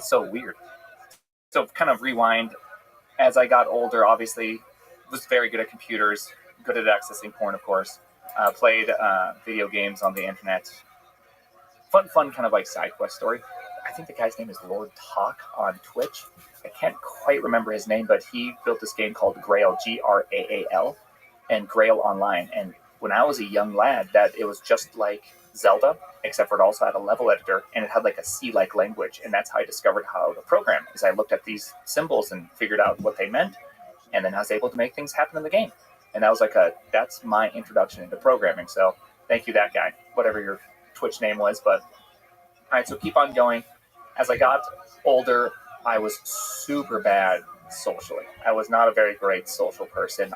so weird. So kind of rewind, as I got older, obviously was very good at computers, good at accessing porn, of course. Played video games on the internet. Fun kind of like side quest story. I think the guy's name is Lord Talk on Twitch. I can't quite remember his name, but he built this game called Grail, Graal, and Grail Online. And when I was a young lad, that it was just like Zelda, except for it also had a level editor, and it had like a C-like language. And that's how I discovered how to program, is I looked at these symbols and figured out what they meant, and then I was able to make things happen in the game. And that was that's my introduction into programming. So thank you, that guy, whatever your Twitch name was. But all right, so keep on going. As I got older, I was super bad socially. I was not a very great social person.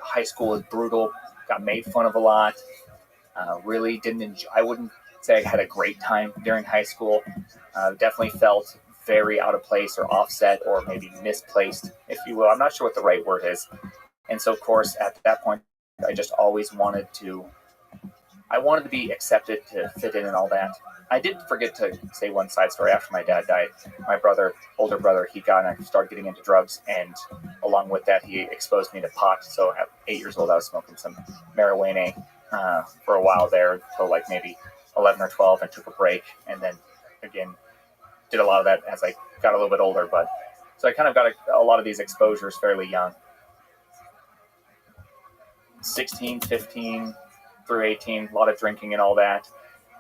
High school was brutal, got made fun of a lot. Really didn't enjoy. I wouldn't say I had a great time during high school. Definitely felt very out of place or offset or maybe misplaced, if you will. I'm not sure what the right word is. And so, of course, at that point, I just always wanted to be accepted, to fit in and all that. I did forget to say one side story. After my dad died, my older brother, he started getting into drugs, and along with that, he exposed me to pot. So at 8 years old, I was smoking some marijuana for a while there until like maybe 11 or 12, and took a break, and then again did a lot of that as I got a little bit older. But so I kind of got a lot of these exposures fairly young. 16, 15 through 18, a lot of drinking and all that.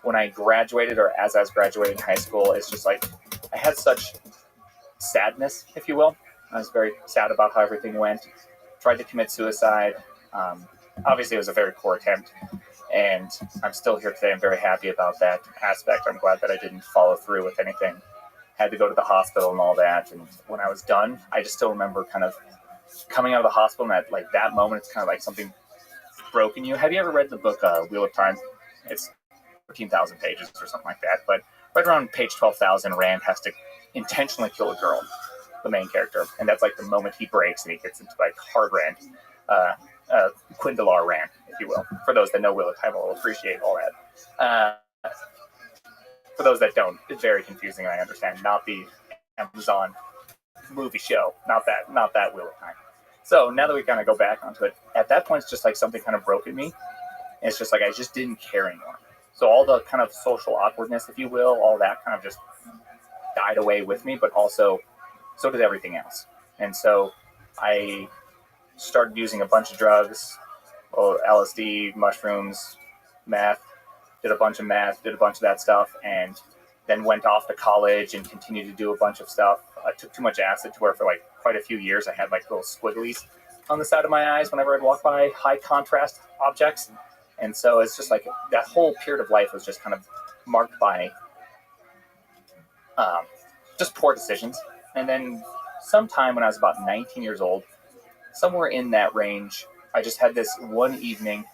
When I graduated, or as I was graduating high school, it's just like I had such sadness, if you will. I was very sad about how everything went. Tried to commit suicide. Obviously, it was a very poor attempt, and I'm still here today. I'm very happy about that aspect. I'm glad that I didn't follow through with anything. Had to go to the hospital and all that, and when I was done, I just still remember kind of coming out of the hospital, and at that moment, it's kind of like something broke in you. Have you ever read the book Wheel of Time? It's 13,000 pages or something like that, but right around page 12,000, Rand has to intentionally kill a girl, the main character, and that's like the moment he breaks and he gets into like hard Rand, Quindalar Rand, if you will. For those that know Wheel of Time, will appreciate all that. For those that don't, it's very confusing, I understand. Not the Amazon movie show, not that Wheel of Time. So now that we kind of go back onto it, at that point, it's just like something kind of broke in me. And it's just like I just didn't care anymore. So all the kind of social awkwardness, if you will, all that kind of just died away with me, but also so did everything else. And so I started using a bunch of drugs, LSD, mushrooms, meth, did a bunch of that stuff, and then went off to college and continued to do a bunch of stuff. I took too much acid to where for like quite a few years I had like little squigglies on the side of my eyes whenever I'd walk by high contrast objects. And so it's just like that whole period of life was just kind of marked by just poor decisions. And then sometime when I was about 19 years old, somewhere in that range, I just had this one evening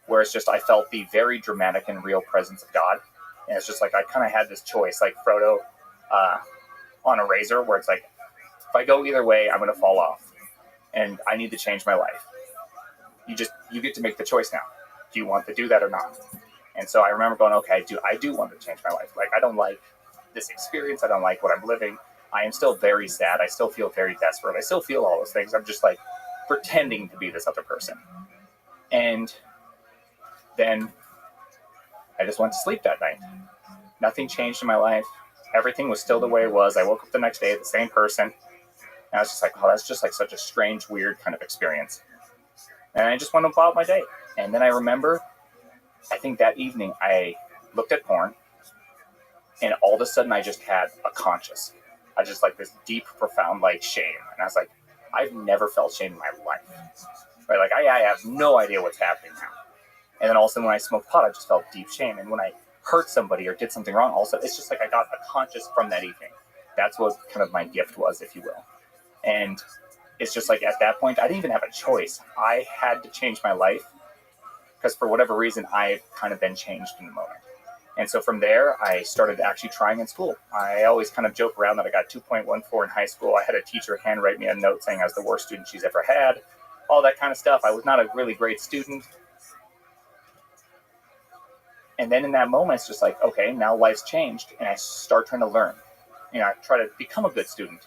where it's just I felt the very dramatic and real presence of God. And it's just like I kind of had this choice, like Frodo on a razor, where it's like, if I go either way, I'm going to fall off. And I need to change my life. You get to make the choice now. Do you want to do that or not? And so I remember going, okay, I do want to change my life. Like, I don't like this experience. I don't like what I'm living. I am still very sad. I still feel very desperate. I still feel all those things. I'm just like pretending to be this other person. And then I just went to sleep that night. Nothing changed in my life. Everything was still the way it was. I woke up the next day the same person. And I was just like, oh, that's just like such a strange, weird kind of experience. And I just went about my day. And then I remember, I think that evening I looked at porn, and all of a sudden I just had a conscious. I just like this deep, profound like shame. And I was like, I've never felt shame in my life. Right? Like I have no idea what's happening now. And then all of a sudden when I smoked pot, I just felt deep shame. And when I hurt somebody or did something wrong, also it's just like I got a conscious from that evening. That's what kind of my gift was, if you will. And it's just like at that point, I didn't even have a choice. I had to change my life because for whatever reason, I've kind of been changed in the moment. And so from there, I started actually trying in school. I always kind of joke around that I got 2.14 in high school. I had a teacher handwrite me a note saying I was the worst student she's ever had, all that kind of stuff. I was not a really great student. And then in that moment, it's just like, okay, now life's changed, and I start trying to learn. I try to become a good student.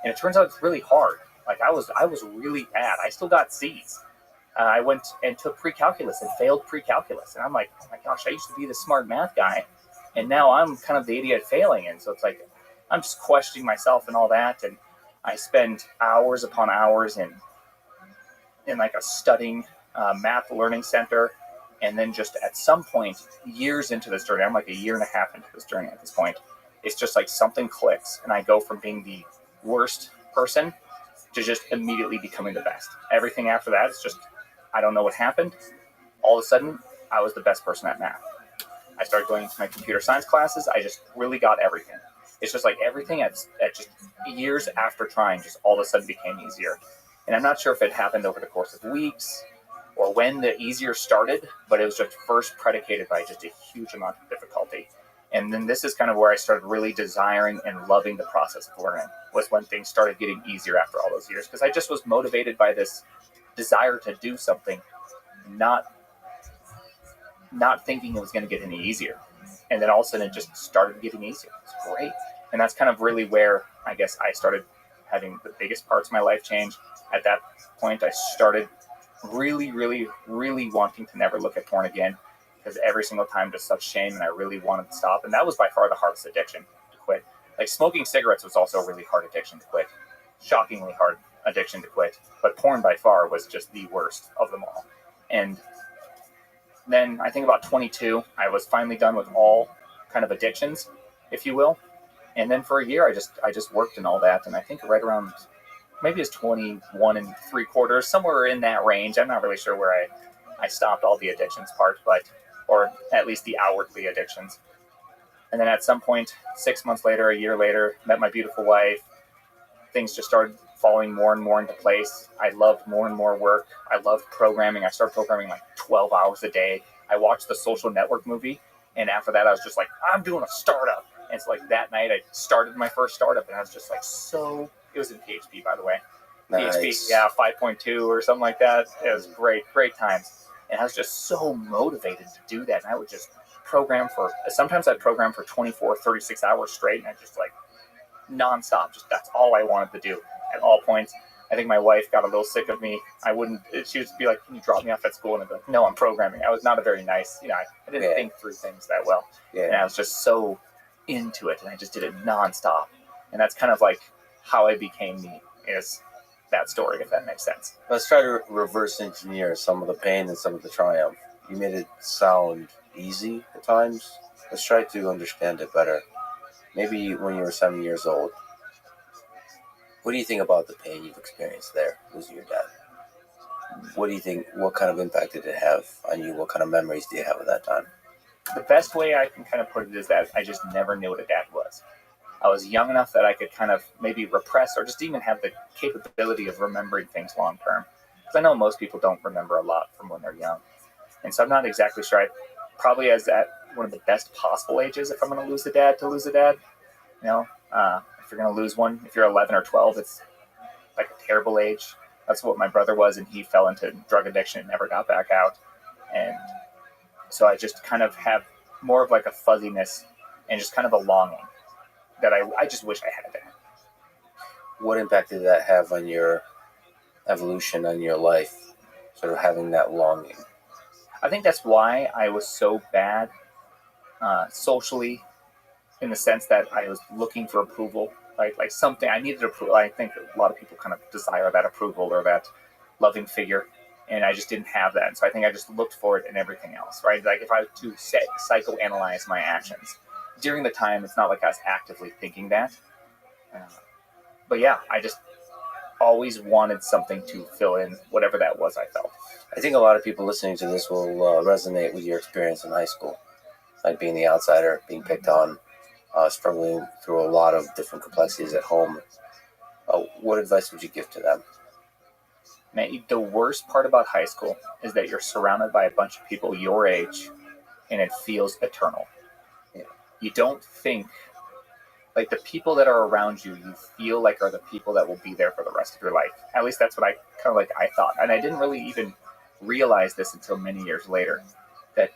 And it turns out it's really hard. Like I was really bad. I still got C's. I went and took pre-calculus and failed pre-calculus. And I'm like, oh my gosh, I used to be the smart math guy. And now I'm kind of the idiot failing. And so it's like, I'm just questioning myself and all that. And I spend hours upon hours in like a studying math learning center. And then just at some point, years into this journey, I'm like a year and a half into this journey at this point, it's just like something clicks. And I go from being the worst person to just immediately becoming the best. Everything after that is just, I don't know what happened. All of a sudden, I was the best person at math. I started going into my computer science classes. I just really got everything. It's just like everything at just years after trying just all of a sudden became easier. And I'm not sure if it happened over the course of weeks or when the easier started, but it was just first predicated by just a huge amount of difficulty. And then this is kind of where I started really desiring and loving the process of learning, was when things started getting easier after all those years. Because I just was motivated by this desire to do something, not thinking it was going to get any easier. And then all of a sudden it just started getting easier. It's great. And that's kind of really where I guess I started having the biggest parts of my life change. At that point, I started really, really, really wanting to never look at porn again, because every single time just such shame, and I really wanted to stop. And that was by far the hardest addiction to quit. Like smoking cigarettes was also a really hard addiction to quit. Shockingly hard addiction to quit. But porn by far was just the worst of them all. And then I think about 22, I was finally done with all kind of addictions, if you will. And then for a year, I just worked in all that. And I think right around, maybe it's 21 3/4, somewhere in that range. I'm not really sure where I stopped all the addictions part, or at least the outwardly addictions. And then at some point, 6 months later, a year later, met my beautiful wife. Things just started falling more and more into place. I loved more and more work. I loved programming. I started programming like 12 hours a day. I watched the Social Network movie. And after that, I was just like, I'm doing a startup. And it's like that night I started my first startup, and I was just like it was in PHP, by the way. Nice. PHP, yeah, 5.2 or something like that. It was great times. And I was just so motivated to do that. And I would just sometimes I'd program for 24, 36 hours straight, and I just like nonstop. Just that's all I wanted to do at all points. I think my wife got a little sick of me. She would be like, can you drop me off at school? And I'd be like, no, I'm programming. I was not a very nice, I didn't think through things that well. Yeah. And I was just so into it, and I just did it nonstop. And that's kind of like how I became me, is that story, if that makes sense. Let's try to reverse engineer some of the pain and some of the triumph. You made it sound easy at times. Let's try to understand it better. Maybe when you were 7 years old, what do you think about the pain you've experienced there, losing your dad? What do you think, what kind of impact did it have on you? What kind of memories do you have of that time? The best way I can kind of put it is that I just never knew what a dad was. I was young enough that I could kind of maybe repress or just even have the capability of remembering things long term. Because I know most people don't remember a lot from when they're young. And so I'm not exactly sure. I probably as at one of the best possible ages, if I'm going to lose a dad. If you're going to lose one, if you're 11 or 12, it's like a terrible age. That's what my brother was, and he fell into drug addiction and never got back out. And so I just kind of have more of like a fuzziness and just kind of a longing that I just wish I had a dad. What impact did that have on your evolution, on your life, sort of having that longing? I think that's why I was so bad socially, in the sense that I was looking for approval, right? Like something, I needed approval. I think a lot of people kind of desire that approval or that loving figure, and I just didn't have that. And so I think I just looked for it in everything else, right? Like if I was to psychoanalyze my actions, during the time, it's not like I was actively thinking that. But yeah, I just always wanted something to fill in whatever that was I felt. I think a lot of people listening to this will resonate with your experience in high school, like being the outsider, being picked on, struggling through a lot of different complexities at home. What advice would you give to them? Man, the worst part about high school is that you're surrounded by a bunch of people your age, and it feels eternal. You don't think, like the people that are around you, you feel like are the people that will be there for the rest of your life. At least that's what I thought. And I didn't really even realize this until many years later, that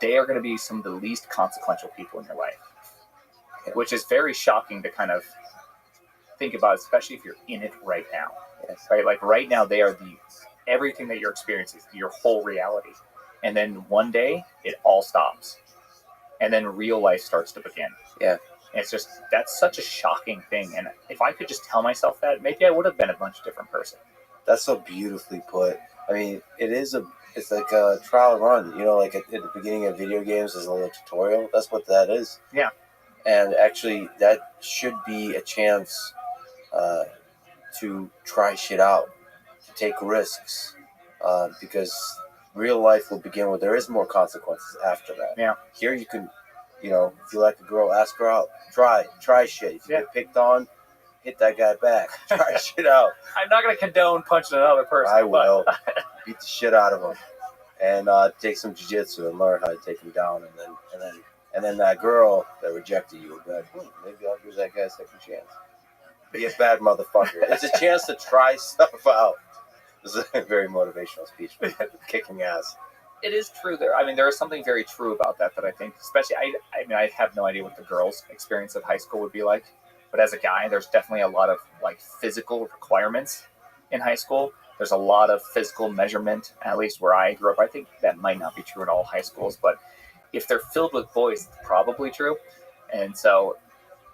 they are going to be some of the least consequential people in your life. which is very shocking to kind of think about, especially if you're in it right now. Yes. Right? Like right now, they are everything that you're experiencing, your whole reality. And then one day, it all stops. And then real life starts to begin. Yeah. And it's just, that's such a shocking thing. And if I could just tell myself that, maybe I would have been a much different person. That's so beautifully put. I mean, it's like a trial run. You know, like at the beginning of video games, there's a little tutorial. That's what that is. Yeah. And actually, that should be a chance to try shit out, to take risks, because real life will begin where there is more consequences after that. Yeah. Here you can, if you like a girl, ask her out. Try shit. If you get picked on, hit that guy back. Try shit out. I'm not going to condone punching another person. I will. Beat the shit out of him. And take some jiu-jitsu and learn how to take him down. And then that girl that rejected you will be like, maybe I'll give that guy a second chance. Be a bad motherfucker. It's a chance to try stuff out. This is a very motivational speech. Kicking ass. It is true there. I mean, there is something very true about that I think, especially, I mean, I have no idea what the girls' experience of high school would be like. But as a guy, there's definitely a lot of like physical requirements in high school. There's a lot of physical measurement, at least where I grew up. I think that might not be true in all high schools, but if they're filled with boys, it's probably true. And so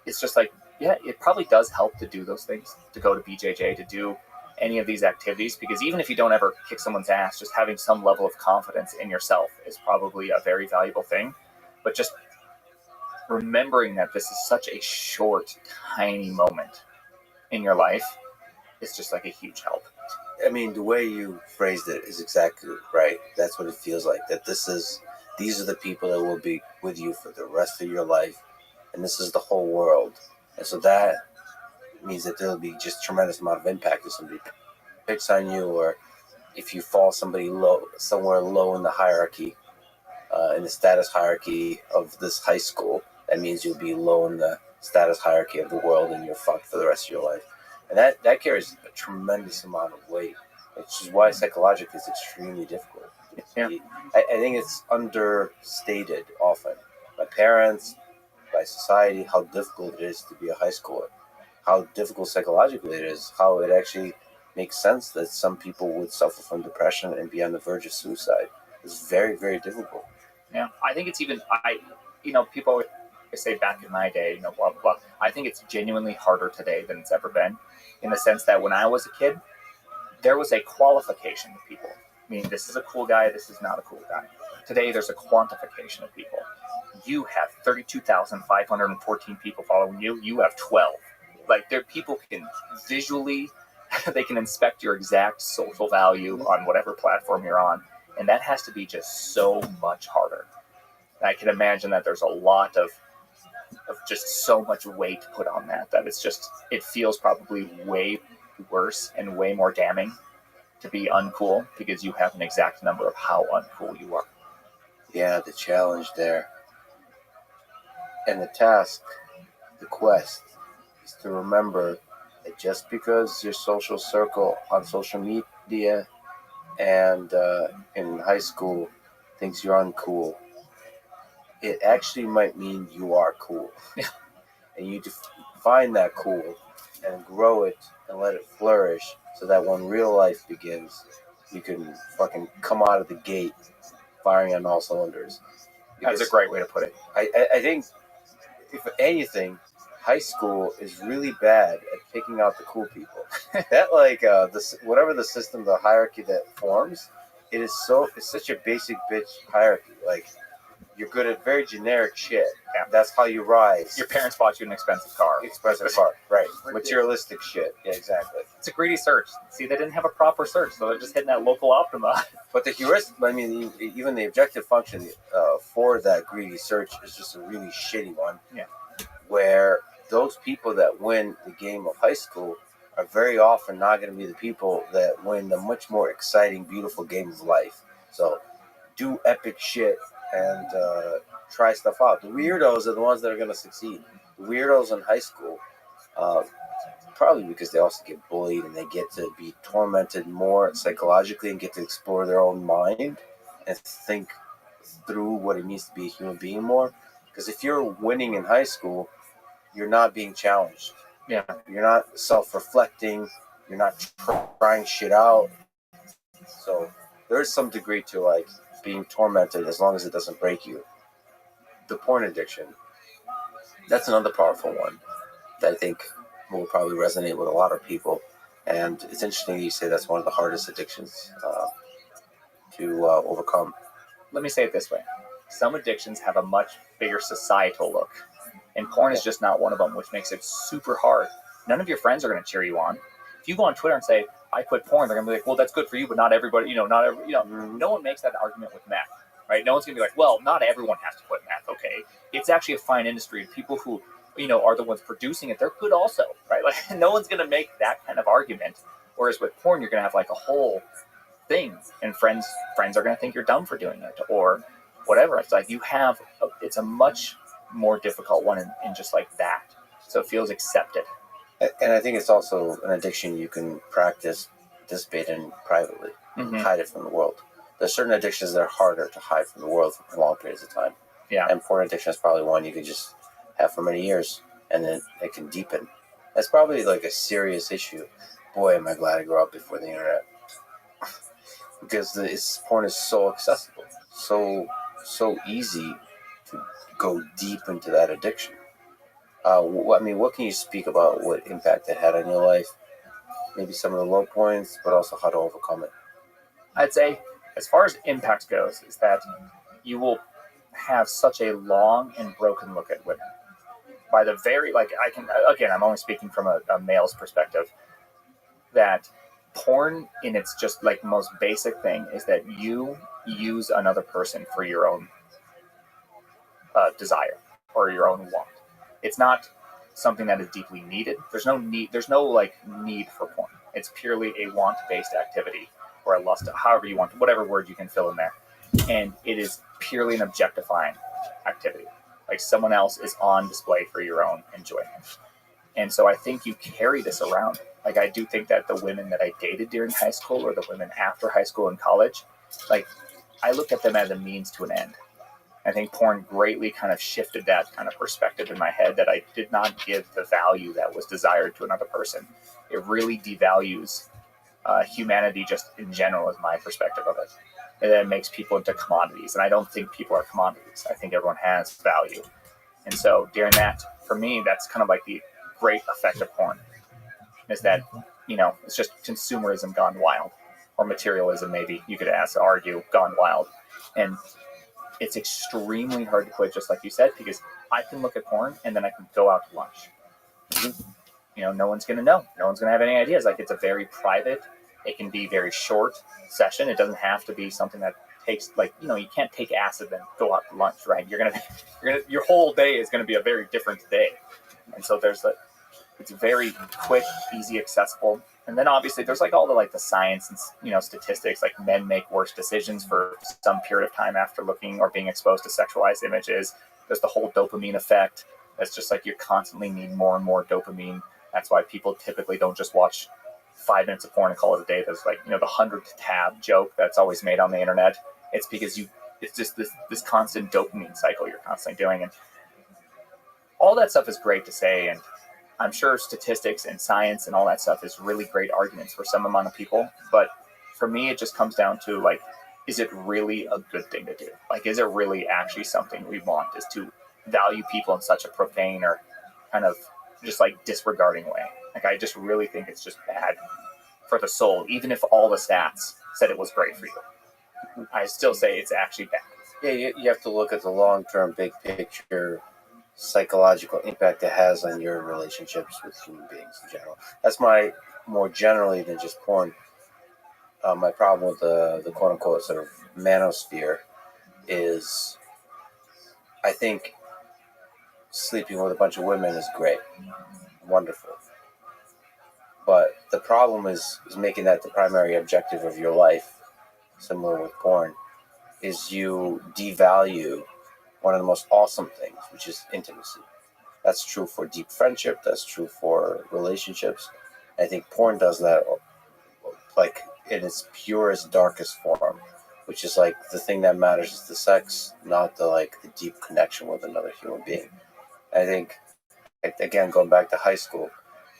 it's just like, yeah, it probably does help to do those things, to go to BJJ, to do any of these activities, because even if you don't ever kick someone's ass, just having some level of confidence in yourself is probably a very valuable thing. But just remembering that this is such a short, tiny moment in your life is just like a huge help. I mean, the way you phrased it is exactly right. That's what it feels like. That these are the people that will be with you for the rest of your life, and this is the whole world. And so that means that there'll be just tremendous amount of impact if somebody picks on you, or if you fall somewhere low in the hierarchy, in the status hierarchy of this high school. That means you'll be low in the status hierarchy of the world, and you're fucked for the rest of your life. And that carries a tremendous amount of weight, which is why psychologically it's extremely difficult. Yeah. I think it's understated often by parents, by society, how difficult it is to be a high schooler, how difficult psychologically it is, how it actually makes sense that some people would suffer from depression and be on the verge of suicide. It's very, very difficult. Yeah, I think it's even, people always say back in my day, blah, blah, blah. I think it's genuinely harder today than it's ever been, in the sense that when I was a kid, there was a qualification of people. I mean, this is a cool guy, this is not a cool guy. Today, there's a quantification of people. You have 32,514 people following you. You have 12. Like, people can visually, they can inspect your exact social value on whatever platform you're on. And that has to be just so much harder. And I can imagine that there's a lot of just so much weight put on that it feels probably way worse and way more damning to be uncool, because you have an exact number of how uncool you are. Yeah, the challenge there. And the task, the quest, is to remember that just because your social circle on social media and in high school thinks you're uncool, it actually might mean you are cool. Yeah. And you find that cool and grow it and let it flourish, so that when real life begins, you can fucking come out of the gate firing on all cylinders. That's a great way to put it. I think, if anything, high school is really bad at picking out the cool people. That whatever the system, the hierarchy that forms, it's such a basic bitch hierarchy. Like, you're good at very generic shit. Yeah. That's how you rise. Your parents bought you an expensive car. Right. Materialistic shit. Yeah, exactly. It's a greedy search. See, they didn't have a proper search, so they're just hitting that local optima. But the heuristic, even the objective function for that greedy search is just a really shitty one. Yeah. Where those people that win the game of high school are very often not going to be the people that win the much more exciting, beautiful game of life. So do epic shit and try stuff out. The weirdos are the ones that are going to succeed. The weirdos in high school, probably because they also get bullied and they get to be tormented more psychologically and get to explore their own mind and think through what it means to be a human being more. Because if you're winning in high school, you're not being challenged. Yeah. You're not self-reflecting. You're not trying shit out. So there is some degree to like being tormented as long as it doesn't break you. The porn addiction, that's another powerful one that I think will probably resonate with a lot of people. And it's interesting you say that's one of the hardest addictions to overcome. Let me say it this way. Some addictions have a much bigger societal look, and porn is just not one of them, which makes it super hard. None of your friends are going to cheer you on. If you go on Twitter and say, I quit porn, they're going to be like, well, that's good for you, but not everybody, no one makes that argument with meth, right? No one's going to be like, well, not everyone has to quit meth, okay? It's actually a fine industry. People who, are the ones producing it, they're good also, right? Like, no one's going to make that kind of argument. Whereas with porn, you're going to have like a whole thing, and friends are going to think you're dumb for doing it or whatever. It's like it's a much more difficult one in just like that. So it feels accepted. And I think it's also an addiction you can practice, dissipate in privately, hide it from the world. There's certain addictions that are harder to hide from the world for long periods of time. Yeah. And porn addiction is probably one you could just have for many years, and then it can deepen. That's probably like a serious issue. Boy, am I glad I grew up before the internet. Because porn is so accessible, so easy to go deep into that addiction. What can you speak about what impact it had on your life? Maybe some of the low points, but also how to overcome it. I'd say, as far as impact goes, is that you will have such a long and broken look at women. By the very, I'm only speaking from a male's perspective, that porn in its just like most basic thing is that you use another person for your own desire or your own want. It's not something that is deeply needed. There's no need for porn. It's purely a want-based activity or a lust, however you want, whatever word you can fill in there. And it is purely an objectifying activity. Like someone else is on display for your own enjoyment. And so I think you carry this around. Like I do think that the women that I dated during high school or the women after high school and college, like I looked at them as a means to an end. I think porn greatly kind of shifted that kind of perspective in my head that I did not give the value that was desired to another person. It really devalues humanity just in general is my perspective of it. And then it makes people into commodities. And I don't think people are commodities. I think everyone has value. And so during that, for me, that's kind of like the great effect of porn is that, it's just consumerism gone wild, or materialism, maybe you could argue, gone wild. And it's extremely hard to quit, just like you said, because I can look at porn and then I can go out to lunch. No one's going to know. No one's going to have any ideas. Like it's a very private, it can be very short session. It doesn't have to be something that takes you can't take acid and go out to lunch, right? Your whole day is going to be a very different day. And so it's very quick, easy, accessible. And then obviously there's like all the science and statistics, like men make worse decisions for some period of time after looking or being exposed to sexualized images. There's the whole dopamine effect. That's just like you constantly need more and more dopamine. That's why people typically don't just watch 5 minutes of porn and call it a day. There's the 100th tab joke that's always made on the internet. It's because it's just this constant dopamine cycle you're constantly doing. And all that stuff is great to say. And I'm sure statistics and science and all that stuff is really great arguments for some amount of people. But for me, it just comes down to is it really a good thing to do? Is it really actually something we want, is to value people in such a profane or kind of just disregarding way? I just really think it's just bad for the soul. Even if all the stats said it was great for you, I still say it's actually bad. Yeah, you have to look at the long-term, big picture psychological impact it has on your relationships with human beings in general. That's my more generally than just porn. My problem with the quote-unquote sort of manosphere is I think sleeping with a bunch of women is great, wonderful. But the problem is making that the primary objective of your life, similar with porn, is you devalue one of the most awesome things, which is intimacy. That's true for deep friendship. That's true for relationships. I think porn does that in its purest, darkest form, which is the thing that matters is the sex, not the deep connection with another human being. I think Again, going back to high school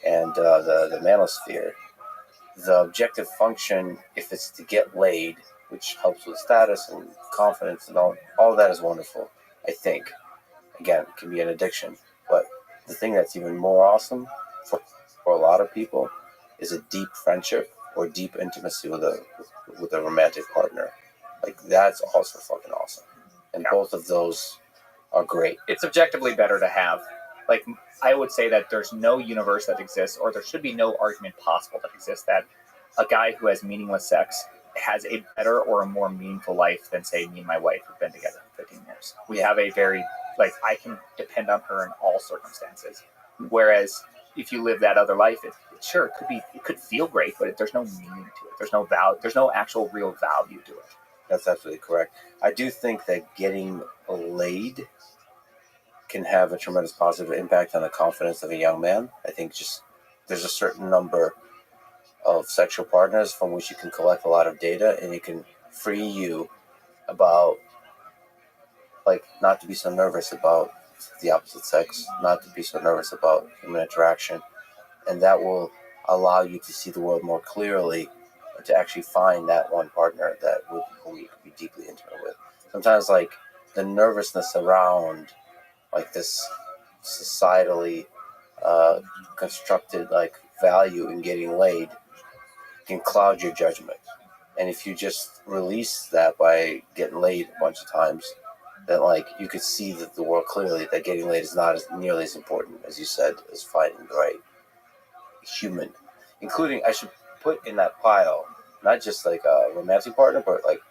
and the manosphere, the objective function, if it's to get laid, which helps with status and confidence and all that is wonderful, I think. Again, it can be an addiction. But the thing that's even more awesome for a lot of people is a deep friendship or deep intimacy with a romantic partner. Like, that's also fucking awesome. And both of those are great. It's objectively better to have. Like, I would say that there's no universe that exists, or there should be no argument possible that exists, that a guy who has meaningless sex has a better or a more meaningful life than, say, me and my wife who've been together for 15 years. We have a very, like, I can depend on her in all circumstances. Whereas if you live that other life, it could feel great, but there's no meaning to it. There's no value. There's no actual real value to it. That's absolutely correct. I do think that getting laid can have a tremendous positive impact on the confidence of a young man. I think just there's a certain number of sexual partners from which you can collect a lot of data, and it can free you about, like, not to be so nervous about the opposite sex, not to be so nervous about human interaction, and that will allow you to see the world more clearly, and to actually find that one partner whom you could be deeply intimate with. Sometimes, like, the nervousness around, like, this societally constructed, like, value in getting laid can cloud your judgment. And if you just release that by getting laid a bunch of times, then, like, you could see the world clearly, that getting laid is not nearly as important, as you said, as finding the right human. Including, I should put in that pile, not just like a romantic partner, but like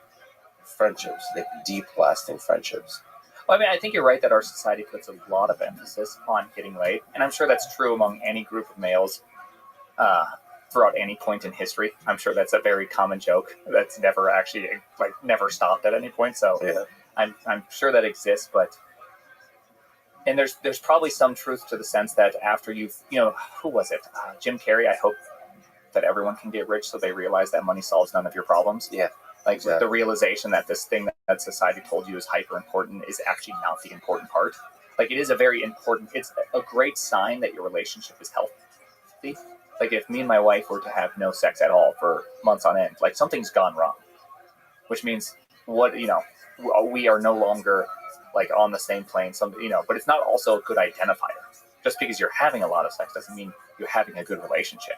friendships, like deep, lasting friendships. Well, I mean, I think you're right that our society puts a lot of emphasis on getting laid, and I'm sure that's true among any group of males throughout any point in history. I'm sure that's a very common joke that's never actually, like, never stopped at any point. So yeah. I'm sure that exists, and there's probably some truth to the sense that after who was it? Jim Carrey. I hope that everyone can get rich so they realize that money solves none of your problems. Yeah. Like, exactly. The realization that this thing that society told you is hyper important is actually not the important part. Like, it is a very important, it's a great sign that your relationship is healthy. Like, if me and my wife were to have no sex at all for months on end, like, something's gone wrong, which means we are no longer, like, on the same plane. But it's not also a good identifier. Just because you're having a lot of sex doesn't mean you're having a good relationship.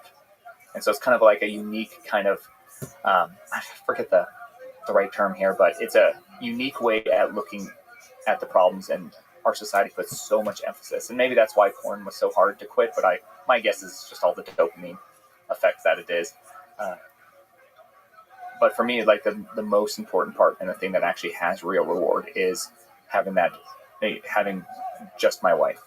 And so it's kind of like a unique kind of, I forget the right term here, but it's a unique way at looking at the problems, and our society puts so much emphasis. And maybe that's why porn was so hard to quit, but my guess is just all the dopamine effect that it is. But for me, like, the most important part, and the thing that actually has real reward, is having just my wife.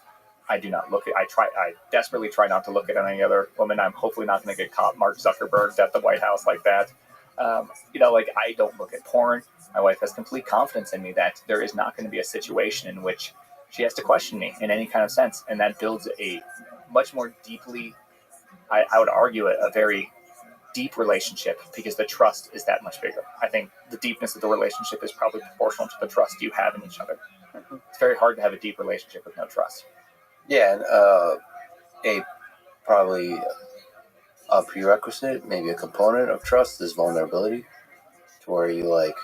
I do not look at. I desperately try not to look at any other woman. I'm hopefully not going to get caught Mark Zuckerberg at the White House like that. Like, I don't look at porn. My wife has complete confidence in me that there is not going to be a situation in which she has to question me in any kind of sense, and that builds a much more deeply, I would argue, a very deep relationship, because the trust is that much bigger. I think the deepness of the relationship is probably proportional to the trust you have in each other. Mm-hmm. It's very hard to have a deep relationship with no trust. Yeah, and probably a prerequisite, maybe a component of trust, is vulnerability, to where you, like,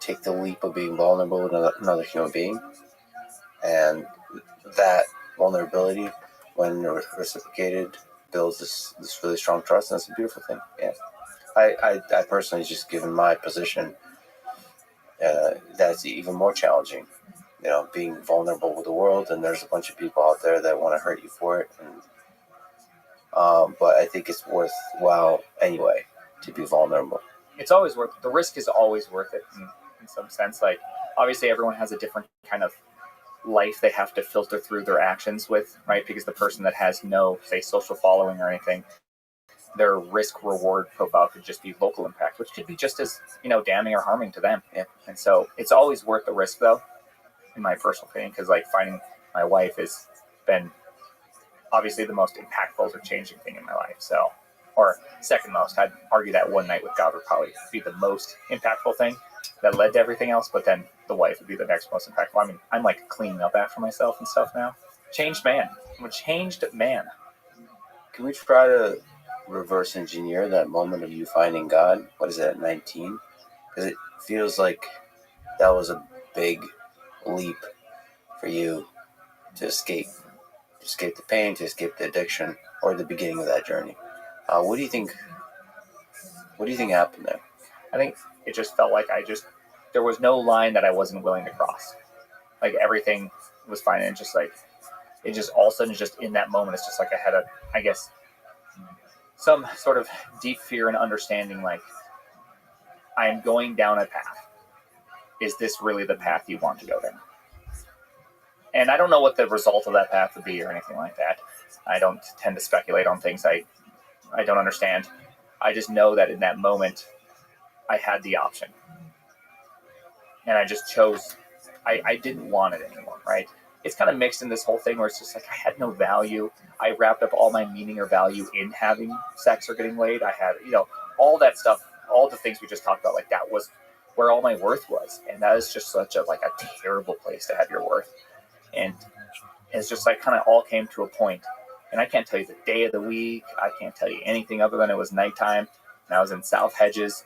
take the leap of being vulnerable with another human being, and that vulnerability, when reciprocated, builds this really strong trust, and it's a beautiful thing. Yeah, I personally, just given my position, that's even more challenging. Being vulnerable with the world, and there's a bunch of people out there that want to hurt you for it, and but I think it's worthwhile anyway to be vulnerable. It's always worth it. The risk is always worth it in some sense. Like, obviously, everyone has a different kind of life they have to filter through their actions with, right? Because the person that has no, say, social following or anything, their risk reward profile could just be local impact, which could be just as, damning or harming to them. Yeah. And so it's always worth the risk, though, in my personal opinion, because, like, finding my wife has been obviously the most impactful or changing thing in my life. So, or second most. I'd argue that one night with God would probably be the most impactful thing that led to everything else, but then the wife would be the next most impactful. I mean, I'm, like, cleaning up after myself and stuff now. changed man. I'm a changed man. Can we try to reverse engineer that moment of you finding God? What is that, at 19? Because it feels like that was a big leap for you to escape the pain, to escape the addiction, or the beginning of that journey. What do you think? What do you think happened there? I think it just felt like there was no line that I wasn't willing to cross. Like everything was fine, and it just all of a sudden, just in that moment, it's just like I had I guess, some sort of deep fear and understanding. Like, I am going down a path. Is this really the path you want to go down? And I don't know what the result of that path would be or anything like that. I don't tend to speculate on things I don't understand. I just know that in that moment, I had the option. And I just chose, I didn't want it anymore, right? It's kind of mixed in this whole thing where it's just like I had no value. I wrapped up all my meaning or value in having sex or getting laid. I had, all that stuff, all the things we just talked about, like that was where all my worth was. And that is just such a terrible place to have your worth. And it's just like kind of all came to a point. And I can't tell you the day of the week. I can't tell you anything other than it was nighttime. And I was in South Hedges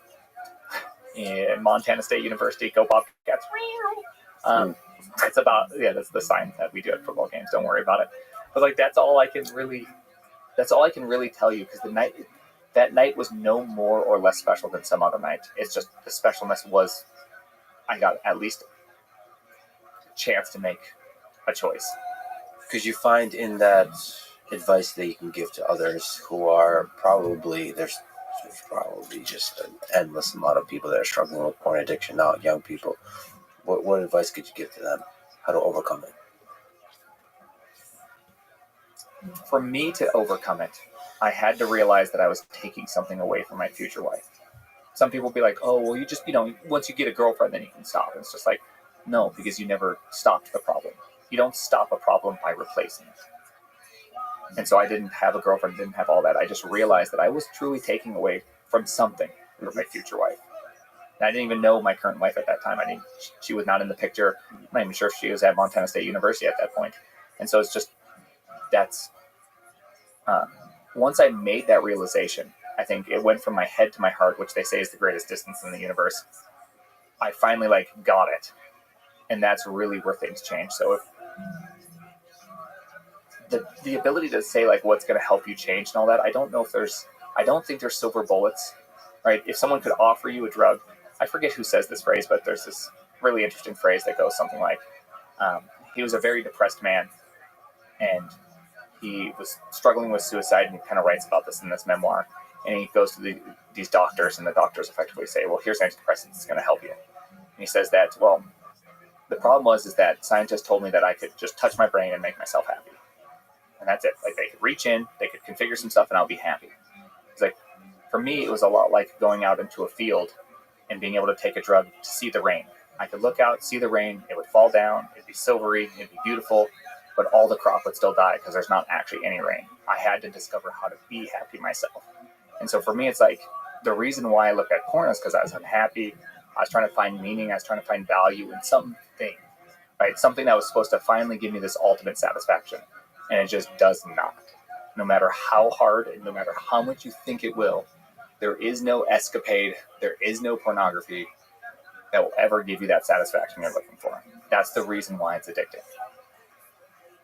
in Montana State University. Go Bobcats. It's about, that's the sign that we do at football games. Don't worry about it. But that's all I can really tell you, because that night was no more or less special than some other night. It's just the specialness was I got at least a chance to make a choice. Because you find in that advice that you can give to others who are probably, there's probably just an endless amount of people that are struggling with porn addiction now, young people. What advice could you give to them? How to overcome it? For me to overcome it, I had to realize that I was taking something away from my future wife. Some people be like, oh, well, you just, once you get a girlfriend, then you can stop. And it's just like, no, because you never stopped the problem. You don't stop a problem by replacing it. And so I didn't have a girlfriend, didn't have all that. I just realized that I was truly taking away from something for my future wife. And I didn't even know my current wife at that time. She was not in the picture. I'm not even sure if she was at Montana State University at that point. And so it's just, once I made that realization, I think it went from my head to my heart, which they say is the greatest distance in the universe. I finally got it. And that's really where things change. So if the ability to say what's going to help you change and all that, I don't think there's silver bullets, right? If someone could offer you a drug, I forget who says this phrase, but there's this really interesting phrase that goes something like, he was a very depressed man, and he was struggling with suicide, and he kind of writes about this in this memoir. And he goes to these doctors, and the doctors effectively say, well, here's antidepressants, it's going to help you. And he says that, well, the problem is that scientists told me that I could just touch my brain and make myself happy. And that's it. They could reach in, they could configure some stuff, and I'll be happy. It's for me, it was a lot like going out into a field and being able to take a drug to see the rain. I could look out, see the rain, it would fall down, it'd be silvery, it'd be beautiful, but all the crop would still die because there's not actually any rain. I had to discover how to be happy myself. And so for me, it's the reason why I look at porn is because I was unhappy. I was trying to find meaning. I was trying to find value in something, right? Something that was supposed to finally give me this ultimate satisfaction. And it just does not. No matter how hard and no matter how much you think it will, there is no escapade, there is no pornography that will ever give you that satisfaction you're looking for. That's the reason why it's addictive.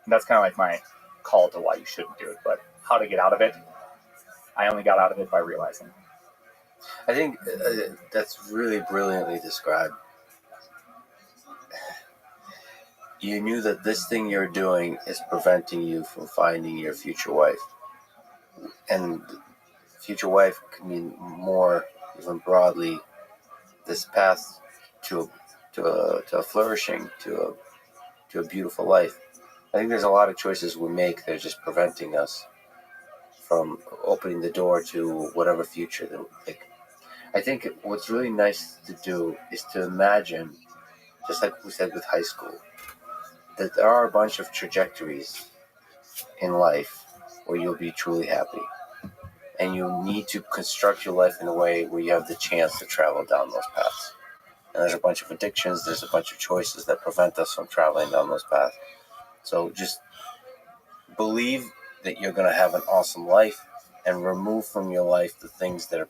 And that's kind of my call to why you shouldn't do it. But how to get out of it, I only got out of it by realizing. I think that's really brilliantly described. You knew that this thing you're doing is preventing you from finding your future wife. And future wife could mean more, even broadly, this path to a flourishing, to a beautiful life. I think there's a lot of choices we make that are just preventing us from opening the door to whatever future that we pick. I think what's really nice to do is to imagine, just like we said with high school, that there are a bunch of trajectories in life where you'll be truly happy. And you need to construct your life in a way where you have the chance to travel down those paths. And there's a bunch of addictions, there's a bunch of choices that prevent us from traveling down those paths. So just believe that you're going to have an awesome life and remove from your life the things that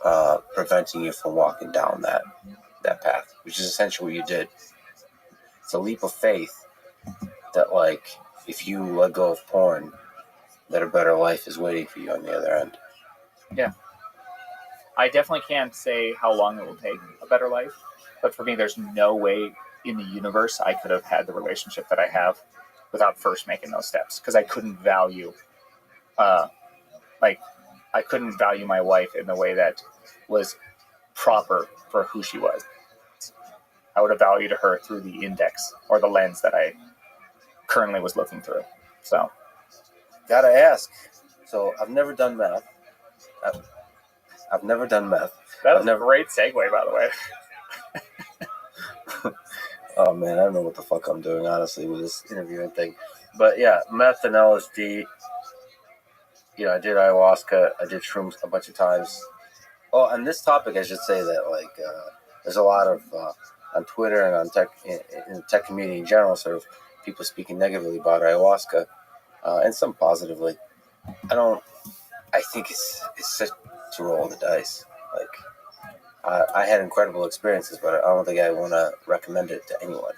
are preventing you from walking down that path, which is essentially what you did. It's a leap of faith that, like, if you let go of porn, that a better life is waiting for you on the other end. Yeah. I definitely can't say how long it will take a better life, but for me, there's no way in the universe I could have had the relationship that I have without first making those steps, because I couldn't value, I couldn't value my wife in the way that was proper for who she was. I would have valued her through the index or the lens that I currently was looking through. So, Gotta ask. So I've never done math. I've never done meth. that was a great segue, by the way. Oh man, I don't know what the fuck I'm doing, honestly, with this interviewing thing. But yeah, meth and LSD. I did ayahuasca. I did shrooms a bunch of times. Oh, on this topic, I should say that there's a lot of on Twitter and on tech in the tech community in general, sort of people speaking negatively about ayahuasca, and some positively. I think it's such a roll of the dice. I had incredible experiences, but I don't think I want to recommend it to anyone.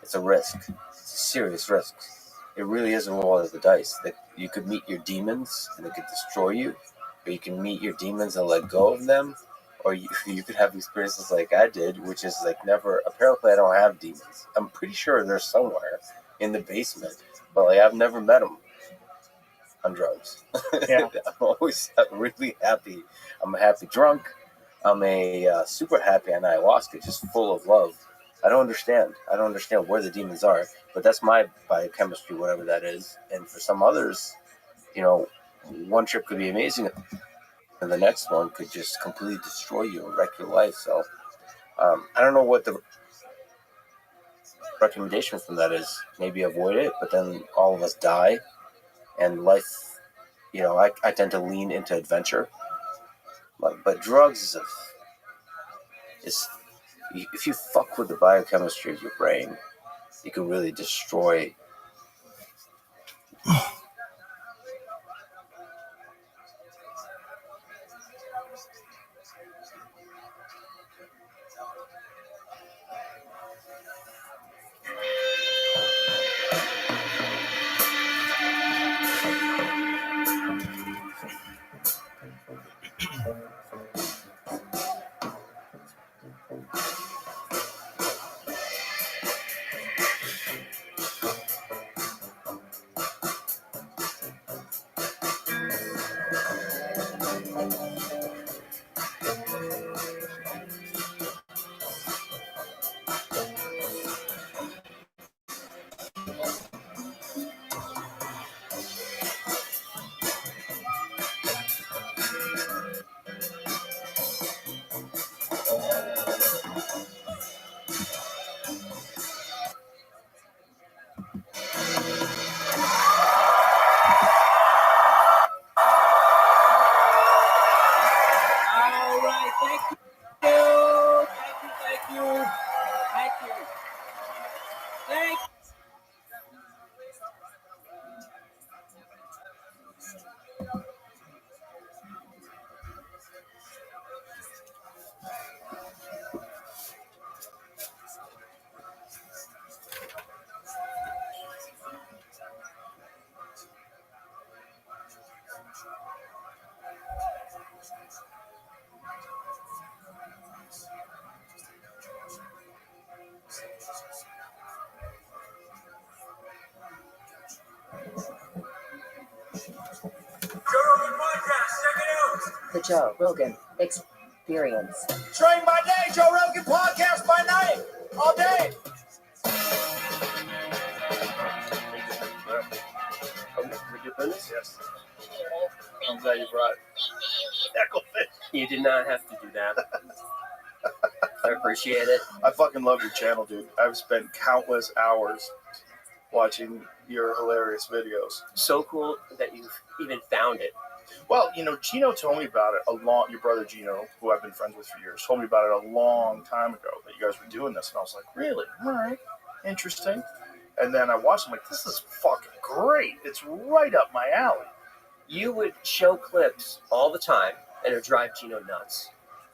It's a risk. It's a serious risk. It really is a roll of the dice. That you could meet your demons and it could destroy you, or you can meet your demons and let go of them, or you could have experiences like I did, which is like never. Apparently, I don't have demons. I'm pretty sure they're somewhere in the basement, but I've never met them on drugs. Yeah. I'm really happy. I'm a happy drunk. I'm a super happy on ayahuasca, just full of love. I don't understand where the demons are, but that's my biochemistry, whatever that is. And for some others, one trip could be amazing, and the next one could just completely destroy you and wreck your life. So I don't know what the recommendation from that is. Maybe avoid it, but then all of us die, and life, I tend to lean into adventure. But drugs is if you fuck with the biochemistry of your brain, you can really destroy. The Joe Rogan Experience. Train by day, Joe Rogan podcast by night, all day. Yes. I'm glad you brought it. You did not have to do that. I appreciate it. I fucking love your channel, dude. I've spent countless hours watching your hilarious videos. So cool that you've even found it. Well, Gino told me about it your brother Gino, who I've been friends with for years, told me about it a long time ago, that you guys were doing this. And I was like, really? All right. Interesting. And then I watched it, I'm like, this is fucking great. It's right up my alley. You would show clips all the time, and it would drive Gino nuts.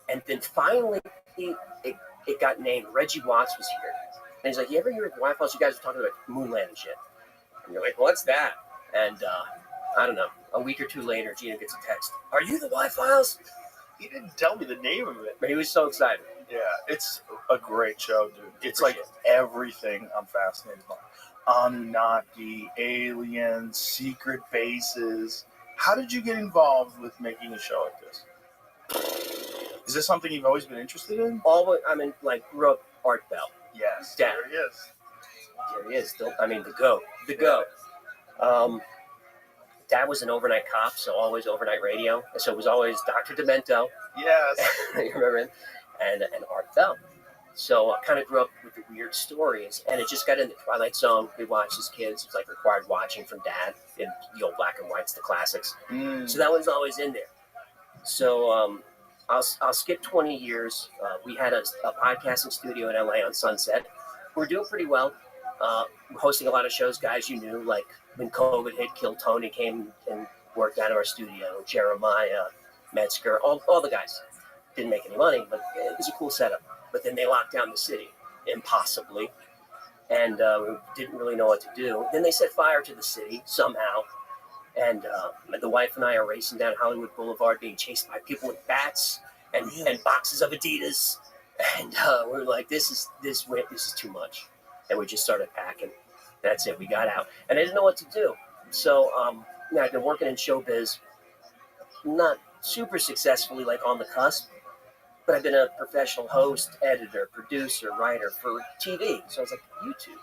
And then finally, it got named. Reggie Watts was here. And he's like, you ever hear of the Wi-Fi? You guys were talking about moon landing shit. And you're like, what's that? And I don't know. A week or two later, Gino gets a text. Are you the Wi-Files? He didn't tell me the name of it. But he was so excited. Yeah, it's a great show, dude. It's like Appreciate everything I'm fascinated by. Anunnaki, aliens, secret bases. How did you get involved with making a show like this? Is this something you've always been interested in? Grew up Art Bell. Yes. Dad. There he is. There he is. The GOAT. The GOAT. Dad was an overnight cop, so always overnight radio. So it was always Dr. Demento. Yes. You remember him? And Art Bell. So I kind of grew up with the weird stories, and it just got in the Twilight Zone. We watched as kids. It was like required watching from Dad in the old black and whites, the classics. So that was always in there. So I'll skip 20 years. We had a podcasting studio in LA on Sunset. We're doing pretty well. We're hosting a lot of shows, guys you knew, like when COVID hit, Kill Tony came and worked out of our studio. Jeremiah, Metzger, all the guys. Didn't make any money, but it was a cool setup. But then they locked down the city, impossibly, and we didn't really know what to do. Then they set fire to the city somehow, and the wife and I are racing down Hollywood Boulevard, being chased by people with bats and boxes of Adidas, and we're like, this is too much, and we just started packing. That's it. We got out, and I didn't know what to do. So I've been working in showbiz, not super successfully, like on the cusp. But I've been a professional host, editor, producer, writer for TV. So I was like, YouTube,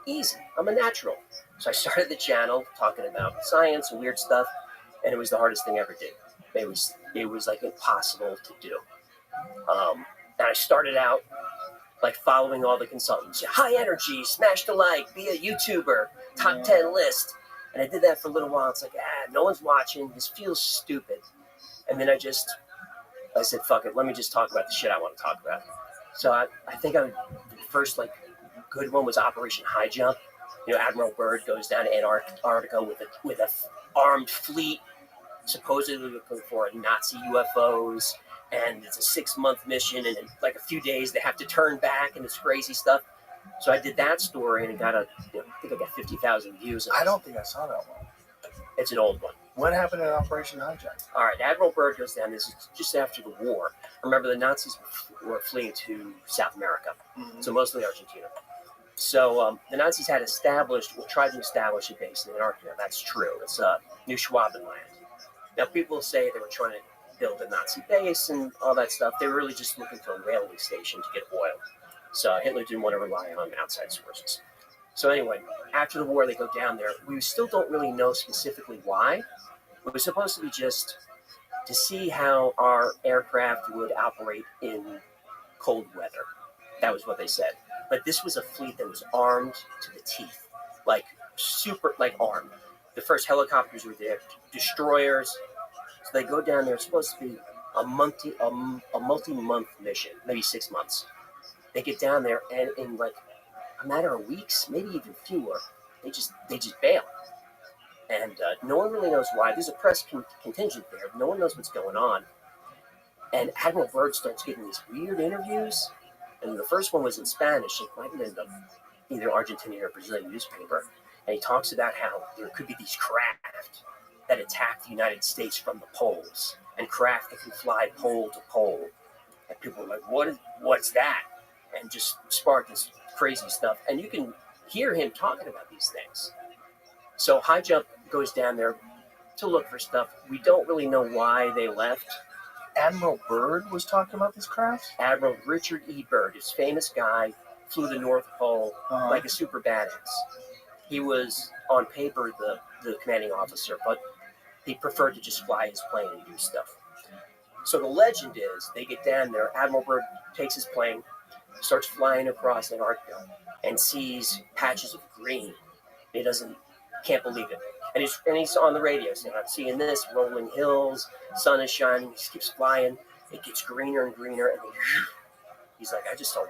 easy. I'm a natural. So I started the channel talking about science and weird stuff, and it was the hardest thing I ever did. It was like impossible to do. And I started out like following all the consultants. High energy, smash the like, be a YouTuber, top 10 list. And I did that for a little while. It's like, no one's watching. This feels stupid. And then I said, fuck it, let me just talk about the shit I want to talk about. So I think the first like good one was Operation High Jump. You know, Admiral Byrd goes down to Antarctica with a armed fleet, supposedly looking for Nazi UFOs, and it's a 6-month mission, and in like a few days they have to turn back, and it's crazy stuff. So I did that story, and it got I think I got 50,000 views. I don't think I saw that one. It's an old one. What happened in Operation Hijack? All right, Admiral Byrd goes down. This is just after the war. Remember, the Nazis were fleeing to South America, so mostly Argentina. So the Nazis had tried to establish a base in Antarctica. That's true. It's New Schwabenland. Now, people say they were trying to build a Nazi base and all that stuff. They were really just looking for a railway station to get oil. So Hitler didn't want to rely on outside sources. So anyway, after the war, they go down there. We still don't really know specifically why. It was supposed to be just to see how our aircraft would operate in cold weather. That was what they said. But this was a fleet that was armed to the teeth, like super, like armed. The first helicopters were there, destroyers. So they go down there. It's supposed to be a multi-month mission, maybe 6 months. They get down there, and in like a matter of weeks, maybe even fewer, they just bail. And no one really knows why. There's a press contingent there. No one knows what's going on. And Admiral Byrd starts giving these weird interviews. And the first one was in Spanish. It might have been either Argentinian or Brazilian newspaper. And he talks about how there could be these craft that attack the United States from the poles. And craft that can fly pole to pole. And people are like, what's that? And just spark this crazy stuff. And you can hear him talking about these things. So High Jump goes down there to look for stuff. We don't really know why they left. Admiral Byrd was talking about this craft? Admiral Richard E. Byrd, this famous guy, flew the North Pole like a super badass. He was, on paper, the commanding officer, but he preferred to just fly his plane and do stuff. So the legend is, they get down there, Admiral Byrd takes his plane, starts flying across Antarctica, and sees patches of green. He can't believe it. And he's on the radio saying, I'm seeing this, rolling hills, sun is shining, he just keeps flying, it gets greener and greener, and then he's like, I just saw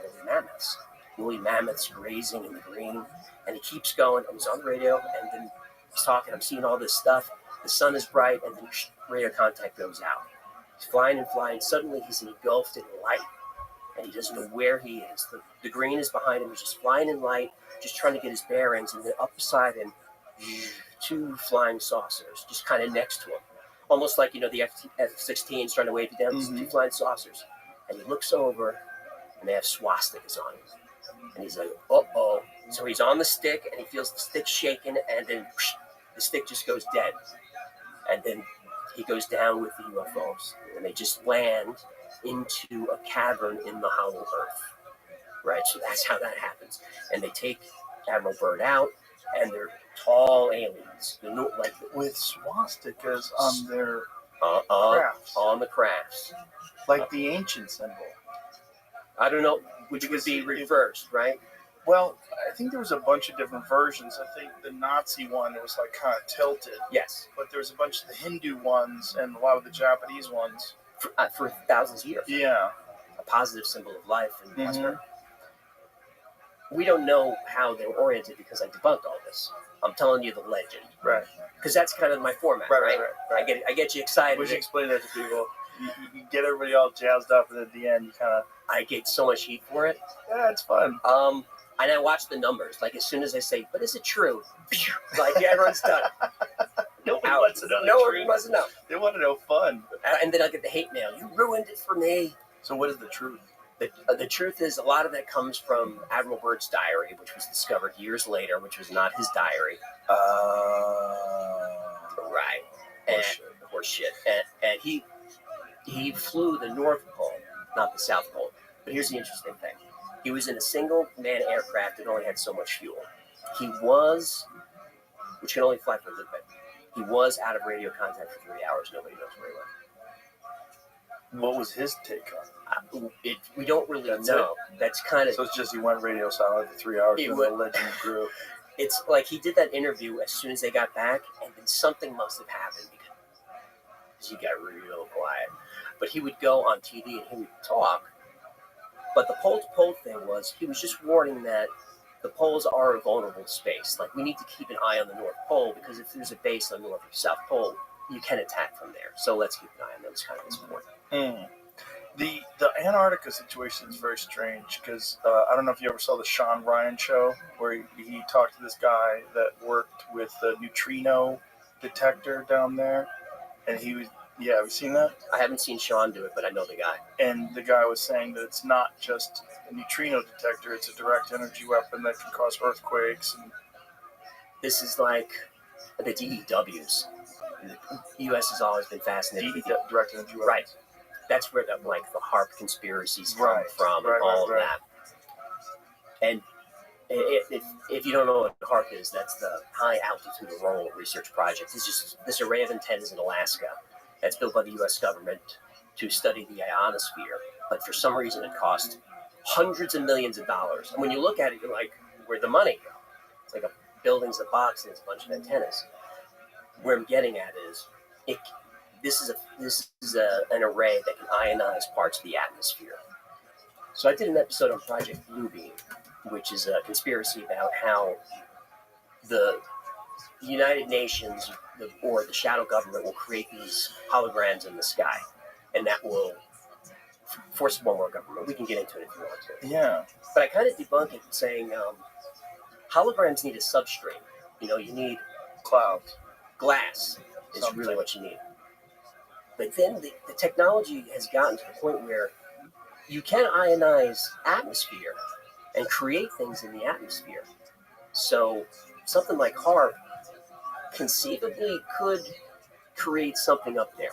woolly mammoths grazing in the green, and he keeps going, and he's on the radio, and then He's talking, I'm seeing all this stuff. The sun is bright, and then radio contact goes out. He's flying and flying. Suddenly, he's engulfed in light, and he doesn't know where he is. The green is behind him. He's just flying in light, just trying to get his bearings. And then up beside him, 2 flying saucers, just kind of next to him. Almost like, the F-16s trying to wave you down. Mhm. 2 flying saucers. And he looks over, and they have swastikas on him. And he's like, uh-oh. So he's on the stick, and he feels the stick shaking, and then the stick just goes dead. And then he goes down with the UFOs, and they just land into a cavern in the hollow earth. Right? So that's how that happens. And they take Admiral Byrd out, and they're tall aliens. They're like With swastikas on their on crafts, the crafts. like the ancient symbol. I don't know, which would be reversed, right? Well, I think there was a bunch of different versions. I think the Nazi one was like kind of tilted, Yes. but there was a bunch of the Hindu ones and a lot of the Japanese ones. For thousands of years. Yeah. A positive symbol of life and Mhm. prosperity. We don't know how they're oriented because I debunked all this. I'm telling you the legend. Right. Because that's kind of my format, right? I get you excited. We should explain that to people. You get everybody all jazzed up, and at the end, you kind of, I get so much heat for it. yeah, it's fun. And I watch the numbers. Like, as soon as I say, but is it true? Like, everyone's done. Nobody Out. wants to know the No one truth. wants to know. They want to know fun. And then I'll get the hate mail. You ruined it for me. So what is the truth? The truth is, a lot of that comes from Admiral Byrd's diary, which was discovered years later, which was not his diary. Right. Horseshit. And he flew the North Pole, not the South Pole. But here's the interesting thing. He was in a single-man aircraft that only had so much fuel. He was, which can only fly for a little bit, he was out of radio contact for 3 hours. Nobody knows where he went. What was his take on it? We don't really That's know. That's kind of... So it's just he went radio silent for 3 hours, and the legend grew. It's like he did that interview as soon as they got back, and then something must have happened because he got real quiet. But he would go on TV and he would talk. But the pole-to-pole thing was, he was just warning that the poles are a vulnerable space. Like, we need to keep an eye on the North Pole, because if there's a base on the North or South Pole, you can attack from there. So let's keep an eye on those kind of his point. The Antarctica situation is very strange, because I don't know if you ever saw the Sean Ryan show, where he talked to this guy that worked with the neutrino detector down there, and he was, yeah, have you seen that? I haven't seen Sean do it, but I know the guy. And the guy was saying that it's not just a neutrino detector, it's a direct energy weapon that can cause earthquakes. And this is like the DEWs. The U.S. has always been fascinated with direct energy weapons. Right. That's where the HARP conspiracies come from and all of that. And if you don't know what HARP is, that's the High Altitude Auroral Research Project. It's just this array of antennas in Alaska that's built by the U.S. government to study the ionosphere. But for some reason, it cost hundreds of millions of dollars. And when you look at it, you're like, where'd the money go? It's like a building's a box and it's a bunch of antennas. Where I'm getting at is, this is an array that can ionize parts of the atmosphere. So I did an episode on Project Bluebeam, which is a conspiracy about how the United Nations or the shadow government will create these holograms in the sky, and that will force one more government. We can get into it if you want to. Yeah. But I kind of debunk it saying holograms need a substrate. You need Clouds. glass is really what you need. But then the technology has gotten to the point where you can ionize atmosphere and create things in the atmosphere. So something like HARP conceivably could create something up there.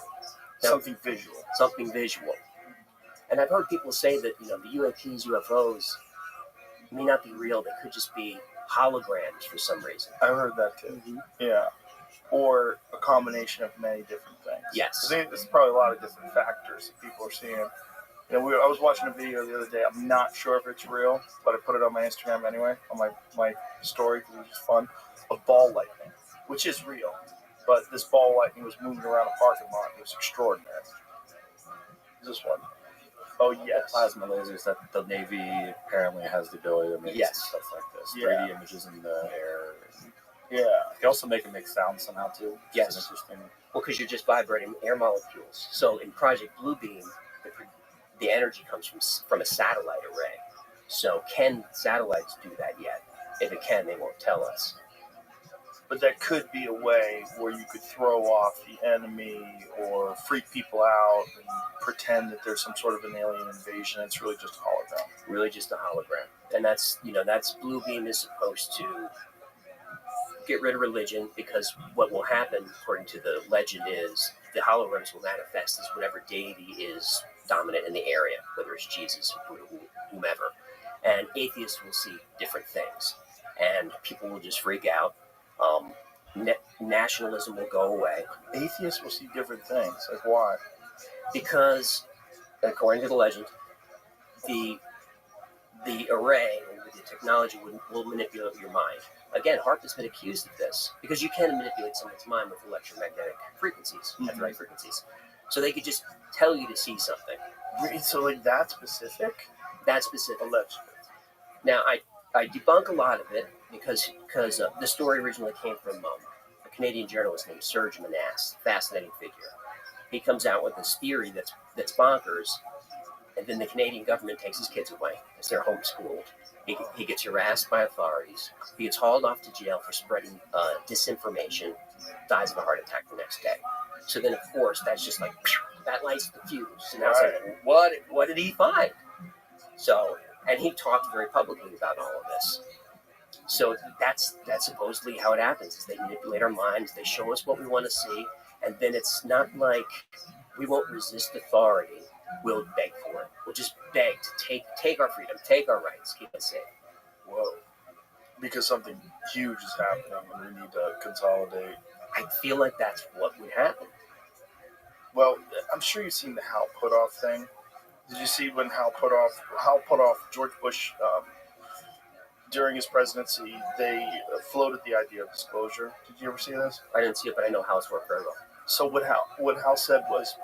Now, Something visual. And I've heard people say that, the UAPs, UFOs may not be real. They could just be holograms for some reason. I heard that too. Yeah. Or a combination of many different things. Yes. I think there's probably a lot of different factors that people are seeing. I was watching a video the other day. I'm not sure if it's real, but I put it on my Instagram anyway, on my story, because it was just fun, of ball lightning, which is real. But this ball lightning was moving around a parking lot. It was extraordinary. This one. Oh, yes. Plasma lasers that the Navy apparently has the ability to make stuff like this. Yeah. 3D images in the air. Yeah. They also make it make sound somehow too. Which Yes. is interesting. Well, because you're just vibrating air molecules. So in Project Bluebeam, the energy comes from a satellite array. So can satellites do that yet? If it can, they won't tell us. But that could be a way where you could throw off the enemy or freak people out and pretend that there's some sort of an alien invasion. It's really just a hologram. Really just a hologram. And that's Bluebeam is supposed to get rid of religion, because what will happen, according to the legend, is the holograms will manifest as whatever deity is dominant in the area, whether it's Jesus, whomever. And atheists will see different things. And people will just freak out. Nationalism will go away. Atheists will see different things. Like why? Because, according to the legend, the array with the technology will manipulate your mind. Again, HAARP has been accused of this because you can manipulate someone's mind with electromagnetic frequencies, at the right frequencies. So they could just tell you to see something. So like that specific? That's specific. Allegedly. Now, I debunk a lot of it because the story originally came from a Canadian journalist named Serge Manasse, fascinating figure. He comes out with this theory that's bonkers, and then the Canadian government takes his kids away because they're homeschooled. He gets harassed by authorities. He gets hauled off to jail for spreading disinformation, dies of a heart attack the next day. So then, of course, that's just like, that lights the fuse. And now it's like, what did he find? So, and he talked very publicly about all of this. So that's supposedly how it happens, is they manipulate our minds, they show us what we want to see, and then it's not like we won't resist authority. We'll beg for it. We'll just beg to take our freedom, take our rights, keep us safe. Whoa. Because something huge is happening and we need to consolidate. I feel like that's what would happen. Well, I'm sure you've seen the Hal Puthoff thing. Did you see when Hal Puthoff, George Bush, during his presidency, they floated the idea of disclosure. Did you ever see this? I didn't see it, but I know Hal's work very well. So what Hal said was,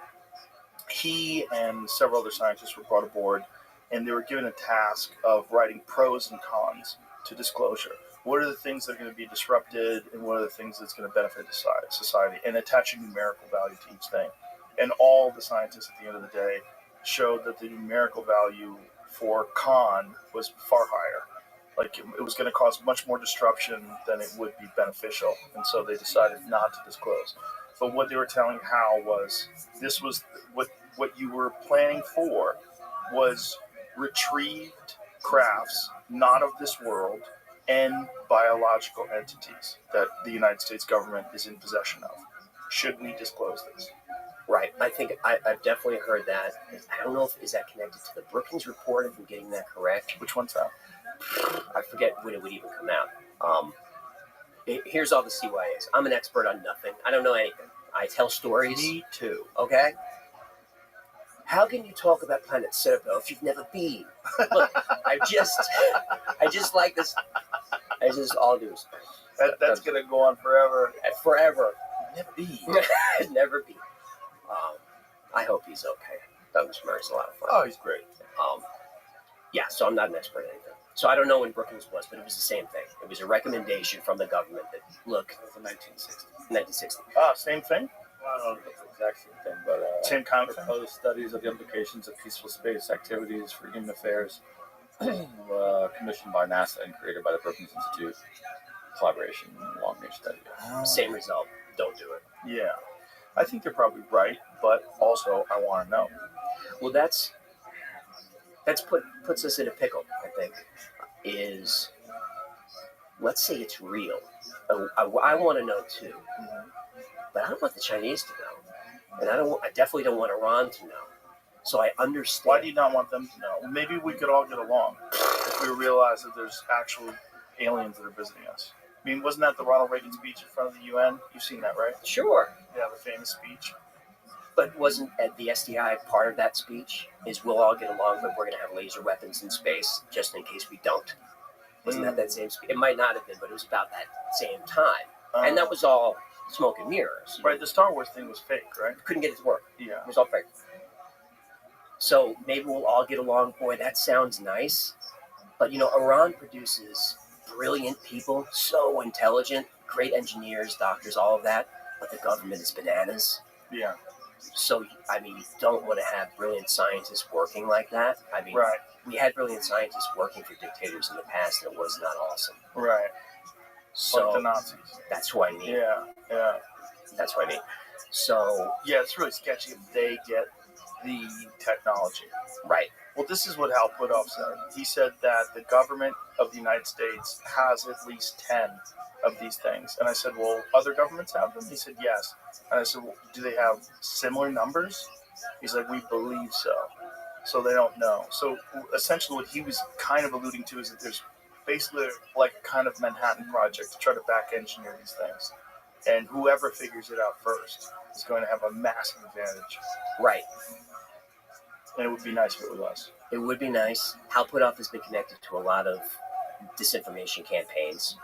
he and several other scientists were brought aboard, and they were given a task of writing pros and cons to disclosure. What are the things that are going to be disrupted, and what are the things that's going to benefit society, and attaching numerical value to each thing. And all the scientists at the end of the day showed that the numerical value for con was far higher. Like it was going to cause much more disruption than it would be beneficial, and so they decided not to disclose. But what they were telling Hal was, this was what you were planning for was retrieved crafts not of this world and biological entities that the United States government is in possession of. Should we disclose this? Right. I think I've definitely heard that. I don't know is that connected to the Brookings report, if I'm getting that correct. Which one's that? I forget when it would even come out. Here's all the CYAs. I'm an expert on nothing. I don't know anything. I tell stories. Me too. Okay? How can you talk about Planet Serpo if you've never been? Look, I just like this. I just all do. That's going to go on forever. Forever. Never be. Never be. I hope he's okay. Douglas Murray's a lot of fun. Oh, he's great. Yeah, so I'm not an expert at anything. So I don't know when Brookings was, but it was the same thing. It was a recommendation from the government that, look, It was in 1960. 1960. Same thing? Well, I don't know if it's the exact same thing, but Same kind of thing? proposed studies of the implications of peaceful space activities for human affairs, commissioned by NASA and created by the Brookings Institute. Collaboration, long-range study. Same result. Don't do it. Yeah. I think they're probably right, but also I want to know. Well, that's puts us in a pickle, I think, is, let's say it's real. I want to know too, but I don't want the Chinese to know, and I definitely don't want Iran to know. So I understand. Why do you not want them to know? Maybe we could all get along if we realize that there's actual aliens that are visiting us. I mean, wasn't that the Ronald Reagan speech in front of the UN? You've seen that, right? Sure. Yeah, the famous speech. But wasn't the SDI part of that speech? Is we'll all get along, but we're going to have laser weapons in space just in case we don't. Wasn't that same speech? It might not have been, but it was about that same time. And that was all smoke and mirrors. Right, the Star Wars thing was fake, right? Couldn't get it to work. Yeah. It was all fake. So maybe we'll all get along. Boy, that sounds nice. But, Iran produces brilliant people, so intelligent, great engineers, doctors, all of that, but the government is bananas. Yeah. So, I mean, you don't want to have brilliant scientists working like that. I mean, Right. we had brilliant scientists working for dictators in the past, and it was not awesome. Right. So Like the Nazis. that's what I mean. Yeah. Yeah. That's what I mean. So, Yeah, it's really sketchy if they get the technology. right. Well, this is what Hal Puthoff said. He said that the government of the United States has at least 10 of these things. And I said, well, other governments have them? He said, yes. And I said, well, do they have similar numbers? He's like, we believe so. So they don't know. So essentially what he was kind of alluding to is that there's basically like a kind of Manhattan Project to try to back engineer these things. And whoever figures it out first is going to have a massive advantage. Right. And it would be nice if it was us. It would be nice. Hal Puthoff has been connected to a lot of disinformation campaigns.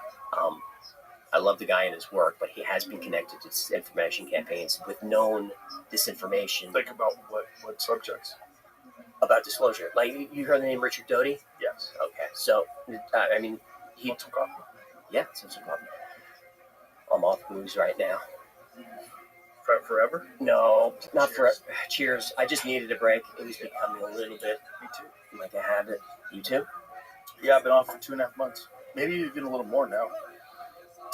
I love the guy and his work, but he has been connected to disinformation campaigns with known disinformation Think about what subjects. about disclosure. Like, you heard the name Richard Doty? Yes. Okay. So, I mean, he... Want some coffee? Yeah, some coffee. I'm off booze right now. Forever? No, not for... Cheers. Cheers. I just needed a break. It was becoming a little bit Me too. like a habit. You too? Yeah, I've been off for 2.5 months. Maybe even a little more now.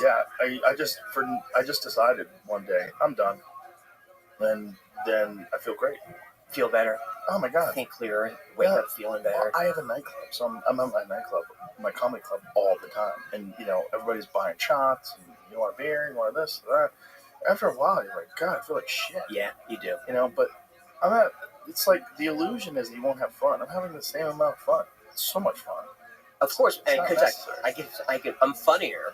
Yeah, I just decided one day I'm done, and then I feel great. Feel better? Oh my god! Think clearer? Wake up feeling better? I have a nightclub, so I'm at my nightclub, my comedy club, all the time, and everybody's buying shots. And you want a beer? You want this? That. After a while, you're like, God, I feel like shit. Yeah, you do. But it's like the illusion is that you won't have fun. I'm having the same amount of fun. It's so much fun. Of course, It's not because necessary. I'm funnier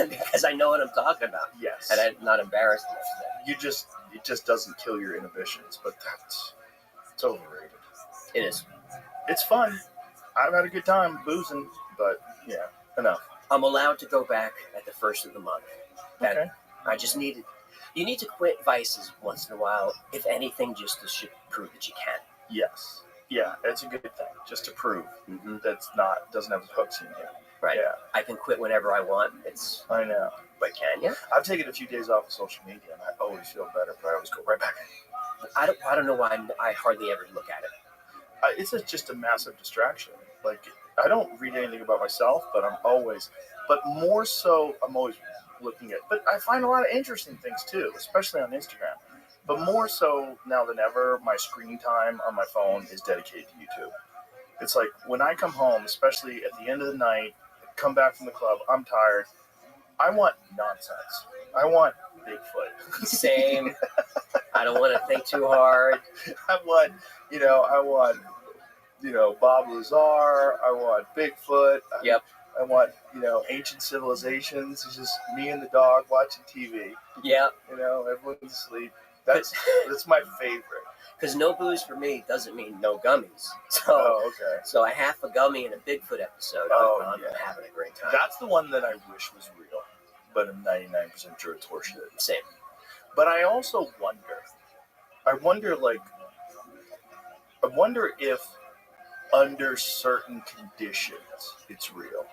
because I know what I'm talking about, Yes. and I'm not embarrassed enough of that. It just doesn't kill your inhibitions, but it's overrated. It is. It's fun. I've had a good time boozing, but yeah, enough. I'm allowed to go back at the first of the month. Okay. I just needed. You need to quit vices once in a while, if anything, just to prove that you can. Yes. Yeah, it's a good thing, just to prove Mm-hmm. doesn't have hooks in you. Right. Yeah, I can quit whenever I want. I know. But can you? I've taken a few days off of social media, and I always feel better, but I always go right back in. I don't know why I hardly ever look at it. It's just a massive distraction. Like, I don't read anything about myself, but more so, I'm always looking at. But I find a lot of interesting things too, especially on Instagram. But more so now than ever, my screen time on my phone is dedicated to YouTube. It's like when I come home, especially at the end of the night, come back from the club, I'm tired. I want nonsense. I want Bigfoot. Same. I don't want to think too hard. I want Bob Lazar. I want Bigfoot. Yep. I want, ancient civilizations. It's just me and the dog watching TV. Yeah. Everyone's asleep. That's my favorite. Because no booze for me doesn't mean no gummies. So, Oh, okay. so a half a gummy in a Bigfoot episode, I'm yeah. having a great time. That's the one that I wish was real, but I'm 99% sure it's horseshit. Same. But I also wonder if under certain conditions it's real.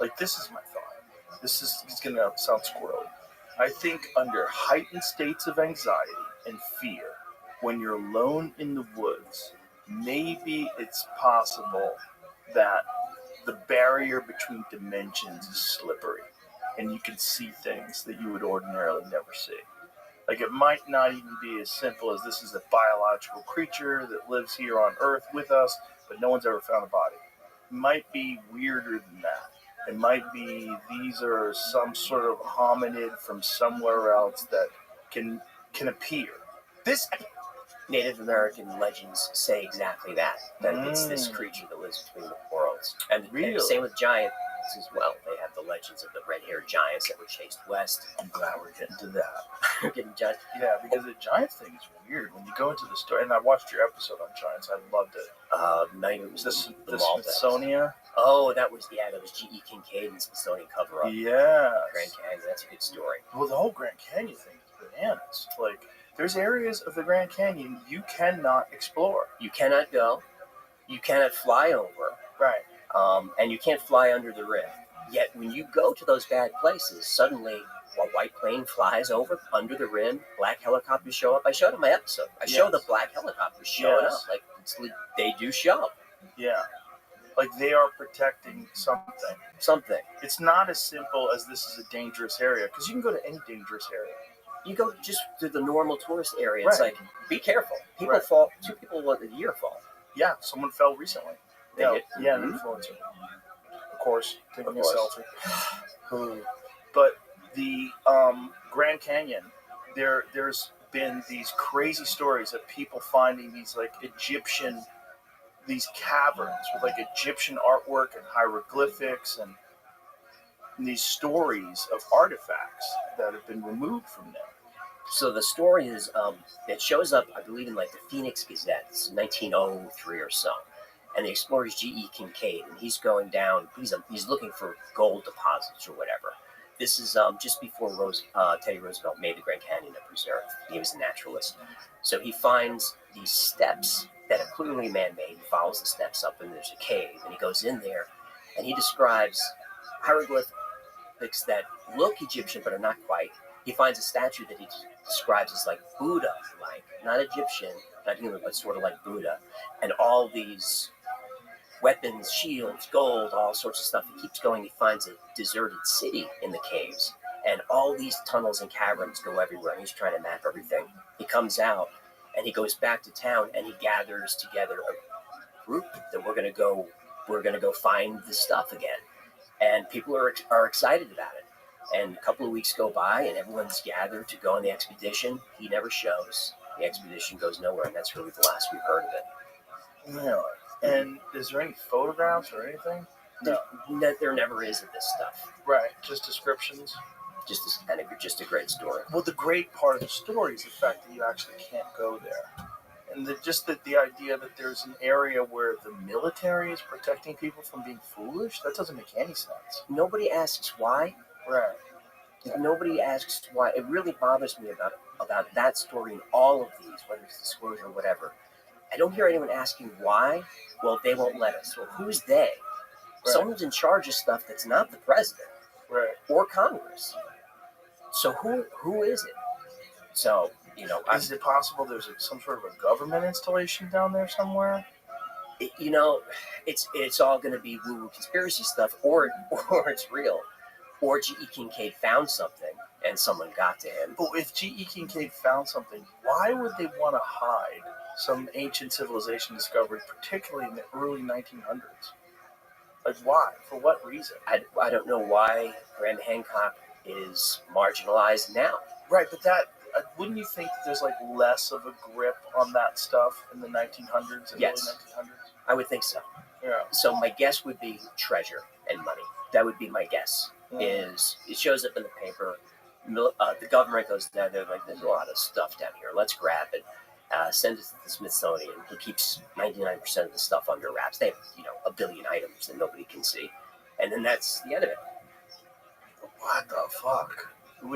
Like, this is my thought. It's going to sound squirrely. I think under heightened states of anxiety and fear, when you're alone in the woods, maybe it's possible that the barrier between dimensions is slippery and you can see things that you would ordinarily never see. Like, it might not even be as simple as this is a biological creature that lives here on Earth with us, but no one's ever found a body. It might be weirder than that. It might be these are some sort of hominid from somewhere else that can appear. Native American legends say exactly that. That it's this creature that lives between the worlds. And Really? same with giants as well. They have the legends of the red-haired giants that were chased west. I'm glad we're getting to that. They're getting giants. Yeah, because the Giants thing is weird. When you go into the story, and I watched your episode on Giants, I loved it. Night it was The Maltese. Smithsonian. Oh, that was G.E. Kincaid and Smithsonian cover-up. Yes. Grand Canyon, that's a good story. Well, the whole Grand Canyon thing is bananas. Like, there's areas of the Grand Canyon you cannot explore. You cannot go. You cannot fly over. Right. And you can't fly under the rift. Yet when you go to those bad places, suddenly a white plane flies over under the rim, black helicopters show up. I showed in my episode. I show the black helicopters showing up. Like they do show. Yeah. Like they are protecting something. Something. It's not as simple as this is a dangerous area, because you can go to any dangerous area. You go just to the normal tourist area. Right. It's like, be careful. People Right. fall. 2 people a year fall. Yeah, someone fell recently. They Yeah, did? yeah, an Mhm. influencer. Of course, taking Of course. a selfie. But the Grand Canyon, there's been these crazy stories of people finding these like these caverns with like Egyptian artwork and hieroglyphics and these stories of artifacts that have been removed from there. So the story is, it shows up, I believe, in like the Phoenix Gazette. It's 1903 or so. And the explorer is G.E. Kincaid, and he's going down. He's looking for gold deposits or whatever. This is just before Teddy Roosevelt made the Grand Canyon a preserve. He was a naturalist. So he finds these steps that are clearly man-made. He follows the steps up, and there's a cave. And he goes in there, and he describes hieroglyphics that look Egyptian but are not quite. He finds a statue that he describes as like Buddha-like, not Egyptian, not human, but sort of like Buddha. And all these weapons, shields, gold, all sorts of stuff. He keeps going. He finds a deserted city in the caves. And all these tunnels and caverns go everywhere. And he's trying to map everything. He comes out and he goes back to town and he gathers together a group that we're going to go find the stuff again. And people are excited about it. And a couple of weeks go by and everyone's gathered to go on the expedition. He never shows. The expedition goes nowhere. And that's really the last we've heard of it. Really? And is there any photographs or anything? No. There never is of this stuff. Right, just descriptions. Just a great story. Well, the great part of the story is the fact that you actually can't go there. And the idea that there's an area where the military is protecting people from being foolish, that doesn't make any sense. Nobody asks why. Right. Nobody asks why. It really bothers me about that story and all of these, whether it's disclosure or whatever. I don't hear anyone asking why. Well, they won't let us. Well, who's they? Right. Someone's in charge of stuff that's not the president Right. or Congress. So who is it? So, Is it possible there's some sort of a government installation down there somewhere? It's all going to be woo-woo conspiracy stuff, or it's real. Or G.E. Kincaid found something and someone got to him. But if G.E. Kincaid found something, why would they want to hide some ancient civilization discovered, particularly in the early 1900s? Like, why? For what reason? I don't know why Graham Hancock is marginalized now. Right, but wouldn't you think that there's like less of a grip on that stuff in the 1900s and Yes. early 1900s? I would think so. Yeah. So my guess would be treasure and money. That would be my guess. Is it shows up in the paper. The government goes down there like, there's a lot of stuff down here. Let's grab it. Send it to the Smithsonian, who keeps 99% of the stuff under wraps. They have, 1 billion items that nobody can see. And then that's the end of it. What the fuck? I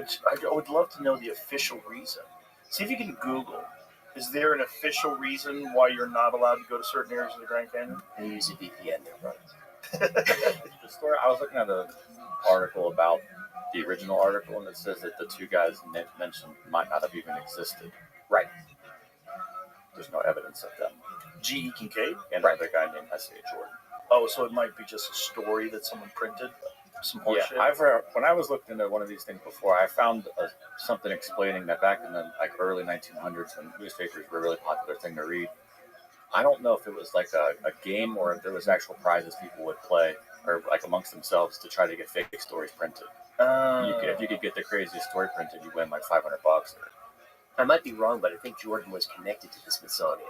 would love to know the official reason. See if you can Google. Is there an official reason why you're not allowed to go to certain areas of the Grand Canyon? They use a VPN there, bro. The story, I was looking at an article about the original article, and it says that the 2 guys mentioned might not have even existed. Right. There's no evidence of them. G.E. Kincaid? And another guy named S.A. Jordan. Oh, so it might be just a story that someone printed? Some horseshit? Yeah, when I was looking into one of these things before, I found something explaining that back in the early 1900s, when newspapers were a really popular thing to read, I don't know if it was like a game or if there was actual prizes people would play, or like amongst themselves to try to get fake stories printed. If you could get the craziest story printed, you win like $500. I might be wrong, but I think Jordan was connected to the Smithsonian.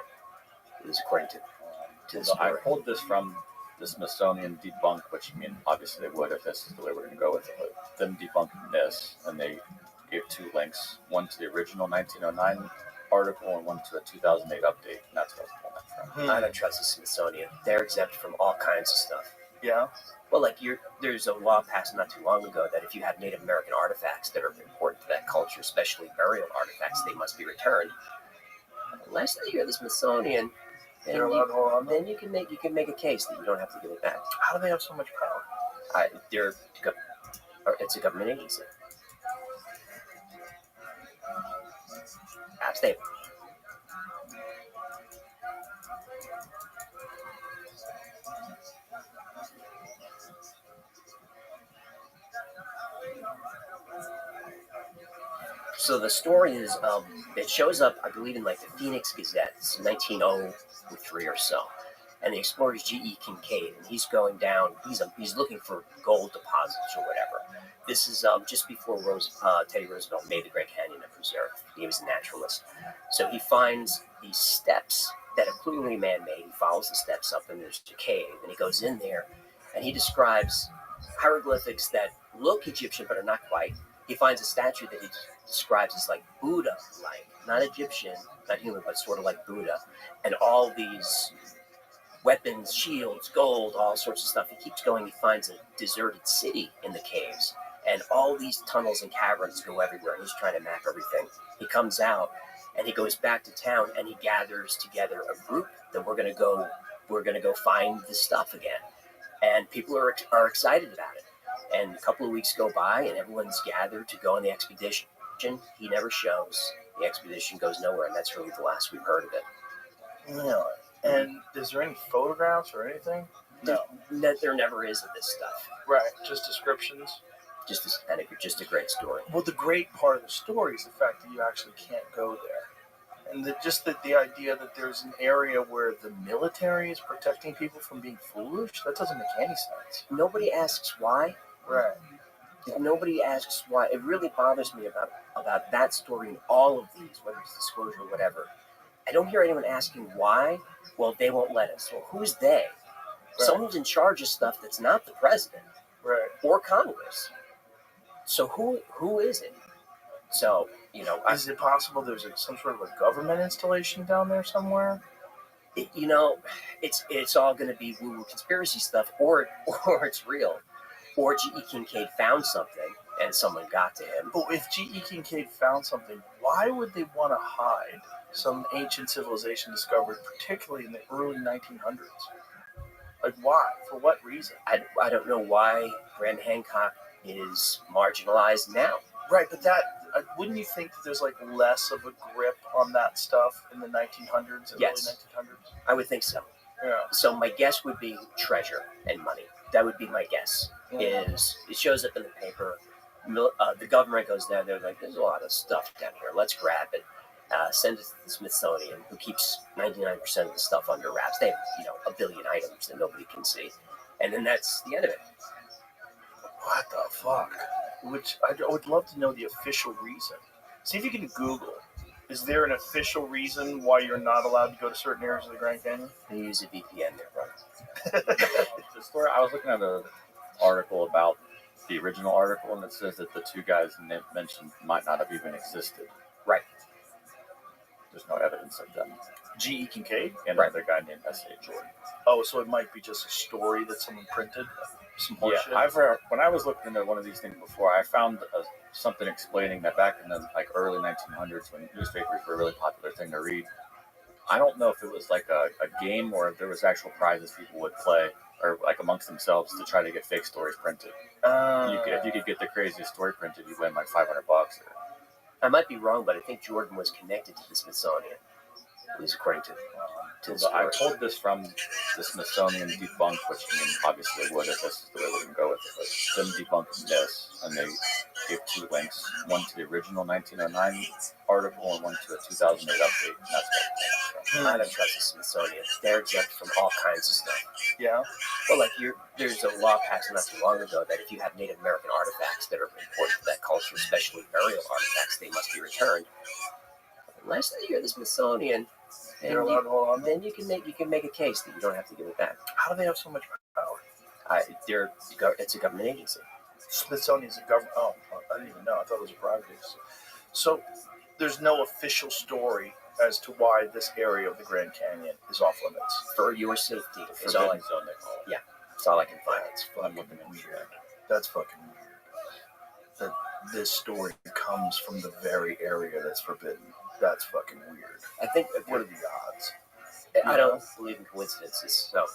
It was according to the So I story. pulled this from the Smithsonian Debunk, which, obviously they would if this is the way we're going to go with it. But them debunking this, and they gave 2 links, one to the original 1909 article and one to a 2008 update, and that's what I was pulling that from. I don't trust the Smithsonian. They're exempt from all kinds of stuff. Yeah? Well, like there's a law passed not too long ago that if you have Native American artifacts that are important to that culture, especially burial artifacts, they must be returned. Unless you're the Smithsonian, then You're allowed to hold on to them? you can make a case that you don't have to give it back. How do they have so much power? They're it's a government agency. Abstain. So the story is, it shows up, I believe, in like the Phoenix Gazette. It's 1903 or so, and the explorer is G.E. Kincaid, and he's going down. He's looking for gold deposits or whatever. This is just before Teddy Roosevelt made the Grand Canyon a preserve. He was a naturalist, so he finds these steps that are clearly man-made. He follows the steps up, and there's a cave, and he goes in there, and he describes hieroglyphics that look Egyptian but are not quite. He finds a statue that he describes as like Buddha-like, not Egyptian, not human, but sort of like Buddha, and all these weapons, shields, gold, all sorts of stuff. He keeps going. He finds a deserted city in the caves, and all these tunnels and caverns go everywhere. He's trying to map everything. He comes out, and he goes back to town, and he gathers together a group that we're gonna go find this stuff again, and people are excited about it. And a couple of weeks go by, and everyone's gathered to go on the expedition. He never shows. The expedition goes nowhere, and that's really the last we've heard of it. Yeah. And is there any photographs or anything? No. There never is of this stuff. Right. Just descriptions. Just a great story. Well, the great part of the story is the fact that you actually can't go there. And the idea that there's an area where the military is protecting people from being foolish, that doesn't make any sense. Nobody asks why. Right. Nobody asks why. It really bothers me about that story and all of these, whether it's disclosure or whatever. I don't hear anyone asking why. Well, they won't let us. Well, who's they? Right. Someone's in charge of stuff that's not the president Right. or Congress. So who is it? So, Is it possible there's some sort of a government installation down there somewhere? It's all going to be woo-woo conspiracy stuff, or it's real. Or G.E. Kincaid found something and someone got to him. But if G.E. Kincaid found something, why would they want to hide some ancient civilization discovered, particularly in the early 1900s? Like, why? For what reason? I don't know why Graham Hancock is marginalized now. Right, but wouldn't you think that there's like less of a grip on that stuff in the 1900s and Yes. early 1900s? I would think so. Yeah. So my guess would be treasure and money. That would be my guess. Is it shows up in the paper. The government goes down there, like, there's a lot of stuff down here. Let's grab it. Send it to the Smithsonian, who keeps 99% of the stuff under wraps. They have, a billion items that nobody can see. And then that's the end of it. What the fuck? Which I would love to know the official reason. See if you can Google. Is there an official reason why you're not allowed to go to certain areas of the Grand Canyon? They use a VPN there, bro. The story, I was looking at an article about the original article, and it says that the two guys mentioned might not have even existed. Right. There's no evidence of them. G.E. Kincaid? And Right. another guy named S.A. Jordan. Oh, so it might be just a story that someone printed? Some horseshit? Yeah, when I was looking into one of these things before, I found something explaining that back in the early 1900s, when newspapers were a really popular thing to read, I don't know if it was like a game or if there was actual prizes people would play or like amongst themselves to try to get fake stories printed. If you could get the craziest story printed, you win like $500. I might be wrong, but I think Jordan was connected to the Smithsonian, at least according to the story. I pulled this from the Smithsonian debunked, which obviously would if this is the way we're going to go with it, but them debunking this, and they gave two links, one to the original 1909 article and one to a 2008 update, and that's what I don't trust the Smithsonian. They're exempt from all kinds of stuff. Yeah? Well, there's a law passed not too long ago that if you have Native American artifacts that are important to that culture, especially burial artifacts, they must be returned. Unless you're the Smithsonian, They're allowed to hold on? then you can make a case that you don't have to give it back. How do they have so much power? It's a government agency. Smithsonian's a government. Oh, I didn't even know. I thought it was a private agency. So there's no official story as to why this area of the Grand Canyon is off limits. For your safety. Is all Forbidden zone, they call it. Yeah, that's all I can find. That's I'm fucking looking at weird. That's fucking weird. That this story comes from the very area that's forbidden. That's fucking weird. I think What are the odds? I don't believe in coincidences. So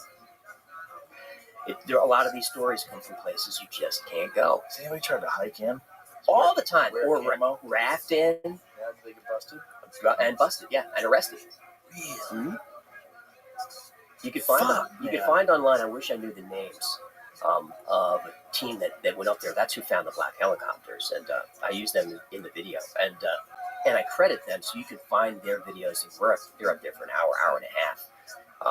A lot of these stories come from places you just can't go Has anybody tried to hike in? all the time, Wear or camo? raft in Yeah, did they get busted? and busted, yeah, and arrested. Really? You could find Fuck, you could man. find online. I wish I knew the names of a team that went up there. That's who found the black helicopters, and I used them in the video, and I credit them. So you can find their videos. And they're up there for an hour and a half,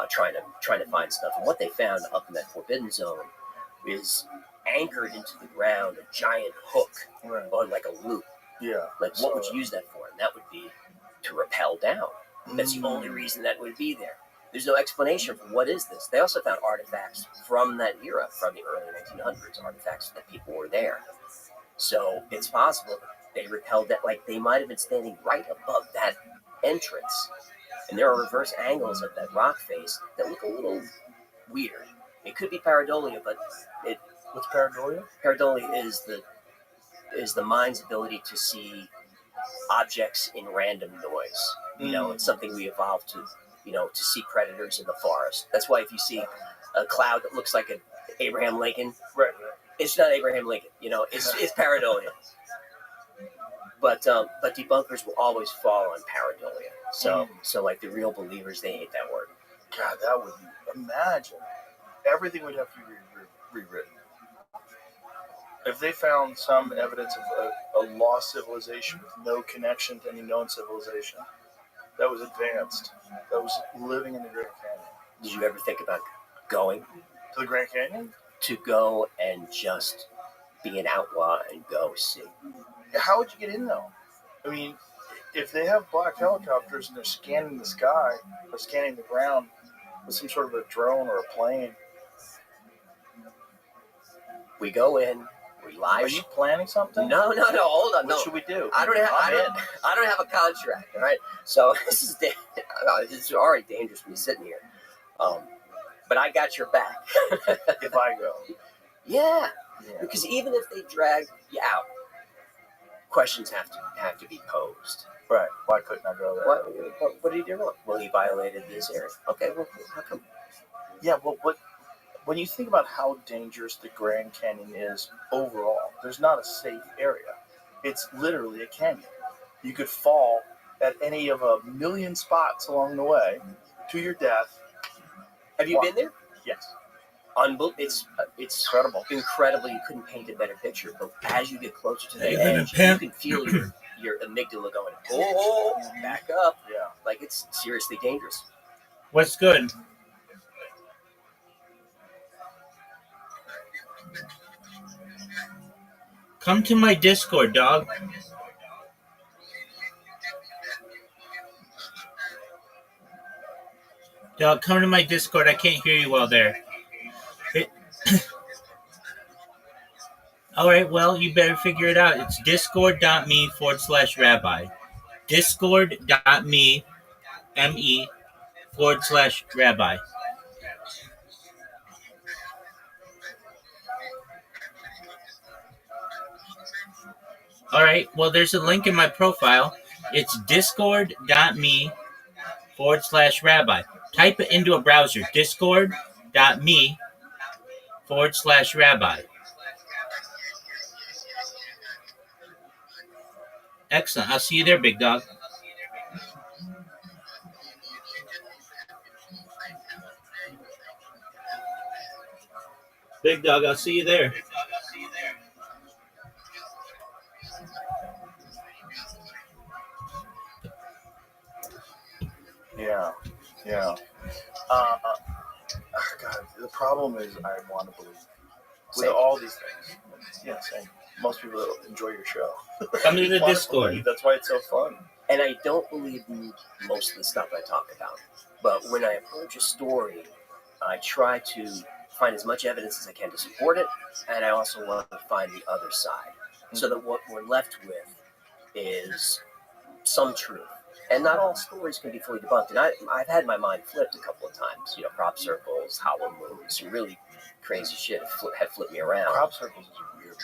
trying to find stuff. And what they found up in that forbidden zone is anchored into the ground a giant hook Right. on like a loop. Yeah. Like what would you use that for? And that would be to rappel down. That's the only reason that would be there. There's no explanation for what is this. They also found artifacts from that era, from the early 1900s, artifacts that people were there. So it's possible they repelled that. Like they might have been standing right above that entrance, and there are reverse angles of that rock face that look a little weird. It could be pareidolia, but What's pareidolia? pareidolia is the mind's ability to see objects in random noise. You know, it's something we evolved to, to see predators in the forest. That's why if you see a cloud that looks like an Abraham Lincoln, Right. it's not Abraham Lincoln. It's pareidolia. But debunkers will always fall on pareidolia. So like the real believers, they hate that word. God, that would imagine everything would have to be rewritten. If they found some evidence of a lost civilization with no connection to any known civilization that was advanced, that was living in the Grand Canyon. Did you ever think about going To the Grand Canyon? to go and just be an outlaw and go see? How would you get in though? I mean, if they have black helicopters and they're scanning the sky or scanning the ground with some sort of a drone or a plane, We go in, we live. are you planning something? No, hold on, What no. should we do? I don't have a contract, all right? So this is already dangerous me sitting here. But I got your back. If I go. Yeah, Yeah. because even if they drag you out, questions have to be posed. Right. Why couldn't I go there? What did he do wrong? Well, he violated this area. Okay, well, how come? Yeah, well, when you think about how dangerous the Grand Canyon is overall, there's not a safe area. It's literally a canyon. You could fall at any of a million spots along the way to your death. Have you been there? Yes. It's Incredible. incredible. You couldn't paint a better picture. But as you get closer to the Hey, living edge, you pimp. can feel your amygdala going, oh, back up. Yeah. Like it's seriously dangerous. What's good? Come to my Discord, dog. Dog, come to my Discord. I can't hear you well there. All right, well, you better figure it out. It's discord.me/rabbi. Discord.me/rabbi. All right, well, there's a link in my profile. It's discord.me/rabbi. Type it into a browser. Discord.me/rabbi. Excellent. I'll see you there, big dog. Big dog, I'll see you there. Yeah. Yeah. God, the problem is I want to believe. With Same. all these things. Yeah, same. Most people enjoy your show. Come to the Want to Discord. believe. That's why it's so fun. And I don't believe most of the stuff I talk about. But when I approach a story, I try to find as much evidence as I can to support it, and I also want to find the other side, so that what we're left with is some truth. And not all stories can be fully debunked. And I've had my mind flipped a couple of times. Crop circles, hollow moons, some really crazy shit had flipped me around. Crop circles is weird.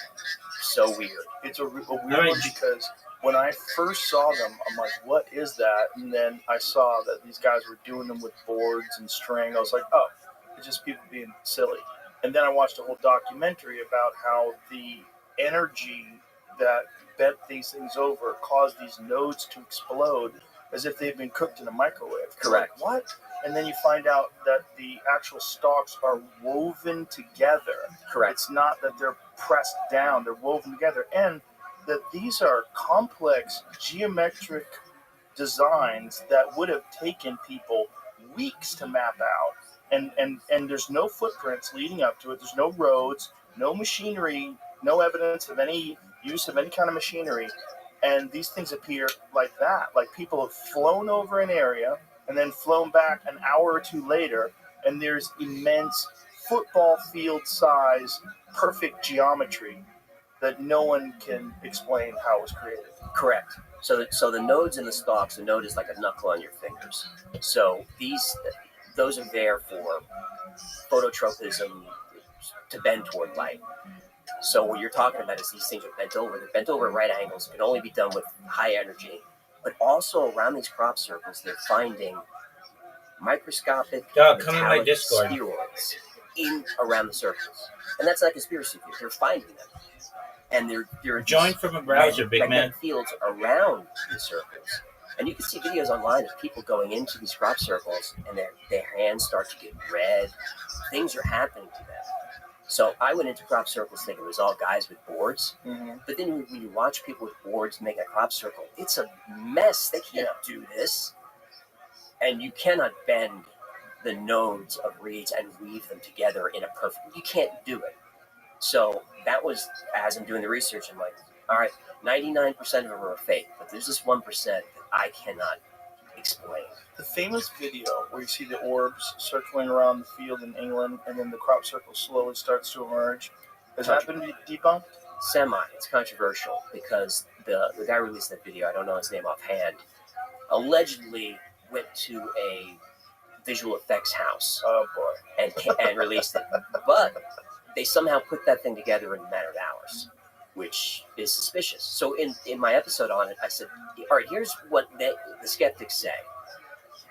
So weird. It's a weird one because when I first saw them, I'm like, what is that? And then I saw that these guys were doing them with boards and string. I was like, oh, it's just people being silly. And then I watched a whole documentary about how the energy that bent these things over caused these nodes to explode as if they'd been cooked in a microwave. Correct. Like, what? And then you find out that the actual stalks are woven together. Correct. It's not that they're pressed down, they're woven together. And that these are complex geometric designs that would have taken people weeks to map out. And there's no footprints leading up to it. There's no roads, no machinery, no evidence of any use of any kind of machinery. And these things appear like that. Like people have flown over an area and then flown back an hour or two later, and there's immense football field size, perfect geometry that no one can explain how it was created. Correct. So the nodes in the stalks, the node is like a knuckle on your fingers. So those are there for phototropism, to bend toward light. So what you're talking about is these things are bent over. They're bent over at right angles. It can only be done with high energy. But also around these crop circles, they're finding microscopic Dog, come in my metallic Discord. spheroids in around the circles. And that's not a conspiracy theory. They're finding them. And they're Join from a browser, big man. magnetic fields around the circles. And you can see videos online of people going into these crop circles and their hands start to get red. Things are happening to them. So I went into crop circles thinking it was all guys with boards. Mm-hmm. But then when you watch people with boards make a crop circle, it's a mess. They can't do this. And you cannot bend the nodes of reeds and weave them together in a perfect... You can't do it. So that was, as I'm doing the research, I'm like, all right, 99% of them are fake, but there's this 1% that I cannot explain. The famous video where you see the orbs circling around the field in England and then the crop circle slowly starts to emerge, has that been debunked? Semi. It's controversial because the guy released that video, I don't know his name offhand, allegedly went to a visual effects house Oh, boy. and released it. But they somehow put that thing together in a matter of hours, which is suspicious. So in my episode on it, I said, all right, here's what the skeptics say.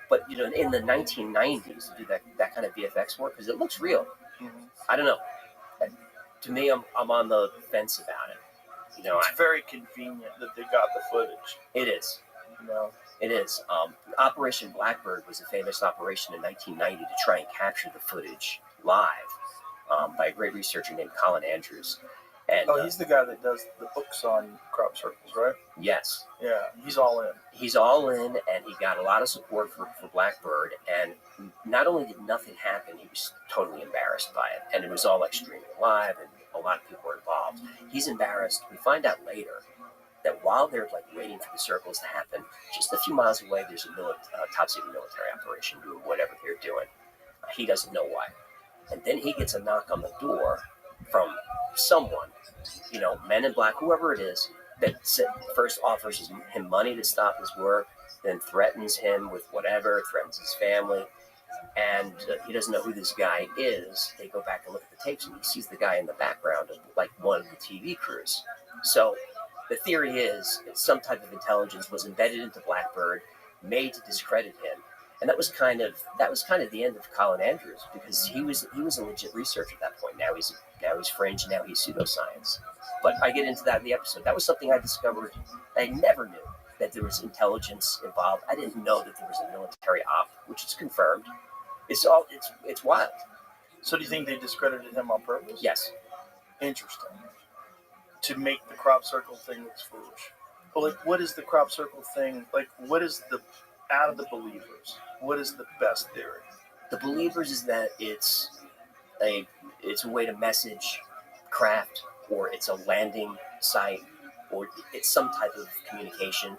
But, in the 1990s, to do that kind of VFX work, because it looks real. Mm-hmm. I don't know. To me, I'm on the fence about it. It's very convenient that they got the footage. It is. It is. Operation Blackbird was a famous operation in 1990 to try and capture the footage live by a great researcher named Colin Andrews. And he's the guy that does the books on crop circles, right? Yes. Yeah, he's all in. He's all in, and he got a lot of support for Blackbird. And not only did nothing happen, he was totally embarrassed by it. And it was all like streaming live, and a lot of people were involved. He's embarrassed. We find out later that while they're like waiting for the circles to happen, just a few miles away, there's a top secret military operation doing whatever they're doing. He doesn't know why. And then he gets a knock on the door from someone, Men in Black, whoever it is, that first offers him money to stop his work, then threatens him with whatever, threatens his family, and he doesn't know who this guy is. They go back and look at the tapes, and he sees the guy in the background of like one of the TV crews. So the theory is that some type of intelligence was embedded into Blackbird, made to discredit him. And that was kind of the end of Colin Andrews, because he was a legit researcher at that point. Now he's fringe, now he's pseudoscience. But I get into that in the episode. That was something I discovered. I never knew that there was intelligence involved. I didn't know that there was a military op, which is confirmed. It's wild. So do you think they discredited him on purpose? Yes. Interesting. To make the crop circle thing look foolish. But like, what is the crop circle thing? Like, what is out of the believers, what is the best theory? The believers is that it's a way to message craft, or it's a landing site, or it's some type of communication.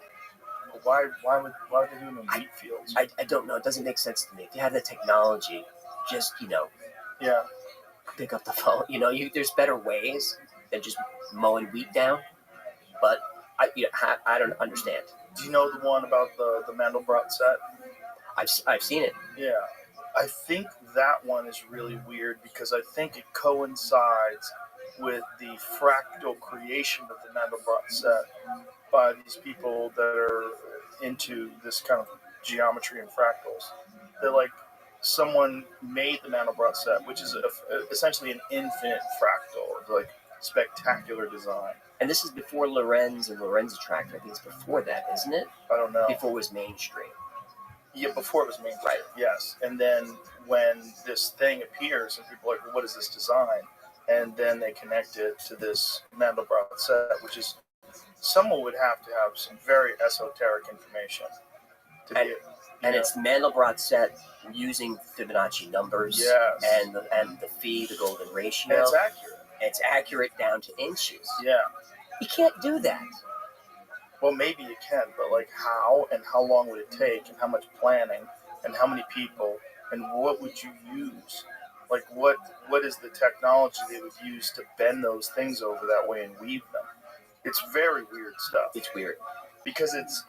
Why would they do it in wheat fields? I don't know. It doesn't make sense to me. If you have the technology, just yeah, pick up the phone. There's better ways than just mowing wheat down. But I don't understand. Do you know the one about the Mandelbrot set? I've seen it. Yeah. I think that one is really weird because I think it coincides with the fractal creation of the Mandelbrot set by these people that are into this kind of geometry and fractals. They're like someone made the Mandelbrot set, which is essentially an infinite fractal, like spectacular design. And this is before Lorenz and Lorenz Attractor. I think it's before that, isn't it? I don't know. Before it was mainstream. Yeah, before it was mainstream. Right. Yes. And then when this thing appears and people are like, well, what is this design? And then they connect it to this Mandelbrot set, which is, someone would have to have some very esoteric information to be it. And it's Mandelbrot set using Fibonacci numbers. Yes. And the phi, the golden ratio. And it's accurate. It's accurate down to inches. Yeah. You can't do that. Well, maybe you can, but like how and how long would it take and how much planning and how many people and what would you use? Like what is the technology they would use to bend those things over that way and weave them? It's very weird stuff. It's weird. Because it's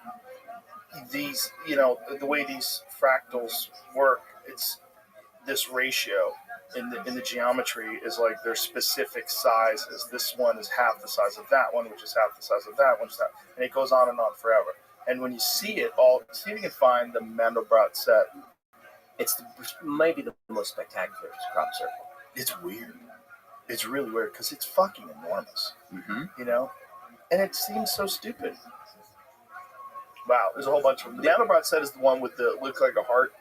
these, the way these fractals work, it's this ratio in the geometry is like their specific sizes. This one is half the size of that one, which is half the size of that one, and it goes on and on forever. And when you see it all, see if you can find the Mandelbrot set. It might be the most spectacular crop circle. It's weird. It's really weird because it's fucking enormous. Mm-hmm. And it seems so stupid. Wow, there's a whole bunch of them. The Mandelbrot set is the one with the look like a heart.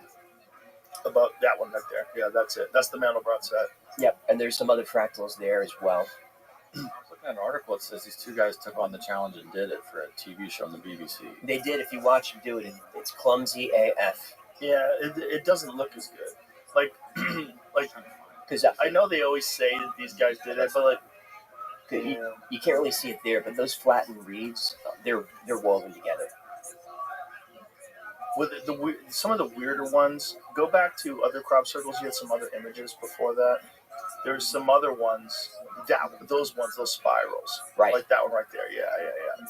About that one right there. Yeah, that's it. That's the Mandelbrot set. Yep, and there's some other fractals there as well. I was looking at an article that says these two guys took on the challenge and did it for a TV show on the BBC. They did. If you watch them do it, it's clumsy AF. Yeah, it doesn't look as good. Like, Because I know they always say that these guys did it, but like, you can't really see it there. But those flattened reeds, they're woven together. with some of the weirder ones, go back to other crop circles. You had some other images before that. There's some other ones. Those spirals. Right. Like that one right there. Yeah.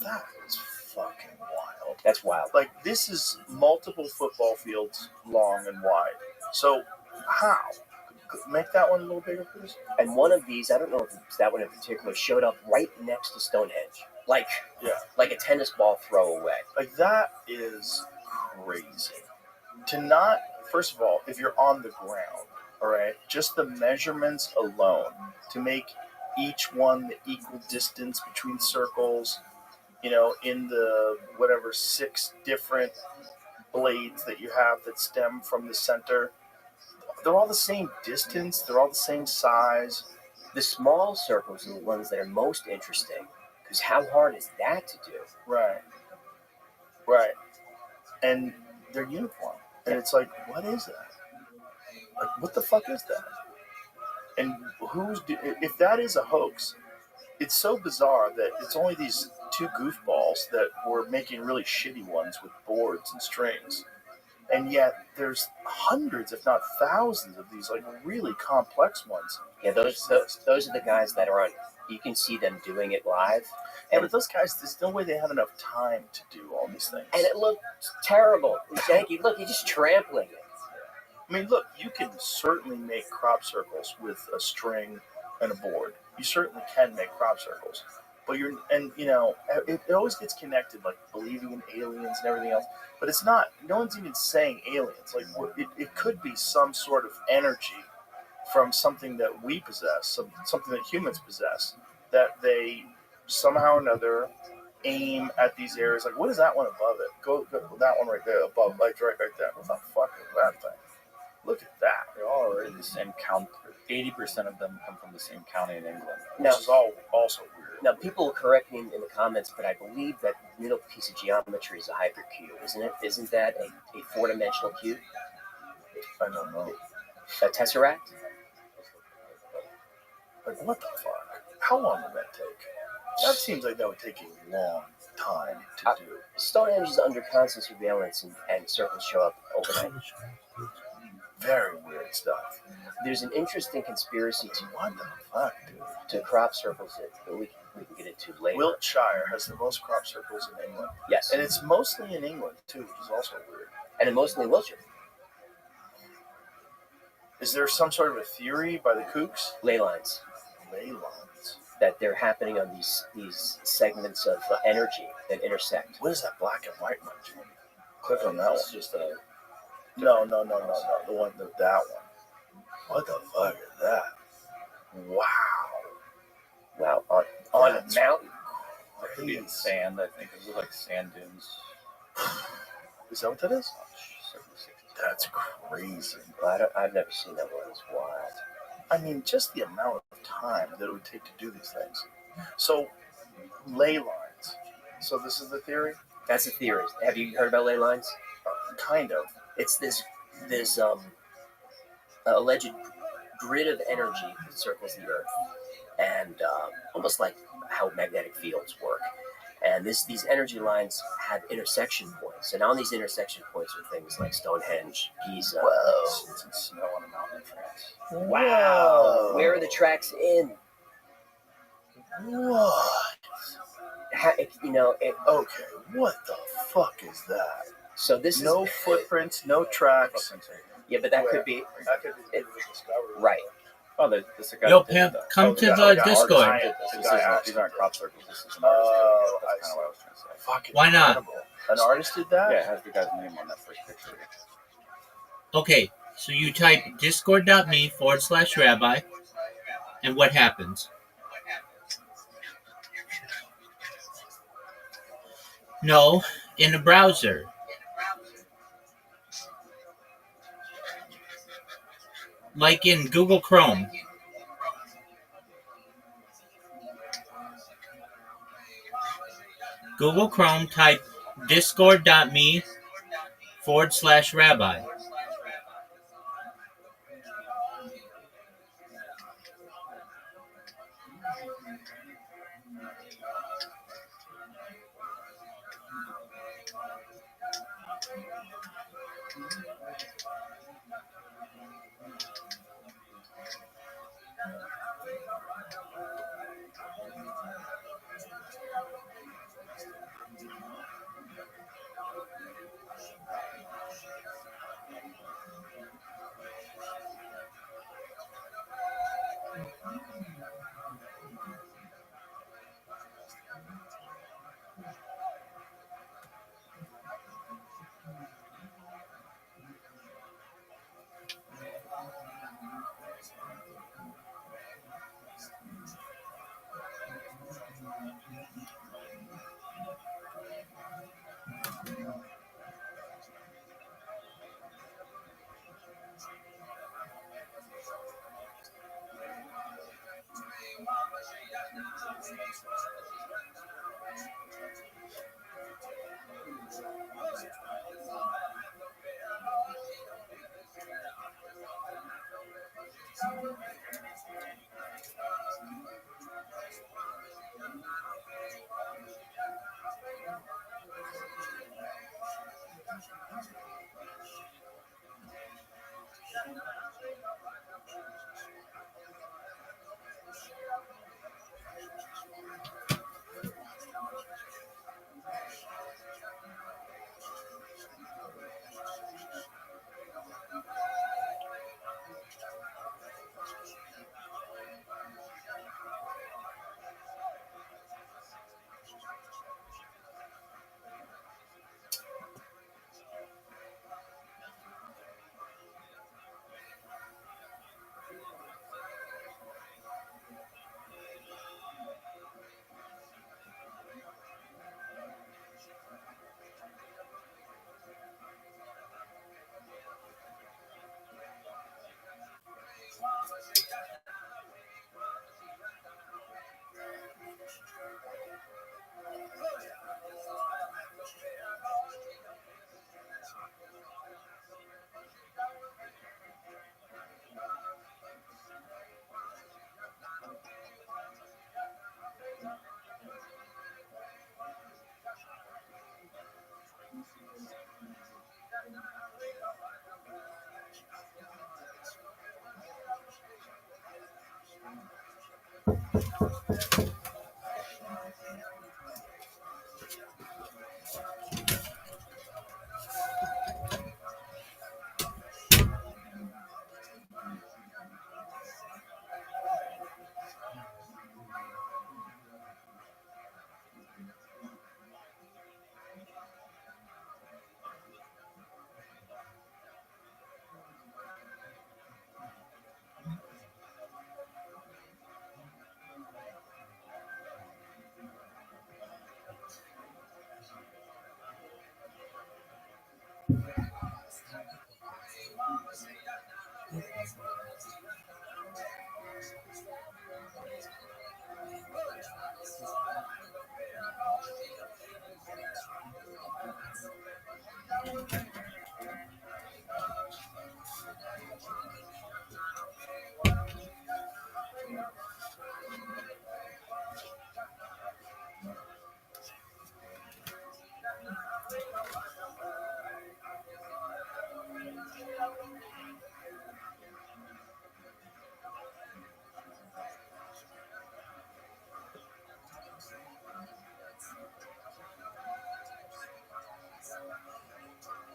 That is fucking wild. That's wild. Like, this is multiple football fields long and wide. So, how? Make that one a little bigger, please. And one of these, I don't know if it's that one in particular, showed up right next to Stonehenge. Like a tennis ball throw away. Like, that is crazy. To not, first of all, if you're on the ground, all right, just the measurements alone to make each one the equal distance between circles, in the whatever 6 different blades that you have that stem from the center, they're all the same distance, they're all the same size. The small circles are the ones that are most interesting, because how hard is that to do? Right. And they're uniform. And it's like, what is that? Like, what the fuck is that? And if that is a hoax, it's so bizarre that it's only these 2 goofballs that were making really shitty ones with boards and strings. And yet there's hundreds, if not thousands, of these like really complex ones. Yeah, those are the guys that are on. You can see them doing it live. Yeah, but those guys, there's no way they have enough time to do all these things. And it looked terrible. Janky. Look, you're just trampling it. I mean, look, you can certainly make crop circles with a string and a board. You certainly can make crop circles. But it always gets connected, like believing in aliens and everything else. But it's not, no one's even saying aliens. Like, it could be some sort of energy from something that we possess, something that humans possess, that they somehow or another aim at these areas. Like, what is that one above it? Go that one right there above, like right there. What the fuck is that thing? Look at that. They all are in the same county. 80% of them come from the same county in England. Which is all also weird. Now, people will correct me in the comments, but I believe that middle piece of geometry is a hypercube, isn't it? Isn't that a 4-dimensional cube? I don't know. A tesseract? Like, what the fuck? How long would that take? That seems like that would take a long time to do. Stonehenge is under constant surveillance, and circles show up overnight. Very weird stuff. There's an interesting conspiracy What the fuck, dude? to crop circles that we can get into later. Wiltshire has the most crop circles in England. Yes. And it's mostly in England, too, which is also weird. And mostly in Wiltshire. Is there some sort of a theory by the kooks? Ley lines. Ley lines. That they're happening on these segments of energy that intersect. What is that black and white one, Jimmy? Click on that one. It's just a No. The one, that one. What the fuck is that? Wow. Wow, on a That's mountain. It could be in sand. I think it was like sand dunes. Is that what that is? 76. That's crazy. I've never seen that one. It's wild. I mean, just the amount of time that it would take to do these things. So, ley lines. So this is the theory? That's a theory. Have you heard about ley lines? Kind of. It's this alleged grid of energy that circles the Earth, and almost like how magnetic fields work. And these energy lines have intersection points, and on these intersection points are things like Stonehenge, Giza. Whoa. It's in snow on a mountain in France. Wow! Where are the tracks in? What? Okay, what the fuck is that? so this No is footprints, no tracks. yeah, but that could be That could be discovered. right. Oh, this is a guy. Yo, that did pimp, that. come Oh, to yeah, the oh, yeah, Discord. artist. These aren't crop circles. This is an artist. Oh, That's I kind of what I was trying to say. Fucking Why not? incredible. An artist did that? Yeah, it has the guy's name on that first picture. Okay, so you type discord.me/rabbi, and what happens? No, in the browser. Like in Google Chrome. Google Chrome, type discord.me/rabbi.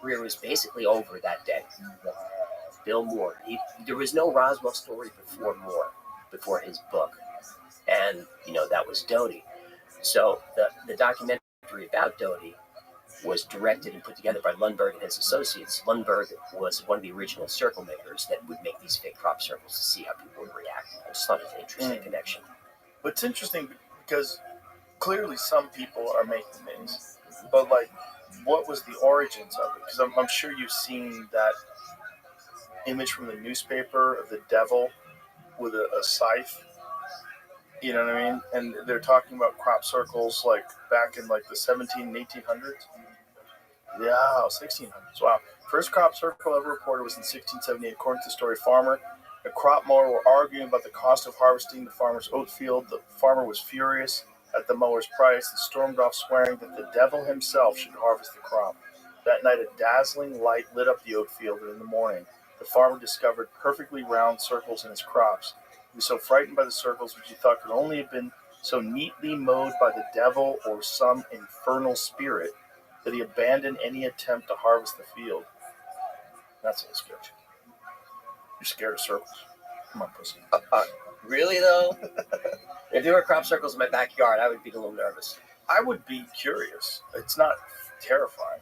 Career was basically over that day. Bill Moore. There was no Roswell story before his book, and that was Doty. So the documentary about Doty was directed and put together by Lundberg and his associates. Lundberg was one of the original circle makers that would make these fake crop circles to see how people would react. I just thought it was an interesting connection. But it's interesting because clearly some people are making things, but like, what was the origins of it? Because I'm sure you've seen that image from the newspaper of the devil with a scythe. You know what I mean? And they're talking about crop circles like back in like the 1800s. Yeah, 1600s. Wow. First crop circle ever reported was in 1678. According to the story, farmer and crop mower were arguing about the cost of harvesting the farmer's oat field. The farmer was furious at the mower's price and stormed off, swearing that the devil himself should harvest the crop. That night, a dazzling light lit up the oat field, and in the morning, the farmer discovered perfectly round circles in his crops. He was so frightened by the circles, which he thought could only have been so neatly mowed by the devil or some infernal spirit, that he abandoned any attempt to harvest the field. That's a sketch. You're scared of circles. Come on, pussy. Really, though? If there were crop circles in my backyard, I would be a little nervous. I would be curious. It's not terrifying,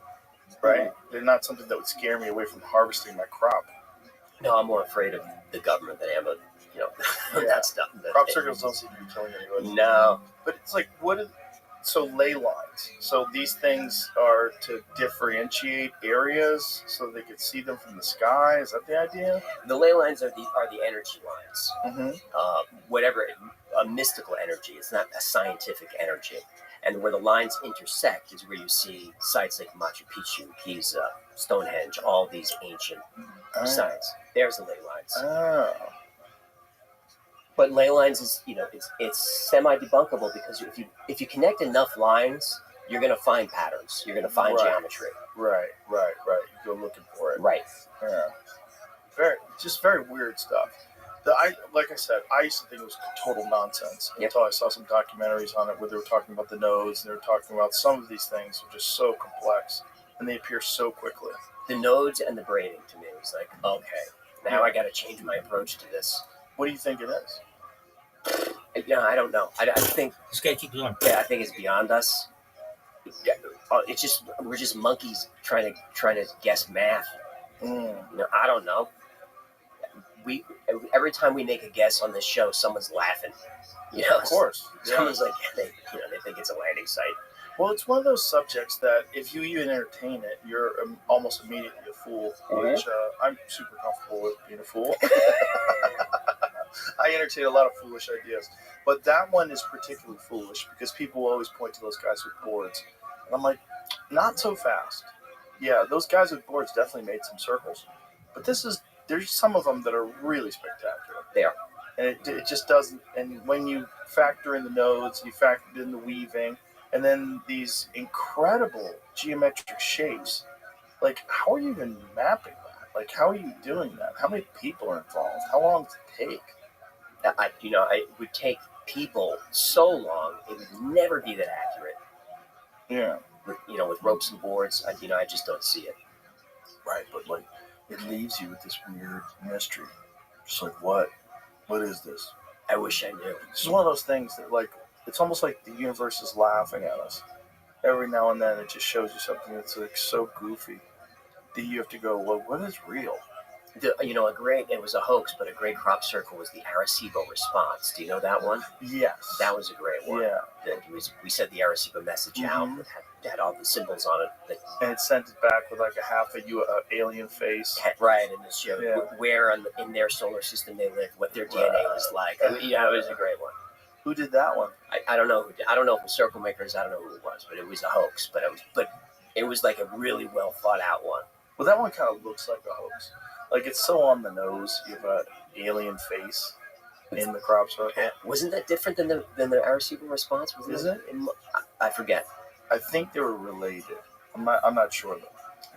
right? They're not something that would scare me away from harvesting my crop. No, I'm more afraid of the government than I am of, that stuff. Crop circles don't seem to be killing anybody. No. But it's like, so ley lines. So these things are to differentiate areas so they could see them from the sky. Is that the idea? The ley lines are the energy lines. Mm-hmm. Whatever, a mystical energy. It's not a scientific energy. And where the lines intersect is where you see sites like Machu Picchu, Giza, Stonehenge, all these ancient sites. There's the ley lines. Oh. But ley lines is, it's semi-debunkable because if you connect enough lines, you're going to find patterns. You're going to find geometry. Right. You go looking for it. Right. Yeah. Very weird stuff. Like I said, I used to think it was total nonsense until I saw some documentaries on it where they were talking about the nodes and they were talking about some of these things are just so complex and they appear so quickly. The nodes and the braiding to me was like, okay, now I got to change my approach to this. What do you think it is? I don't know. I think Just gotta keep going. I think it's beyond us. It's just we're just monkeys trying to guess math. I don't know. Every time we make a guess on this show, someone's laughing. Of course. Someone's like, they think it's a landing site. Well, it's one of those subjects that if you even entertain it, you're almost immediately a fool, which I'm super comfortable with being a fool. I entertain a lot of foolish ideas. But that one is particularly foolish because people always point to those guys with boards. And I'm like, not so fast. Yeah, those guys with boards definitely made some circles. But there's some of them that are really spectacular. They are. And it just doesn't, and when you factor in the nodes, you factor in the weaving, and then these incredible geometric shapes, like, how are you even mapping that? Like, how are you doing that? How many people are involved? How long does it take? It would take people so long, it would never be that accurate. Yeah. With ropes and boards, I just don't see it. Right, but like, it leaves you with this weird mystery. Just like, what? What is this? I wish I knew. This is one of those things that, like, it's almost like the universe is laughing at us. Every now and then it just shows you something that's like so goofy that you have to go, well, what is real? It was a hoax, but a great crop circle was the Arecibo response. Do you know that one? Yes. That was a great one. Yeah. We said the Arecibo message out. had all the symbols on it. And it sent it back with like a half a alien face. Right, and it showed Yeah. where in their solar system they lived, what their DNA was like. Yeah, it was a great one. Who did that one? I don't know. I don't know if it was Circle Makers. I don't know who it was, but it was a hoax. But it was like a really well thought out one. Well, that one kind of looks like a hoax. Like, it's so on the nose. You have an alien face in the crop circle. Wasn't that different than the Arecibo response? Is it? I forget. I think they were related. I'm not sure though.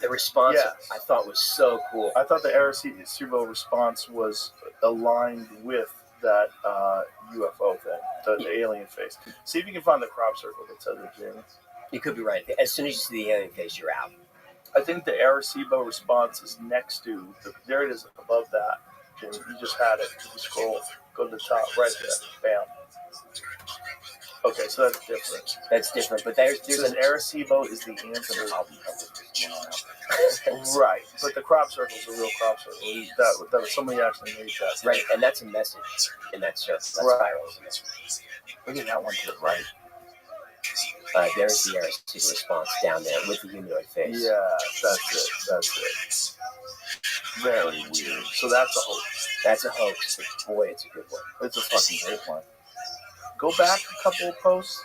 The response Yes. I thought was so cool. I thought the Arecibo response was aligned with that UFO thing, the alien face. See if you can find the crop circle that says it, Jamie. You could be right. As soon as you see the alien face, you're out. I think the Arecibo response is next to there it is above that. Jamie, you just had it. You scroll, go to the top, right there. Bam. Okay, so that's different. That's different. But there's An Arecibo is the answer. Right, but the crop circle is a real crop circle. That somebody actually made that. right, and that's a message in that circle. That's Right. viral. Look at that one to the right. There's the Arecibo response down there with the humanoid face. Yeah, that's it. Very weird. So that's a hoax. That's a hoax, but boy, it's a good one. It's a fucking great one. Go back a couple of posts.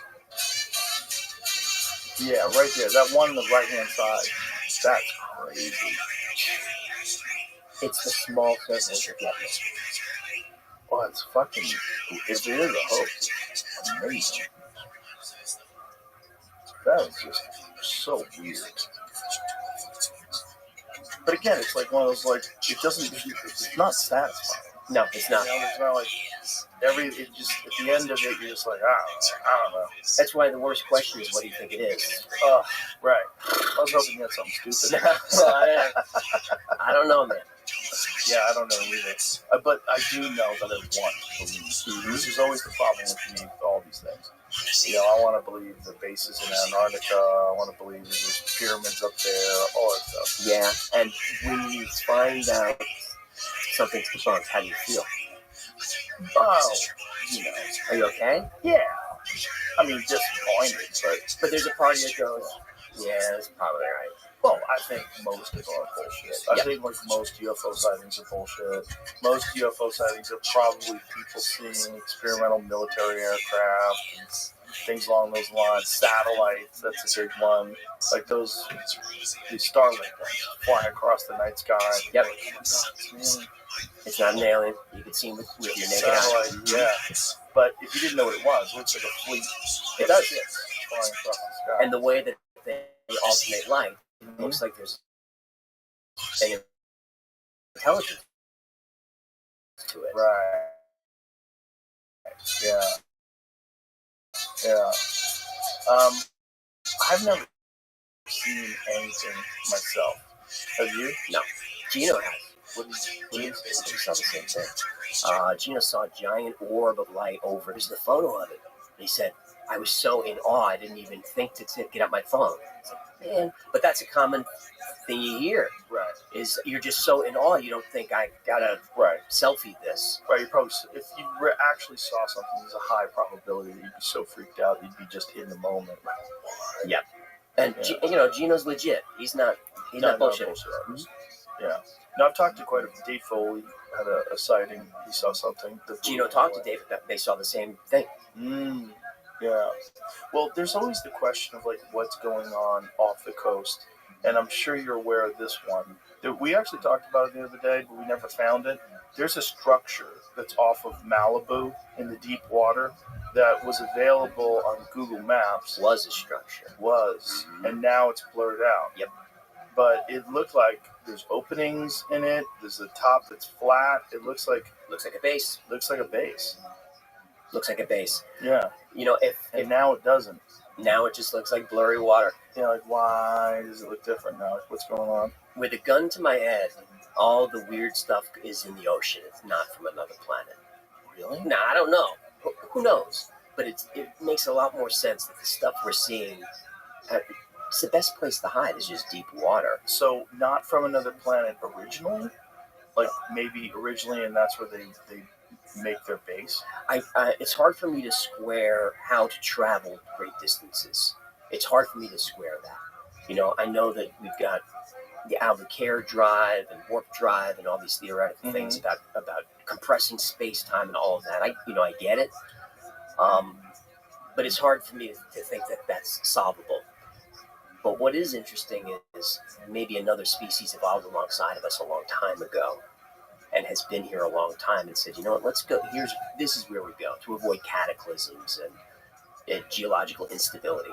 Yeah, right there. That one on the right-hand side. That's crazy. It's the small circles you're getting. Oh, it's fucking... If it is a hoax, it's amazing. That is just so weird. But again, it's like one of those, like, it doesn't... It's not satisfying. No, it's not. You know, it's not like... It just, at the end of it, you're just like, I don't know. That's why the worst question is, what do you think it is? Right. I was hoping you had something stupid. I don't know, man. Yeah, I don't know either. But I do know that I want to believe. This is always the problem with me with all these things. You know, I want to believe the bases in Antarctica. I want to believe there's pyramids up there, all that stuff. Yeah, and when you find out something's debunked, how do you feel? Oh, you know. Are you okay? Yeah. I mean, disappointed, But there's a part of you that goes, yeah, that's probably right. well, I think most of them are bullshit. I think like most UFO sightings are bullshit. Most UFO sightings are probably people seeing experimental military aircraft and things along those lines. Satellites, that's a big one. Like the Starlink ones flying across the night sky. Yep. Man, It's not an alien. You can see him with your naked eye. satellite, yeah. But if you didn't know what it was, it looks like a fleet. It does. Flying across the sky. And the way that they alternate light, it looks like there's an intelligence to it. Right. Yeah. Yeah. I've never seen anything myself. Have you? No. Gino has. What do you say? Gino saw the same thing. Gino saw a giant orb of light over. There's the photo of it. He said, I was so in awe, I didn't even think to get out my phone. It's like, man, but that's a common thing you hear. Right. Is you're just so in awe, you don't think I gotta Right. selfie this. Right. You probably, if you actually saw something, there's a high probability that you'd be so freaked out you'd be just in the moment. Yeah. And Yeah. Gino's legit. He's not Not bullshit. Yeah. Now I've talked to quite a Dave Foley had a sighting. He saw something. Gino talked to David. They saw the same thing. Yeah. Well, there's always the question of like what's going on off the coast, and I'm sure you're aware of this one. We actually talked about it the other day, but we never found it. There's a structure that's off of Malibu in the deep water that was available on Google Maps. Was a structure. And now it's blurred out. Yep. But it looked like there's openings in it. There's a top that's flat. It looks like a base. a base. Looks like a base. Yeah. If And now it doesn't. now it just looks like blurry water. Like why does it look different now? Like, what's going on? With a gun to my head, all the weird stuff is in the ocean. It's not from another planet. Really? Nah, I don't know. Who knows? But it makes a lot more sense that the stuff we're seeing, it's the best place to hide is just deep water. So not from another planet originally? Like maybe originally and that's where they make their base? It's hard for me to square how to travel great distances. It's hard for me to square that. I know that we've got the Albuquerque drive and warp drive and all these theoretical things about compressing space time and all of that. I get it, but it's hard for me to think that that's solvable. But what is interesting is maybe another species evolved alongside of us a long time ago and has been here a long time and said, you know what, let's go. This is where we go to avoid cataclysms and geological instability.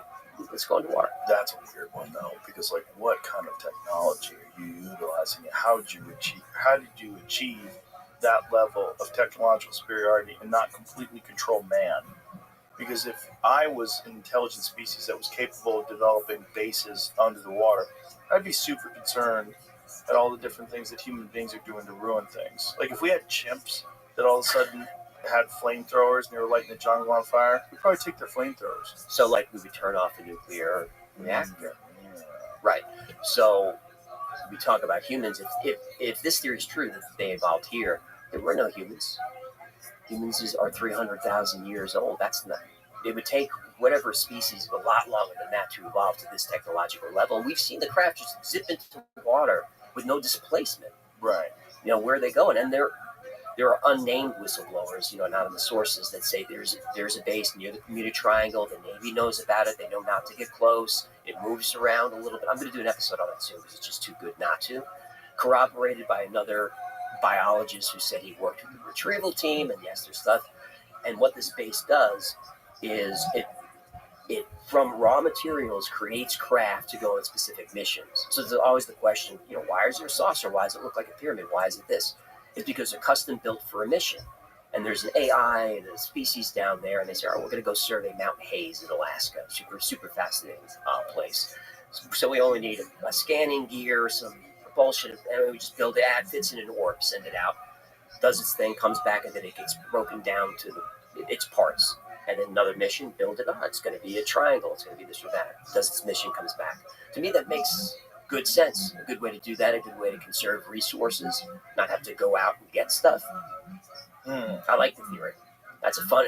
Let's go into water. That's a weird one though, because like, what kind of technology are you utilizing? How did you achieve that level of technological superiority and not completely control man? Because if I was an intelligent species that was capable of developing bases under the water, I'd be super concerned at all the different things that human beings are doing to ruin things. Like if we had chimps that all of a sudden had flamethrowers and they were lighting the jungle on fire, we'd probably take their flamethrowers. So like we would turn off a nuclear reactor. Right. So we talk about humans. If this theory is true that they evolved here, there were no humans. Humans are 300,000 years old. That's not. It would take whatever species a lot longer than that to evolve to this technological level. And we've seen the craft just zip into water with no displacement. Right. Where are they going? And there are unnamed whistleblowers, not in the sources, that say there's a base near the Bermuda Triangle. The Navy knows about it. They know not to get close. It moves around a little bit. I'm going to do an episode on that soon because it's just too good not to. Corroborated by another biologist who said he worked with the retrieval team, and yes, there's stuff. And what this base does is it from raw materials creates craft to go on specific missions. So there's always the question, why is there a saucer? Why does it look like a pyramid? Why is it this? It's because they're custom built for a mission. And there's an AI and a species down there, and they say, all right, we're going to go survey Mount Hayes in Alaska. Super fascinating place. So we only need a scanning gear, some propulsion, and we just build it, fits in an orb, send it out, does its thing, comes back, and then it gets broken down to its parts. And then another mission, build it on. It's going to be a triangle. It's going to be this or that. Does its mission, comes back. To me, that makes good sense. A good way to do that, a good way to conserve resources, not have to go out and get stuff. I like the theory. It's a fun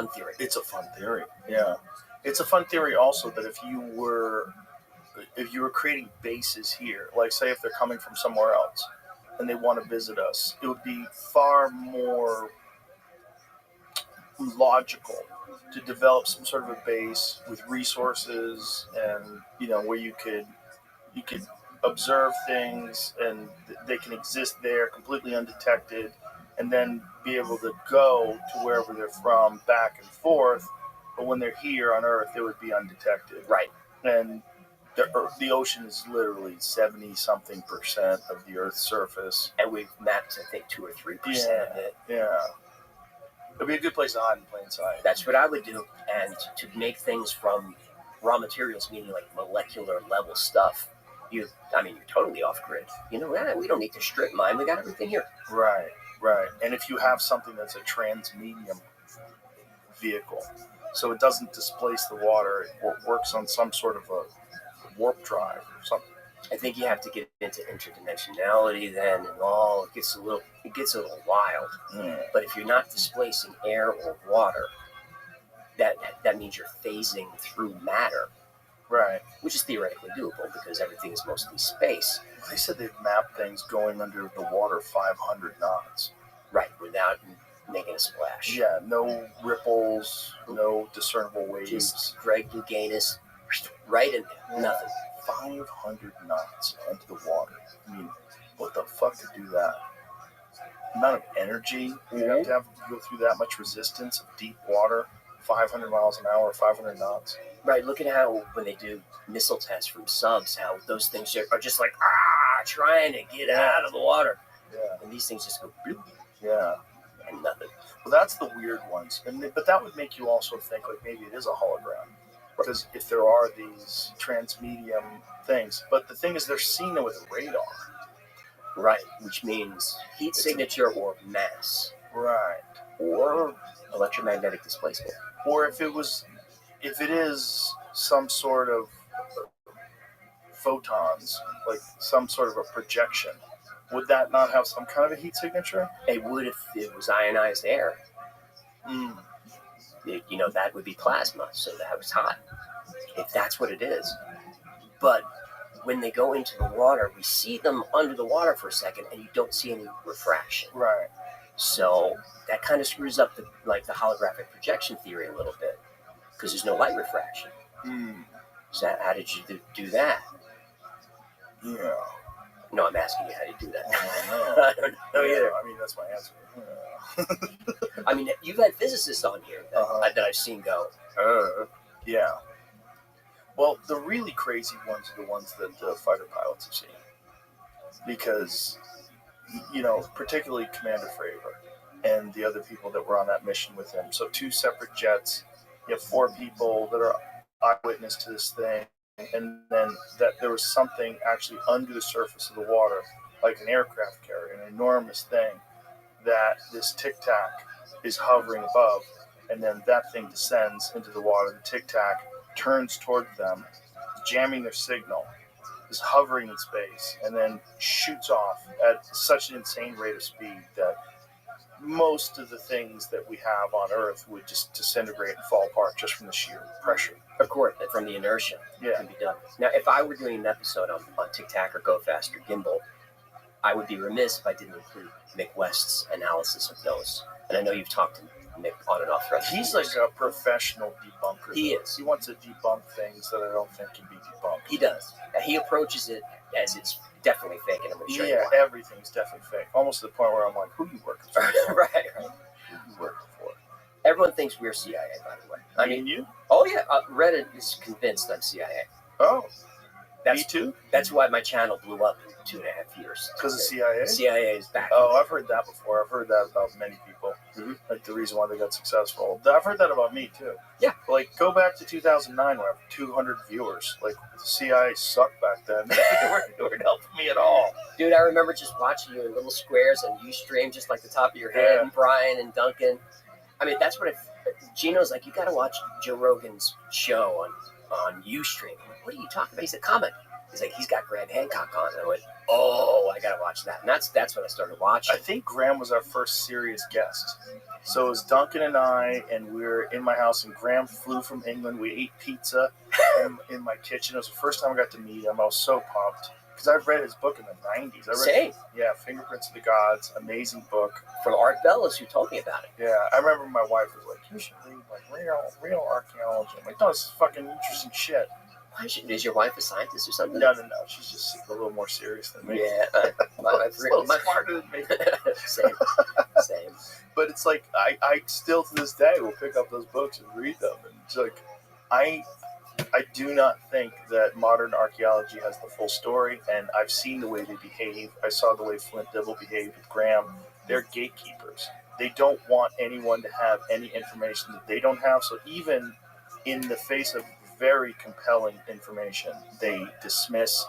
theory. It's a fun theory. Yeah. It's a fun theory also that if you were creating bases here, like say if they're coming from somewhere else and they want to visit us, it would be far more logical to develop some sort of a base with resources and where you could observe things and they can exist there completely undetected, and then be able to go to wherever they're from back and forth. But when they're here on Earth, they would be undetected. Right. And the ocean is literally 70-something% of the Earth's surface, and we've mapped, I think, 2 or 3% of it. Yeah. It'd be a good place to hide in plain sight. That's what I would do. And to make things from raw materials, meaning like molecular level stuff, you're totally off grid. We don't need to strip mine. We got everything here. Right. And if you have something that's a transmedium vehicle, so it doesn't displace the water, it works on some sort of a warp drive or something. I think you have to get into interdimensionality then, and it gets a little wild. But if you're not displacing air or water, that means you're phasing through matter, right? Which is theoretically doable because everything is mostly space. They said they've mapped things going under the water 500 knots, right, without making a splash. Yeah, no ripples, no discernible waves. Just Greg Louganis, right in there, nothing. 500 knots under the water. I mean, what the fuck to do that? The amount of energy you have to go through that much resistance of deep water, 500 miles an hour, 500 knots. Right, look at how when they do missile tests from subs, how those things are just like, trying to get out of the water. Yeah. And these things just go bloop. Yeah. And nothing. Well, that's the weird ones. But that would make you also think like maybe it is a hologram. Because if there are these transmedium things, but the thing is they're seen with a radar. Right, which means heat signature or mass. Right. Or electromagnetic displacement. Or if it is some sort of photons, like some sort of a projection, would that not have some kind of a heat signature? It would if it was ionized air. That would be plasma, so that was hot. if that's what it is. But when they go into the water, we see them under the water for a second, and you don't see any refraction. Right. So that kind of screws up the holographic projection theory a little bit, because there's no light refraction. So how did you do that? Yeah. No, I'm asking you how you do that. I don't know. I don't know either. I mean, that's my answer. Yeah. I mean, you've had physicists on here that I've seen go, Yeah. Well, the really crazy ones are the ones that the fighter pilots have seen. Because, particularly Commander Fravor and the other people that were on that mission with him. So 2 separate jets. You have 4 people that are eyewitness to this thing. And then that there was something actually under the surface of the water, like an aircraft carrier, an enormous thing, that this Tic Tac is hovering above. And then that thing descends into the water. The Tic Tac turns toward them, jamming their signal, is hovering in space, and then shoots off at such an insane rate of speed that most of the things that we have on Earth would just disintegrate and fall apart just from the sheer pressure. of course, from the inertia Yeah. can be done. Now, if I were doing an episode on Tic Tac or Go Fast or Gimbal, I would be remiss if I didn't include Mick West's analysis of those. And I know you've talked to Mick on and off thread. He's like a professional debunker. He is. He wants to debunk things that I don't think can be debunked. He does. And he approaches it as it's definitely fake, and I'm going to show you Yeah, why. everything's definitely fake. Almost to the point where I'm like, who you working for? right. Who you working for? Everyone thinks we're CIA, by the way. I mean, you? oh yeah, Reddit is convinced I'm CIA. Oh, That's me too? That's why my channel blew up in 2.5 years. Because of CIA? CIA is back. Oh, I've heard that before. I've heard that about many people. Mhm. Like the reason why they got successful. I've heard that about me too. Yeah. Like go back to 2009 when I have 200 viewers. Like the CIA sucked back then. They weren't helping me at all. Dude, I remember just watching you in little squares on Ustream, just like the top of your head, Yeah. and Brian and Duncan. I mean, that's what Gino's like, you got to watch Joe Rogan's show on Ustream. I'm like, what are you talking about? He said, comment. He's like, he's got Graham Hancock on. And I went, oh, I got to watch that. And that's when I started watching. I think Graham was our first serious guest. So it was Duncan and I, and we were in my house, and Graham flew from England. We ate pizza in my kitchen. It was the first time I got to meet him. I was so pumped. Because I've read his book in the 90s. Same. Yeah, Fingerprints of the Gods. Amazing book. From Art Bellis, who told me about it. Yeah, I remember my wife was like, you should read like real archaeology. I'm like, no, this is fucking interesting shit. Is your wife a scientist or something? No. She's just a little more serious than me. Yeah. My A little smarter than me. Same. But it's like, I still to this day will pick up those books and read them. And it's like, I do not think that modern archaeology has the full story, and I've seen the way they behave. I saw the way Flint Dibble behaved with Graham. They're gatekeepers. They don't want anyone to have any information that they don't have. So even in the face of very compelling information, they dismiss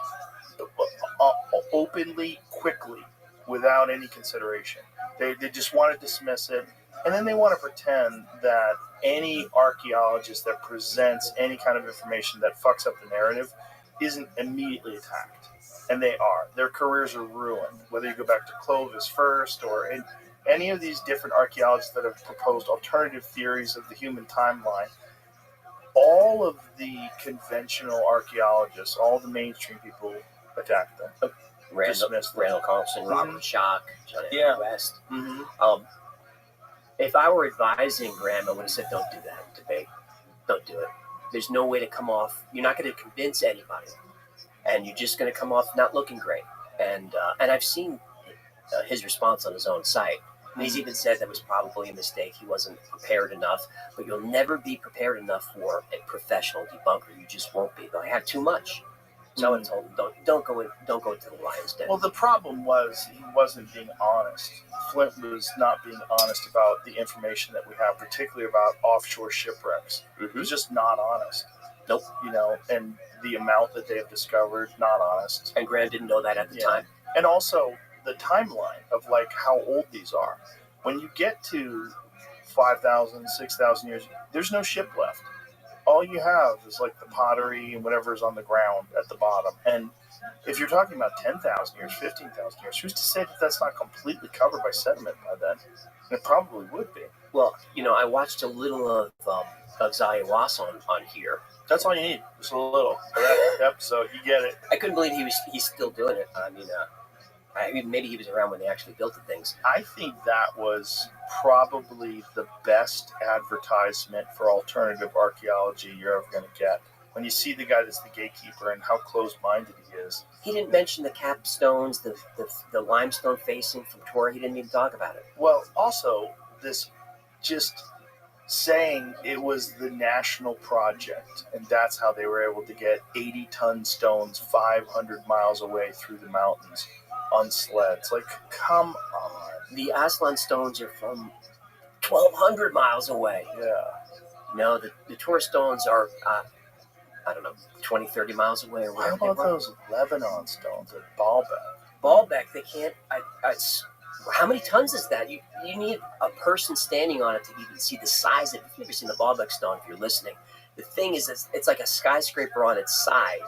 openly, quickly, without any consideration. They just want to dismiss it. And then they want to pretend that any archaeologist that presents any kind of information that fucks up the narrative isn't immediately attacked. And they are. Their careers are ruined. Whether you go back to Clovis first or in any of these different archaeologists that have proposed alternative theories of the human timeline, all of the conventional archaeologists, all the mainstream people attack them. Randall Carlson, Robert Schock, John Anthony West. Mm-hmm. If I were advising Graham, I would have said, don't do that debate. Don't do it. There's no way to come off. You're not going to convince anybody. And you're just going to come off not looking great. And I've seen his response on his own site. And he's even said that was probably a mistake. He wasn't prepared enough. But you'll never be prepared enough for a professional debunker. You just won't be. They'll have too much. So I told him, don't go to the lion's den. Well, the problem was he wasn't being honest. Flint was not being honest about the information that we have, particularly about offshore shipwrecks. Mm-hmm. He was just not honest. Nope. And the amount that they have discovered, not honest. And Graham didn't know that at the time. And also the timeline of like how old these are. When you get to 5,000, 6,000 years, there's no ship left. All you have is like the pottery and whatever's on the ground at the bottom. And if you're talking about 10,000 years, 15,000 years, who's to say that that's not completely covered by sediment by then? And it probably would be. Well, I watched a little of of Zayawas on here. That's all you need. Just a little for that episode. You get it. I couldn't believe he's still doing it. I mean, maybe he was around when they actually built the things. I think that was probably the best advertisement for alternative archaeology you're ever going to get. When you see the guy that's the gatekeeper and how close-minded he is. He didn't mention the capstones, the limestone facing from Torah. He didn't even talk about it. Well, also, this just saying it was the national project, and that's how they were able to get 80-ton stones 500 miles away through the mountains on sleds. Like, come on. The Aslan stones are from 1,200 miles away. Yeah. No, the Torah stones are, I don't know, 20, 30 miles away or What whatever. about those Lebanon stones at Baalbek? Baalbek, they can't. How many tons is that? You need a person standing on it to even see the size of it. If you've never seen the Baalbek stone, if you're listening, the thing is, it's like a skyscraper on its side,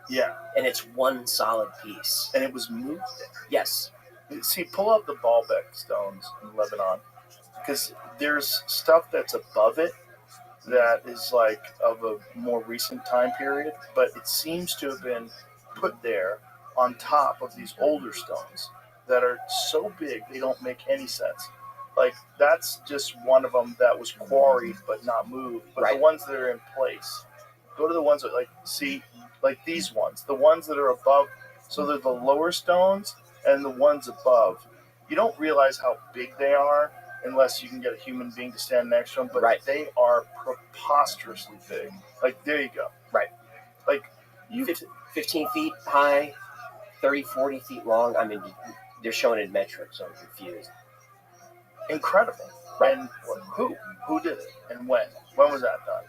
Yeah. and it's one solid piece. And it was moved there. Yes. See, pull up the Baalbek stones in Lebanon, because there's stuff that's above it that is like of a more recent time period, but it seems to have been put there on top of these older stones that are so big they don't make any sense. Like, that's just one of them that was quarried but not moved. But Right. the ones that are in place, go to the ones that, like, see, like these ones, the ones that are above. So they're the lower stones and the ones above. You don't realize how big they are unless you can get a human being to stand next to them, but Right. they are preposterously big. Like, there you go. Right. Like, you 15 feet high, 30, 40 feet long. I mean, they're showing it in metric, so I'm confused. incredible. Right. And who did it and when? When was that done?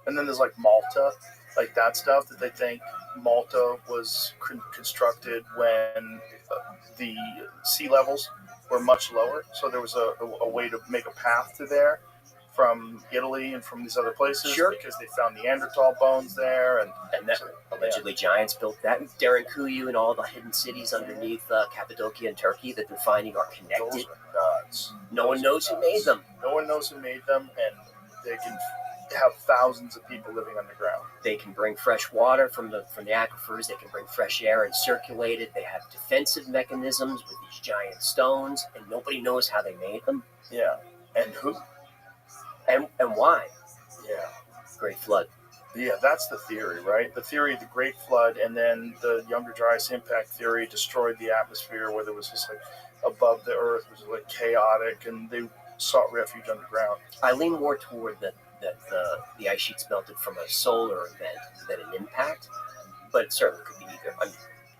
And then there's like Malta, like that stuff that they think Malta was constructed when the sea levels were much lower. So there was a way to make a path to there from Italy and from these other places, Sure. because they found Neanderthal bones there. And that allegedly giants built that. Derinkuyu and all the hidden cities underneath Cappadocia and Turkey that they're finding are those connected. are nuts. No one knows who made them. No one knows who made them, and they can have thousands of people living underground. They can bring fresh water from the aquifers. They can bring fresh air and circulate it. They have defensive mechanisms with these giant stones, and nobody knows how they made them Yeah. And who? and why. Yeah. Great flood. Yeah, that's the theory, right? The theory of the Great Flood, and then the Younger Dryas impact theory destroyed the atmosphere, where there was just like above the earth was like chaotic, and they sought refuge underground. I lean more toward that the ice sheets melted from a solar event than an impact, but it certainly could be either. I mean,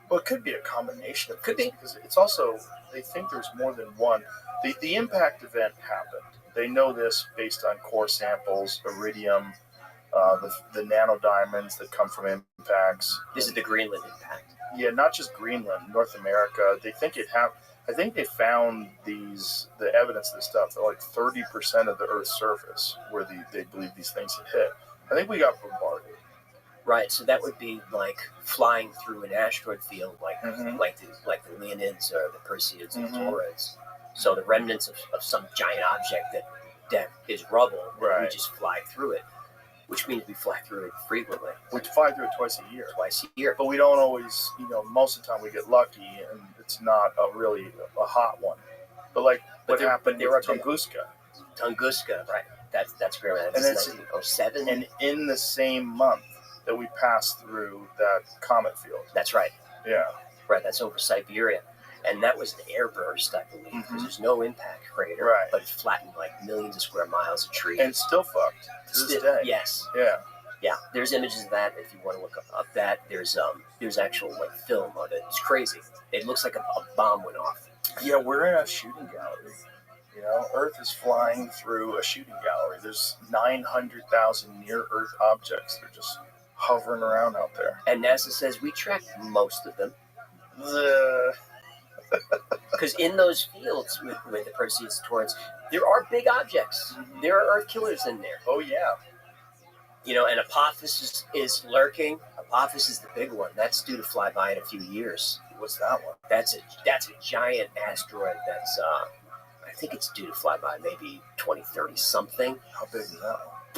Well, it could be a combination of Could things, be. because it's also, they think there's more than one. The impact event happened. They know this based on core samples, iridium, the nanodiamonds that come from impacts. this is the Greenland impact. Yeah, not just Greenland, North America. They think it happened. I think they found the evidence of this stuff at like 30% of the Earth's surface where they believe these things had hit. I think we got bombarded. Right, so that would be like flying through an asteroid field, like Mhm. like the Leonids or the Perseids and the Mhm. Taurids. So the remnants of some giant object that is rubble, and we Right. just fly through it, which means we fly through it frequently, We fly through it twice a year. twice a year. But we don't always, most of the time we get lucky, and it's not really a hot one. But like what happened there with are Tunguska. Tunguska, right? That's great. And That's it's- 1907. And in the same month that we passed through that comet field. That's right. Yeah. Right, that's over Siberia. And that was an airburst, I believe, because Mhm. there's no impact crater, Right. but it flattened like millions of square miles of trees. And it's still fucked to this Still- day. Yes. Yeah. Yeah, there's images of that if you want to look up that. There's actual like film of it. It's crazy. It looks like a bomb went off. Yeah, we're in a shooting gallery. Earth is flying through a shooting gallery. There's 900,000 near-Earth objects that are just hovering around out there. And NASA says we tracked most of them because in those fields with the Perseids and Taurids, there are big objects. Mhm. There are Earth killers in there. Oh, yeah. And Apophis is lurking. Apophis is the big one. That's due to fly by in a few years. What's that one? That's a giant asteroid. That's I think it's due to fly by maybe 2030 something. How big is that one?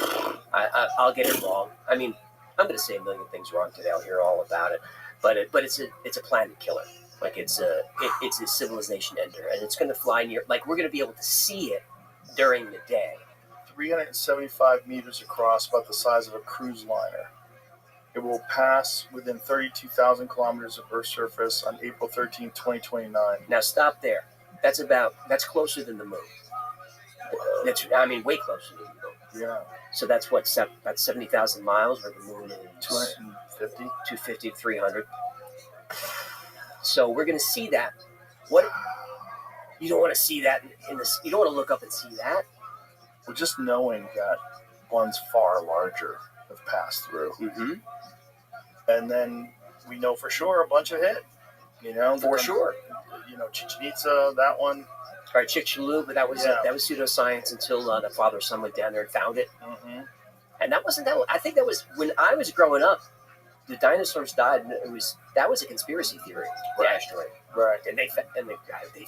I'll get it wrong. I mean, I'm going to say a million things wrong today. I'll hear all about it. But it's a planet killer. Like it's a civilization ender, and it's going to fly near. Like we're going to be able to see it during the day. 375 meters across, about the size of a cruise liner. It will pass within 32,000 kilometers of Earth's surface on April 13, 2029. Now stop there. That's closer than the moon. Way closer than the moon. Yeah. So that's what, about 70,000 miles, where the moon is 250. 250 to 300. So we're going to see that. What? You don't want to see that in this. You don't want to look up and see that. Well, just knowing that ones far larger have passed through. Mm-hmm. And then we know for sure a bunch have hit. For sure. Chichen Itza, that one. Right, Chicxulub, but that was pseudoscience until the father son went down there and found it. Mm-hmm. And that wasn't that. I think that was when I was growing up. The dinosaurs died. And that was a conspiracy theory. The Right. asteroid. Right. And they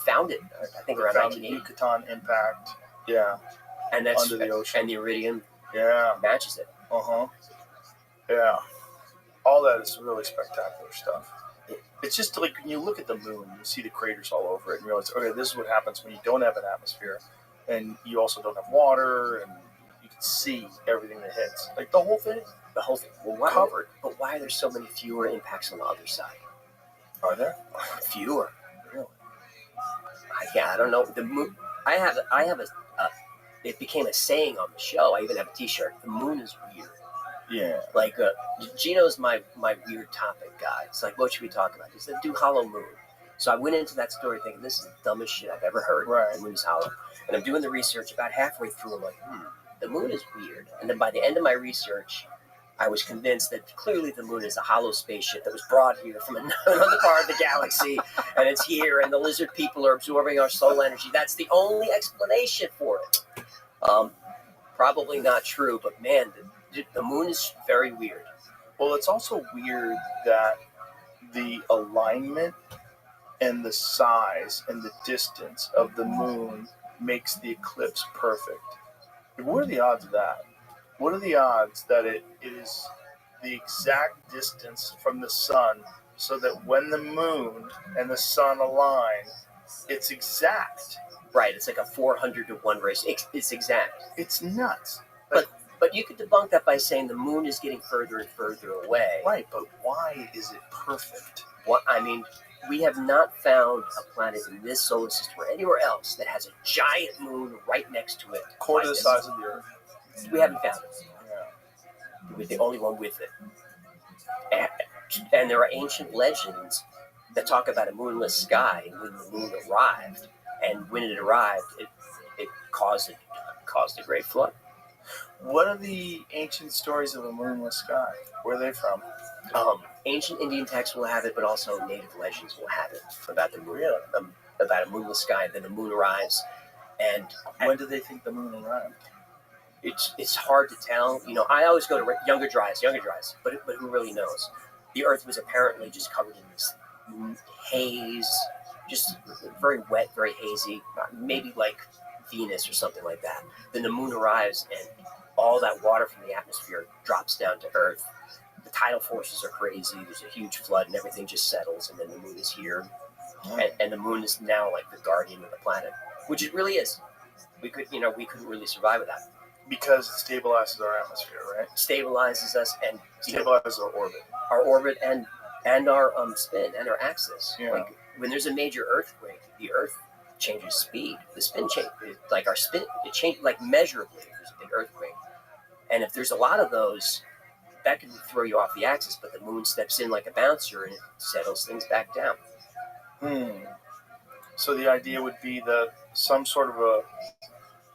found it. I think around Found the 1980. Yucatan impact. Yeah. And that's Under the ocean. And the iridium Yeah. matches it. Uh-huh. Yeah. All that is really spectacular stuff. It's just like when you look at the moon, you see the craters all over it and realize, okay, this is what happens when you don't have an atmosphere and you also don't have water and you can see everything that hits. Like the whole thing. The whole thing. Well, Covered. But why are there so many fewer impacts on the other side? Are there? Fewer. Really? I don't know. The moon. I have a. It became a saying on the show. I even have a T-shirt. The moon is weird. Yeah. Like Gino's my weird topic guy. It's like, what should we talk about? He said, do hollow moon. So I went into that story thinking this is the dumbest shit I've ever heard. Right. The moon is hollow. And I'm doing the research. About halfway through, I'm like, the moon is weird. And then by the end of my research, I was convinced that clearly the moon is a hollow spaceship that was brought here from another part of the galaxy, and it's here, and the lizard people are absorbing our soul energy. That's the only explanation for it. Probably not true, but man, the moon is very weird. Well, it's also weird that the alignment and the size and the distance of the moon makes the eclipse perfect. What are the odds of that? What are the odds that it is the exact distance from the sun so that when the moon and the sun align, it's exact? Right, it's like a 400 to 1 race. It's exact. It's nuts. But you could debunk that by saying the moon is getting further and further away. Right, but why is it perfect? We have not found a planet in this solar system or anywhere else that has a giant moon right next to it. Quarter the size of the Earth. We haven't found it. Yeah. We're the only one with it. And there are ancient legends that talk about a moonless sky and when the moon arrived. And when it arrived, it caused a great flood. What are the ancient stories of a moonless sky? Where are they from? Ancient Indian texts will have it, but also native legends will have it about the moon, Really? about a moonless sky. Then the moon arrives, and When do they think the moon arrived? it's hard to tell. I always go to younger dries, but who really knows? The Earth was apparently just covered in this haze, just very wet, very hazy, maybe like Venus or something like that. Then the moon arrives, and all that water from the atmosphere drops down to Earth. The tidal forces are crazy. There's a huge flood, and everything just settles. And then the moon is here, and the moon is now like the guardian of the planet, which it really is. We couldn't really survive without it. Because it stabilizes our atmosphere, right? Stabilizes us and Stabilizes our orbit. our orbit and our spin and our axis. Yeah. Like when there's a major earthquake, the Earth changes speed. The spin changes, like our spin, it changes like measurably if there's a big earthquake. And if there's a lot of those, that can throw you off the axis. But the moon steps in like a bouncer and it settles things back down. So the idea would be that some sort of a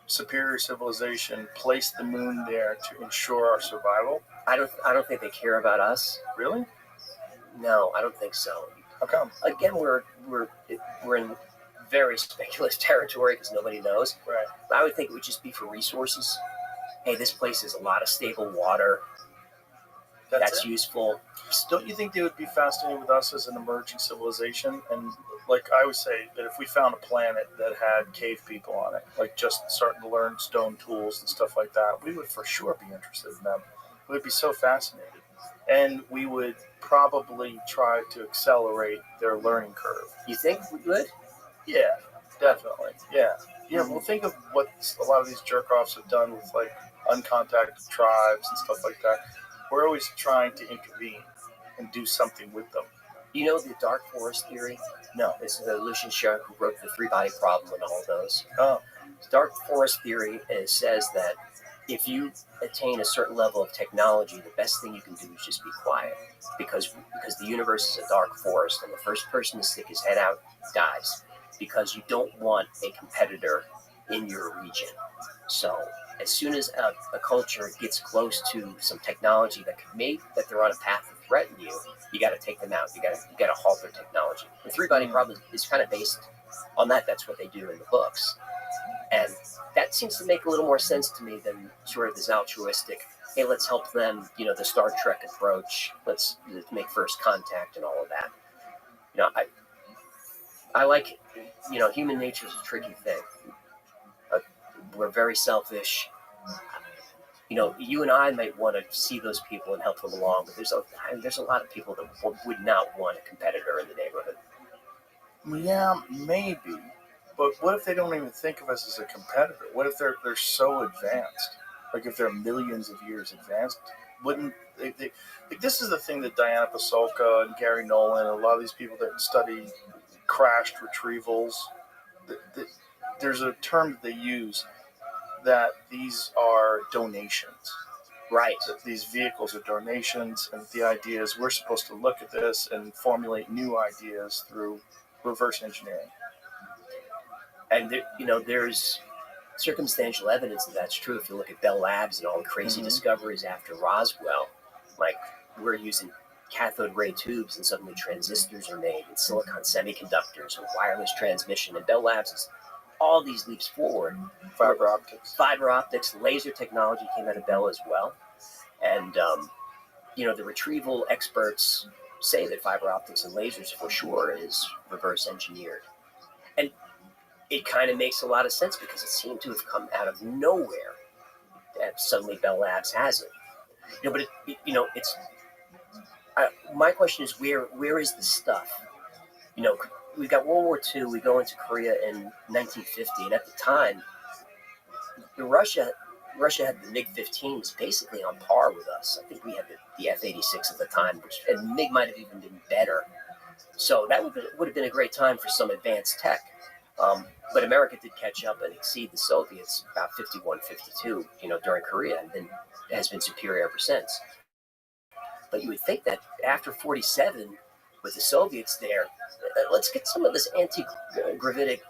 superior civilization placed the moon there to ensure our survival. I don't think they care about us. Really? No, I don't think so. How come? Again, we're in very speculative territory because nobody knows. Right. But I would think it would just be for resources. Hey, this place has a lot of stable water. That's it? useful. Don't you think they would be fascinated with us as an emerging civilization and like I always say that if we found a planet that had cave people on it, like just starting to learn stone tools and stuff like that, we would for sure be interested in them. We would be so fascinated. And we would probably try to accelerate their learning curve. You think we would? Yeah, definitely. Yeah. Yeah, well, think of what a lot of these jerk-offs have done with, like, uncontacted tribes and stuff like that. We're always trying to intervene and do something with them. You know the dark forest theory? No. It's Lucian Sharp who wrote the three-body problem and all of those. Oh. Dark forest theory says that if you attain a certain level of technology, the best thing you can do is just be quiet, because the universe is a dark forest, and the first person to stick his head out dies, because you don't want a competitor in your region. So as soon as a culture gets close to some technology that could make that they're on a path to threaten you, you got to take them out. You got to halt their technology. The three-body problem is kind of based on that. That's what they do in the books. And that seems to make a little more sense to me than sort of this altruistic, hey, let's help them, the Star Trek approach. Let's make first contact and all of that. I like, human nature is a tricky thing. We're very selfish. You and I might want to see those people and help them along, but there's a lot of people that would not want a competitor in the neighborhood. Yeah, maybe. But what if they don't even think of us as a competitor? What if they're so advanced? Like if they're millions of years advanced? Wouldn't they like, this is the thing that Diana Pasulka and Gary Nolan and a lot of these people that study crashed retrievals, there's a term that they use that these are donations. Right. That these vehicles are donations, and the idea is we're supposed to look at this and formulate new ideas through reverse engineering. And there's circumstantial evidence that that's true. If you look at Bell Labs and all the crazy discoveries after Roswell, like we're using cathode ray tubes and suddenly transistors are made and silicon semiconductors and wireless transmission, and Bell Labs is all these leaps forward. Fiber optics, laser technology came out of Bell as well. And the retrieval experts say that fiber optics and lasers for sure is reverse engineered. And it kind of makes a lot of sense because it seemed to have come out of nowhere. And suddenly Bell Labs has it. But it's. My question is, where is the stuff? We've got World War II. We go into Korea in 1950, and at the time, Russia had the MiG-15s basically on par with us. I think we had the F-86 at the time, and MiG might have even been better. So that would have been a great time for some advanced tech. But America did catch up and exceed the Soviets about 51, 52, during Korea, and then has been superior ever since. But you would think that after 47, with the Soviets there, let's get some of this anti-gravitic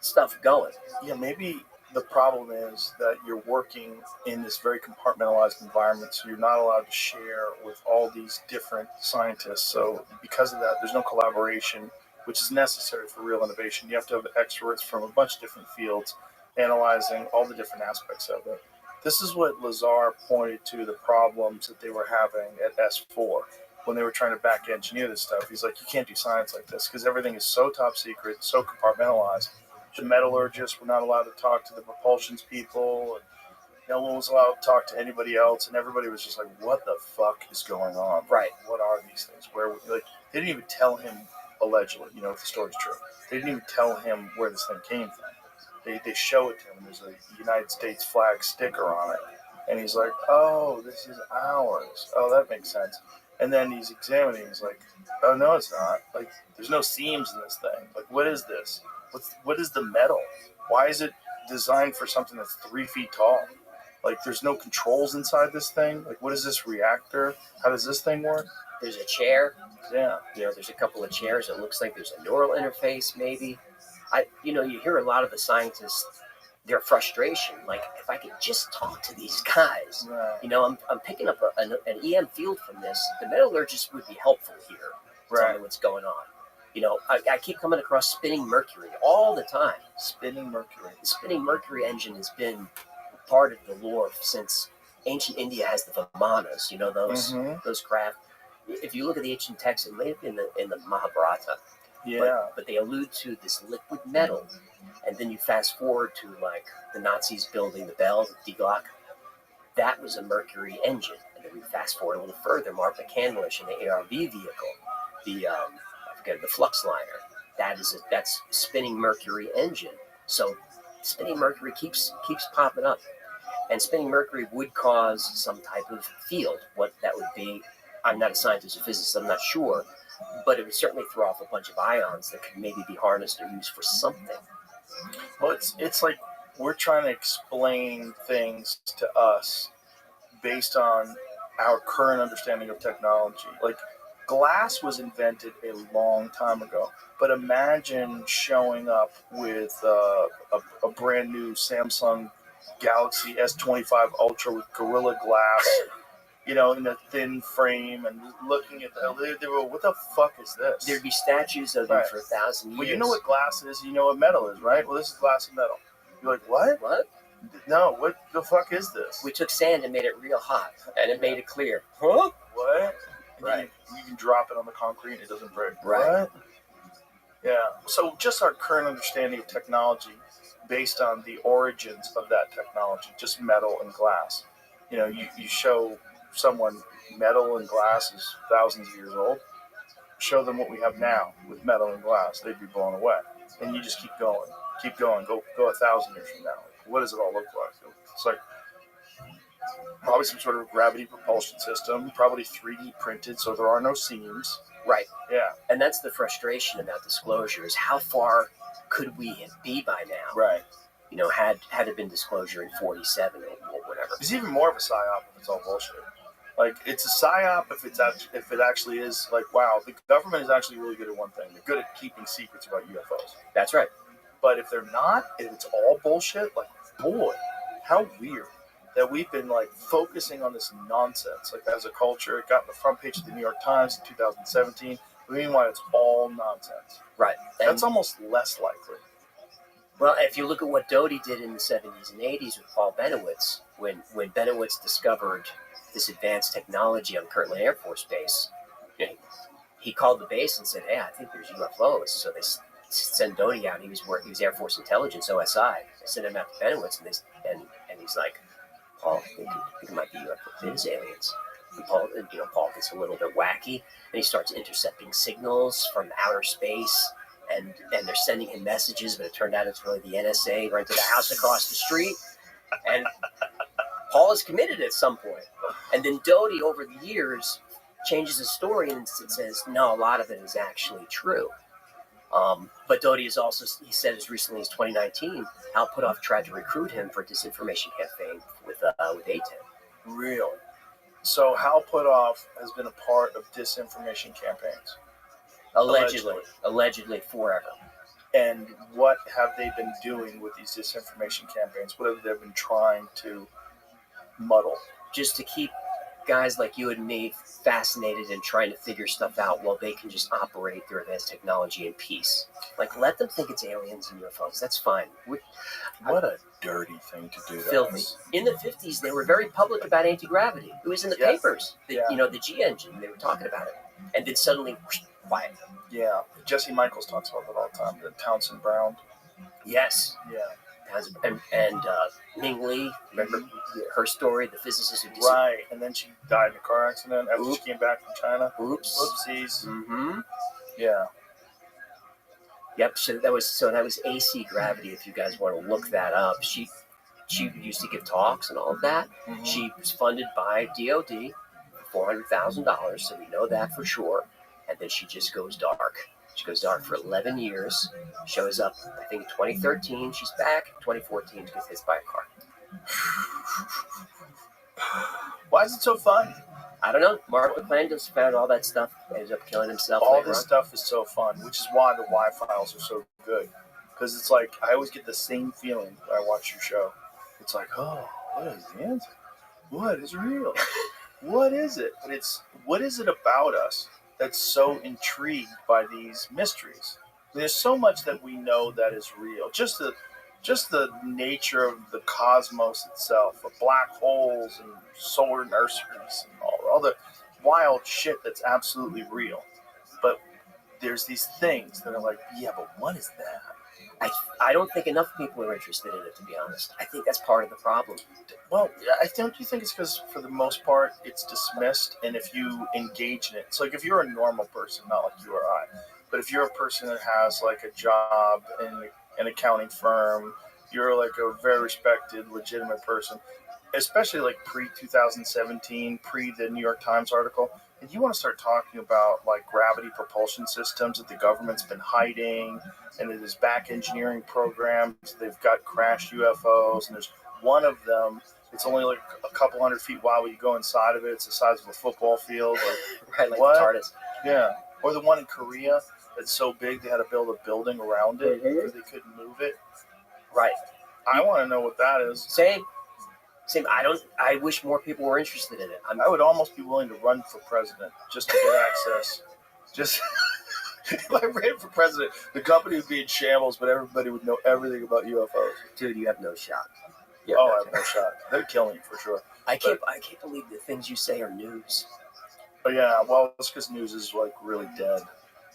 stuff going. Yeah, maybe the problem is that you're working in this very compartmentalized environment, so you're not allowed to share with all these different scientists. So because of that, there's no collaboration, which is necessary for real innovation. You have to have experts from a bunch of different fields analyzing all the different aspects of it. This is what Lazar pointed to the problems that they were having at S4 when they were trying to back engineer this stuff. He's like, you can't do science like this because everything is so top secret, so compartmentalized. The metallurgists were not allowed to talk to the propulsions people, and no one was allowed to talk to anybody else, and everybody was just like, what the fuck is going on? Right. What are these things? They didn't even tell him, allegedly, if the story's true. They didn't even tell him where this thing came from. They show it to him. There's a United States flag sticker on it. And he's like, oh, this is ours. Oh, that makes sense. And then he's examining. He's like, oh, no, it's not. Like, there's no seams in this thing. Like, what is this? What is the metal? Why is it designed for something that's 3 feet tall? Like, there's no controls inside this thing. Like, what is this reactor? How does this thing work? There's a chair. Yeah. There's a couple of chairs. It looks like there's a neural interface, maybe. You hear a lot of the scientists, their frustration. Like, if I could just talk to these guys, right. I'm picking up an EM field from this. The metallurgist would be helpful here. Tell me what's going on. I keep coming across spinning mercury all the time. Spinning mercury. The spinning mercury engine has been part of the lore since ancient India has the Vimanas. Those craft. If you look at the ancient texts, it may have been in the Mahabharata. Yeah. But they allude to this liquid metal, and then you fast forward to like the Nazis building the Bell, the Die Glocke. That was a Mercury engine, and then we fast forward a little further. Mark McCandlish in the ARV vehicle, I forget the Flux Liner. That's spinning Mercury engine. So spinning Mercury keeps popping up, and spinning Mercury would cause some type of field. What that would be, I'm not a scientist or physicist. I'm not sure, but it would certainly throw off a bunch of ions that could maybe be harnessed or used for something. Well, it's like we're trying to explain things to us based on our current understanding of technology. Like glass was invented a long time ago, but imagine showing up with a brand new Samsung Galaxy S25 Ultra with Gorilla Glass, in a thin frame, and looking at they were, what the fuck is this? There'd be statues of them Right. for 1,000 years. Well, you know what glass is, you know what metal is, right? Well, this is glass and metal. You're like, what? What? No, what the fuck is this? We took sand and made it real hot, and it made it clear. Huh? What? Right. You can drop it on the concrete and it doesn't break. Right. What? Yeah. So just our current understanding of technology based on the origins of that technology, just metal and glass. You show someone metal and glass is thousands of years old. Show them what we have now with metal and glass, they'd be blown away. And you just keep going, go 1,000 years from now. What does it all look like? It's like probably some sort of gravity propulsion system, probably 3D printed, so there are no seams. Right. Yeah. And that's the frustration about disclosure, is how far could we be by now? Right. Had it been disclosure in 47 or whatever. It's even more of a psyop if it's all bullshit. Like, it's a psyop if it actually is like, wow, the government is actually really good at one thing. They're good at keeping secrets about UFOs. That's right. But if they're not, if it's all bullshit, like, boy, how weird that we've been like focusing on this nonsense. Like, as a culture, it got on the front page of the New York Times in 2017. Meanwhile, it's all nonsense. Right. That's almost less likely. Well, if you look at what Doty did in the 70s and 80s with Paul Benowitz, when Benowitz discovered this advanced technology on Kirtland Air Force Base, he called the base and said, "Hey, I think there's UFOs." So they sent Doty out. He was Air Force Intelligence, OSI. They sent him out to Benowitz, and he's like, "Paul, I think it might be UFOs. It is aliens." And Paul gets a little bit wacky, and he starts intercepting signals from outer space. And they're sending him messages, but it turned out it's really the NSA right to the house across the street. And Paul is committed at some point. And then Doty, over the years, changes his story and says, no, a lot of it is actually true. But Doty is also, he said as recently as 2019, Hal Puthoff tried to recruit him for a disinformation campaign with A-10. Really? So Hal Puthoff has been a part of disinformation campaigns. Allegedly forever. And what have they been doing with these disinformation campaigns? What have they been trying to muddle? Just to keep guys like you and me fascinated and trying to figure stuff out while they can just operate their advanced technology in peace. Like, let them think it's aliens and UFOs. That's fine. What a dirty thing to do. Filthy. In the 50s, they were very public about anti-gravity. It was in the papers. The G engine, they were talking about it. And then suddenly, quiet. Yeah. Jesse Michaels talks about that all the time. The Townsend Brown. Yes. Yeah. And Ming Lee, remember her story, the physicist who disappeared? Right. And then she died in a car accident after she came back from China. Oops. Whoopsies. Mm-hmm. Yeah. Yep. So that was AC Gravity. If you guys want to look that up, she used to give talks and all of that. Mm-hmm. She was funded by DOD, $400,000. So we know that for sure. And then she just goes dark. She goes dark for 11 years. Shows up, I think, in 2013. She's back. 2014, she gets hit by a car. Why is it so fun? I don't know. Mark McClane just found all that stuff. Ends up killing himself. All this stuff is so fun, which is why the Y files are so good. Because it's like, I always get the same feeling when I watch your show. It's like, oh, what is the answer? What is real? What is it? But what is it about us that's so intrigued by these mysteries? There's so much that we know that is real. Just the nature of the cosmos itself, of black holes and solar nurseries and all the wild shit that's absolutely real. But there's these things that are like, yeah, but what is that? I don't think enough people are interested in it, to be honest. I think that's part of the problem. Well, don't you think it's because for the most part it's dismissed, and if you engage in it, it's like if you're a normal person, not like you or I, but if you're a person that has like a job in an accounting firm, you're like a very respected, legitimate person, especially like pre-2017, pre the New York Times article, and you want to start talking about like gravity propulsion systems that the government's been hiding, and it is back engineering programs. They've got crashed UFOs, and there's one of them. It's only like a couple hundred feet wide. When you go inside of it, it's the size of a football field. Or, Right, like what? the TARDIS. Yeah. Or the one in Korea that's so big they had to build a building around it Mhm. because they couldn't move it. Right. I want to know what that is. Same. I wish more people were interested in it. I would almost be willing to run for president just to get access. Just if I ran for president, the company would be in shambles, but everybody would know everything about UFOs. Dude, you have no shot. Oh, I have no shot. They'd kill me for sure. I can't believe the things you say are news. But yeah, well, it's because news is like really dead.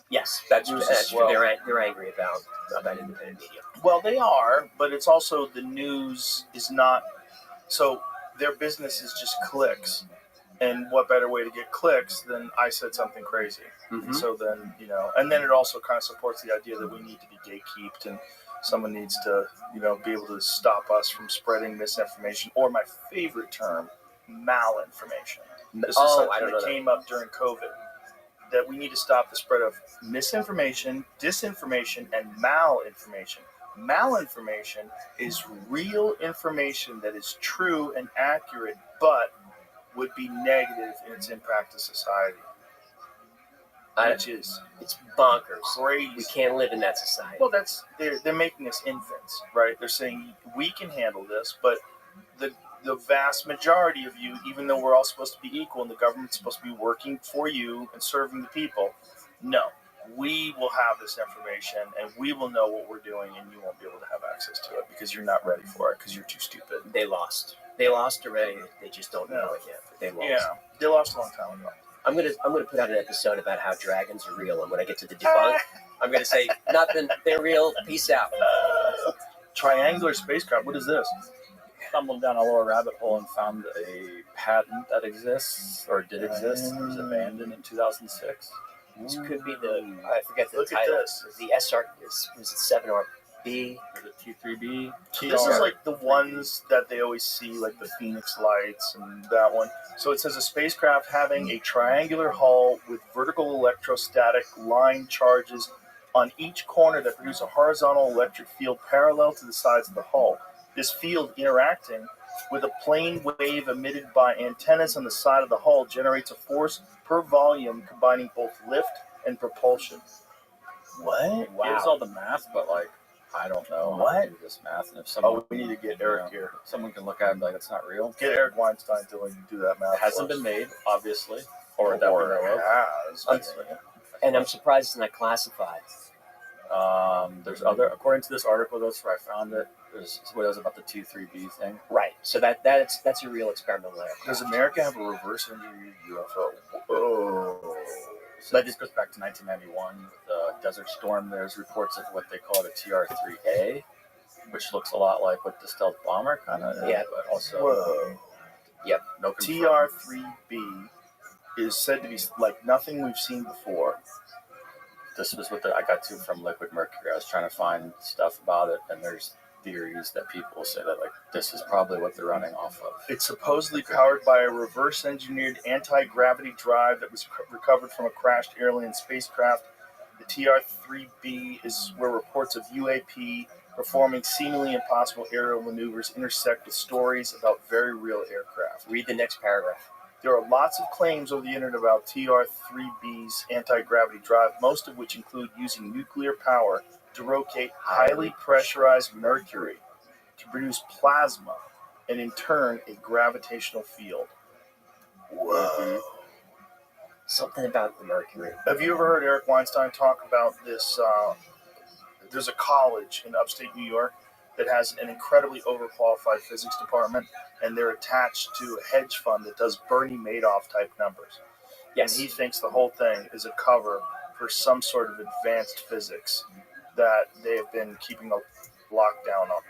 Yes, that's News true. as well. They're angry about independent media. Well, they are, but it's also the news is not. So their business is just clicks. And what better way to get clicks than I said something crazy? Mm-hmm. So then, and then it also kind of supports the idea that we need to be gatekeeped and someone needs to, be able to stop us from spreading misinformation, or my favorite term, malinformation. This is something that came up during COVID, that we need to stop the spread of misinformation, disinformation, and malinformation. Malinformation is real information that is true and accurate, but would be negative in its impact to society. It's bonkers. Crazy. We can't live in that society. Well, they're making us infants, right? They're saying we can handle this, but the vast majority of you, even though we're all supposed to be equal and the government's supposed to be working for you and serving the people, no. We will have this information and we will know what we're doing, and you won't be able to have access to it because you're not ready for it because you're too stupid. They lost. They lost already. They just don't know it yet. But they lost. Yeah, they lost a long time ago. I'm gonna put out an episode about how dragons are real, and when I get to the debunk, I'm gonna say nothing. They're real. Peace out. Triangular spacecraft. What is this? Stumbled down a little rabbit hole and found a patent that exists or did exist. It was abandoned in 2006. This could be I forget the Look title. At this. The SR was it 7RB? The T3B. This is like the ones that they always see, like the Phoenix lights and that one. So it says a spacecraft having a triangular hull with vertical electrostatic line charges on each corner that produce a horizontal electric field parallel to the sides of the hull. This field interacting with a plane wave emitted by antennas on the side of the hull generates a force per volume combining both lift and propulsion. What? Wow. Gives all the math, but I don't know. What? Do this math, and if someone, we need to get Eric here. Someone can look at it and be like, it's not real. Get Eric Weinstein to do that math. It hasn't been made, obviously, or that we know of. And I'm surprised it's not classified. There's other, according to this article, that's where I found it. There's what it was about the 2-3B thing. Right. So that's a real experimental aircraft. Does America have a reverse engineered UFO? Oh. So this goes back to 1991 with the Desert Storm. There's reports of what they call the TR-3A, which looks a lot like what the stealth bomber kind of is. Yeah. But also, Whoa. Yep. No TR-3B is said to be like nothing we've seen before. This was what I got to from Liquid Mercury. I was trying to find stuff about it, and there's theories that people say that this is probably what they're running off of. It's supposedly powered by a reverse-engineered anti-gravity drive that was recovered from a crashed alien spacecraft. The TR-3B is where reports of UAP performing seemingly impossible aerial maneuvers intersect with stories about very real aircraft. Read the next paragraph. There are lots of claims over the internet about TR-3B's anti-gravity drive, most of which include using nuclear power to rotate highly pressurized mercury to produce plasma and, in turn, a gravitational field. Whoa. Something about the mercury. Have you ever heard Eric Weinstein talk about this? There's a college in upstate New York that has an incredibly overqualified physics department, and they're attached to a hedge fund that does Bernie Madoff type numbers. Yes. And he thinks the whole thing is a cover for some sort of advanced physics that they have been keeping a lockdown on.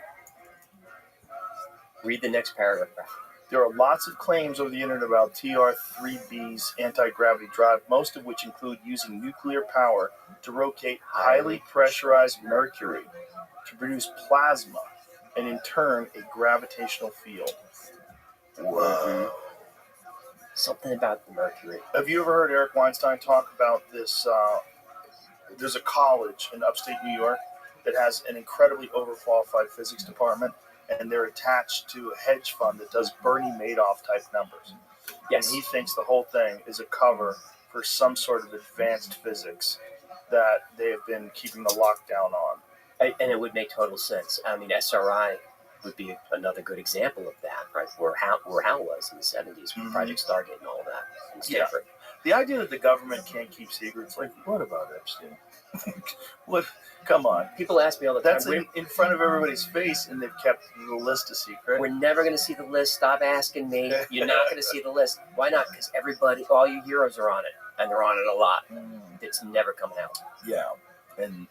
Read the next paragraph. There are lots of claims over the internet about TR-3B's anti-gravity drive, most of which include using nuclear power to rotate highly pressurized mercury to produce plasma and in turn a gravitational field. Whoa. Something about the mercury. Have you ever heard Eric Weinstein talk about this? There's a college in upstate New York that has an incredibly overqualified physics department, and they're attached to a hedge fund that does Bernie Madoff type numbers. Yes. And he thinks the whole thing is a cover for some sort of advanced physics that they have been keeping the lockdown on. And it would make total sense. I mean, SRI would be another good example of that, right? Where Hal was in the 70s with Project Stargate and all that in Stanford. The idea that the government can't keep secrets, like, what about Epstein? What? Come on. People ask me all the time. That's in front of everybody's face, and they've kept the list a secret. We're never going to see the list. Stop asking me. You're not going to see the list. Why not? Because everybody, all you heroes are on it, and they're on it a lot. It's never coming out. Yeah, and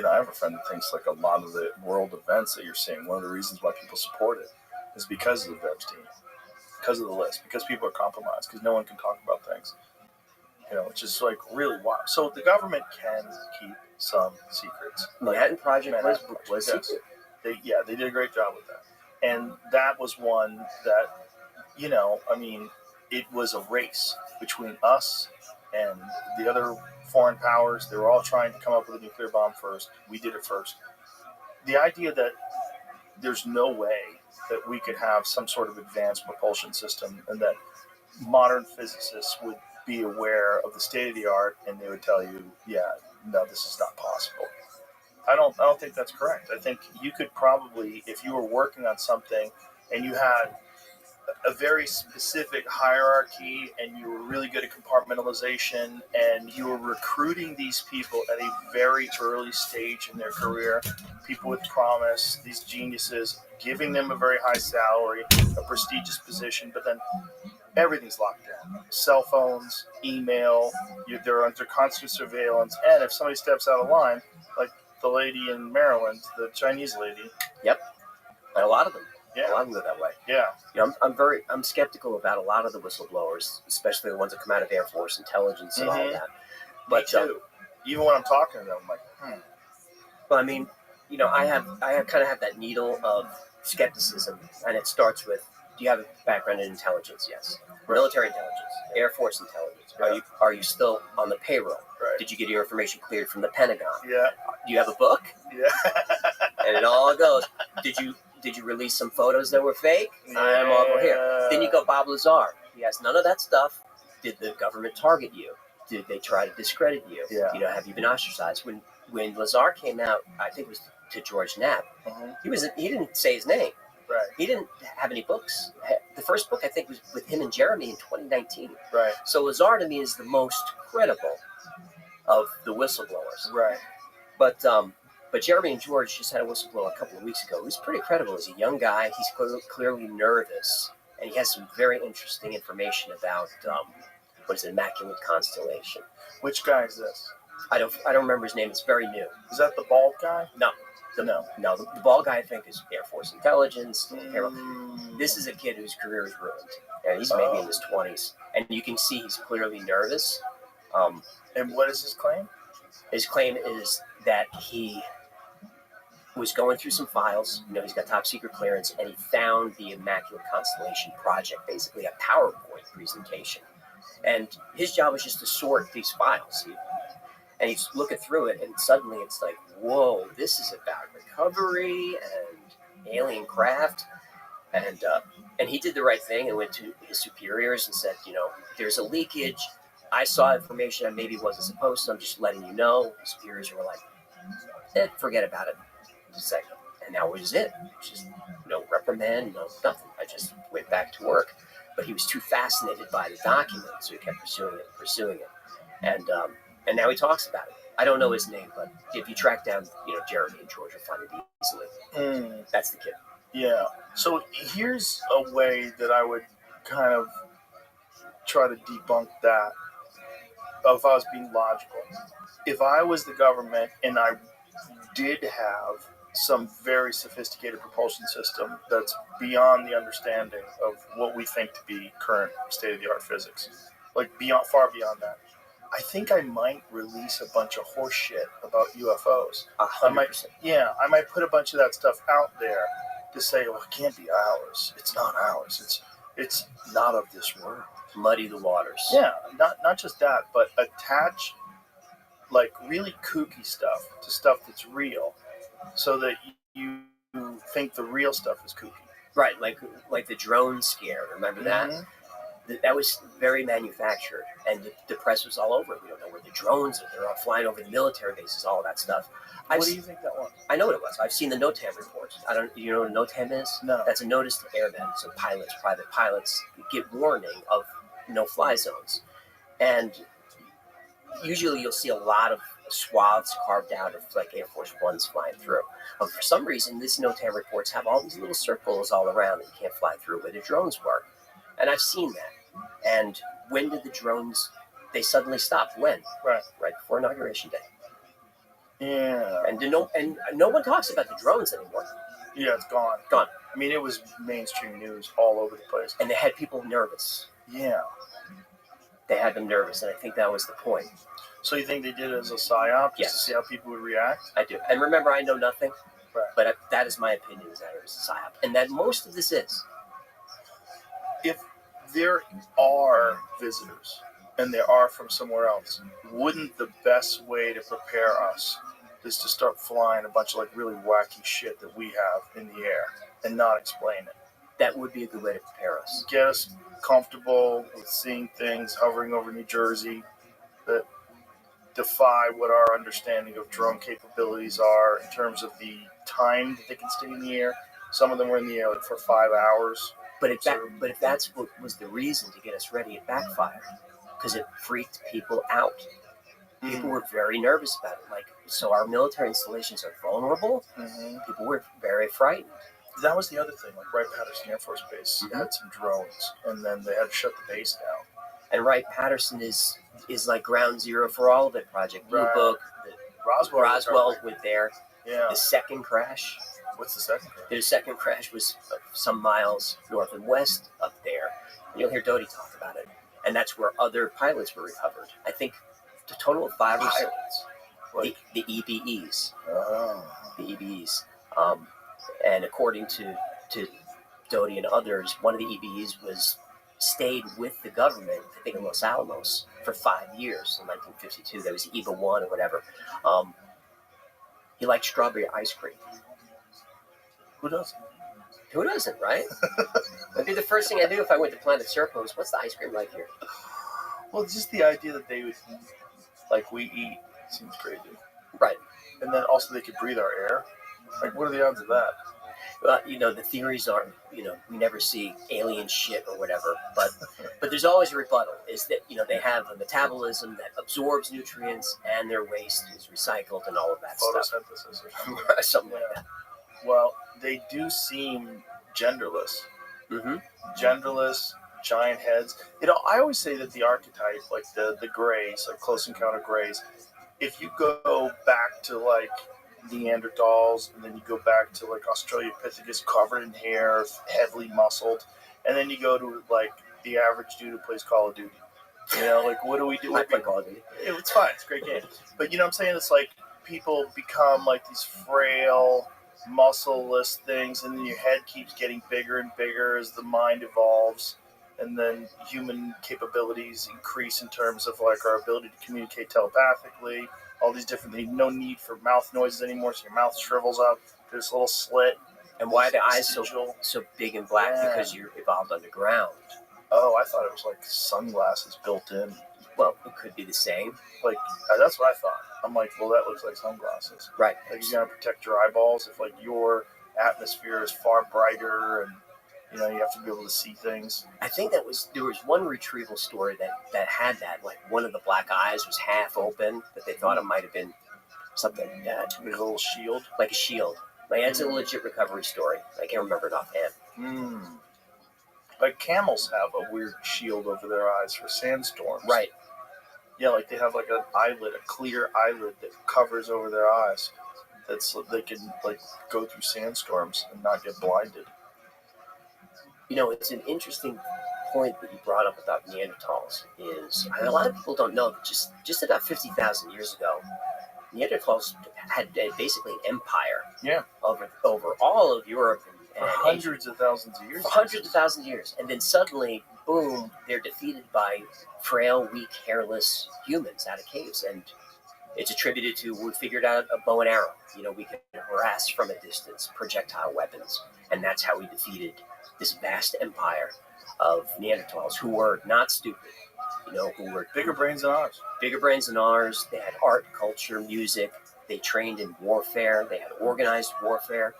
I have a friend that thinks like a lot of the world events that you're seeing, one of the reasons why people support it is because of Epstein, because of the list, because people are compromised, because no one can talk about things. Which is like really wild. So the government can keep some secrets. Manhattan Project was yes. secret. They did a great job with that. And that was one that, it was a race between us and the other foreign powers. They were all trying to come up with a nuclear bomb first. We did it first. The idea that there's no way that we could have some sort of advanced propulsion system and that modern physicists would be aware of the state of the art and they would tell you, no, this is not possible. I don't think that's correct. I think you could probably, if you were working on something and you had a very specific hierarchy and you were really good at compartmentalization and you were recruiting these people at a very early stage in their career, people with promise, these geniuses, giving them a very high salary, a prestigious position, but then everything's locked down. Cell phones, email, they're under constant surveillance. And if somebody steps out of line, like the lady in Maryland, the Chinese lady. Yep. And a lot of them. Yeah. A lot of them go that way. Yeah. I'm skeptical about a lot of the whistleblowers, especially the ones that come out of Air Force intelligence and all that. But me too. Even when I'm talking to them, I'm like, But I mean, I kind of have that needle of skepticism, and it starts with, do you have a background in intelligence? Yes. Military intelligence, Air Force intelligence. Yeah. Are you still on the payroll? Right. Did you get your information cleared from the Pentagon? Yeah. Do you have a book? Yeah. And it all goes. Did you release some photos that were fake? I'm all go here. Then you go Bob Lazar. He has none of that stuff. Did the government target you? Did they try to discredit you? Yeah. Have you been ostracized? When Lazar came out, I think it was to George Knapp. He didn't say his name. Right. He didn't have any books. The first book, I think, was with him and Jeremy in 2019. Right. So Lazar, to me, is the most credible of the whistleblowers. Right. But Jeremy and George just had a whistleblower a couple of weeks ago. He's pretty credible. He's a young guy. He's clearly nervous. And he has some very interesting information about, Immaculate Constellation. Which guy is this? I don't remember his name. It's very new. Is that the bald guy? No. No. The ball guy, I think, is Air Force intelligence. This is a kid whose career is ruined. And he's maybe in his 20s. And you can see he's clearly nervous. And what is his claim? His claim is that he was going through some files. He's got top secret clearance, and he found the Immaculate Constellation project, basically a PowerPoint presentation. And his job was just to sort these files. And he's looking through it, and suddenly it's like, whoa, this is about recovery and alien craft. And he did the right thing and went to his superiors and said, there's a leakage. I saw information I maybe wasn't supposed to. I'm just letting you know. His superiors were like, forget about it. And that was it. Just no reprimand, no nothing. I just went back to work. But he was too fascinated by the document, so he kept pursuing it. And now he talks about it. I don't know his name, but if you track down, Jeremy and George, you'll find it easily. That's the kid. Yeah. So here's a way that I would kind of try to debunk that. if I was being logical, if I was the government and I did have some very sophisticated propulsion system that's beyond the understanding of what we think to be current state-of-the-art physics, like far beyond that, I think I might release a bunch of horse shit about UFOs. 100%. I might put a bunch of that stuff out there to say, well, it can't be ours. It's not ours. It's not of this world. Muddy the waters. Yeah, not just that, but attach like really kooky stuff to stuff that's real, so that you think the real stuff is kooky. Right, like the drone scare. Remember that? Mm-hmm. That was very manufactured, and the press was all over it. We don't know where the drones are. They're all flying over the military bases, all of that stuff. What do you think that was? I know what it was. I've seen the NOTAM reports. You know what a NOTAM is? No. That's a notice to airmen. So pilots, private pilots, get warning of no-fly zones. And usually you'll see a lot of swaths carved out of like Air Force Ones flying through. But for some reason, these NOTAM reports have all these little circles all around that you can't fly through where the drones were. And I've seen that. And when did the drones, they suddenly stopped? When? Right before Inauguration Day. Yeah. And no one talks about the drones anymore. Yeah, it's gone. Gone. I mean, it was mainstream news all over the place. And they had people nervous. Yeah. They had them nervous, and I think that was the point. So you think they did it as a psyop, just Yes. to see how people would react? I do. And remember, I know nothing, Right. but that is my opinion, is that it was a psyop. And that most of this is. If there are visitors, and they are from somewhere else, wouldn't the best way to prepare us is to start flying a bunch of like really wacky shit that we have in the air and not explain it? That would be a good way to prepare us. Get us comfortable with seeing things hovering over New Jersey that defy what our understanding of drone capabilities are in terms of the time that they can stay in the air. Some of them were in the air like for 5 hours. But if that's what was the reason to get us ready, it backfired. Because it freaked people out. People were very nervous about it. Like, so our military installations are vulnerable. Mm-hmm. People were very frightened. That was the other thing. Like Wright-Patterson Air Force Base had some drones, and then they had to shut the base down. And Wright-Patterson is like ground zero for all of it. Project Blue Right. Book. Roswell went there. Yeah. The second crash. What's the second crash? The second crash was some miles north and west up there. You'll hear Doty talk about it. And that's where other pilots were recovered. I think the total of 5 or 6. Pilots? Like, The EBEs. oh. The EBEs. And according to Doty and others, one of the EBEs stayed with the government, I think in Los Alamos, for 5 years in 1952. That was EBA 1 or whatever. He liked strawberry ice cream. Who doesn't? Who doesn't, right? That'd be the first thing I do if I went to Planet Circle is, what's the ice cream like here? Well, just the idea that they would eat like we eat seems crazy. Right. And then also they could breathe our air. Like, what are the odds of that? Well, the theories are, we never see alien shit or whatever, but there's always a rebuttal, is that, they have a metabolism that absorbs nutrients and their waste is recycled and all of that stuff. Photosynthesis or something. Something like that. Well, they do seem genderless. Mm-hmm. Genderless, giant heads. I always say that the archetype, like the greys, like Close Encounter greys, if you go back to like Neanderthals, and then you go back to like Australopithecus covered in hair, heavily muscled, and then you go to like the average dude who plays Call of Duty. Like, what do we do? I play Call of Duty. It's fine. It's a great game. But you know what I'm saying? It's like people become like these frail, muscleless things, and then your head keeps getting bigger and bigger as the mind evolves, and then human capabilities increase in terms of like our ability to communicate telepathically, all these different things. No need for mouth noises anymore, so your mouth shrivels up to this little slit. And why are the eyes Sigil. so big and black? Yeah. Because you're evolved underground. Oh, I thought it was like sunglasses built in. Well, it could be the same. Like, that's what I thought. I'm like, well, that looks like sunglasses. Right. Like, you're going to protect your eyeballs if like your atmosphere is far brighter, and you have to be able to see things. I think there was one retrieval story that had that. Like, one of the black eyes was half open, but they thought it might have been something like that. Like a little shield. Like a shield. Like, that's a legit recovery story. I can't remember it offhand. Like camels have a weird shield over their eyes for sandstorms. Right. Yeah, like they have like an eyelid, a clear eyelid that covers over their eyes. That's they can like go through sandstorms and not get blinded. It's an interesting point that you brought up about Neanderthals. A lot of people don't know that just about 50,000 years ago, Neanderthals had basically an empire. Yeah. Over all of Europe For and hundreds of thousands of years. For hundreds of thousands of years, and then suddenly, boom, they're defeated by frail, weak, hairless humans out of caves, and it's attributed to we figured out a bow and arrow. We could harass from a distance, projectile weapons, and that's how we defeated this vast empire of Neanderthals who were not stupid. Who were bigger brains than ours. Bigger brains than ours. They had art, culture, music. They trained in warfare. They had organized warfare.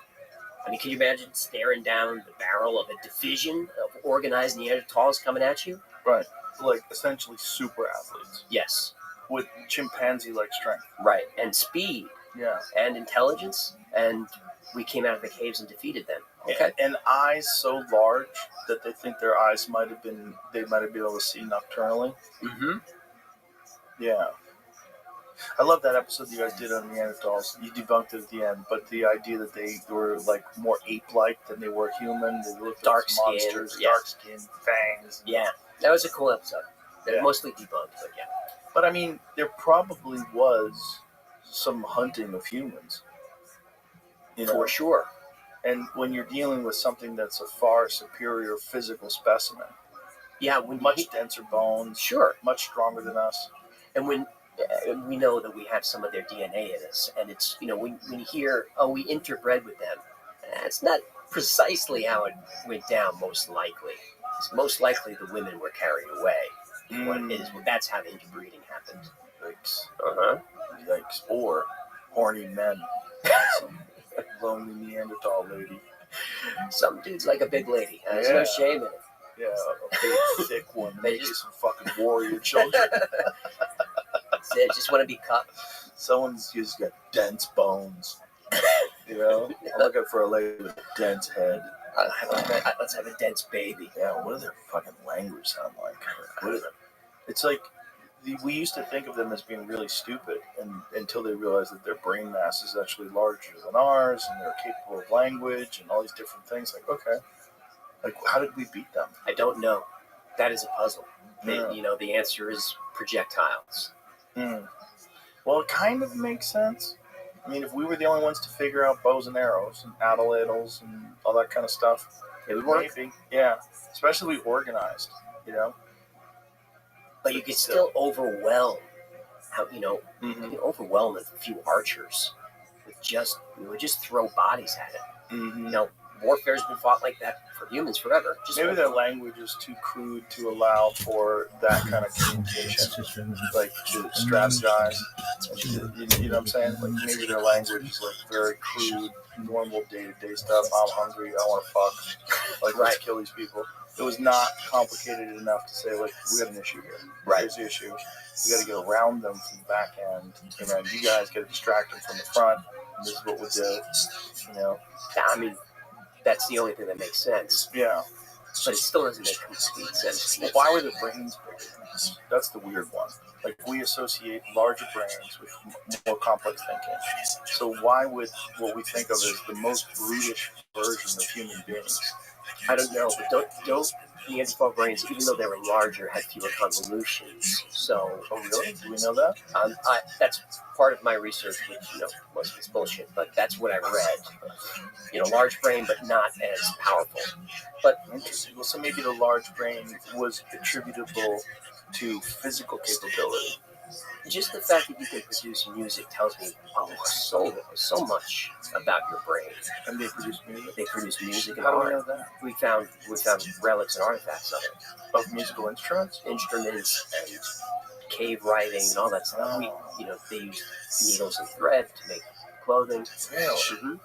I mean, can you imagine staring down the barrel of a division of organized Neanderthals coming at you? Right. Like essentially super athletes. Yes. With chimpanzee-like strength. Right. And speed. Yeah. And intelligence. And we came out of the caves and defeated them. Okay. And eyes so large that they think their eyes might have been able to see nocturnally. Mm-hmm. Yeah. I love that episode you guys did on Neanderthals. You debunked it at the end, but the idea that they were like more ape-like than they were human. They looked dark like skin, monsters, yeah. dark skin, fangs. Yeah, that was a cool episode. They're Yeah. mostly debunked, but yeah. But I mean, there probably was some hunting of humans. For sure. And when you're dealing with something that's a far superior physical specimen, yeah, when much denser bones, sure, much stronger than us, and when we know that we have some of their DNA in us, and it's when you hear we interbred with them, that's not precisely how it went down. Most likely, the women were carried away. That's how the interbreeding happened. Yikes! Yikes! Or horny men. Some lonely Neanderthal lady. Some dudes like a big lady. There's no shame in it. Yeah, a big, thick one. Maybe some fucking warrior children. They just want to be cut. Someone's just got dense bones. I'm looking for a lady with a dense head. Let's have a dense baby. Yeah, what does their fucking language sound like? It's like we used to think of them as being really stupid, and until they realized that their brain mass is actually larger than ours, and they're capable of language and all these different things. Like, okay, like how did we beat them? I don't know. That is a puzzle. Yeah. The answer is projectiles. Well, it kind of makes sense. I mean, if we were the only ones to figure out bows and arrows and atlatls and all that kind of stuff, it would work. Maybe, yeah. Especially organized, But you could still overwhelm you can overwhelm a few archers with just throw bodies at it. Warfare's been fought like that for humans forever. Maybe their language is too crude to allow for that kind of communication, like to strategize. You know what I'm saying? Like maybe their language is like very crude, normal day-to-day stuff. I'm hungry. I want to fuck. Like let's kill these people. It was not complicated enough to say like we got an issue here. Right. Here's the issue. We got to get around them from the back end, and then you guys got to distract them from the front. And this is what we do. I mean, that's the only thing that makes sense. Yeah. But it still doesn't make complete sense. Why were the brains bigger than us? That's the weird one. Like, we associate larger brains with more complex thinking. So why would what we think of as the most brutish version of human beings? I don't know, but don't Neanderthal brains, even though they were larger, had fewer convolutions. So, really? Do we know that? That's part of my research, which most of it's bullshit, but that's what I read. Large brain, but not as powerful. But interesting. Well, so maybe the large brain was attributable to physical capability. Just the fact that you can produce music tells me so much about your brain. And they produce music? They produce music and How art. do we know that? We found relics and artifacts of it. Of musical instruments? Instruments and cave writing and all that stuff. They use needles and thread to make clothing. Really? Mm-hmm.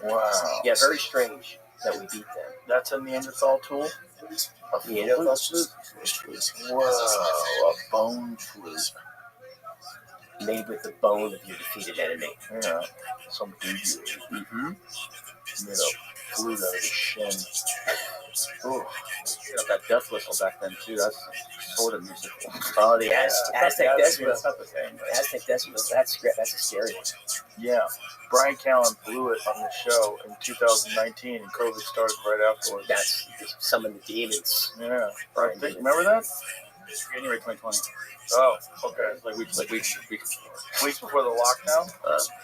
Wow. Yeah, very strange that we beat them. That's a Neanderthal tool? Neanderthal flute? Whoa, a bone flute. Made with the bone of your defeated enemy. Yeah, some dude. Mm-hmm. Made a flute out of his shin. Ooh, got that death whistle back then too. That's sort of musical. Oh, the Aztec It's Desmos. not the same. Aztec Desmos. That's great. That's a scary one. Yeah. Brian Callen blew it on the show in 2019, and COVID started right afterwards. That's summon the demons. Yeah. Brian I think, did it. remember that? January 2020. Oh, okay. It's like weeks Weeks before the lockdown?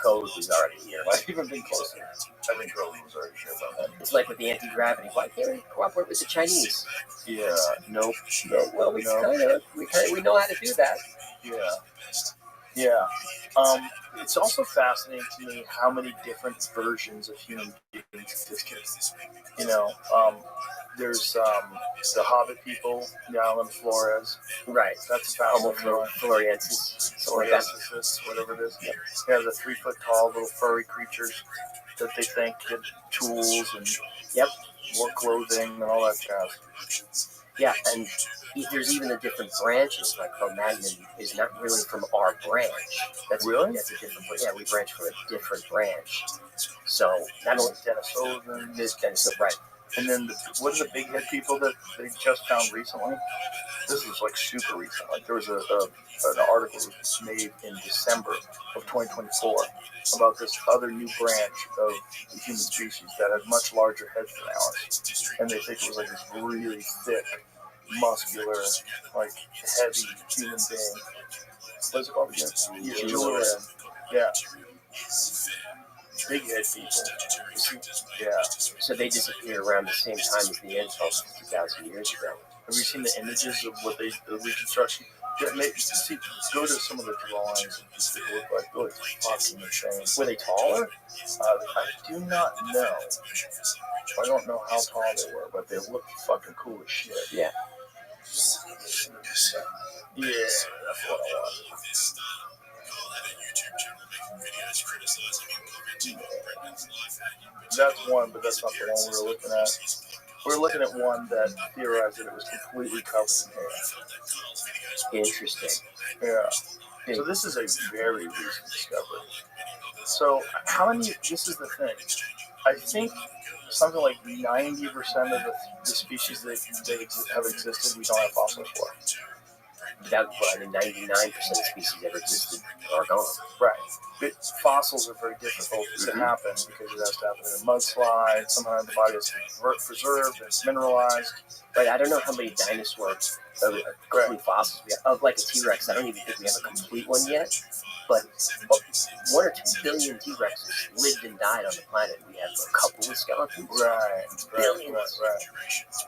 COVID was already here. might even been closer. I think COVID was already here by then. It's like with the anti-gravity. Why can't we cooperate with the Chinese? Yeah. Nope. Well, we No. we know how to do that. Yeah. Yeah. It's also fascinating to me how many different versions of human beings exist. You know, there's the Hobbit people, the Island of Flores. Right. That's Homo fascinating. floresiensis. Something like that. Floresiensis, whatever it is. Yeah, the 3 foot tall little furry creatures that they think get tools and more clothing and all that jazz. Yeah, and there's even the different branches. Like Cro-Magnon is not really from our branch. That's Really? That's a different. Yeah, we branch from a different branch. So not only Denisovan. this Dennis, right? And then what are the big head people that they just found recently? This is like super recent. Like there was an article that was made in December of 2024 about this other new branch of the human species that had much larger heads than ours. And they think it was like this really thick, muscular, like heavy human being. What is it called again? Uluran. Yeah. Big head people. Yeah. So they disappeared around the same time as the Neanderthals 2,000 years ago. Have you seen the images of what the reconstruction? Yeah, see, go to some of the drawings and just take a look like, oh, it's fucking insane. Were they taller? I do not know. I don't know how tall they were, but they looked fucking cool as shit. Yeah. Yeah, that's what I want. That's one, but that's not the one we were looking at. We're looking at one that theorized that it was completely covered in hair. Interesting. Yeah. So this is a very recent discovery. So how many? This is the thing. I think something like 90% of the species that have existed, we don't have fossils for. That, well, I mean, 99% of species ever existed are gone. Right. But fossils are very difficult to happen because it has to happen in a mudslide. Somehow the body is preserved and mineralized. Right. I don't know how many dinosaurs, complete fossils we have. Of like a T-Rex, I don't even think we have a complete one yet. But 1 or 2 billion T-Rexes lived and died on the planet. We have a couple of skeletons. Right. Billions. Right.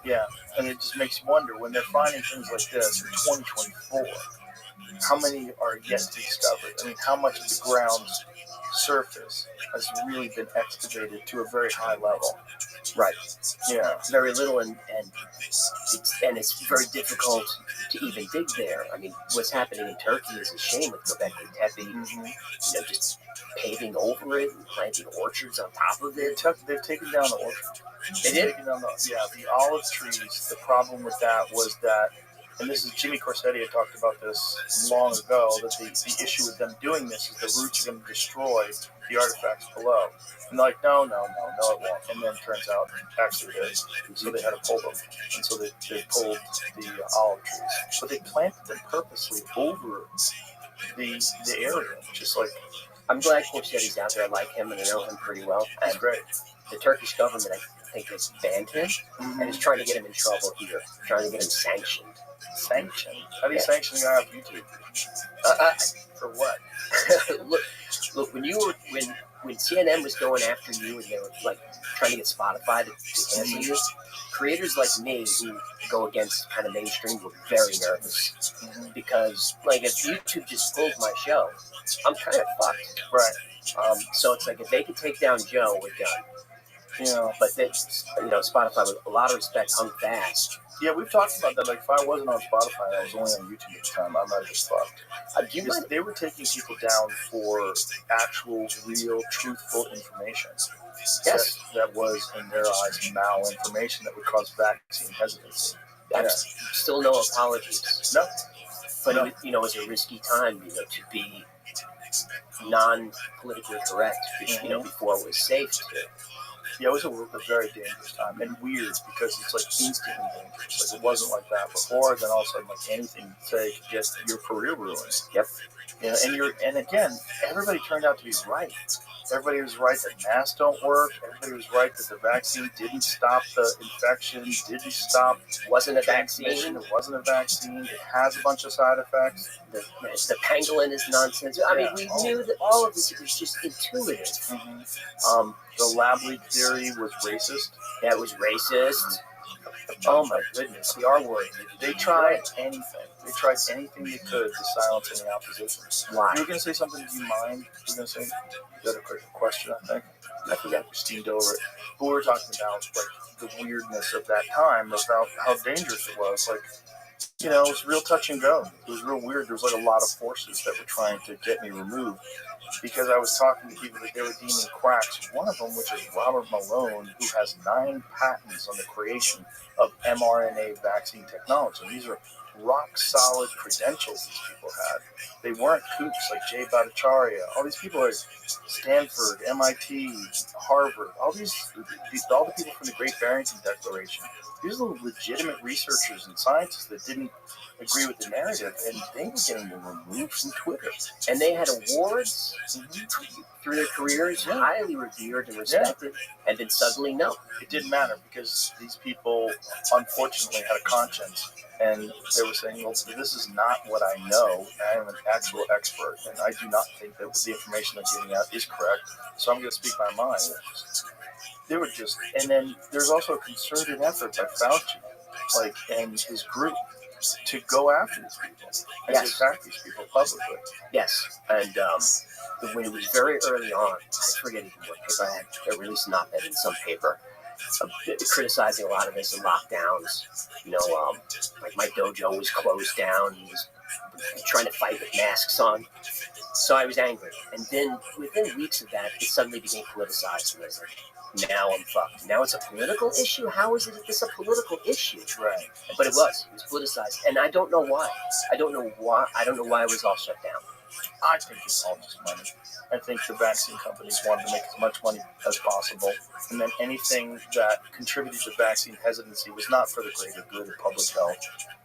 Yeah. And it just makes you wonder when they're finding things like this in 2024. How many are yet to be discovered? I mean, how much of the ground's surface has really been excavated to a very high level? Right. Yeah. Very little, and it's very difficult to even dig there. I mean, what's happening in Turkey is a shame with Göbekli Tepe. Mm-hmm. You know, just paving over it and planting orchards on top of it. They've taken down the orchard. They did? Taken down the olive trees. The problem with that was that, and this is Jimmy Corsetti had talked about this long ago, that the issue with them doing this is the roots are going to destroy the artifacts below. And they're like, no, it won't. And then it turns out, actually it is. So they had to pull them. And so they pulled the olive trees. But they planted them purposely over the area. Just like, I'm glad Corsetti's out there. I like him, and I know him pretty well. that's And great. the Turkish government, I think, has banned him and is trying to get him in trouble here, trying to get him sanctioned. Sanction? How do you sanction a guy off YouTube? For what? look. When CNN was going after you and they were like trying to get Spotify to cancel you, creators like me who go against kind of mainstream were very nervous because, like, if YouTube just pulls my show, I'm kind of fucked. Right. So it's like if they could take down Joe, we're done. You know. But then, Spotify, with a lot of respect, hung fast. Yeah, we've talked about that. Like, if I wasn't on Spotify, I was only on YouTube at the time, I might have just fucked. Because they were taking people down for actual, real, truthful information. Yes. That was, in their eyes, malinformation that would cause vaccine hesitancy. Still no apologies. No. But it was a risky time, to be non-politically correct, before it was safe to. Yeah, it was a very dangerous time and weird because it's like instantly dangerous. Like it wasn't like that before. Then all of a sudden, like anything you say could get your career ruined. Yep. You know, and again, everybody turned out to be right. Everybody was right that masks don't work. Everybody was right that the vaccine didn't stop the infection, didn't stop Wasn't a transmission. vaccine. It wasn't a vaccine. It has a bunch of side effects. The pangolin is nonsense. I mean, we knew that all of this was just intuitive. The lab leak theory was racist. That was racist. Oh my goodness, the R word. They tried anything. They tried anything they could to silence any opposition. Why? You were going to say something? Do you mind? You were going to say you had a quick question, I think. I forgot. You steamed over it. But we were talking about like the weirdness of that time, about how dangerous it was. Like, you know, it was real touch and go. It was real weird. There was like a lot of forces that were trying to get me removed because I was talking to people that they were deeming quacks. One of them, which is Robert Malone, who has 9 patents on the creation of mRNA vaccine technology. These are rock solid credentials these people had. They weren't kooks like Jay Bhattacharya. All these people are Stanford, MIT, Harvard. All the people from the Great Barrington Declaration. These are legitimate researchers and scientists that didn't agree with the narrative, and they were getting removed from Twitter. And they had awards through their careers, highly revered and respected, and then suddenly no. It didn't matter because these people, unfortunately, had a conscience, and they were saying, well, this is not what I know. I am an actual expert, and I do not think that the information they're giving out is correct, so I'm going to speak my mind. They were just, and then there's also a concerted effort by Fauci, and his group, to go after these people and to attack these people publicly. Yes, and when it was very early on, I forget even what paper I had released an op-ed in some paper, criticizing a lot of this and lockdowns. You know, like my dojo was closed down. He was trying to fight with masks on. So I was angry. And then within weeks of that, it suddenly became politicized. And I was like, now I'm fucked. Now it's a political issue? How is it that this is a political issue? Right. But it was politicized. And I don't know why. I don't know why it was all shut down. I think it's all just money. I think the vaccine companies wanted to make as much money as possible, and then anything that contributed to vaccine hesitancy was not for the greater good of public health.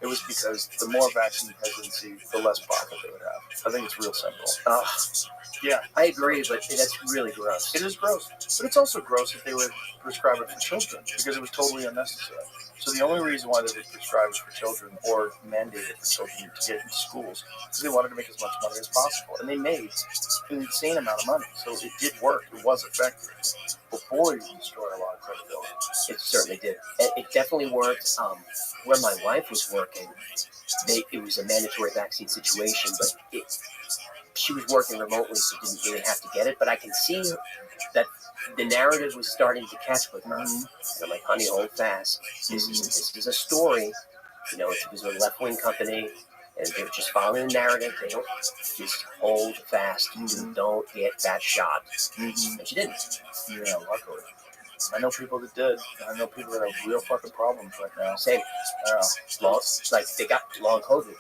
It was because the more vaccine hesitancy, the less profit they would have. I think it's real simple. Yeah, I agree, but that's really gross. It is gross, but it's also gross if they would prescribe it for children because it was totally unnecessary. So the only reason why they would prescribe it for children or mandate it for children to get into schools is they wanted to make as much money as possible. And they made an insane amount of money. So it did work. It was effective before you destroyed a lot of credibility. It certainly did. It definitely worked. Where my wife was working, it was a mandatory vaccine situation, but she was working remotely, so didn't really have to get it. But I can see that the narrative was starting to catch with her. And I'm like, honey, hold fast. This is a story. You know, it was a left-wing company, and they're just following the narrative. They don't just hold fast. Don't get that shot. And she didn't. Yeah, luckily. I know people that did. I know people that have real fucking problems right now. Same. Like they got long COVID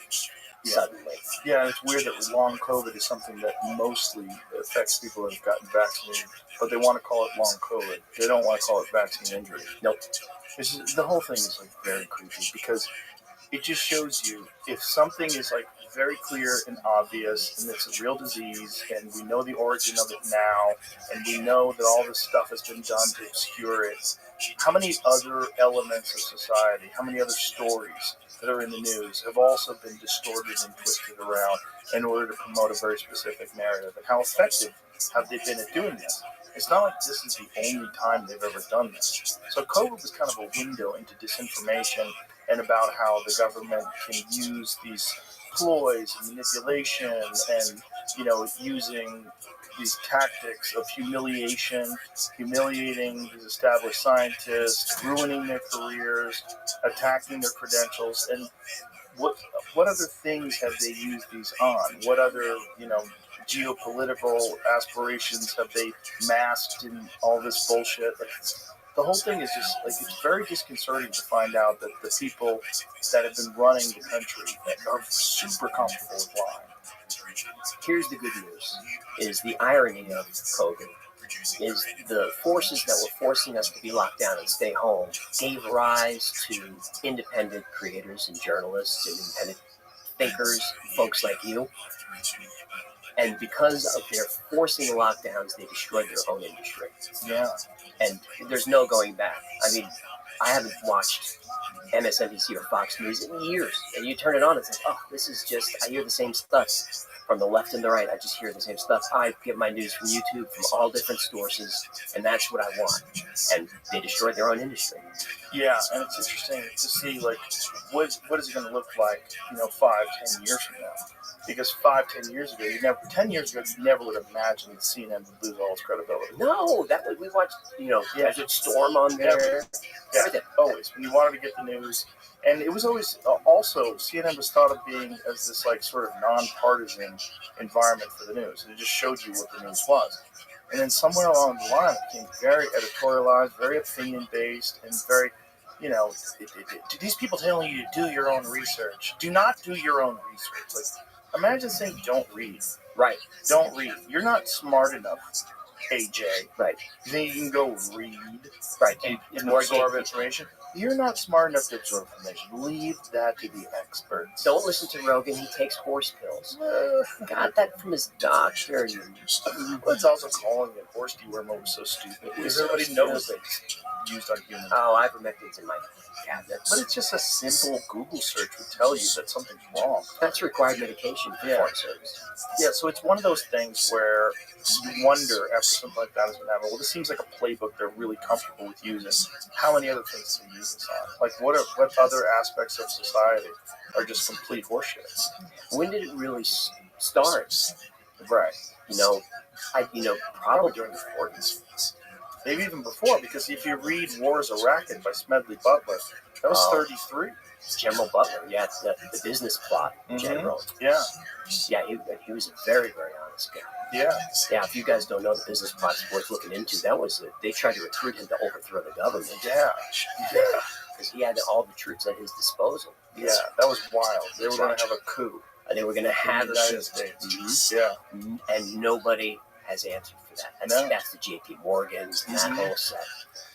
suddenly. Yeah, it's weird that long COVID is something that mostly affects people that have gotten vaccinated, but they want to call it long COVID. They don't want to call it vaccine injury. Nope. The whole thing is like very creepy because it just shows you if something is like very clear and obvious and it's a real disease and we know the origin of it now and we know that all this stuff has been done to obscure it, how many other elements of society, how many other stories that are in the news have also been distorted and twisted around in order to promote a very specific narrative? And how effective have they been at doing this? It's not like this is the only time they've ever done this. So COVID was kind of a window into disinformation and about how the government can use these ploys and manipulation and, you know, using these tactics of humiliating these established scientists, ruining their careers, attacking their credentials, and what other things have they used these on? What other, you know, geopolitical aspirations have they masked in all this bullshit? The whole thing is just like it's very disconcerting to find out that the people that have been running the country are super comfortable with lying. Here's the good news: is the irony of COVID is the forces that were forcing us to be locked down and stay home gave rise to independent creators and journalists and independent thinkers, folks like you. And because of their forcing the lockdowns, they destroyed their own industry. Yeah. And there's no going back. I mean, I haven't watched MSNBC or Fox News in years. And you turn it on, it's like, oh, this is just, I hear the same stuff from the left and the right. I just hear the same stuff. I get my news from YouTube, from all different sources, and that's what I want. And they destroyed their own industry. Yeah, and it's interesting to see, like, what is it going to look like, 5-10 years from now? Because 5-10 years ago, 10 years ago, you never would have imagined that CNN would lose all its credibility. No, that was, we watched, Desert Storm on there. Yeah, always. When you wanted to get the news. And it was always, also, CNN was thought of being as this, like, sort of nonpartisan environment for the news. It just showed you what the news was. And then somewhere along the line, it became very editorialized, very opinion-based, and very, these people telling you to do your own research. Do not do your own research. Like, imagine saying don't read. Right. Don't read. You're not smart enough, AJ. Right. You think you can go read? Right. And absorb information? You're not smart enough to absorb information. Leave that to the experts. Don't listen to Rogan. He takes horse pills. Got that from his doctor. Let's also calling it horse dewormer was so stupid. Because everybody knows that it's used on humans. Oh, ivermectin's in my cabinet. But it's just a simple Google search would tell you that something's wrong. That's required medication for foreign service. Yeah, so it's one of those things where you wonder after something like that has been happening. Well, this seems like a playbook they're really comfortable with using. How many other things do they use this on? Like, what other aspects of society are just complete horseshit? When did it really start? Right. Probably during the 40s. Maybe even before, because if you read War is a Racket by Smedley Butler, that was 33. General Butler, yeah, it's the business plot general. Yeah. Yeah, he was a very, very honest guy. Yeah. Yeah, if you guys don't know the business plot, it's worth looking into. They tried to recruit him to overthrow the government. Yeah. Because he had all the troops at his disposal. Yeah, that was wild. They were going to have a coup. They were going to have the United States. Yeah. And nobody has answered for that. That's the J.P. Morgans and that whole set.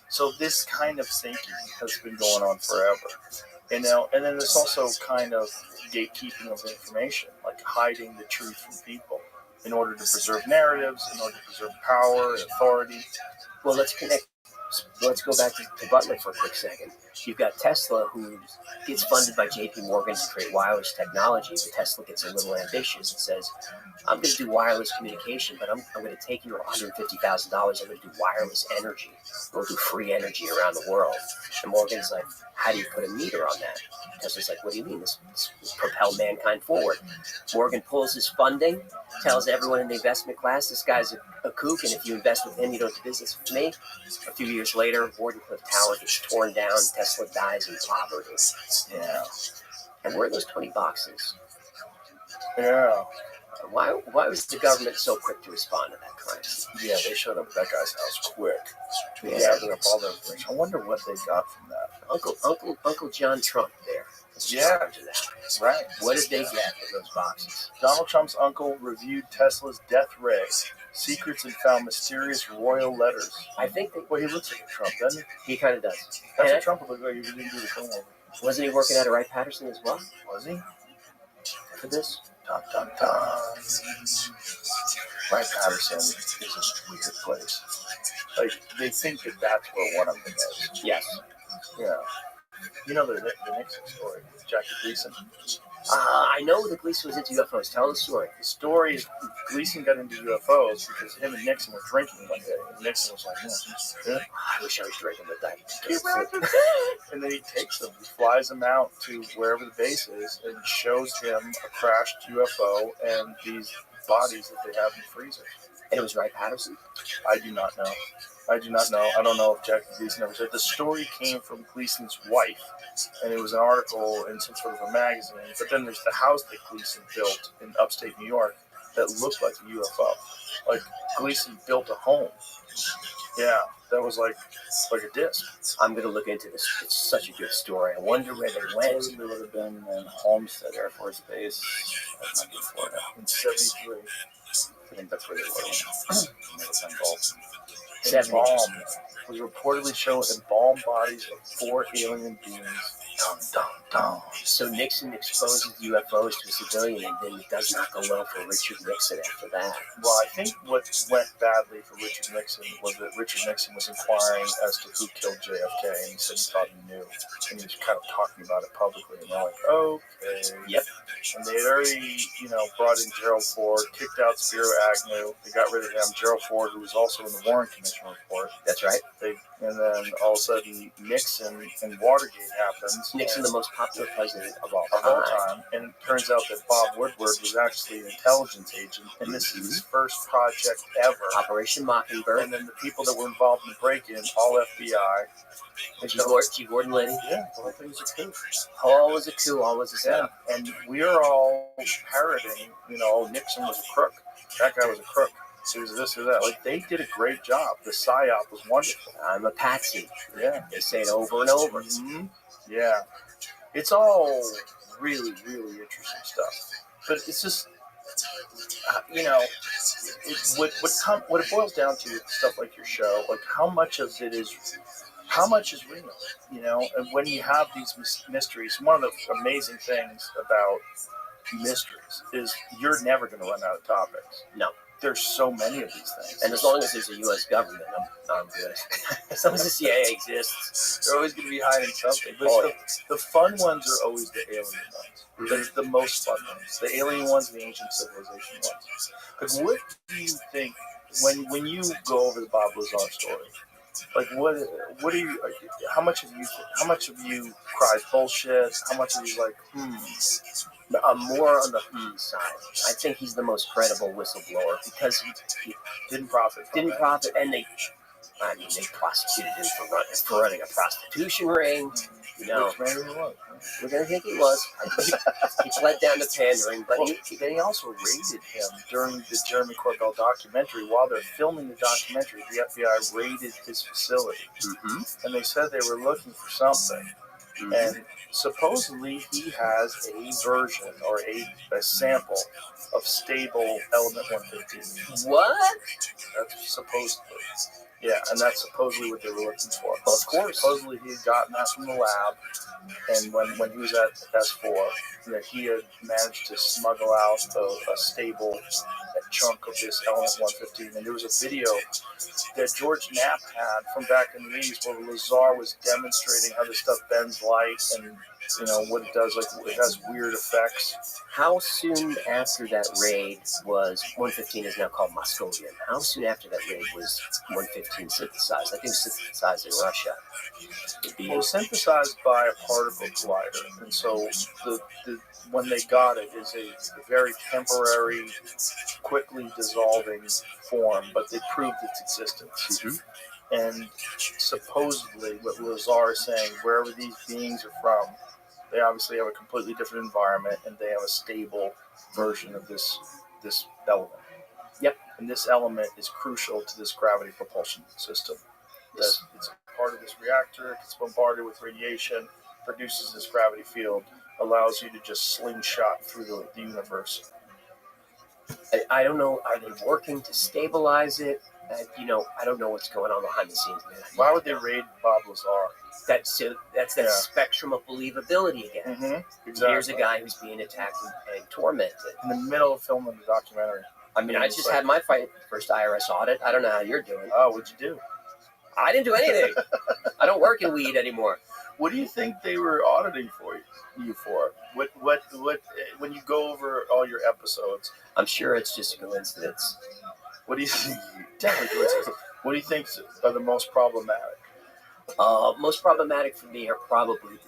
So this kind of thinking has been going on forever. And then there's also kind of gatekeeping of information, like hiding the truth from people in order to preserve narratives, in order to preserve power and authority. Well, let's go back to Butler for a quick second. You've got Tesla, who gets funded by J.P. Morgan to create wireless technology, but Tesla gets a little ambitious and says, I'm going to do wireless communication, but I'm going to take your $150,000. I'm going to do wireless energy. We'll do free energy around the world. And Morgan's like, how do you put a meter on that? Tesla's like, what do you mean? This propel mankind forward. Morgan pulls his funding, tells everyone in the investment class, this guy's a kook, and if you invest with him, you don't do business with me. A few years later, Wardenclyffe Tower gets torn down, Tesla dies in poverty. Yeah. And where are those 20 boxes? Yeah. Why was the government so quick to respond to that crime? Yeah, they showed up at that guy's house quick. Yeah. Gathered up all the information. I wonder what they got from that. Uncle John Trump there. Yeah, right. What did they get in those boxes? Donald Trump's uncle reviewed Tesla's death ray secrets and found mysterious royal letters. I think he looks like a Trump, doesn't he? He kind of does. That's what Trump would look like. He didn't do the comb over. Wasn't he working out at Wright-Patterson as well? Was he? For this? Dun, dun, dun. Wright-Patterson is a weird place. Like, they think that that's where one of them is. Yes. Yeah. You know the Nixon story, Jackie Gleason. I know that Gleason was into UFOs. Tell the story. The story is Gleason got into UFOs because him and Nixon were drinking one day. And Nixon was like, yeah. I wish I was drinking with that. And then he takes them, he flies them out to wherever the base is and shows him a crashed UFO and these bodies that they have in freezers. And it was Wright-Patterson? I do not know. I don't know if Jackie Gleason ever said. The story came from Gleason's wife, and it was an article in some sort of a magazine. But then there's the house that Gleason built in upstate New York that looked like a UFO. Like, Gleason built a home. Yeah, that was like a disc. I'm going to look into this. It's such a good story. I wonder where they went. They would have been in Homestead Air Force Base. That might be Florida. In 73. I think that's where they were. Never playing golf. Embalmed. Was reportedly shown embalmed bodies of 4 alien beings. Dum, dum, dum. So Nixon exposes UFOs to a civilian, and then it does not go well for Richard Nixon after that. Well, I think what went badly for Richard Nixon was that Richard Nixon was inquiring as to who killed JFK, and he said he thought he knew. And he was kind of talking about it publicly, and they're like, okay. Yep. And they had already, brought in Gerald Ford, kicked out Spiro Agnew. They got rid of him. Gerald Ford, who was also in the Warren Commission report. That's right. And then all of a sudden, Nixon and Watergate happens. Nixon, the most popular president of all time. And it turns out that Bob Woodward was actually an intelligence agent, and this is his first project ever. Operation Mockingbird. And then the people that were involved in the break-in, all FBI. G. Gordon Liddy. Yeah, the whole thing was a coup. All was a coup, all was a setup. And we are all parroting, Nixon was a crook. That guy was a crook. It was this or that. Like, they did a great job. The PSYOP was wonderful. I'm a patsy. Yeah. They say it over and over. Mm-hmm. Yeah. It's all really, really interesting stuff. But it's just, what it boils down to with stuff like your show, like how much is real, and when you have these mysteries, one of the amazing things about mysteries is you're never going to run out of topics. No. There's so many of these things. And as long as there's a U.S. government, I'm good. As long as the CIA exists. They're always going to be hiding something. But the fun ones are always the alien ones. That's the most fun ones. The alien ones and the ancient civilization ones. Because what do you think, when you go over the Bob Lazar story, like what are you, how much have you cried bullshit? How much of you like, More on the side. I think he's the most credible whistleblower because he didn't profit, and they prosecuted him for running a prostitution ring. Which maybe he was. We're gonna think he was. He fled down to pandering, but they also raided him during the Jeremy Corbell documentary. While they're filming the documentary, the FBI raided his facility, and they said they were looking for something. And supposedly he has a version or a sample of stable element 115. What? That's supposedly. Yeah, and that's supposedly what they were looking for. Well, of course. Supposedly he had gotten that from the lab, and when he was at S4, that he had managed to smuggle out a stable chunk of this element 115. And there was a video that George Knapp had from back in the 80s where Lazar was demonstrating how this stuff bends light and what it does, like it has weird effects. How soon after that raid was 115 is now called Moscovian? How soon after that raid was 115 synthesized? I think it was synthesized in Russia. It was synthesized by a particle collider, and so the when they got it is a very temporary, quickly dissolving form, but they proved its existence. And supposedly, what Lazar is saying, wherever these beings are from, they obviously have a completely different environment, and they have a stable version of this element. Yep. And this element is crucial to this gravity propulsion system. It's part of this reactor. It's bombarded with radiation, produces this gravity field, allows you to just slingshot through the universe. I don't know. Are they working to stabilize it? I don't know what's going on behind the scenes, man. Why would they raid Bob Lazar? That's that spectrum of believability again. Exactly. Here's a guy who's being attacked and tormented. In the middle of filming the documentary. I mean, I just had my first IRS audit. I don't know how you're doing. Oh, what'd you do? I didn't do anything. I don't work in weed anymore. What do you think they were auditing you for? What when you go over all your episodes? I'm sure it's just a coincidence. What do you think? Definitely coincidence. What do you think are the most problematic? Most problematic for me are probably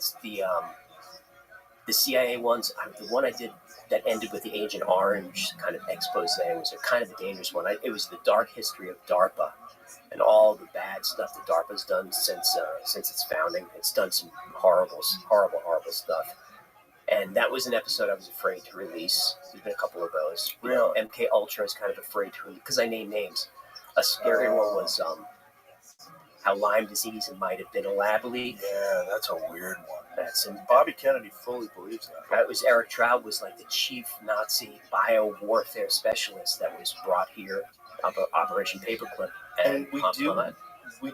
the CIA ones. The one I did that ended with the Agent Orange kind of expose was kind of a dangerous one. It was the dark history of DARPA and all the bad stuff that DARPA's done since its founding. It's done some horrible stuff. And that was an episode I was afraid to release. There's been a couple of those. Really? MK Ultra is kind of afraid to release because I name names. A scary one was how Lyme disease might have been a lab leak. Yeah, that's a weird one. That's in, Bobby Kennedy fully believes that. that was Eric Traub was like the chief Nazi biowarfare specialist that was brought here, Operation Paperclip, And we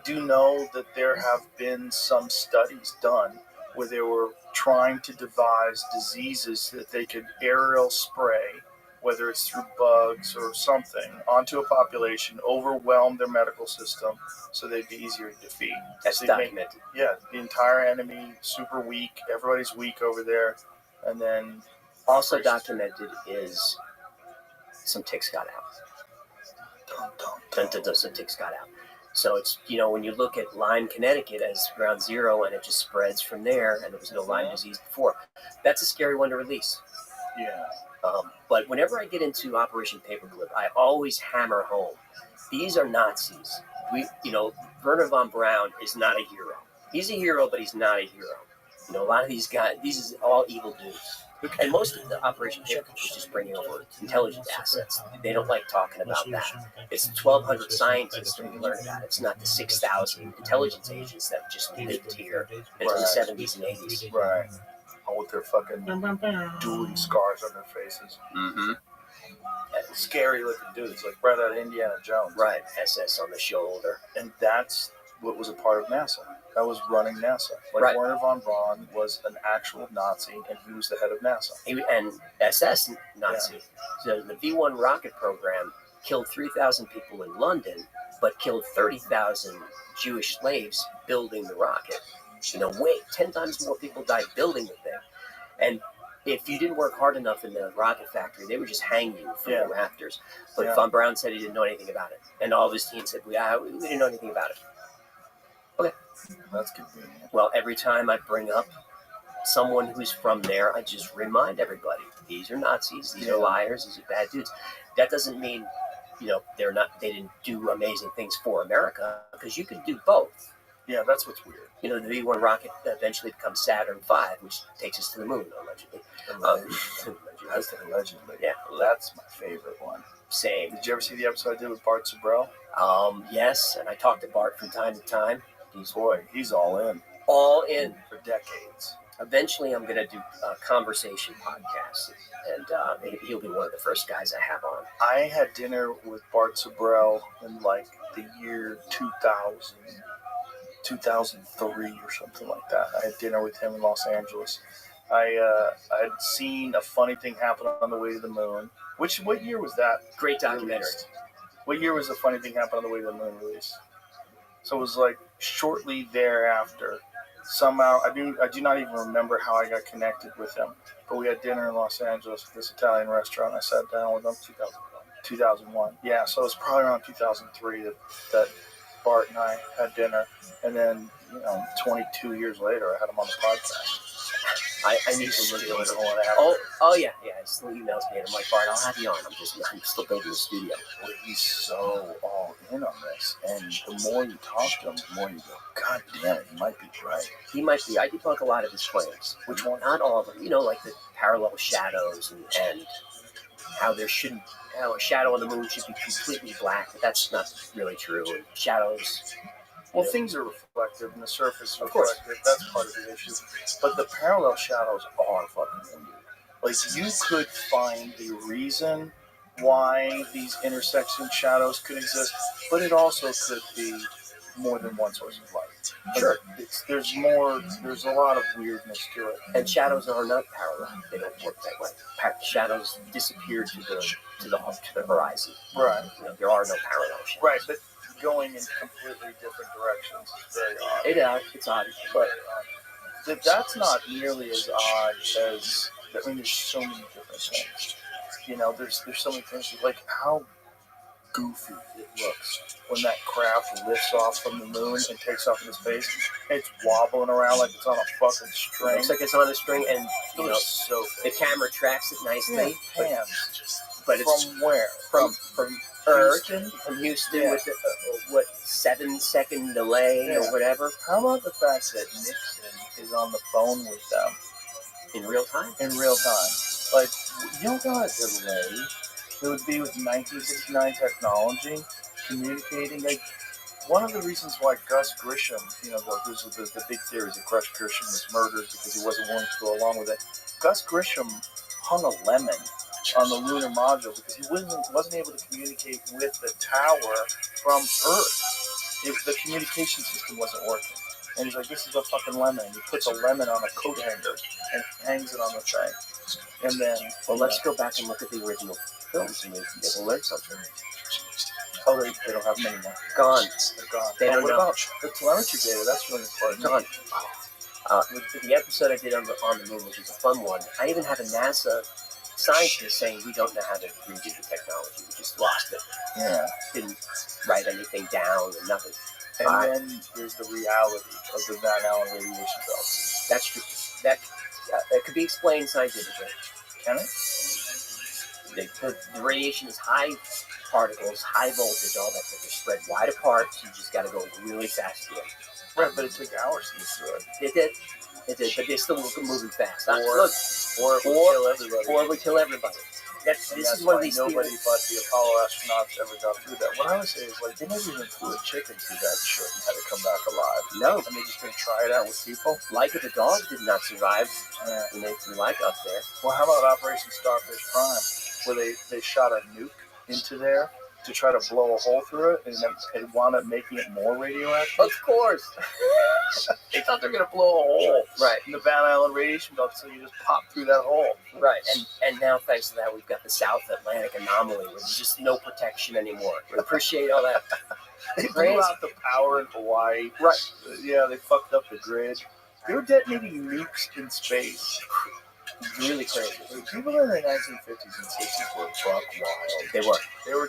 do know that there have been some studies done where they were trying to devise diseases that they could aerial spray, whether it's through bugs or something, onto a population, overwhelm their medical system so they'd be easier to defeat. That's So they'd make- documented. yeah, the entire enemy super weak, everybody's weak over there, and then Also documented is some ticks got out. Some ticks got out. So it's, when you look at Lyme, Connecticut as ground zero and it just spreads from there, and there was no Lyme disease before, that's a scary one to release. yeah. But whenever I get into Operation Paperclip, I always hammer home, these are Nazis. Werner von Braun is not a hero. He's a hero, but he's not a hero. A lot of these guys, these is all evil dudes. And most of the Operation Paperclip is just bringing over intelligence assets. They don't like talking about that. It's 1,200 scientists that we learned about. It's not the 6,000 intelligence agents that just lived here until the 70s and 80s. Right. All with their fucking dueling scars on their faces. Mm-hmm. Scary looking dudes, like right out of Indiana Jones. Right, SS on the shoulder. And that's what was a part of NASA. That was running NASA. Like Right. Werner von Braun was an actual Nazi, and he was the head of NASA. And SS Nazi. So the V1 rocket program killed 3,000 people in London, but killed 30,000 Jewish slaves building the rocket. 10 times more people died building the thing. And if you didn't work hard enough in the rocket factory, they would just hang you from the rafters. But Yeah. Von Braun said he didn't know anything about it. And all of his team said, we didn't know anything about it. That's convenient. Well, every time I bring up someone who's from there, I just remind everybody, these are Nazis, these are liars, these are bad dudes. That doesn't mean, they didn't do amazing things for America, because you could do both. Yeah, that's what's weird. The V1 rocket eventually becomes Saturn V, which takes us to the moon, allegedly. Allegedly. Yeah. That's my favorite one. Same. Did you ever see the episode I did with Bart Sabrell? Yes, and I talk to Bart from time to time. He's all in All in. for decades. Eventually, I'm going to do a conversation podcast, and maybe he'll be one of the first guys I have on. I had dinner with Bart Sabrell in like the year 2000, 2003 or something like that. I had dinner with him in Los Angeles. I had seen a funny thing happen on the way to the moon. What year was that? Great documentary. Released? What year was the funny thing happen on the way to the moon released? So it was like shortly thereafter. Somehow, I do not even remember how I got connected with him. But we had dinner in Los Angeles at this Italian restaurant. I sat down with him. 2001. Yeah, so it was probably around 2003 that Bart and I had dinner. And then, 22 years later, I had him on the podcast. I need to look at it. Oh yeah. He still emails me, and I'm like, Bart, I'll have you on. I'm still building the studio. Well, he's so all in on this. And the more you talk to him, the more you go, God damn, he might be right. He might be. I debunk a lot of his claims. Which one? Not all of them. Like the parallel shadows and how a shadow on the moon should be completely black, but that's not really true. And shadows. Well, things are reflective, and the surface is Of course. reflective. That's part of the issue. But the parallel shadows are fucking weird. Like, you could find a reason why these intersection shadows could exist, but it also could be more than one source of light. Sure. There's a lot of weirdness to it. And shadows are not parallel. They don't work that way. Shadows disappear to the horizon. Right. There are no parallel shadows. Right, but going in completely different directions is very odd. It's odd. But that's not nearly as odd as, there's so many different things. There's so many things, like how goofy it looks when that craft lifts off from the moon and takes off into space. It's wobbling around like it's on a fucking string. Looks like it's on a string, and It looks so the camera tracks it nicely. pans. But it's From where? from Earth, Houston? from Houston, Yeah. with the 7-second delay or whatever How about the fact that Nixon is on the phone with them in real time? in real time? Like, you know what a delay it would be with 1969 technology communicating? Like, one of the reasons why Gus Grisham, those are the big theories that Gus Grisham was murdered because he wasn't willing to go along with it. Gus Grisham hung a lemon on the lunar module because he wasn't able to communicate with the tower from Earth. The communication system wasn't working. And he's like, this is a fucking lemon. And he puts a lemon on a coat hanger and hangs it on the thing. And then... Well, let's go back and look at the original films and we'll learn something. Oh, they don't have them anymore. Gone. They're gone. They don't what know. about the telemetry data? That's really important. Gone. With the episode I did on the moon, which was a fun one, I even have a NASA scientist saying we don't know how to redo the technology. We just lost it. Yeah. Didn't write anything down and nothing. And then there's the reality of the Van Allen radiation belts. That's true. That could be explained scientifically. Can it? The radiation is high particles, high voltage, all that stuff. They're spread wide apart, so you just got to go really fast through it. Right, but it took hours to get through it. It did, but they're still moving fast. Or it would kill everybody. Or it would kill everybody. This is one of these nobody theories. but the Apollo astronauts ever got through that. What I would say is, like, they never even flew a chicken through that shit and had to come back alive. No. And they just didn't try it out with people. Laika the dog did not survive when they threw Laika up there. Well, how about Operation Starfish Prime, where they shot a nuke into there to try to blow a hole through it, and then it wound up making it more radioactive? Of course. They thought they were going to blow a hole Right. in the Van Allen radiation belt, so you just pop through that hole. Right, and now thanks to that, we've got the South Atlantic anomaly where there's just no protection anymore. We appreciate all that. They blew out the power in Hawaii. Right. Yeah, they fucked up the grid. They were detonating nukes in space. Really crazy. People in the 1950s and 60s were buck wild. They were.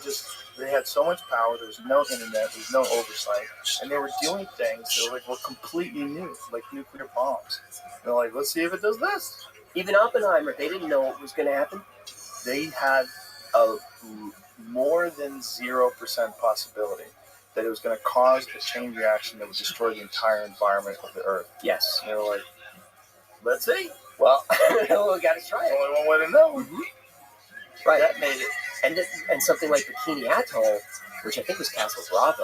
They had so much power, there was no internet, there was no oversight, and they were doing things that were completely new, like nuclear bombs. They're like, let's see if it does this. Even Oppenheimer, they didn't know what was going to happen. They had a more than 0% possibility that it was going to cause a chain reaction that would destroy the entire environment of the Earth. Yes. And they were like, let's see. Well, we got to try it. Only one way to know. Mm-hmm. Right. That made it. And something like Bikini Atoll, which I think was Castle Bravo,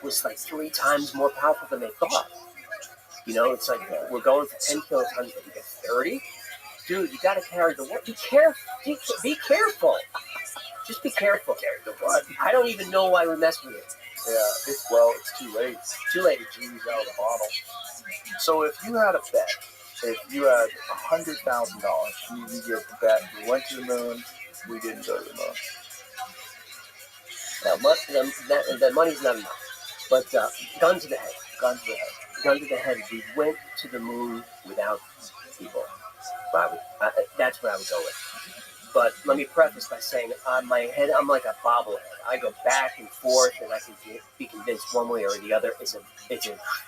was like 3 times more powerful than they thought. It's like we're going for 10 kilotons, but we get 30. Dude, you got to carry the what? Be careful. Be careful. Just be careful. Carry the what? I don't even know why we mess with it. Yeah, it's too late. Too late. The genie's out of the bottle. So if you had a bet, if you had $100,000, you get the bet, we went to the moon, we didn't go to the moon. Now, that money's not enough. But gun to the head. Gun to the head. We went to the moon without people. That's what I would go with. But let me preface by saying, on my head, I'm like a bobblehead. I go back and forth, and I can be convinced one way or the other. It's a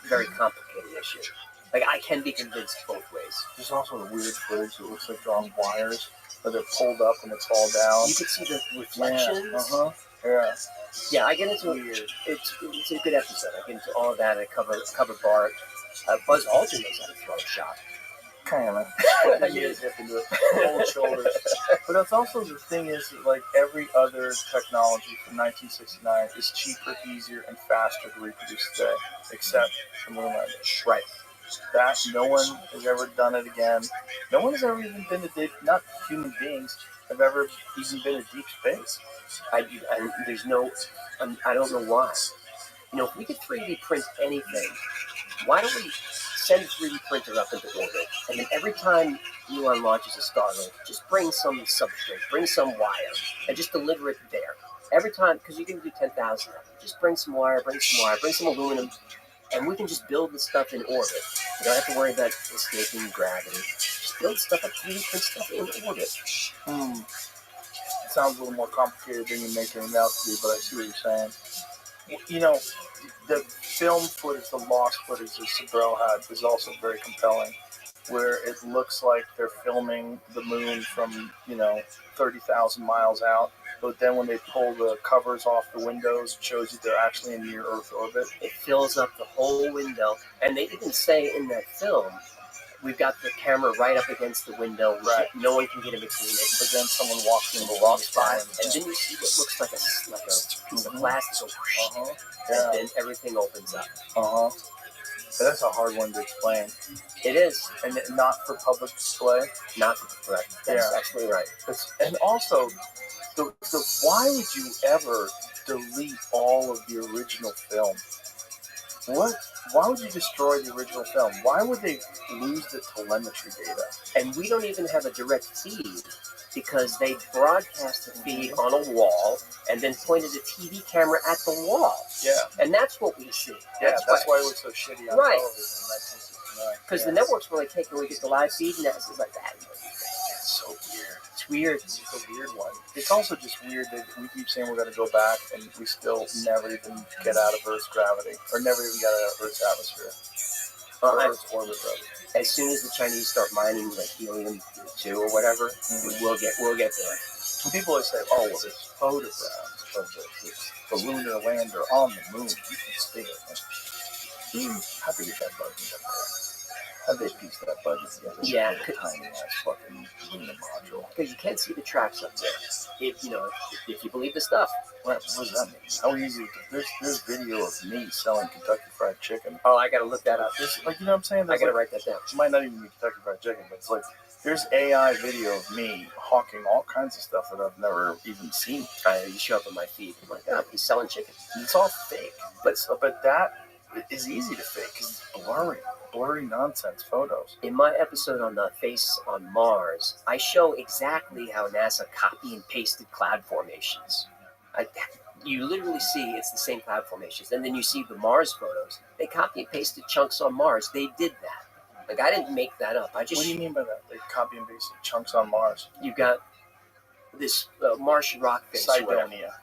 very complicated issue. Like, I can be convinced both ways. There's also the weird footage that looks like they're on wires, but they're pulled up and it's all down. You can see the reflections. Yeah. Yeah, I get into it. It's a good episode. I get into all of that. I cover Bart. Buzz Aldrin knows how to throw a shot. Kind of. He is hip into it. Cold shoulders. But that's also the thing is, like every other technology from 1969 is cheaper, easier, and faster to reproduce today, except the moon landing. Right. That no one has ever done it again. No one has ever even been to deep. Not human beings have ever even been to deep space. I don't know why. If we could 3D print anything, why don't we send a 3D printer up into orbit, and then every time Elon launches a Starlink, just bring some substrate, bring some wire, and just deliver it there. Every time, because you can do 10,000 of them. Just bring some wire, bring some aluminum, and we can just build the stuff in orbit. You don't have to worry about escaping gravity. Just build stuff up, 3D print stuff in orbit. It sounds a little more complicated than you're making it out to be, but I see what you're saying. The film footage, the lost footage that Sabrell had is also very compelling, where it looks like they're filming the moon from, 30,000 miles out, but then when they pull the covers off the windows, it shows you they're actually in near Earth orbit. It fills up the whole window, and they even say in that film, we've got the camera right up against the window. Right. No one can get in between it. But then someone walks in the Walks by, by, and then you see what looks like a piece of plastic, uh-huh. and then everything opens up. Uh-huh. But that's a hard one to explain. It is And not for public display. not right. That's Yeah. absolutely right. And also, why would you ever delete all of the original film? What? Why would you destroy the original film? Why would they lose the telemetry data? And we don't even have a direct feed because they broadcast the feed on a wall and then pointed a TV camera at the wall. Yeah. And that's what we see. That's why it looks so shitty on Right. television in 1969. Because the networks really take away get the live feed, and that's like that. It's so weird. It's weird. It's a weird one. It's also just weird that we keep saying we're going to go back, and we still never even get out of Earth's gravity, or never even get out of Earth's atmosphere, or Earth's orbit, rather. As soon as the Chinese start mining like helium-2 or whatever, we'll get there. And people always say, "Oh, well, there's photographs of the lunar lander on the moon. You can see it." How big is that buggy up there? How they piece that buggy together? Yeah. With a tiny ass fucking lunar module. Because you can't see the tracks up there. If you believe the stuff. What does that mean? How easy? There's video of me selling Kentucky Fried Chicken. Oh, I gotta look that up. There's, like, you know what I'm saying? I There's gotta like, write that down. it might not even be Kentucky Fried Chicken, but it's like there's AI video of me hawking all kinds of stuff that I've never even seen. You show up on my feed. I'm like, oh, he's selling chicken. It's all fake, but that is easy to fake because it's blurry nonsense photos. In my episode on the face on Mars, I show exactly how NASA copy and pasted cloud formations. You literally see it's the same cloud formations. And then you see the Mars photos. They copy and pasted chunks on Mars. They did that. Like, I didn't make that up. What do you mean by that? They copy and pasted chunks on Mars? You got this Martian rock face. Cydonia.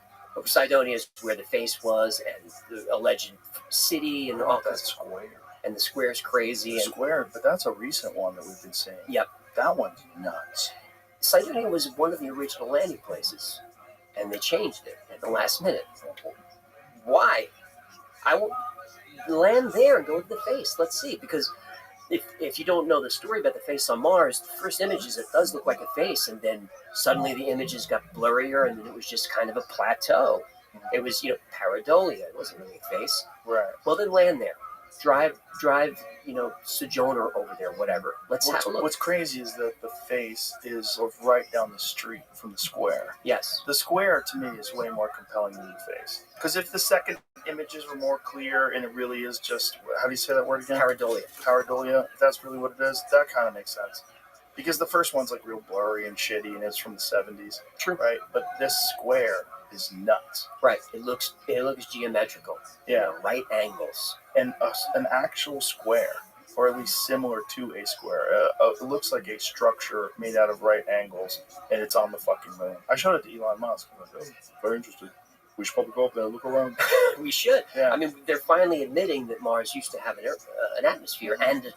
Cydonia is where the face was, and the alleged city, and all That that. square. And the square's crazy. The And square, but that's a recent one that we've been seeing. Yep. That one's nuts. Cydonia was one of the original landing places, and they changed it at the last minute. Why? I will land there and go to the face. Let's see, because if you don't know the story about the face on Mars, the first images, it does look like a face, and then suddenly the images got blurrier, and then it was just kind of a plateau. It was, pareidolia. It wasn't really a face. Right. Well, then land there. Drive, Sojourner over there, whatever. Let's have a look. What's crazy is that the face is right down the street from the square. Yes. The square, to me, is way more compelling than the face. Because if the second images were more clear and it really is just, how do you say that word again? Pareidolia. If that's really what it is, that kind of makes sense. Because the first one's like real blurry and shitty, and it's from the 70s. True. Right? But this square is nuts. Right. It looks geometrical. Yeah. Right angles. And an actual square, or at least similar to a square. It looks like a structure made out of right angles, and it's on the fucking moon. I showed it to Elon Musk. I was like, oh, very interesting. We should probably go up there and look around. We should. Yeah. I mean, they're finally admitting that Mars used to have an atmosphere and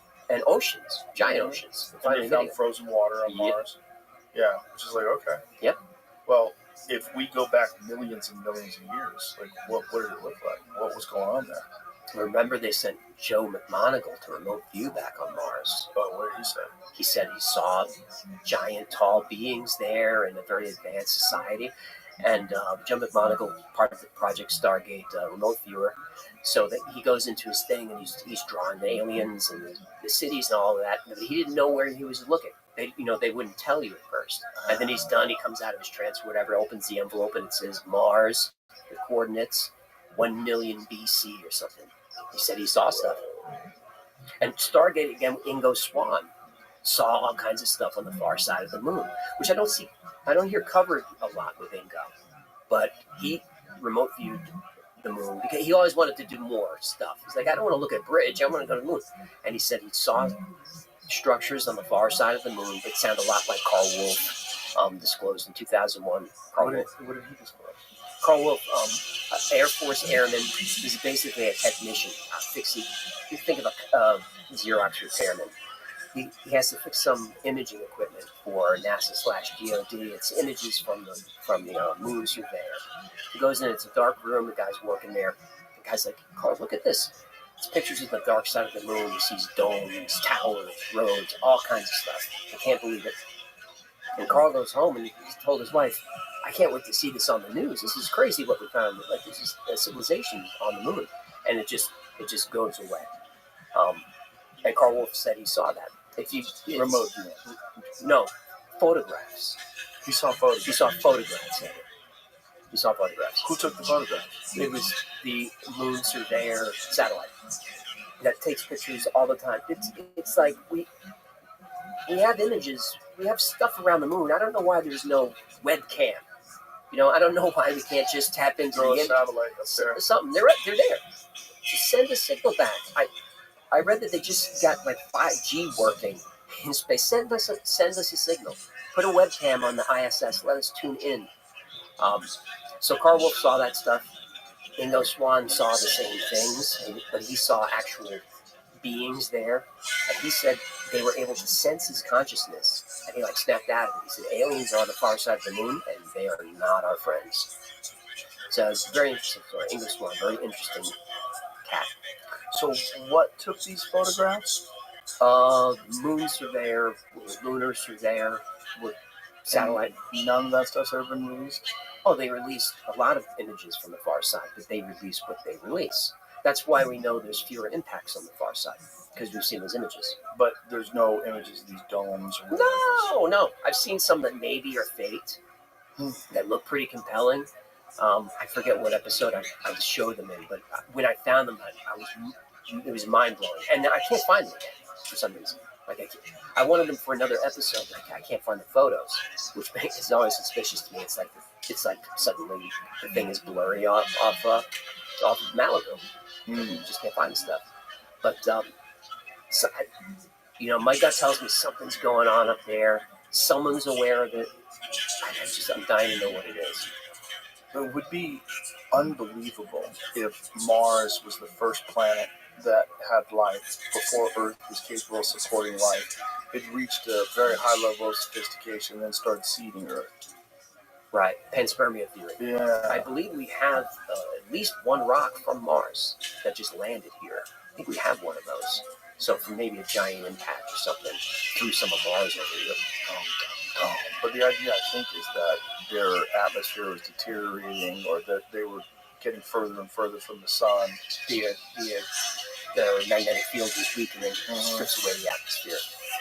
oceans, giant oceans. They're And finally they found admitting frozen water on Yep. Mars. Yeah, which is like, okay. Yep. Well, if we go back millions and millions of years, like, what did it look like? What was going on there? it. Remember, they sent Joe McMoneagle to remote view back on Mars. Oh, what did he say? He said he saw giant, tall beings there in a very advanced society. And Joe McMoneagle, part of the Project Stargate remote viewer, so that he goes into his thing and he's drawing the aliens and the cities and all of that. But he didn't know where he was looking. They wouldn't tell you at first. And then he's done. He comes out of his trance or whatever, opens the envelope, and it says Mars, the coordinates, 1 million BC or something. He said he saw stuff. And Stargate, again, Ingo Swann saw all kinds of stuff on the far side of the moon, which I don't hear covered a lot with Ingo. But he remote viewed the moon because he always wanted to do more stuff. He's like, I don't want to look at a bridge. I want to go to the moon. And he said he saw structures on the far side of the moon that sound a lot like Carl Wolf disclosed in 2001. What did he disclose? Carl Wolf, Air Force airman. He's basically a technician fixing. You think of a Xerox repairman. He has to fix some imaging equipment for NASA/DoD. It's images from the moon surveyor. He goes in. It's a dark room. The guy's working there. The guy's like, "Carl, look at this. It's pictures of the dark side of the moon. He sees domes, towers, roads, all kinds of stuff. I can't believe it. And Carl goes home and he told his wife, I can't wait to see this on the news. This is crazy what we found. Like, this is a civilization on the moon. And it just goes away. And Carl Wolf said he saw that. If you Remote. no photographs. He saw photos. He saw photographs of it. He saw photographs. Who took the photographs? It was the moon surveyor satellite that takes pictures all the time. It's like we have images. We have stuff around the moon. I don't know why there's no webcam. I don't know why we can't just tap into Throw the a satellite up there. something. They're there. Just send a signal back. I read that they just got like 5G working in space. Send us a signal. Put a webcam on the ISS. Let us tune in. So Carl Wolf saw that stuff. Ingo Swann saw the same things, but he saw actual beings there. And he said they were able to sense his consciousness. And he snapped out of it. He said aliens are on the far side of the moon, and they are not our friends. So it's very interesting story. Ingo Swann, very interesting cat. So what took these photographs? Moon surveyor, lunar surveyor, with satellite. None of that stuff's ever been released? Oh, they released a lot of images from the far side, but they release what they release. That's why we know there's fewer impacts on the far side, because we've seen those images. But there's no images of these domes? Or No. I've seen some that maybe are faked, that look pretty compelling. I forget what episode I showed them in, but when I found them, it was mind-blowing. And I can't find them again for some reason. I wanted them for another episode, but I can't find the photos, which is always suspicious to me. It's like suddenly the thing is blurry off of Malibu. You just can't find the stuff. But my gut tells me something's going on up there. Someone's aware of it. I'm dying to know what it is. It would be unbelievable if Mars was the first planet that had life before Earth was capable of supporting life. It reached a very high level of sophistication and then started seeding Earth. Right, panspermia theory. Yeah. I believe we have at least one rock from Mars that just landed here. I think we have one of those. So from maybe a giant impact or something through some of Mars over here. But the idea, I think, is that their atmosphere was deteriorating, or that they were getting further and further from the sun. The magnetic field was weakening, strips away the atmosphere.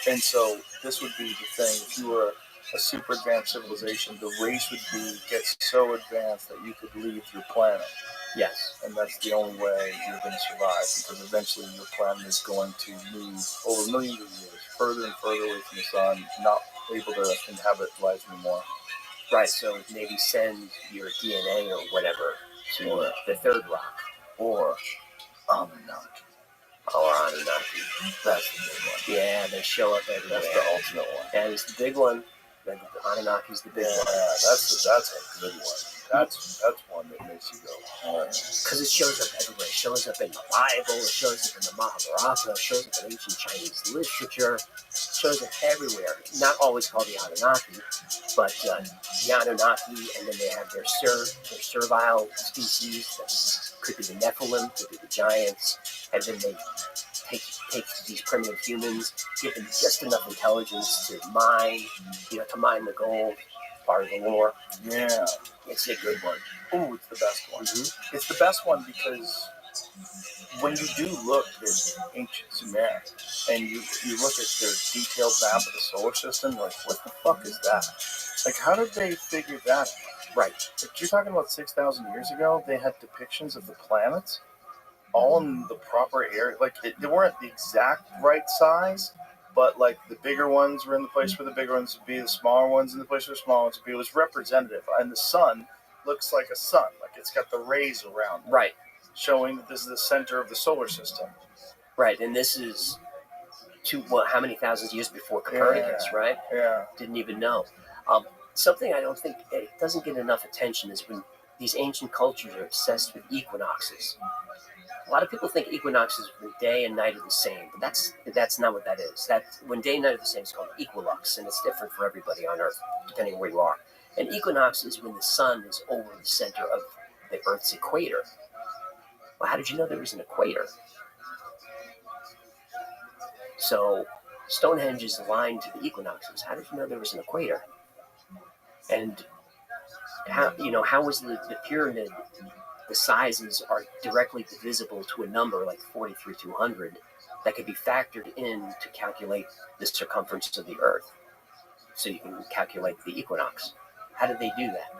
And so this would be the thing. If you were a super advanced civilization, the race would get so advanced that you could leave your planet. Yes. And that's the only way you're going to survive, because eventually your planet is going to move over millions of years, further and further away from the sun, not able to inhabit life anymore. Right, so maybe send your DNA or whatever to the third rock. Or Anunnaki. That's the big one. Yeah, they show up everywhere. That's the ultimate one. That is the big one. The Anunnaki's the big one. That's a good one. That's one that makes you go, all right. Because it shows up everywhere. It shows up in the Bible. It shows up in the Mahabharata. It shows up in ancient Chinese literature. It shows up everywhere. Not always called the Anunnaki, but the Anunnaki, and then they have their servile species. That could be the Nephilim, could be the giants, and then they take these primitive humans, give them just enough intelligence to mine the gold, part of the lore. Yeah. It's a good one. Ooh, it's the best one. Mm-hmm. It's the best one because when you do look at ancient Sumer and you look at their detailed map of the solar system, you're like, what the fuck is that? Like, how did they figure that out? Right. Like, you're talking about 6,000 years ago, they had depictions of the planets all in the proper area. Like, they weren't the exact right size, but like the bigger ones were in the place where the bigger ones would be, the smaller ones in the place where the smaller ones would be. It was representative. And the sun looks like a sun. Like, it's got the rays around it. Right. Showing that this is the center of the solar system. Right, and this is how many thousands of years before Copernicus, right? Yeah. Didn't even know. Something I don't think it doesn't get enough attention is when these ancient cultures are obsessed with equinoxes. A lot of people think equinoxes when day and night are the same, but that's not what that is. That when day and night are the same, it's called equilux, and it's different for everybody on Earth, depending on where you are. An equinox is when the sun is over the center of the Earth's equator. Well, how did you know there was an equator? So Stonehenge is aligned to the equinoxes. How did you know there was an equator? And how was the pyramid? The sizes are directly divisible to a number like 43,200 that could be factored in to calculate the circumference of the Earth. So you can calculate the equinox. How did they do that?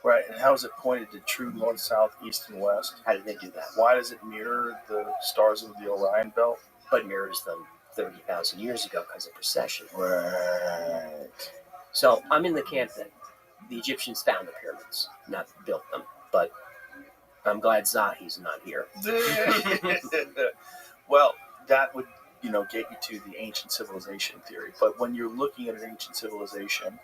Right, and how is it pointed to true north, south, east, and west? How did they do that? Why does it mirror the stars of the Orion Belt? But mirrors them 30,000 years ago because of precession. Right. So I'm in the camp that the Egyptians found the pyramids, not built them. But I'm glad Zahi's not here. Well, that would, get you to the ancient civilization theory. But when you're looking at an ancient civilization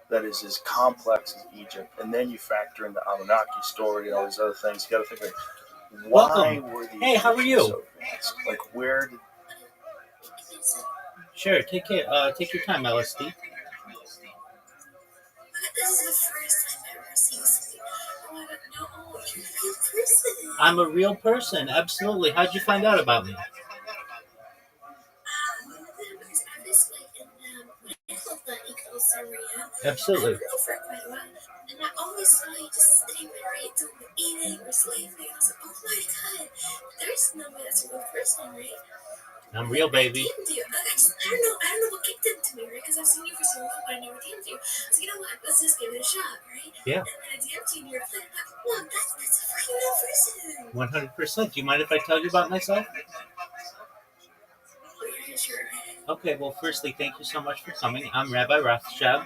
that is as complex as Egypt, and then you factor in the Anunnaki story and all these other things, you got to think, like, why were the Hey, how are you? so advanced? Like, where did... Sure, take your time, LSD. This is the first time I've ever seen something. Oh my god, no, you're a real person. I'm a real person, absolutely. How'd you find out about me? Because I was like in what I call the eco-area. Absolutely. I've been for quite a while. And I always saw you just sitting there, right, eating or sleeping. I was like, oh my god, there's no way that's a real person, right? I'm real, baby. I DM'd you. I don't know what kicked into me, right? Because I've seen you for so long, but I never DM'd you. So you know what? Let's just give it a shot, right? Yeah. And then I DM'd you, and you're like, "Look, that's a fucking real person." 100%. Do you mind if I tell you about myself? Oh, yeah, sure. Okay, well, firstly, thank you so much for coming. I'm Rabbi ROTHSCHILD.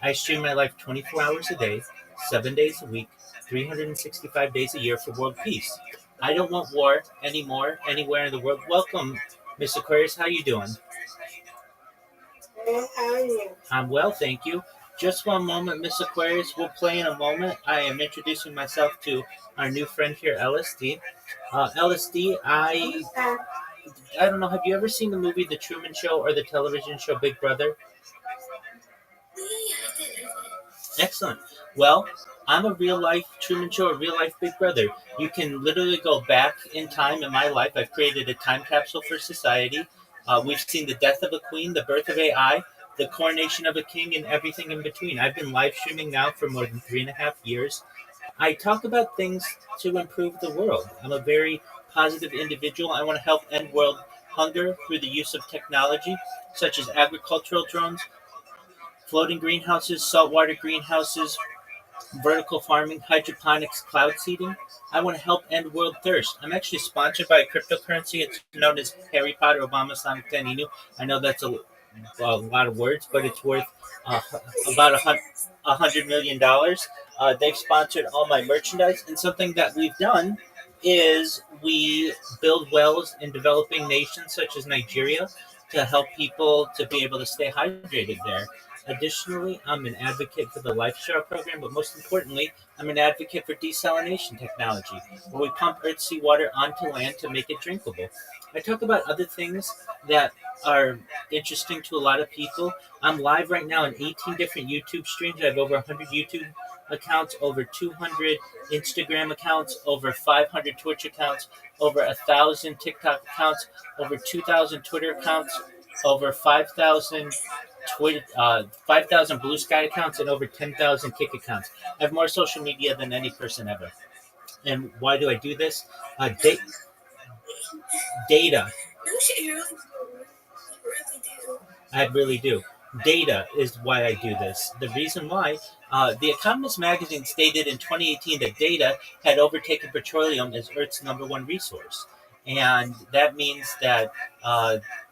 I stream my life 24 hours a day, 7 days a week, 365 days a year for world peace. I don't want war anymore, anywhere in the world. Welcome, Miss Aquarius. How you doing? How are you? I'm well, thank you. Just one moment, Miss Aquarius. We'll play in a moment. I am introducing myself to our new friend here, LSD. LSD, I don't know. Have you ever seen the movie The Truman Show or the television show Big Brother? Yeah, I did. Excellent. Well, I'm a real life Truman Show, a real life Big Brother. You can literally go back in time in my life. I've created a time capsule for society. We've seen the death of a queen, the birth of AI, the coronation of a king, and everything in between. I've been live streaming now for more than 3.5 years. I talk about things to improve the world. I'm a very positive individual. I want to help end world hunger through the use of technology, such as agricultural drones, floating greenhouses, saltwater greenhouses, vertical farming, hydroponics, cloud seeding. I want to help end world thirst. I'm actually sponsored by a cryptocurrency. It's known as Harry Potter Obama Sonic Taninu. I know that's a lot of words, but it's worth about $100 million. They've sponsored all my merchandise, and something that we've done is we build wells in developing nations such as Nigeria to help people to be able to stay hydrated there. Additionally, I'm an advocate for the Life Share program, but most importantly, I'm an advocate for desalination technology, where we pump earth seawater onto land to make it drinkable. I talk about other things that are interesting to a lot of people. I'm live right now in 18 different YouTube streams. I have over 100 YouTube accounts, over 200 Instagram accounts, over 500 Twitch accounts, over 1,000 TikTok accounts, over 2,000 Twitter accounts, over 5,000 5,000 Blue Sky accounts, and over 10,000 Kick accounts. I have more social media than any person ever. And why do I do this? Data. No shit, you really do. I really do. Data is why I do this. The reason why, The Economist magazine stated in 2018 that data had overtaken petroleum as Earth's #1 resource. And that means that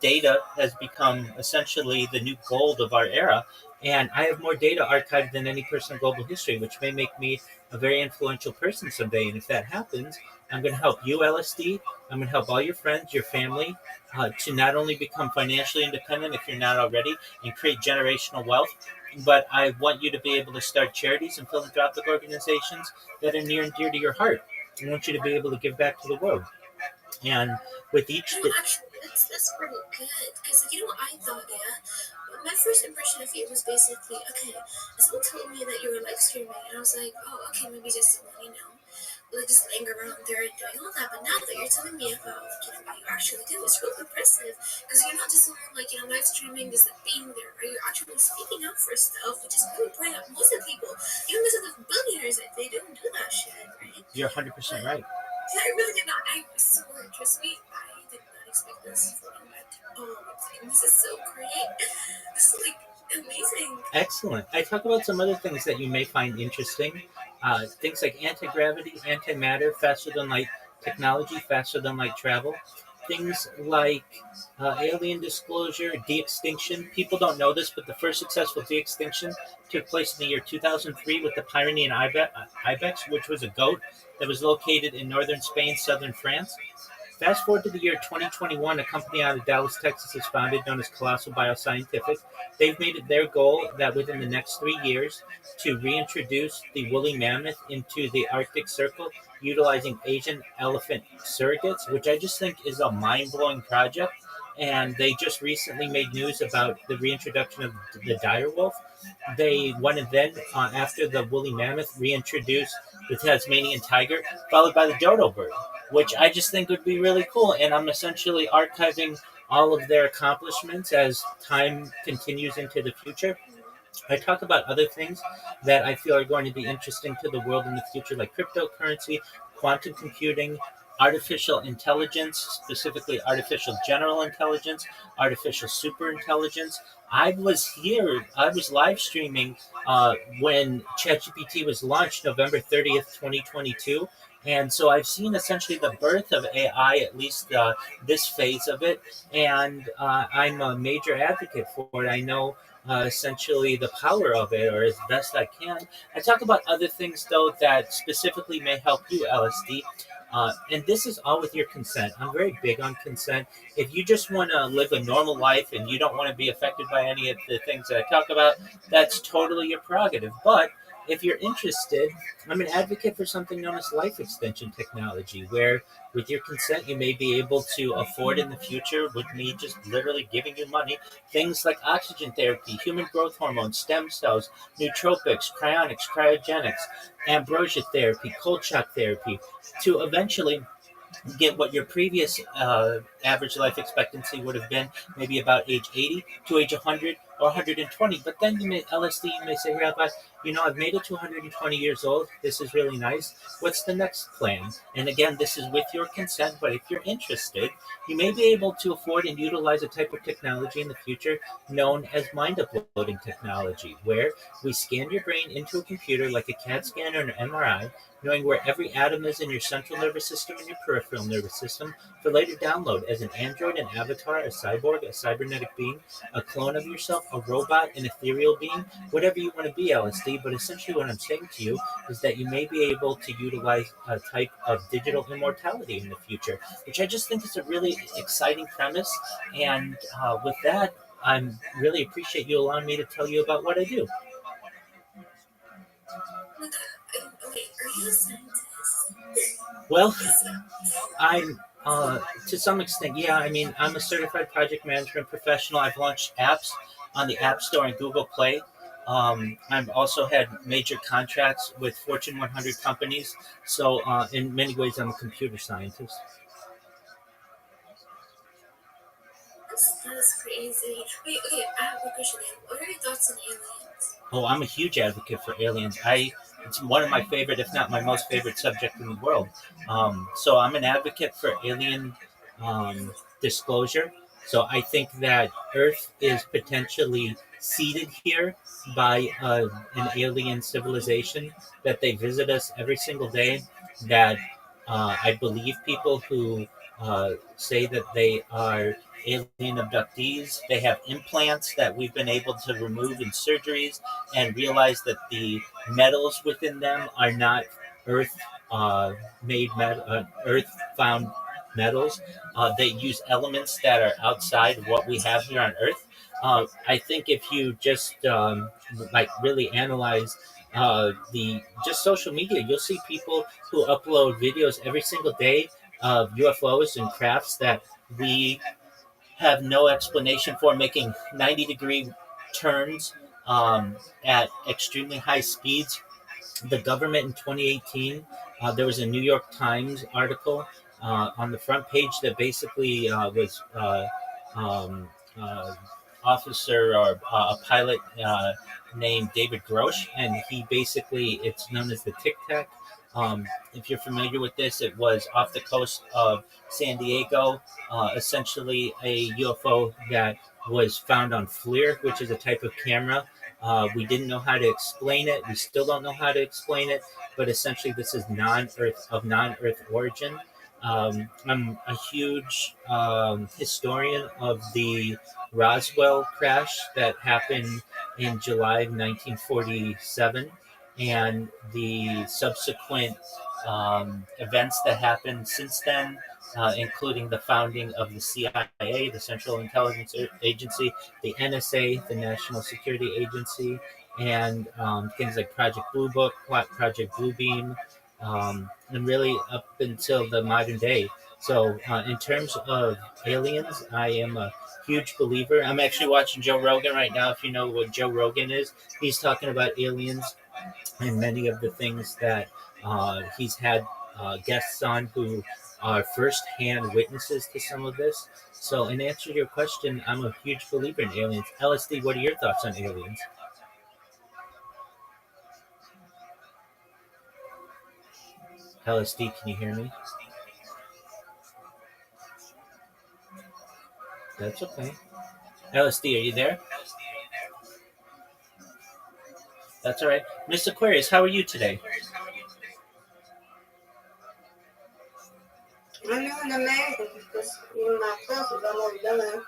data has become essentially the new gold of our era. And I have more data archived than any person in global history, which may make me a very influential person someday. And if that happens, I'm going to help you, LSD. I'm going to help all your friends, your family, to not only become financially independent if you're not already and create generational wealth, but I want you to be able to start charities and philanthropic organizations that are near and dear to your heart. I want you to be able to give back to the world. And with each... No, actually, that's pretty good. Because, you know what I thought, yeah? My first impression of you was basically, okay, someone told me that you were live streaming, and I was like, oh, okay, maybe just someone, like just laying around there and doing all that. But now that you're telling me about what you actually do, it's really impressive because you're not just someone live streaming, just being there, right? You're actually speaking up for stuff, which is really important. Most of the people, even most of the billionaires, they don't do that shit, right? You're 100% right. Yeah, I really did not. I was so trust me, I did not expect this from you. This is so great. This is amazing. Excellent. I talk about some other things that you may find interesting. Things like anti-gravity, antimatter, faster than light technology, faster than light travel. Things like alien disclosure, de-extinction. People don't know this, but the first successful de-extinction took place in the year 2003 with the Pyrenean ibex, which was a goat that was located in northern Spain, southern France. Fast forward to the year 2021, a company out of Dallas, Texas is founded known as Colossal Bioscientific. They've made it their goal that within the next 3 years to reintroduce the woolly mammoth into the Arctic Circle utilizing Asian elephant surrogates, which I just think is a mind-blowing project. And they just recently made news about the reintroduction of the dire wolf. They wanted then, after the woolly mammoth, reintroduce the Tasmanian tiger, followed by the dodo bird, which I just think would be really cool. And I'm essentially archiving all of their accomplishments as time continues into the future. I talk about other things that I feel are going to be interesting to the world in the future, like cryptocurrency, quantum computing, artificial intelligence, specifically artificial general intelligence, artificial superintelligence. I was live streaming when ChatGPT was launched November 30th, 2022. And so I've seen essentially the birth of AI, at least this phase of it, and I'm a major advocate for it. I know essentially the power of it, or as best I can. I talk about other things, though, that specifically may help you, LSD. And this is all with your consent. I'm very big on consent. If you just want to live a normal life and you don't want to be affected by any of the things that I talk about, that's totally your prerogative. But if you're interested, I'm an advocate for something known as life extension technology, where with your consent, you may be able to afford in the future, with me just literally giving you money, things like oxygen therapy, human growth hormone, stem cells, nootropics, cryonics, cryogenics, ambrosia therapy, cold shock therapy, to eventually get what your previous average life expectancy would have been, maybe about age 80 to age 100 or 120. But then you may say, Rabbi, I've made it to 120 years old. This is really nice. What's the next plan? And again, this is with your consent, but if you're interested, you may be able to afford and utilize a type of technology in the future known as mind uploading technology, where we scan your brain into a computer like a CAT scan or an MRI, knowing where every atom is in your central nervous system and your peripheral nervous system, for later download as an android, an avatar, a cyborg, a cybernetic being, a clone of yourself, a robot, an ethereal being, whatever you want to be, LSD. But essentially what I'm saying to you is that you may be able to utilize a type of digital immortality in the future, which I just think is a really exciting premise. And with that, I really appreciate you allowing me to tell you about what I do. Wait, are you a scientist? Well, I'm to some extent, yeah. I mean, I'm a certified project management professional. I've launched apps on the App Store and Google Play. I've also had major contracts with Fortune 100 companies. So, in many ways, I'm a computer scientist. That's crazy. Wait, okay, I have a question. What are your thoughts on aliens? Oh, I'm a huge advocate for aliens. It's one of my favorite, if not my most favorite subject in the world. So I'm an advocate for alien disclosure. So I think that Earth is potentially seeded here by an alien civilization, that they visit us every single day, that I believe people who say that they are alien abductees. They have implants that we've been able to remove in surgeries, and realize that the metals within them are not Earth Earth found metals. They use elements that are outside of what we have here on Earth. I think if you just really analyze the just social media, you'll see people who upload videos every single day of UFOs and crafts that we have no explanation for, making 90-degree turns at extremely high speeds. The government in 2018 There was a New York Times article on the front page that basically was um, uh, officer or a pilot named David Grosh, and he basically, it's known as the Tic Tac. If you're familiar with this, it was off the coast of San Diego, essentially a UFO that was found on FLIR, which is a type of camera. We didn't know how to explain it. We still don't know how to explain it, but essentially, this is non-Earth origin. I'm a huge historian of the Roswell crash that happened in July of 1947 and the subsequent events that happened since then, including the founding of the CIA, the Central Intelligence Agency, the NSA, the National Security Agency, and things like Project Blue Book, Project Bluebeam, and really up until the modern day. So, in terms of aliens, I am a huge believer. I'm actually watching Joe Rogan right now. If you know what Joe Rogan is, he's talking about aliens and many of the things that he's had guests on who are first-hand witnesses to some of this. So, in answer to your question, I'm a huge believer in aliens. LSD, what are your thoughts on aliens? LSD, can you hear me? That's okay. LSD, are you there? That's all right. Miss Aquarius, how are you today? I'm doing amazing because my class is almost done.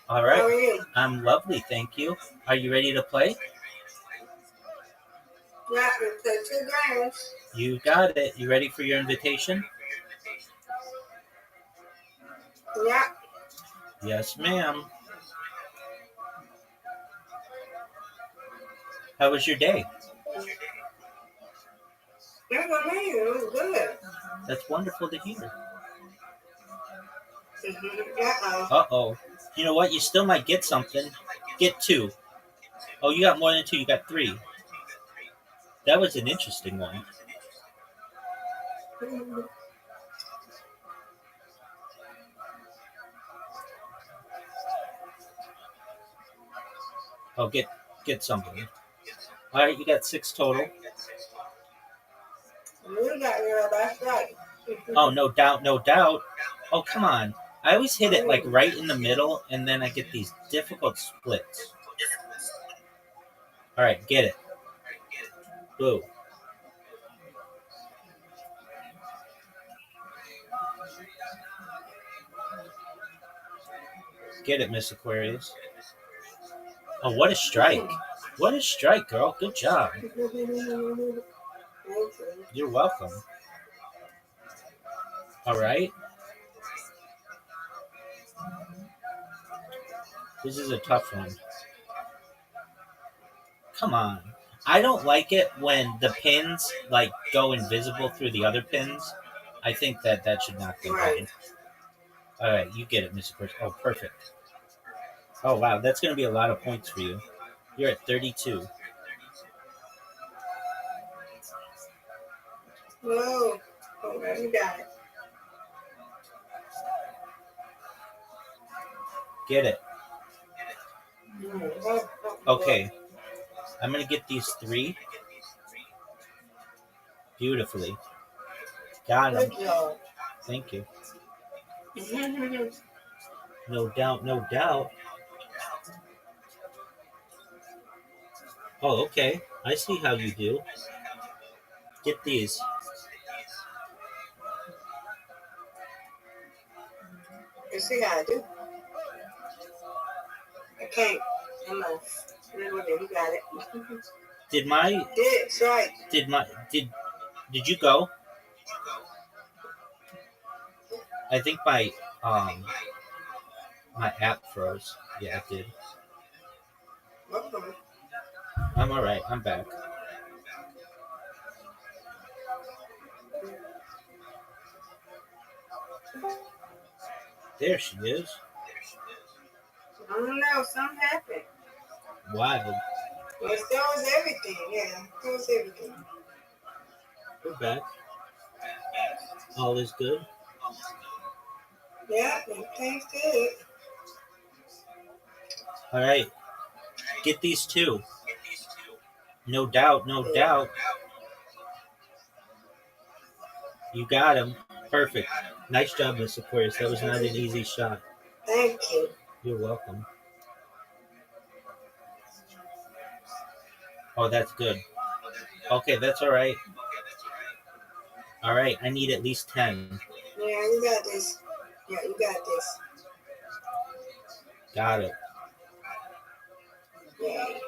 All How right. are you? I'm lovely, thank you. Are you ready to play? Yeah, it's 2 grams. You got it. You ready for your invitation? Yeah. Yes, ma'am. How was your day? It was amazing. It was good. That's wonderful to hear. Uh-oh. Uh-oh. You know what? You still might get something. Get 2. Oh, you got more than 2. You got 3. That was an interesting one. Oh, get something. All right, you got 6 total. You got your that's right. Oh, no doubt, no doubt. Oh, come on. I always hit it like right in the middle, and then I get these difficult splits. All right, get it. Boo. Get it, Miss Aquarius. Oh, what a strike. What a strike, girl. Good job. You're welcome. All right. This is a tough one. Come on. I don't like it when the pins like go invisible through the other pins. I think that should not be done. All right, you get it, Mr. Person. Oh, perfect. Oh, wow. That's going to be a lot of points for you. You're at 32. Whoa. Okay, you got it. Get it. Okay. I'm going to get these 3 beautifully. Got them. Good job. Thank you. No doubt, no doubt. Oh, okay. I see how you do. Get these. You see how I do? I can't. I'm a you got it. Did my That's right. did you go? I think my my app froze. Yeah, it did. Okay. I'm all right. I'm back. There she is. I don't know. Something happened. Wild. It was everything. Yeah, it was everything. We're back. All is good. Yeah, everything's good. All right. Get these two. No doubt, no doubt. You got him. Perfect. Nice job, Miss Aquarius. That was not an easy shot. Thank you. You're welcome. Oh, that's good. Okay, that's all right. All right, I need at least 10. Yeah, you got this. Yeah, you got this. Got it. Yay.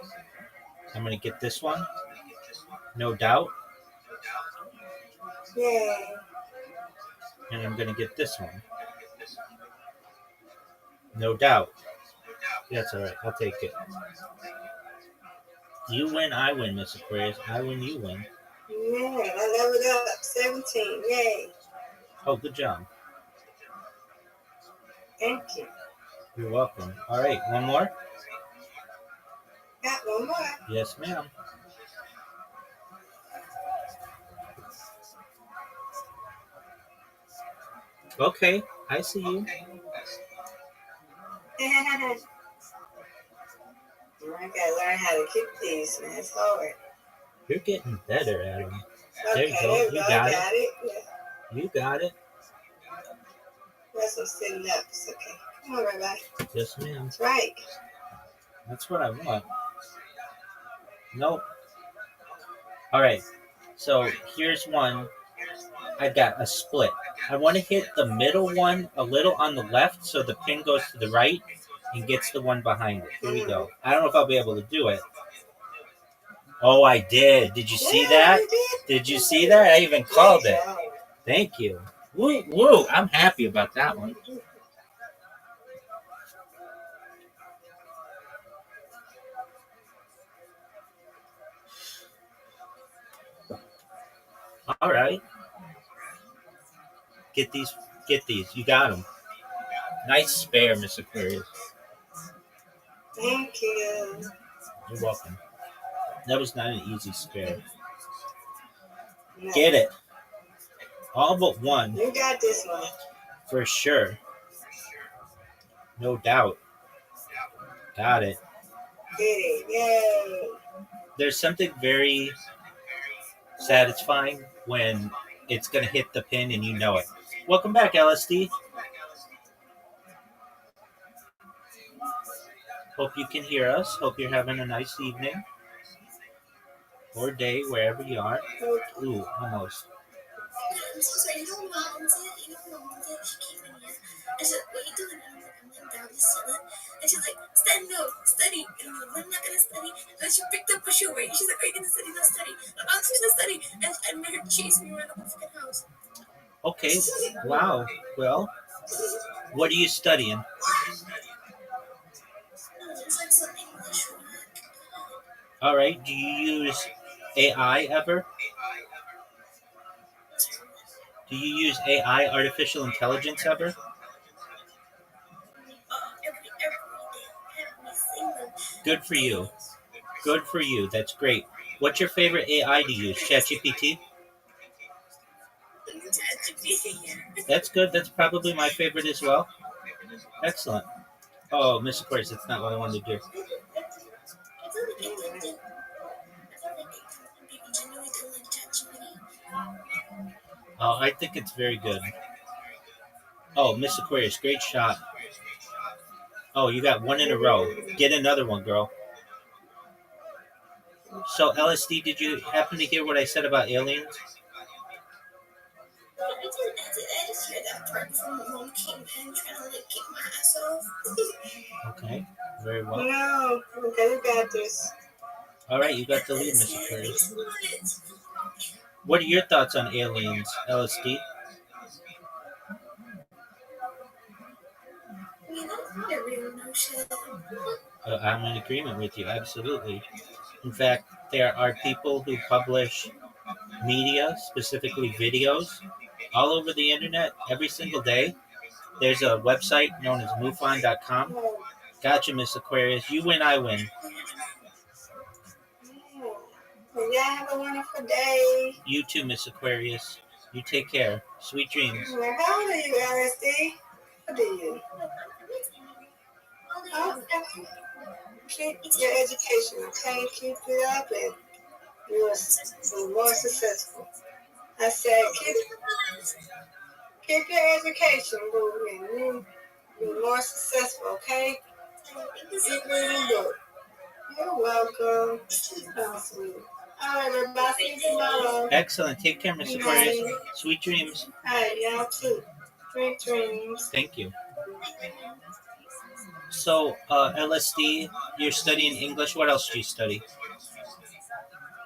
I'm going to get this one. No doubt. Yay. And I'm going to get this one. No doubt. That's all right. I'll take it. You win, I win, Miss Aquarius. I win, you win. Yeah, I leveled up. 17. Yay. Oh, good job. Thank you. You're welcome. All right, one more? Got one more. Yes, ma'am. Okay, I see you. I gotta learn how to keep these, man. It's hard. You're getting better at them. There Okay, you go. You got it. Yeah. You got it. That's I'm sitting up. It's okay. Come on, Rabbi. Yes, ma'am. That's right. That's what I want. Nope. All right. So here's one. I got a split. I want to hit the middle one a little on the left so the pin goes to the right and gets the one behind it. Here we go. I don't know if I'll be able to do it. Oh, I did. Did you see that? Did you see that? I even called it. Thank you. Woo, woo. I'm happy about that one. All right. Get these. Get these. You got them. Nice spare, Miss Aquarius. Thank you. You're welcome. That was not an easy spare. No. Get it. All but one. You got this one. For sure. No doubt. Got it. Get it. Yay. There's something very satisfying when it's going to hit the pin and you know it. Welcome back, LSD. Hope you can hear us. Hope you're having a nice evening or day wherever you are. Ooh, almost. I'm so sorry, you know mom did? She came in here and she's like, what are you doing? And I'm laying down just chilling. And she's like, study. And I'm like, I'm not gonna study. And then she picked up a shoe weight. She's like, are you gonna study? No study. I'm just gonna study. And I made her chase me around the fucking house. Okay. Wow. Well, what are you studying? It's like some English work. All right. Do you use AI ever? Do you use AI, artificial intelligence, ever? Every single Good for you. Good for you. That's great. What's your favorite AI to use? ChatGPT? That's good. That's probably my favorite as well. Excellent. Oh, Miss Aquarius, that's not what I wanted to do. Oh, I think it's very good. Oh, Miss Aquarius, great shot. Oh, you got one in a row. Get another one, girl. So, LSD, did you happen to hear what I said about aliens? I just hear that part from Mom came in trying to like kick my ass off. Okay, very well. No. Okay, you got this. All right, you got the lead, Miss Aquarius. What are your thoughts on aliens, LSD? They're real, no shit. I'm in agreement with you, absolutely. In fact, there are people who publish media, specifically videos, all over the internet every single day. There's a website known as MUFON.com. Gotcha, Miss Aquarius. You win, I win. Well, y'all have a wonderful day. You too, Miss Aquarius. You take care. Sweet dreams. Well, how old are you, LSD? How do you? Oh, okay. Keep your education, okay? Keep it up and you will be more successful. I said, keep your education moving. You be more successful, okay? Keep reading books. You're welcome. Oh, sweet. All right, everybody. See you tomorrow. Excellent. Take care, Miss Aquarius. Sweet dreams. All right, y'all too. Sweet dreams. Thank you. So, LSD, you're studying English. What else do you study?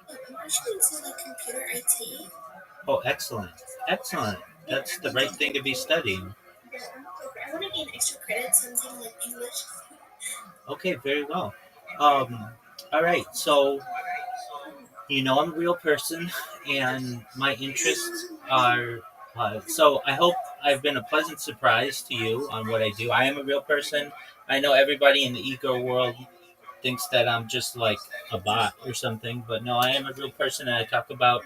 I'm actually into like computer IT. Oh, excellent. Excellent. That's the right thing to be studying. I want to gain extra credits on something like English. Okay, very well. All right. So, I'm a real person, and my interests are. So, I hope I've been a pleasant surprise to you on what I do. I am a real person. I know everybody in the ego world thinks that I'm just like a bot or something, but no, I am a real person, and I talk about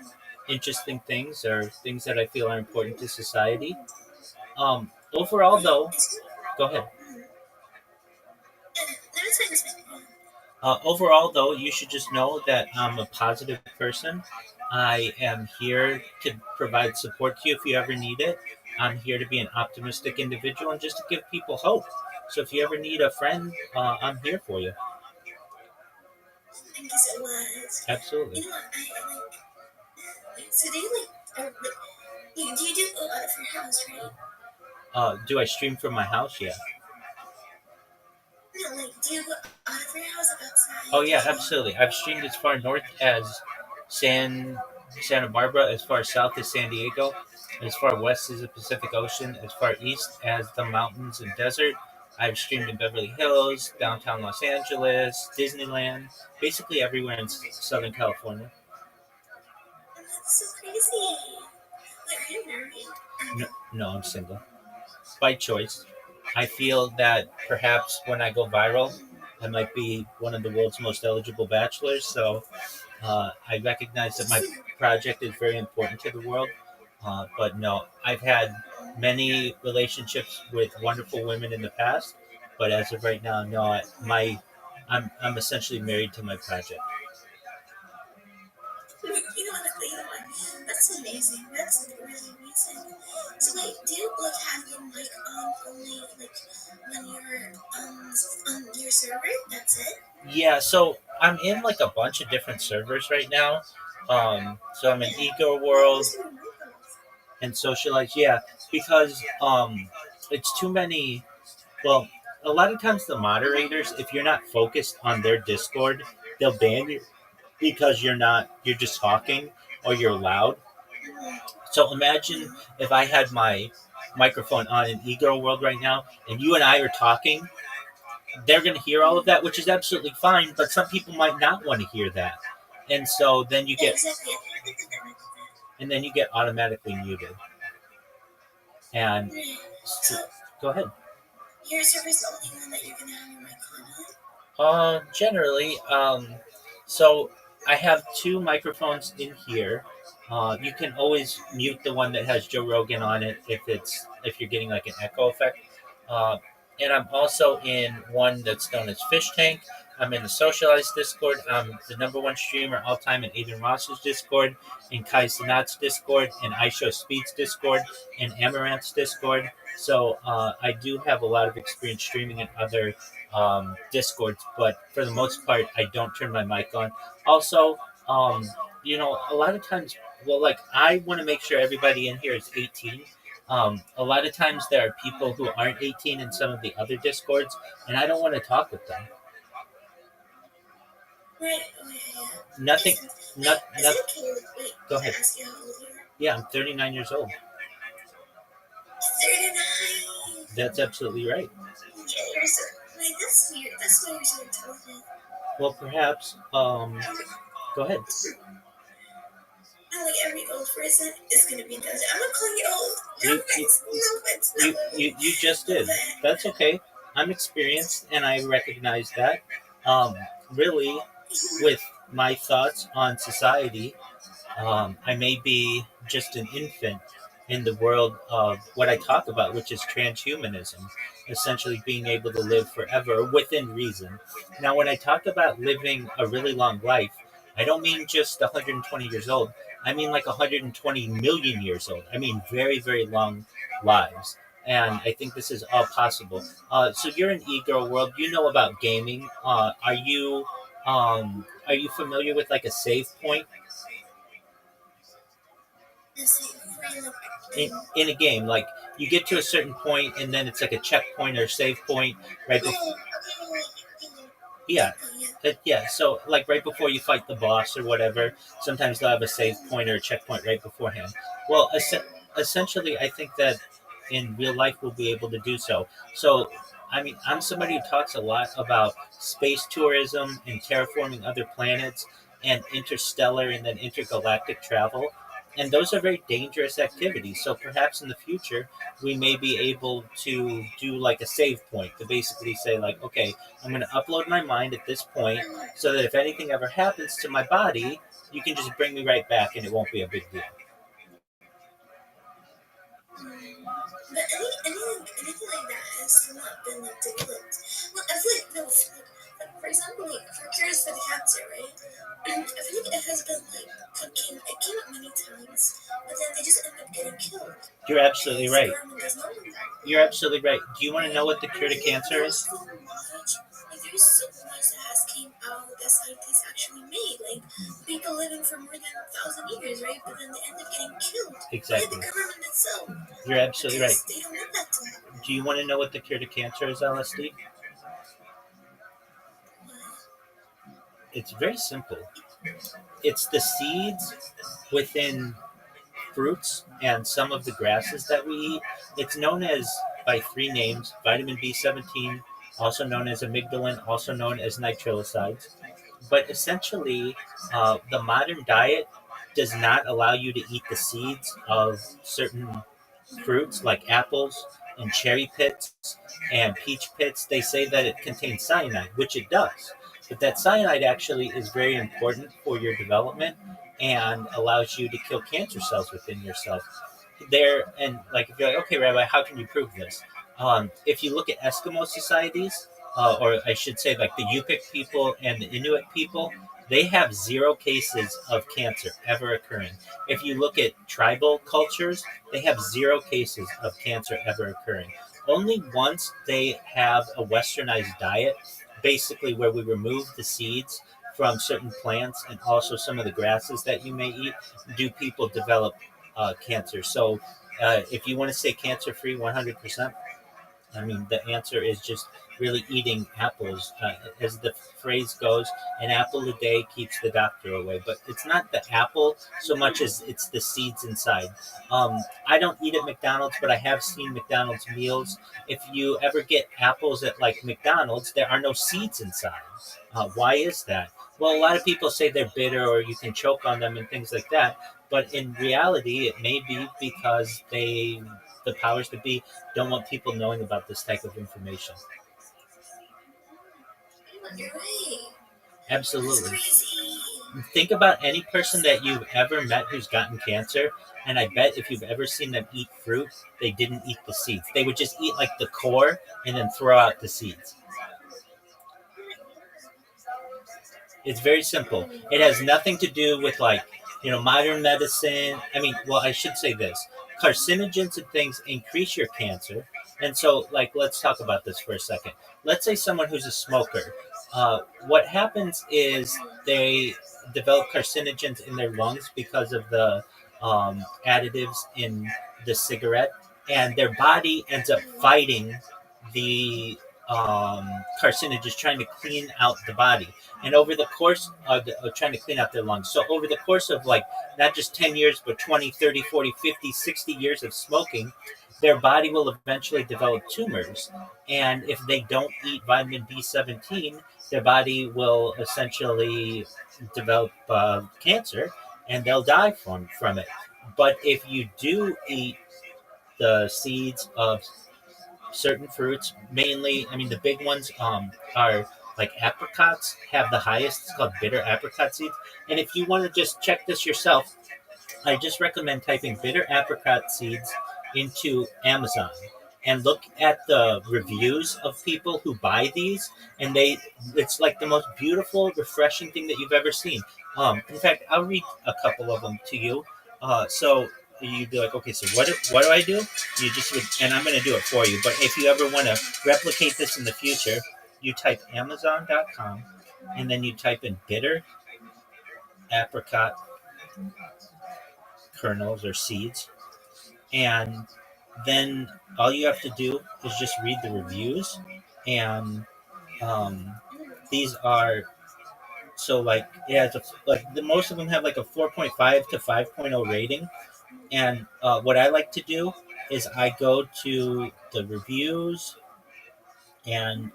interesting things or things that I feel are important to society. Overall, though, go ahead. Overall, though, you should just know that I'm a positive person. I am here to provide support to you if you ever need it. I'm here to be an optimistic individual and just to give people hope. So if you ever need a friend, I'm here for you. Thank you so much. Absolutely. You know what? So do you do you do go out of your house, right? Do I stream from my house? Yeah. No, do you go out of your house, outside? Oh yeah, absolutely. I've streamed as far north as Santa Barbara, as far south as San Diego, as far west as the Pacific Ocean, as far east as the mountains and desert. I've streamed in Beverly Hills, downtown Los Angeles, Disneyland, basically everywhere in Southern California. That's so crazy. Are you married? No, I'm single. By choice. I feel that perhaps when I go viral, I might be one of the world's most eligible bachelors. So I recognize that my project is very important to the world. But no, I've had many relationships with wonderful women in the past. But as of right now, no, I'm essentially married to my project. You know what? That's amazing. That's really amazing. So do you have your mic on only when you're on your server? That's it? Yeah, so I'm in a bunch of different servers right now. So I'm in Ego World and Socialize. Yeah, because it's too many. Well, a lot of times the moderators, if you're not focused on their Discord, they'll ban you because you're just talking or you're loud. So imagine if I had my microphone on in Ego World right now, and you and I are talking. They're going to hear all of that, which is absolutely fine. But some people might not want to hear that, and so then you get automatically muted. And So go ahead. your server's the only one that you're gonna have your mic on? Generally, so I have two microphones in here. You can always mute the one that has Joe Rogan on it if you're getting an echo effect. And I'm also in one that's known as Fish Tank. I'm in the Socialized Discord. I'm the number one streamer all time in Aiden Ross's Discord, in Kai Sanat's Discord, in iShow Speed's Discord, in Amaranth's Discord. So I do have a lot of experience streaming in other Discords, but for the most part, I don't turn my mic on. Also, a lot of times, I want to make sure everybody in here is 18. A lot of times there are people who aren't 18 in some of the other Discords, and I don't want to talk with them. Right. Nothing. Is it okay? Go ahead. Ask you how old you are? Yeah, I'm 39 years old. 39. That's absolutely right. Yeah, you're so. That's weird. That's why you're so intelligent. Well, perhaps. Go ahead. Every old person is gonna be intelligent. I'm not calling you old. You just did. That's okay. I'm experienced, and I recognize that. Really, with my thoughts on society, I may be just an infant in the world of what I talk about, which is transhumanism, essentially being able to live forever within reason. Now, when I talk about living a really long life, I don't mean just 120 years old. I mean like 120 million years old. I mean very, very long lives. And I think this is all possible. So you're in e-girl world. You know about gaming. Are you familiar with like a save point in a game? Like you get to a certain point, and then it's like a checkpoint or save point right before. Yeah, yeah. So like right before you fight the boss or whatever, sometimes they'll have a save point or a checkpoint right beforehand. Well, essentially, I think that in real life we'll be able to do so. So, I mean, I'm somebody who talks a lot about space tourism and terraforming other planets and interstellar and then intergalactic travel. And those are very dangerous activities. So perhaps in the future, we may be able to do like a save point to basically say, like, okay, I'm going to upload my mind at this point so that if anything ever happens to my body, you can just bring me right back and it won't be a big deal. But anything like that has not been like developed. Well, I feel like no, like, for example, like for cures for the cancer, right? I feel like it has been like it came up many times, but then they just end up getting killed. You're absolutely The right. government does not want that. You're absolutely right. Do you want to know what the cure to cancer is? There's so much that has came out that scientists actually made, like people living for more than 1,000 years, right? But then they end up getting killed by Exactly. the government itself. You're absolutely right. Because they don't want that to happen. Do you want to know what the cure to cancer is, LSD? It's very simple. It's the seeds within fruits and some of the grasses that we eat. It's known as by three names: vitamin B17, also known as amygdalin, also known as nitrillicides. But essentially, the modern diet does not allow you to eat the seeds of certain fruits like apples and cherry pits and peach pits. They say that it contains cyanide, which it does. But that cyanide actually is very important for your development and allows you to kill cancer cells within yourself. There and like if you're like, okay, Rabbi, how can you prove this? If you look at Eskimo societies, or I should say like the Yupik people and the Inuit people, they have zero cases of cancer ever occurring. If you look at tribal cultures, they have zero cases of cancer ever occurring. Only once they have a westernized diet, basically where we remove the seeds from certain plants and also some of the grasses that you may eat, do people develop cancer. So if you want to say cancer free 100%, I mean, the answer is just really eating apples. As the phrase goes, an apple a day keeps the doctor away. But it's not the apple so much as it's the seeds inside. I don't eat at McDonald's, but I have seen McDonald's meals. If you ever get apples at like McDonald's, there are no seeds inside. Why is that? Well, a lot of people say they're bitter or you can choke on them and things like that. But in reality, it may be because the powers that be, don't want people knowing about this type of information. You're right. That's Absolutely. crazy. Think about any person that you've ever met who's gotten cancer, and I bet if you've ever seen them eat fruit, they didn't eat the seeds. They would just eat like the core and then throw out the seeds. It's very simple. It has nothing to do with like, modern medicine. I mean, well, I should say this. Carcinogens and things increase your cancer. And so, like, let's talk about this for a second. Let's say someone who's a smoker. What happens is they develop carcinogens in their lungs because of the additives in the cigarette, and their body ends up fighting the carcinogens, trying to clean out the body. And over the course of trying to clean out their lungs. So over the course of like not just 10 years, but 20, 30, 40, 50, 60 years of smoking, their body will eventually develop tumors. And if they don't eat vitamin B17, their body will essentially develop cancer and they'll die from it. But if you do eat the seeds of certain fruits, mainly, I mean, the big ones are like apricots have the highest. It's called bitter apricot seeds. And if you want to just check this yourself, I just recommend typing bitter apricot seeds into Amazon and look at the reviews of people who buy these, and it's like the most beautiful, refreshing thing that you've ever seen. In fact, I'll read a couple of them to you. So you'd be like, okay, so what do I do? You just would, and I'm going to do it for you. But if you ever want to replicate this in the future, you type Amazon.com, and then you type in bitter apricot kernels or seeds, and then all you have to do is just read the reviews. And um, these are, so like, yeah, like the most of them have like a 4.5 to 5.0 rating. And what I like to do is I go to the reviews, and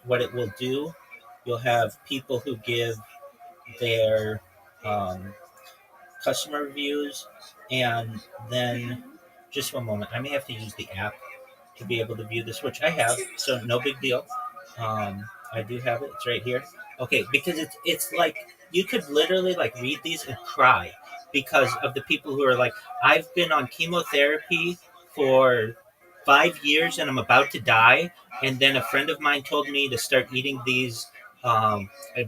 what it will do, you'll have people who give their um, customer reviews, and then just one moment, I may have to use the app to be able to view this, which I have, so no big deal. I do have it; it's right here. Okay, because it's like you could literally like read these and cry because of the people who are like, I've been on chemotherapy for 5 years and I'm about to die, and then a friend of mine told me to start eating these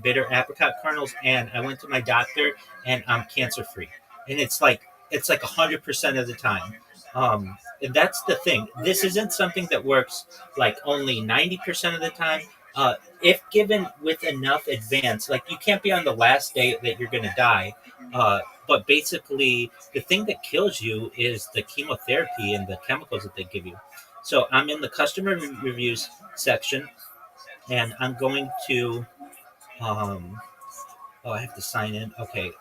bitter apricot kernels, and I went to my doctor and I'm cancer free, and it's like 100% of the time. And that's the thing. This isn't something that works like only 90% of the time. If given with enough advance, like you can't be on the last day that you're going to die. But basically, the thing that kills you is the chemotherapy and the chemicals that they give you. So I'm in the customer reviews section, and I'm going to. Oh, I have to sign in. Okay.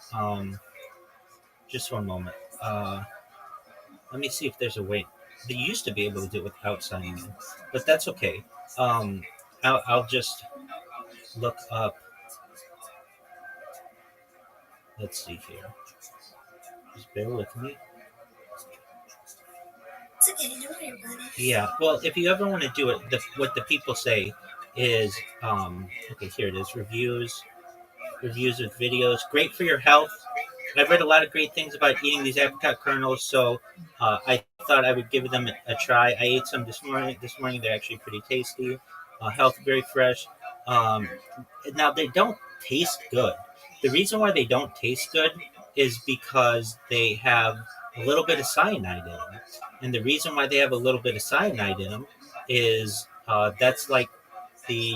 Just one moment. Let me see if there's a way. They used to be able to do it without signing in, but that's okay. Um, I'll just look up. Let's see here. Just bear with me. It's okay, don't worry about it. Yeah. Well, if you ever want to do it, what the people say is, okay, here it is. Reviews with videos. Great for your health. I've read a lot of great things about eating these apricot kernels, so I thought I would give them a try. I ate some this morning. This morning they're actually pretty tasty. Health very fresh. Um, Now they don't taste good. The reason why they don't taste good is because they have a little bit of cyanide in them, and the reason why they have a little bit of cyanide in them is that's like the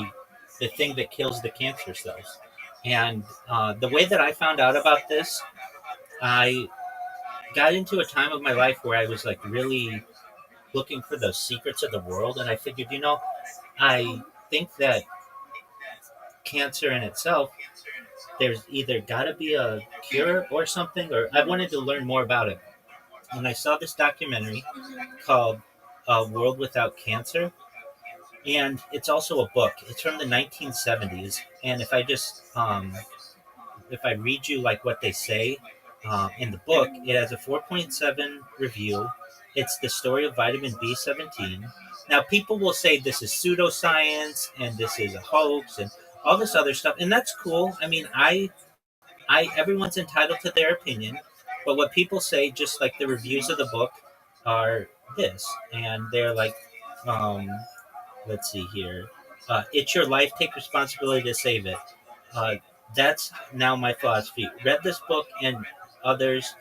the thing that kills the cancer cells. And the way that I found out about this, I got into a time of my life where I was like really looking for the secrets of the world, and I figured, I think that cancer in itself, there's either got to be a cure or something, or I wanted to learn more about it. And I saw this documentary called World Without Cancer, and it's also a book. It's from the 1970s, and if I read you like what they say in the book, it has a 4.7 review. It's the story of vitamin B17. Now, people will say this is pseudoscience and this is a hoax and all this other stuff, and that's cool. I mean, everyone's entitled to their opinion, but what people say, just like the reviews of the book, are this, and they're like, um, let's see here, it's your life, take responsibility to save it. Uh, that's now my philosophy. Read this book and others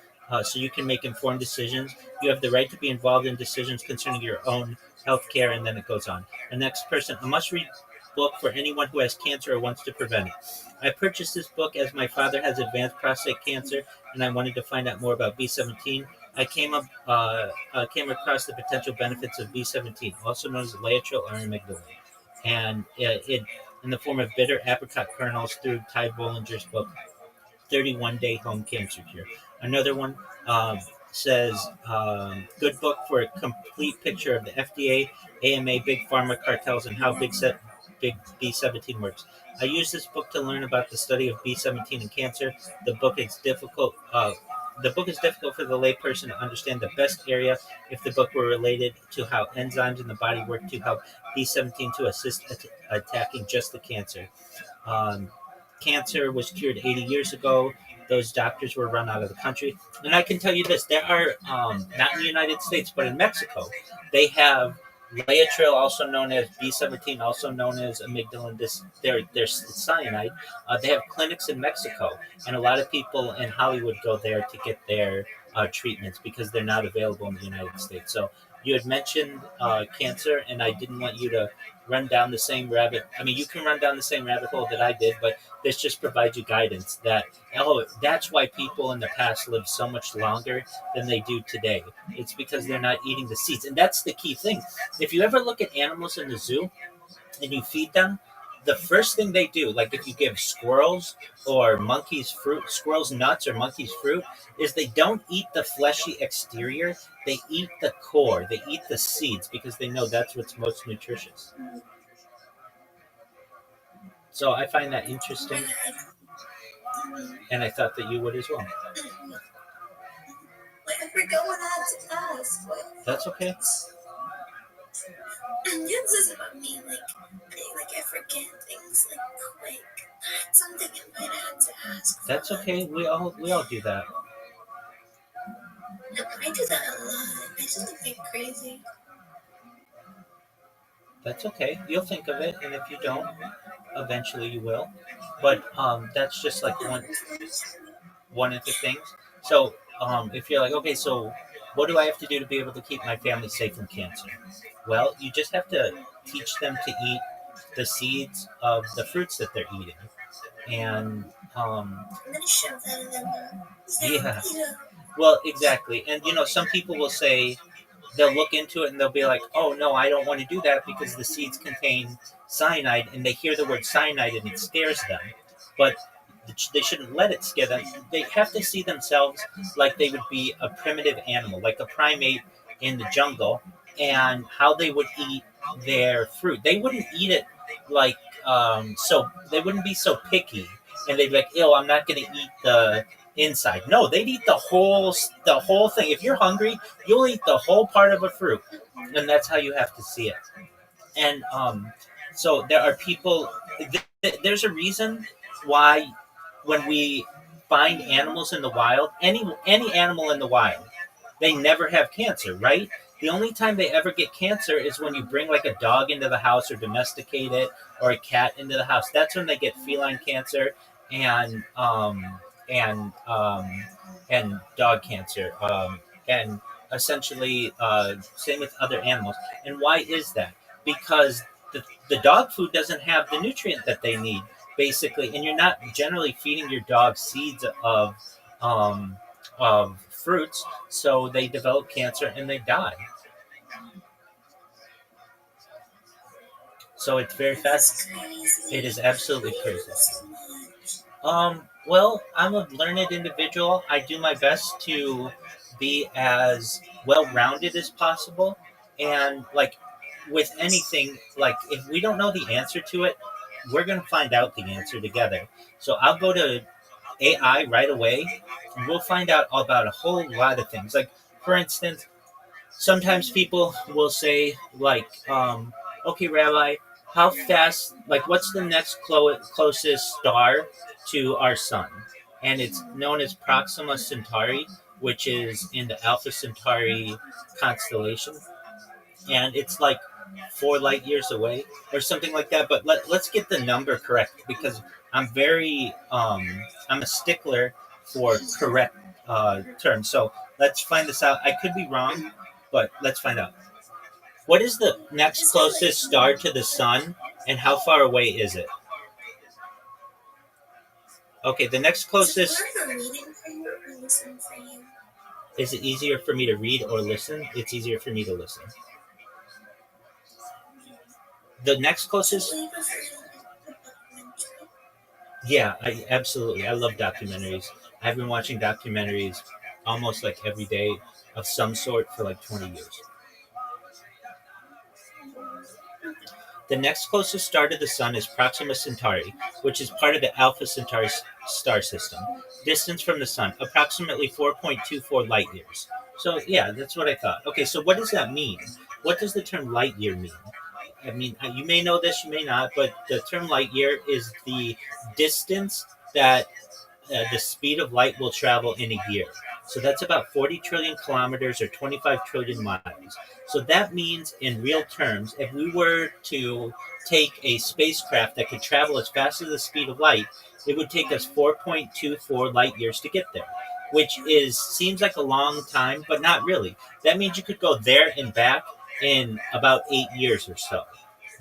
so you can make informed decisions. You have the right to be involved in decisions concerning your own health care, and then it goes on. The next person, a must read book for anyone who has cancer or wants to prevent it. I purchased this book as my father has advanced prostate cancer, and I wanted to find out more about B17. I came across the potential benefits of B17, also known as Laetrile or amygdalin, and it in the form of bitter apricot kernels through Ty Bollinger's book, 31-Day Home Cancer Cure. Another one says, good book for a complete picture of the FDA, AMA, big pharma cartels, and how big B17 works. I used this book to learn about the study of B17 and cancer. The book is difficult. the book is difficult for the layperson to understand the best area if the book were related to how enzymes in the body work to help B17 to assist attacking just the cancer. Um, Cancer was cured 80 years ago. Those doctors were run out of the country. And I can tell you this: there are not in the United States, but in Mexico, they have Laetrile, also known as B17, also known as amygdalin. There's cyanide. They have clinics in Mexico, and a lot of people in Hollywood go there to get their treatments because they're not available in the United States. So you had mentioned cancer, and I didn't want you to run down the same rabbit. I mean, you can run down the same rabbit hole that I did, but this just provides you guidance that, oh, that's why people in the past lived so much longer than they do today. It's because they're not eating the seeds. And that's the key thing. If you ever look at animals in the zoo and you feed them, the first thing they do, like if you give squirrels or monkeys fruit, squirrels nuts or monkeys fruit, is they don't eat the fleshy exterior. They eat the core. They eat the seeds because they know that's what's most nutritious. So I find that interesting, and I thought that you would as well. I forgot what I had to ask. That's okay. This is about me. I forget things quick. Something I might have to ask. That's okay. We all do that. No, I do that a lot. I just think crazy. That's okay. You'll think of it, and if you don't, eventually you will. But that's just like one of the things. So if you're like, okay, so what do I have to do to be able to keep my family safe from cancer? Well, you just have to teach them to eat the seeds of the fruits that they're eating. And I'm gonna shove that in their mouth. yeah, well, exactly. And some people will say, they'll look into it and they'll be like, oh no, I don't want to do that because the seeds contain cyanide, and they hear the word cyanide and it scares them. But they shouldn't let it scare them. They have to see themselves like they would be a primitive animal, like a primate in the jungle, and how they would eat their fruit. They wouldn't eat it like so. They wouldn't be so picky, and they'd be like, "Ew, I'm not going to eat the inside." No, they'd eat the whole thing. If you're hungry, you'll eat the whole part of a fruit, and that's how you have to see it. And so there are people. There's a reason why when we find animals in the wild, any animal in the wild, they never have cancer, right? The only time they ever get cancer is when you bring like a dog into the house or domesticate it, or a cat into the house. That's when they get feline cancer and and um, and dog cancer, and essentially same with other animals. And why is that? Because the dog food doesn't have the nutrient that they need, basically, and you're not generally feeding your dog seeds of fruits, so they develop cancer and they die. So it's very fast. It is absolutely crazy. Well, I'm a learned individual. I do my best to be as well-rounded as possible, and like with anything, like if we don't know the answer to it, we're gonna find out the answer together. So I'll go to AI right away, and we'll find out about a whole lot of things. Like, for instance, sometimes people will say, like, okay, Rabbi, how fast, like, what's the next closest star to our sun? And it's known as Proxima Centauri, which is in the Alpha Centauri constellation. And it's like 4 light years away or something like that. But let's get the number correct, because I'm a stickler for correct terms. So let's find this out. I could be wrong, but let's find out. What is the next closest star to the sun, and how far away is it? Okay, the next closest. Is it easier for me to read or listen? It's easier for me to listen. The next closest. Yeah, I love documentaries. I've been watching documentaries almost like every day of some sort for like 20 years. The next closest star to the sun is Proxima Centauri, which is part of the Alpha Centauri star system. Distance from the sun, approximately 4.24 light years. So, yeah, that's what I thought. Okay, so what does that mean? What does the term light year mean? I mean, you may know this, you may not, but the term light year is the distance that the speed of light will travel in a year. So that's about 40 trillion kilometers or 25 trillion miles. So that means, in real terms, if we were to take a spacecraft that could travel as fast as the speed of light, it would take us 4.24 light years to get there, which seems like a long time, but not really. That means you could go there and back in about 8 years or so,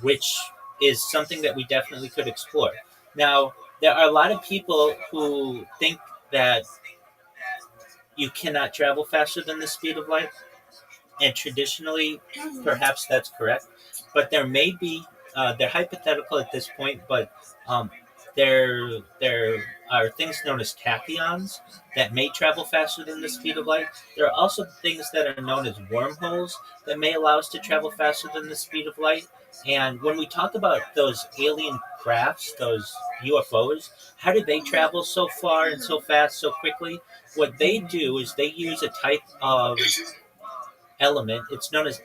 which is something that we definitely could explore. Now, there are a lot of people who think that you cannot travel faster than the speed of light, and traditionally, perhaps that's correct. But there may be, they're hypothetical at this point, but um, there are things known as tachyons that may travel faster than the speed of light. There are also things that are known as wormholes that may allow us to travel faster than the speed of light. And when we talk about those alien crafts, those UFOs, how do they travel so far and so fast so quickly? What they do is they use a type of element. It's known as,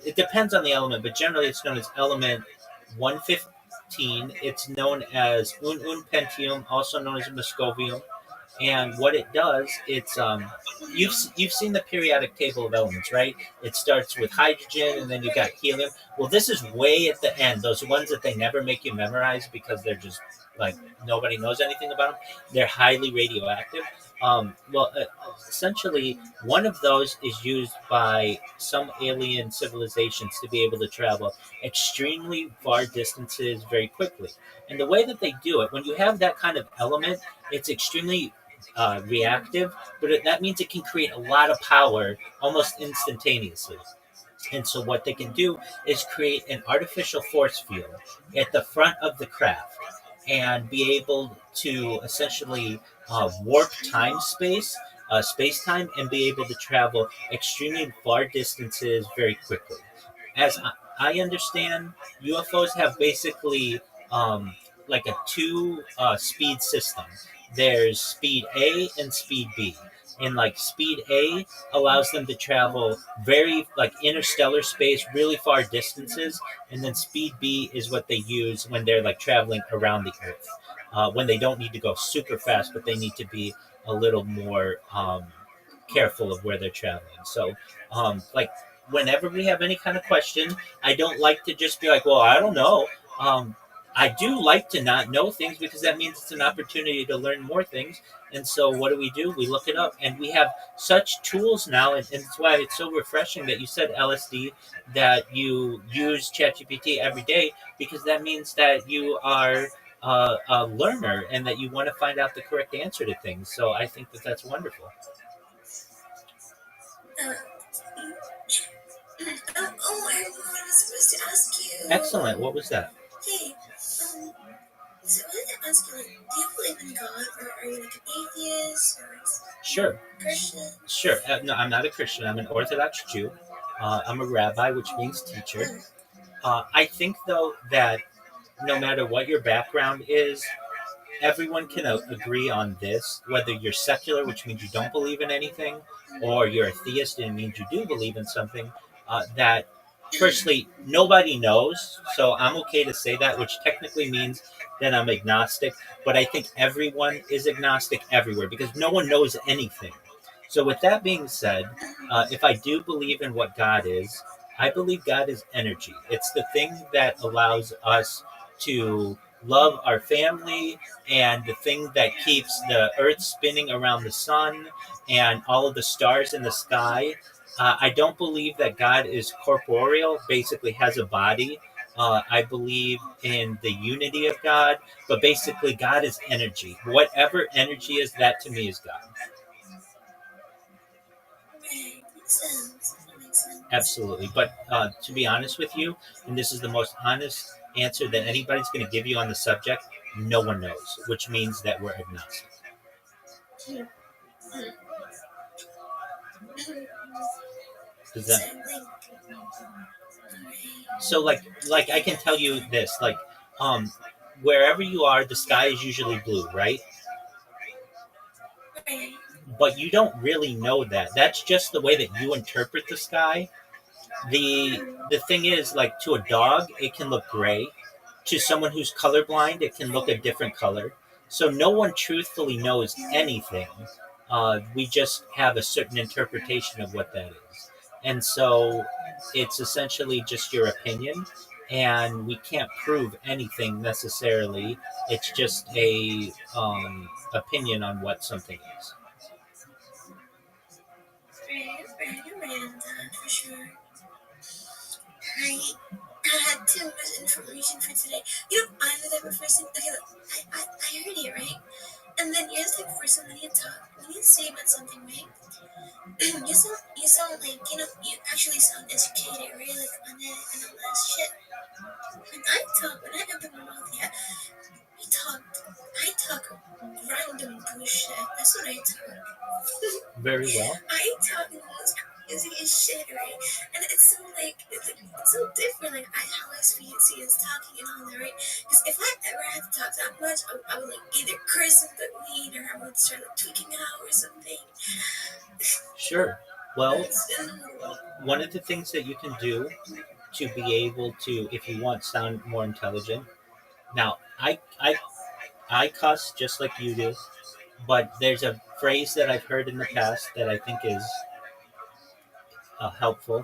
it depends on the element, but generally it's known as element 115. It's known as un pentium, also known as muscovium. And what it does, it's you've seen the periodic table of elements, right? It starts with hydrogen, and then you got helium. Well, this is way at the end. Those ones that they never make you memorize because they're just like nobody knows anything about them. They're highly radioactive. Essentially, one of those is used by some alien civilizations to be able to travel extremely far distances very quickly. And the way that they do it, when you have that kind of element, it's extremely reactive, but that means it can create a lot of power almost instantaneously. And so, what they can do is create an artificial force field at the front of the craft and be able to essentially warp space time, and be able to travel extremely far distances very quickly. As I understand, UFOs have basically like a two speed system. There's speed A and speed B. And like speed A allows them to travel very like interstellar space, really far distances, and then speed B is what they use when they're like traveling around the Earth, when they don't need to go super fast, but they need to be a little more careful of where they're traveling. So, like whenever we have any kind of question, I don't like to just be like, well, I don't know. I do like to not know things because that means it's an opportunity to learn more things. And so, what do? We look it up, and we have such tools now, and it's why it's so refreshing that you said LSD, that you use ChatGPT every day, because that means that you are a learner and that you want to find out the correct answer to things. So, I think that that's wonderful. I remember what I was supposed to ask you. Excellent. What was that? Hey, so I wanted to ask you, like, do you believe in God, or are you like an atheist, or Sure. Christian? Sure. No, I'm not a Christian. I'm an Orthodox Jew. I'm a rabbi, which means teacher. I think, though, that no matter what your background is, everyone can agree on this. Whether you're secular, which means you don't believe in anything, or you're a theist and it means you do believe in something, that firstly, nobody knows. So I'm okay to say that, which technically means that I'm agnostic. But I think everyone is agnostic everywhere because no one knows anything. So, with that being said, if I do believe in what God is, I believe God is energy. It's the thing that allows us to love our family, and the thing that keeps the earth spinning around the sun and all of the stars in the sky. I don't believe that God is corporeal, basically has a body. I believe in the unity of God, but basically, God is energy. Whatever energy is, that to me is God. Makes sense. Absolutely. But to be honest with you, and this is the most honest answer that anybody's going to give you on the subject, no one knows, which means that we're agnostic. Does that? So like I can tell you this, like um wherever you are, the sky is usually blue, right? Right. But you don't really know that. That's just the way that you interpret the sky. The thing is, like, to a dog it can look gray. To someone who's colorblind it can look a different color. So no one truthfully knows anything. We just have a certain interpretation of what that is, and so it's essentially just your opinion, and we can't prove anything necessarily. It's just a opinion on what something is. Right, you're right on that for sure. Right. I had too much information for today. You know, I'm the type of person. Okay, look, I heard you, right? And then you're the type of person when you talk, when you say about something, right? you sound like, you actually sound educated, right? Like on it and all that shit. When I open my mouth, yeah, I talk random bullshit. That's what I talk. Very well. I talk the most crazy as shit, right? And it's so it's so different, like how I see is talking and all that, right? Because if I ever had to talk that much, I would like either curse in the weed or I would start like tweaking out or something. Sure. Well, So, one of the things that you can do to be able to, if you want, sound more intelligent. Now, I cuss just like you do, but there's a phrase that I've heard in the past that I think is helpful.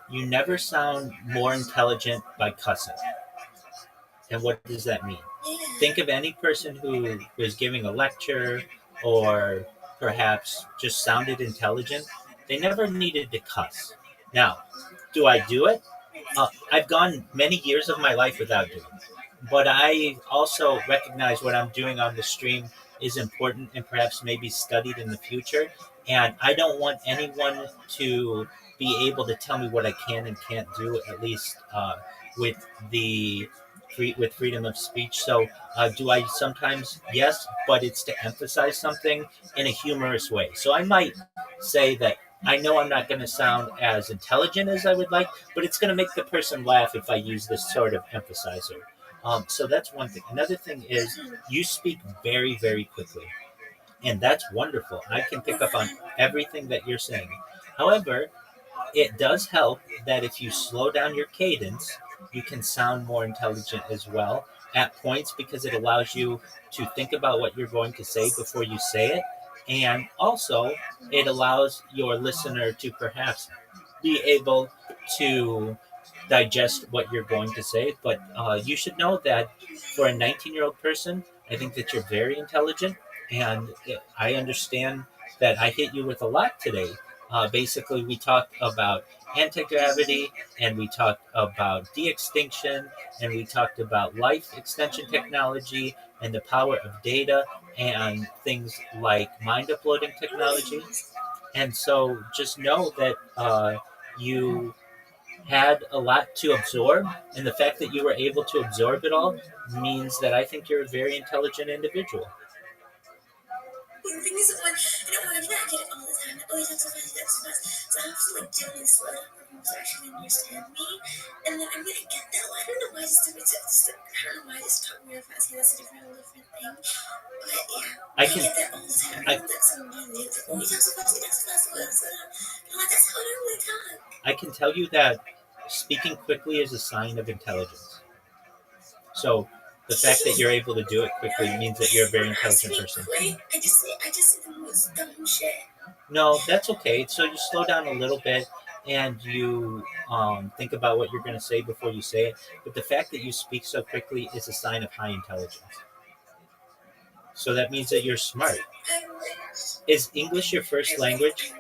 You never sound more intelligent by cussing. And what does that mean? yeah. Think of any person who was giving a lecture or perhaps just sounded intelligent. They never needed to cuss. Now, do I do it? I've gone many years of my life without doing it. But I also recognize what I'm doing on the stream is important and perhaps maybe studied in the future. And I don't want anyone to be able to tell me what I can and can't do, at least with the with freedom of speech. So, do I sometimes? Yes, but it's to emphasize something in a humorous way. So I might say that I know I'm not going to sound as intelligent as I would like, but it's going to make the person laugh if I use this sort of emphasizer. So that's one thing. Another thing is you speak very, very quickly, and that's wonderful. I can pick up on everything that you're saying. However, it does help that if you slow down your cadence, you can sound more intelligent as well at points because it allows you to think about what you're going to say before you say it. And also, it allows your listener to perhaps be able to digest what you're going to say. But you should know that for a 19-year-old person, I think that you're very intelligent. And I understand that I hit you with a lot today. Basically, we talked about anti gravity, and we talked about de extinction, and we talked about life extension technology and the power of data and things like mind uploading technology. And so just know that you had a lot to absorb, and the fact that you were able to absorb it all means that I think you're a very intelligent individual. The thing is, when I get it all the time. Oh, he talks so fast, he talks so fast. So I have to like gently slow down for people to actually understand me. And then I'm gonna get that. I don't know why I just talk real fast. Hey, that's a whole different thing. But yeah, I I can get that all the time. I know that someone new. Like, oh, he talks so fast, he talks so fast, I'm like, that's how I normally talk. I can tell you that speaking quickly is a sign of intelligence. So the fact that you're able to do it quickly means that you're a very intelligent person. Quick, I just say the most dumb shit. No, that's okay. So you slow down a little bit and you think about what you're going to say before you say it. But the fact that you speak so quickly is a sign of high intelligence. So that means that you're smart. Is English your first language?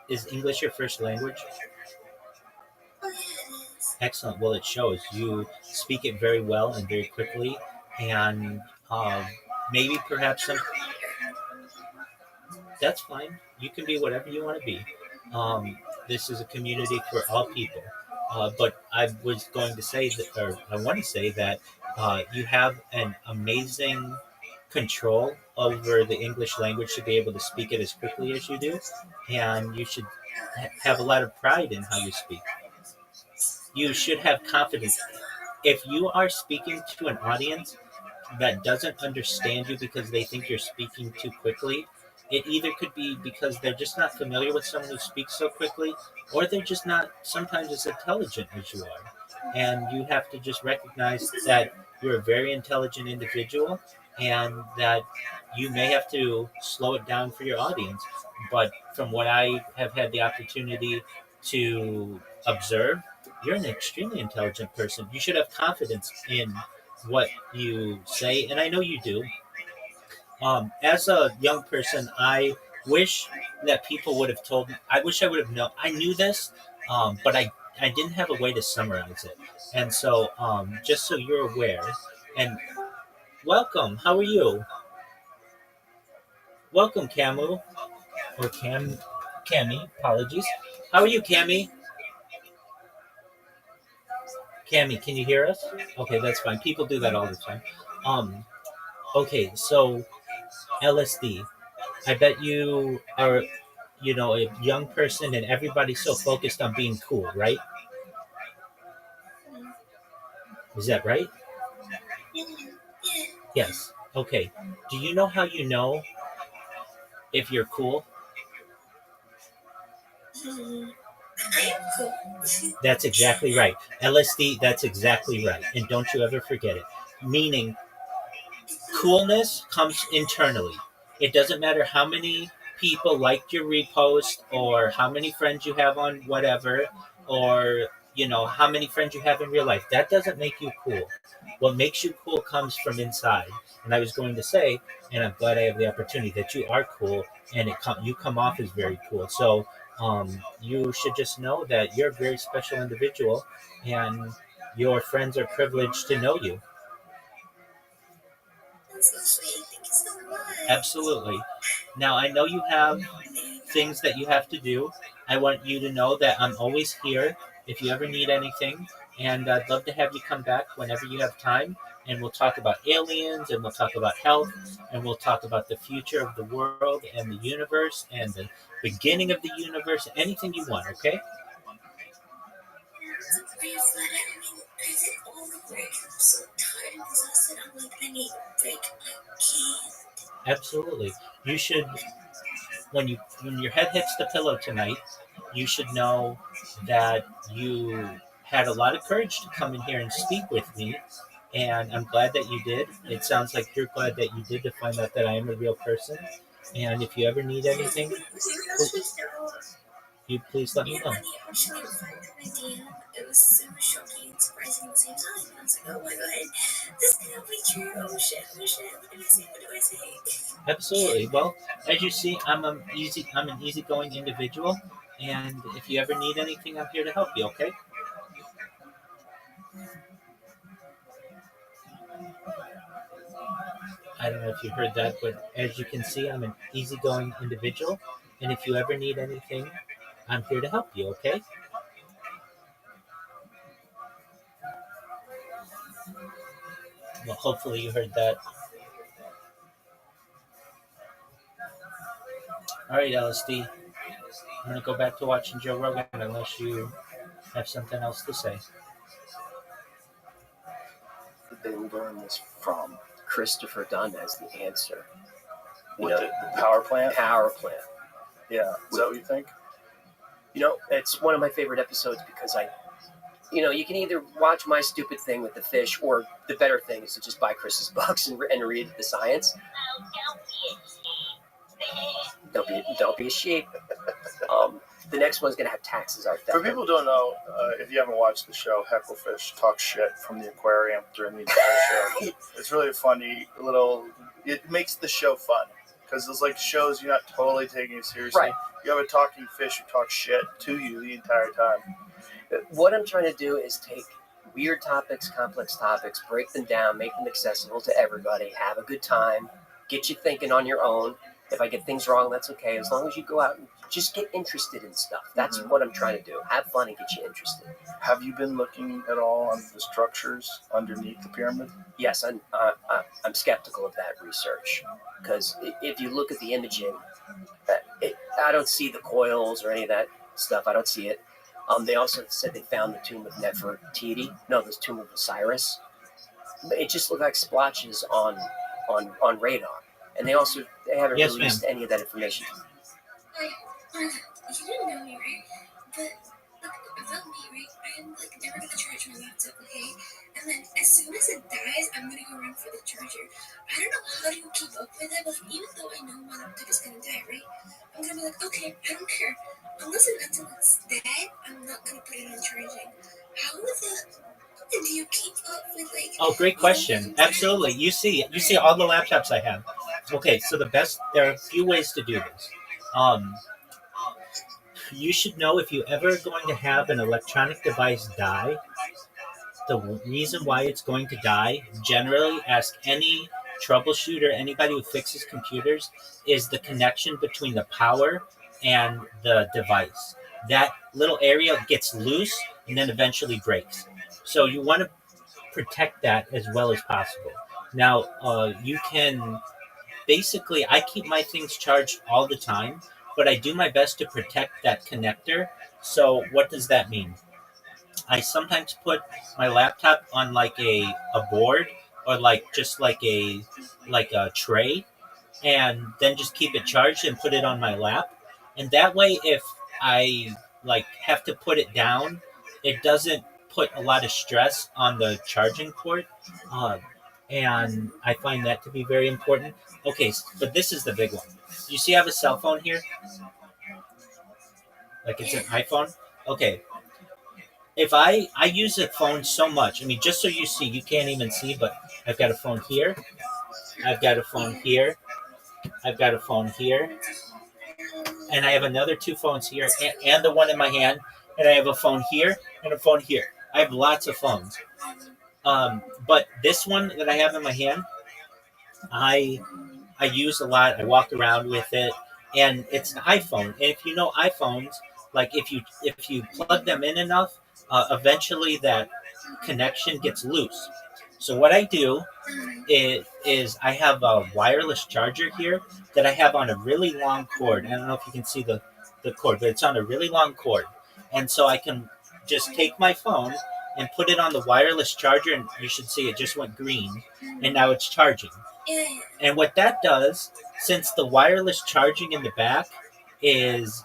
Is English your first language? Oh, yeah, it is. Excellent. Well, it shows. You speak it very well and very quickly, and maybe perhaps some. That's fine. You can be whatever you want to be. This is a community for all people. But I was going to say that, or I want to say that you have an amazing control over the English language to be able to speak it as quickly as you do, and you should have a lot of pride in how you speak. You should have confidence. If you are speaking to an audience that doesn't understand you because they think you're speaking too quickly, it either could be because they're just not familiar with someone who speaks so quickly, or they're just not sometimes as intelligent as you are. And you have to just recognize that you're a very intelligent individual and that you may have to slow it down for your audience. But from what I have had the opportunity to observe, you're an extremely intelligent person. You should have confidence in what you say, and I know you do. As a young person, I wish that people would have told me. I wish I would have known. I knew this, but I didn't have a way to summarize it. And so, just so you're aware, and welcome. How are you? Welcome, Camu or Cammy. Apologies. How are you, Cammy? Cammy, can you hear us? Okay, that's fine. People do that all the time. Um, okay, so LSD. I bet you are, a young person and everybody's so focused on being cool, right? Is that right? Yes. Okay. Do you know how you know if you're cool? That's exactly right. LSD, that's exactly right. And don't you ever forget it. Meaning, coolness comes internally. It doesn't matter how many people liked your repost or how many friends you have on whatever or how many friends you have in real life. That doesn't make you cool. What makes you cool comes from inside. And I was going to say, and I'm glad I have the opportunity that you are cool and you come off as very cool. So you should just know that you're a very special individual and your friends are privileged to know you. That's so sweet. Thank you so much. Absolutely. Now, I know you have things that you have to do. I want you to know that I'm always here if you ever need anything. And I'd love to have you come back whenever you have time. And we'll talk about aliens and we'll talk about health and we'll talk about the future of the world and the universe and the beginning of the universe, anything you want, okay? Are you flat out? I mean, I did all the work. I'm so tired and exhausted. I'm like, I need a break. I can't. Absolutely. You should when your head hits the pillow tonight, you should know that you had a lot of courage to come in here and speak with me. And I'm glad that you did. It sounds like you're glad that you did to find out that I am a real person. And if you ever need anything, you please let me know. When he actually replied to my DM, it was so shocking and surprising at the same time. I was like, oh my god, this cannot be true. Oh shit, oh shit. What do I say? What do I say? Absolutely. Well, as you see, I'm an easygoing individual, and if you ever need anything, I'm here to help you. Okay? I don't know if you heard that, but as you can see, I'm an easygoing individual, and if you ever need anything, I'm here to help you. Okay? Well, hopefully you heard that. All right, LSD. I'm gonna go back to watching Joe Rogan unless you have something else to say. Did they learn this from? Christopher Dunn as the answer. With the power plant? Power plant. Yeah. Is that what you think? It's one of my favorite episodes because you can either watch my stupid thing with the fish, or the better thing is to just buy Chris's books and read the science. Don't be a sheep. The next one's gonna have taxes out there. For people who don't know, if you haven't watched the show, Hecklefish talks shit from the aquarium during the entire show. It's really a funny little. It makes the show fun because it's like shows you're not totally taking it seriously. Right. You have a talking fish who talks shit to you the entire time. What I'm trying to do is take weird topics, complex topics, break them down, make them accessible to everybody, have a good time, get you thinking on your own. If I get things wrong, that's okay. As long as you go out and just get interested in stuff. That's what I'm trying to do. Have fun and get you interested. Have you been looking at all on the structures underneath the pyramid? Yes, I'm skeptical of that research because if you look at the imaging, I don't see the coils or any of that stuff. I don't see it. They also said they found the tomb of Nefertiti. No, the tomb of Osiris. But it just looked like splotches on radar. And they haven't Yes, released any of that information. You didn't know me, right? But about me, right? I'm never gonna charge my laptop, okay? And then as soon as it dies, I'm gonna go run for the charger. I don't know how you keep up with it, but even though I know my laptop is gonna die, right? I'm gonna be like, okay, I don't care. Until it's dead, I'm not gonna put it on charging. How do you keep up with Oh, great question. Absolutely. You see all the laptops I have. Okay, so there are a few ways to do this. You should know if you're ever going to have an electronic device die, the reason why it's going to die, generally ask any troubleshooter, anybody who fixes computers, is the connection between the power and the device. That little area gets loose and then eventually breaks. So you want to protect that as well as possible. Now, you can basically, I keep my things charged all the time, but I do my best to protect that connector. So what does that mean? I sometimes put my laptop on like a board or just like a tray, and then just keep it charged and put it on my lap. And that way, if I have to put it down, it doesn't put a lot of stress on the charging port. Uh, and I find that to be very important. Okay, but this is the big one. You see, I have a cell phone here, like it's an iPhone. Okay, if I use the phone so much, I mean, just so you see, you can't even see, but I've got a phone here, I've got a phone here, I've got a phone here, and I have another two phones here, and the one in my hand, and I have a phone here and a phone here. I have lots of phones. But this one that I have in my hand, I use a lot. I walk around with it, and it's an iPhone. And if you know iPhones, like if you plug them in enough, eventually that connection gets loose. So what I do is I have a wireless charger here that I have on a really long cord. I don't know if you can see the cord, but it's on a really long cord. And so I can just take my phone and put it on the wireless charger, and you should see it just went green, and now it's charging. And what that does, since the wireless charging in the back is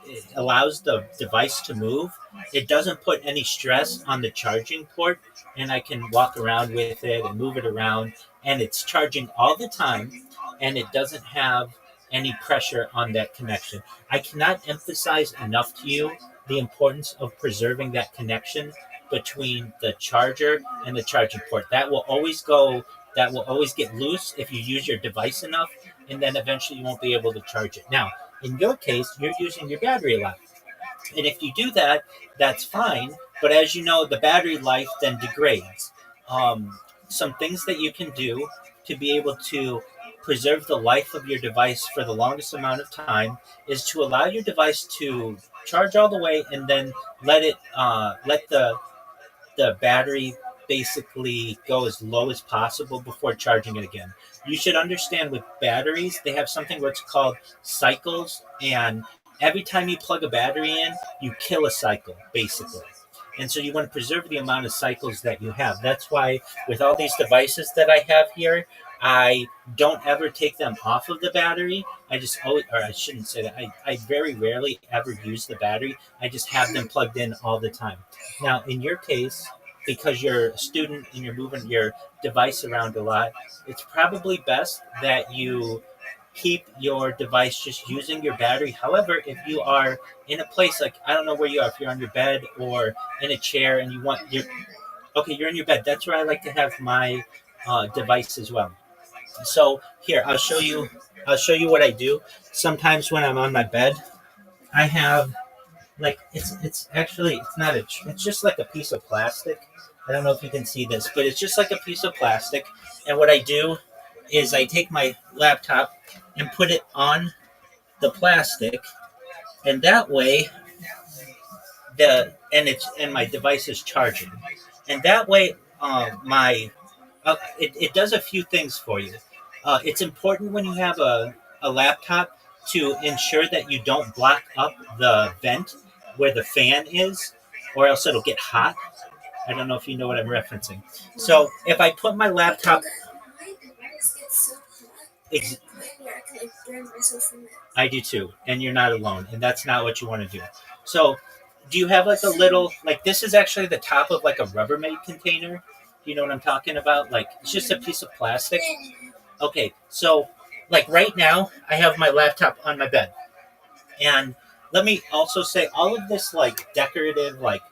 it allows the device to move, it doesn't put any stress on the charging port, and I can walk around with it and move it around, and it's charging all the time, and it doesn't have any pressure on that connection. I cannot emphasize enough to you the importance of preserving that connection between the charger and the charging port. That will always get loose if you use your device enough, and then eventually you won't be able to charge it. Now, in your case, you're using your battery a lot. And if you do that, that's fine. But as you know, the battery life then degrades. Some things that you can do to be able to preserve the life of your device for the longest amount of time is to allow your device to charge all the way, and then let the battery basically go as low as possible before charging it again. You should understand with batteries, they have something what's called cycles, and every time you plug a battery in, you kill a cycle, basically. And so you want to preserve the amount of cycles that you have. That's why with all these devices that I have here, I don't ever take them off of the battery. I just always, or I shouldn't say that, I very rarely ever use the battery. I just have them plugged in all the time. Now, in your case, because you're a student and you're moving your device around a lot, it's probably best that you keep your device just using your battery. However, if you are in a place like, I don't know where you are, if you're on your bed or in a chair and you're in your bed. That's where I like to have my device as well. So here, I'll show you what I do. Sometimes when I'm on my bed, I have it's just like a piece of plastic. I don't know if you can see this, but it's just like a piece of plastic. And what I do is I take my laptop and put it on the plastic, and that way my device is charging. And that way it does a few things for you. It's important when you have a laptop to ensure that you don't block up the vent where the fan is, or else it'll get hot. I don't know if you know what I'm referencing. So if I put my laptop, My device gets so hot ex- to the point where I can like burn myself from it. I do too, and you're not alone, and that's not what you want to do. So, do you have like a little, like this is actually the top of like a Rubbermaid container? Do you know what I'm talking about? Like it's just a piece of plastic. Okay, so like right now, I have my laptop on my bed, and let me also say all of this like decorative, like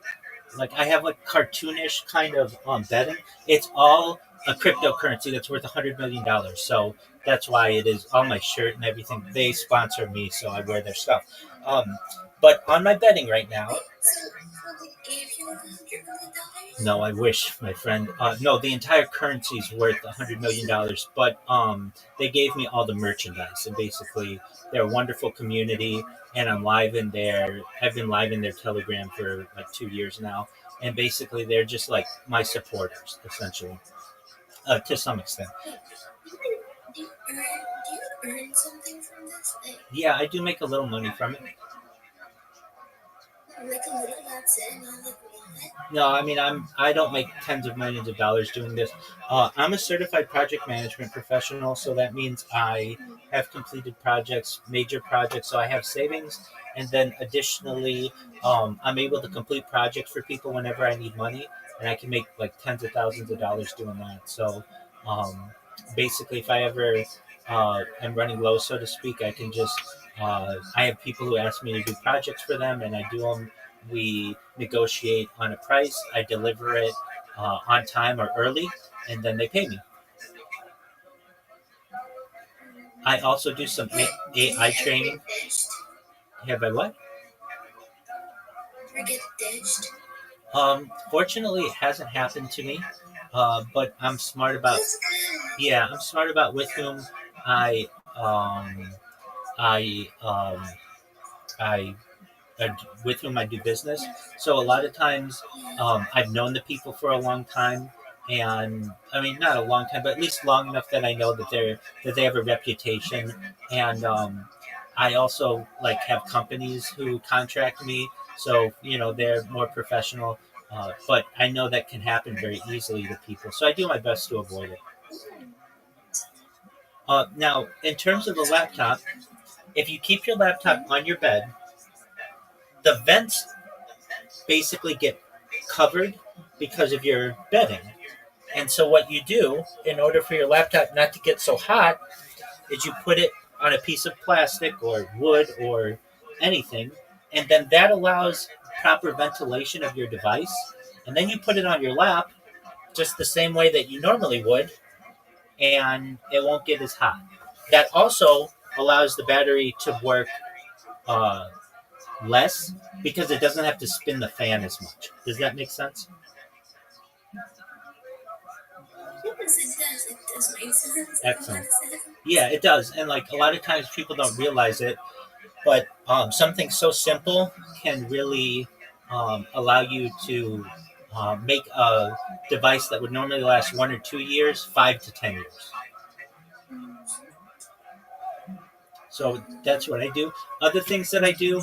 I have like cartoonish kind of bedding. It's all a cryptocurrency that's worth $100 million. So that's why it is on my shirt and everything. They sponsor me, so I wear their stuff. Um, but on my bedding right now, So they gave you $100 million? no, I wish, my friend. No, the entire currency is worth $100 million. But they gave me all the merchandise, and basically, they're a wonderful community. And I'm live in their. I've been live in their Telegram for like 2 years now, and basically, they're just like my supporters, essentially, to some extent. Do you earn something from this? Yeah, I do make a little money from it. Like a little, that's it, not like what? No, I mean I don't make tens of millions of dollars doing this. I'm a certified project management professional, so that means I have completed projects, major projects. So I have savings, and then additionally, I'm able to complete projects for people whenever I need money, and I can make like tens of thousands of dollars doing that. So basically, if I ever am running low, so to speak, I can just I have people who ask me to do projects for them, and I do them. We negotiate on a price. I deliver it on time or early, and then they pay me. I also do some AI training. Have I what? Ever get ditched? Fortunately, it hasn't happened to me, but I'm smart about. That's good. Yeah, I'm smart about with whom I um, I I with whom I do business. So a lot of times, I've known the people for a long time, and I mean not a long time, but at least long enough that I know that they have a reputation, and I also like have companies who contract me, so they're more professional. But I know that can happen very easily to people, so I do my best to avoid it. Now, in terms of the laptop, if you keep your laptop on your bed, the vents basically get covered because of your bedding. And so what you do in order for your laptop not to get so hot is you put it on a piece of plastic or wood or anything, and then that allows proper ventilation of your device. And then you put it on your lap just the same way that you normally would, and it won't get as hot. That also allows the battery to work uh, less because it doesn't have to spin the fan as much. Does that make sense? Yes, it does. It does make sense. Excellent. Yeah, it does. And like a lot of times people don't realize it, but something so simple can really allow you to make a device that would normally last 1 or 2 years, 5 to 10 years. So that's what I do. Other things that I do.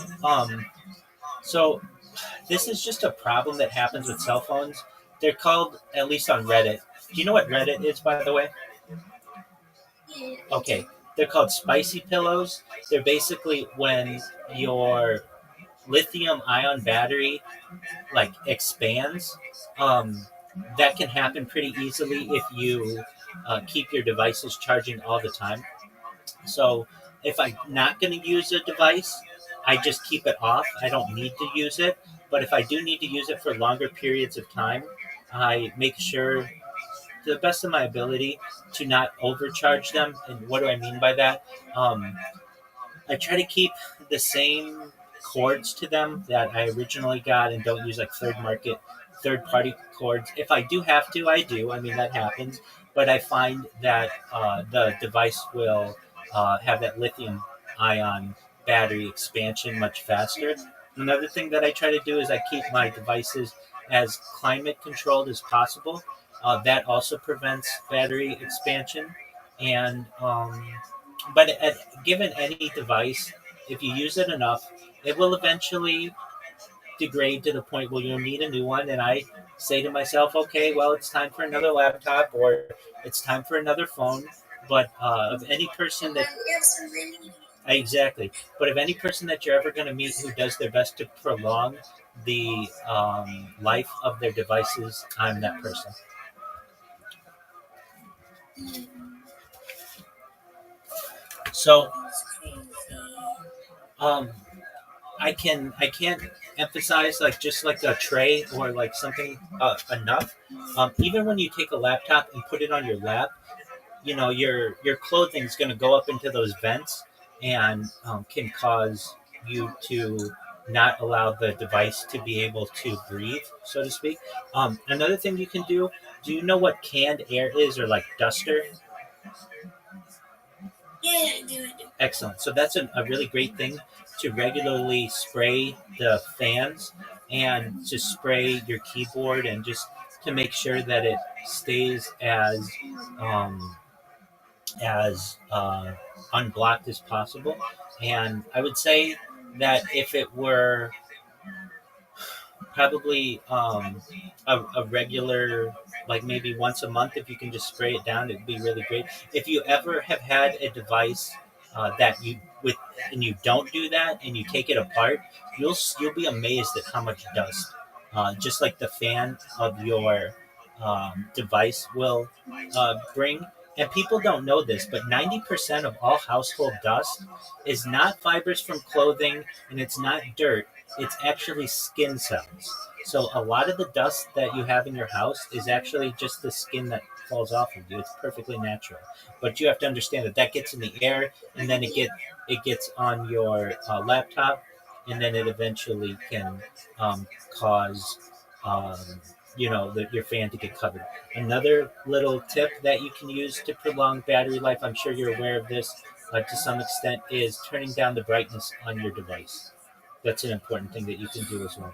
So this is just a problem that happens with cell phones. They're called, at least on Reddit. Do you know what Reddit is, by the way? Yeah. Okay, they're called spicy pillows. They're basically when your lithium ion battery like expands. Um, that can happen pretty easily if you keep your devices charging all the time. So if I'm not going to use a device, I just keep it off. I don't need to use it. But if I do need to use it for longer periods of time, I make sure, to the best of my ability, to not overcharge them. And what do I mean by that? I try to keep the same cords to them that I originally got and don't use like third party cords. If I do have to, I do. I mean, that happens. But I find that the device will have that lithium ion battery expansion much faster. Another thing that I try to do is I keep my devices as climate controlled as possible. That also prevents battery expansion. And But given any device, if you use it enough, it will eventually degrade to the point where you'll need a new one. And I say to myself, okay, well, it's time for another laptop or it's time for another phone. But of any person that exactly, but of any person that you're ever going to meet who does their best to prolong the life of their devices, I'm that person. So um, I can't emphasize like just like a tray or like something enough. Even when you take a laptop and put it on your lap, your clothing is going to go up into those vents and can cause you to not allow the device to be able to breathe, so to speak. Another thing you can do you know what canned air is, or like duster? Yeah, I do. Excellent. So that's a really great thing to regularly spray the fans and to spray your keyboard and just to make sure that it stays um, as unblocked as possible. And I would say that if it were probably a regular, like maybe once a month, if you can just spray it down, it'd be really great. If you ever have had a device that you with and you don't do that and you take it apart, you'll be amazed at how much dust just like the fan of your device will bring. And people don't know this, but 90% of all household dust is not fibers from clothing and it's not dirt, it's actually skin cells. So a lot of the dust that you have in your house is actually just the skin that falls off of you. It's perfectly natural. But you have to understand that that gets in the air and then it gets on your laptop and then it eventually can cause um, your fan to get covered. Another little tip that you can use to prolong battery life, I'm sure you're aware of this to some extent, is turning down the brightness on your device. That's an important thing that you can do as well.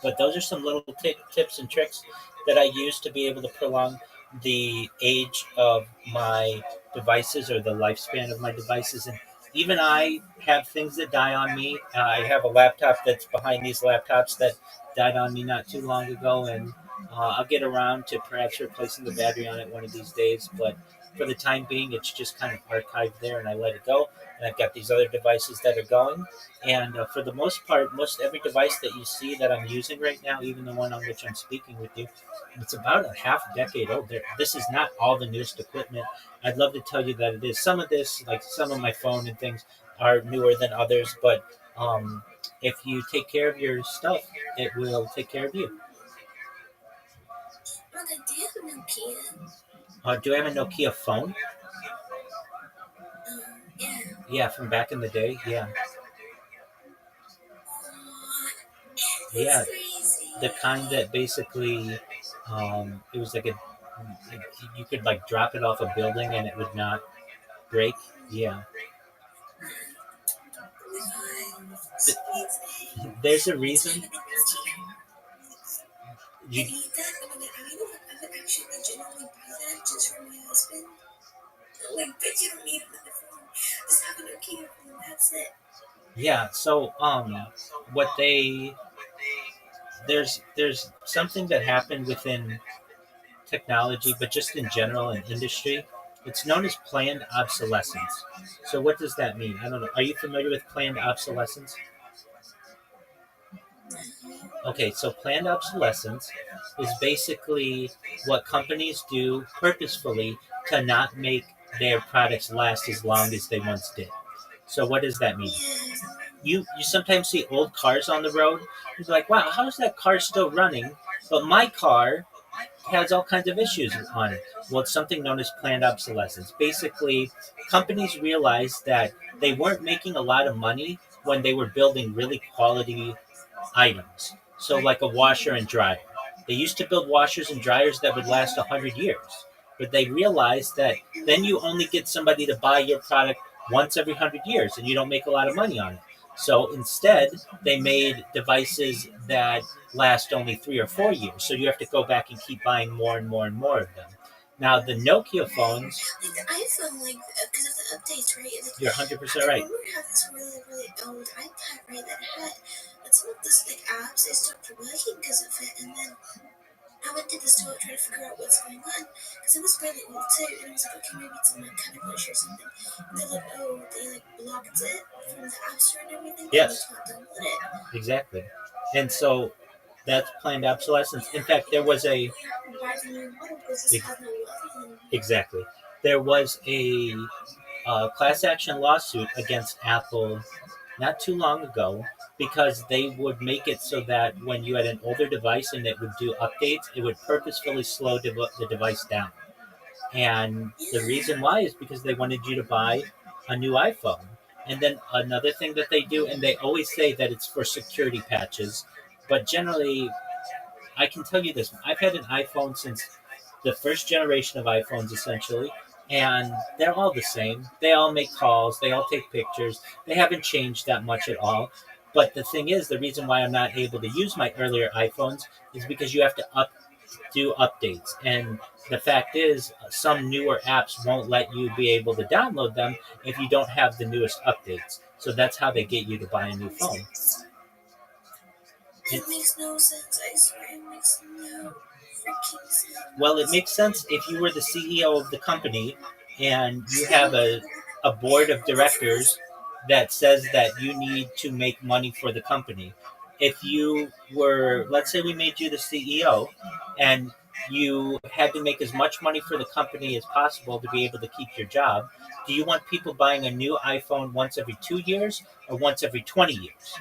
But those are some little tips and tricks that I use to be able to prolong the age of my devices or the lifespan of my devices. And even I have things that die on me. I have a laptop that's behind these laptops that died on me not too long ago, and I'll get around to perhaps replacing the battery on it one of these days. But for the time being, it's just kind of archived there, and I let it go. And I've got these other devices that are going, and for the most part, most every device that you see that I'm using right now, even the one on which I'm speaking with you, it's about a half decade old. This is not all the newest equipment. I'd love to tell you that it is. Some of this, like some of my phone and things, are newer than others, but if you take care of your stuff, it will take care of you. But I do have a Nokia. Do I have a Nokia phone? Yeah. Yeah, from back in the day. Yeah, yeah, Crazy. the kind that basically it was like you could like drop it off a building and it would not break. Yeah. Th- there's a reason I you need that. I would actually legitimately buy that just for my husband. Like, but you don't need another phone. Just have a Nokia phone. That's it. yeah. So what they there's something that happened within technology, but just in general in industry. It's known as planned obsolescence. So what does that mean? I don't know. Are you familiar with planned obsolescence? Okay, so planned obsolescence is basically what companies do purposefully to not make their products last as long as they once did. So what does that mean? You sometimes see old cars on the road. You're like, wow, how is that car still running? But my car has all kinds of issues on it. Well, it's something known as planned obsolescence. Basically, companies realized that they weren't making a lot of money when they were building really quality items. So, like a washer and dryer. They used to build washers and dryers that would last 100 years. But they realized that then you only get somebody to buy your product once every 100 years and you don't make a lot of money on it. So instead, they made devices that last only 3 or 4 years. So you have to go back and keep buying more and more and more of them. Now, the Nokia phones. Like the iPhone, like, because of the updates, right? Like, You're 100% I right. remember I had this really, really old iPad, right, that had, but some of those like apps, they stopped working because of it, and then I went to the store trying to figure out what's going on, because it was really old too, and I was like, okay, maybe it's a kind of glitch or something. And they're like, oh, they like blocked it from the app store and everything, Yes. and you can't download it. Exactly. And so that's planned obsolescence. In fact, there was a... Buy the new model because this has no love. Exactly. There was a class action lawsuit against Apple not too long ago because they would make it so that when you had an older device and it would do updates, it would purposefully slow the device down. And the reason why is because they wanted you to buy a new iPhone. And then another thing that they do, and they always say that it's for security patches, but generally, I can tell you this, I've had an iPhone since the first generation of iPhones, essentially, and they're all the same. They all make calls, they all take pictures, they haven't changed that much at all. But the thing is, the reason why I'm not able to use my earlier iPhones is because you have to do updates. And the fact is, some newer apps won't let you be able to download them if you don't have the newest updates. So that's how they get you to buy a new phone. It makes no sense. I swear it makes no freaking sense. Well, it makes sense if you were the CEO of the company and you have a board of directors that says that you need to make money for the company. If you were, let's say we made you the CEO and you had to make as much money for the company as possible to be able to keep your job, do you want people buying a new iPhone once every 2 years or once every 20 years?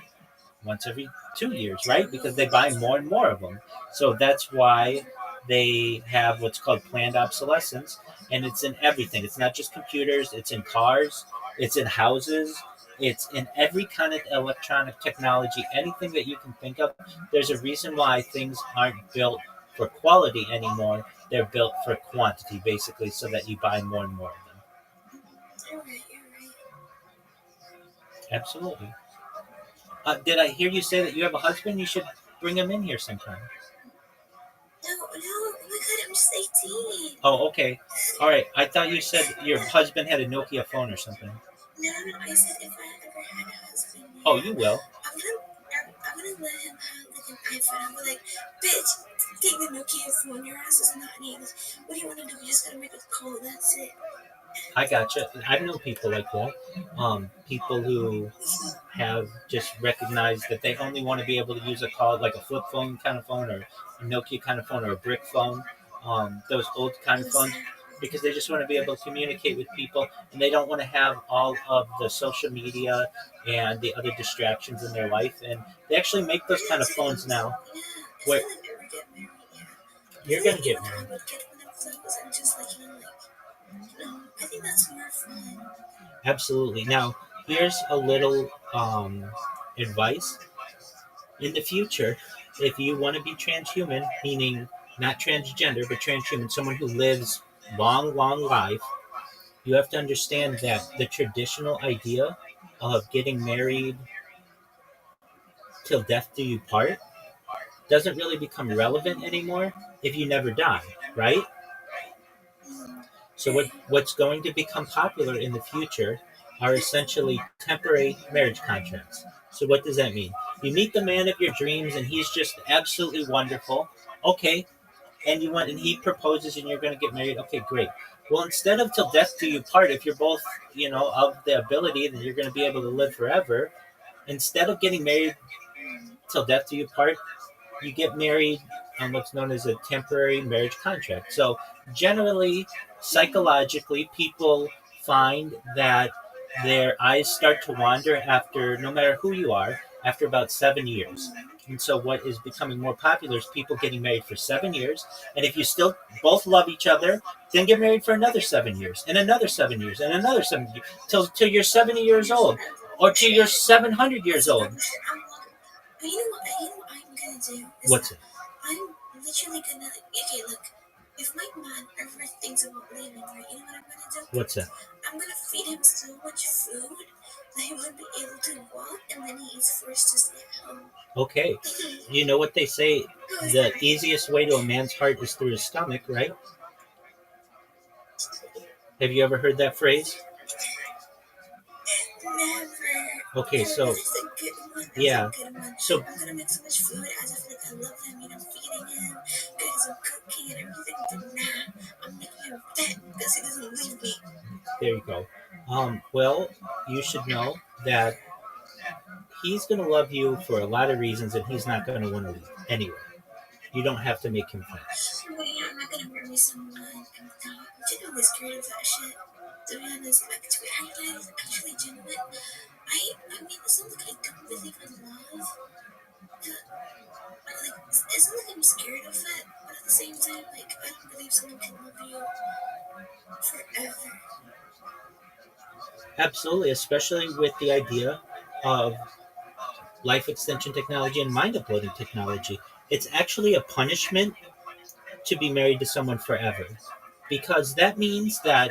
Once every 2 years, right? Because they buy more and more of them. So that's why they have what's called planned obsolescence, and it's in everything. It's not just computers, it's in cars, it's in houses, it's in every kind of electronic technology, anything that you can think of. There's a reason why things aren't built for quality anymore. They're built for quantity, basically, so that you buy more and more of them. You're right. Absolutely. Did I hear you say that you have a husband? You should bring him in here sometime. No, oh my god, I'm just 18. Oh, okay. All right. I thought you said your husband had a Nokia phone or something. No, I said if I ever had a husband. Oh, you will. I'm gonna let him have like an iPhone. I'm like, bitch, take the Nokia phone. Your ass is not needed. What do you want to do? You just gotta make a call. That's it. I gotcha. I've known people like that. People who have just recognized that they only want to be able to use a call, like a flip phone kind of phone, or a Nokia kind of phone, or a brick phone. Those old kind of phones, because they just want to be able to communicate with people, and they don't want to have all of the social media and the other distractions in their life. And they actually make those kind of phones now. Where you're gonna get married. I think that's more fun. Absolutely. Now, here's a little advice. In the future, if you want to be transhuman, meaning not transgender, but transhuman, someone who lives long, long life, you have to understand that the traditional idea of getting married till death do you part doesn't really become relevant anymore if you never die, right? So what's going to become popular in the future are essentially temporary marriage contracts. So what does that mean? You meet the man of your dreams and he's just absolutely wonderful. Okay. And he proposes and you're going to get married. Okay, great. Well, instead of till death do you part, if you're both, of the ability that you're going to be able to live forever, instead of getting married till death do you part, you get married on what's known as a temporary marriage contract. So generally, psychologically, people find that their eyes start to wander after, no matter who you are, after about 7 years. And so what is becoming more popular is people getting married for 7 years. And if you still both love each other, then get married for another 7 years, and another 7 years, and another 7 years, till you're 70 years old, or till you're 700 years old. But you know what I'm gonna do? What's it? I'm literally gonna, okay, look, if my man ever thinks about leaving, right, you know what I'm gonna do? What's that? I'm gonna feed him so much food that he won't be able to walk, and then he is forced to stay at home. Okay. You know what they say? The easiest way to a man's heart is through his stomach, right? Have you ever heard that phrase? Okay, Yeah, so that's a good one. That's yeah, a good one. so I'm gonna make so much food as if like I love him and I'm feeding him, because I'm cooking and everything. But nah, I'm making him fat because he doesn't leave me. there you go. Well, you should know that he's going to love you for a lot of reasons, and he's not going to want to leave anyway. You don't have to make him fat. But yeah, I'm not gonna marry someone. I'm genuinely scared of that shit. To be honest, like to be actually genuine. I mean, it's not like I don't believe in love, but like it's not like I'm scared of it. But at the same time, like I don't believe someone can love you forever. Absolutely, especially with the idea of life extension technology and mind uploading technology. It's actually a punishment to be married to someone forever, because that means that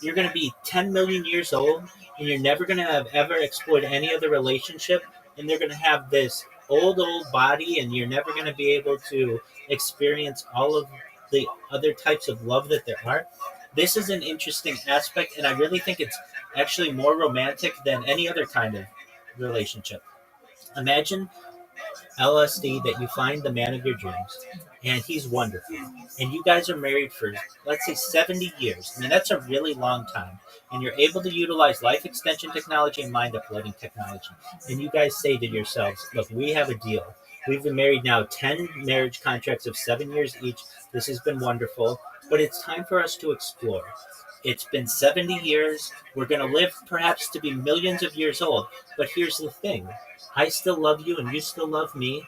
you're going to be 10 million years old and you're never going to have ever explored any other relationship, and they're going to have this old body, and you're never going to be able to experience all of the other types of love that there are. This is an interesting aspect, and I really think it's actually more romantic than any other kind of relationship. Imagine LSD that you find the man of your dreams, and he's wonderful. And you guys are married for, let's say, 70 years. I mean, that's a really long time. And you're able to utilize life extension technology and mind uploading technology. And you guys say to yourselves, look, we have a deal. We've been married now 10 marriage contracts of 7 years each. This has been wonderful, but it's time for us to explore. It's been 70 years. We're going to live perhaps to be millions of years old. But here's the thing, I still love you and you still love me.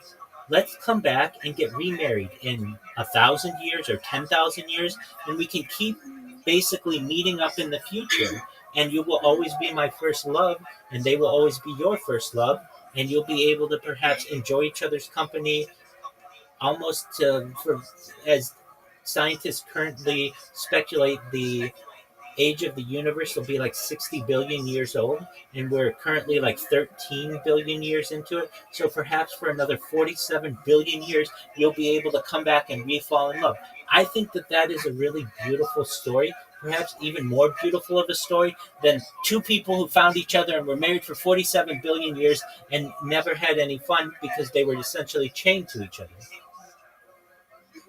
Let's come back and get remarried in 1,000 years or 10,000 years, and we can keep basically meeting up in the future. And you will always be my first love, and they will always be your first love, and you'll be able to perhaps enjoy each other's company almost for as scientists currently speculate the age of the universe will be like 60 billion years old, and we're currently like 13 billion years into it. So perhaps for another 47 billion years, you'll be able to come back and re-fall in love. I think that that is a really beautiful story, perhaps even more beautiful of a story than two people who found each other and were married for 47 billion years and never had any fun because they were essentially chained to each other.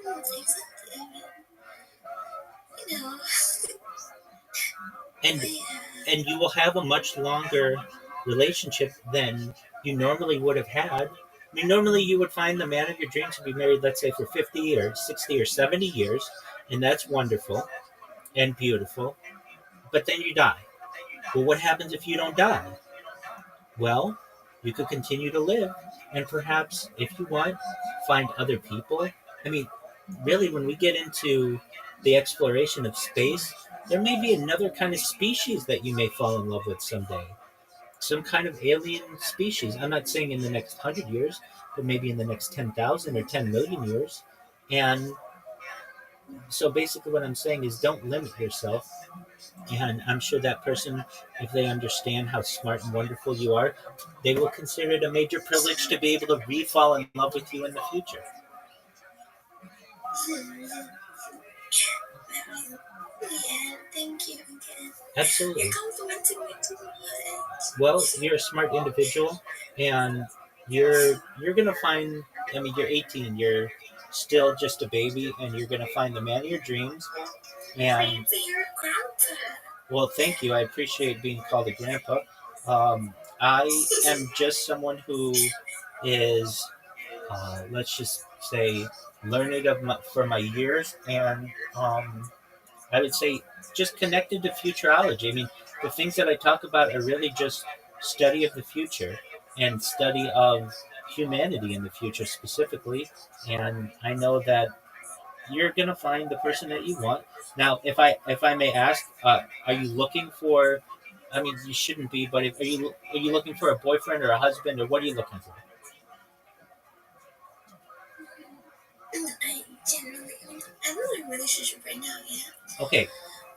Exactly. I mean, you know, And yeah. and you will have a much longer relationship than you normally would have had. I mean, normally you would find the man of your dreams to be married, let's say, for 50 or 60 or 70 years, and that's wonderful and beautiful, but then you die. Well, what happens if you don't die? Well, you could continue to live, and perhaps, if you want, find other people. I mean, really, when we get into the exploration of space, there may be another kind of species that you may fall in love with someday. Some kind of alien species. I'm not saying in the next 100 years, but maybe in the next 10,000 or 10 million years. And so basically, what I'm saying is don't limit yourself. And I'm sure that person, if they understand how smart and wonderful you are, they will consider it a major privilege to be able to re fall in love with you in the future. Yeah, thank you again. You're Absolutely. complimenting me too much. Well, you're a smart individual, and you're gonna find. I mean, you're 18. You're still just a baby, and you're gonna find the man of your dreams. And But you're a grandpa. well, thank you. I appreciate being called a grandpa. I am just someone who is, let's just say, learned for my years, and I would say just connected to futurology. I mean, the things that I talk about are really just study of the future and study of humanity in the future specifically. And I know that you're gonna find the person that you want. Now, if I may ask, are you looking for? I mean, you shouldn't be, but are you looking for a boyfriend or a husband, or what are you looking for? And I generally, I'm not in a relationship right now, yeah. Okay,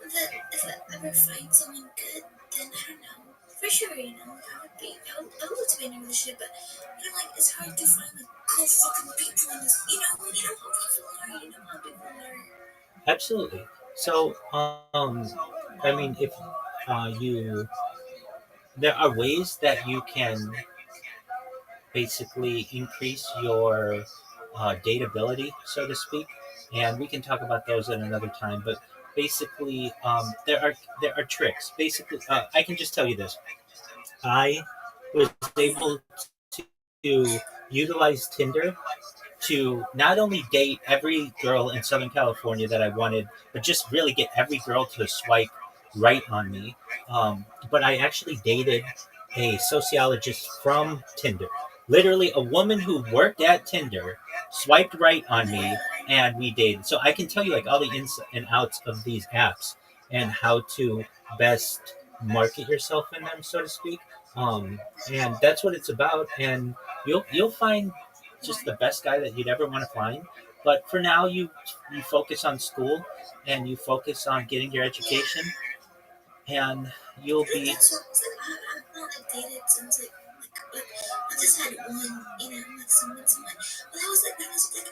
But if I ever find someone good, then I don't know. For sure, I would love to be in a relationship, but like, it's hard to find like cool fucking people in this. You know how people are. absolutely. So, I mean, if you there are ways that you can basically increase your dateability, so to speak, and we can talk about those at another time. But basically, there are tricks. Basically, I can just tell you this: I was able to utilize Tinder to not only date every girl in Southern California that I wanted, but just really get every girl to swipe right on me. But I actually dated a sociologist from Tinder. Literally, a woman who worked at Tinder swiped right on me and we dated. So I can tell you like all the ins and outs of these apps and how to best market yourself in them, so to speak. Um, and that's what it's about. And you'll find just the best guy that you'd ever want to find. But for now, you focus on school and you focus on getting your education, and you'll be That's what I was like. I've not like dated since like I just had one, like someone. But that was like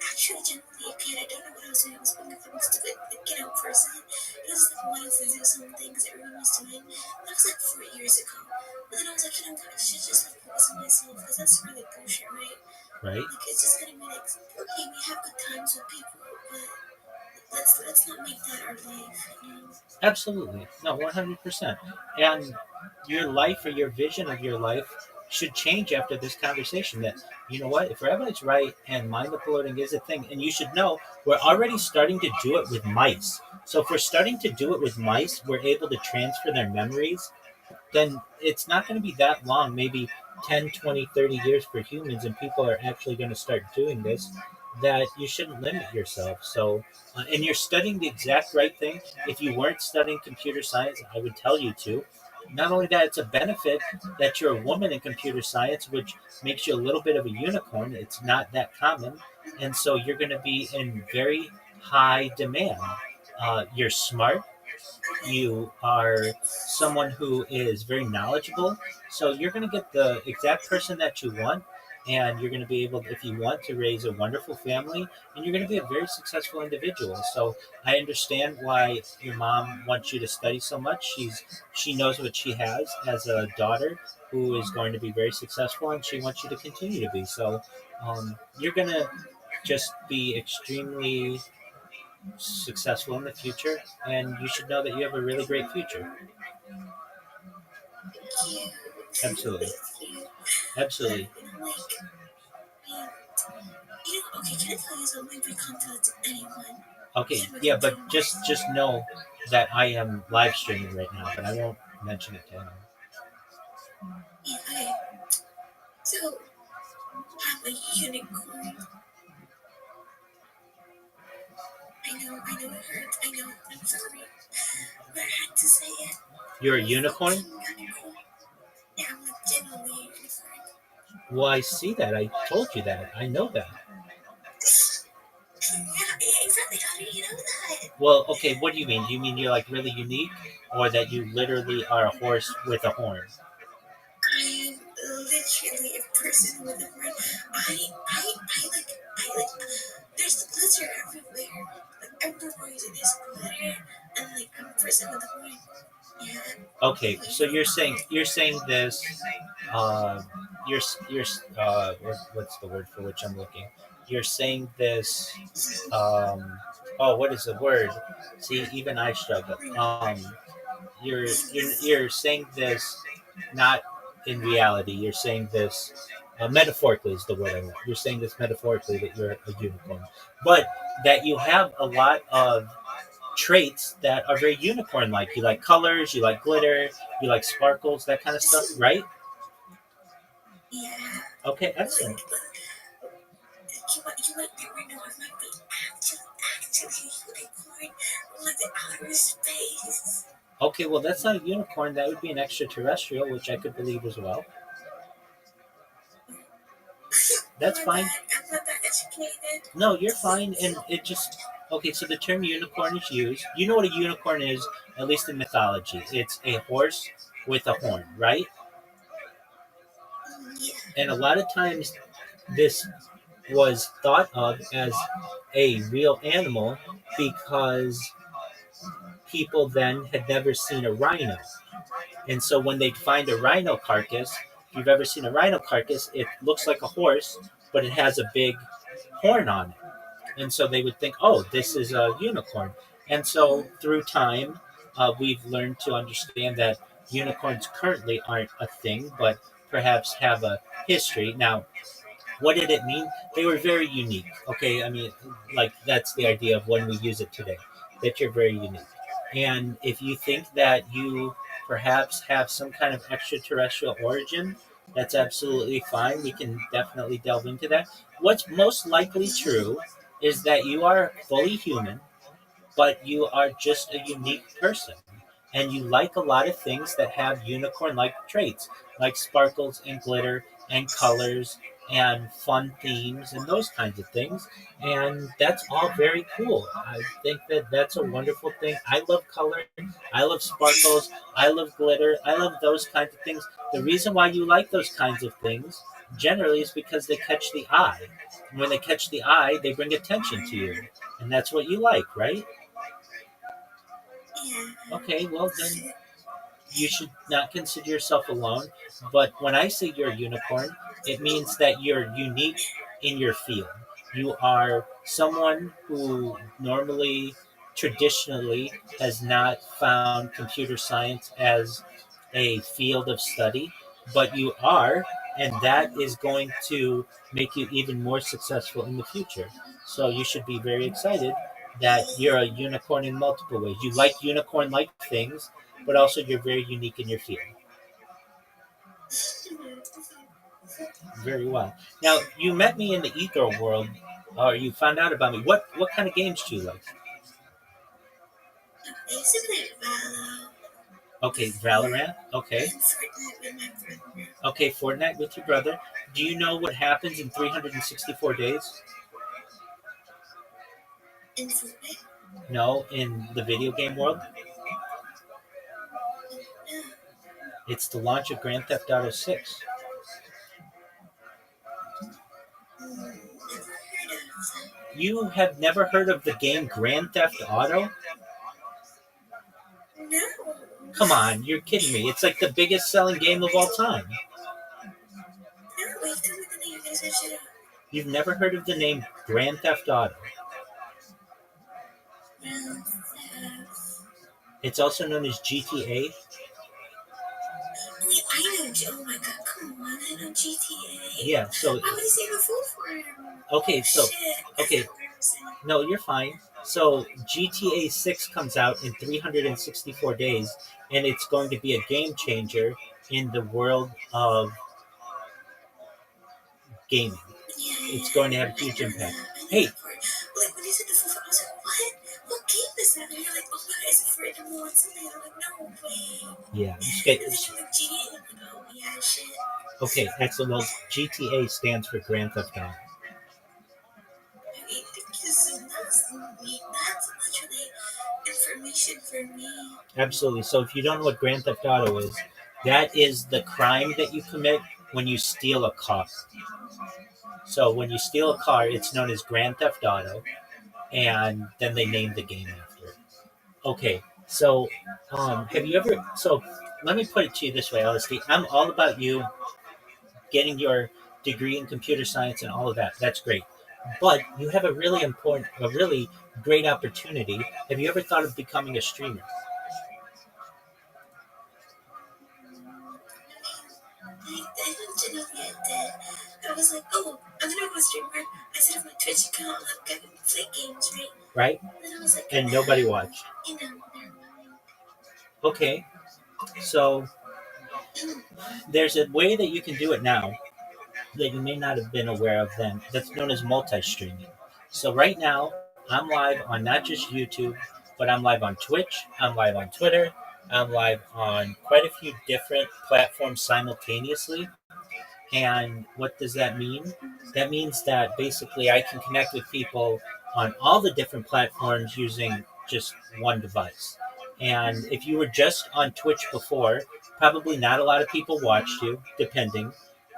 actually genuinely a kid. I don't know what I was doing. I was being a fucking stupid person. I was like wanting to do something because everyone was doing. That was like 4 years ago. But then I was like, I should just like focus on myself because that's really bullshit, right? right. Like it's just gonna be like, okay, we have good times with people, but let's not make that our life. Absolutely. No, 100%. And your life or your vision of your life should change after this conversation. That, you know what, if Rabbi's right and mind uploading is a thing, and you should know, we're already starting to do it with mice. So if we're starting to do it with mice, we're able to transfer their memories, then it's not going to be that long, maybe 10, 20, 30 years for humans, and people are actually going to start doing this, that you shouldn't limit yourself. So, and you're studying the exact right thing. If you weren't studying computer science, I would tell you to. Not only that, it's a benefit that you're a woman in computer science, which makes you a little bit of a unicorn. It's not that common. And so you're going to be in very high demand. You're smart, you are someone who is very knowledgeable, so you're going to get the exact person that you want, and you're going to be able, if you want, to raise a wonderful family, and you're going to be a very successful individual. So I understand why your mom wants you to study so much. She knows what she has as a daughter who is going to be very successful, and she wants you to continue to be so. You're going to just be extremely successful in the future, and you should know that you have a really great future. Absolutely. Absolutely. Okay, can I tell you something? We contact anyone. Okay, yeah, but just know that I am live streaming right now, but I won't mention it to anyone. Yeah, okay. So, I'm a unicorn. I know it hurts. I know, I'm sorry. But I had to say it. You're a unicorn? Unicorn. Yeah, I'm like genuinely a unicorn. Well, I see that. I told you that. I know that. Yeah, exactly. How do you know that? Well, okay, what do you mean? Do you mean you're like really unique, or that you literally are a horse with a horn? I'm literally a person with a horn. I like, there's glitter everywhere. Like, everywhere there's glitter. And, like, I'm a person with a horn. Yeah. Okay, so you're saying this. You're what's the word for which I'm looking? You're saying this. What is the word? See, even I struggle. You're saying this not in reality. You're saying this metaphorically is the word I want. You're saying this metaphorically that you're a unicorn, but that you have a lot of traits that are very unicorn like. You like colors, you like glitter, you like sparkles, that kind of stuff, right? Yeah. Okay, excellent. You might never know. I might be actually a unicorn from like the outer space. Okay, well, that's not a unicorn. That would be an extraterrestrial, which I could believe as well. That's fine. I'm not that educated. No, you're fine. And it just. Okay, so the term unicorn is used. You know what a unicorn is, at least in mythology. It's a horse with a horn, right? Yeah. And a lot of times this was thought of as a real animal because people then had never seen a rhino. And so when they'd find a rhino carcass, if you've ever seen a rhino carcass, it looks like a horse, but it has a big horn on it. And so they would think, oh, this is a unicorn. And so through time, we've learned to understand that unicorns currently aren't a thing, but perhaps have a history. Now, what did it mean? They were very unique. Okay, I mean, like that's the idea of when we use it today, that you're very unique. And if you think that you perhaps have some kind of extraterrestrial origin, that's absolutely fine. We can definitely delve into that. What's most likely true is that you are fully human, but you are just a unique person. And you like a lot of things that have unicorn like traits, like sparkles and glitter and colors and fun themes and those kinds of things. And that's all very cool. I think that that's a wonderful thing. I love color. I love sparkles. I love glitter. I love those kinds of things. The reason why you like those kinds of things generally is because they catch the eye. And when they catch the eye, they bring attention to you. And that's what you like, right? Yeah. Okay, well then you should not consider yourself alone. But when I say you're a unicorn, it means that you're unique in your field. You are someone who normally, traditionally, has not found computer science as a field of study, but you are, and that is going to make you even more successful in the future. So you should be very excited that you're a unicorn in multiple ways. You like unicorn like things, but also you're very unique in your field. Very well. Now, you met me in the ether world, or you found out about me. What kind of games do you like? I used to play Valo. Okay, Valorant. Okay. And Fortnite with my brother. Okay, Fortnite with your brother. Do you know what happens in 364 days? In Fortnite? No, in the video game world? No. It's the launch of Grand Theft Auto 6. Never heard of them. You have never heard of the game Grand Theft Auto? No. Come on, you're kidding me. It's like the biggest selling game of all time. No, wait, tell me the name. You guys search it up. You've never heard of the name Grand Theft Auto. Grand Theft. It's also known as GTA. Wait, I know. Oh my god, come on. I know GTA. Yeah, so I would say the full form. okay, so Shit. okay. That's not what I'm saying. No, you're fine. So GTA 6 comes out in 364 days, and it's going to be a game changer in the world of gaming. Yeah, It's going to have a huge impact. Hey, like when you said the full form, I was like, what? What game is that? And you're like, oh my god, is it for Animal and something? I'm like, no way. yeah. And then you're like, GTA. I'm like, oh yeah, shit. Okay, excellent. Well, GTA stands for Grand Theft Auto. Okay, because that's literally information for me. Absolutely. So if you don't know what Grand Theft Auto is, that is the crime that you commit when you steal a car. So when you steal a car, it's known as Grand Theft Auto, and then they name the game after it. Okay, so have you ever? So let me put it to you this way, LSD. I'm all about you getting your degree in computer science and all of that. That's great, but you have a really great opportunity. Have you ever thought of becoming a streamer? I don't know if I did. I was like, oh, I'm gonna go streamer. I set up my Twitch account. I'm gonna play games, right? Right? And then I was like, And nobody watched. You know, never mind. Okay, so there's a way that you can do it now that you may not have been aware of then. That's known as multi-streaming. So right now, I'm live on not just YouTube, but I'm live on Twitch, I'm live on Twitter, I'm live on quite a few different platforms simultaneously. And what does that mean? That means that basically I can connect with people on all the different platforms using just one device. And if you were just on Twitch before, probably not a lot of people watched you, depending.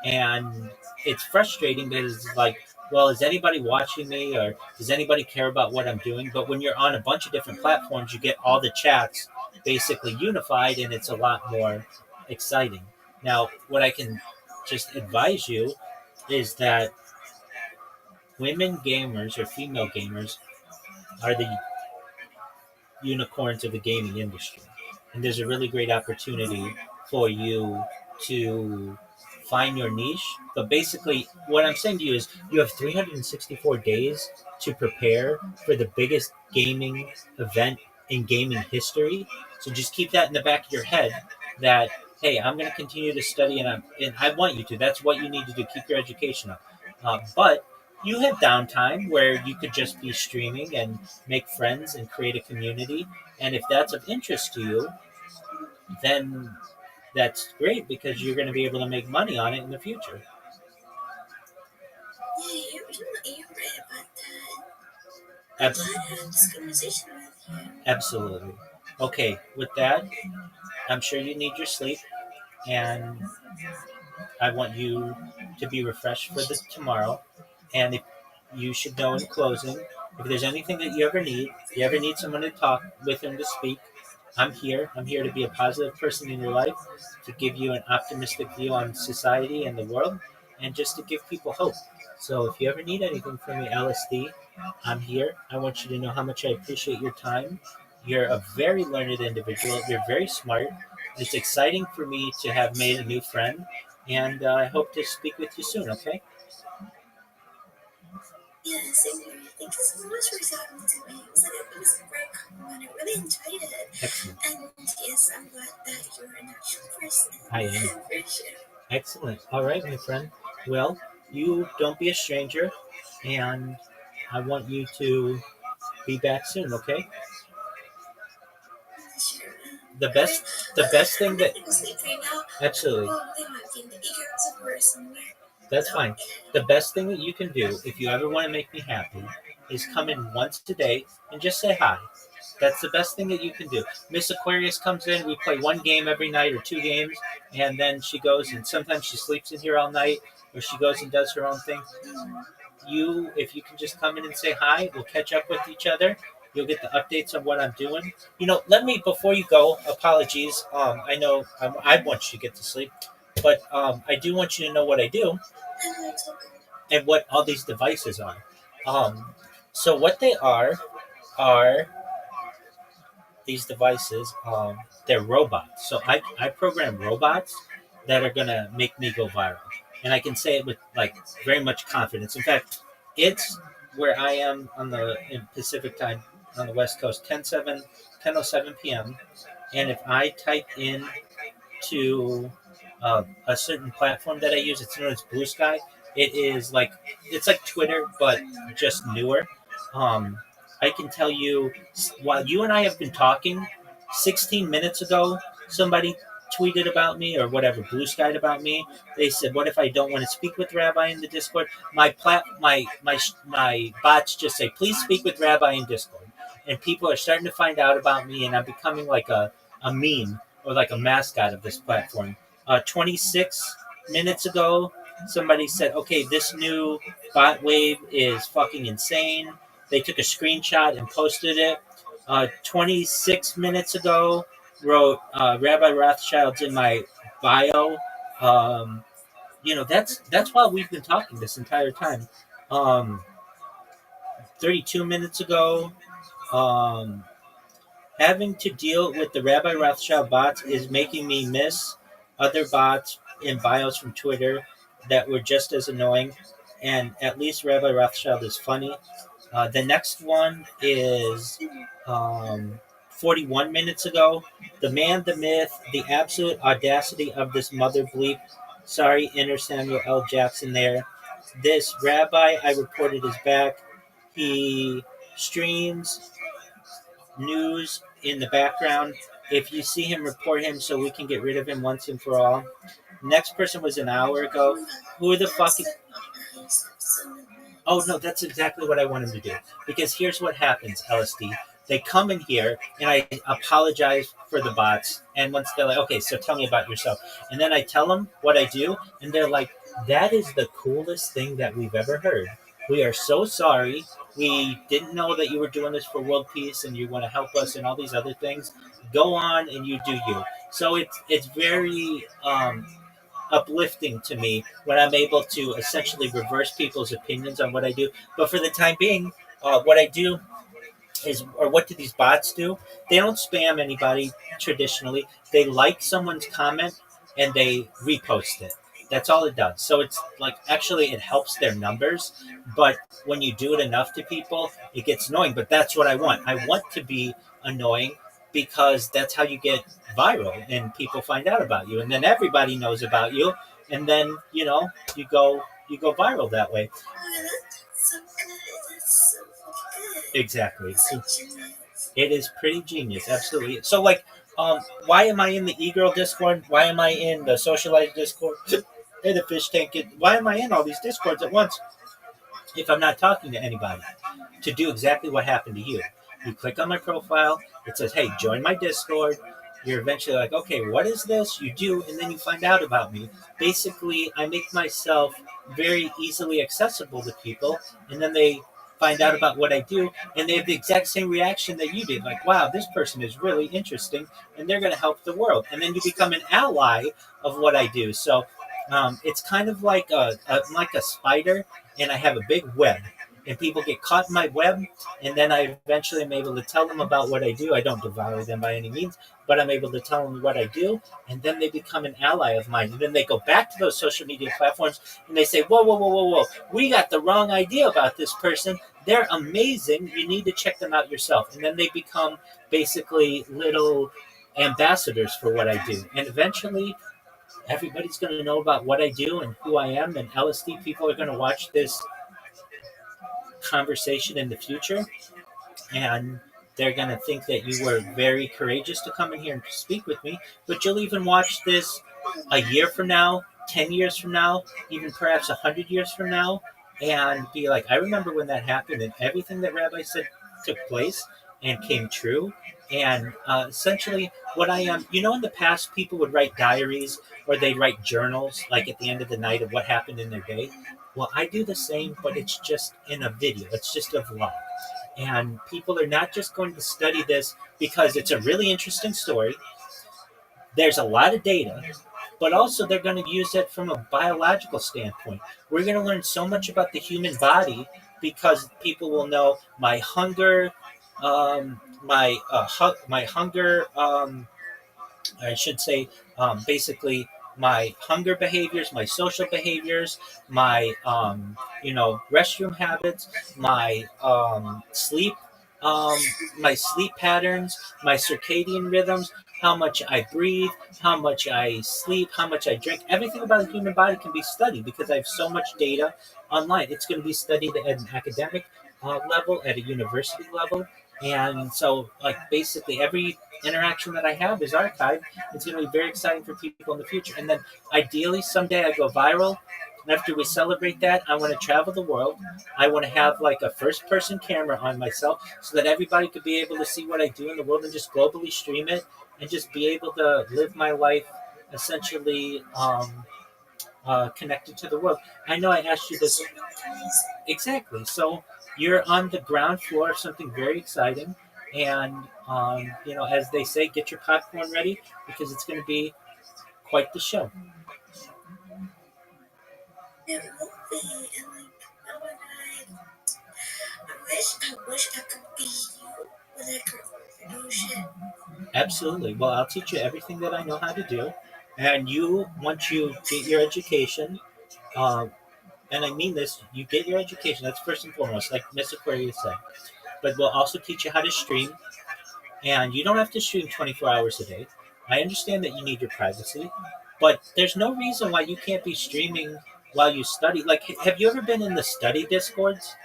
And it's frustrating because like well, is anybody watching me or does anybody care about what I'm doing? But when you're on a bunch of different platforms, you get all the chats basically unified and it's a lot more exciting. Now, what I can just advise you is that women gamers or female gamers are the unicorns of the gaming industry. And there's a really great opportunity for you to find your niche. But basically, what I'm saying to you is you have 364 days to prepare for the biggest gaming event in gaming history. So just keep that in the back of your head that, hey, I'm going to continue to study and I want you to. That's what you need to do. Keep your education up. But you have downtime where you could just be streaming and make friends and create a community. And if that's of interest to you, then that's great because you're going to be able to make money on it in the future. Yeah, you're right about that. I'm Abs- glad I had this conversation with you. Absolutely. Okay, with that, I'm sure you need your sleep, and I want you to be refreshed for the tomorrow. And if you should know in closing, if there's anything that you ever need someone to talk with and to speak, I'm here. I'm here to be a positive person in your life, to give you an optimistic view on society and the world, and just to give people hope. So if you ever need anything from me, LSD, I'm here. I want you to know how much I appreciate your time. You're a very learned individual. You're very smart. It's exciting for me to have made a new friend, and I hope to speak with you soon, okay? Yeah, same here. Thank you so much for talking to me. It was a great compliment. I really enjoyed it. Excellent. And yes, I'm glad that you're an actual person. I am. For sure. Excellent. All right, my friend. Well, you don't be a stranger, and I want you to be back soon, okay? Sure. The best the best thing that I'm gonna go sleep right now. absolutely. Well, they might be in the ears somewhere. That's fine. The best thing that you can do if you ever want to make me happy is come in once a day and just say hi. That's the best thing that you can do. Miss Aquarius comes in, we play one game every night or two games, and then she goes and sometimes she sleeps in here all night or she goes and does her own thing. If you can just come in and say hi, we'll catch up with each other. You'll get the updates on what I'm doing. Let me, before you go, apologies. I know I want you to get to sleep, but I do want you to know what I do and what all these devices are. So what they are these devices. They're robots. So I program robots that are gonna make me go viral, and I can say it with like very much confidence. In fact, it's where I am in Pacific time on the West Coast, 10:07 p.m. And if I type in to a certain platform that I use. It's known as Blue Sky. It's like Twitter, but just newer. I can tell you, while you and I have been talking, 16 minutes ago, somebody tweeted about me or whatever, Blue Skyed about me. They said, "What if I don't want to speak with Rabbi in the Discord?" My bots just say, "Please speak with Rabbi in Discord," and people are starting to find out about me, and I'm becoming like a meme or like a mascot of this platform. 26 minutes ago, somebody said, "Okay, this new bot wave is fucking insane." They took a screenshot and posted it. 26 minutes ago, wrote Rabbi Rothschild's in my bio. That's why we've been talking this entire time. 32 minutes ago, um, having to deal with the Rabbi Rothschild bots is making me miss other bots in bios from Twitter that were just as annoying. And at least Rabbi Rothschild is funny. The next one is 41 minutes ago. The man, the myth, the absolute audacity of this mother bleep. Sorry, inner Samuel L. Jackson there. This rabbi I reported is back. He streams news in the background. If you see him, report him so we can get rid of him once and for all. Next person was an hour ago. Who the fuck is... Oh, no, that's exactly what I want him to do. Because here's what happens, LSD. They come in here, and I apologize for the bots. And once they're like, okay, so tell me about yourself. And then I tell them what I do, and they're like, that is the coolest thing that we've ever heard. We are so sorry. We didn't know that you were doing this for world peace and you want to help us and all these other things. Go on and you do you. So it's very uplifting to me when I'm able to essentially reverse people's opinions on what I do. But for the time being, what I do is, or what do these bots do? They don't spam anybody traditionally. They like someone's comment and they repost it. That's all it does. So it's like actually it helps their numbers, but when you do it enough to people, it gets annoying. But that's what I want. I want to be annoying because that's how you get viral and people find out about you, and then everybody knows about you, and then you go viral that way. Oh, that's so good. That's so good. Exactly. That's So so genius. it is pretty genius, absolutely. So, like, why am I in the e-girl Discord? Why am I in the socialized Discord? In the fish tank? Why am I in all these Discords at once if I'm not talking to anybody? To do exactly what happened to you. You click on my profile, it says, hey, join my Discord. You're eventually like, okay, what is this? You do, and then you find out about me. Basically, I make myself very easily accessible to people, and then they find out about what I do, and they have the exact same reaction that you did. Like, wow, this person is really interesting, and they're going to help the world. And then you become an ally of what I do. So it's kind of like a spider, and I have a big web. And people get caught in my web, and then I eventually am able to tell them about what I do. I don't devour them by any means, but I'm able to tell them what I do, and then they become an ally of mine. And then they go back to those social media platforms, and they say, whoa, whoa, whoa, whoa, whoa, we got the wrong idea about this person. They're amazing. You need to check them out yourself. And then they become basically little ambassadors for what I do. And eventually, everybody's going to know about what I do and who I am, and LSD people are going to watch this conversation in the future, and they're going to think that you were very courageous to come in here and speak with me, but you'll even watch this a year from now, 10 years from now, even perhaps 100 years from now, and be like, I remember when that happened and everything that Rabbi said took place and came true. And essentially what I am, in the past people would write diaries or they'd write journals like at the end of the night of what happened in their day. Well, I do the same, but it's just in a video. It's just a vlog. And people are not just going to study this because it's a really interesting story. There's a lot of data, but also they're going to use it from a biological standpoint. We're going to learn so much about the human body because people will know my hunger, my hunger. I should say, basically my hunger behaviors, my social behaviors, my restroom habits, um, my sleep patterns, my circadian rhythms, how much I breathe, how much I sleep, how much I drink. Everything about the human body can be studied because I have so much data online. It's going to be studied at an academic level, at a university level. And so, like, basically every interaction that I have is archived. It's going to be very exciting for people in the future. And then ideally, someday I go viral. And after we celebrate that, I want to travel the world. I want to have like a first person camera on myself so that everybody could be able to see what I do in the world and just globally stream it and just be able to live my life essentially connected to the world. I know I asked you this. Exactly. So you're on the ground floor of something very exciting. And, as they say, get your popcorn ready because it's going to be quite the show. It will be, and like, oh my god, I wish I could be you, but I can't do shit. Absolutely. Well, I'll teach you everything that I know how to do. And once you get your education, and I mean this, you get your education, that's first and foremost, like Miss Aquarius said. But we'll also teach you how to stream. And you don't have to stream 24 hours a day. I understand that you need your privacy, but there's no reason why you can't be streaming while you study. Like, have you ever been in the study discords?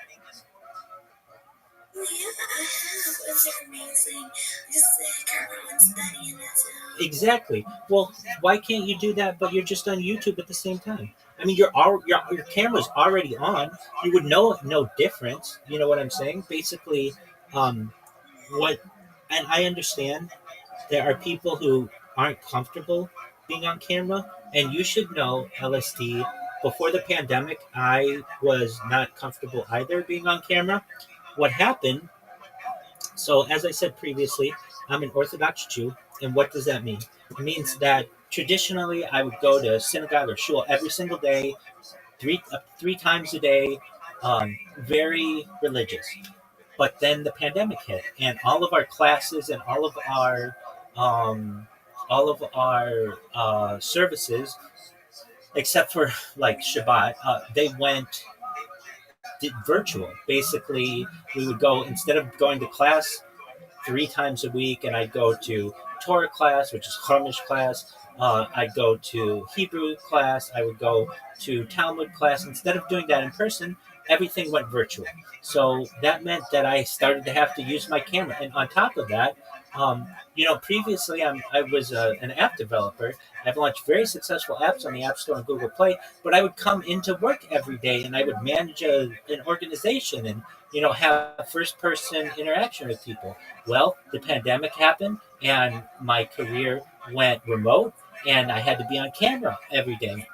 Oh yeah, I have. It's amazing. I just carry on studying that's all. Exactly. Well, why can't you do that? But you're just on YouTube at the same time. I mean, your camera's already on. You would know no difference. You know what I'm saying? Basically, um, what, and I understand there are people who aren't comfortable being on camera, and you should know, LSD, before the pandemic, I was not comfortable either being on camera. What happened? So, as I said previously, I'm an Orthodox Jew, and what does that mean? It means that traditionally I would go to synagogue or shul every single day, three times a day, very religious. But then the pandemic hit, and all of our classes and um, all of our services, except for like Shabbat, they went virtual. Basically, we would go, instead of going to class 3 times a week, and I'd go to Torah class, which is Chumash class. I'd go to Hebrew class. I would go to Talmud class. Instead of doing that in person, everything went virtual. So that meant that I started to have to use my camera. And on top of that, previously I was an app developer. I've launched very successful apps on the App Store and Google Play, but I would come into work every day and I would manage an organization and have first person interaction with people. Well, the pandemic happened and my career went remote and I had to be on camera every day.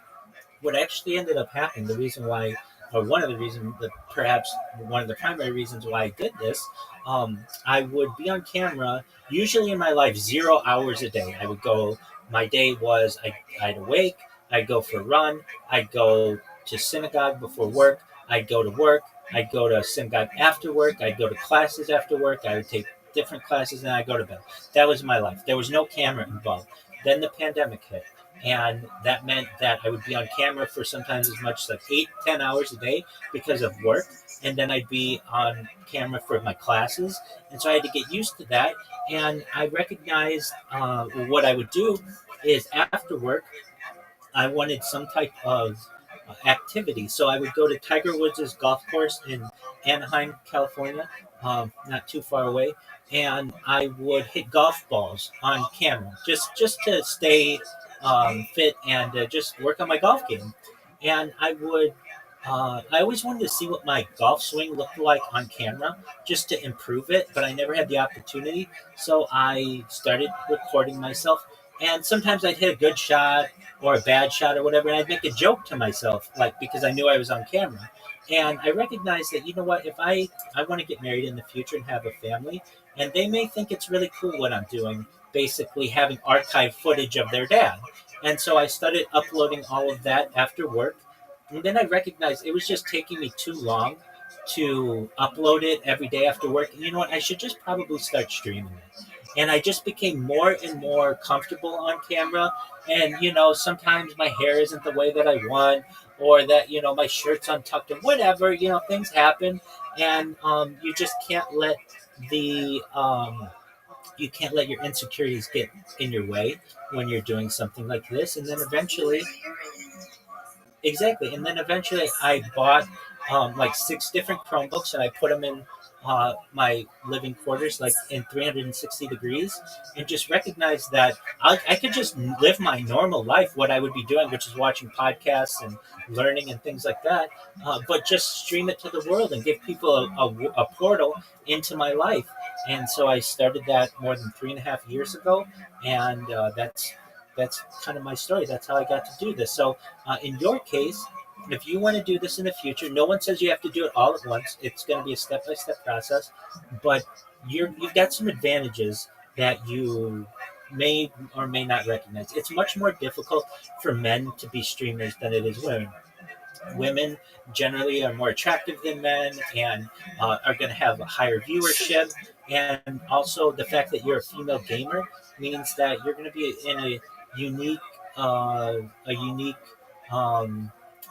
What actually ended up happening, the reason why, or one of the reasons, perhaps one of the primary reasons why I did this, I would be on camera usually in my life 0 hours a day. I would go, my day was, I'd awake, I'd go for a run, I'd go to synagogue before work, I'd go to work, I'd go to synagogue after work, I'd go to classes after work, I would take different classes, and I'd go to bed. That was my life. There was no camera involved. Then the pandemic hit. And that meant that I would be on camera for sometimes as much as like 8-10 hours a day because of work. And then I'd be on camera for my classes. And so I had to get used to that. And I recognized what I would do is after work, I wanted some type of activity. So I would go to Tiger Woods' golf course in Anaheim, California, not too far away, and I would hit golf balls on camera just to stay fit and just work on my golf game. And I always wanted to see what my golf swing looked like on camera just to improve it, but I never had the opportunity. So I started recording myself. And sometimes I'd hit a good shot or a bad shot or whatever, and I'd make a joke to myself, like because I knew I was on camera. And I recognized that, you know what, if I want to get married in the future and have a family, and they may think it's really cool what I'm doing, basically having archive footage of their dad. And so I started uploading all of that after work. And then I recognized it was just taking me too long to upload it every day after work. And you know what? I should just probably start streaming it. And I just became more and more comfortable on camera. And, sometimes my hair isn't the way that I want, or that, my shirt's untucked or whatever, things happen. And you just can't let you can't let your insecurities get in your way when you're doing something like this. And then eventually, exactly. And then eventually I bought like 6 different Chromebooks and I put them in my living quarters, like in 360 degrees, and just recognized that I could just live my normal life, what I would be doing, which is watching podcasts and learning and things like that, but just stream it to the world and give people a portal into my life. And so I started that more than 3.5 years ago, and that's kind of my story. That's how I got to do this. So in your case, if you want to do this in the future, no one says you have to do it all at once. It's going to be a step-by-step process, but you've got some advantages that you may or may not recognize. It's much more difficult for men to be streamers than it is women. Women generally are more attractive than men and are going to have a higher viewership. And also the fact that you're a female gamer means that you're going to be in a unique,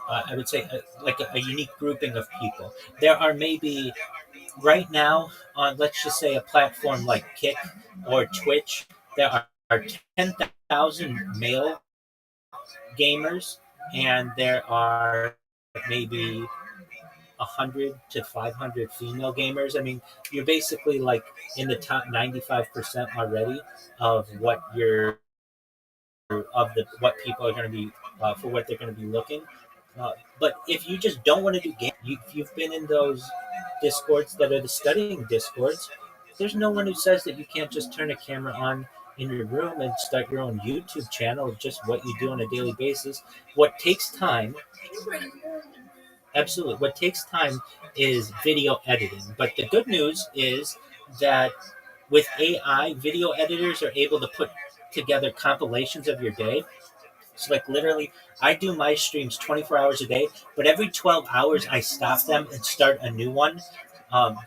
I would say, like a unique grouping of people. There are maybe right now on, let's just say, a platform like Kick or Twitch, there are 10,000 male gamers, and there are maybe 100 to 500 female gamers. I mean, you're basically like in the top 95% already of what what people are going to be for what they're going to be looking. But if you just don't want to do games, if you've been in those discords that are the studying discords, there's no one who says that you can't just turn a camera on in your room and start your own YouTube channel of just what you do on a daily basis. What takes time, absolutely, what takes time is video editing. But the good news is that with AI, video editors are able to put together compilations of your day. So, like, literally, I do my streams 24 hours a day, but every 12 hours I stop them and start a new one,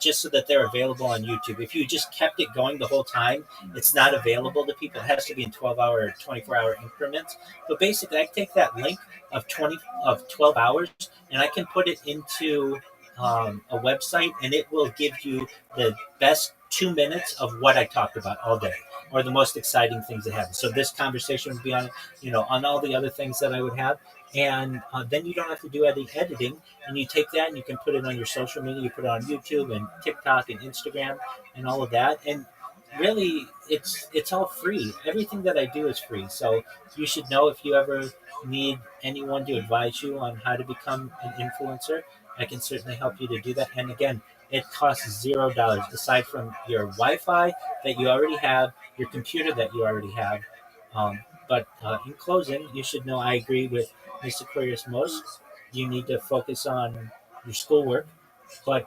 just so that they're available on YouTube. If you just kept it going the whole time, it's not available to people. It has to be in 12-hour or 24-hour increments. But basically, I take that link of 12 hours and I can put it into a website, and it will give you the best 2 minutes of what I talked about all day, or the most exciting things that happen. So this conversation would be on, on all the other things that I would have, and then you don't have to do any editing, and you take that and you can put it on your social media. You put it on YouTube and TikTok and Instagram and all of that, and really, it's all free. Everything that I do is free. So you should know, if you ever need anyone to advise you on how to become an influencer, I can certainly help you to do that. And again, it costs $0 aside from your Wi-Fi that you already have, your computer that you already have. But in closing, you should know I agree with Mr. Aquarius most. You need to focus on your schoolwork, but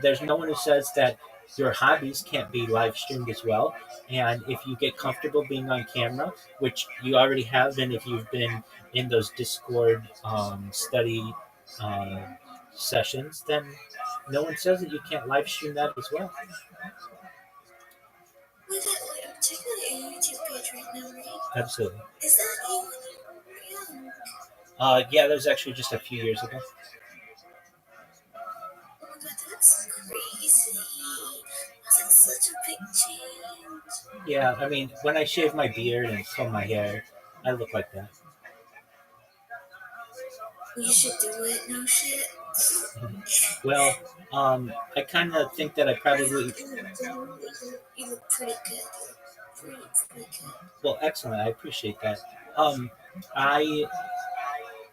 there's no one who says that your hobbies can't be live streamed as well. And if you get comfortable being on camera, which you already have, and if you've been in those Discord study uh, sessions, then no one says that you can't live stream that as well. Wait, I'm checking out your YouTube page right now, right? Absolutely. Is that you when you were young? Yeah, that was actually just a few years ago. Oh my god, that's crazy. That's like such a big change. Yeah, I mean, when I shave my beard and comb my hair, I look like that. You should do it, no shit. Well, I kind of think that I probably. You look pretty good. Pretty good. Well, excellent. I appreciate that. I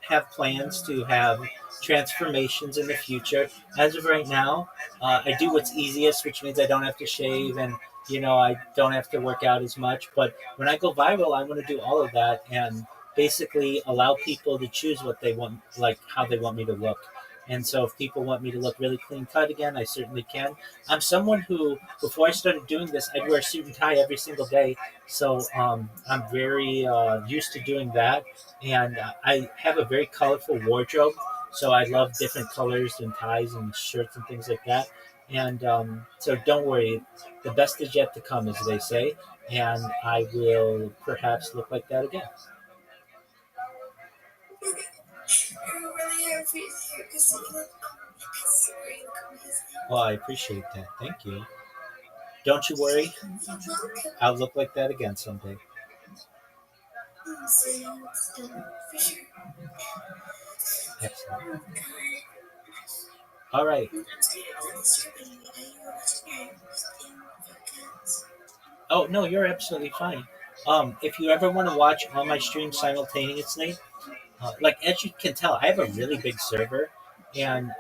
have plans to have transformations in the future. As of right now, I do what's easiest, which means I don't have to shave, and I don't have to work out as much. But when I go viral, I want to do all of that and basically allow people to choose what they want, like how they want me to look. And so, if people want me to look really clean cut again, I certainly can. I'm someone who, before I started doing this, I'd wear a suit and tie every single day. So I'm very used to doing that, and I have a very colorful wardrobe. So I love different colors and ties and shirts and things like that. And so don't worry, the best is yet to come, as they say, and I will perhaps look like that again. I'm really happy because you look amazing. Well, I appreciate that. Thank you. Don't you worry, I'll look like that again someday. For sure. Excellent. All right. Oh, no, you're absolutely fine. If you ever want to watch all my streams simultaneously, like as you can tell, I have a really big server, and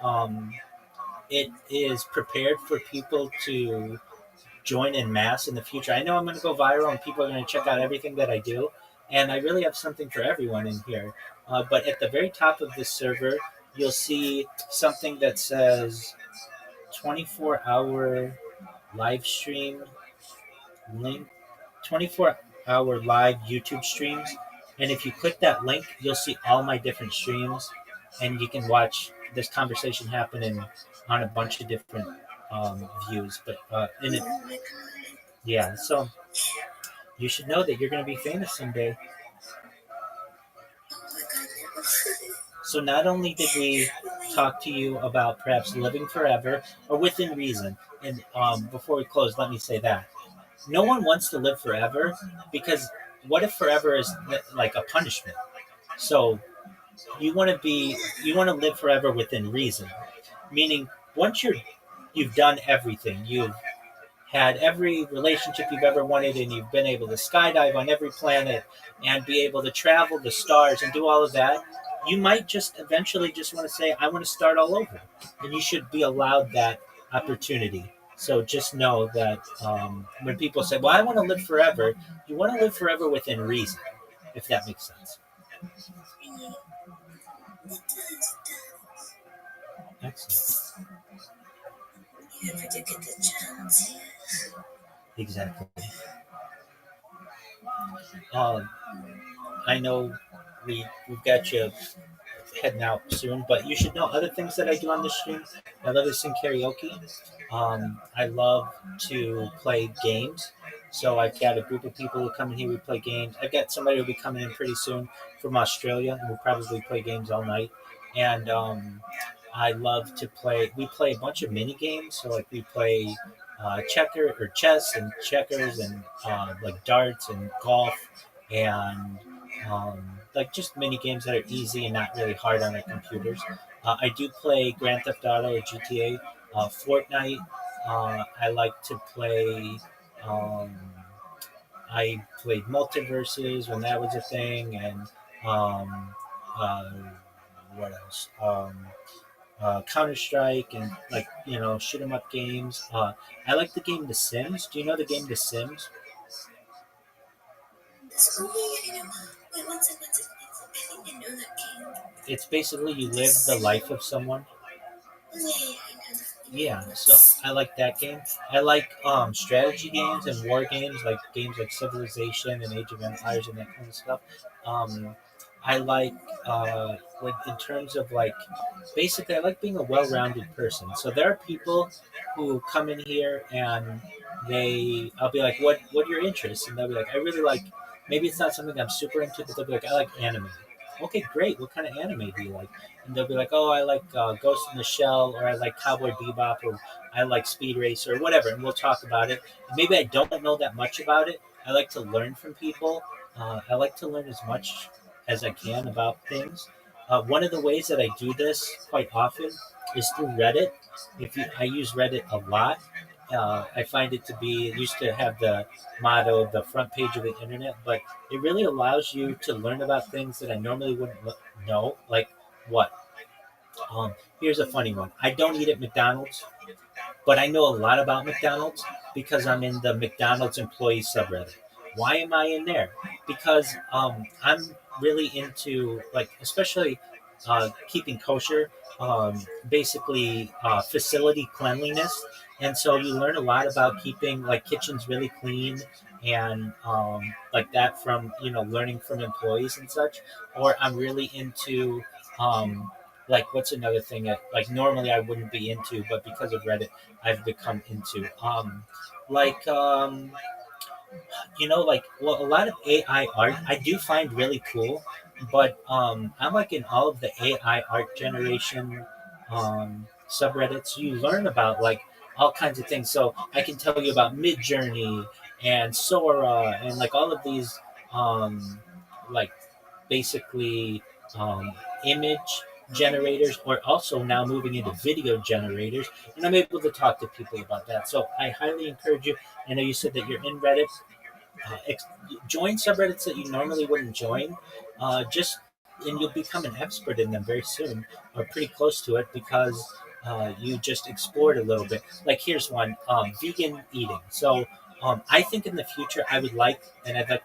it is prepared for people to join in mass in the future. I know I'm going to go viral, and people are going to check out everything that I do, and I really have something for everyone in here. But at the very top of this server, you'll see something that says 24-hour live stream link, 24-hour live YouTube streams. And if you click that link, you'll see all my different streams, and you can watch this conversation happen on a bunch of different views. But yeah, so you should know that you're going to be famous someday. So not only did we talk to you about perhaps living forever or within reason, and before we close, let me say that no one wants to live forever, because what if forever is like a punishment? So you want to live forever within reason, meaning once you've done everything, you've had every relationship you've ever wanted, and you've been able to skydive on every planet and be able to travel the stars and do all of that, you might just eventually just want to say, I want to start all over. And you should be allowed that opportunity. So just know that when people say, "Well, I want to live forever," you want to live forever within reason, if that makes sense. Right. It does. Excellent. You ever do get the chance, yeah. Exactly. Um, I know we've got you heading out soon, but you should know other things that I do on the stream. I love to sing karaoke. I love to play games. So I've got a group of people who come in here. We play games. I've got somebody who'll be coming in pretty soon from Australia, and we'll probably play games all night. And I love to play. We play a bunch of mini games. So like we play checker or chess and checkers and like darts and golf and like just mini games that are easy and not really hard on our computers. I do play Grand Theft Auto or GTA, Fortnite. I like to play. Um, I played Multiverses when that was a thing, and um, uh, what else? Counter Strike and like shoot 'em up games. I like the game The Sims. Do you know the game The Sims? Oh, yeah, I know. Wait, one second. I think I know that game. It's basically you live the life of someone. Yeah, I know that. Yeah, so I like that game. I like strategy games and war games, like games like Civilization and Age of Empires and that kind of stuff. Um, I like in terms of like basically I like being a well-rounded person. So there are people who come in here and I'll be like, what are your interests? And they'll be like, I really like, maybe it's not something I'm super into, but they'll be like, I like anime. Okay, great. What kind of anime do you like? And they'll be like, oh, I like Ghost in the Shell, or I like Cowboy Bebop, or I like Speed Racer, or whatever. And we'll talk about it. And maybe I don't know that much about it. I like to learn from people. I like to learn as much as I can about things. One of the ways that I do this quite often is through Reddit. I use Reddit a lot. I find it to be it used to have the motto the front page of the internet, but it really allows you to learn about things that I normally wouldn't know. Like what? Here's a funny one. I don't eat at McDonald's, but I know a lot about McDonald's because I'm in the McDonald's employee subreddit. Why am I in there? Because I'm really into like, especially keeping kosher, basically facility cleanliness, and so you learn a lot about keeping like kitchens really clean and like that from learning from employees and such. Or I'm really into like what's another thing that like normally I wouldn't be into, but because of Reddit I've become into. Like like well, a lot of AI art I do find really cool, but I'm like in all of the AI art generation subreddits. You learn about like all kinds of things. So I can tell you about Midjourney and Sora and like all of these like basically um, image generators, or also now moving into video generators, and I'm able to talk to people about that. So I highly encourage you. I know you said that you're in Reddit. Join subreddits that you normally wouldn't join. Just and you'll become an expert in them very soon, or pretty close to it, because you just explored a little bit. Like here's one: vegan eating. So I think in the future I'd like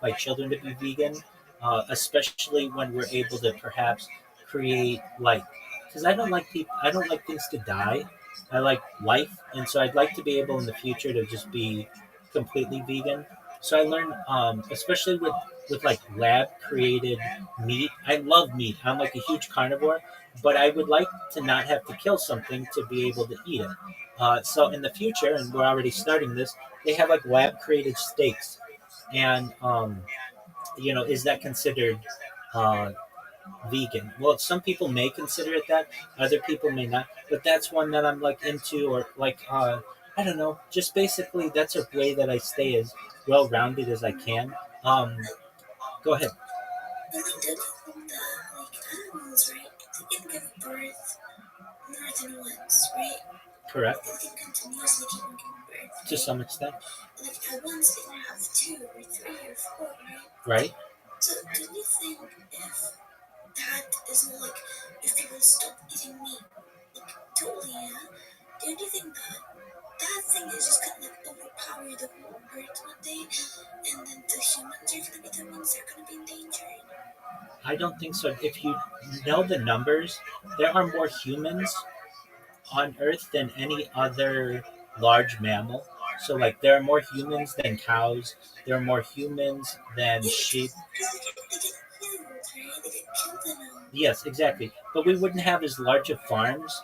my children to be vegan, especially when we're able to perhaps create like, because I don't like things to die. I like life, and so I'd like to be able in the future to just be completely vegan. So I learned, especially with like lab created meat. I love meat. I'm like a huge carnivore, but I would like to not have to kill something to be able to eat it. So in the future, and we're already starting this, they have like lab created steaks, and is that considered uh, vegan? Well, some people may consider it that, other people may not. But that's one that I'm like into, or like I don't know. Just basically, that's a way that I stay as well rounded as I can. Go ahead. But they do think that, like, animals, right? They can give birth more than once, right? Correct. They can continuously keep on giving birth. To some extent. Like, at once they can have 2 or 3 or 4, right? Right. So, do you think if that is more like, if people stop eating meat, like, totally, yeah? Do you think that that thing is just gonna like overpower the whole earth one day, and then the humans are gonna be the ones that are gonna be endangered. I don't think so. If you know the numbers, there are more humans on Earth than any other large mammal. So, like, there are more humans than cows. There are more humans than sheep. Because they get killed, right? They get killed in them. Yes, exactly. But we wouldn't have as large of farms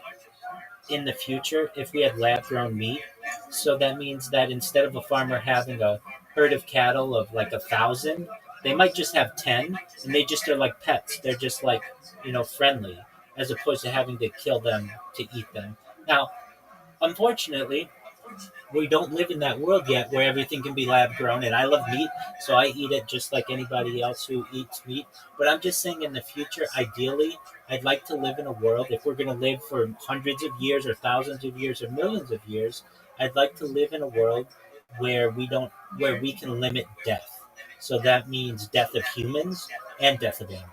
in the future if we had lab grown meat. So that means that instead of a farmer having a herd of cattle of like 1,000, they might just have 10, and they just are like pets. They're just like, friendly, as opposed to having to kill them to eat them. Now, unfortunately, we don't live in that world yet where everything can be lab grown, and I love meat, so I eat it just like anybody else who eats meat. But I'm just saying, in the future, ideally, I'd like to live in a world, if we're going to live for hundreds of years or thousands of years or millions of years, I'd like to live in a world where we can limit death. So that means death of humans and death of animals.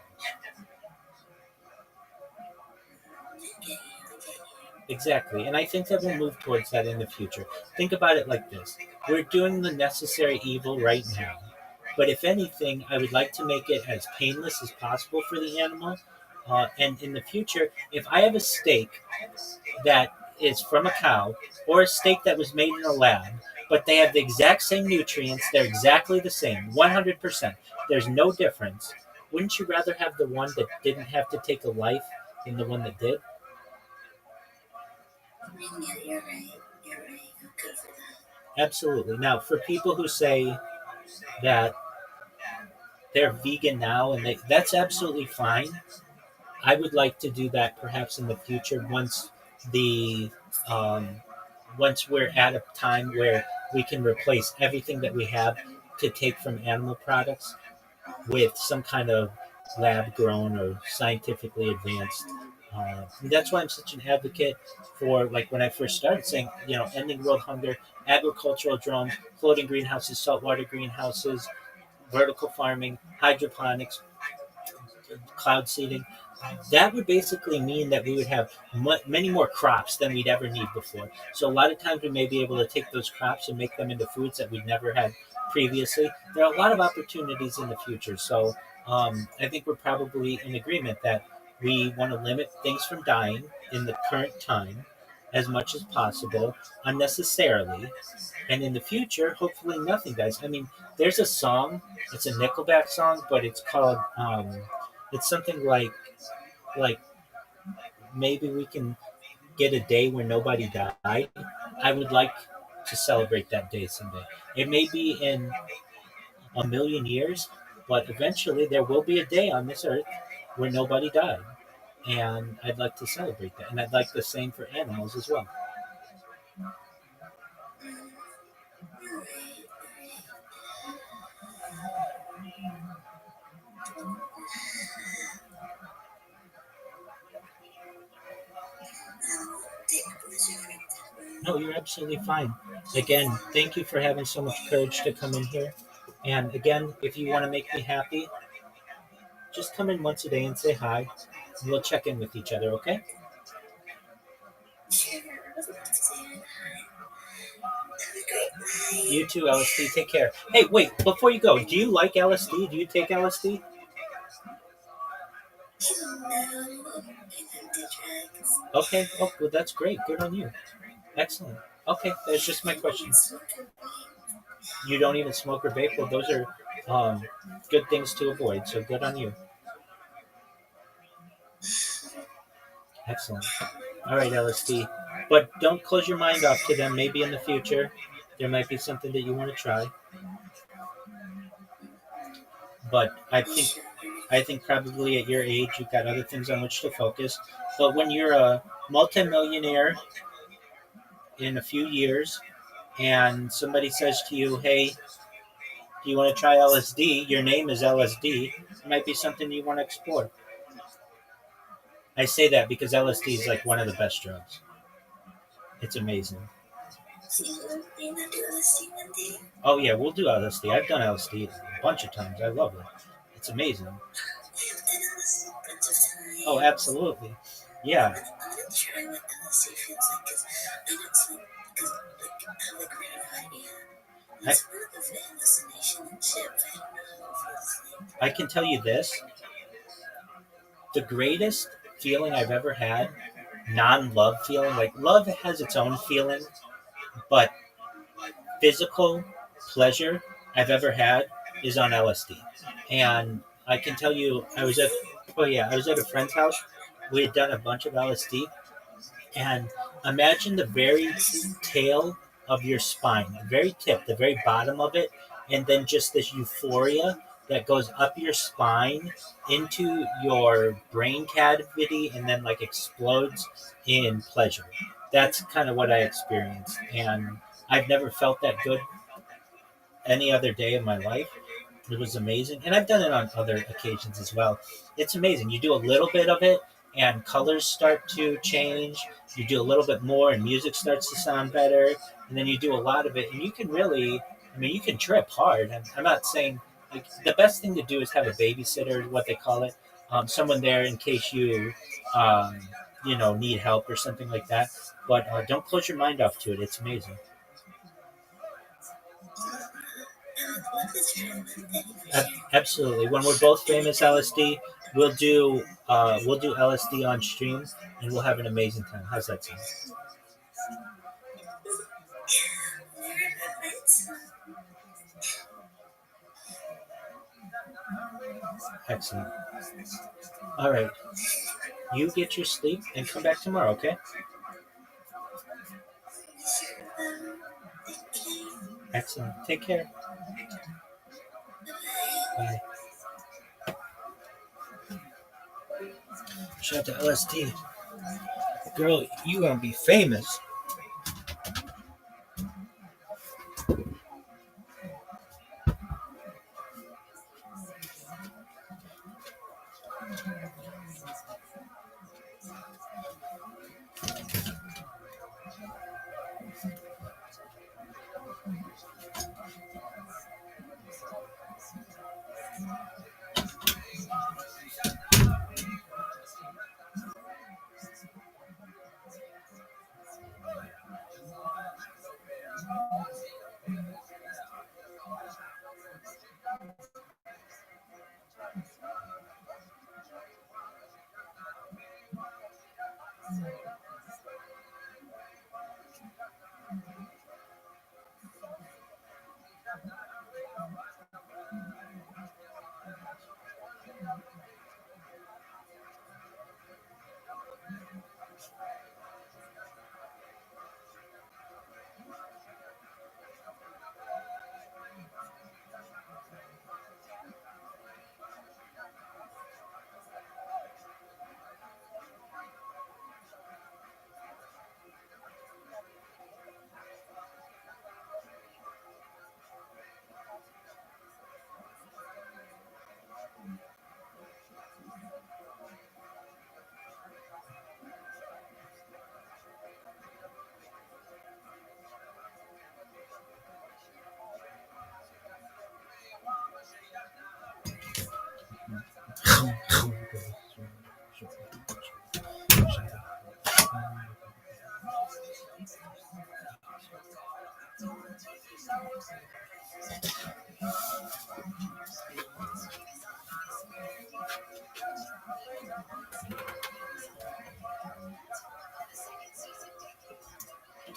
Exactly. And I think that we'll move towards that in the future. Think about it like this: we're doing the necessary evil right now. But if anything, I would like to make it as painless as possible for the animal. And in the future, if I have a steak that is from a cow or a steak that was made in a lab, but they have the exact same nutrients, they're exactly the same, 100%, there's no difference, wouldn't you rather have the one that didn't have to take a life than the one that did? Yeah, you're right. You're right. I'm good for that. Absolutely. Now, for people who say that they're vegan now and that's absolutely fine. I would like to do that perhaps in the future the um, once we're at a time where we can replace everything that we have to take from animal products with some kind of lab grown or scientifically advanced. And that's why I'm such an advocate for, like, when I first started saying, ending world hunger, agricultural drones, floating greenhouses, saltwater greenhouses, vertical farming, hydroponics, cloud seeding. That would basically mean that we would have many more crops than we'd ever need before. So a lot of times we may be able to take those crops and make them into foods that we'd never had previously. There are a lot of opportunities in the future. So I think we're probably in agreement that we want to limit things from dying in the current time as much as possible unnecessarily. And in the future, hopefully nothing dies. I mean, there's a song, it's a Nickelback song, but it's called, it's something like maybe we can get a day where nobody died. I would like to celebrate that day someday. It may be in a million years, but eventually there will be a day on this earth where nobody died. And I'd like to celebrate that. And I'd like the same for animals as well. You're right. No, you're absolutely fine. Again, thank you for having so much courage to come in here. And again, if you want to make me happy, just come in once a day and say hi. And we'll check in with each other, okay? Sure, I would love to say hi. Have a great night. You too, LSD. Take care. Hey, wait, before you go, do you like LSD? Do you take LSD? No, I don't do drugs. Okay. Oh, well, that's great. Good on you. Excellent. Okay, that's just my question. You don't even smoke or vape? Well, those are good things to avoid, so good on you. Excellent. All right, LSD. But don't close your mind off to them. Maybe in the future, there might be something that you want to try. But I think probably at your age, you've got other things on which to focus. But when you're a multimillionaire in a few years, and somebody says to you, "Hey, do you want to try LSD?" Your name is LSD. It might be something you want to explore. I say that because LSD is like one of the best drugs. It's amazing. So you're not doing LSD one day? Oh yeah, we'll do LSD. I've done LSD a bunch of times. I love it. It's amazing. I've done LSD a bunch of times. Oh, absolutely. Yeah. I'm gonna try what LSD feels like, because I know it's like, because like have a great idea. It's not of the hallucination and shit, but I don't know how it feels like. I can tell you this: the greatest feeling I've ever had, non-love feeling, like love has its own feeling, but physical pleasure I've ever had is on LSD. And I can tell you, I was at a friend's house. We had done a bunch of LSD, and imagine the very tail of your spine, the very tip, the very bottom of it, and then just this euphoria that goes up your spine into your brain cavity and then like explodes in pleasure. That's kind of what I experienced, and I've never felt that good any other day of my life. It was amazing. And I've done it on other occasions as well. It's amazing. You do a little bit of it and colors start to change. You do a little bit more and music starts to sound better. And then you do a lot of it and you can really, I mean, you can trip hard. I'm not saying, like, the best thing to do is have a babysitter, what they call it, someone there in case you, um, need help or something like that. But don't close your mind off to it. It's amazing. Absolutely. When we're both famous LSD, we'll do LSD on stream, and we'll have an amazing time. How's that sound? Excellent. All right. You get your sleep and come back tomorrow, okay? Excellent. Take care. Bye. Shout out to LSD. Girl, you gonna be famous.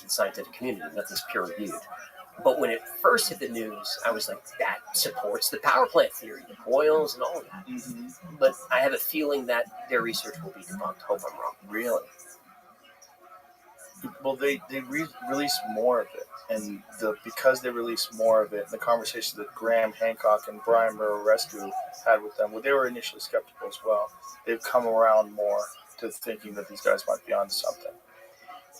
into the scientific community. Nothing's peer reviewed. But when it first hit the news, I was like, that supports the power plant theory, the coils and all of that. Mm-hmm. But I have a feeling that their research will be debunked. Hope I'm wrong. Really? Well, they released more of it, and because they released more of it, the conversation that Graham Hancock and Brian Murarescu had with them, well, they were initially skeptical as well. They've come around more to thinking that these guys might be onto something.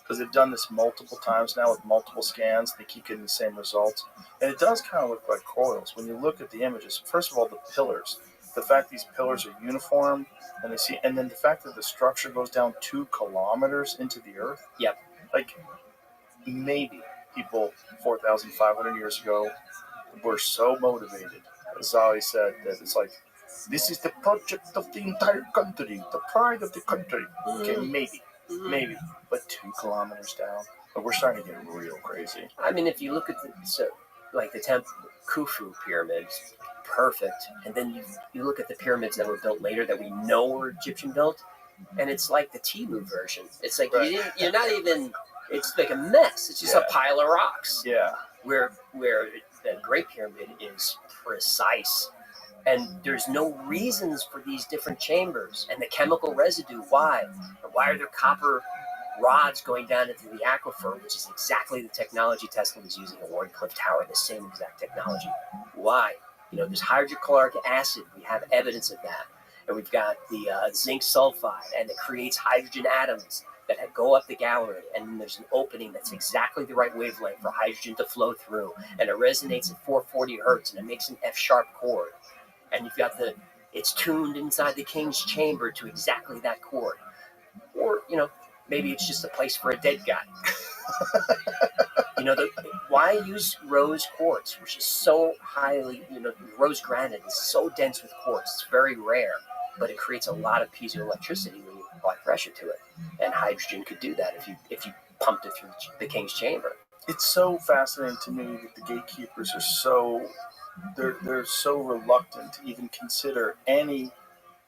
Because they've done this multiple times now with multiple scans, they keep getting the same results. And it does kind of look like coils. When you look at the images, first of all, the pillars, the fact these pillars are uniform, and then the fact that the structure goes down 2 kilometers into the earth. Yep. Like, maybe people 4,500 years ago were so motivated, as Ali said, that it's like, this is the project of the entire country, the pride of the country. Okay, maybe. But 2 kilometers down. But we're starting to get real crazy. I mean, if you look at the temple Khufu pyramids, perfect, and then you look at the pyramids that were built later that we know were Egyptian built, and it's like the Temu version. It's like you're not even. It's like a mess. It's just a pile of rocks. Yeah. Where the Great Pyramid is precise, and there's no reasons for these different chambers and the chemical residue. Why? Why are there copper rods going down into the aquifer, which is exactly the technology Tesla was using at Wardenclyffe Tower, the same exact technology. Why? There's hydrochloric acid. We have evidence of that. And we've got the zinc sulfide, and it creates hydrogen atoms that go up the gallery, and then there's an opening that's exactly the right wavelength for hydrogen to flow through, and it resonates at 440 hertz, and it makes an F-sharp chord. And you've got it's tuned inside the king's chamber to exactly that chord. Or, maybe it's just a place for a dead guy. Why use rose quartz, which is so highly, rose granite is so dense with quartz. It's very rare, but it creates a lot of piezoelectricity when you apply pressure to it. And hydrogen could do that if you pumped it through the king's chamber. It's so fascinating to me that the gatekeepers are they're so reluctant to even consider any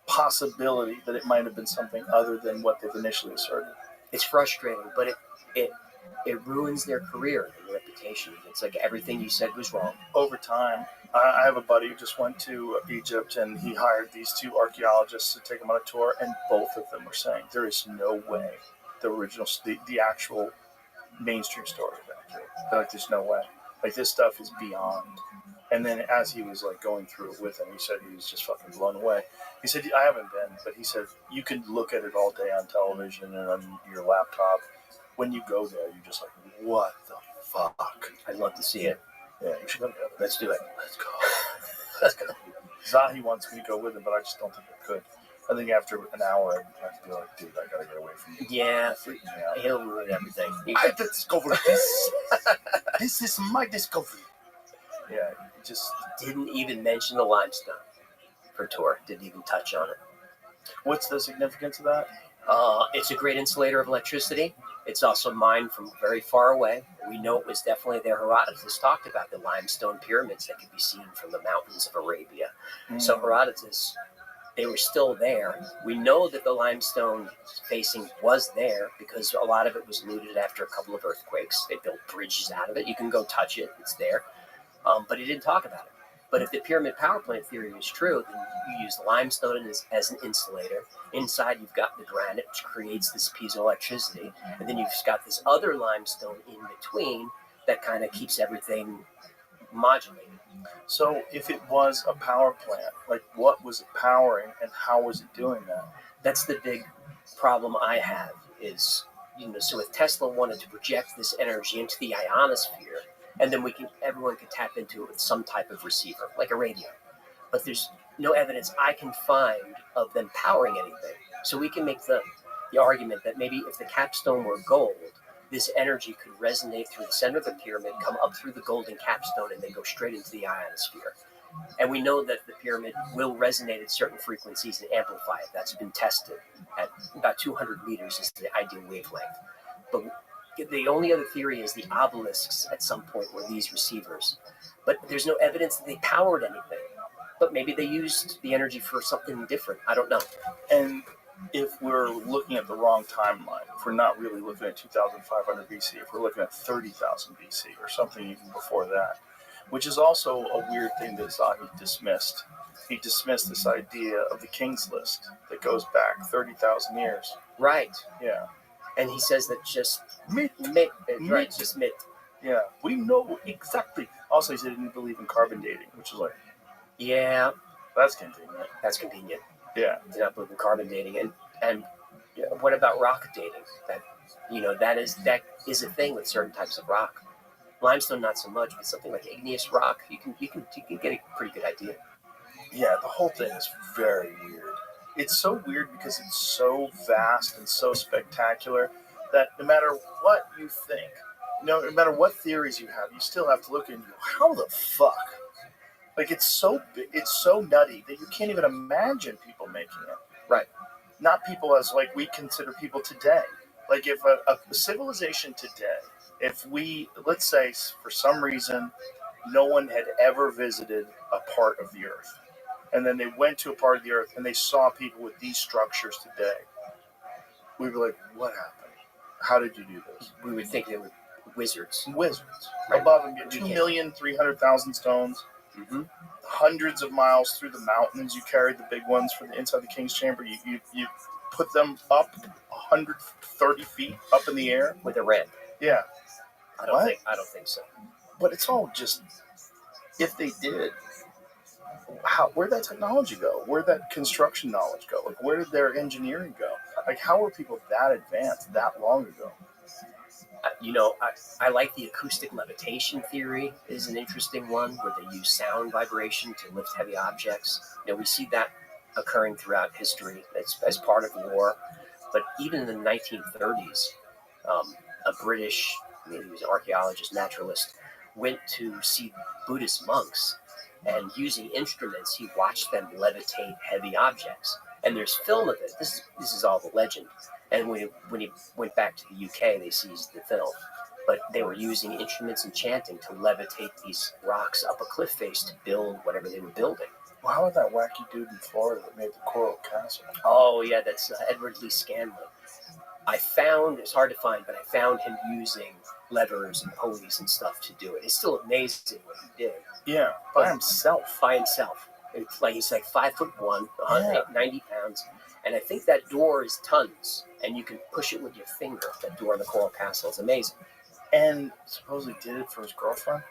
possibility that it might have been something other than what they've initially asserted. It's frustrating, but it ruins their career and their reputation. It's like everything you said was wrong. Over time, I have a buddy who just went to Egypt, and he hired these two archaeologists to take him on a tour, and both of them were saying there is no way the actual mainstream story is accurate. They're like, there's no way. Like, this stuff is beyond. And then as he was like going through it with him, he said he was just fucking blown away. He said, I haven't been, but he said, you can look at it all day on television and on your laptop. When you go there, you're just like, what the fuck? I'd love to see it. Yeah, you should go together. Let's do it. Let's go. Let's go. Zahi wants me to go with him, but I just don't think I could. I think after an hour, I'd be like, dude, I gotta get away from you. Yeah, he'll ruin everything. I discovered this. This is my discovery. Yeah, he just didn't even mention the limestone for tour. Didn't even touch on it. What's the significance of that? It's a great insulator of electricity. It's also mined from very far away. We know it was definitely there. Herodotus talked about the limestone pyramids that could be seen from the mountains of Arabia. So Herodotus, they were still there. We know that the limestone facing was there because a lot of it was looted after a couple of earthquakes. They built bridges out of it. You can go touch it. It's there. But he didn't talk about it. But if the pyramid power plant theory is true, then you use limestone as an insulator. Inside, you've got the granite, which creates this piezoelectricity. And then you've got this other limestone in between that kind of keeps everything modulated. So if it was a power plant, like what was it powering and how was it doing that? That's the big problem I have is, so if Tesla wanted to project this energy into the ionosphere, and then everyone can tap into it with some type of receiver, like a radio. But there's no evidence I can find of them powering anything. So we can make the argument that maybe if the capstone were gold, this energy could resonate through the center of the pyramid, come up through the golden capstone, and then go straight into the ionosphere. And we know that the pyramid will resonate at certain frequencies and amplify it. That's been tested at about 200 meters is the ideal wavelength. But the only other theory is the obelisks at some point were these receivers. But there's no evidence that they powered anything. But maybe they used the energy for something different. I don't know. And if we're looking at the wrong timeline, if we're not really looking at 2,500 BC, if we're looking at 30,000 BC or something even before that, which is also a weird thing that Zahi dismissed. He dismissed this idea of the King's List that goes back 30,000 years. Right. Yeah. And he says that just myth. Right, just myth. Yeah, we know exactly. Also, he said he didn't believe in carbon dating, which is like, yeah, that's convenient. That's convenient. Yeah, to not believe in carbon dating, and what about rock dating? That is a thing with certain types of rock. Limestone, not so much, but something like igneous rock, you can get a pretty good idea. Yeah, the whole thing is very weird. It's so weird because it's so vast and so spectacular that no matter what you think, no matter what theories you have, you still have to look and go, how the fuck? Like, it's so nutty that you can't even imagine people making it. Right. Not people as, like, we consider people today. Like, if a civilization today if we, let's say for some reason, no one had ever visited a part of the Earth, and then they went to a part of the Earth and they saw people with these structures today, we'd be like, what happened? How did you do this? We would think they were wizards. Wizards. Right. Above and beyond. 2,300,000 stones. Mm-hmm. Hundreds of miles through the mountains. You carried the big ones from the inside the king's chamber. You put them up 130 feet up in the air With a ramp. Yeah. I don't think so. But it's all just, if they did, where'd that technology go? Where'd that construction knowledge go? Like, where did their engineering go? Like, how were people that advanced that long ago? I like the acoustic levitation theory is an interesting one, where they use sound vibration to lift heavy objects. We see that occurring throughout history as part of war. But even in the 1930s, a British, he was an archaeologist, naturalist, went to see Buddhist monks, and using instruments, he watched them levitate heavy objects. And there's film of it. This is all the legend. And when he went back to the UK, they seized the film. But they were using instruments and chanting to levitate these rocks up a cliff face to build whatever they were building. Well, how about that wacky dude in Florida that made the Coral Castle? Oh, yeah, that's Edward Lee Scanlon. It's hard to find, but I found him using levers and pulleys and stuff to do it. It's still amazing what he did. Yeah, by himself. By himself. He's like 5'1", 190 pounds. And I think that door is tons, and you can push it with your finger. That door in the Coral Castle is amazing. And supposedly did it for his girlfriend.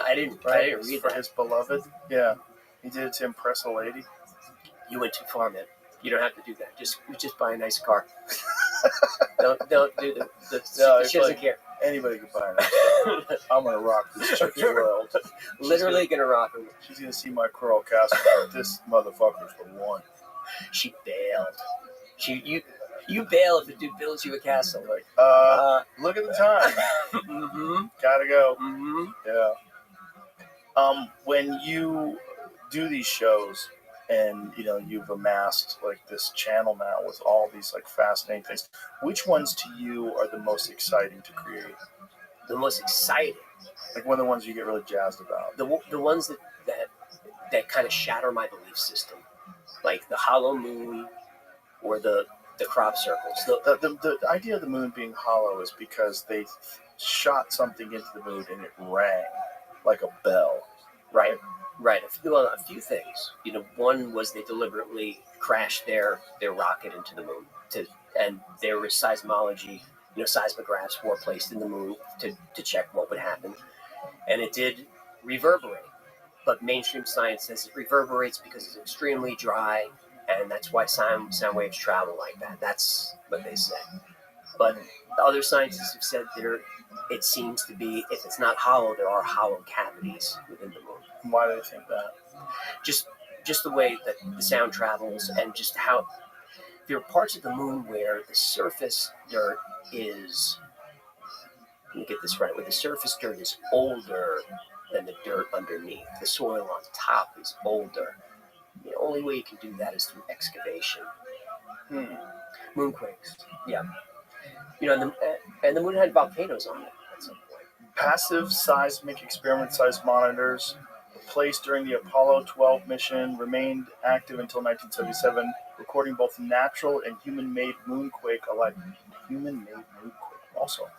I didn't read for that. his beloved. Yeah, he did it to impress a lady. You went too far, man. You don't have to do that. Just buy a nice car. don't do the she doesn't care. Anybody can buy it. I'm gonna rock this chick's world. Literally gonna rock her. She's gonna see my Coral Castle. This motherfucker's the one. She bailed. You bail if a dude builds you a castle. Like, look at the time. Mm-hmm. Gotta go. Mm-hmm. Yeah. When you do these shows, and you've amassed like this channel now with all these like fascinating things, which ones to you are the most exciting to create? The most exciting, like one of the ones you get really jazzed about. The ones that kind of shatter my belief system, like the hollow moon or the crop circles. The idea of the moon being hollow is because they shot something into the moon and it rang like a bell. Right. A few things. One was they deliberately crashed their rocket into the moon, and there was seismology. Seismographs were placed in the moon to check what would happen, and it did reverberate. But mainstream science says it reverberates because it's extremely dry, and that's why sound waves travel like that. That's what they say. But the other scientists have said it seems to be, if it's not hollow, there are hollow cavities within the moon. Why do they think that? Just the way that the sound travels, and just how there are parts of the moon where the surface dirt is, let me get this right, where the surface dirt is older than the dirt underneath. The soil on top is older. The only way you can do that is through excavation. Moonquakes, yeah. And the moon had volcanoes on it at some point. Passive seismic experiment seismonitors placed during the Apollo 12 mission remained active until 1977, recording both natural and human-made moonquake alike. Human-made moonquake. Also,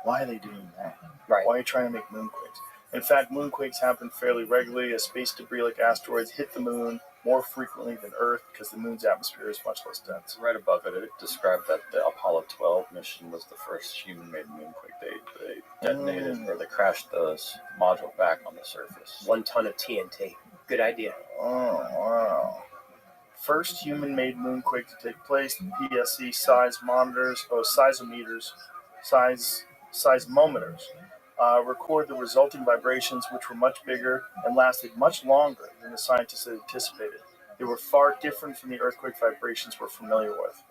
why are they doing that? Right. Why are you trying to make moonquakes? In fact, moonquakes happen fairly regularly as space debris like asteroids hit the moon more frequently than Earth because the moon's atmosphere is much less dense. Right above it, it described that the Apollo 12 mission was the first human-made moonquake. They detonated, or they crashed the module back on the surface. 1 ton of TNT. Good idea. Oh, wow. First human-made moonquake to take place, the PSC seismometers, record the resulting vibrations, which were much bigger and lasted much longer than the scientists had anticipated. They were far different from the earthquake vibrations we're familiar with.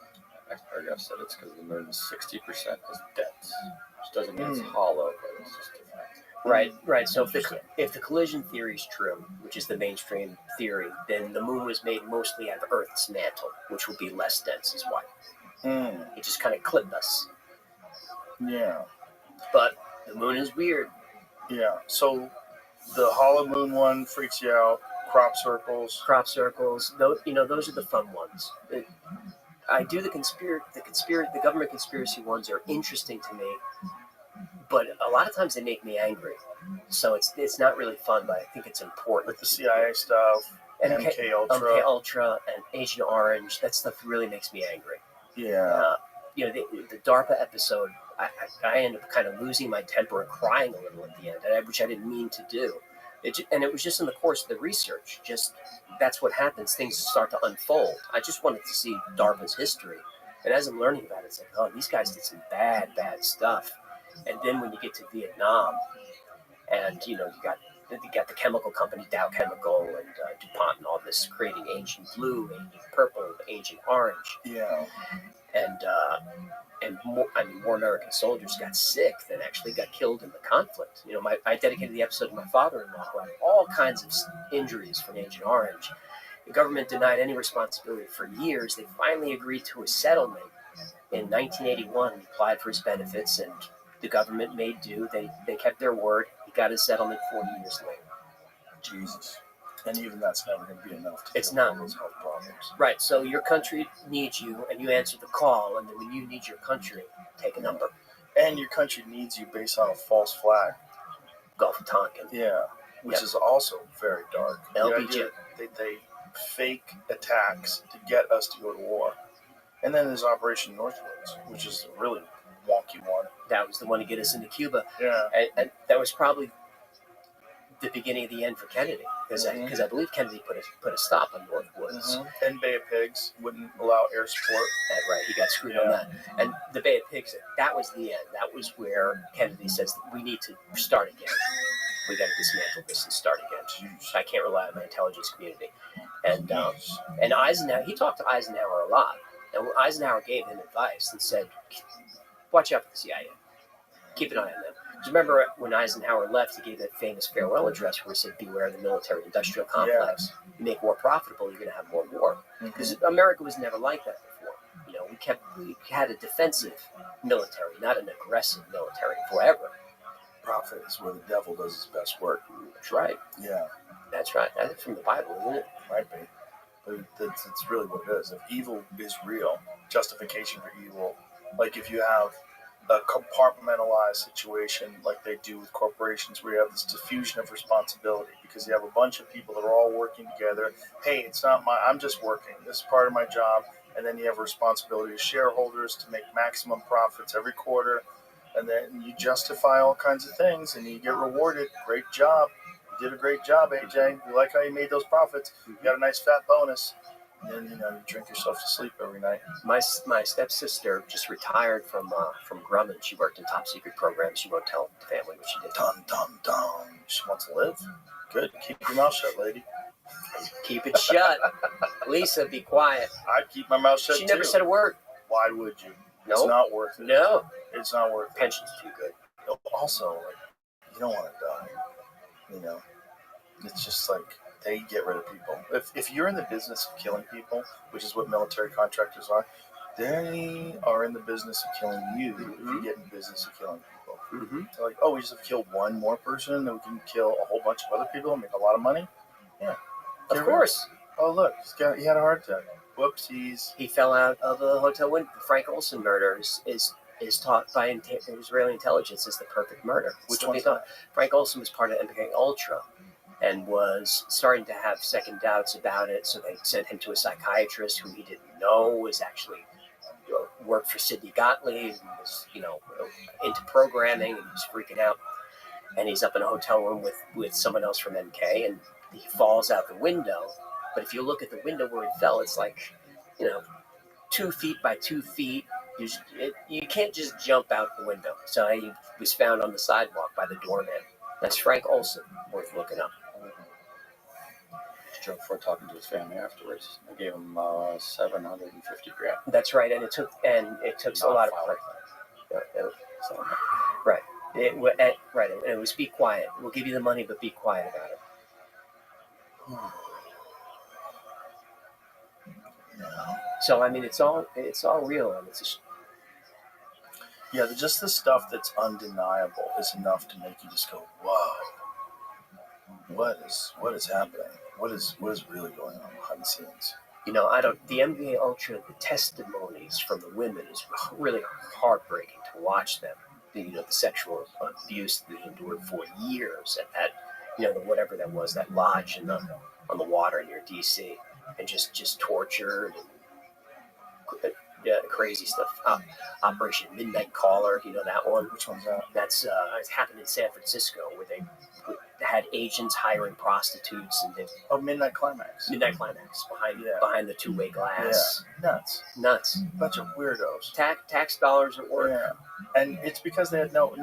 Expert guy said it's because the moon is 60% is dense, which doesn't mean it's hollow, but it's just different. Right. So if the collision theory is true, which is the mainstream theory, then the moon was made mostly out of Earth's mantle, which would be less dense as well. It just kind of clipped us. Yeah. But The moon is weird. Yeah. So the hollow moon one freaks you out. Crop circles. Crop circles. Those are the fun ones. I do the government conspiracy ones are interesting to me, but a lot of times they make me angry. So it's not really fun, but I think it's important. Like the CIA stuff, MK Ultra. MK Ultra and Agent Orange. That stuff really makes me angry. Yeah. The DARPA episode, I ended up kind of losing my temper and crying a little at the end, which I didn't mean to do. And it was just in the course of the research. Just that's what happens. Things start to unfold. I just wanted to see DARPA's history, and as I'm learning about it, it's like, oh, these guys did some bad stuff. And then when you get to Vietnam, and you got the chemical company Dow Chemical and DuPont and all this creating Agent Blue, Agent Purple, Agent Orange. Yeah. And more American soldiers got sick than actually got killed in the conflict. I dedicated the episode to my father-in-law who had all kinds of injuries from Agent Orange. The government denied any responsibility for years. They finally agreed to a settlement in 1981. He applied for his benefits, and the government made do. They kept their word. He got his settlement 40 years later. Jesus. And even that's never going to be enough to It's deal not. with those health problems. Right, so your country needs you, and you answer the call, and then when you need your country, take a number. And your country needs you based on a false flag. Gulf of Tonkin. Yeah, which is also very dark. LBJ. They fake attacks to get us to go to war. And then there's Operation Northwoods, which is a really wonky one. That was the one to get us into Cuba. Yeah. And that was probably the beginning of the end for Kennedy, because I believe Kennedy put a stop on Northwoods. Mm-hmm. And Bay of Pigs wouldn't allow air support. Right, he got screwed on that. And the Bay of Pigs, that was the end. That was where Kennedy says we need to start again. We got to dismantle this and start again. I can't rely on my intelligence community. And Eisenhower, he talked to Eisenhower a lot. And Eisenhower gave him advice and said, watch out for the CIA. Keep an eye on them. Remember when Eisenhower left, he gave that famous farewell address where he said, beware the military-industrial complex. You make war profitable, you're going to have more war. Because America was never like that before. We had a defensive military, not an aggressive military forever. Profit is where the devil does his best work. That's right. Yeah. That's right. That's from the Bible, isn't it? Might be. But it's really what it is. If evil is real, justification for evil, like if you have a compartmentalized situation like they do with corporations where you have this diffusion of responsibility because you have a bunch of people that are all working together. Hey, it's not I'm just working. This is part of my job. And then you have a responsibility to shareholders to make maximum profits every quarter. And then you justify all kinds of things and you get rewarded. Great job. You did a great job, AJ. We like how you made those profits. You got a nice fat bonus. And then, you drink yourself to sleep every night. My stepsister just retired from Grumman. She worked in top secret programs. She won't tell the family what she did. Dun, dun, dun. She wants to live. Good. Keep your mouth shut, lady. Keep it shut. Lisa, be quiet. I'd keep my mouth shut, She never said a word. Why would you? No. It's not worth it. No. It's not worth it. Pension's too good. Also, you don't want to die. It's just like they get rid of people. If you're in the business of killing people, which is what military contractors are, they are in the business of killing you if you get in the business of killing people. They're like, we just have killed one more person, then we can kill a whole bunch of other people and make a lot of money. Yeah. Of course. Oh, look, he had a heart attack. Whoopsies. He fell out of a hotel window. The Frank Olson murder is taught by Israeli intelligence as the perfect murder. Which one they thought? Frank Olson was part of MK Ultra and was starting to have second doubts about it, so they sent him to a psychiatrist who he didn't know was actually worked for Sidney Gottlieb and was into programming, and he was freaking out. And he's up in a hotel room with someone else from MK, and he falls out the window. But if you look at the window where he fell, it's like 2 feet by 2 feet. You can't just jump out the window. So he was found on the sidewalk by the doorman. That's Frank Olson, worth looking up. Joe before talking to his family afterwards. I gave him $750,000. That's right, and it took a lot of pressure. Right. And it was be quiet. We'll give you the money, but be quiet about it. So it's all real, and Yeah, just the stuff that's undeniable is enough to make you just go, "Whoa, what is happening? What is really going on behind the scenes?" The MK Ultra, the testimonies from the women is really heartbreaking to watch them. The sexual abuse that they endured for years at that, whatever that was, that lodge on the water near DC, and just tortured and crazy stuff. Operation Midnight Caller, that one. Which one's that? That's it happened in San Francisco, where they had agents hiring prostitutes, and they Midnight Climax. Midnight Climax behind the two-way glass. Yeah, nuts. Bunch of weirdos. Tax dollars at work. Yeah, and it's because they had no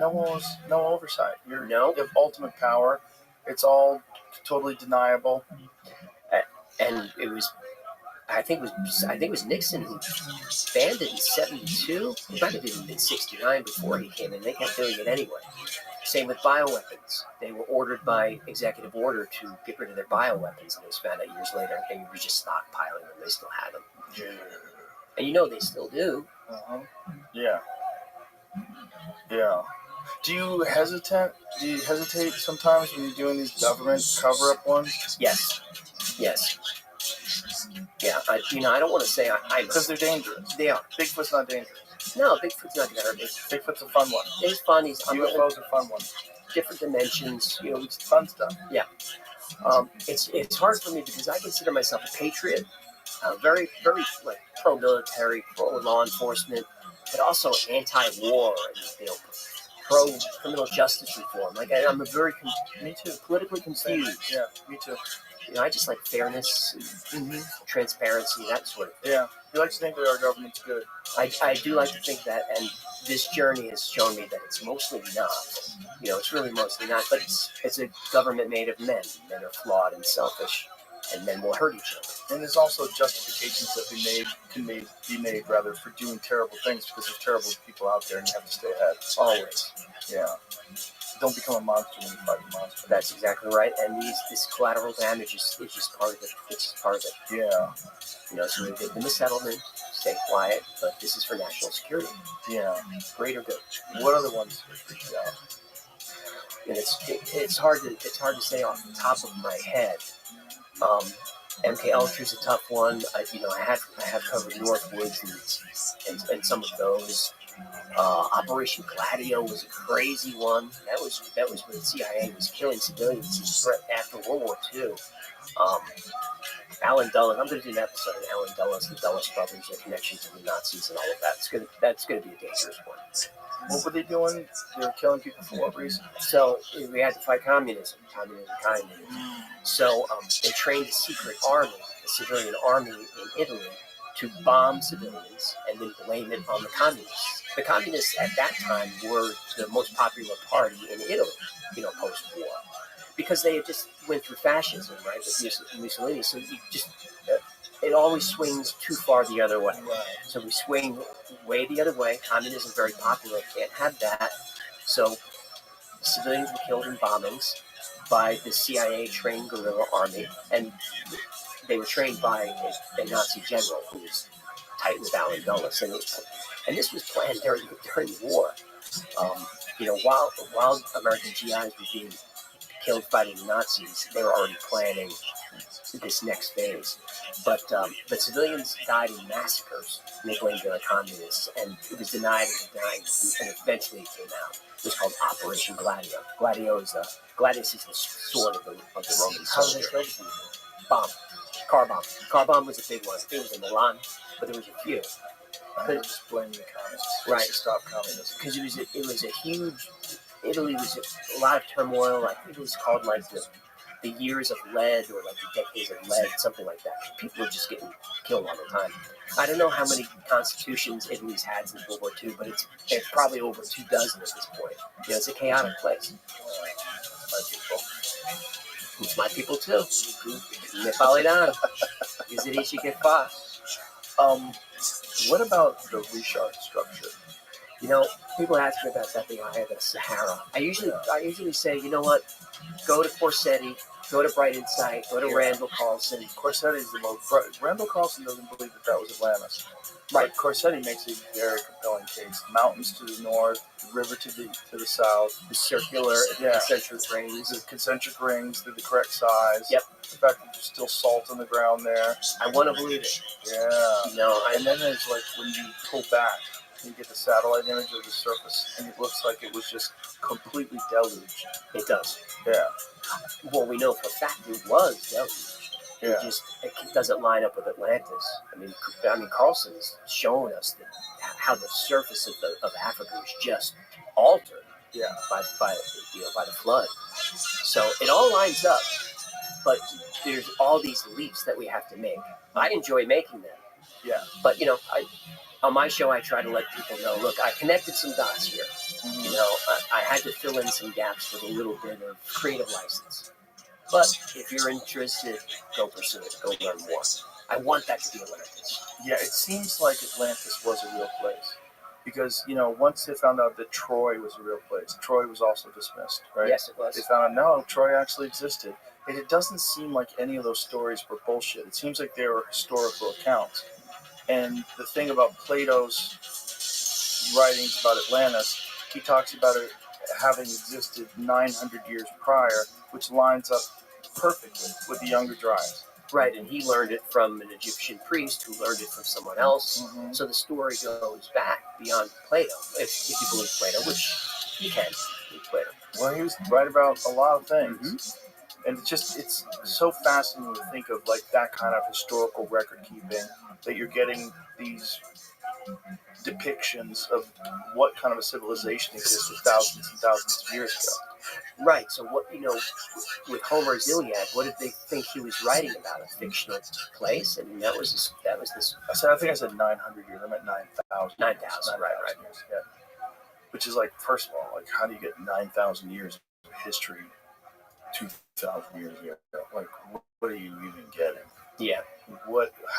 oversight. You have ultimate power. It's all totally deniable. And it was, I think it was Nixon who banned it in '72. It might have even been '69 before he came in. They kept doing it anyway. Same with bioweapons. They were ordered by executive order to get rid of their bioweapons, and it was found out years later they were just stockpiling them. They still had them. Yeah. And they still do. Uh-huh. Yeah. Yeah. Do you hesitate sometimes when you're doing these government cover-up ones? Yes. Yeah. I don't want to say I because they're dangerous. They are. Bigfoot's not dangerous. No, Bigfoot's not going to hurt me. Bigfoot's a fun one. It's fun. UFOs are fun ones. Different dimensions. It's fun stuff. Yeah. It's hard for me because I consider myself a patriot, very, very pro-military, pro-law enforcement, but also anti-war and pro-criminal justice reform. I'm a very me too, politically confused. Yeah, me too. I just like fairness, and transparency, that sort of thing. Yeah, you like to think that our government's good. I do like to think that, and this journey has shown me that it's mostly not. It's really mostly not, but it's a government made of men. Men are flawed and selfish, and men will hurt each other. And there's also justifications that can be made for doing terrible things, because there's terrible people out there and you have to stay ahead. Always. Yeah. Don't become a monster when you fight a monster. That's exactly right. And this collateral damage is just part of it. It's just part of it. Yeah. So we give them a settlement, stay quiet, but this is for national security. Yeah. Greater good. What other ones? Yeah. And it's hard to say off the top of my head. MK Ultra is a tough one. I have covered Northwoods and some of those. Operation Gladio was a crazy one. That was when the CIA was killing civilians after World War II. Alan Dulles. I'm going to do an episode on Alan Dulles, the Dulles brothers, their connection to the Nazis and all of that. That's going to be a dangerous one. What were they doing? They were killing people for what reason? So we had to fight communism. So they trained a secret army, a civilian army in Italy, to bomb civilians and then blame it on the communists. The communists at that time were the most popular party in Italy, post-war, because they had just went through fascism, right, with Mussolini. So it always swings too far the other way. So we swing way the other way. Communism is very popular. Can't have that. So civilians were killed in bombings by the CIA-trained guerrilla army, and they were trained by a Nazi general who was tight with Alan Dulles, and this was planned during the war. While American GIs were being killed fighting the Nazis, they were already planning this next phase. But civilians died in massacres, and they blamed it on communists, and it was denied, and eventually it came out. It was called Operation Gladio. Gladius is the sword of the Roman soldier. How did they kill people? Bomb. Car bomb. Car bomb was a big one. It was in Milan, but there was a few. I just blame the communists. Right. To stop communism. Because it was a huge. Italy was a lot of turmoil. I think it was called the years of lead, or the decades of lead, something like that. People were just getting killed all the time. I don't know how many constitutions Italy's had since World War II, but it's probably over 24 at this point. It's a chaotic place. My people. It's my people too. Napolitano. Izirishi che fa. What about the Richard structure? People ask me about that thing I have at Sahara. I usually say, you know what? Go to Corsetti, Go to Bright Insight. Go to Yeah. Randall Carlson. Corsetti's the most. Randall Carlson doesn't believe that was Atlantis. Right. But Corsetti makes a very compelling case. Mountains to the north, river to the south. The circular, Yeah. concentric rings. The concentric rings, they're the correct size. Yep. The fact that there's still salt on the ground there. I want to believe it. Yeah. You know, And then there's like when you pull back, you get the satellite image of the surface, and it looks like it was just completely deluged. It does. Yeah. Well, we know for a fact it was deluged. Yeah. It doesn't line up with Atlantis. I mean, Carlson is showing us that how the surface of Africa was just altered. Yeah. By the flood. So it all lines up, but there's all these leaps that we have to make. I enjoy making them. Yeah. But on my show, I try to let people know. Look, I connected some dots here. Mm-hmm. You know, I had to fill in some gaps with a little bit of creative license. But if you're interested, go pursue it. Go learn more. I want that to be Atlantis. Yeah, it seems like Atlantis was a real place. Because, once they found out that Troy was a real place, Troy was also dismissed, right? Yes, it was. They found out, no, Troy actually existed. And it doesn't seem like any of those stories were bullshit. It seems like they were historical accounts. And the thing about Plato's writings about Atlantis, he talks about it having existed 900 years prior, which lines up perfectly with the Younger Dryas. Right, and he learned it from an Egyptian priest who learned it from someone else. Mm-hmm. So the story goes back beyond Plato, if you believe Plato, which you can believe Plato. Well, he was right about a lot of things. Mm-hmm. And it's so fascinating to think of like that kind of historical record keeping, that you're getting these depictions of what kind of a civilization existed thousands and thousands of years ago. Right, so what, with Homer's Iliad, what did they think he was writing about? A fictional place? I mean, that was this. I think I said 900 years. I meant 9,000. 9,000, right. Years, yeah. Which is like, first of all, like, how do you get 9,000 years of history 2,000 years ago? Like, what are you even getting? Yeah.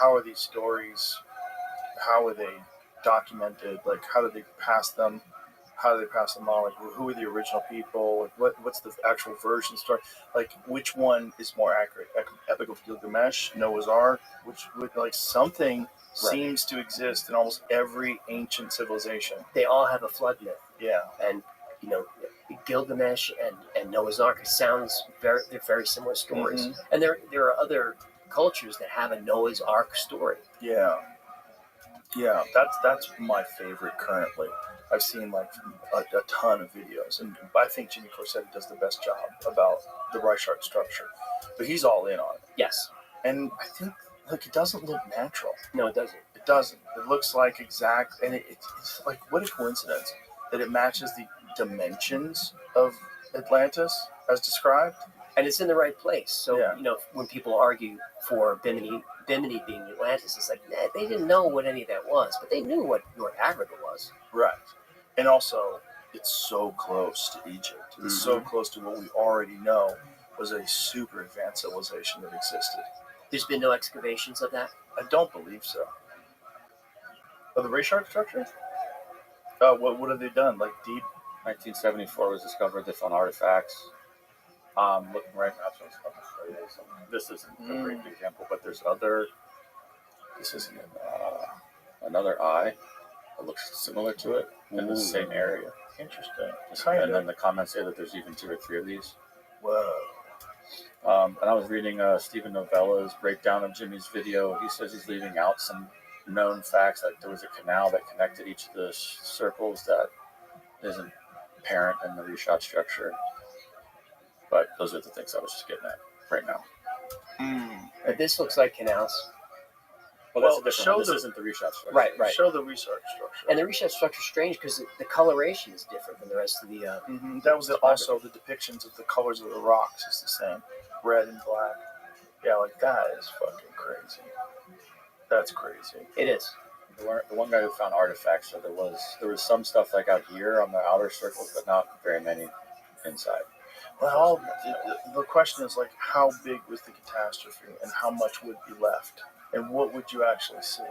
How are these stories? How are they documented? Like, how do they pass them? How do they pass them on? Like, who are the original people? Like, what's the actual version story? Like, which one is more accurate? Epic of Gilgamesh, Noah's Ark, like something seems to exist in almost every ancient civilization. They all have a flood myth. Yeah. And, Gilgamesh and Noah's Ark they're very similar stories. Mm-hmm. And there are other cultures that have a Noah's Ark story. Yeah. Yeah, that's my favorite currently. I've seen like a ton of videos, and I think Jimmy Corsetti does the best job about the Reichart structure. But he's all in on it. Yes. And I think, it doesn't look natural. No, it doesn't. It doesn't. It looks like and it's like, what a coincidence that it matches the dimensions of Atlantis as described. And it's in the right place. So, Yeah. When people argue for Bimini being Atlantis, it's like, they didn't know what any of that was, but they knew what North Africa was. Right. And also, it's so close to Egypt. It's so close to what we already know was a super advanced civilization that existed. There's been no excavations of that? I don't believe so. Of the Reichart structure? What have they done? Like deep? 1974 was discovered. They found artifacts. Looking right now, so I'll show you something. This isn't a great example, but there's other. This is another eye that looks similar to it in the same area. Interesting. And then the comments say that there's even 2 or 3 of these. Whoa. And I was reading Stephen Novella's breakdown of Jimmy's video. He says he's leaving out some known facts, like there was a canal that connected each of the circles that isn't apparent in the reshot structure. But those are the things I was just getting at right now. But this looks like canals. Well, that's a different one. This isn't the reshot structure. Right. Show the research structure. And the reshot structure is strange because the coloration is different than the rest of the... That was also the depictions of the colors of the rocks is the same. Red and black. Yeah, like that is fucking crazy. That's crazy. It is. The one guy who found artifacts, so there was some stuff like out here on the outer circles, but not very many inside. Well, the question is, like, how big was the catastrophe and how much would be left? And what would you actually see?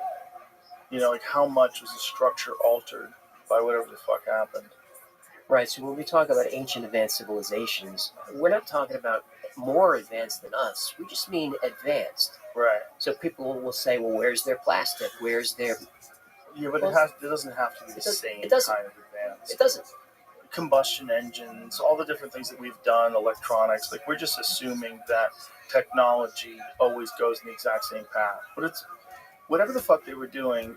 Like, how much was the structure altered by whatever the fuck happened? Right. So when we talk about ancient advanced civilizations, we're not talking about more advanced than us. We just mean advanced. Right. So people will say, well, where's their plastic? Where's their... Yeah, but Well, it doesn't have to be the same it doesn't. kind of advance. It doesn't. Combustion engines, all the different things that we've done, electronics, like we're just assuming that technology always goes in the exact same path. But it's whatever the fuck they were doing,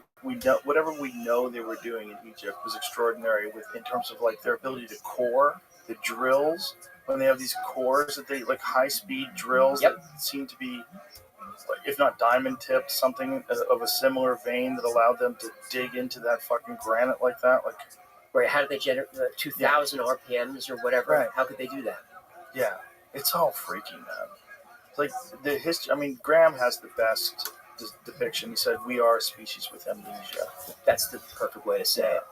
whatever we know they were doing in Egypt was extraordinary in terms of like their ability to core, the drills, when they have these cores that they like high speed drills Yep. that seem to be, like, if not diamond tipped, something of a similar vein that allowed them to dig into that fucking granite like that. Like, Right. How did they generate 2,000 RPMs or whatever? Right. How could they do that? yeah, it's all freaky, man. It's like the history. I mean, Graham has the best depiction. He said, "We are a species with amnesia." That's the perfect way to say it.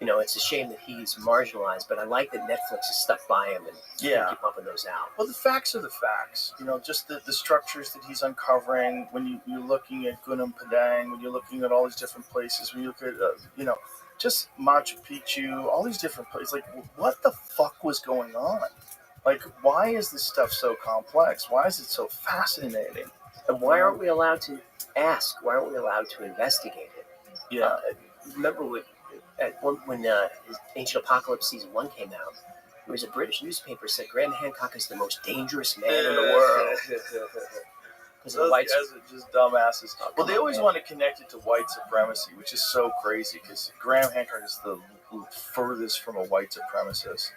You know, it's a shame that he's marginalized, but I like that Netflix has stuck by him and Yeah. keep pumping those out. Well, the facts are the facts. You know, just the structures that he's uncovering. When you're looking at Gunung Padang, when you're looking at all these different places, when you look at, just Machu Picchu, all these different places. Like, what the fuck was going on? Like, why is this stuff so complex? Why is it so fascinating? And why aren't we allowed to ask? Why aren't we allowed to investigate it? Yeah. Remember when Ancient Apocalypse Season 1 came out, there was a British newspaper that said Graham Hancock is the most dangerous man in the world. Because of the whites. Those guys are just dumbasses. Oh, Well, they come on, always man. want to connect it to white supremacy, which is so crazy because Graham Hancock is the furthest from a white supremacist.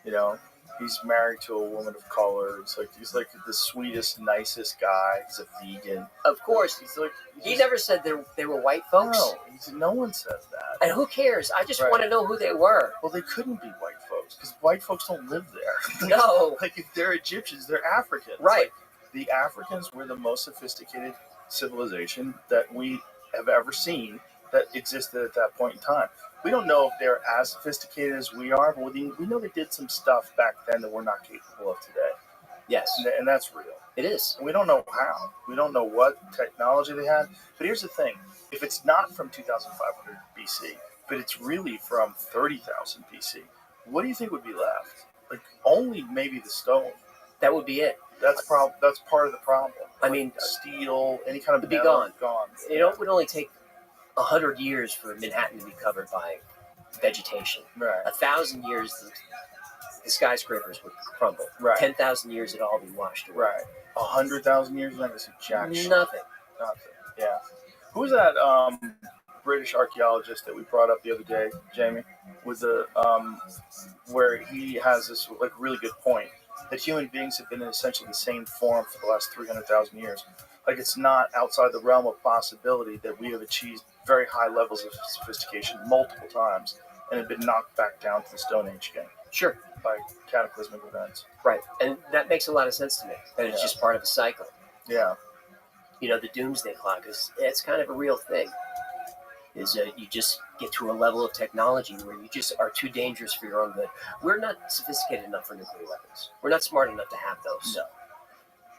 You know, he's married to a woman of color. He's like the sweetest, nicest guy. He's a vegan. Of course. He's like He never said they were white folks. No one says that. And who cares? I just Right. want to know who they were. Well, they couldn't be white folks because white folks don't live there. No. Like if they're Egyptians, they're Africans. Right. Like, the Africans were the most sophisticated civilization that we have ever seen that existed at that point in time. We don't know if they're as sophisticated as we are, but we know they did some stuff back then that we're not capable of today. Yes. And that's real. It is. And we don't know how. We don't know what technology they had. But here's the thing. If it's not from 2500 BC, but it's really from 30,000 BC, what do you think would be left? Like, only maybe the stone. That would be it. That's part of the problem. I mean, steel, any kind of it'd be metal, gone. You know, it would only take 100 years for Manhattan to be covered by vegetation. Right. 1,000 years, the skyscrapers would crumble. Right. 10,000 years, it'd all be washed away. Right. 100,000 years, you're not going to see jack shit. Nothing. Yeah. Who's that British archaeologist that we brought up the other day, Jamie? With the where he has this like really good point that human beings have been in essentially the same form for the last 300,000 years. Like, it's not outside the realm of possibility that we have achieved very high levels of sophistication multiple times and have been knocked back down to the Stone Age again. Sure. By cataclysmic events. Right. And that makes a lot of sense to me. That it's just part of a cycle. Yeah. You know, the doomsday clock it's kind of a real thing. You just get to a level of technology where you just are too dangerous for your own good. We're not sophisticated enough for nuclear weapons. We're not smart enough to have those. No.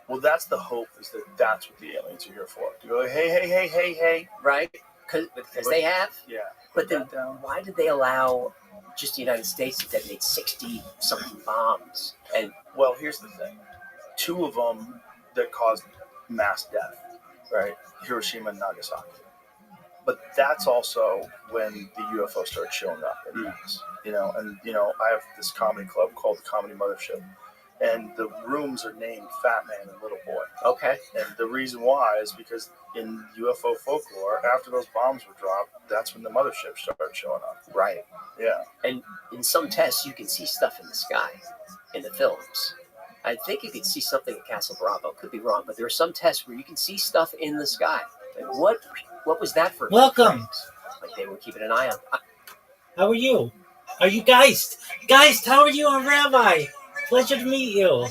Well, that's the hope, is that that's what the aliens are here for. To go, hey. Right? Because they have. Yeah. But then why did they allow just the United States to detonate 60-something bombs? And well, here's the thing. 2 of them that caused mass death, right? Hiroshima and Nagasaki. But that's also when the UFO started showing up in mass. I have this comedy club called the Comedy Mothership. And the rooms are named Fat Man and Little Boy. Okay. And the reason why is because in UFO folklore, after those bombs were dropped, that's when the mothership started showing up. Right. Yeah. And in some tests, you can see stuff in the sky in the films. I think you could see something at Castle Bravo. Could be wrong, but there are some tests where you can see stuff in the sky. Like, what was that for? Welcome. Like they were keeping an eye on. How are you? Are you Geist? Geist, how are you? I'm Rabbi. Pleasure to meet you.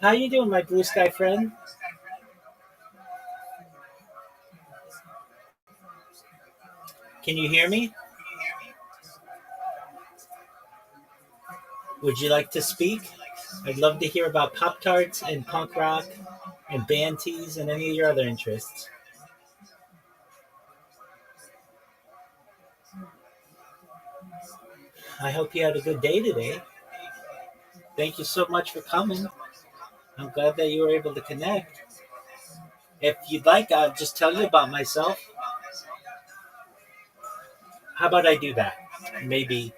How you doing, my blue sky friend? Can you hear me? Would you like to speak? I'd love to hear about Pop-Tarts and punk rock and band tees and any of your other interests. I hope you had a good day today. Thank you so much for coming. I'm glad that you were able to connect. If you'd like, I'll just tell you about myself. How about I do that? Maybe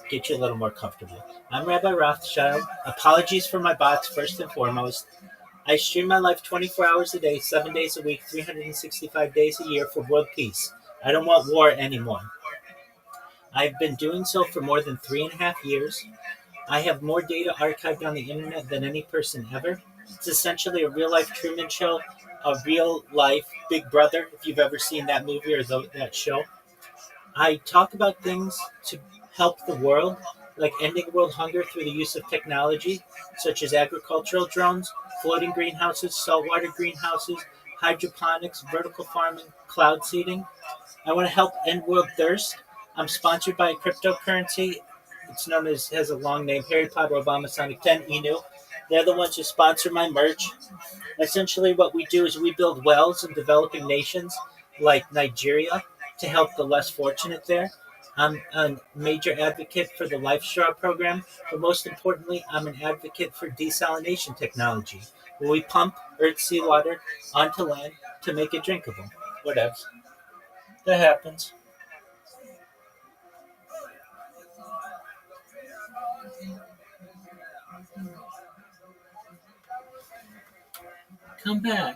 get you a little more comfortable. I'm Rabbi Rothschild. Apologies for my bots, first and foremost. I stream my life 24 hours a day, 7 days a week, 365 days a year for world peace. I don't want war anymore. I've been doing so for more than 3.5 years. I have more data archived on the internet than any person ever. It's essentially a real life Truman Show, a real life Big Brother, if you've ever seen that movie or that show. I talk about things to help the world, like ending world hunger through the use of technology, such as agricultural drones, floating greenhouses, saltwater greenhouses, hydroponics, vertical farming, cloud seeding. I want to help end world thirst. I'm sponsored by a cryptocurrency. It's known as, has a long name, Harry Potter Obama Sonic 10 Inu. They're the ones who sponsor my merch. Essentially, what we do is we build wells in developing nations like Nigeria to help the less fortunate there. I'm a major advocate for the Life Straw program, but most importantly, I'm an advocate for desalination technology, where we pump earth seawater onto land to make it drinkable. Whatevs. That happens. Come back.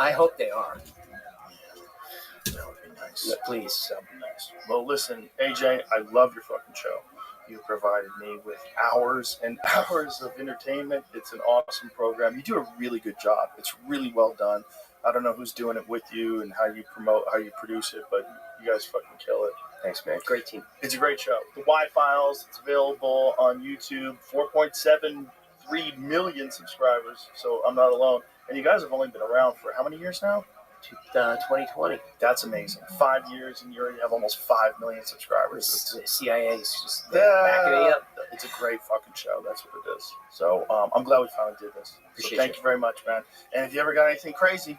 I hope they are. That would be nice. Yeah, please. That would be nice. Well, listen, AJ, I love your fucking show. You provided me with hours and hours of entertainment. It's an awesome program. You do a really good job. It's really well done. I don't know who's doing it with you and how you produce it, but you guys fucking kill it. Thanks, man. Great team. It's a great show. The Y-Files, it's available on YouTube. 4.73 million subscribers, so I'm not alone. And you guys have only been around for how many years now? 2020. That's amazing. 5 years, and you already have almost 5 million subscribers. The CIA's just backing me up. It's a great fucking show. That's what it is. So I'm glad we finally did this. So thank you very much, man. And if you ever got anything crazy,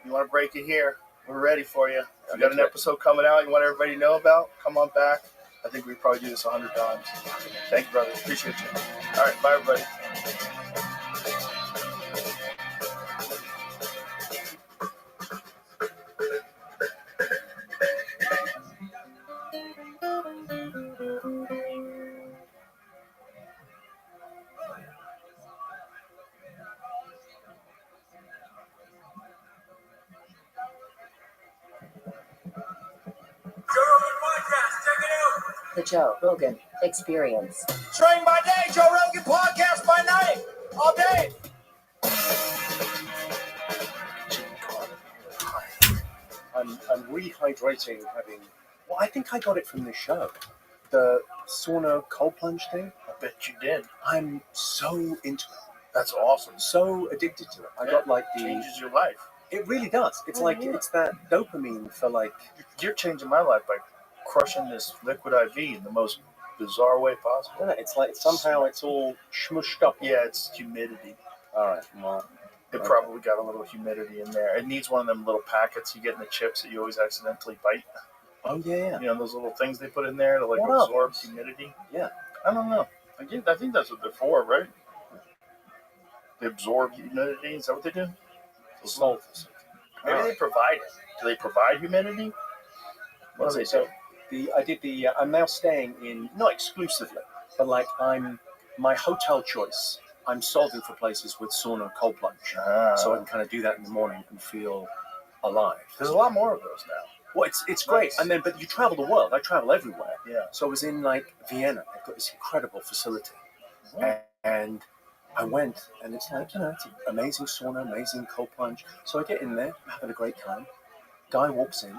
you want to break it here, we're ready for you. If you got an episode coming out you want everybody to know about, come on back. I think we probably do this 100 times. Thank you, brother. Appreciate you. All right, bye, everybody. The Joe Rogan Experience. Train by day, Joe Rogan podcast by night, all day. I'm rehydrating, I think I got it from this show. The sauna cold plunge thing. I bet you did. I'm so into it. That's awesome. So addicted to it. I got changes your life. It really does. It's it's that dopamine for You're changing my life by crushing this liquid IV in the most bizarre way possible. Yeah, it's like somehow it's all smushed up. Yeah, it's humidity. All right, well. It probably got a little humidity in there. It needs one of them little packets you get in the chips that you always accidentally bite. Oh, yeah. You know, those little things they put in there to absorb humidity? Yeah. I don't know. I think that's what they're for, right? They absorb humidity. Is that what they do? Maybe they provide it. Do they provide humidity? What do they do? I'm now staying in, not exclusively, but my hotel choice. I'm solving for places with sauna cold plunge. So I can kind of do that in the morning and feel alive. There's a lot more of those now. Well, it's great. And then, but you travel the world. I travel everywhere. Yeah. So I was in Vienna. They've got this incredible facility. And I went, and it's it's an amazing sauna, amazing cold plunge. So I get in there, I'm having a great time. Guy walks in,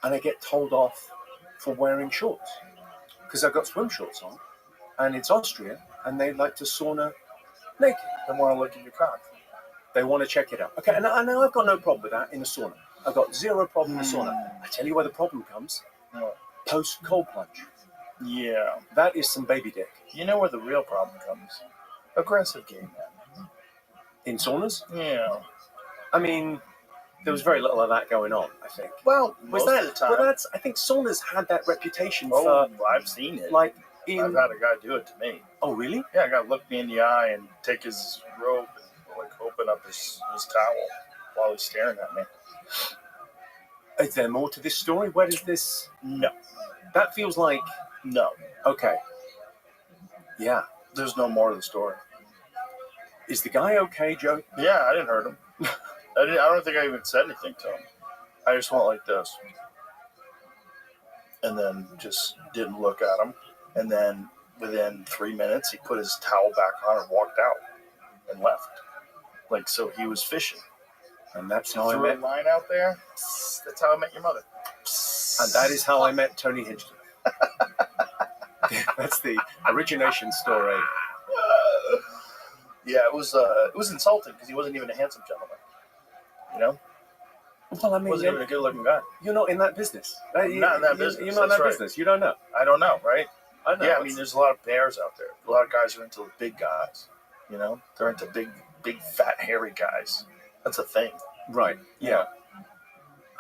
and I get told off for wearing shorts. Because I've got swim shorts on. And it's Austria, and they like to sauna naked. They want to look at your cock. They want to check it out. Okay, and I know I've got no problem with that in a sauna. I've got zero problem in a sauna. I tell you where the problem comes. Post cold plunge. Yeah. That is some baby dick. You know where the real problem comes? Aggressive gay men. In saunas? Yeah. I mean, there was very little of that going on, I think. Well, most of the time. But I think saunas had that reputation for... I've seen it. I've had a guy do it to me. Oh, really? Yeah, a guy looked me in the eye and take his robe and open up his towel while he's staring at me. Is there more to this story? Where does this... No. That feels like... No. Okay. Yeah. There's no more to the story. Is the guy okay, Joe? Yeah, I didn't hurt him. I don't think I even said anything to him. I just went like this. And then just didn't look at him. And then within 3 minutes, he put his towel back on and walked out and left. Like, so he was fishing. And that's how I Threw a met. line out there. That's how I met your mother. And that is how I met Tony Hinchcliffe. That's the origination story. Yeah, it was insulting because he wasn't even a handsome gentleman. You know? Well, I He mean, wasn't even a good-looking guy. you're not in that business. Not in that business, You're not in that's that right. business. You don't know. I don't know, right? I know. Yeah, I mean, there's a lot of bears out there. A lot of guys are into the big guys. You know? They're into big, fat, hairy guys. That's a thing. Right. Yeah.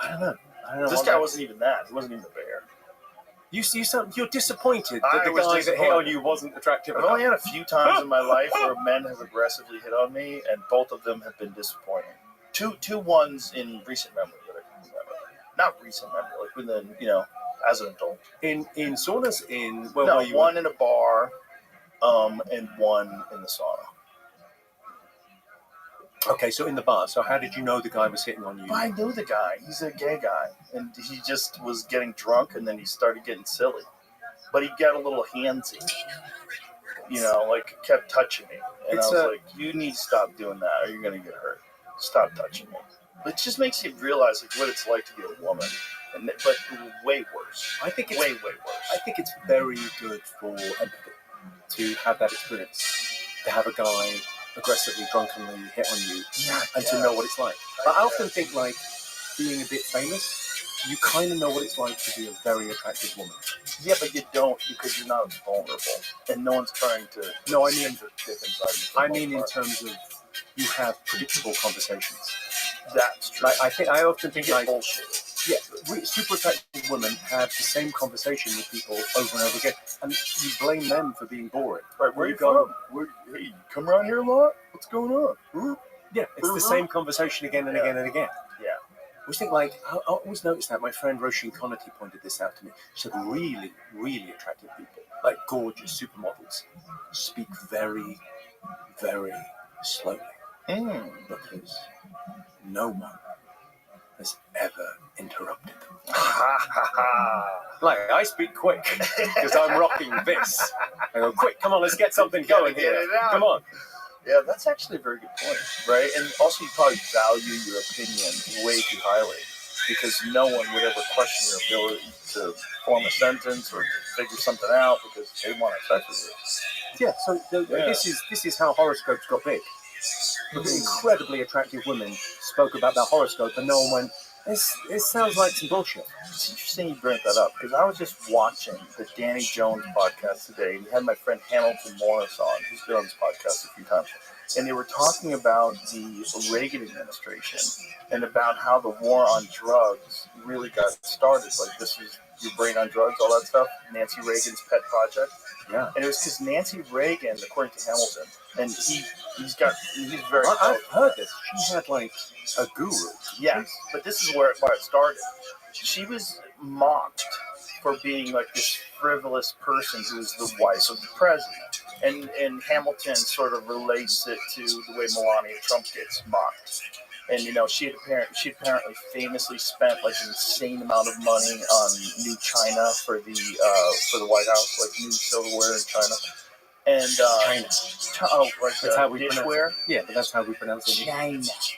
I don't know. This guy wasn't even that. He wasn't even a bear. You're disappointed that I the was guy that hit on disappointed. you wasn't attractive I've enough. only had a few times in my life where men have aggressively hit on me, and both of them have been disappointing. Two ones in recent memory that I can remember. Not recent memory, like within, as an adult. In saunas, No, one in a bar, and one in the sauna. Okay, so in the bar. So how did you know the guy was hitting on you? But I knew the guy. He's a gay guy, and he just was getting drunk, and then he started getting silly. But he got a little handsy. Like kept touching me, and I was like, "You need to stop doing that, or you're gonna get hurt. Stop touching me." It just makes you realize what it's like to be a woman, but way worse. I think it's way worse. I think it's very good for empathy to have that experience, to have a guy aggressively, drunkenly hit on you, and to know what it's like. I often think, like, being a bit famous, you kind of know what it's like to be a very attractive woman. Yeah, but you don't, because you're not vulnerable, and no one's trying to. No, I mean, dip inside you. I mean, in terms of you have predictable conversations. That's true. Like, I often think, like, bullshit. Yeah, super attractive women have the same conversation with people over and over again, and you blame them for being boring. Right, where you go? Hey, you come around here a lot? What's going on? Yeah, it's the same conversation again and again and again. Yeah. I always think, like, I always noticed that. My friend Roshin Connerty pointed this out to me. She said really, really attractive people, like gorgeous supermodels, speak very, very slowly. Because no one has ever interrupted them. Like, I speak quick because I'm rocking this. I go, quick, come on, let's get something going here. Come on. Yeah, that's actually a very good point, right? And also, you probably value your opinion way too highly, because no one would ever question your ability to form a sentence or to figure something out because they want to sex with you. Yeah, so this is how horoscopes got big. Because incredibly attractive women spoke about their horoscope, and no one went, it sounds like some bullshit. It's interesting you bring that up, because I was just watching the Danny Jones podcast today, and he had my friend Hamilton Morris on, who's been on this podcast a few times, and they were talking about the Reagan administration and about how the war on drugs really got started. Like, this is your brain on drugs, all that stuff, Nancy Reagan's pet project. Yeah. And it was because Nancy Reagan, according to Hamilton, and he's very. I've heard this. She had, like, a guru. Yes, but this is where it started. She was mocked for being like this frivolous person who was the wife of the president, and Hamilton sort of relates it to the way Melania Trump gets mocked. And she apparently famously spent like an insane amount of money on new china for the White House, like new silverware in China. And That's how we dishware. Yeah, but that's how we pronounce it.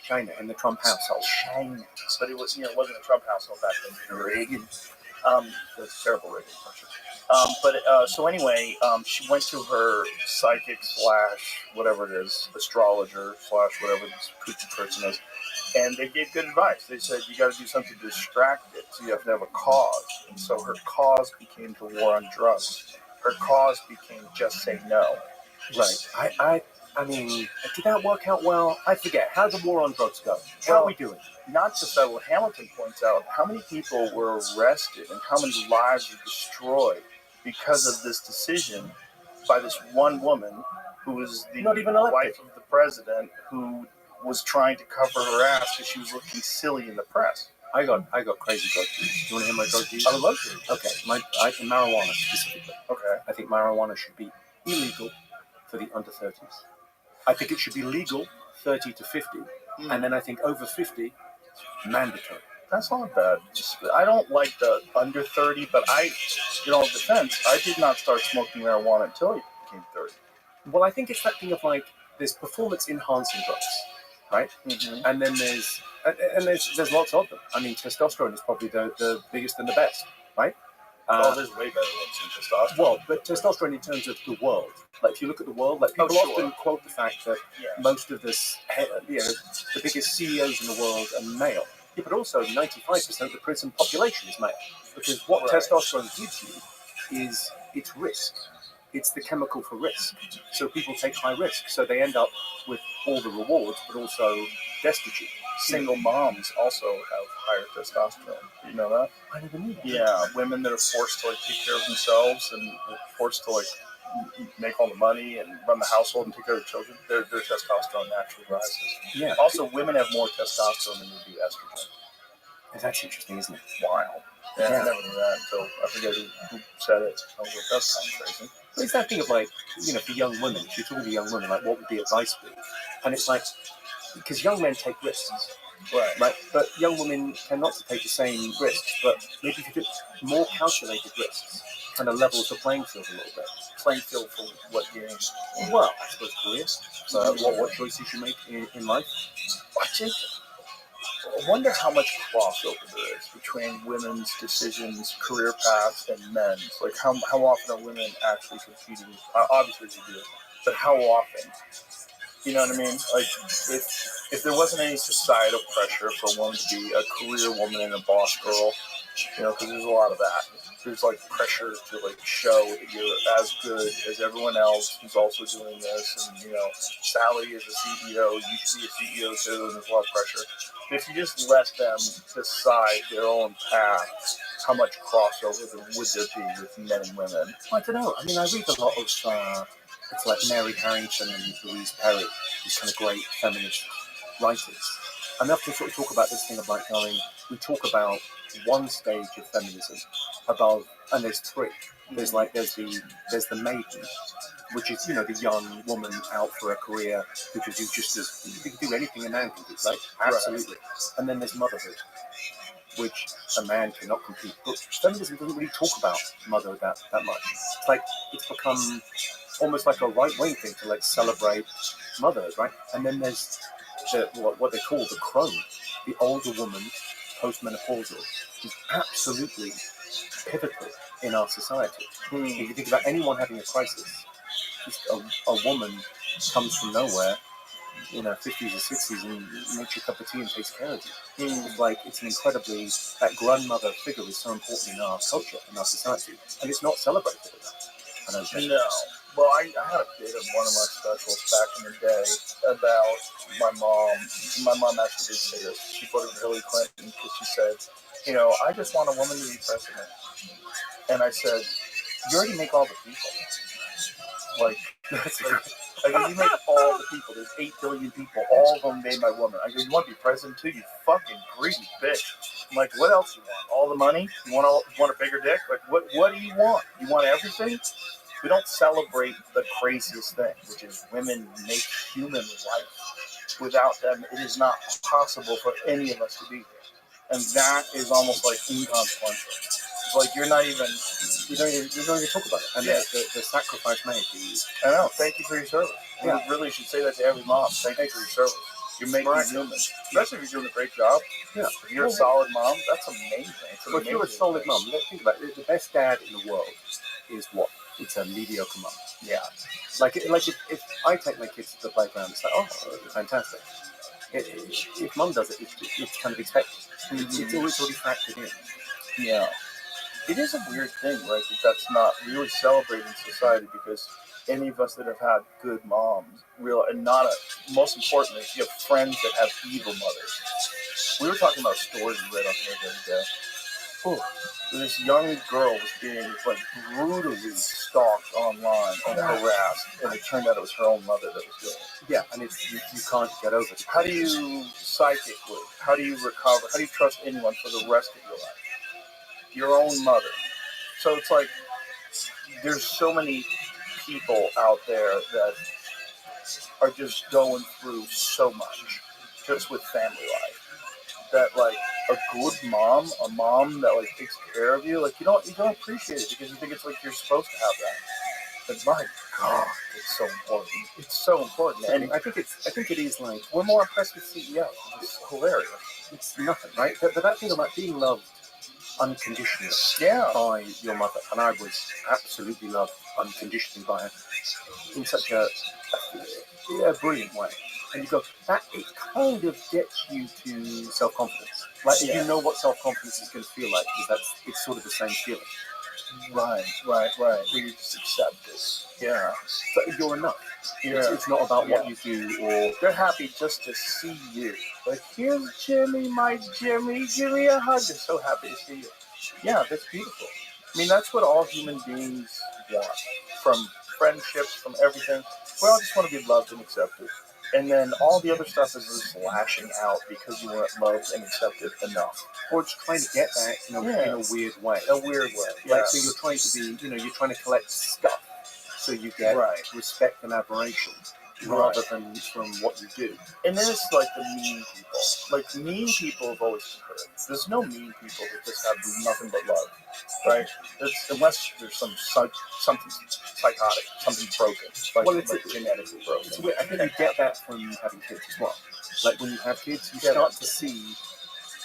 China in the Trump household. China. But it was, it wasn't a Trump household back then. Reagan. That's terrible Reagan. So anyway, she went to her psychic / whatever it is, astrologer / whatever this kooky person is, and they gave good advice. They said, you got to do something to distract it, so you have to have a cause. And so her cause became the war on drugs. Her cause became just say no. Right. I mean, did that work out well? I forget. How did the war on drugs go? How are we doing? Not just that, what Hamilton points out, how many people were arrested and how many lives were destroyed because of this decision by this one woman who was the Not even elected. wife of the president, who was trying to cover her ass because she was looking silly in the press. I got crazy drug use. You want to hear my drug use? I would love to. Okay, marijuana specifically. Okay. I think marijuana should be illegal for the under 30s. I think it should be legal 30 to 50, and then I think over 50, mandatory. That's not bad. I don't like the under 30, but in defense, I did not start smoking marijuana until I became 30. Well, I think it's that thing of like there's performance enhancing drugs, right? Mm-hmm. And then there's lots of them. I mean, testosterone is probably the biggest and the best, right? There's way better ones than testosterone. Well, but testosterone in terms of the world. Like, if you look at the world, like people often quote the fact that most of this, the biggest CEOs in the world are male. Yeah, but also 95% of the prison population is male. Because what testosterone gives you is its risk. It's the chemical for risk. So people take high risk. So they end up with all the rewards, but also destitute. Single moms also have higher testosterone. Do you know that? I never knew that. Yeah, women that are forced to take care of themselves and forced to make all the money and run the household and take care of the children, their testosterone naturally rises. Yeah. Also, women have more testosterone than they do estrogen. That's interesting, isn't it? Wild. Yeah, I never knew that until I forget who said it. I was like, that's kind of crazy. But it's that thing of like, for young women, if you're talking to young women, like what would the advice be? And it's like, because young men take risks, right? But young women tend not to take the same risks, but maybe if you took more calculated risks, kind of levels the playing field a little bit. Playing field for what games? Well, I suppose careers. What choices you make in life. I wonder how much crossover there is between women's decisions, career paths, and men's. Like, how often are women actually competing? Obviously they do, but how often? You know what I mean? Like, if there wasn't any societal pressure for a woman to be a career woman and a boss girl, because there's a lot of that. There's pressure to show that you're as good as everyone else who's also doing this, and Sally is a CEO, you should be a CEO too, and there's a lot of pressure. If you just let them decide their own path, how much crossover would there be with men and women? I don't know. I mean, I read a lot of it's like Mary Harrington and Louise Perry, these kind of great feminist writers. And they often sort of talk about this thing of we talk about one stage of feminism above, and there's three. There's the maiden, which is the young woman out for a career who can do you can do anything a man can do, right? Absolutely. And then there's motherhood, which a man cannot compete. But feminism doesn't really talk about motherhood that much. It's become almost like a right-wing thing to celebrate motherhood, right? And then there's what they call the crone, the older woman, postmenopausal, is absolutely pivotal in our society. If you think about anyone having a crisis, just a woman comes from nowhere in her 50s or 60s and makes you a cup of tea and takes care of you. It's an incredibly, that grandmother figure is so important in our culture, in our society, and it's not celebrated enough. I don't think. No. Well, I had a bit of one of my specials back in the day about my mom. My mom actually did say this. She voted for Hillary Clinton because she said, I just want a woman to be president. And I said, you already make all the people. You make all the people. There's 8 billion people. All of them made by women. I go, you want to be president too? You fucking greedy bitch. I'm like, what else you want? All the money? You want a bigger dick? What do you want? You want everything? We don't celebrate the craziest thing, which is women make human life. Without them, it is not possible for any of us to be here. And that is almost inconsequential. You don't even talk about it. And the sacrifice made. I know. Thank you for your service. Yeah. You really should say that to every mom. Thank you for your service. You're making human. Especially if you're doing a great job. Yeah. If you're a solid mom, that's amazing. If you're a solid mom, let's think about it. The best dad in the world is what? It's a mediocre mom. Yeah. If I take my kids to the playground, it's fantastic. If mum does it, it's kind of expected. It's always already factored in. Yeah. It is a weird thing, right? That's not really celebrated in society because any of us that have had good moms, most importantly, if you have friends that have evil mothers. We were talking about stories we read on here the other day. This young girl was being brutally stalked online and harassed, and it turned out it was her own mother that was doing it. Yeah, and you can't get over it. How do you psychically? How do you recover? How do you trust anyone for the rest of your life? Your own mother. So it's there's so many people out there that are just going through so much just with family life that like a good mom, a mom that like takes care of you, like you don't appreciate it because you think it's like you're supposed to have that. But my God, it's so important. It's so important, and I think it is like we're more impressed with CEO. It's hilarious. it's nothing, right? But that thing about being loved unconditionally Yeah. by your mother, and I was absolutely loved unconditionally by her in such a brilliant way. And you go, that it kind of gets you to self-confidence. Like Yeah. you know what self-confidence is going to feel like, because it's sort of the same feeling. Right. Where you just accept it. Yeah. But you're enough. Yeah. It's not about what you do, or they're happy just to see you. Like, here's Jimmy, my Jimmy, give me a hug. They're so happy to see you. Yeah, that's beautiful. I mean, that's what all human beings want. From friendships, from everything. We all just want to be loved and accepted. And then all the other stuff is just lashing out because you weren't loved and accepted enough. or just trying to get that in a weird way. A weird way. Like, so you're trying to be, you're trying to collect stuff so you get respect and admiration rather than from what you do. And then it's like the mean people. Like, mean people have always been hurt. There's no mean people that just have nothing but love, right? Unless there's something psychotic, something broken, like genetically broken. It's weird. I think you get that from having kids as well. Like when you have kids, you start to see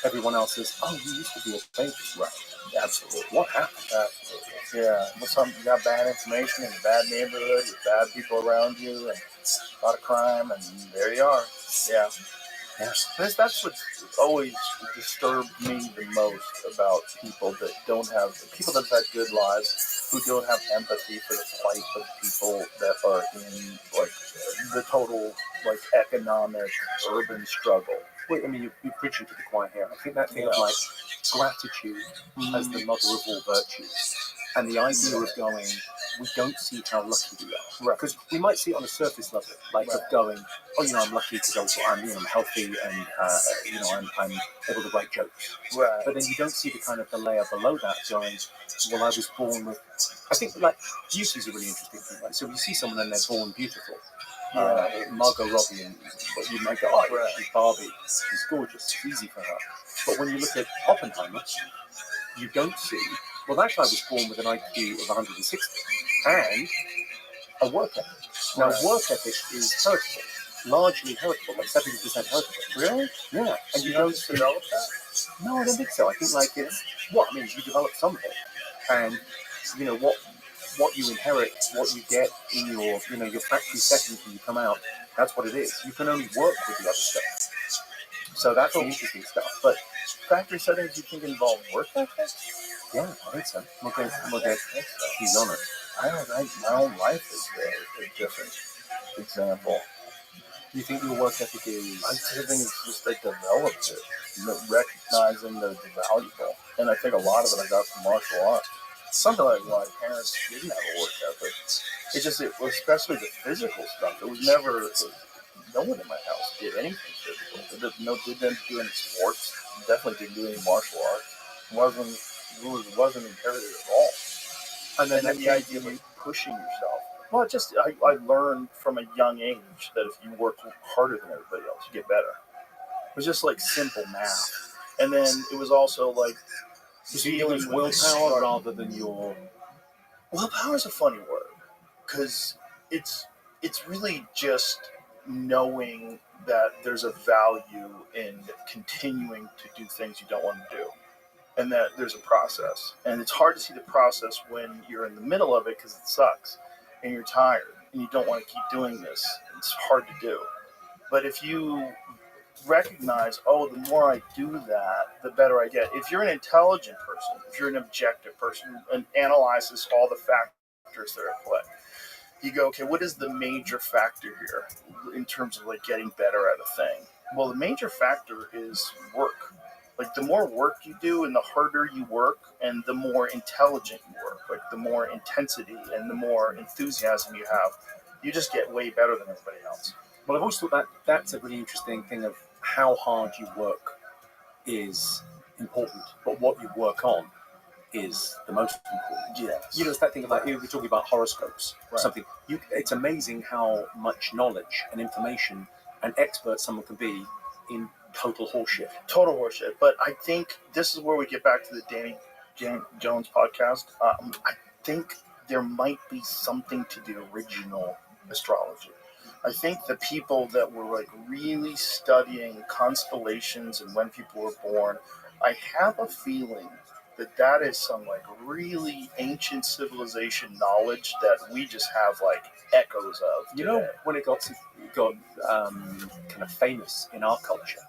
everyone else as, oh, you used to be a baby. Right. Absolutely. What happened? Absolutely. Yeah. Well, you got bad information in a bad neighborhood with bad people around you and a lot of crime, and there you are. Yeah. That's what's always disturbed me the most about people that have had good lives, who don't have empathy for the plight of people that are in like the total like economic urban struggle. Wait, I mean, you're preaching to the choir here. I think that thing of like gratitude as the mother of all virtues, and the idea of going, we don't see how lucky we are. Right. Because we might see it on a surface level, like of going, oh, I'm lucky because I'm healthy and, I'm able to write jokes. Right. But then you don't see the kind of the layer below that going, well, I was born with, I think like beauty is a really interesting thing. Right? So you see someone and they're born beautiful. Margot Robbie, and you might go, oh, she's Barbie, she's gorgeous, it's easy for her. But when you look at Oppenheimer, you don't see, well, that guy was born with an IQ of 160 and a work ethic. Now, work ethic is heritable, largely heritable, like 70% heritable. Really? Yeah. And you don't develop that? No, I don't think so. I think like it's, you develop some of it. And, what you inherit, what you get in your factory settings when you come out, that's what it is. You can only work with the other stuff. So that's the interesting stuff. But factory settings, you think involve work ethic? Yeah, I think so. We'll get he's on it. I don't think my own life is a different example. You think your work ethic is? I think it's just I developed it, recognizing that it's valuable, and I think a lot of it I got from martial arts. Something like my parents didn't have a work ethic. It was especially the physical stuff. It was never. No one in my house did anything physical. Didn't do any sports. Definitely didn't do any martial arts. Wasn't inherited at all. And then the idea of pushing yourself. Well, I learned from a young age that if you work harder than everybody else, you get better. It was just like simple math. And then it was also like dealing with willpower rather than your. Willpower is a funny word because it's really just knowing that there's a value in continuing to do things you don't want to do, and that there's a process. And it's hard to see the process when you're in the middle of it because it sucks and you're tired and you don't want to keep doing this. It's hard to do. But if you recognize, the more I do that, the better I get. If you're an intelligent person, if you're an objective person and analyzes all the factors that are at play, you go, okay, what is the major factor here in terms of like getting better at a thing? Well, the major factor is work. Like the more work you do and the harder you work and the more intelligent you work, like the more intensity and the more enthusiasm you have, you just get way better than everybody else. Well, I've always thought that's a really interesting thing of how hard you work is important, but what you work on is the most important. Yes. You know, it's that thing about, you were talking about horoscopes or Right. something. It's amazing how much knowledge and information and expert someone can be in total horseshit. Total horseshit. But I think this is where we get back to the Danny Jones podcast. I think there might be something to the original astrology. I think the people that were like really studying constellations and when people were born, I have a feeling that is some like really ancient civilization knowledge that we just have like echoes of. You know, when it got kind of famous in our culture,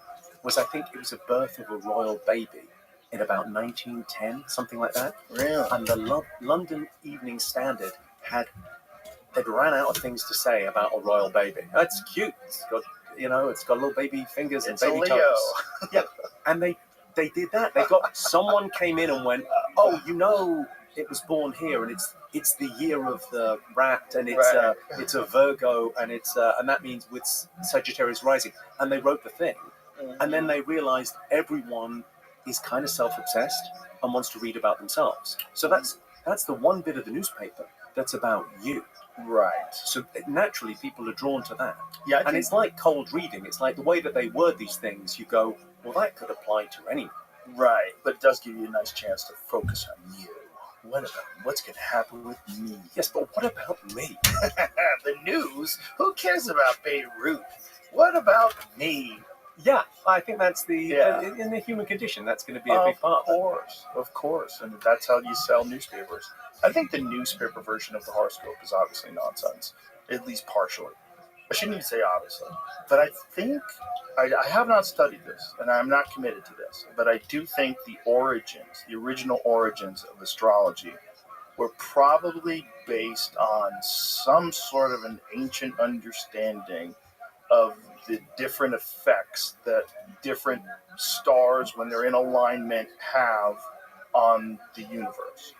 was I think it was a birth of a royal baby in about 1910, something like that. Really? And the London Evening Standard they'd ran out of things to say about a royal baby. It's cute. It's got, it's got little baby fingers and It's a baby Leo. toes. Yeah, and they did that. Someone came in and went, oh, it was born here, and it's the year of the rat, and it's a Virgo, and and that means with Sagittarius rising. And they wrote the thing, and then they realized everyone is kind of self-obsessed and wants to read about themselves. So that's the one bit of the newspaper that's about you. Right. So naturally, people are drawn to that. Yeah, and it's like cold reading. It's like the way that they word these things. You go, well, that could apply to anyone. Right, but it does give you a nice chance to focus on you. What about what's going to happen with me? Yes, but what about me? The news? Who cares about Beirut? What about me? Yeah, I think that's in the human condition. That's going to be a big part. Of course, and that's how you sell newspapers. I think the newspaper version of the horoscope is obviously nonsense, at least partially. I shouldn't even say obviously, but I think I have not studied this, and I'm not committed to this, but I do think the original origins of astrology were probably based on some sort of an ancient understanding of the different effects that different stars, when they're in alignment, have on the universe.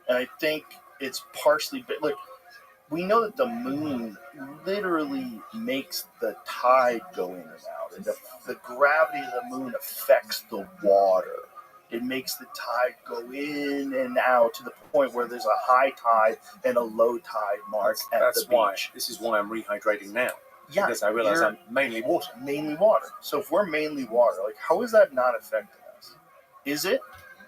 And I think it's partially, like, we know that the moon literally makes the tide go in and out. And the gravity of the moon affects the water. It makes the tide go in and out to the point where there's a high tide and a low tide mark at the beach. This is why I'm rehydrating now. Yeah, because I realize I'm mainly water. Mainly water. So if we're mainly water, like, how is that not affecting us? Is it?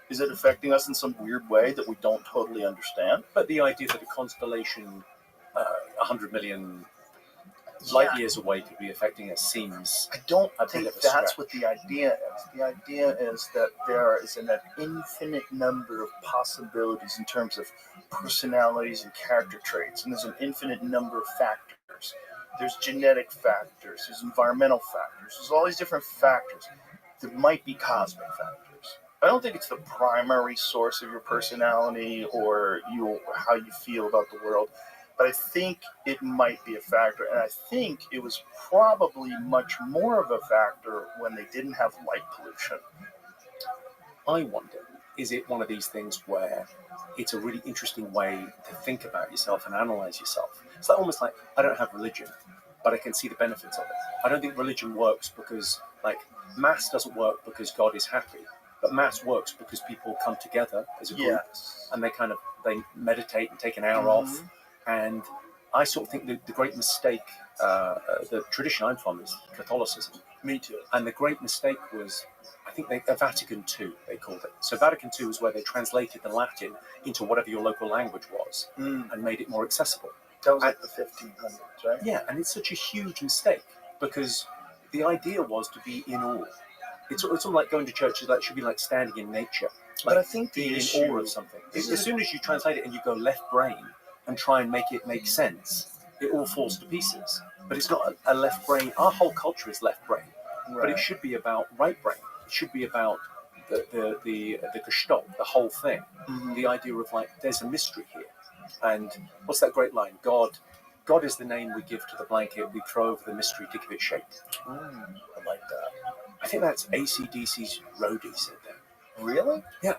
Is it affecting us in some weird way that we don't totally understand? But the idea that a constellation 100 million light years away could be affecting us seems... I don't think that's what the idea is. The idea is that there is an infinite number of possibilities in terms of personalities and character traits, and there's an infinite number of factors. There's genetic factors, there's environmental factors, there's all these different factors. There might be cosmic factors. I don't think it's the primary source of your personality or how you feel about the world, but I think it might be a factor, and I think it was probably much more of a factor when they didn't have light pollution. I wonder, is it one of these things where it's a really interesting way to think about yourself and analyze yourself? It's like, almost like, I don't have religion, but I can see the benefits of it. I don't think religion works because, like, Mass doesn't work because God is happy, but Mass works because people come together as a group, and they meditate and take an hour off. And I sort of think the great mistake, the tradition I'm from is Catholicism. Me too. And the great mistake was, I think Vatican II, they called it. So Vatican II is where they translated the Latin into whatever your local language was and made it more accessible. That was like the 1500s, right? Yeah, and it's such a huge mistake because the idea was to be in awe. It's all like going to church. It should be like standing in nature. Like, but I think being in awe of something. As soon as you translate it and you go left brain and try and make it make sense, it all falls to pieces. But it's not a left brain. Our whole culture is left brain, but it should be about right brain. It should be about the gestalt, the whole thing. The idea of, like, there's a mystery here. And what's that great line? God is the name we give to the blanket. We throw over the mystery to give it shape. I like that. I think that's AC/DC's Roadie said that. Really? Yeah.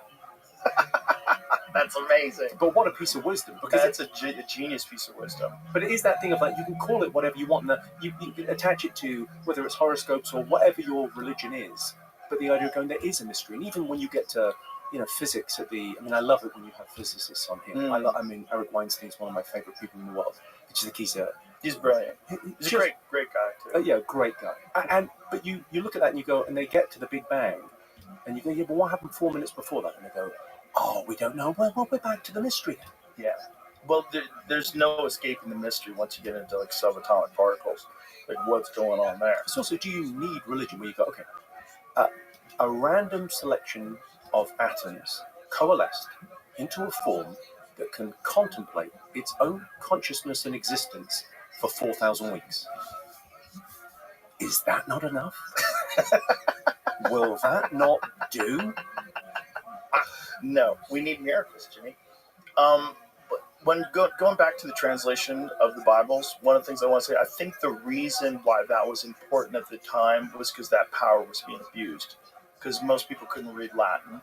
That's amazing. But what a piece of wisdom. Because that's a genius piece of wisdom. But it is that thing of, like, you can call it whatever you want. And you can attach it to whether it's horoscopes or whatever your religion is. But the idea of going, there is a mystery. And even when you get to physics at the. I mean, I love it when you have physicists on here. I mean, Eric Weinstein's one of my favorite people in the world. Which is he's brilliant. He's a great guy too. Yeah, great guy. But you look at that and you go, and they get to the Big Bang, and you go, yeah, but what happened 4 minutes before that? And they go, oh, we don't know. Well, we're back to the mystery. Yeah. Well, there's no escaping the mystery once you get into like subatomic particles. Like what's going on there? So also, do you need religion where you go, okay, a random selection of atoms coalesced into a form that can contemplate its own consciousness and existence for 4,000 weeks? Is that not enough? Will that not do? No, we need miracles, Jimmy. But when going back to the translation of the Bibles, one of the things I want to say, I think the reason why that was important at the time was because that power was being abused. Because most people couldn't read Latin.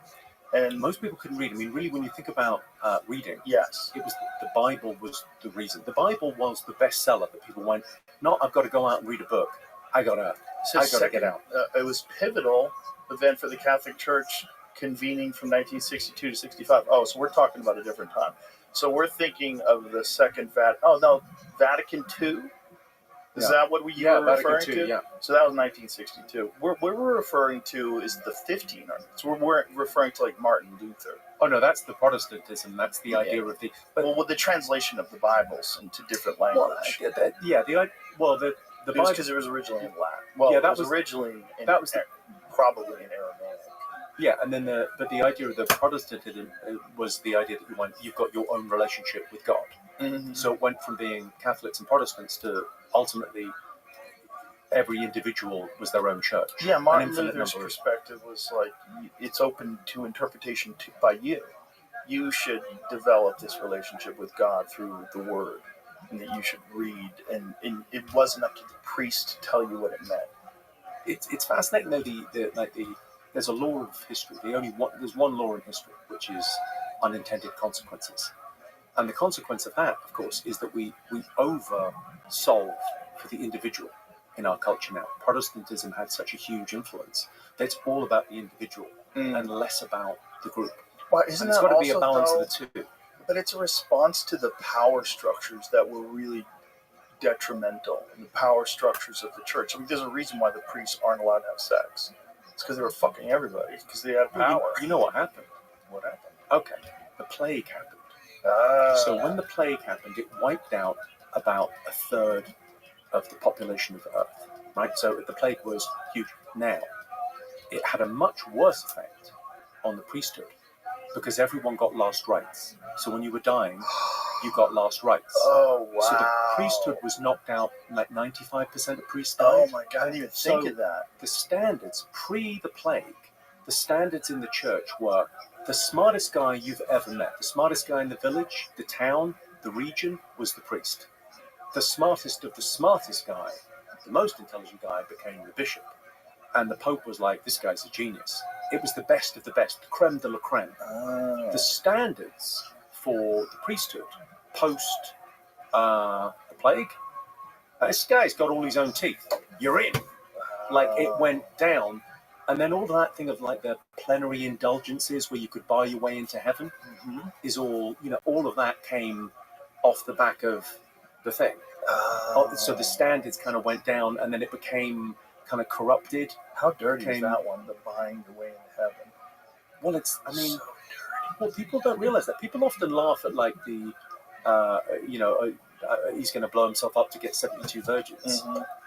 And most people couldn't read. I mean, really, when you think about reading, yes, it was the Bible was the reason. The Bible was the bestseller that people went, not I've got to go out and read a book. I got to get out. It was pivotal event for the Catholic Church convening from 1962 to 65. Oh, so we're talking about a different time. So we're thinking of the second Vatican II. Is that what you were referring to? Yeah. So that was 1962. What we're referring to is the 1500s. We're referring to like Martin Luther. Oh no, that's the Protestantism. That's the idea of the. With the translation of the Bibles into different language. The Bible, because it was originally in Latin. Well, yeah, that was originally probably in Aramaic. Yeah, and then the idea of the Protestantism was the idea that you've got your own relationship with God. Mm-hmm. So it went from being Catholics and Protestants to ultimately every individual was their own church. Yeah, Martin Luther's perspective was like, it's open to interpretation by you. You should develop this relationship with God through the Word, and that you should read, and it wasn't up to the priest to tell you what it meant. It's fascinating though. There's a law of history. There's one law in history, which is unintended consequences. And the consequence of that, of course, is that we over-solve for the individual in our culture now. Protestantism had such a huge influence that it's all about the individual and less about the group. Well, it's got to be a balance of the two. But it's a response to the power structures that were really detrimental, the power structures of the church. I mean, there's a reason why the priests aren't allowed to have sex. It's because they were fucking everybody, because they had power. You know what happened? What happened? Okay, the plague happened. So when the plague happened, it wiped out about a third of the population of Earth, right? So the plague was huge. Now, it had a much worse effect on the priesthood because everyone got last rites. So when you were dying, you got last rites. Oh, wow. So the priesthood was knocked out, like 95% of priests died. Oh, my God, I didn't even think of that. The standards, pre the plague, the standards in the church were the smartest guy you've ever met. The smartest guy in the village, the town, the region was the priest. The smartest of the smartest guy, the most intelligent guy, became the bishop. And the Pope was like, this guy's a genius. It was the best of the best, the creme de la creme. The standards for the priesthood post the plague, this guy's got all his own teeth. You're in. Like, it went down. And then all that thing of like the plenary indulgences where you could buy your way into heaven is all, all of that came off the back of the thing. So the standards kind of went down and then it became kind of corrupted. How dirty is that one, the buying the way into heaven? Well, well, people don't realize that. People often laugh at like the, he's going to blow himself up to get 72 virgins.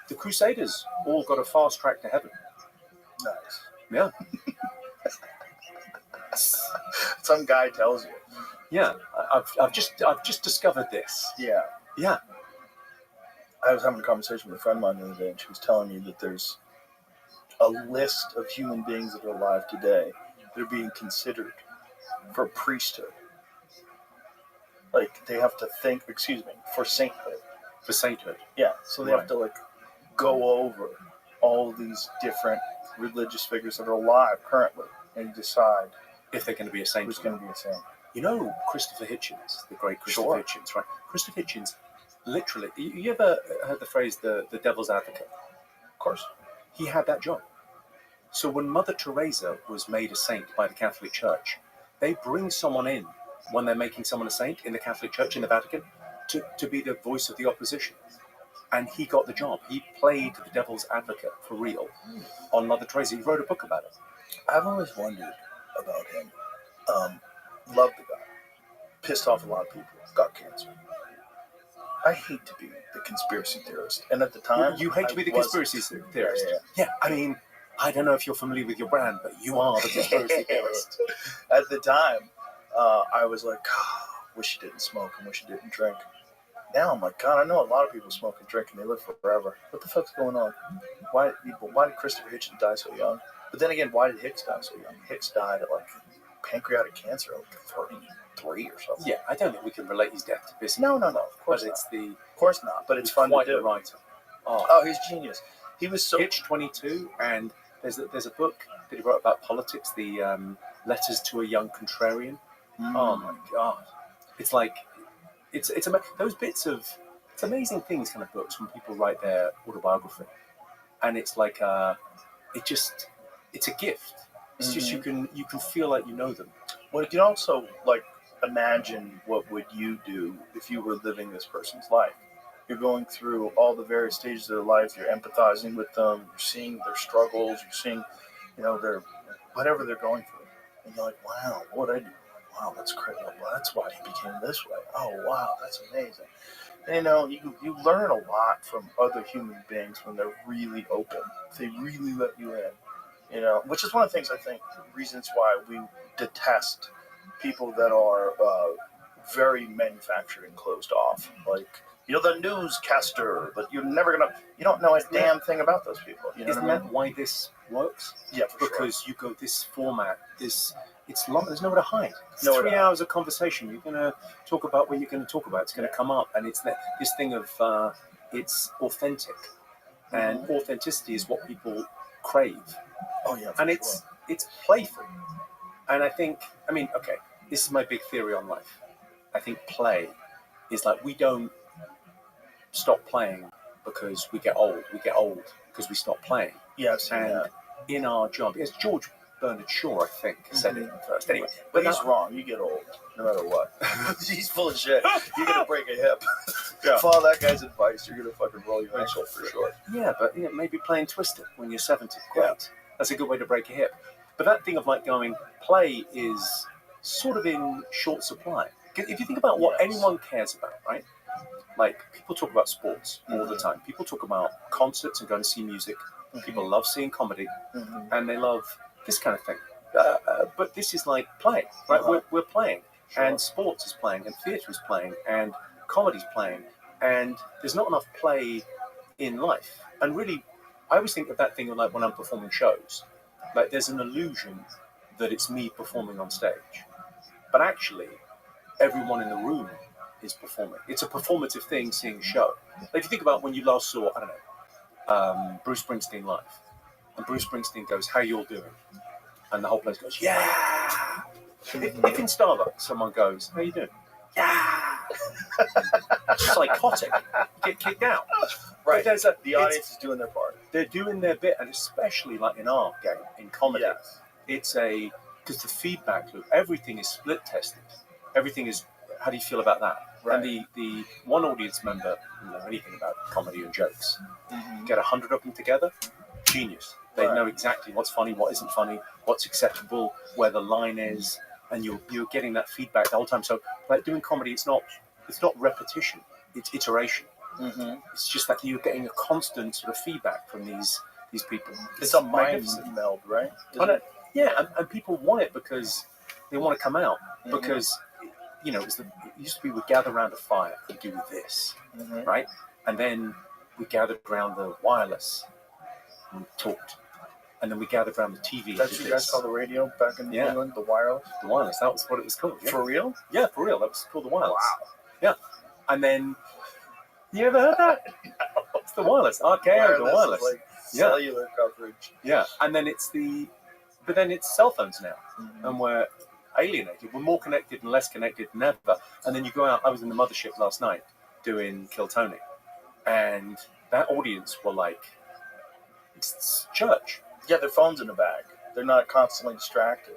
The Crusaders all got a fast track to heaven. Nice. Yeah. Some guy tells you. Yeah, I've just discovered this. Yeah. Yeah. I was having a conversation with a friend of mine the other day, and she was telling me that there's a list of human beings that are alive today that are being considered for priesthood. Like, they have to think, for sainthood. For sainthood. Yeah, so they have to, like, go over all these different religious figures that are alive currently and decide if they're going to be a saint. Who's going to be a saint. You know Christopher Hitchens, the great Christopher Hitchens, right? Christopher Hitchens, literally, you ever heard the phrase the devil's advocate? Of course. He had that job. So when Mother Teresa was made a saint by the Catholic Church, they bring someone in when they're making someone a saint in the Catholic Church in the Vatican to be the voice of the opposition. And he got the job. He played the devil's advocate for real on Mother Teresa. He wrote a book about it. I've always wondered about him. Loved the guy. Pissed off a lot of people. Got cancer. I hate to be the conspiracy theorist. And at the time... You hate to be the conspiracy theorist. Yeah, I mean, I don't know if you're familiar with your brand, but you are the conspiracy theorist. At the time, I was like, wish you didn't smoke and wish you didn't drink. Now I'm like, God, I know a lot of people smoke and drink and they live forever. What the fuck's going on? Why did Christopher Hitchens die so young? But then again, why did Hicks die so young? Hicks died of like pancreatic cancer at like 33 or something. Yeah, I don't think we can relate his death to business. No, of course not. Of course not, but it's fun to do. The writer. Oh, he's genius. He was so... Hitch 22, and there's a book that he wrote about politics, the Letters to a Young Contrarian. Oh my God. It's like... It's those bits of... It's amazing things, kind of books, when people write their autobiography. And it's like... It's a gift. It's just you can feel like you know them. Well, you can also like imagine what would you do if you were living this person's life. You're going through all the various stages of their life. You're empathizing with them. You're seeing their struggles. You're seeing, their whatever they're going through, and you're like, wow, what would I do? Wow, that's crazy. Well, that's why he became this way. Oh, wow, that's amazing. And, you learn a lot from other human beings when they're really open. They really let you in. Which is one of the things I think reasons why we detest people that are very manufactured and closed off. Like, the newscaster, but you don't know a damn thing about those people. Isn't that why this works? Yeah, because you go this format, it's long. There's nowhere to hide. It's 3 hours of conversation. You're going to talk about what you're going to talk about. It's going to come up, and it's this thing of it's authentic, and authenticity is what people crave. Oh yeah, and it's playful, and I think this is my big theory on life. I think play is like we don't stop playing because we get old. We get old because we stop playing. Yeah, I've seen that. In our job, it's George Bernard Shaw, I think, said it first. Anyway, but he's wrong. You get old, no matter what. He's full of shit. You're gonna break a hip. Follow that guy's advice. You're gonna fucking roll your ankle for sure. Yeah, but maybe playing Twister when you're 70. Great. Yeah. That's a good way to break a hip. But that thing of like going, play is sort of in short supply. If you think about what anyone cares about, right? Like, people talk about sports all the time. People talk about concerts and going to see music. People love seeing comedy, and they love this kind of thing. But this is like play, right? We're playing, and sports is playing, and theatre is playing, and comedy's playing, and there's not enough play in life. And really, I always think of that thing like when I'm performing shows. Like, there's an illusion that it's me performing on stage. But actually, everyone in the room is performing. It's a performative thing, seeing a show. Like, if you think about when you last saw, I don't know, Bruce Springsteen live. And Bruce Springsteen goes, "How you all doing?" And the whole place goes, "Yeah!" If in Starbucks someone goes, "How you doing?" "Yeah!" Psychotic. You get kicked out. Right. The audience is doing their part. They're doing their bit, and especially like in our game, in comedy, it's because the feedback loop, everything is split tested. Everything is, how do you feel about that? Right. And the one audience member who know anything about comedy and jokes, get 100 of them together, genius. They know exactly what's funny, what isn't funny, what's acceptable, where the line is, and you're getting that feedback the whole time. So, like, doing comedy, it's not repetition, it's iteration. It's just like you're getting a constant sort of feedback from these people. It's a mind meld, right? And people want it because they want to come out. Because it used to be we'd gather around a fire and do this, right? And then we gathered around the wireless and talked. And then we gathered around the TV. That's what you guys call the radio back in England, the wireless? The wireless, that was what it was called. Yeah. For real? Yeah, for real. That was called the wireless. Wow. Yeah. And then, you ever heard that? It's the wireless. RKO, the wireless. Like cellular coverage. Yeah. And then it's cell phones now. And we're alienated. We're more connected and less connected than ever. And then you go out. I was in the mothership last night doing Kill Tony. And that audience were like, it's church. Yeah, their phone's in the bag. They're not constantly distracted.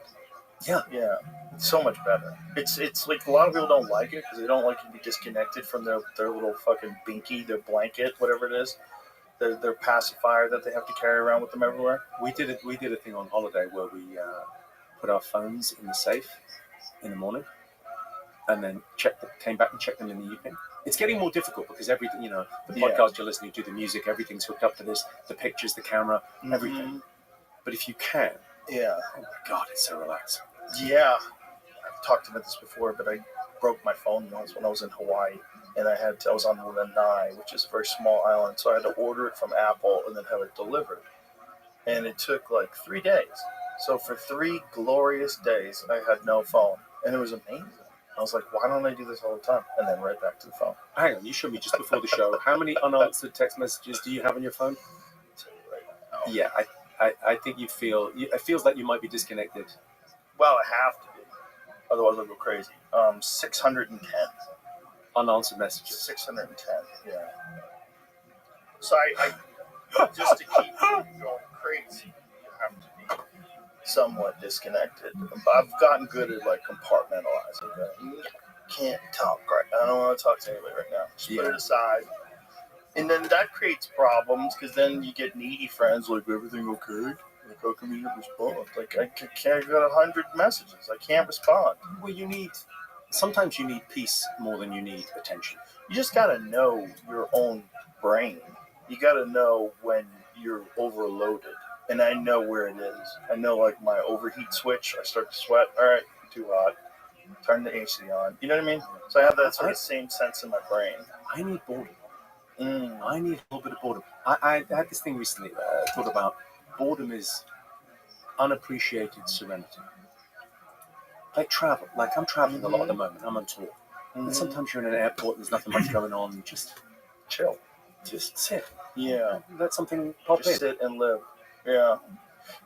Yeah. Yeah. It's so much better. It's like a lot of people don't like it because they don't like to be disconnected from their little fucking binky, their blanket, whatever it is, their pacifier that they have to carry around with them everywhere. We did a thing on holiday where we put our phones in the safe in the morning, and then came back and checked them in the evening. It's getting more difficult because everything, the podcast you're listening to, the music, everything's hooked up to this, the pictures, the camera, everything. But if you can, oh my God, it's so relaxing. Yeah, I've talked about this before, but I broke my phone once when I was in Hawaii, and I was on Lanai, which is a very small island, so I had to order it from Apple and then have it delivered, and it took like 3 days. So for 3 glorious days, I had no phone, and it was amazing. I was like, why don't I do this all the time? And then right back to the phone. Hang on, you showed me just before the show. How many unanswered text messages do you have on your phone? Yeah, I think it feels like you might be disconnected. Well, I have to be. Otherwise I'll go crazy. 610. Unanswered messages. 610, yeah. So I just to keep from going crazy, you have to be somewhat disconnected. I've gotten good at like compartmentalizing. Can't talk right now. I don't want to talk to anybody right now. Just put it aside. And then that creates problems because then you get needy friends like, everything okay? Like, how come you didn't respond? Like, I got 100 messages. I can't respond. Well, sometimes you need peace more than you need attention. You just got to know your own brain. You got to know when you're overloaded. And I know where it is. I know, like, my overheat switch. I start to sweat. All right, too hot. Turn the AC on. You know what I mean? So I have that sort of same sense in my brain. I need boredom. I need a little bit of boredom. I had this thing recently I thought about. Boredom is unappreciated serenity. Like travel. Like I'm traveling a lot at the moment. I'm on tour. And sometimes you're in an airport, there's nothing much going on. Just chill. Just sit. Yeah. Let something pop in. Just sit and live. Yeah.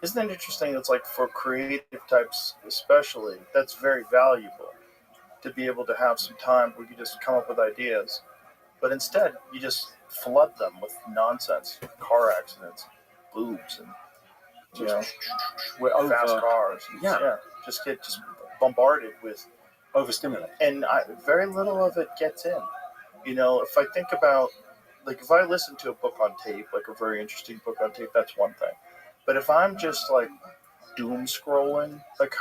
Isn't that interesting? It's like for creative types especially, that's very valuable to be able to have some time where you just come up with ideas. But instead, you just flood them with nonsense, car accidents, boobs, and fast cars. Just get bombarded with overstimulated, and very little of it gets in. If I think about, like, if I listen to a book on tape, like a very interesting book on tape, that's one thing. But if I'm just like doom scrolling, like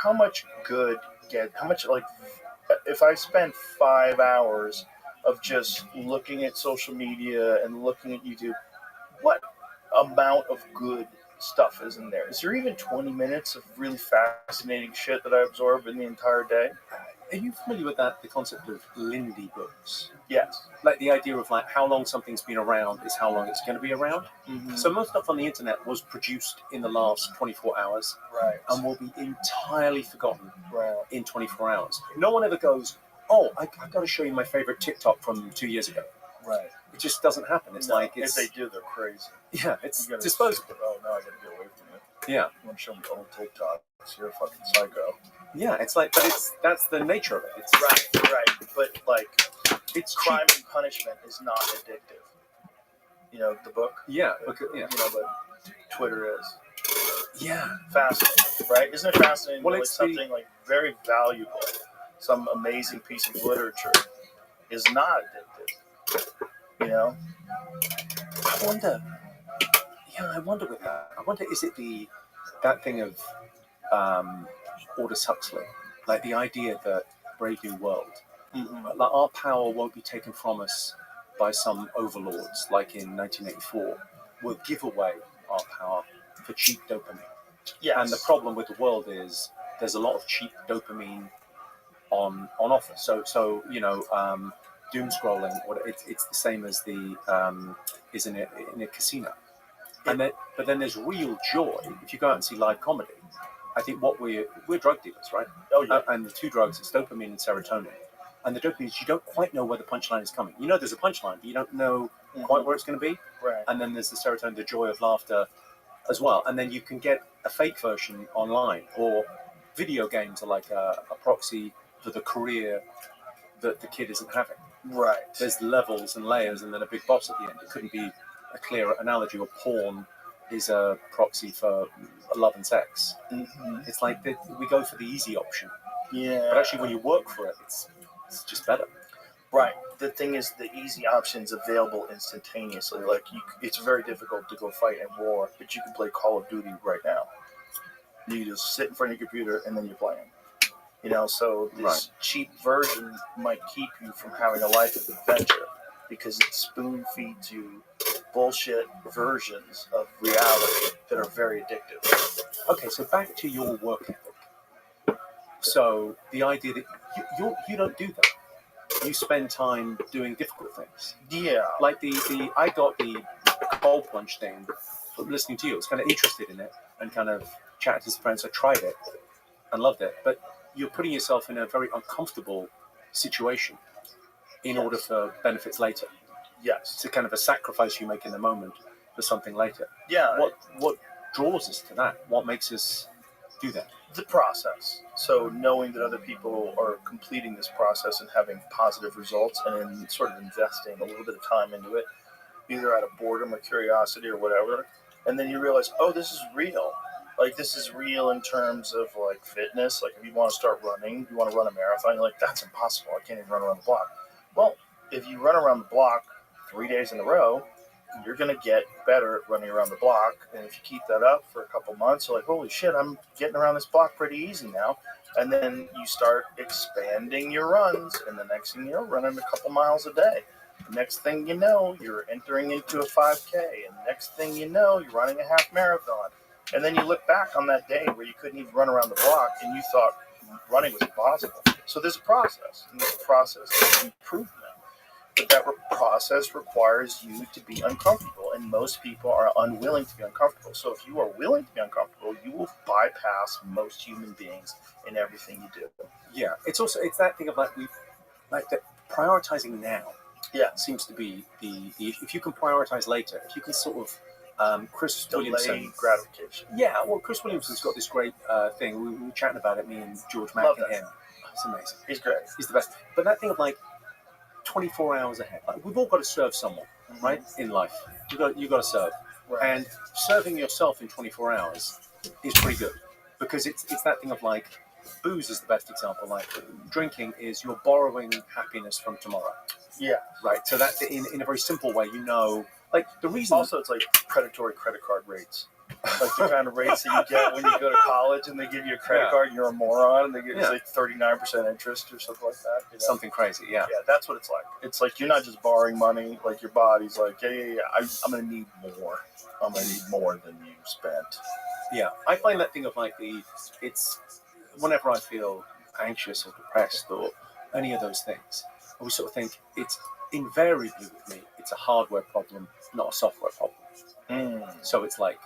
if I spend 5 hours of just looking at social media and looking at YouTube, what amount of good stuff is in there? Is there even 20 minutes of really fascinating shit that I absorb in the entire day? Are you familiar with the concept of Lindy books? Yes. Like the idea of like how long something's been around is how long it's going to be around. So most stuff on the internet was produced in the last 24 hours. Right. And will be entirely forgotten in 24 hours. No one ever goes, oh, I got to show you my favorite TikTok from 2 years ago. Right. It just doesn't happen. It's like if they do, they're crazy. Yeah, it's disposable. Oh no, I gotta get away from it. Yeah. You want to show me old TikToks? You're a fucking psycho. Yeah, it's like, but that's the nature of it. It's right. But like, it's crime and punishment is not addictive. The book. Yeah. But Twitter is. Yeah. Fascinating, right? Isn't it fascinating? Well, like something like very valuable, some amazing piece of literature is not addictive. I wonder. Yeah, I wonder with that. I wonder, is it that thing of Aldous Huxley, like the idea that Brave New World, like our power won't be taken from us by some overlords, like in 1984, will give away our power for cheap dopamine. Yes. And the problem with the world is there's a lot of cheap dopamine on offer. So doom scrolling, it's the same as is in a casino. But then there's real joy if you go out and see live comedy. I think we're drug dealers, right? Oh yeah. And the two drugs, it's dopamine and serotonin. And the dopamine is you don't quite know where the punchline is coming. You know there's a punchline, but you don't know quite where it's going to be. Right. And then there's the serotonin, the joy of laughter as well. And then you can get a fake version online, or video games are like a proxy for the career that the kid isn't having. Right. There's levels and layers and then a big boss at the end. It couldn't be a clearer analogy. Or porn is a proxy for love and sex. It's like we go for the easy option. Yeah. But actually, when you work for it, it's just better. Right. The thing is, the easy options available instantaneously. Like, it's very difficult to go fight in war, but you can play Call of Duty right now. You just sit in front of your computer and then you're playing. So this cheap version might keep you from having a life of adventure because it spoon feeds you bullshit versions of reality that are very addictive. Okay, so back to your work ethic. So the idea that you don't do that. You spend time doing difficult things. Yeah. Like I got the cold plunge thing from listening to you. I was kind of interested in it and kind of chatted to some friends. I tried it and loved it. But you're putting yourself in a very uncomfortable situation in order for benefits later. Yes. It's a kind of a sacrifice you make in the moment for something later. Yeah. What draws us to that? What makes us do that? The process. So knowing that other people are completing this process and having positive results and then sort of investing a little bit of time into it, either out of boredom or curiosity or whatever, and then you realize, oh, this is real. Like, this is real in terms of, like, fitness. Like, if you want to start running, you want to run a marathon, you're like, that's impossible. I can't even run around the block. Well, if you run around the block 3 days in a row, you're going to get better at running around the block. And if you keep that up for a couple months, you're like, holy shit, I'm getting around this block pretty easy now. And then you start expanding your runs. And the next thing you know, running a couple miles a day. The next thing you know, you're entering into a 5K. And the next thing you know, you're running a half marathon. And then you look back on that day where you couldn't even run around the block and you thought running was impossible. So there's a process. And there's a process of improvement. But that process requires you to be uncomfortable, and most people are unwilling to be uncomfortable. So if you are willing to be uncomfortable, you will bypass most human beings in everything you do. Yeah, it's that thing of that prioritizing now. Yeah, seems to be the if you can prioritize later, if you can sort of Chris Williamson gratification. Yeah, well, Chris Williamson's got this great thing. We were chatting about it, me and George Mack and him. It's amazing. He's great. He's the best. But that thing of 24 hours ahead. We've all got to serve someone, right? In life, you got to serve, and serving yourself in 24 hours is pretty good because it's that thing of booze is the best example. Drinking is you're borrowing happiness from tomorrow. Yeah. Right. So that in a very simple way, the reason. Also, it's like predatory credit card rates. Like the kind of rates that you get when you go to college and they give you a credit card, you're a moron, and they give you 39% interest or something like that. Something crazy, yeah. Yeah, that's what it's like. It's like you're not just borrowing money, like your body's like, I'm going to need more. I'm going to need more than you spent. Yeah, I find that thing of it's whenever I feel anxious or depressed or any of those things, I always sort of think it's invariably with me, it's a hardware problem, not a software problem. So it's like,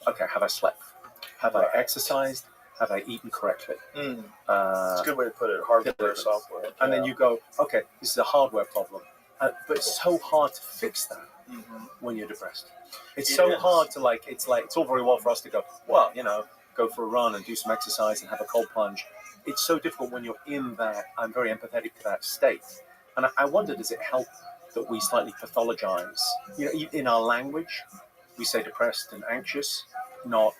okay, have I slept? Have I exercised? Have I eaten correctly? It's a good way to put it, hardware, software. And then you go, okay, this is a hardware problem. But it's so hard to fix that when you're depressed. It's so hard to it's all very well for us to go, well, go for a run and do some exercise and have a cold plunge. It's so difficult when you're in that, I'm very empathetic to that state. And I wonder, does it help that we slightly pathologize? In our language, we say depressed and anxious, not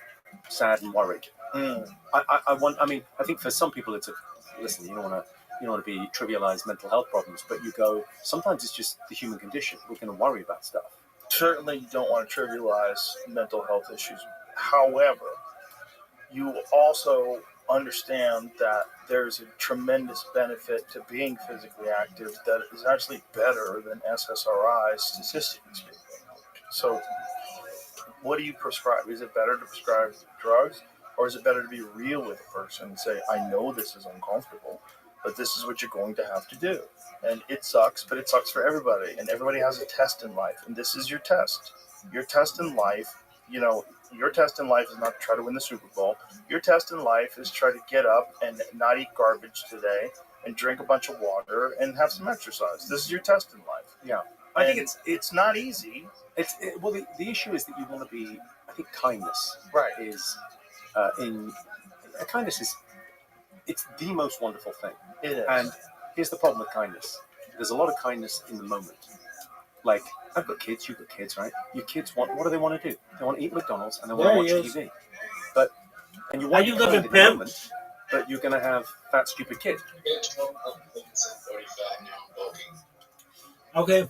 sad and worried. I think for some people it's listen, you don't want to be trivialize mental health problems, but you go, sometimes it's just the human condition. We're going to worry about stuff. Certainly you don't want to trivialize mental health issues. However, you also understand that there's a tremendous benefit to being physically active that is actually better than SSRIs, statistically speaking. So what do you prescribe? Is it better to prescribe drugs, or is it better to be real with a person and say, I know this is uncomfortable, but this is what you're going to have to do. And it sucks, but it sucks for everybody. And everybody has a test in life, and this is your test. Your test in life, your test in life is not to try to win the Super Bowl. Your test in life is try to get up and not eat garbage today and drink a bunch of water and have some exercise. This is your test in life. Yeah. I think it's not easy. The issue is that you want to be, I think kindness is kindness is, it's the most wonderful thing. It is. And here's the problem with kindness. There's a lot of kindness in the moment. I've got kids, you've got kids, right? Your kids what do they want to do? They want to eat McDonald's and they want to watch TV. And you want to be kind in the moment, but you're gonna have fat, stupid kid. Okay.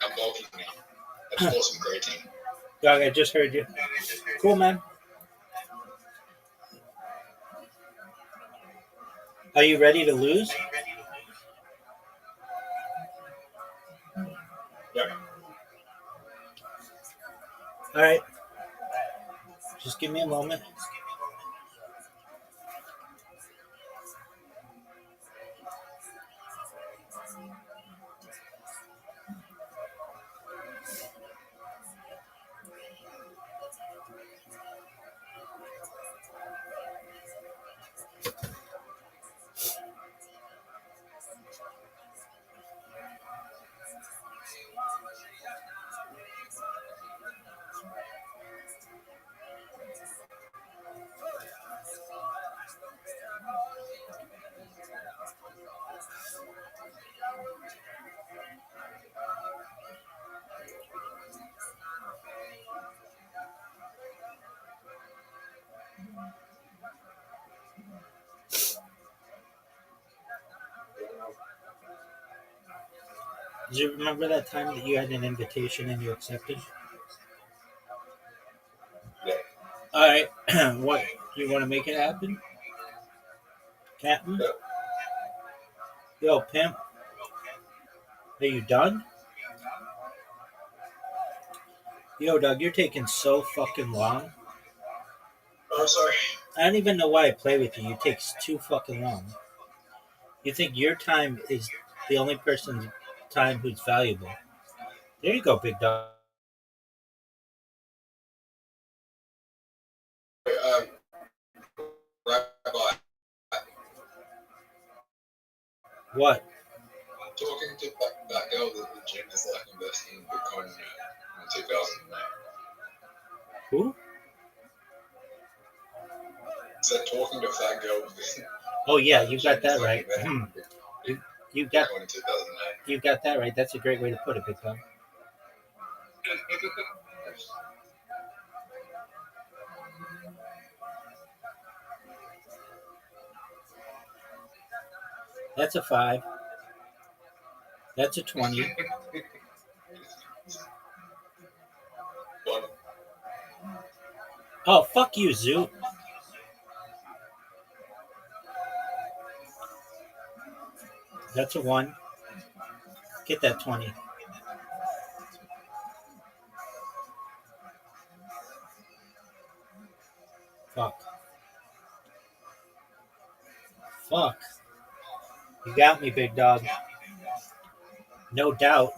I'm bulking now. I just lost some creatine. Dog, I just heard you. Cool, man. Are you ready to lose? Yep. All right. Just give me a moment. Do you remember that time that you had an invitation and you accepted? Yeah. All right. What? You want to make it happen? Captain? Yeah. Yo, pimp. Are you done? Yo, Doug, you're taking so fucking long. Oh, sorry. I don't even know why I play with you. It takes too fucking long. You think your time is the only person's time who's valuable. There you go, big dog. Rabbi, What? talking to that girl that the gym is like investing in Bitcoin in 2009. Who? Said talking to that girl. Oh yeah, you got that right. You got Bitcoin in 2009. you got that right. That's a great way to put it, big dog. That's a 5. That's a 20. What? Oh, fuck you, Zoo. That's a 1. Get that 20. Fuck. Fuck. You got me, big dog. No doubt.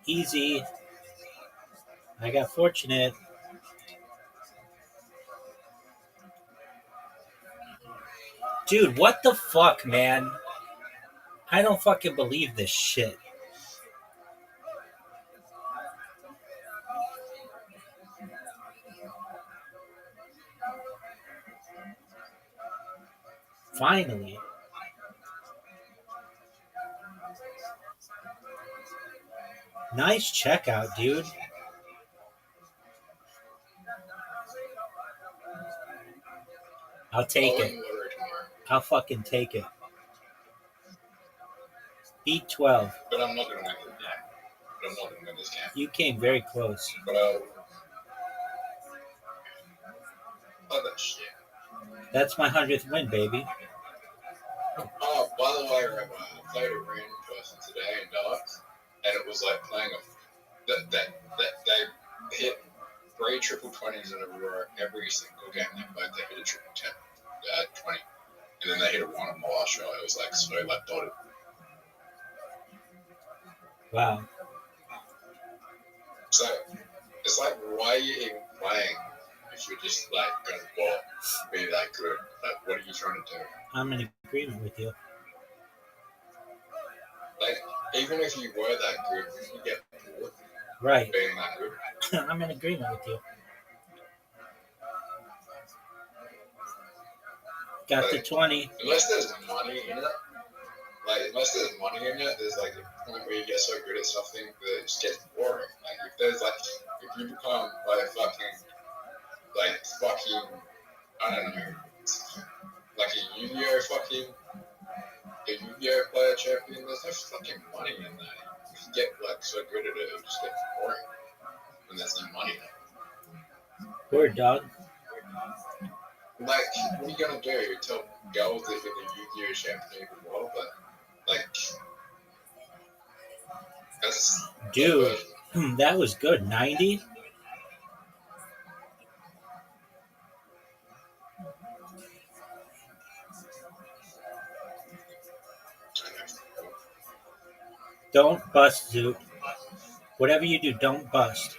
Easy. I got fortunate. Dude, what the fuck, man? I don't fucking believe this shit. Finally. Nice checkout, dude. I'll take it. I'll fucking take it. Beat 12. But I'm not going to win this game. But I'm not going to win this game. You came very close. But oh, that shit. That's my 100th win, baby. Oh, by the way, Rabbi, I played a random person today in darts, and it was like playing that they hit 3 triple 20s in a row every single game they played. They hit a triple 20, and then they hit a 1 on the last shot. It was like so like dotted. Wow. So it's like, why are you even playing if you're just like gonna be that good? Like, what are you trying to do? I'm in agreement with you. Like, even if you were that good, wouldn't you get bored Right. being that good? I'm in agreement with you. Got the 20. Unless there's money in it, there's like a point where you get so good at something that it just gets boring. Like, if you become like a fucking like fucking, I don't know, like a Yu-Gi-Oh fucking, a Yu-Gi-Oh player champion. There's no fucking money in that. If you get like so good at it, it'll just get boring when there's no money. Word, dog. Like, what are you gonna do? Tell girls that you're the Yu-Gi-Oh champion of the world, but like, that's Dude, that was good. 90? Don't bust, Zoot. Whatever you do, don't bust.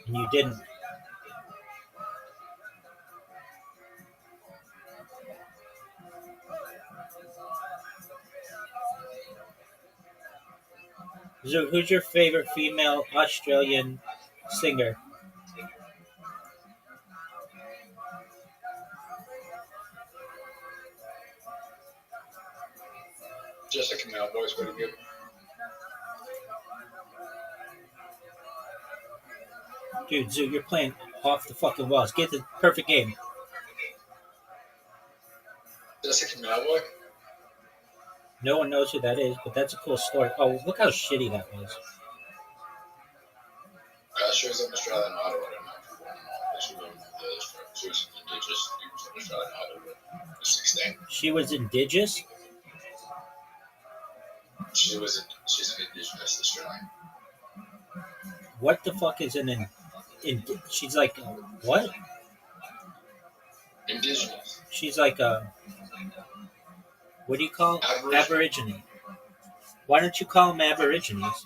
And you didn't. Zoot, who's your favorite female Australian singer? Jessica Malboy's pretty good. Dude, Zoot, you're playing off the fucking walls. Get the perfect game. Jessica Malboy? No one knows who that is, but that's a cool story. Oh, look how shitty that was. She was on Australian Idol. I don't know if you want to know, but she was on the she was Indigenous. She was on Australian Idol when she was 16. She was indigenous? She's an Indigenous Australian. What the fuck is she's like, what? Indigenous. She's like what do you call Aborigine. Why don't you call them Aborigines?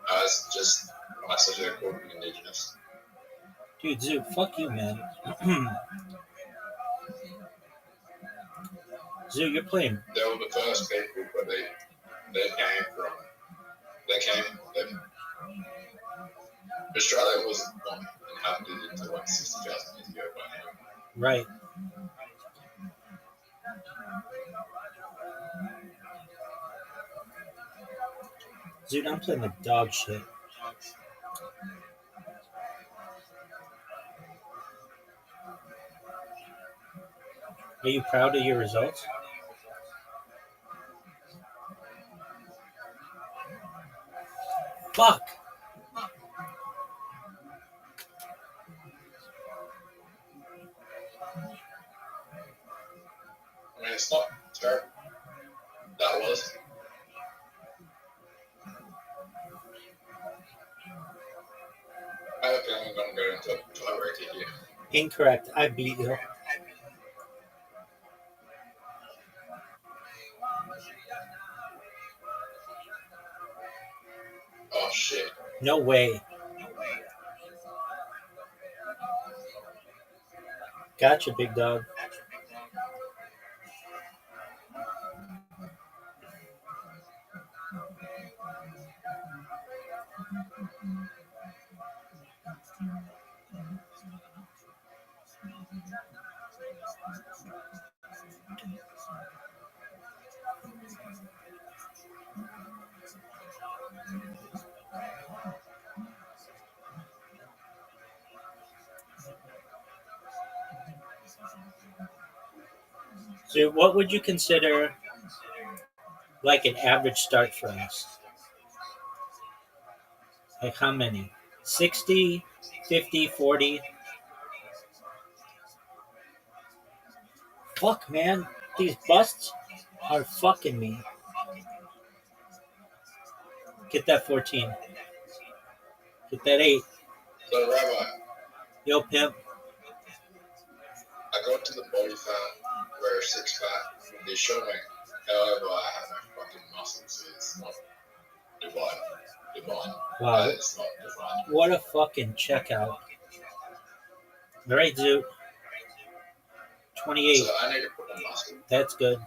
It's just when I said they're called Indigenous. Dude, Zoot, fuck you, man. Zoot, you're playing. They were the first people, but they Australia wasn't inhabited until like 60,000 years ago by now. Right. Dude, I'm playing like dog shit. Are you proud of your results? Fuck! I mean, it's not terrible. That was. I have a feeling I'm going to go into a tiebreaker here. Incorrect. I beat you. Oh, shit. No way. Gotcha, big dog. So what would you consider like an average start for us? Like how many? 60, 50, 40? Fuck, man. These busts are fucking me. Get that 14. Get that 8. So, Rabbi, Yo, pimp. I go to the body fat, wear 6-pack, they show me. However, I have no fucking muscles, so it's not divine. Wow. It's not divine. What a fucking checkout. All right, Zoot. 28. So I need to put on muscle. That's good.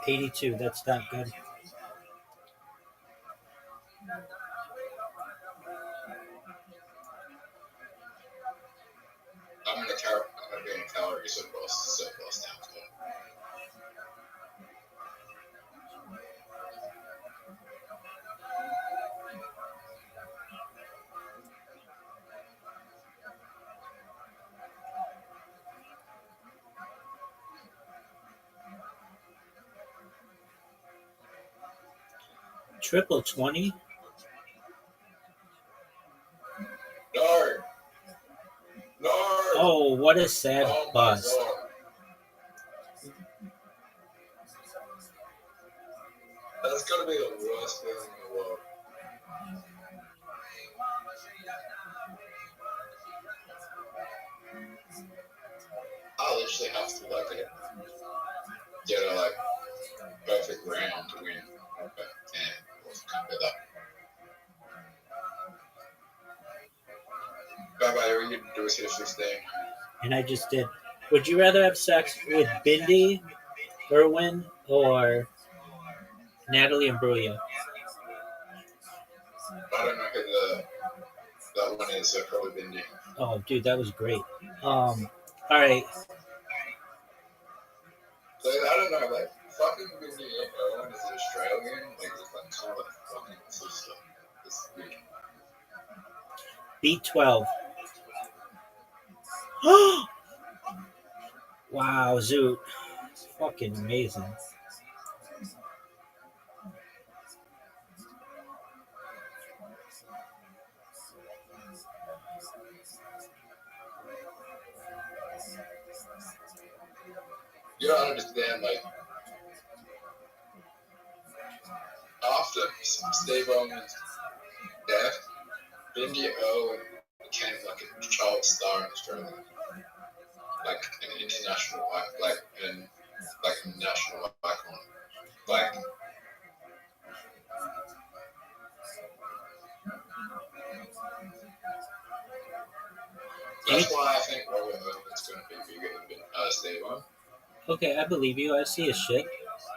82. That's not good. I'm gonna be in calorie surplus now. Triple 20? No. No. Oh, what a sad Oh my bust. God. That's gotta be the worst feeling in the world. I literally have to like get a like perfect round to win. But damn, what's with that? Rabbi, all you do is hit a 16. And I just did. Would you rather have sex with Bindi, Irwin, or Natalie Imbruglia? I don't know who that one is, so probably Bindi. Oh, dude, that was great. All right. So I don't know, like fucking Bindi Owen is an Australian, like it's like kind of like fucking sister. It's weird. Beat 12. Wow, Zoot. Fucking amazing. You don't understand, like after Steve Owen's death, Bindi Owen became like a child star in Australia, like an international, like a national icon. Like that's why I think Robert Irwin's going to be bigger than Steve Owen. Okay, I believe you. I see his shit.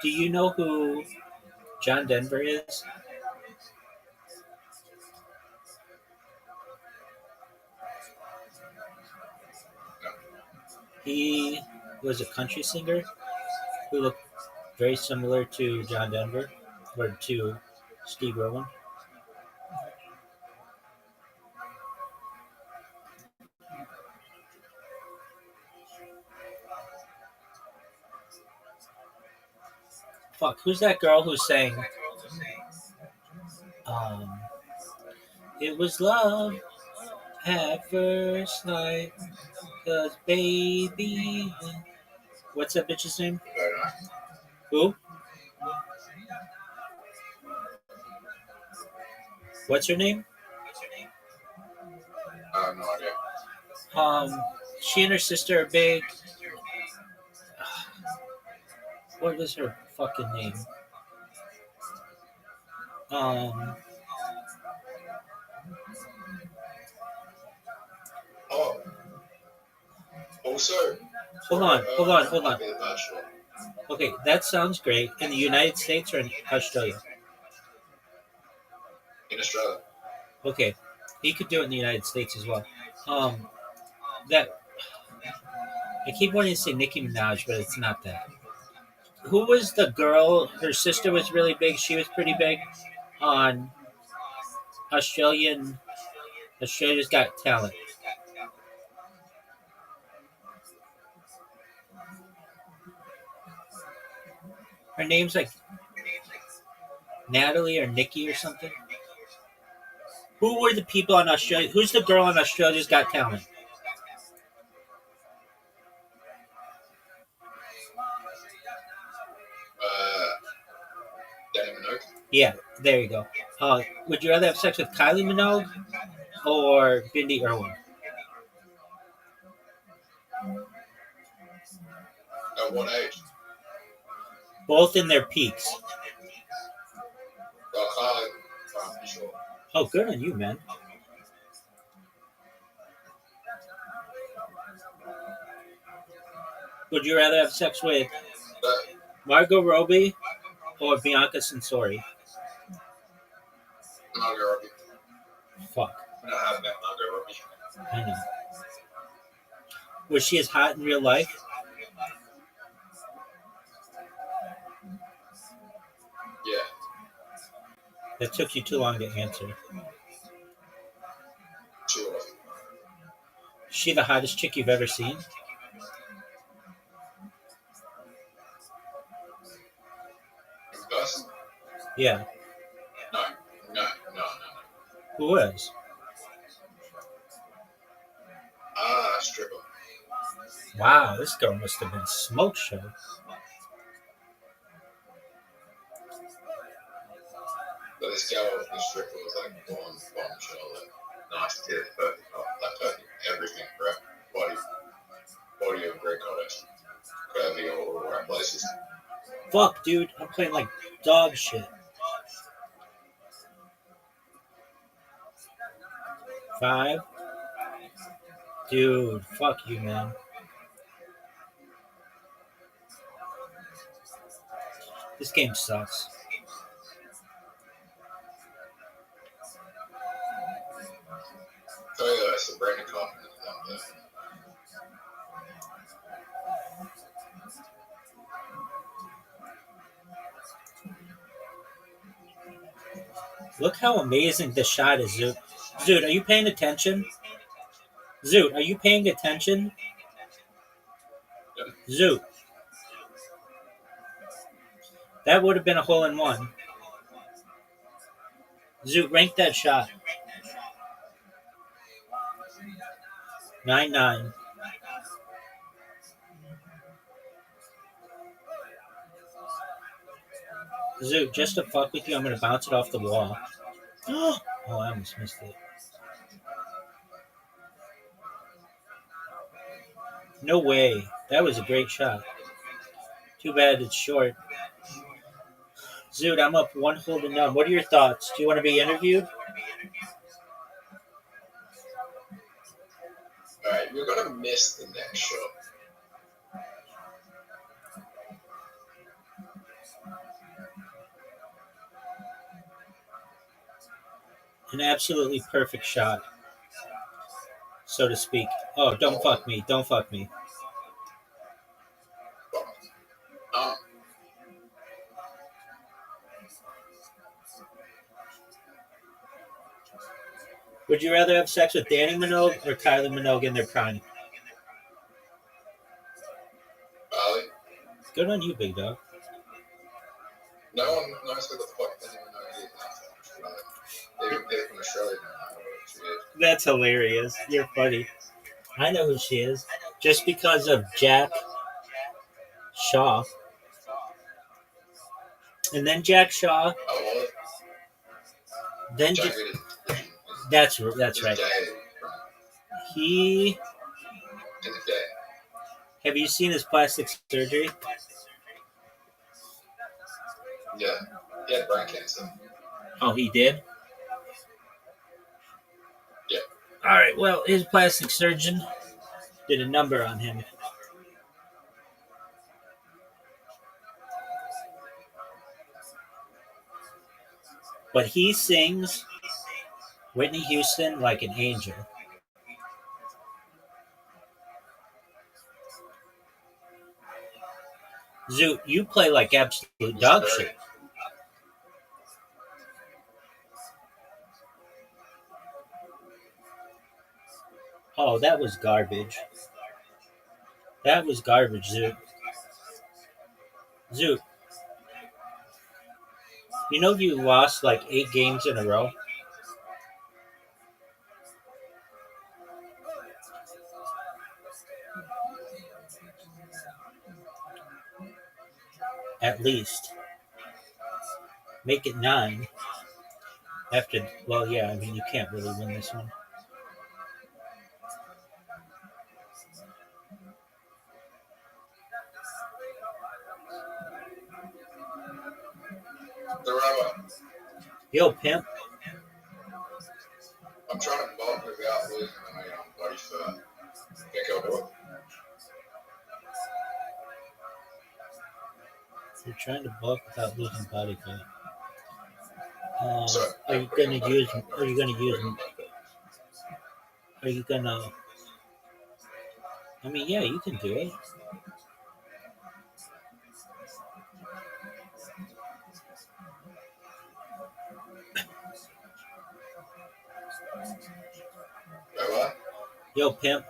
Do you know who John Denver is? He was a country singer who looked very similar to John Denver or to Steve Irwin. Fuck, who's that girl who sang um It Was Love at First Sight, 'cause baby, what's that bitch's name? Who? What's her name? I have no idea. She and her sister are big. What was her fucking name? Oh, also, Hold on. might be The Bachelor. Okay, that sounds great. In the United States or in Australia? In Australia. Okay, he could do it in the United States as well. That I keep wanting to say Nicki Minaj, but it's not that. Who was the girl? Her sister was really big. She was pretty big on Australia's Got Talent. Her name's like Natalie or Nikki or something. Who were the people on Australia? Who's the girl on Australia's Got Talent? Danny Minogue. Yeah, there you go. Would you rather have sex with Kylie Minogue or Bindi Irwin? At what age? Both in their peaks. Well, Kylie, I'm pretty sure. Oh, good on you, man. Would you rather have sex with Margot Robbie or Bianca Censori? Margot Robbie. Fuck. I'm not having that Margot Robbie. I know. Was she as hot in real life? Yeah. That took you too long to answer. Sure. Is she the hottest chick you've ever seen? In person? Yeah. Who is? Stripper. Wow, this girl must have been smoke show. But this stripper was like bombshell, like nice tits, perfect, like perfect everything, right? Body of a great goddess. Curvy all the right places. Fuck, dude, I'm playing like dog shit. 5. Dude, fuck you, man. This game sucks. Oh yeah, Sabrina Carpenter out there. Look how amazing this shot is, Zoot. Zoot, are you paying attention? Zoot, are you paying attention? Zoot. That would have been a hole in one. Zoot, rank that shot. 9-9. Zoot, just to fuck with you, I'm gonna bounce it off the wall. Oh, I almost missed it. No way. That was a great shot. Too bad it's short. Zoot, I'm up 1 hole to none. What are your thoughts? Do you want to be interviewed? Alright, you're gonna miss the next shot. An absolutely perfect shot, so to speak. Oh, don't fuck me. Don't fuck me. Would you rather have sex with Danny Minogue or Kylie Minogue in their prime? Good on you, big dog. No one knows who the fuck Danny Minogue is. Even people from Australia don't know who she is. That's hilarious. You're funny. I know who she is. Just because of Jack Shaw. And then Jack Shaw. Then that's right. He. Have you seen his plastic surgery? Yeah, he had brain cancer. Oh, he did? Yeah. All right, well, his plastic surgeon did a number on him. But he sings Whitney Houston like an angel. Zoot, you play like absolute dog shit. Oh, that was garbage. That was garbage, Zoot. Zoot. You know you lost like 8 games in a row? At least. Make it 9. After, well, yeah, I mean, you can't really win this one. The Rabbi. Yo, pimp. I'm trying to bulk without losing my body fat. Think I'll do it? You're trying to bulk without losing body fat. Are you gonna use? Are you gonna? I mean, yeah, you can do it. Yo, pimp.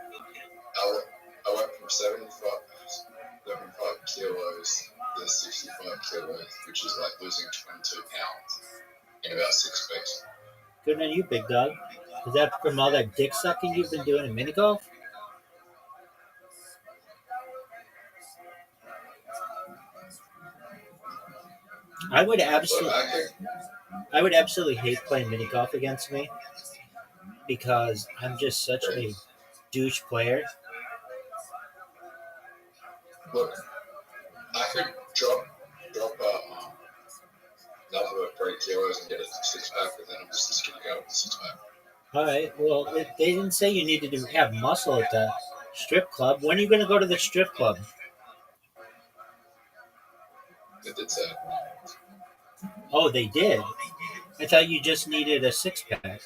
I went from 75 kilos to 65 kilos, which is like losing 22 pounds in about 6 weeks. Good on you, big dog. Is that from all that dick sucking you've been doing in mini golf? I would absolutely hate playing mini golf against me because I'm just such a douche player. Look, I could drop another 3 kilos and get a 6-pack, but then I'm just a skinny guy with a 6-pack. All right. Well, they didn't say you needed to have muscle at the strip club. When are you going to go to the strip club? It did say. Oh, they did. I thought you just needed a 6-pack.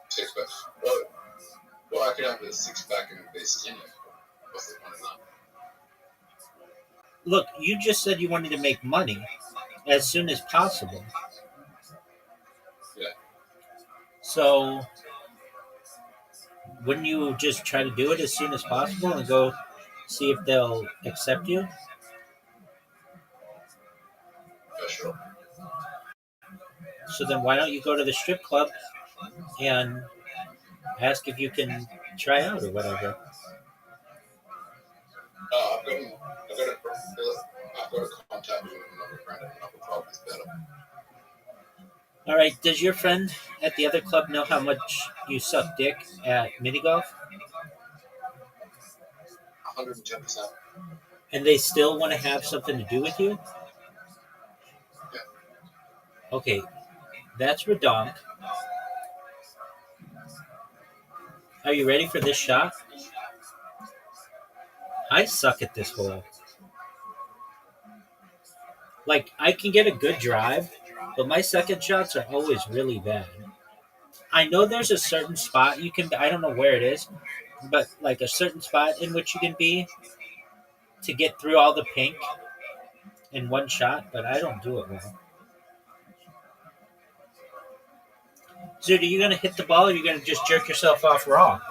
6-pack. Well, I could have a 6-pack and be skinny. What's the point of that? Look, you just said you wanted to make money as soon as possible. Yeah. So, wouldn't you just try to do it as soon as possible and go see if they'll accept you? Yeah, sure. So then why don't you go to the strip club and ask if you can try out or whatever? I've got a contact with another friend at another club that's better. All right. Does your friend at the other club know how much you suck dick at mini golf? 110%. And they still want to have something to do with you? Yeah. Okay. That's redonk. Are you ready for this shot? I suck at this hole. Like, I can get a good drive, but my second shots are always really bad. I know there's a certain spot you can, I don't know where it is, but like a certain spot in which you can be to get through all the pink in one shot, but I don't do it well. Dude, are you going to hit the ball or are you going to just jerk yourself off raw?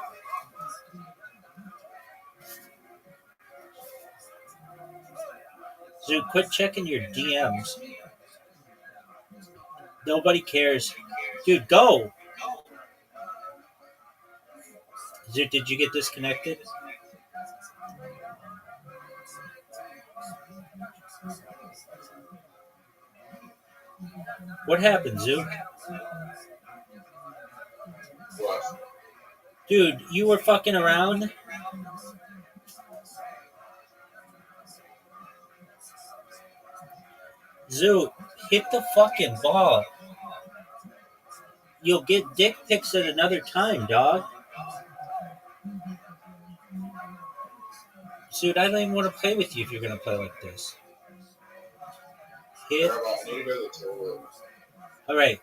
Dude, quit checking your DMs. Nobody cares. Dude, go! Dude, did you get disconnected? What happened, Zook? What? Dude, you were fucking around? Zook, hit the fucking ball. You'll get dick pics at another time, dog. Dude, I don't even want to play with you if you're going to play like this. Hit. Rabbi, I need to go to the toilet. All right.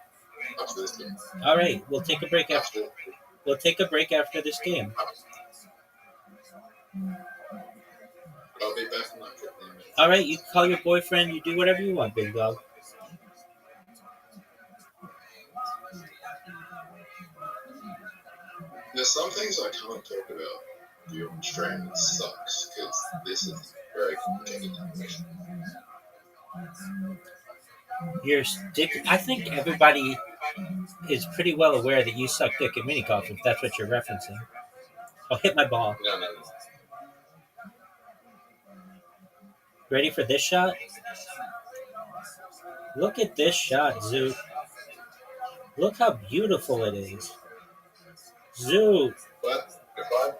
After this game. All right. We'll take a break after. We'll take a break after this game. I'll be back in like 15 minutes. All right. You call your boyfriend. You do whatever you want, big dog. There's some things I can't talk about. Your stream sucks because this is very complicated information. Your dick. I think everybody is pretty well aware that you suck dick at mini golf, if that's what you're referencing. I'll hit my ball. No. Ready for this shot? Look at this shot, Zoot. Look how beautiful it is. Zoot. What? Goodbye?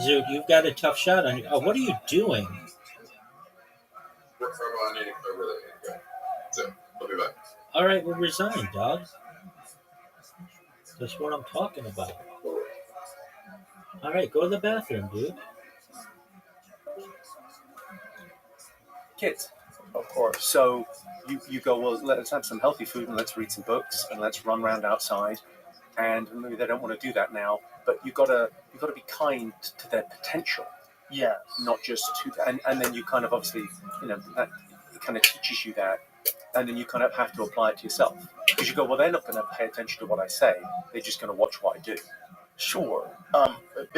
Zoot, you've got a tough shot on you. Oh, what are you doing? Rabbi, I need to go really go. So, I'll be back. All right, we'll resign, dog. That's what I'm talking about. All right, go to the bathroom, dude. Kids, of course. So you go, well, let's have some healthy food and let's read some books and let's run around outside. And maybe they don't want to do that now, but you gotta be kind to their potential. Yes. Not just to that. And then you kind of obviously, that it kind of teaches you that, and then you kind of have to apply it to yourself. Because you go, well, they're not going to pay attention to what I say. They're just going to watch what I do. Sure. But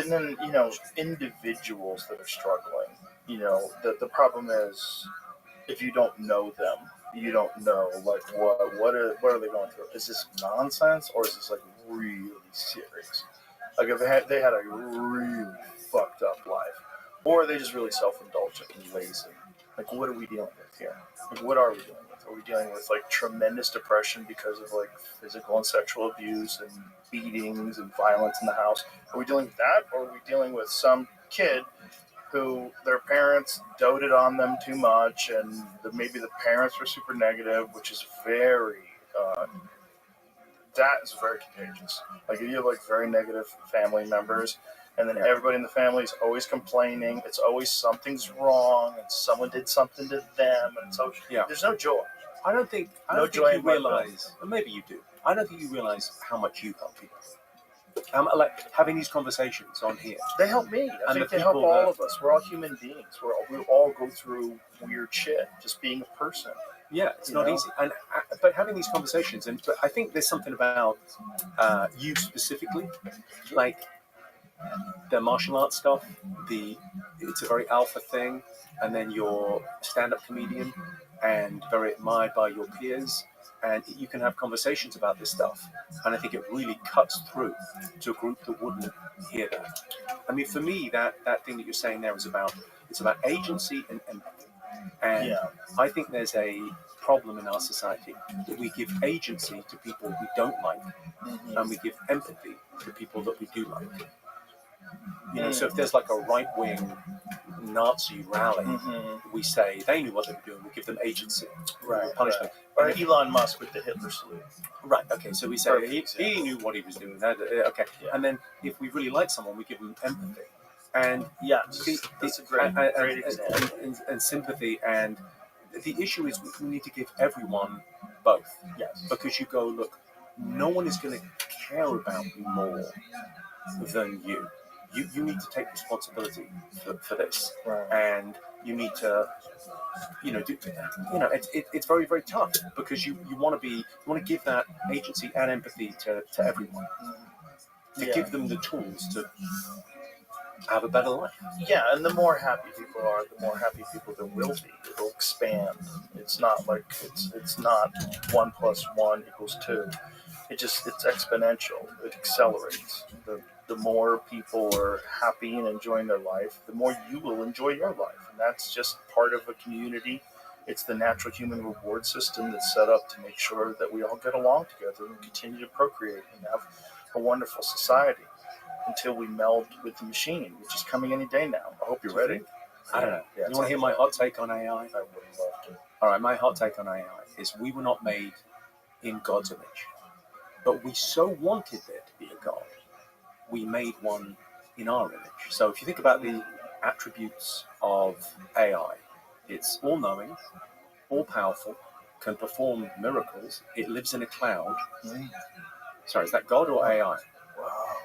then, individuals that are struggling, the problem is if you don't know them, you don't know like what are they going through? Is this nonsense or is this like really serious? Like if they had a really fucked up life, or are they just really self-indulgent and lazy? Like what are we dealing with here? Like what are we dealing with? Are we dealing with like tremendous depression because of like physical and sexual abuse and beatings and violence in the house? Are we dealing with that, or are we dealing with some kid who their parents doted on them too much, and maybe the parents were super negative, which is very that is very contagious. Like if you have like very negative family members, and then everybody in the family is always complaining. It's always something's wrong, and someone did something to them, and so there's no joy. I don't think you realize, or maybe you do. I don't think you realize how much you help people. Like having these conversations on here. They help me. I think they help all of us. We're all human beings. We all go through weird shit. Just being a person. Yeah, it's not easy. But having these conversations, but I think there's something about you specifically, like the martial arts stuff. It's a very alpha thing, and then you're a stand-up comedian and very admired by your peers, and you can have conversations about this stuff. And I think it really cuts through to a group that wouldn't hear that. I mean, for me, that thing that you're saying there is about agency and empathy. And I think there's a problem in our society that we give agency to people we don't like, and we give empathy to people that we do like. So if there's like a right-wing Nazi rally, we say they knew what they were doing. We give them agency, punish them. Or Elon Musk with the Hitler salute. Right. Okay. So we say he knew what he was doing. Okay. And then if we really like someone, we give them empathy. And that's a great example. And sympathy. And the issue is we need to give everyone both. Yes. Because you go, look, no one is going to care about you more than you. You need to take responsibility for this, and you need to, it's very, very tough because you want to give that agency and empathy to everyone, to give them the tools to have a better life. Yeah, and the more happy people are, the more happy people there will be. It'll expand. It's not like it's not 1 + 1 = 2. It's exponential. It accelerates. The more people are happy and enjoying their life, the more you will enjoy your life. And that's just part of a community. It's the natural human reward system that's set up to make sure that we all get along together and continue to procreate and have a wonderful society until we meld with the machine, which is coming any day now. I hope you're ready. I don't know. You want to hear my hot take on AI? I would love to. All right, my hot take on AI is we were not made in God's image, but we so wanted there to be a God. We made one in our image. So if you think about the attributes of AI, it's all-knowing, all-powerful, can perform miracles. It lives in a cloud. Sorry, is that God or AI? Wow.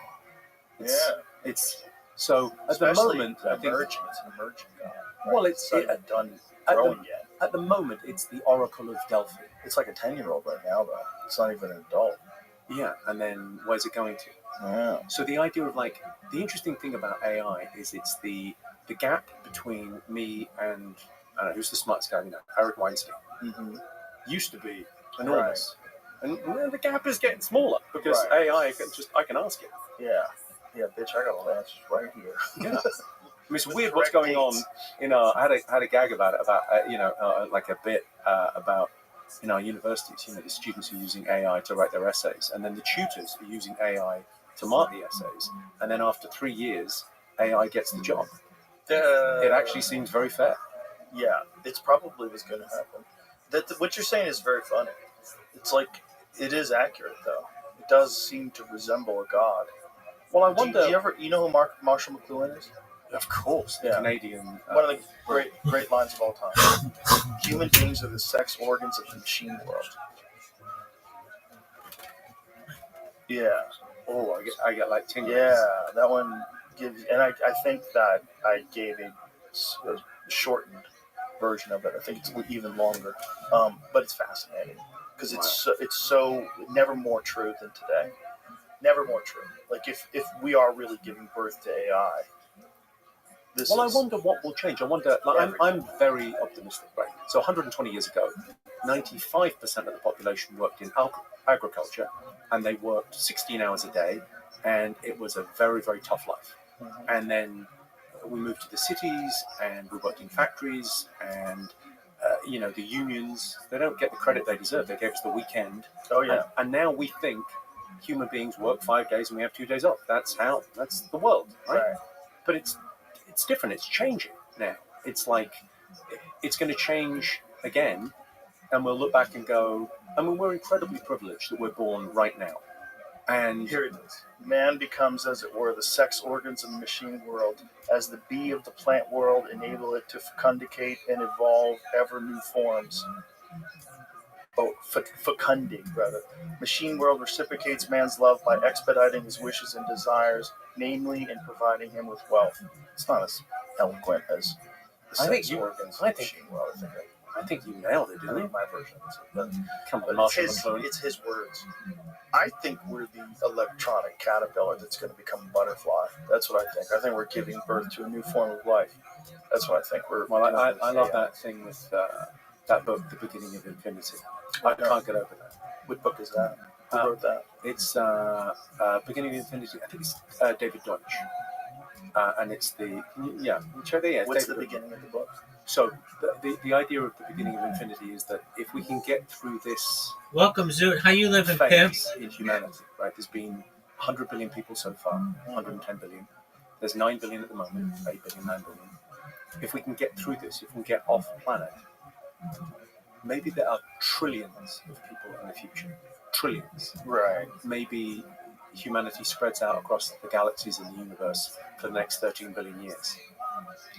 It's so at Especially the moment. I think it's an emerging God. Right? Well, it's not done growing yet. At the moment, it's the Oracle of Delphi. It's like a 10-year-old right now, though. It's not even an adult. Yeah, and then where's it going to? Yeah. So the idea of the interesting thing about AI is it's the gap between me and who's the smartest guy? Eric Weinstein. Used to be enormous, and the gap is getting smaller because AI I can ask it. Yeah, bitch, I got all the answers right here. Yeah. I mean, it's weird what's going on. I had a gag about it like a bit about. In our universities, the students are using AI to write their essays, and then the tutors are using AI to mark the essays, and then after 3 years, AI gets the job. It actually seems very fair. Yeah, it's probably what's going to happen. What you're saying is very funny. It's like, it is accurate, though. It does seem to resemble a god. Well, I wonder... Do you know who Marshall McLuhan is? Of course, the Canadian... One of the great lines of all time. Human beings are the sex organs of the machine world. Yeah. Oh, I get like tingles. Yeah, that one gives... And I think that I gave a shortened version of it. I think it's even longer. But it's fascinating. Because it's so never more true than today. Never more true. Like, if we are really giving birth to AI... This Well, I is wonder what will change. I wonder. Like, I'm very optimistic, right? So 120 years ago, 95% of the population worked in agriculture, and they worked 16 hours a day, and it was a very, very tough life. And then we moved to the cities, and we worked in factories, and the unions, they don't get the credit they deserve. They gave us the weekend. Oh yeah. And now we think human beings work 5 days and we have 2 days off. That's the world, right? But it's different. It's changing now. It's like it's going to change again, and we'll look back and go, I mean, we're incredibly privileged that we're born right now. And here it is. Man becomes, as it were, the sex organs of the machine world, as the bee of the plant world enable it to fecundicate and evolve ever new forms. Fecundate, rather. Machine world reciprocates man's love by expediting his wishes and desires, namely in providing him with wealth. It's not as eloquent as the sex organs of the machine world. I think you nailed it, I didn't you? think my version is it. But Come on, Marshall McLuhan. it's his words. I think we're the electronic caterpillar that's going to become a butterfly. That's what I think. I think we're giving birth to a new form of life. That's what I think we're. Well, I love that thing with that book, The Beginning of Infinity. I can't get over that. What book is that? Who wrote that? It's Beginning of Infinity. I think it's David Deutsch. And it's What's the beginning of the book? So the idea of the beginning of infinity is that if we can get through this Welcome, Zoot. How you living, pimp? phase in humanity, right? There's been 100 billion people so far, 110 billion. There's 9 billion at the moment, 8 billion, 9 billion. If we can get through this, if we can get off the planet, maybe there are trillions of people in the future. Trillions. Right. Maybe humanity spreads out across the galaxies in the universe for the next 13 billion years.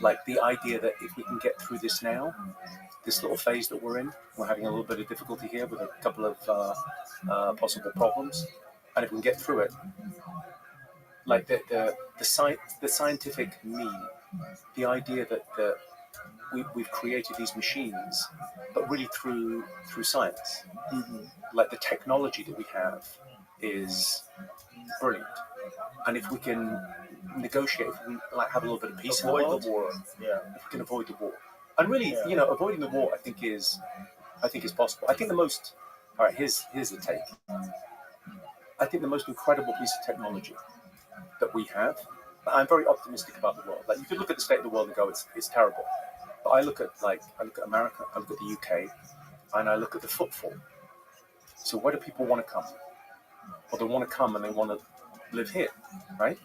Like the idea that if we can get through this now, this little phase that we're in, we're having a little bit of difficulty here with a couple of possible problems, and if we can get through it, like the scientific mean, the idea that we've created these machines, but really through science, like the technology that we have is brilliant, and if we can negotiate, if we can have a little bit of peace in the world, the war. Yeah. if we can avoid the war, and really, avoiding the war, I think is possible. I think the most, all right, here's the take. I think the most incredible piece of technology that we have. I'm very optimistic about the world. Like you could look at the state of the world and go, it's terrible. But I look at America, I look at the UK, and I look at the footfall. So where do people want to come? Well, they want to come and they want to live here, right?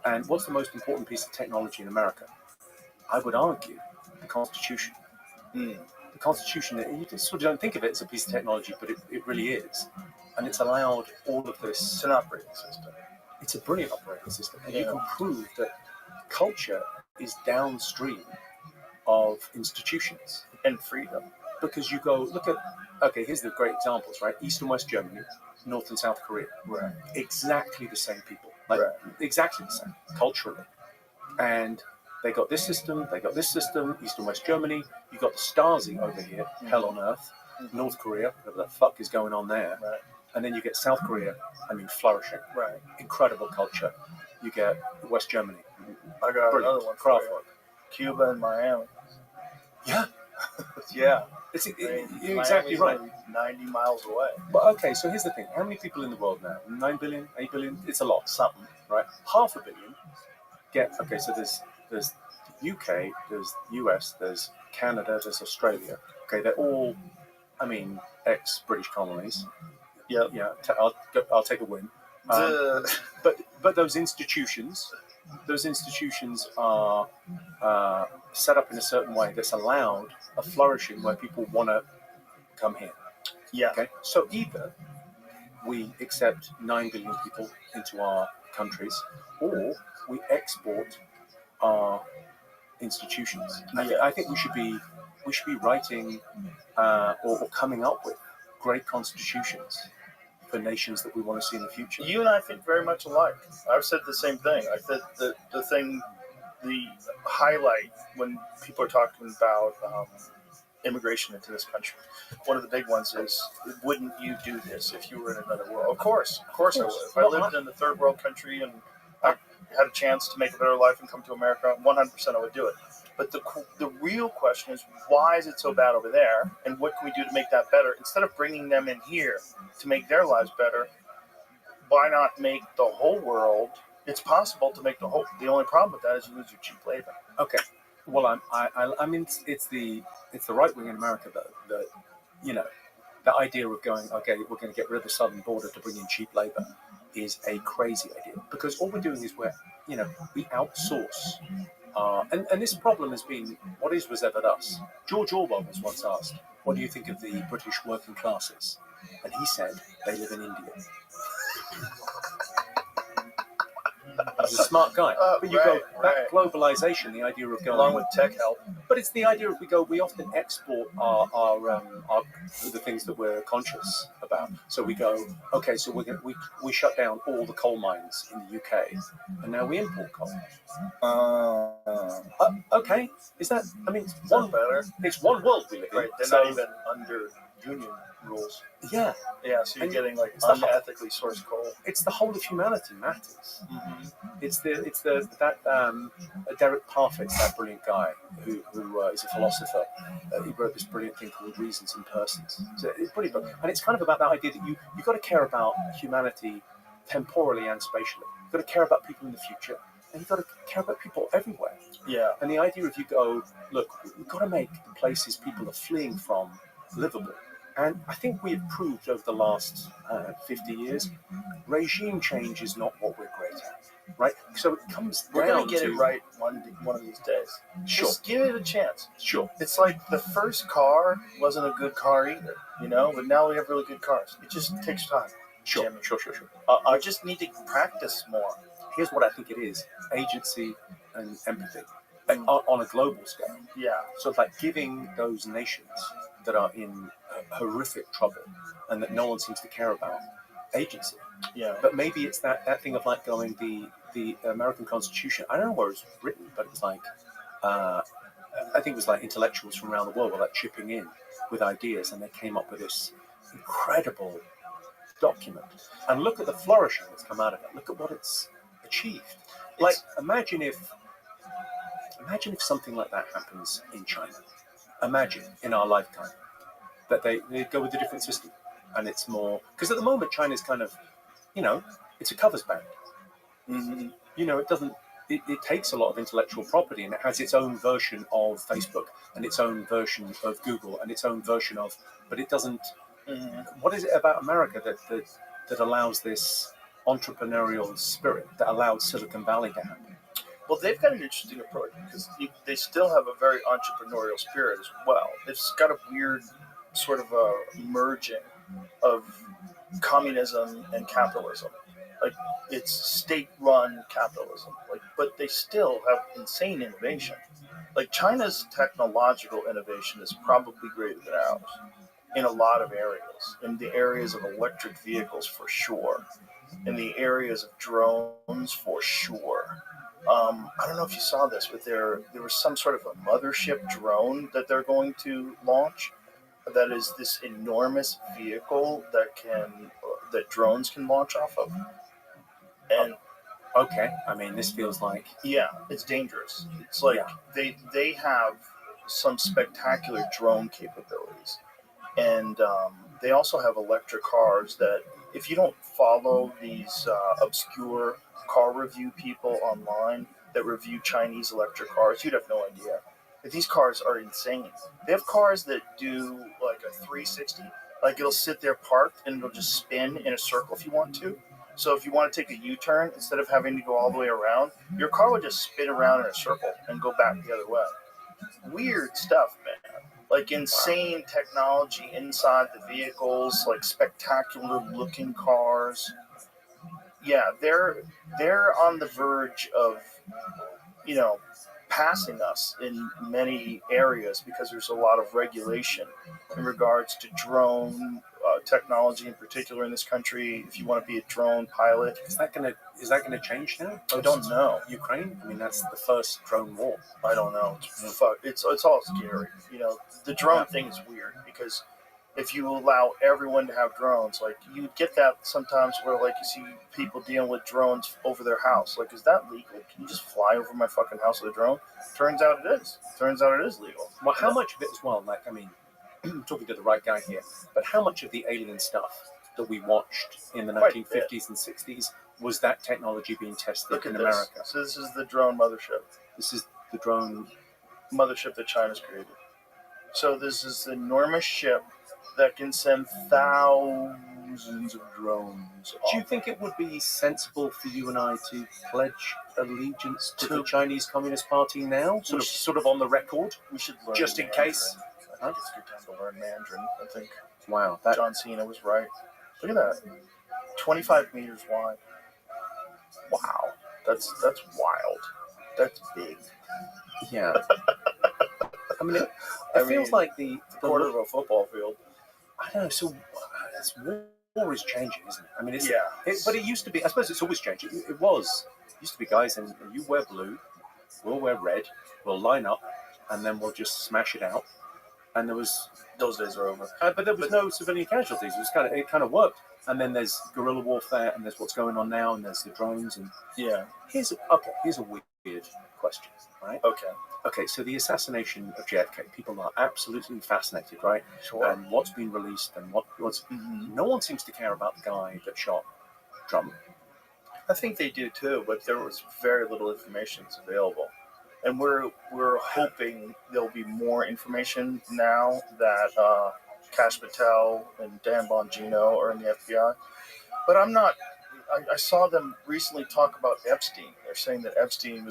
And what's the most important piece of technology in America? I would argue the Constitution. The Constitution, you just sort of don't think of it as a piece of technology, but it really is. And it's allowed all of this. It's an operating system. It's a brilliant operating system. And you can prove that culture is downstream of institutions. And freedom. Because you go, here's the great examples, right? East and West Germany, North and South Korea. Right. Exactly the same people. Exactly the same, culturally. And they got this system, East and West Germany. You got the Stasi over here, hell on earth. North Korea, whatever the fuck is going on there. Right. And then you get South Korea, flourishing. Right. Incredible culture. You get West Germany. I got brilliant. another one. Kraftwerk. Cuba and Miami. Yeah. Yeah. You're exactly right. 90 miles away. But okay, so here's the thing. How many people in the world now? 9 billion, 8 billion? It's a lot. Something. Right? 500 million. So there's UK, there's US, there's Canada, there's Australia. Okay, they're all, ex-British colonies. Yeah. I'll take a win. But those institutions are set up in a certain way that's allowed a flourishing where people want to come here. Yeah. Okay. So either we accept 9 billion people into our countries, or we export our institutions. I think we should be writing or coming up with great constitutions for nations that we want to see in the future. You and I think very much alike. I've said the same thing. Like the highlight when people are talking about immigration into this country, one of the big ones is, wouldn't you do this if you were in another world? Of course I would. If I lived in a third world country and had a chance to make a better life and come to America, 100% I would do it. But the real question is, why is it so bad over there, and what can we do to make that better? Instead of bringing them in here to make their lives better, why not make the whole world? It's possible to make the whole. The only problem with that is you lose your cheap labor. Okay. Well, I mean, it's the right wing in America that the idea of going, okay, we're going to get rid of the southern border to bring in cheap labor is a crazy idea, because all we're doing is we outsource. And this problem has been, what is reserved us? George Orwell was once asked, what do you think of the British working classes? And he said, they live in India. He's a smart guy. But you go, that globalization, the idea of going... Along with tech help. But it's the idea of we often export the things that we're conscious about. So we go, okay, so we shut down all the coal mines in the UK, and now we import coal. Okay, is that, I mean, it's one world we live in. Right, they're not even under union rules. Yeah. Yeah, so you're getting like unethically sourced coal. It's the whole of humanity matters. Mm-hmm. It's Derek Parfit's that brilliant guy who is a philosopher. He wrote this brilliant thing called Reasons and Persons. So it's brilliant book, and it's kind of about that idea that you've got to care about humanity temporally and spatially. You've got to care about people in the future, and you've got to care about people everywhere. Yeah. And the idea of you go, look, we've got to make the places people are fleeing from livable. And I think we have proved over the last 50 years, regime change is not what we're great at, right? So it comes We're down going to get it right one of these days. Sure. Just give it a chance. Sure. It's like the first car wasn't a good car either, but now we have really good cars. It just takes time. Sure. Jimmy. Sure. I just need to practice more. Here's what I think it is: agency and empathy on a global scale. Yeah. So it's like giving those nations that are in horrific trouble and that no one seems to care about agency. Yeah. But maybe it's that thing of like going the American Constitution. I don't know where it's written, but it's like I think it was like intellectuals from around the world were like chipping in with ideas, and they came up with this incredible document. And look at the flourishing that's come out of it. Look at what it's achieved. Like imagine if something like that happens in China. Imagine in our lifetime that they go with a different system, and it's more, because at the moment China's kind of, it's a covers band. Mm-hmm. It takes a lot of intellectual property, and it has its own version of Facebook and its own version of Google and its own version of, but it doesn't. Mm-hmm. What is it about America that allows this entrepreneurial spirit, that allowed Silicon Valley to happen? Well, they've got an interesting approach because they still have a very entrepreneurial spirit as well. It's got a weird sort of a merging of communism and capitalism. Like, it's state-run capitalism. But they still have insane innovation. Like, China's technological innovation is probably greater than ours in a lot of areas. In the areas of electric vehicles, for sure. In the areas of drones, for sure. I don't know if you saw this, but there was some sort of a mothership drone that they're going to launch. That is this enormous vehicle that drones can launch off of. And okay, I mean, this feels like it's dangerous. It's like they have some spectacular drone capabilities, and they also have electric cars that, if you don't follow these obscure car review people online that review Chinese electric cars, you'd have no idea. These cars are insane. They have cars that do like a 360. Like, it'll sit there parked and it'll just spin in a circle if you want to. So if you want to take a U-turn, instead of having to go all the way around, your car would just spin around in a circle and go back the other way. Weird stuff, man. Like, insane technology inside the vehicles, like spectacular looking cars. Yeah, they're on the verge of, passing us in many areas because there's a lot of regulation in regards to drone technology, in particular in this country. If you want to be a drone pilot, is that gonna change now? I don't know. Ukraine. I mean, that's the first drone war. I don't know. It's all scary. The drone thing is weird because if you allow everyone to have drones, like you get that sometimes where like you see people dealing with drones over their house. Like, is that legal? Can you just fly over my fucking house with a drone? Turns out it is. Turns out it is legal. Well, how much of it as well? Like, I mean, I'm talking to the right guy here, but how much of the alien stuff that we watched in the 1950s and 60s was that technology being tested in America? So this is the drone mothership. This is the drone mothership that China's created. So this is an enormous ship that can send thousands of drones. Do you think it would be sensible for you and I to pledge allegiance to the Chinese Communist Party now, sort of on the record? We should learn just in Mandarin. case. I think it's a good time to learn Mandarin. I think. Wow, John Cena was right. Look at that, 25 meters wide. Wow, that's wild. That's big. Yeah. I mean, it feels like the quarter of a football field. I don't know. So war is changing, isn't it? I mean, but it used to be. I suppose it's always changing. It used to be guys, and you wear blue, we'll wear red, we'll line up, and then we'll just smash it out. And those days are over. But there was no civilian casualties. It kind of worked. And then there's guerrilla warfare, and there's what's going on now, and there's the drones, and Here's a weird question, right? Okay, so the assassination of JFK, people are absolutely fascinated, right? Sure. And what's been released and what's... No one seems to care about the guy that shot Trump. I think they do too, but there was very little information available. And we're hoping there'll be more information now that Kash Patel and Dan Bongino are in the FBI. But I'm not... I saw them recently talk about Epstein. They're saying that Epstein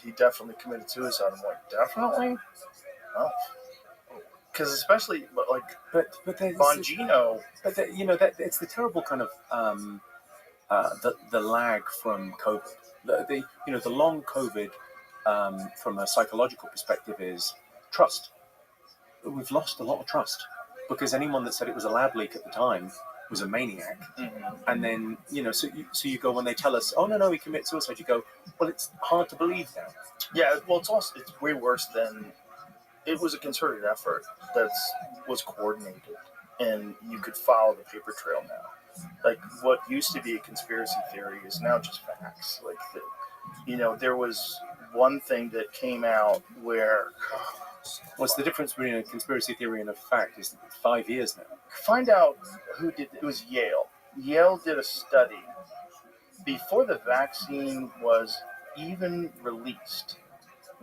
he definitely committed suicide. I'm like, definitely? Oh. Because especially, but Bongino... But it's the terrible kind of the lag from COVID. The long COVID from a psychological perspective is trust. We've lost a lot of trust because anyone that said it was a lab leak at the time was a maniac. And then, so you go, when they tell us, oh, no, he committed suicide, you go, well, it's hard to believe now. Yeah, well, it's way worse than, it was a concerted effort that was coordinated, and you could follow the paper trail now. Like, what used to be a conspiracy theory is now just facts. Like, there was one thing that came out where... What's the difference between a conspiracy theory and a fact? Is 5 years now. Find out who did it. Was Yale. Yale did a study before the vaccine was even released,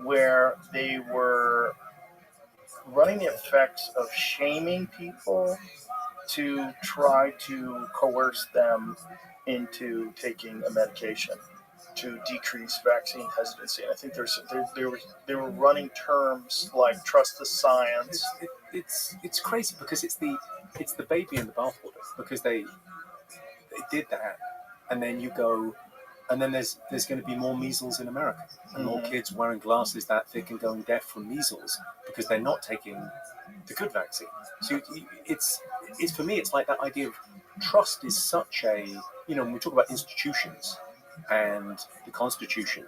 where they were running the effects of shaming people to try to coerce them into taking a medication to decrease vaccine hesitancy. And I think they were running terms like trust the science. It's crazy because it's the baby in the bathwater, because they did that, and then you go, and then there's going to be more measles in America, and more kids wearing glasses that thick and going deaf from measles because they're not taking the good vaccine. So it's for me, it's like that idea of trust is such a, when we talk about institutions and the Constitution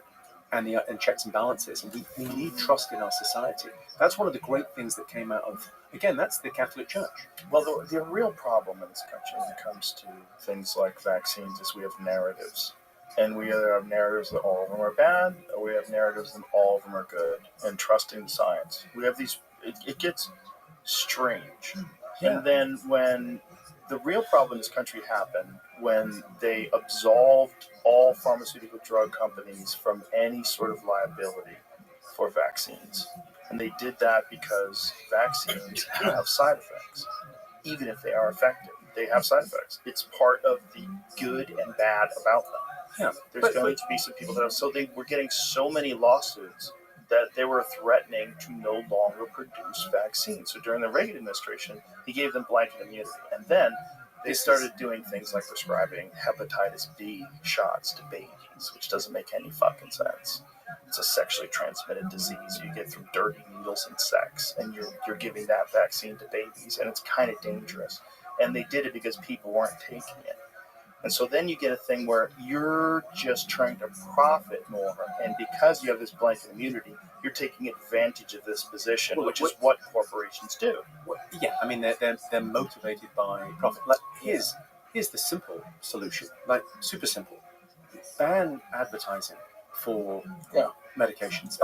and checks and balances, and we need trust in our society. That's one of the great things that came out of, again, that's the Catholic Church. Well, the real problem in this country when it comes to things like vaccines is we have narratives. And we either have narratives that all of them are bad, or we have narratives that all of them are good, and trusting the science. We have these, it gets strange. Yeah. And then when the real problem in this country happened, when they absolved all pharmaceutical drug companies from any sort of liability for vaccines. And they did that because vaccines have side effects. Even if they are effective, they have side effects. It's part of the good and bad about them. Yeah, There's going to be some people that have, so they were getting so many lawsuits that they were threatening to no longer produce vaccines. So during the Reagan administration, he gave them blanket immunity. And then they started doing things like prescribing hepatitis B shots to babies, which doesn't make any fucking sense. It's a sexually transmitted disease you get through dirty needles and sex, and you're giving that vaccine to babies, and it's kind of dangerous. And they did it because people weren't taking it. And so then you get a thing where you're just trying to profit more. And because you have this blanket immunity, you're taking advantage of this position, which is what corporations do. Yeah, I mean, they're motivated by profit. Like, here's the simple solution, like super simple. Ban advertising for medications.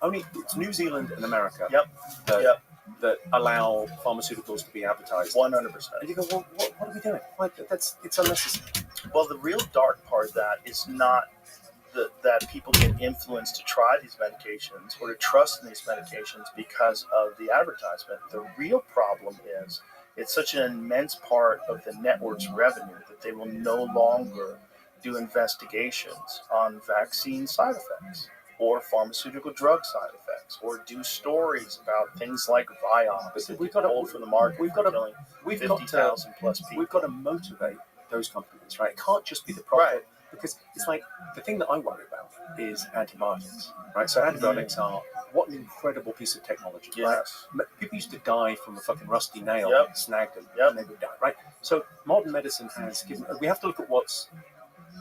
I mean, it's New Zealand and America that allow pharmaceuticals to be advertised. 100%. And you go, well, what are we doing? Like, it's unnecessary. Well, the real dark part of that is not that people get influenced to try these medications or to trust in these medications because of the advertisement. The real problem is it's such an immense part of the network's revenue that they will no longer do investigations on vaccine side effects or pharmaceutical drug side effects, or do stories about things like Vioxx that we've got to hold for the market. We've got 50,000 plus people. We've got to motivate those companies, right? It can't just be the profit, because it's like the thing that I worry about is antibiotics, right? So antibiotics are what an incredible piece of technology. Yes. Right? People used to die from a fucking rusty nail that snagged them, and they would die, right? So modern medicine has given. We have to look at what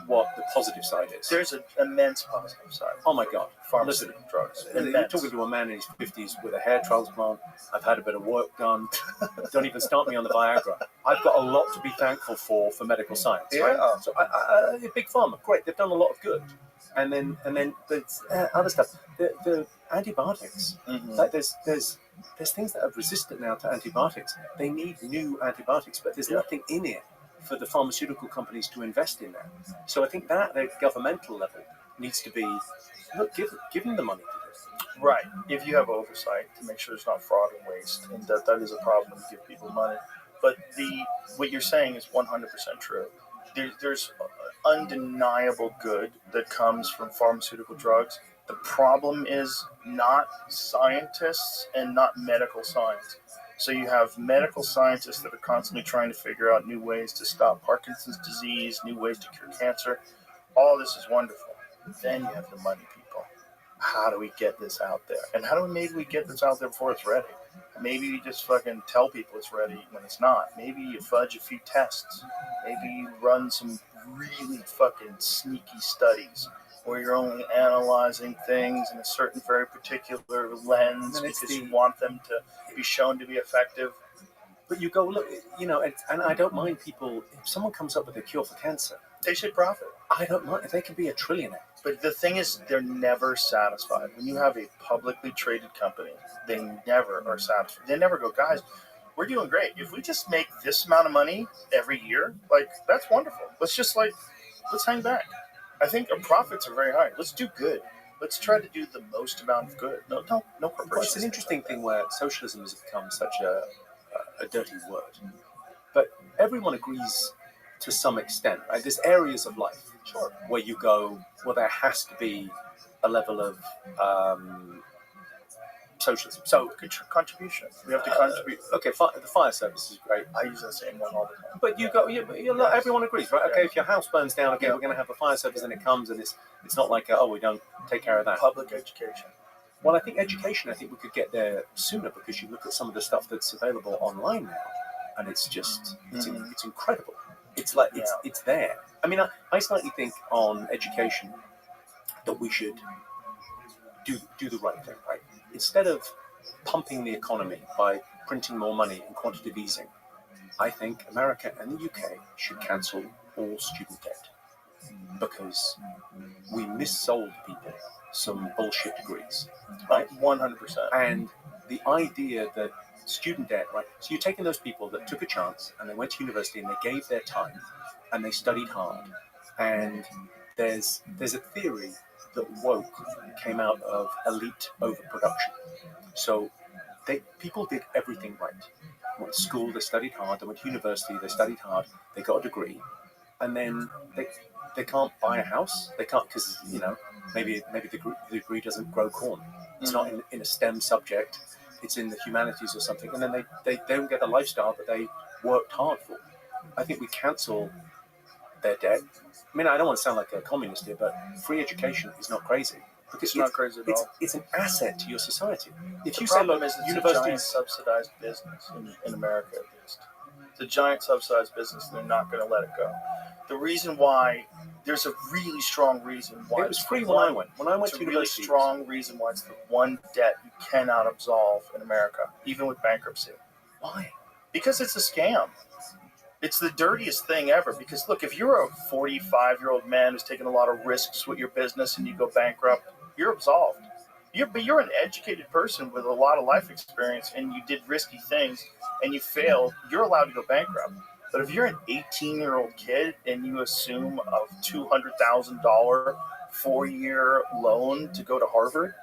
the positive side is. There's an immense positive side. Oh my God. Pharmaceutical drugs. You're talking to a man in his 50s with a hair transplant. I've had a bit of work done. Don't even start me on the Viagra. I've got a lot to be thankful for medical science. Right? So big pharma, great. They've done a lot of good. And then there's other stuff. The antibiotics. Like there's things that are resistant now to antibiotics. They need new antibiotics, but there's nothing in it for the pharmaceutical companies to invest in that. So I think that at governmental level needs to be, look, give them the money to do it. Right. If you have oversight to make sure there's not fraud and waste, and that is a problem when you give people money. But what you're saying is 100% true. There's undeniable good that comes from pharmaceutical drugs. The problem is not scientists and not medical science. So you have medical scientists that are constantly trying to figure out new ways to stop Parkinson's disease, new ways to cure cancer. All this is wonderful. Then you have the money people. How do we get this out there? And how do we get this out there before it's ready? Maybe you just fucking tell people it's ready when it's not. Maybe you fudge a few tests. Maybe you run some really fucking sneaky studies where you're only analyzing things in a certain very particular lens because you want them to be shown to be effective. But you go, look, and I don't mind people, if someone comes up with a cure for cancer, they should profit. I don't mind. They can be a trillionaire. But the thing is, they're never satisfied. When you have a publicly traded company, they never are satisfied. They never go, guys, we're doing great. If we just make this amount of money every year, that's wonderful. Let's hang back. I think our profits are very high. Let's do good. Let's try to do the most amount of good. No corporations. Well, it's an interesting thing where socialism has become such a dirty word. But everyone agrees to some extent, right? There's areas of life where you go, well, there has to be a level of socialism. So contribution. We have to contribute. Okay, the fire service is great. I use the same one all the time. But everyone agrees, right? Okay, if your house burns down, we're going to have a fire service, and it comes, and it's not like we don't take care of that. Public education. Well, I think education. I think we could get there sooner, because you look at some of the stuff that's available online now, and it's just it's incredible. It's like it's there. I mean, I slightly think on education that we should do the right thing, right? Instead of pumping the economy by printing more money and quantitative easing, I think America and the UK should cancel all student debt, because we missold people some bullshit degrees, right? 100%. And the idea that student debt, right? So you're taking those people that took a chance and they went to university and they gave their time and they studied hard. And there's a theory that woke came out of elite overproduction. So people did everything right. They went to school, they studied hard. They went to university, they studied hard. They got a degree, and then they can't buy a house. They can't, because maybe the degree doesn't grow corn. It's not in a STEM subject. It's in the humanities or something, and then they don't get the lifestyle that they worked hard for. I think we cancel their debt. I mean, I don't want to sound like a communist here, but free education is not crazy. Because it's not crazy at all. It's an asset to your society. If you say, look, it's a giant subsidized business in America, at least. It's a giant subsidized business, and they're not going to let it go. the reason why there's a really strong reason why It was free when I went. When I went it's to a really university. strong reason why it's the one debt you cannot absolve in America, even with bankruptcy. Why? Because it's a scam. It's the dirtiest thing ever. Because look, if you're a 45-year-old man who's taking a lot of risks with your business and you go bankrupt, you're absolved. But you're an educated person with a lot of life experience and you did risky things and you failed, you're allowed to go bankrupt. But if you're an 18-year-old kid and you assume a $200,000 4-year loan to go to Harvard,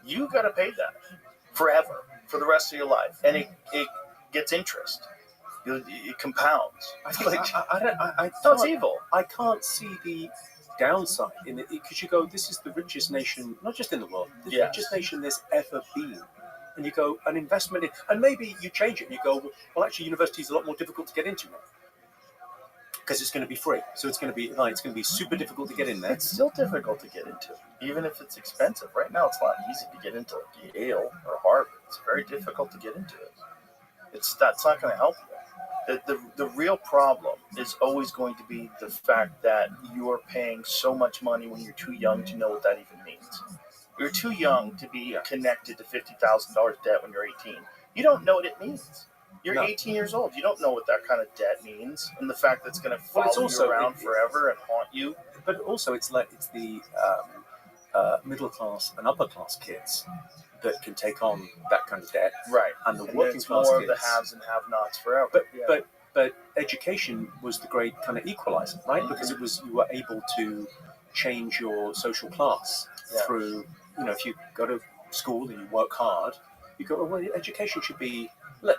you got to pay that forever, for the rest of your life. And it gets interest. It compounds. It's evil. I can't see the downside in it because you go, this is the richest nation, not just in the world, the richest nation there's ever been. And you go, an investment in, and maybe you change it and you go, well, actually, university is a lot more difficult to get into now because it's going to be free. So it's going to be super difficult to get in there. It's still difficult to get into, even if it's expensive. Right now, it's not easy to get into Yale or Harvard. It's very difficult to get into it. That's not going to help you. The real problem is always going to be the fact that you are paying so much money when you're too young to know what that even means. You're too young to be connected to $50,000 debt when you're 18. You don't know what it means. You're 18 years old. You don't know what that kind of debt means, and the fact that it's going to follow you around forever and haunt you. But also, it's the middle class and upper class kids that can take on that kind of debt, right? And the working it's class more kids, of the haves and have-nots forever. But education was the great kind of equalizer, right? Because it was, you were able to change your social class through, if you go to school and you work hard, you go, well, education should be.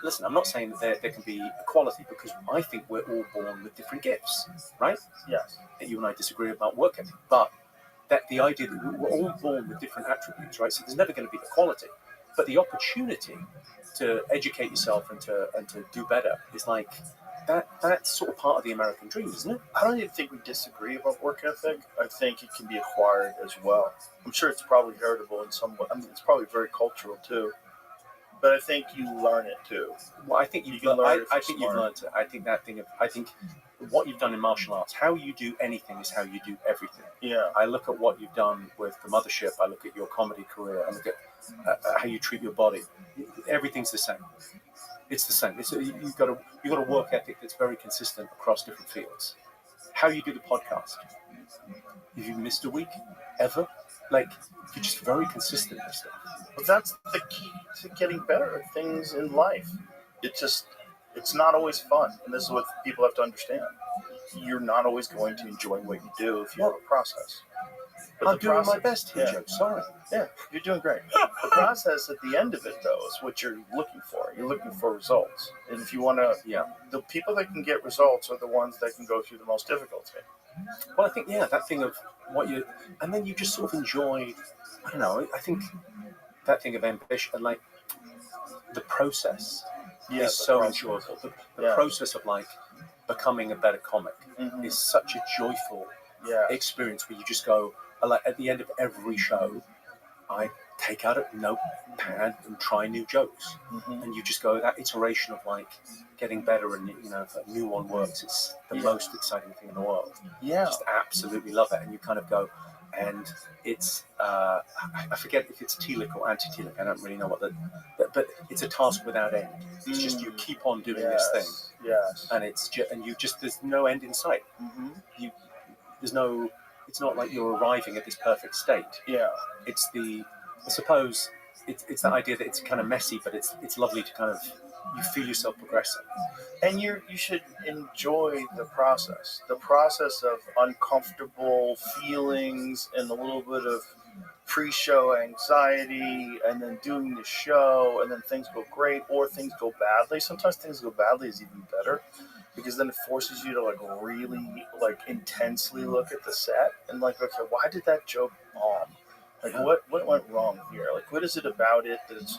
Listen, I'm not saying that there can be equality because I think we're all born with different gifts, right? Yes. You and I disagree about work ethic, but that the idea that we're all born with different attributes, right? So there's never going to be equality, but the opportunity to educate yourself and to do better is like that's sort of part of the American dream, isn't it? I don't even think we disagree about work ethic. I think it can be acquired as well. I'm sure it's probably heritable in some way. I mean, it's probably very cultural too. But I think you learn it too. Well, I think you've learned it. I think what you've done in martial arts, how you do anything is how you do everything. Yeah. I look at what you've done with the Mothership. I look at your comedy career. I look at how you treat your body. Everything's the same. It's the same. You've got a work ethic that's very consistent across different fields. How you do the podcast. Have you missed a week ever? Like, you're just very consistent with stuff. But that's the key to getting better at things in life. It's not always fun. And this is what people have to understand. You're not always going to enjoy what you do if you have a process. But I'm doing my best here, Joe. Sorry. Yeah, you're doing great. The process at the end of it, though, is what you're looking for. You're looking for results. And if you want to, the people that can get results are the ones that can go through the most difficulty. Well, I think, that thing of what you, and then you just sort of enjoy, I don't know, I think that thing of ambition, like the process is so enjoyable. The process of like becoming a better comic is such a joyful experience where you just go, like at the end of every show, I take out a notepad and try new jokes. And you just go, that iteration of like getting better and, if a new one works, it's the most exciting thing in the world. Yeah. Just absolutely love it. And you kind of go, and it's, I forget if it's telic or anti-telic, I don't really know but it's a task without end. It's just you keep on doing this thing. Yes. And there's no end in sight. It's not like you're arriving at this perfect state. Yeah. It's I suppose it's the idea that it's kind of messy, but it's lovely to kind of, you feel yourself progressing. And you should enjoy the process of uncomfortable feelings and a little bit of pre-show anxiety, and then doing the show, and then things go great or things go badly. Sometimes things go badly is even better, because then it forces you to like really like intensely look at the set and like, okay, why did that joke bomb? Like what went wrong here? Like, what is it about it that's,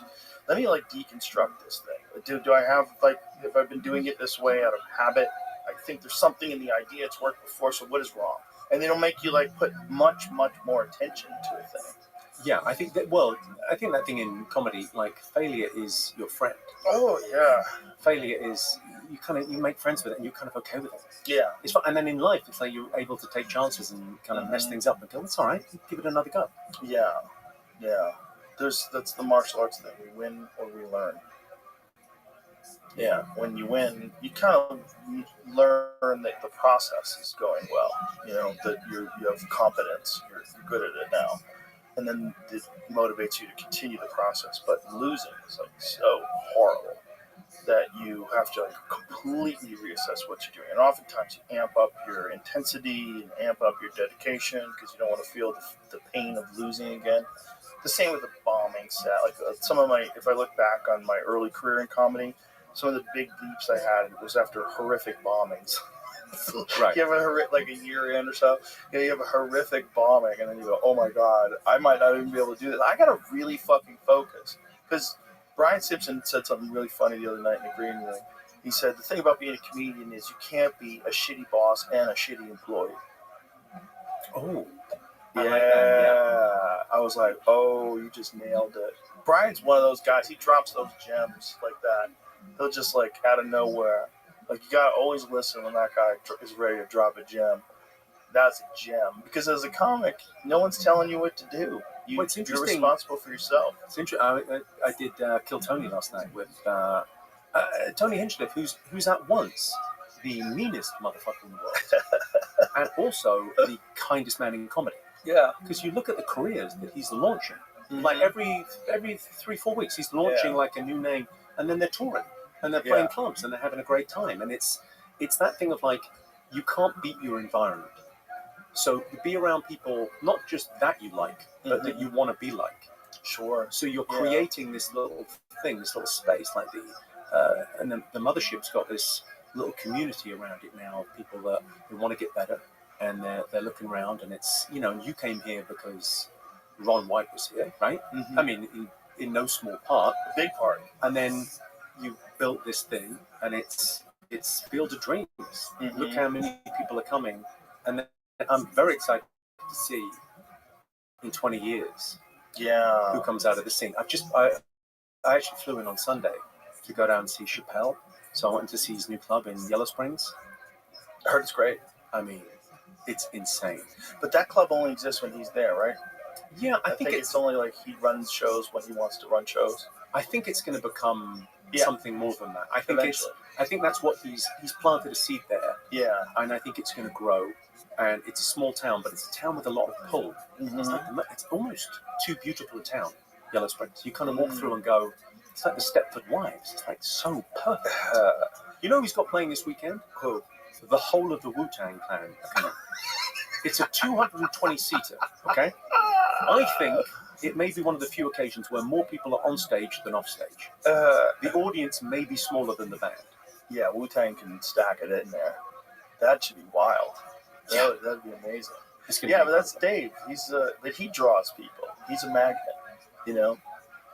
let me like deconstruct this thing. Do I have like, have I been doing it this way out of habit? I think there's something in the idea, it's worked before, so what is wrong? And it'll make you like put much, much more attention to a thing. Yeah, I think that thing in comedy, like failure is your friend. Oh yeah. Failure is, you make friends with it, and you're kind of okay with it. Yeah. It's fun. And then in life, it's like you're able to take chances and kind of mess things up and go, it's all right, give it another go. Yeah. Yeah. That's the martial arts thing. We win or we learn. Yeah. When you win, you kind of learn that the process is going well. You know, that you have competence. You're good at it now. And then it motivates you to continue the process. But losing is like so horrible that you have to like completely reassess what you're doing. And oftentimes you amp up your intensity and amp up your dedication because you don't want to feel the pain of losing again. The same with the bombing set. Like if I look back on my early career in comedy, some of the big leaps I had was after horrific bombings. Right. You have like a year in or so, you have a horrific bombing, and then you go, oh my God, I might not even be able to do this. I got to really fucking focus. Because Brian Simpson said something really funny the other night in the green room. He said, the thing about being a comedian is you can't be a shitty boss and a shitty employee. Oh. Yeah. Like that, yeah. I was like, oh, you just nailed it. Brian's one of those guys. He drops those gems like that. He'll just like out of nowhere. Like, you gotta always listen when that guy is ready to drop a gem. That's a gem. Because as a comic, no one's telling you what to do. You're responsible for yourself. It's interesting. I did Kill Tony last night with Tony Hinchcliffe, who's at once the meanest motherfucker in the world and also the kindest man in comedy. Yeah. Because you look at the careers that he's launching. Like every 3-4 weeks, he's launching like a new name, and then they're touring. And they're playing clubs and they're having a great time. And it's that thing of like, you can't beat your environment. So be around people, not just that you like, but that you want to be like. Sure. So you're creating this little thing, this little space, like and the mothership's got this little community around it now of people that who want to get better. And they're looking around, and it's, you came here because Ron White was here, right? I mean, in no small part. A big part. And then you built this thing, and it's Field of Dreams. Look how many people are coming, and I'm very excited to see in 20 years who comes out of the scene. I actually flew in on Sunday to go down and see Chappelle, so I went to see his new club in Yellow Springs. I heard it's great. I mean, it's insane. But that club only exists when he's there, right? Yeah, I think it's only like he runs shows when he wants to run shows. I think it's going to become something more than that. I think that's what he's planted a seed there. Yeah. And I think it's going to grow. And it's a small town, but it's a town with a lot of pull. It's almost too beautiful a town, Yellow Springs. You kind of walk through and go, it's like the Stepford Wives. It's like so perfect. You know who's got playing this weekend? Who? The whole of the Wu-Tang Clan are coming. It's a 220-seater, okay? I think it may be one of the few occasions where more people are on stage than off stage. The audience may be smaller than the band. Yeah, Wu-Tang can stack it in there. That should be wild. That'd be amazing. But that's Dave. But he draws people. He's a magnet,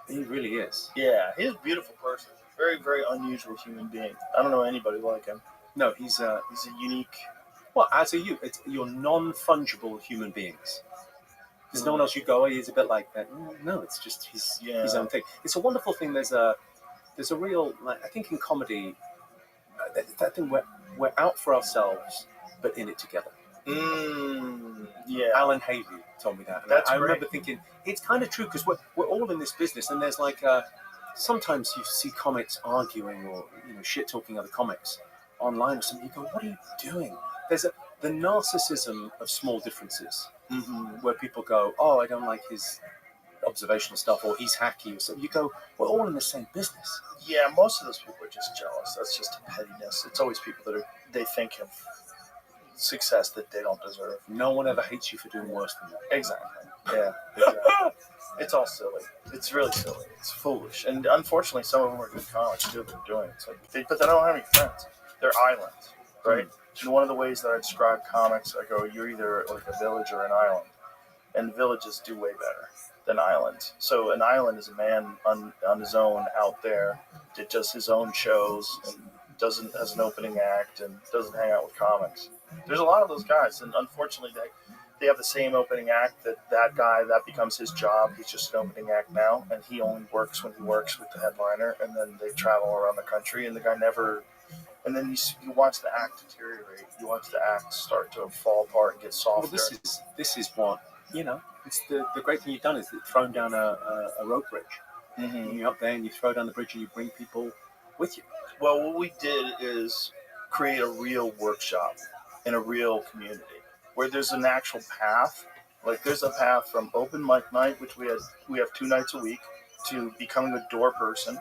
He really is. Yeah, he's a beautiful person. Very, very unusual human being. I don't know anybody like him. No, he's a unique... Well, as are you. You're non-fungible human beings. There's no one else you go, he's a bit like that. No, it's just his own thing. It's a wonderful thing. There's a real, I think in comedy, that thing we're out for ourselves, but in it together. Yeah. Alan Havey told me that. I remember thinking, it's kind of true, because we're all in this business, and there's like, sometimes you see comics arguing or shit-talking other comics online or something. You go, what are you doing? There's the narcissism of small differences, where people go, oh, I don't like his observational stuff, or he's hacky or something. You go, we're all in the same business. Yeah, most of those people are just jealous. That's just a pettiness. It's always people that they think have success that they don't deserve. No one ever hates you for doing worse than that. Exactly. Yeah. Exactly. It's all silly. It's really silly. It's foolish. And unfortunately, some of them are good comics too. They're doing it. It's like but they don't have any friends. They're islands, right? And one of the ways that I describe comics, I go, you're either like a village or an island. And villages do way better than islands. So an island is a man on his own out there that does his own shows and has an opening act and doesn't hang out with comics. There's a lot of those guys, and unfortunately they have the same opening act that guy, that becomes his job. He's just an opening act now, and he only works when he works with the headliner, and then they travel around the country, and the guy never and then you watch the act deteriorate. You watch the act start to fall apart and get softer. Well, this is what, it's the great thing you've done is you've thrown down a rope bridge. Mm-hmm. You're up there and you throw down the bridge and you bring people with you. Well, what we did is create a real workshop in a real community where there's an actual path. Like there's a path from open mic night, which we have 2 nights a week, to becoming a door person,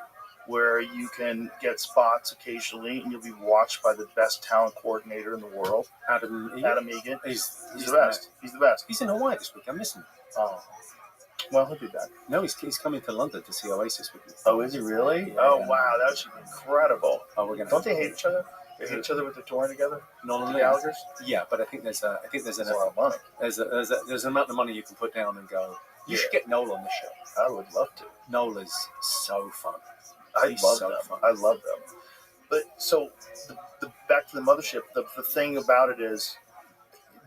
where you can get spots occasionally and you'll be watched by the best talent coordinator in the world, Adam Egan. He's He's the best. He's the best. He's in Hawaii this week. I'm missing him. Oh. Well, he'll be back. No, he's coming to London to see Oasis with me. Oh, is he really? Yeah. Oh, wow, that should be incredible. Oh, we're gonna. Don't they hate each other? They hate each other with the touring together. Not the Gallagher's. Yeah, but I think there's a lot of money. There's an amount of money you can put down and go. You should get Noel on the show. I would love to. Noel is so fun. I love them. But so the back to the mothership. The thing about it is,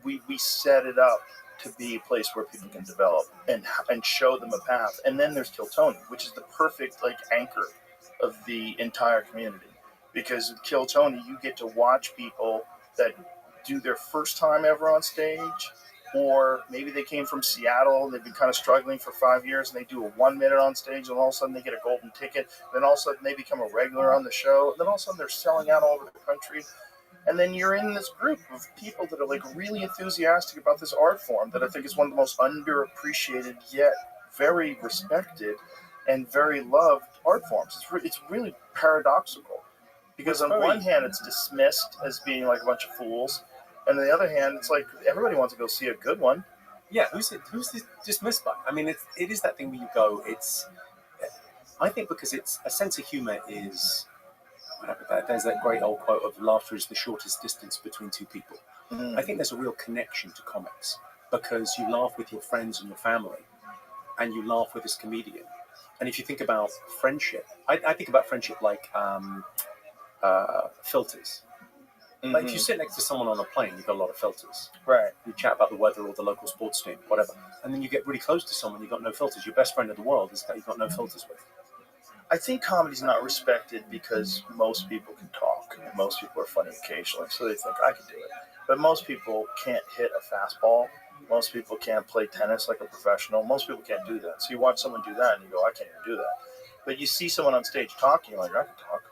we set it up to be a place where people can develop and show them a path. And then there's Kill Tony, which is the perfect anchor of the entire community. Because with Kill Tony, you get to watch people that do their first time ever on stage, or maybe they came from Seattle and they've been kind of struggling for 5 years and they do a 1 minute on stage and all of a sudden they get a golden ticket. Then all of a sudden they become a regular on the show. And then all of a sudden they're selling out all over the country. And then you're in this group of people that are really enthusiastic about this art form that I think is one of the most underappreciated yet very respected and very loved art forms. It's really paradoxical because on one hand it's dismissed as being a bunch of fools, and on the other hand it's everybody wants to go see a good one. Yeah, who's dismissed by? I mean, it is that thing where you go. I think because it's a sense of humor is. There's that great old quote of laughter is the shortest distance between two people. I think there's a real connection to comics because you laugh with your friends and your family and you laugh with this comedian. And if you think about friendship, I think about friendship like filters. Like if you sit next to someone on a plane, you've got a lot of filters. Right. You chat about the weather or the local sports team, whatever. And then you get really close to someone, you've got no filters. Your best friend in the world is that you've got no filters with. I think comedy's not respected because most people can talk and most people are funny occasionally, so they think I can do it. But most people can't hit a fastball. Most people can't play tennis like a professional. Most people can't do that. So you watch someone do that and you go, I can't even do that. But you see someone on stage talking, you're like, I can talk.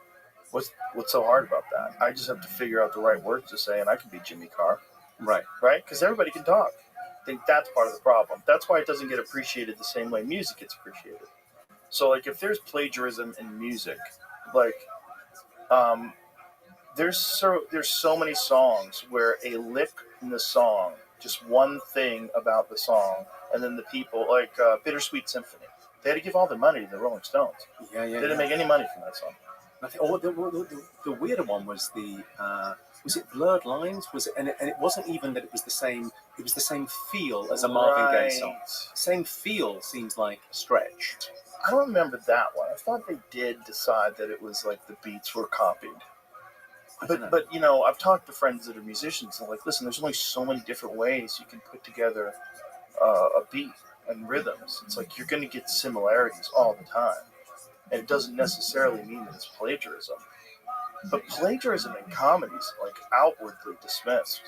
What's so hard about that? I just have to figure out the right words to say and I can be Jimmy Carr. Right. Right? Because everybody can talk. I think that's part of the problem. That's why it doesn't get appreciated the same way music gets appreciated. So, if there's plagiarism in music, there's so many songs where a lick in the song, just one thing about the song, and then the people, Bittersweet Symphony, they had to give all their money to the Rolling Stones. Yeah. They didn't make any money from that song. The weirder one was was it Blurred Lines? Was it, and it wasn't even that it was the same. It was the same feel as a Marvin Gaye song. Same feel seems like a stretch. I don't remember that one. I thought they did decide that it was the beats were copied. But I've talked to friends that are musicians and listen, there's only so many different ways you can put together a beat and rhythms. It's you're going to get similarities all the time. And it doesn't necessarily mean that it's plagiarism. But plagiarism in comedy is outwardly dismissed.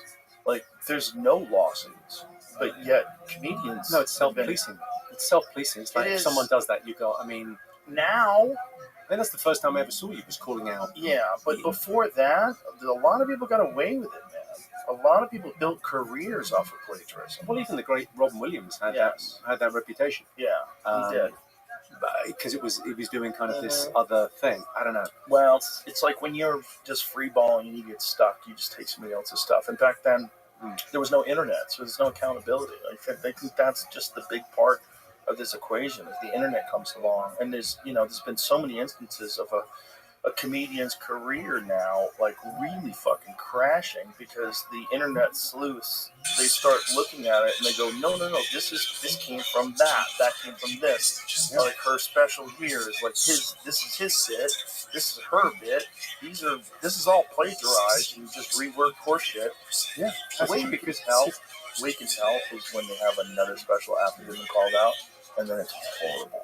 There's no lawsuits, but yet comedians. No, it's self-policing. It's self-policing. It's if someone does that, you go, now. Then that's the first time I ever saw you was calling out. Yeah, but before that, a lot of people got away with it, man. A lot of people built careers off of plagiarism. Well, even the great Robin Williams had that reputation. Yeah, he did. Because it was doing kind of this other thing. I don't know. Well, it's like when you're just freeballing and you get stuck, you just take somebody else's stuff. And back then, there was no internet, so there's no accountability. I think that's just the big part of this equation. As the internet comes along, and there's been so many instances of a comedian's career now really fucking crashing because the internet sleuths, they start looking at it and they go, no, this came from that came from this. Her special here is this is his bit, this is her bit, this is all plagiarized and just reworked horse shit. Yeah, the way we can tell is when they have another special after they've been called out. And then it's horrible.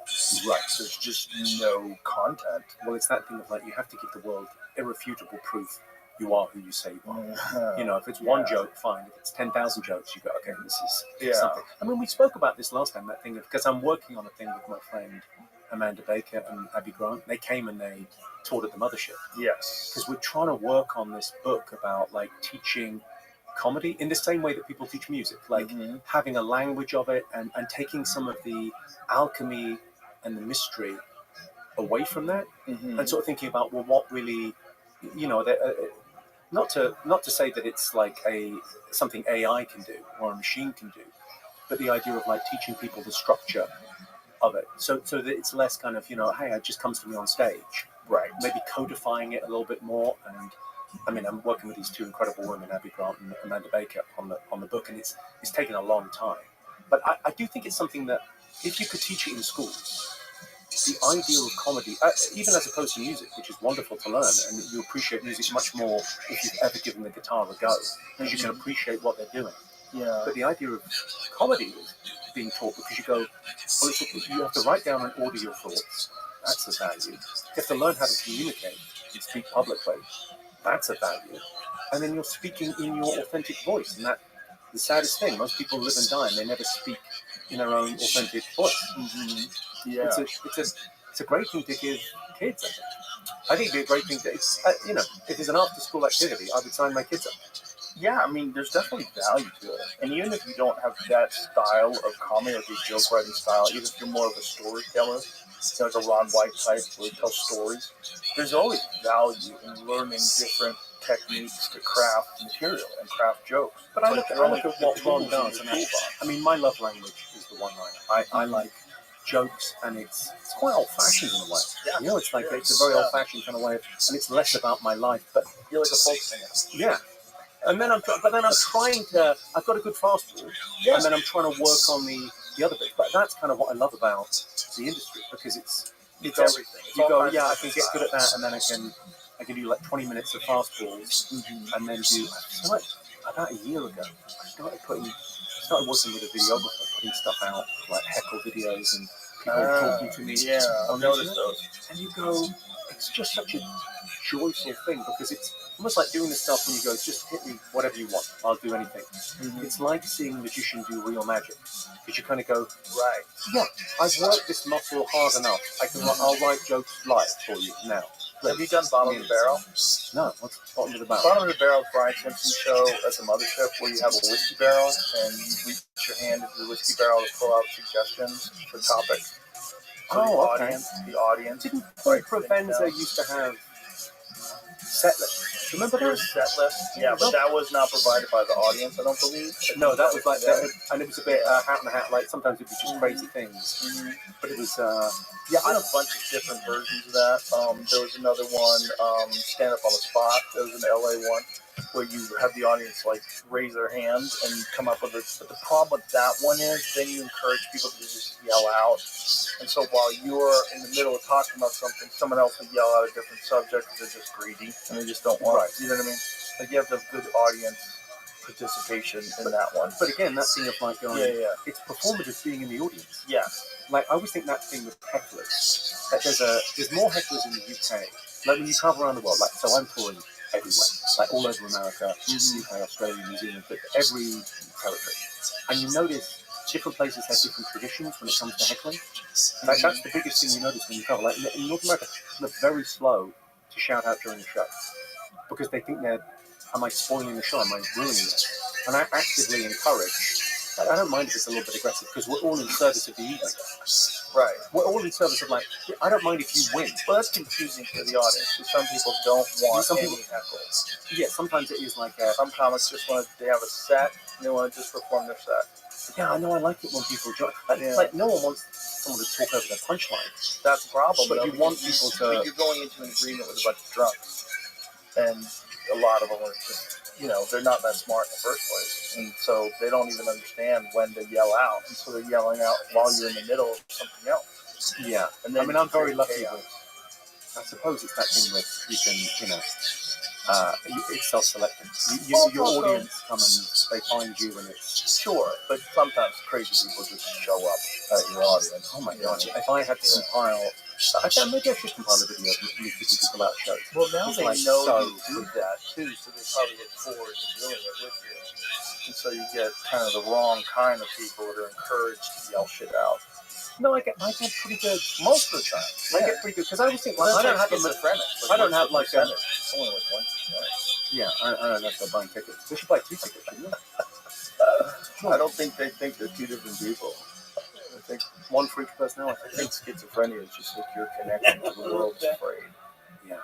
Right. There's just no content. Well, it's that thing of you have to give the world irrefutable proof you are who you say you are. You know, if it's one joke, fine. If it's 10,000 jokes, you go, okay, this is something. I mean, we spoke about this last time, that thing, because I'm working on a thing with my friend Amanda Baker and Abby Grant. They came and they taught at the Mothership. Yes. Because we're trying to work on this book about, like, teaching comedy in the same way that people teach music, like having a language of it and taking some of the alchemy and the mystery away from that, and sort of thinking about, well, what really, you know, not to say that it's like something AI can do or a machine can do, but the idea of like teaching people the structure of it, so that it's less kind of, you know, hey, it just comes to me on stage, right? Maybe codifying it a little bit more. And I mean, I'm working with these two incredible women, Abby Grant and Amanda Baker, on the book, and it's taken a long time. But I do think it's something that if you could teach it in schools, the idea of comedy, even as opposed to music, which is wonderful to learn, and you appreciate music much more if you've ever given the guitar a go, because you can appreciate what they're doing. Yeah. But the idea of comedy is being taught because you go, well, you have to write down and order your thoughts. That's a value. You have to learn how to communicate and speak publicly. That's a value. And then you're speaking in your authentic voice. And that's the saddest thing. Most people live and die and they never speak in their own authentic voice. Yeah. It's a great thing to give kids, I think. It'd be a great thing to, you know, if it's an after-school activity, I would sign my kids up. Yeah, I mean, there's definitely value to it. And even if you don't have that style of comedy, like a joke writing style, even if you're more of a storyteller, like a Ron White type where he tells stories, there's always value in learning different techniques to craft material and craft jokes. But I look at what Ron does, and I mean, my love language is the one-liner. I like jokes, and it's quite old-fashioned in a way. Yeah. You know, it's like it's a very old-fashioned kind of way, and it's less about my life. But you're like a folk singer. Yeah. And then I'm trying to. I've got a good fastball, and then I'm trying to work on the other bit. But that's kind of what I love about the industry, because it's everything. You go, yeah, I can get good at that, and then I can do like 20 minutes of fastballs, and then do. So like about a year ago, I started working with a videographer, putting stuff out, like heckle videos and people talking to me. Yeah, I've noticed those. And you go, it's just such a joyful thing, because it's almost like doing the stuff when you go, just hit me whatever you want, I'll do anything. It's like seeing a magician do real magic, because you kind of go, right, yeah, I've worked this muscle hard enough, I'll write jokes live for you now. Have you done Bottom of the Barrel? No, what's Bottom of the Barrel? Bottom of the Barrel is Brian Simpson's show at the Mothership, where you have a whiskey barrel and you reach your hand into the whiskey barrel to pull out suggestions for topics. The audience. Didn't Paul Provenza used to have set lists? Remember there was set lists? Yeah, but that was not provided by the audience, I don't believe. No, that was like that, and it was a bit hat in the hat. Like sometimes it was just crazy things, but it was. Yeah, I had a bunch of different versions of that. There was another one, Stand Up on the Spot. There was an LA one where you have the audience like raise their hand and come up with it. But the problem with that one is then you encourage people to just yell out. And so while you're in the middle of talking about something, someone else will yell out a different subject because they're just greedy and they just don't want it. You know what I mean? Like you have to have good audience participation in that one. But again, that thing of like going, it's performative being in the audience. Yeah. Like I always think that thing with hecklers, that there's more hecklers in the UK. Like when you travel around the world, like so I'm touring everywhere, like all over America, UK, Australia, New Zealand, but every territory. And you notice different places have different traditions when it comes to heckling. Like that's the biggest thing you notice when you travel. Like in North America, they're very slow to shout out during the show because they think am I spoiling the show? Am I ruining it? And I actively encourage. I don't mind if it's a little bit aggressive because we're all in service of the evening. Right. We're all in service of like, I don't mind if you win. Well, that's confusing for the audience because some people don't want any heckles. Yeah, sometimes it is like some comics just want to, they have a set, and they want to just perform their set. Yeah, I know, I like it when people join. Like no one wants someone to talk over their punchline. That's the problem. But you want people to... You're going into an agreement with a bunch of drunks, and a lot of them are just... they're not that smart in the first place. And so they don't even understand when to yell out. And so they're yelling out while you're in the middle of something else. Yeah. And then I'm very lucky with, I suppose it's that thing with you can, it's self-selecting. Well, Your also- audience come and they find you, and it's Sure, but sometimes crazy people just show up at your audience. oh my god! If I had to compile, maybe I should compile a video of me kicking people out shows. Well, now It's they like know so you do that too, so they probably get bored of doing it with you. And so you get kind of the wrong kind of people that are encouraged to yell shit out. No, I get pretty good. Most of the time. I get pretty good because I always think, Well, I don't have schizophrenic. I don't have like a, It's only like 1%. yeah, I don't know if they're buying tickets. They should buy 2 tickets, shouldn't they? I don't think they think they're two different people. I think One for each personality. I think schizophrenia is just like your connection to the world's afraid. Yeah.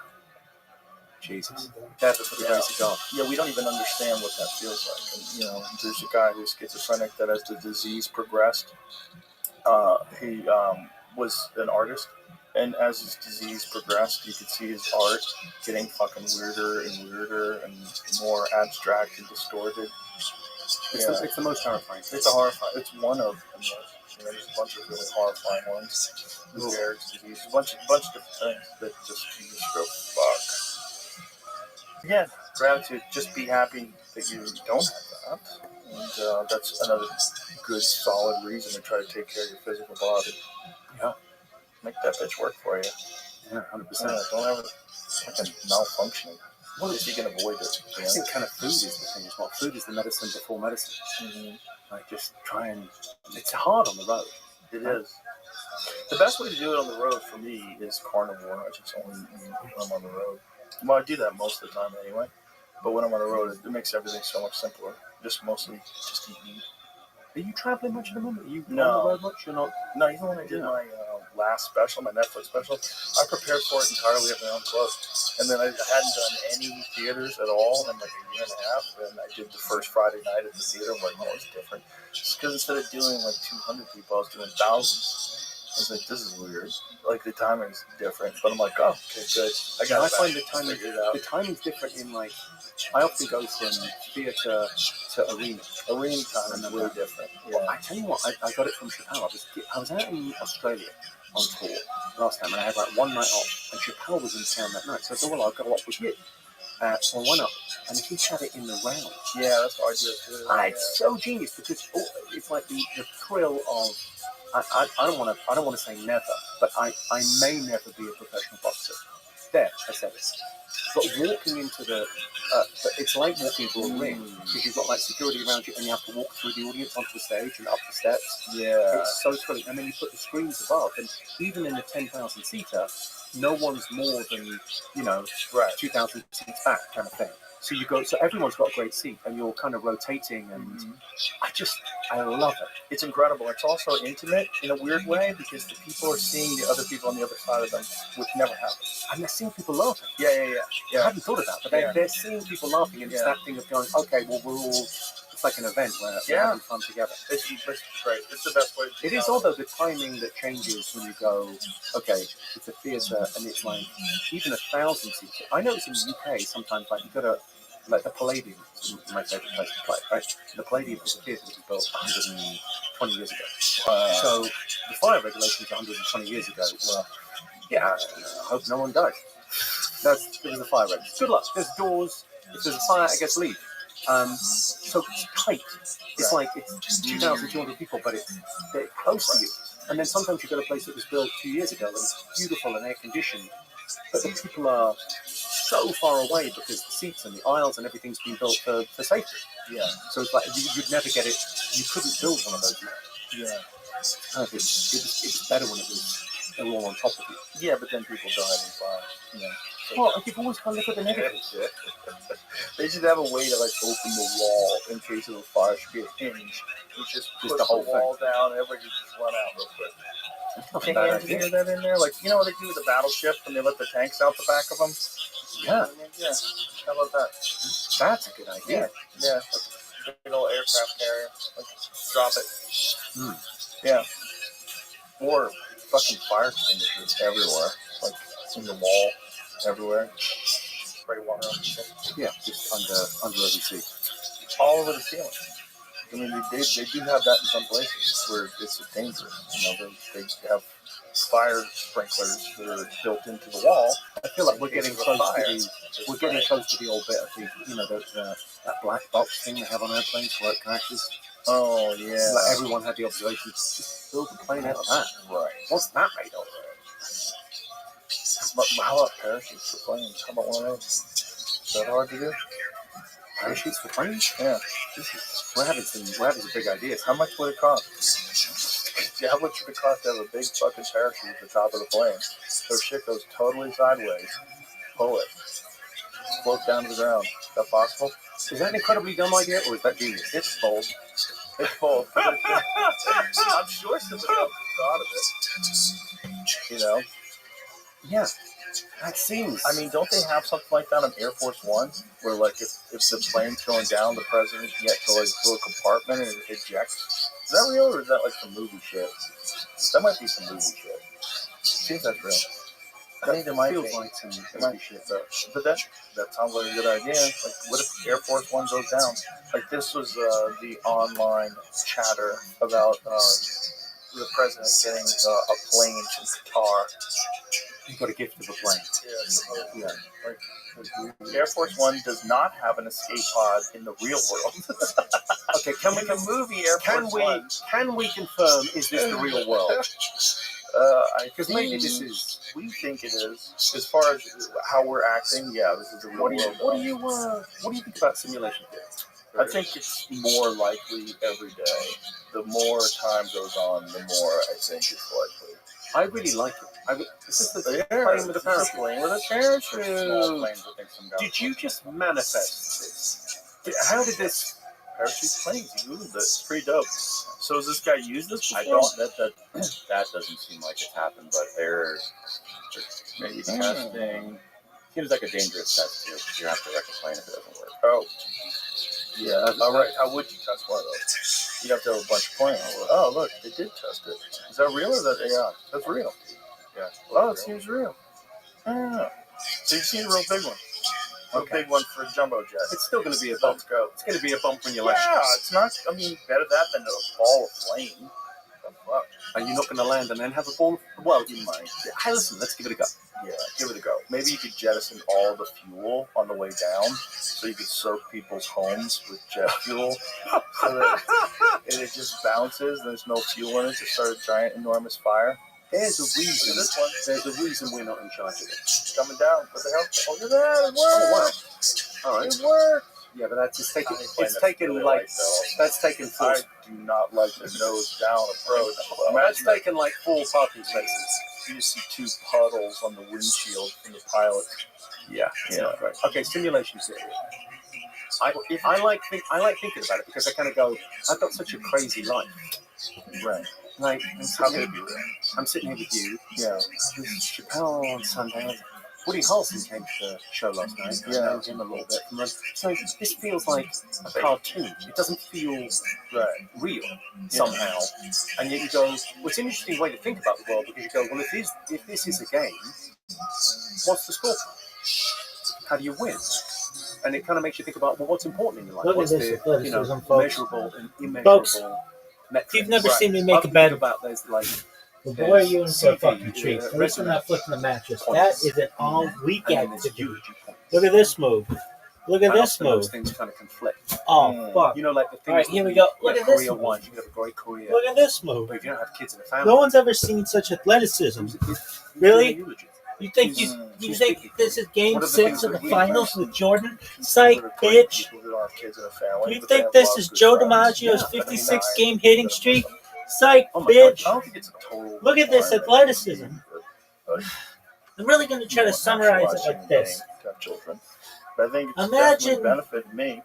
Jesus. That's a pretty basic off. Yeah, we don't even understand what that feels like. And, you know, there's a guy who's schizophrenic that as the disease progressed, he was an artist. And as his disease progressed, you could see his art getting fucking weirder and weirder and more abstract and distorted. It's the most horrifying. It's a horrifying. It's one of the most. You know, there's a bunch of really horrifying ones. Eric's disease, a bunch of different things that just you just go fuck. Again, gratitude. Just be happy that you don't have that, and that's another good, solid reason to try to take care of your physical body. Yeah, make that bitch work for you. Yeah, 100%. Don't ever fucking malfunctioning. What if you can avoid it? I think kind of food is the thing as well. Food is the medicine before medicine. Mm-hmm. Like just try and it's hard on the road. It is. The best way to do it on the road for me is carnivore. I just only eat when I'm on the road. Well, I do that most of the time anyway. But when I'm on the road, it makes everything so much simpler. Just mostly just eat meat. Are you traveling much at the moment? Are you No. on the road much? You're not? No, even when I did my last special, my Netflix special, I prepared for it entirely at my own clothes. And then I hadn't done any theaters at all in like a year and a half. And I did the first Friday night at the theater. I'm like, oh, it's different. Just because instead of doing like 200 people, I was doing thousands. I was like, this is weird. Like the timing's different. But I'm like, oh, okay, good. I find the timing's different in like, I often go from theatre to arena. Arena time is really different. Yeah. Well, I tell you what, I got it from Chappelle. I was out in Australia on tour last time, and I had like one night off, and Chappelle was in town that night. So I thought, well, I'll go up with you. So I went up, and he had it in the round. Yeah, that's what I do too. It's so genius because it's like the thrill of. I don't want to say never, but I may never be a professional boxer. There, I said it. But walking into it's like walking into a ring because you've got like security around you and you have to walk through the audience onto the stage and up the steps. Yeah. It's so thrilling. And then you put the screens above, and even in a 10,000 seater, no one's more than, 2,000 seats back kind of thing. So so everyone's got a great seat and you're kind of rotating and I love it. It's incredible. It's also intimate in a weird way because the people are seeing the other people on the other side of them, which never happens. And they're seeing people laughing. Yeah. I hadn't thought of that, but they're seeing people laughing and it's that thing of going, okay, well, we're all, it's like an event where we're having fun together. It's great. It's the best way to do it. It is although the timing that changes when you go, okay, it's a theatre and it's like even 1,000 seats. I notice in the UK sometimes like you got to, like the Palladium is my favourite place to play, right? The Palladium is a theatre that was built 120 years ago. So the fire regulations 120 years ago were, I hope no one dies. There was a fire regulation. Good luck. There's doors. If there's a fire, I guess leave. So it's tight. It's like it's 2,200 people, but they're close to you. And then sometimes you go to a place that was built 2 years ago and it's beautiful and air conditioned, but the people are so far away because the seats and the aisles and everything's been built for safety. Yeah. So it's like you'd never get it. You couldn't build one of those now. Yeah. It was better when they were all on top of you. Yeah, but then people died in fire. Well, you've always got to look at the negatives. They should have a way to like open the wall in case of a fire. Should be a hinge. You just push the whole wall down. Everybody can just run out real quick. Can you engineer that in there? Like, you know what they do with the battleship when they let the tanks out the back of them? Yeah. Yeah. How about that? That's a good idea. Yeah. Like a big old aircraft carrier. Like, drop it. Yeah. Or fucking fire extinguishers everywhere. Like, in the wall. Everywhere. Spray water on shit. Yeah, just under every seat. All over the ceiling. I mean, they do have that in some places where it's dangerous. They have fire sprinklers that are built into the wall. I feel like in we're case getting of a close fire. to the old bit of that black box thing they have on airplanes where it crashes. Oh yeah. Like everyone had the observation, just build a plane out of that. Right. What's that made of? But how about parachutes for planes? How about one of those? Is that hard to do? Parachutes for planes? Yeah. We're having some big ideas. How much would it cost? Yeah, how much would it cost to have a big fucking parachute at the top of the plane? So shit goes totally sideways. Pull it. Float down to the ground. Is that possible? Is that an incredibly dumb idea, or is that genius? It's bold. It's bold. I'm sure somebody else thought of it. You know? Yeah. That seems. I mean, don't they have something like that on Air Force One, where like if the plane's going down, the president can get to like a little compartment and it ejects? Is that real, or is that like some movie shit? That might be some movie shit. See if that's real. I think there might be. Like some movie shit, but that sounds like a good idea. Like, what if Air Force One goes down? Like, this was the online chatter about the president getting a plane to Qatar. He got a gift of a plane. Yeah. Like, Air Force One does not have an escape pod in the real world. Okay, can we movie Air Force One? Can we confirm, is this the real world? Because maybe this is. We think it is. As far as how we're acting, yeah, this is the real world. What do you think about simulation theory? I think it's more likely every day. The more time goes on, the more I think it's likely. I really like it. Is this the plane with a parachute? Plane with a parachute. Small planes, I think some guys. Did you just manifest this? How did this? Parachute planes. You Googled it. It's pretty dope. So has this guy used this before? I don't. That doesn't seem like it's happened, but they're maybe testing. Seems like a dangerous test too. You have to wreck a plane if it doesn't work. Oh. Yeah. All right. How would you test one of those? You have to have a bunch of planes. Oh, look, they did test it. Is that real or is that AI? That's real. Yeah. Oh, it seems real. Yeah. So you've seen a real big one. A big one for a jumbo jet. It's still going to be a bump. Let's go. It's going to be a bump when you land. Yeah, it's not. I mean, better that than a ball of flame. The fuck? Are you not going to land and then have a ball? Well, you might. Hey, listen, let's give it a go. Yeah, give it a go. Maybe you could jettison all the fuel on the way down, so you could soak people's homes with jet fuel, so that it just bounces. There's no fuel in it to start a giant, enormous fire. There's a reason we're not in charge of it. It's coming down. What the hell? Look at that! It worked. Oh, wow. All right. It worked. Yeah, but that's just taken. That's taken. Four. I do not like the nose down approach. That's taken like 4 parking spaces. You just see 2 puddles on the windshield from the pilot. Yeah. Right. Okay, simulation theory. I like thinking about it because I kind of go, I've got such a crazy life. Right. Like, How could it be real? I'm sitting here with you. Yeah. With Chappelle on Sunday. Woody Harrelson came to the show last night. I know him a little bit. So this feels like a cartoon. It doesn't feel real somehow. And yet you go, well, it's an interesting way to think about the world because you go, well, if this is a game, what's the score? How do you win? And it kind of makes you think about, well, what's important in your life? Look What's at this athleticism, measurable and immeasurable folks, metrics? You've never seen me make a bed. About those, like, well, boy, are you in for a fucking treat. At least I'm not flicking the mattress. That is an all-week activity. Look at this move. Look at this move. Those things kind of conflict. Oh, fuck. You know, like the things. All right, here we go. Look at this move. You have a great career. Look at this move. But if you don't have kids in the family, No one's ever seen such athleticism. Really? You think this is Game 6 of the finals with Jordan? Psych, bitch. You think this is Joe DiMaggio's 56-game hitting streak? Psych, bitch. I don't think it's a total. Look at this athleticism. I'm really going to try to summarize it like this. Got children. But I think it's Imagine definitely benefited me.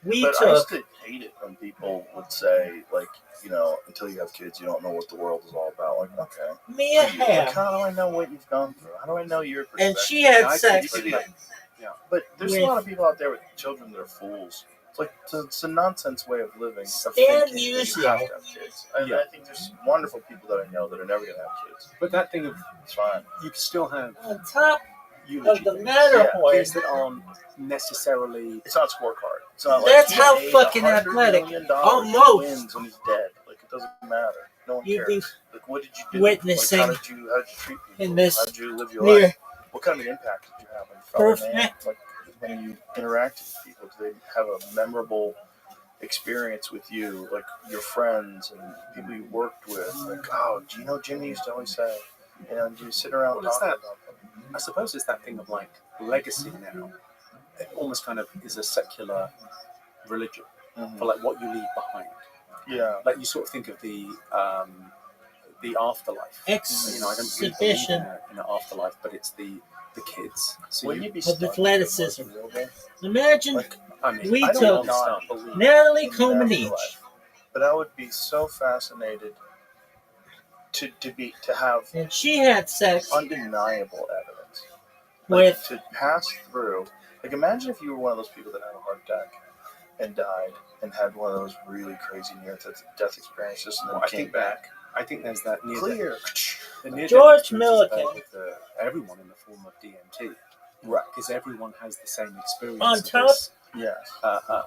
We But I used took. to hate it when people would say, like, you know, until you have kids, you don't know what the world is all about. Like, okay. Mia Like, Hamm. how do I know what you've gone through? How do I know your perspective? And she had sex. But there's with- a lot of people out there with children that are fools. It's like it's a nonsense way of living. Of Stan thinking that you Musial. have to have kids. And I think there's wonderful people that I know that are never going to have kids. But that thing of It's fine. you can still have On top eulogy of the things. Matterhorn. Things that aren't necessarily. It's not a scorecard. It's not like That's he how made fucking $100 athletic. million, Almost. he wins when he's dead. Like, it doesn't matter. No one you'd be cares. Like, what did you do? witnessing Like, how did you treat people? in this How did you live your near life? What kind of an impact did you have on your fellow man? perfect. Like, when you interacted with people, do they have a memorable experience with you? Like, your friends and people you worked with? Like, oh, do you know Jimmy used to always say? You know, do you sit around Well, it's talking that. about them? I suppose it's that thing of like legacy now. It almost kind of is a secular religion Mhm. for like what you leave behind. Yeah. Like you sort of think of the afterlife. You know, I don't really believe Exhibition in an afterlife, but it's the kids. So Wouldn't you be of stunned if it athleticism. wasn't real, though? Imagine Like, I mean, we I took don't not believe Natalie in an Comaneci, afterlife, but I would be so fascinated to have and she had sex undeniable evidence. with To pass through. Like, imagine if you were one of those people that had a heart attack and died and had one of those really crazy near-death experiences and then I came think back. I think there's that near Clear. the near George Milligan with everyone in the form of DMT, Right. because everyone has the same experience. on of top. this, Yes.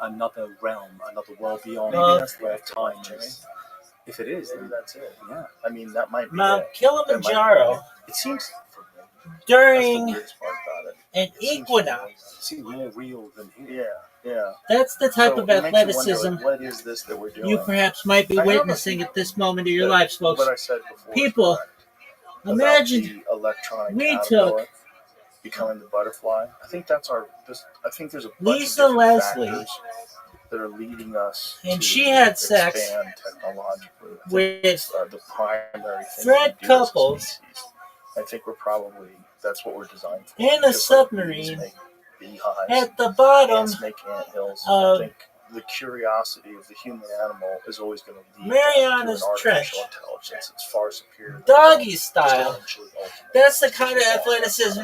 another realm, another world beyond Maybe that's the where afterlife, time Jimmy. is. If it is, Maybe then that's it. yeah. I mean, that might be Mount it. Kilimanjaro It seems, for me, that's the during weirdest part about it. an It seems equinox. Seems more real than here. Yeah. That's the type So of it makes you athleticism wonder, like, what is this that we're doing? you perhaps might be I have a witnessing feeling at this moment of your that lives, folks. What I said before People, is correct about imagine the electronic we caterpillar took becoming the butterfly. I think that's I think there's a bunch Lisa of different Leslie, factors that are leading us and to she had sex expand technologically. I think with it's the primary thing Fred we do as a Couples species. I think that's what we're designed for. in a Just like bees submarine make beehives, at the bottom ants make anthills. of I think the curiosity of the human animal is always going to lead Mariana's to an Trench, artificial intelligence. It's far superior. doggy Just style. eventually, ultimately. That's the kind of athleticism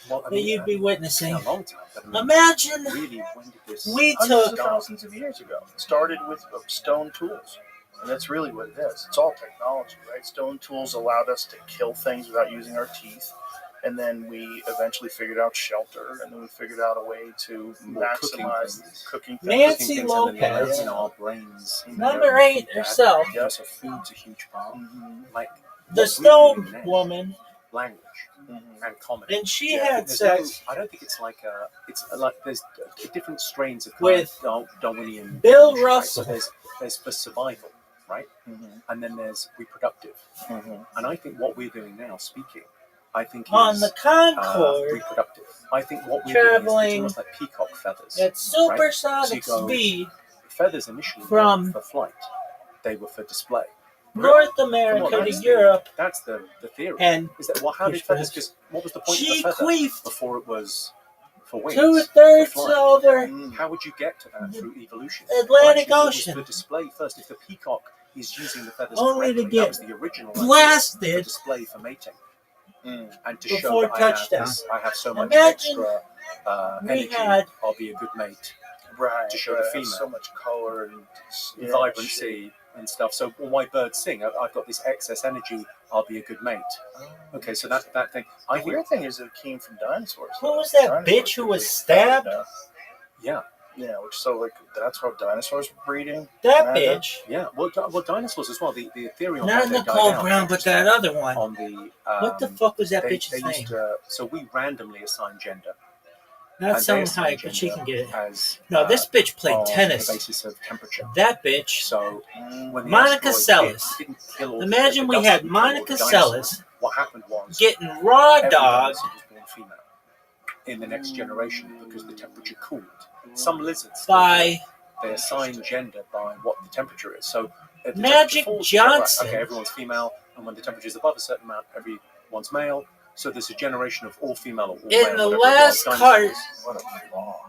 Well, I that mean, you'd be witnessing. a long time. But I mean, Imagine really, when did this? we Hundreds took of thousands of years ago. It started with stone tools. And that's really what it is. It's all technology, right? Stone tools allowed us to kill things without using our teeth. And then we eventually figured out shelter. And then we figured out a way to maximize cooking things. Nancy Cooking things, and then, Lopez, you know, our brains. number 8 herself, Yeah, so food's a huge part. Like the what we're stone doing now, woman, language and comedy. and she Yeah, had there's sex I don't think it's like there's different strains of with Darwinian Bill evolution, right? Russell. So there's for survival, right? And then there's reproductive. And I think what we're doing now, speaking, I think on is the Concorde, reproductive. I think what we're doing is it's traveling almost like peacock feathers. at supersonic Right? So you go- speed Feathers initially from weren't for flight; they were for display. North America to that's Europe, That's the theory. and Is that how did feathers? Because what was the point of she the feather queefed before it was for wings? 2/3 for flying? over How would you get to that through evolution? Atlantic Well, actually, Ocean. it was for display first. If the peacock is using the feathers Only to correctly, get that was the original idea, blasted for display for mating, and to show before that touchdown. I have so much Imagine extra we energy. had- I'll be a good mate. Right. To show the Right. female. So much color and Vibrancy and stuff. So why birds sing? I've got this excess energy. I'll be a good mate. Okay, so that thing. The weird thing is it came from dinosaurs. Who was that bitch who was stabbed? Yeah. Yeah, that's how dinosaurs were breeding. That bitch. Yeah, well, dinosaurs as well. The theory on Not how they Nicole died out Brown, but that other one. on the What the fuck was that they bitch's used name? so we randomly assign gender. Not and some they assign hype, but she gender can get it. As, No, this bitch played on tennis. the basis of temperature. That bitch. So when the Monica asteroid hit, Seles. it didn't kill all Imagine the we dust had didn't kill all the Monica dinosaurs. Seles What happened was getting raw every dog dinosaur was born female in the next generation because the temperature cooled. Some lizards by they assign gender by what the temperature is. So if the Magic temperature falls, Johnson. okay, everyone's female, and when the temperature is above a certain amount, everyone's male. So there's a generation of all female or all in male. the whatever it last was, cart dinosaurs. What a flaw.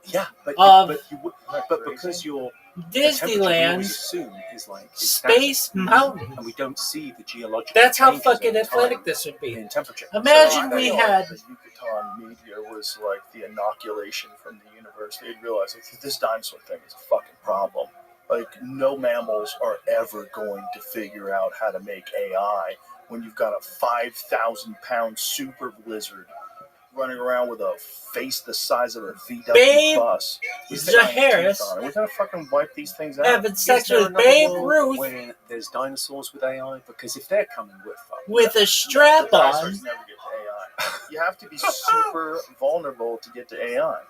Yeah, but because you're Disneyland assume is Space static, Mountain. and we don't see the geological. That's how changes fucking over athletic time this would be. in temperature. Imagine So we I had. the Yucatan meteor was like the inoculation from the universe. They'd realize like, this dinosaur thing is a fucking problem. Like, no mammals are ever going to figure out how to make AI when you've got a 5,000-pound super lizard running around with a face the size of a VW Babe bus. Harris We gotta fucking wipe these things out. having sex Is there with another Babe world Ruth where there's dinosaurs with AI? Because if they're coming, we're fucked. with a strap The on. dinosaurs never get to AI. You have to be super vulnerable to get to AI.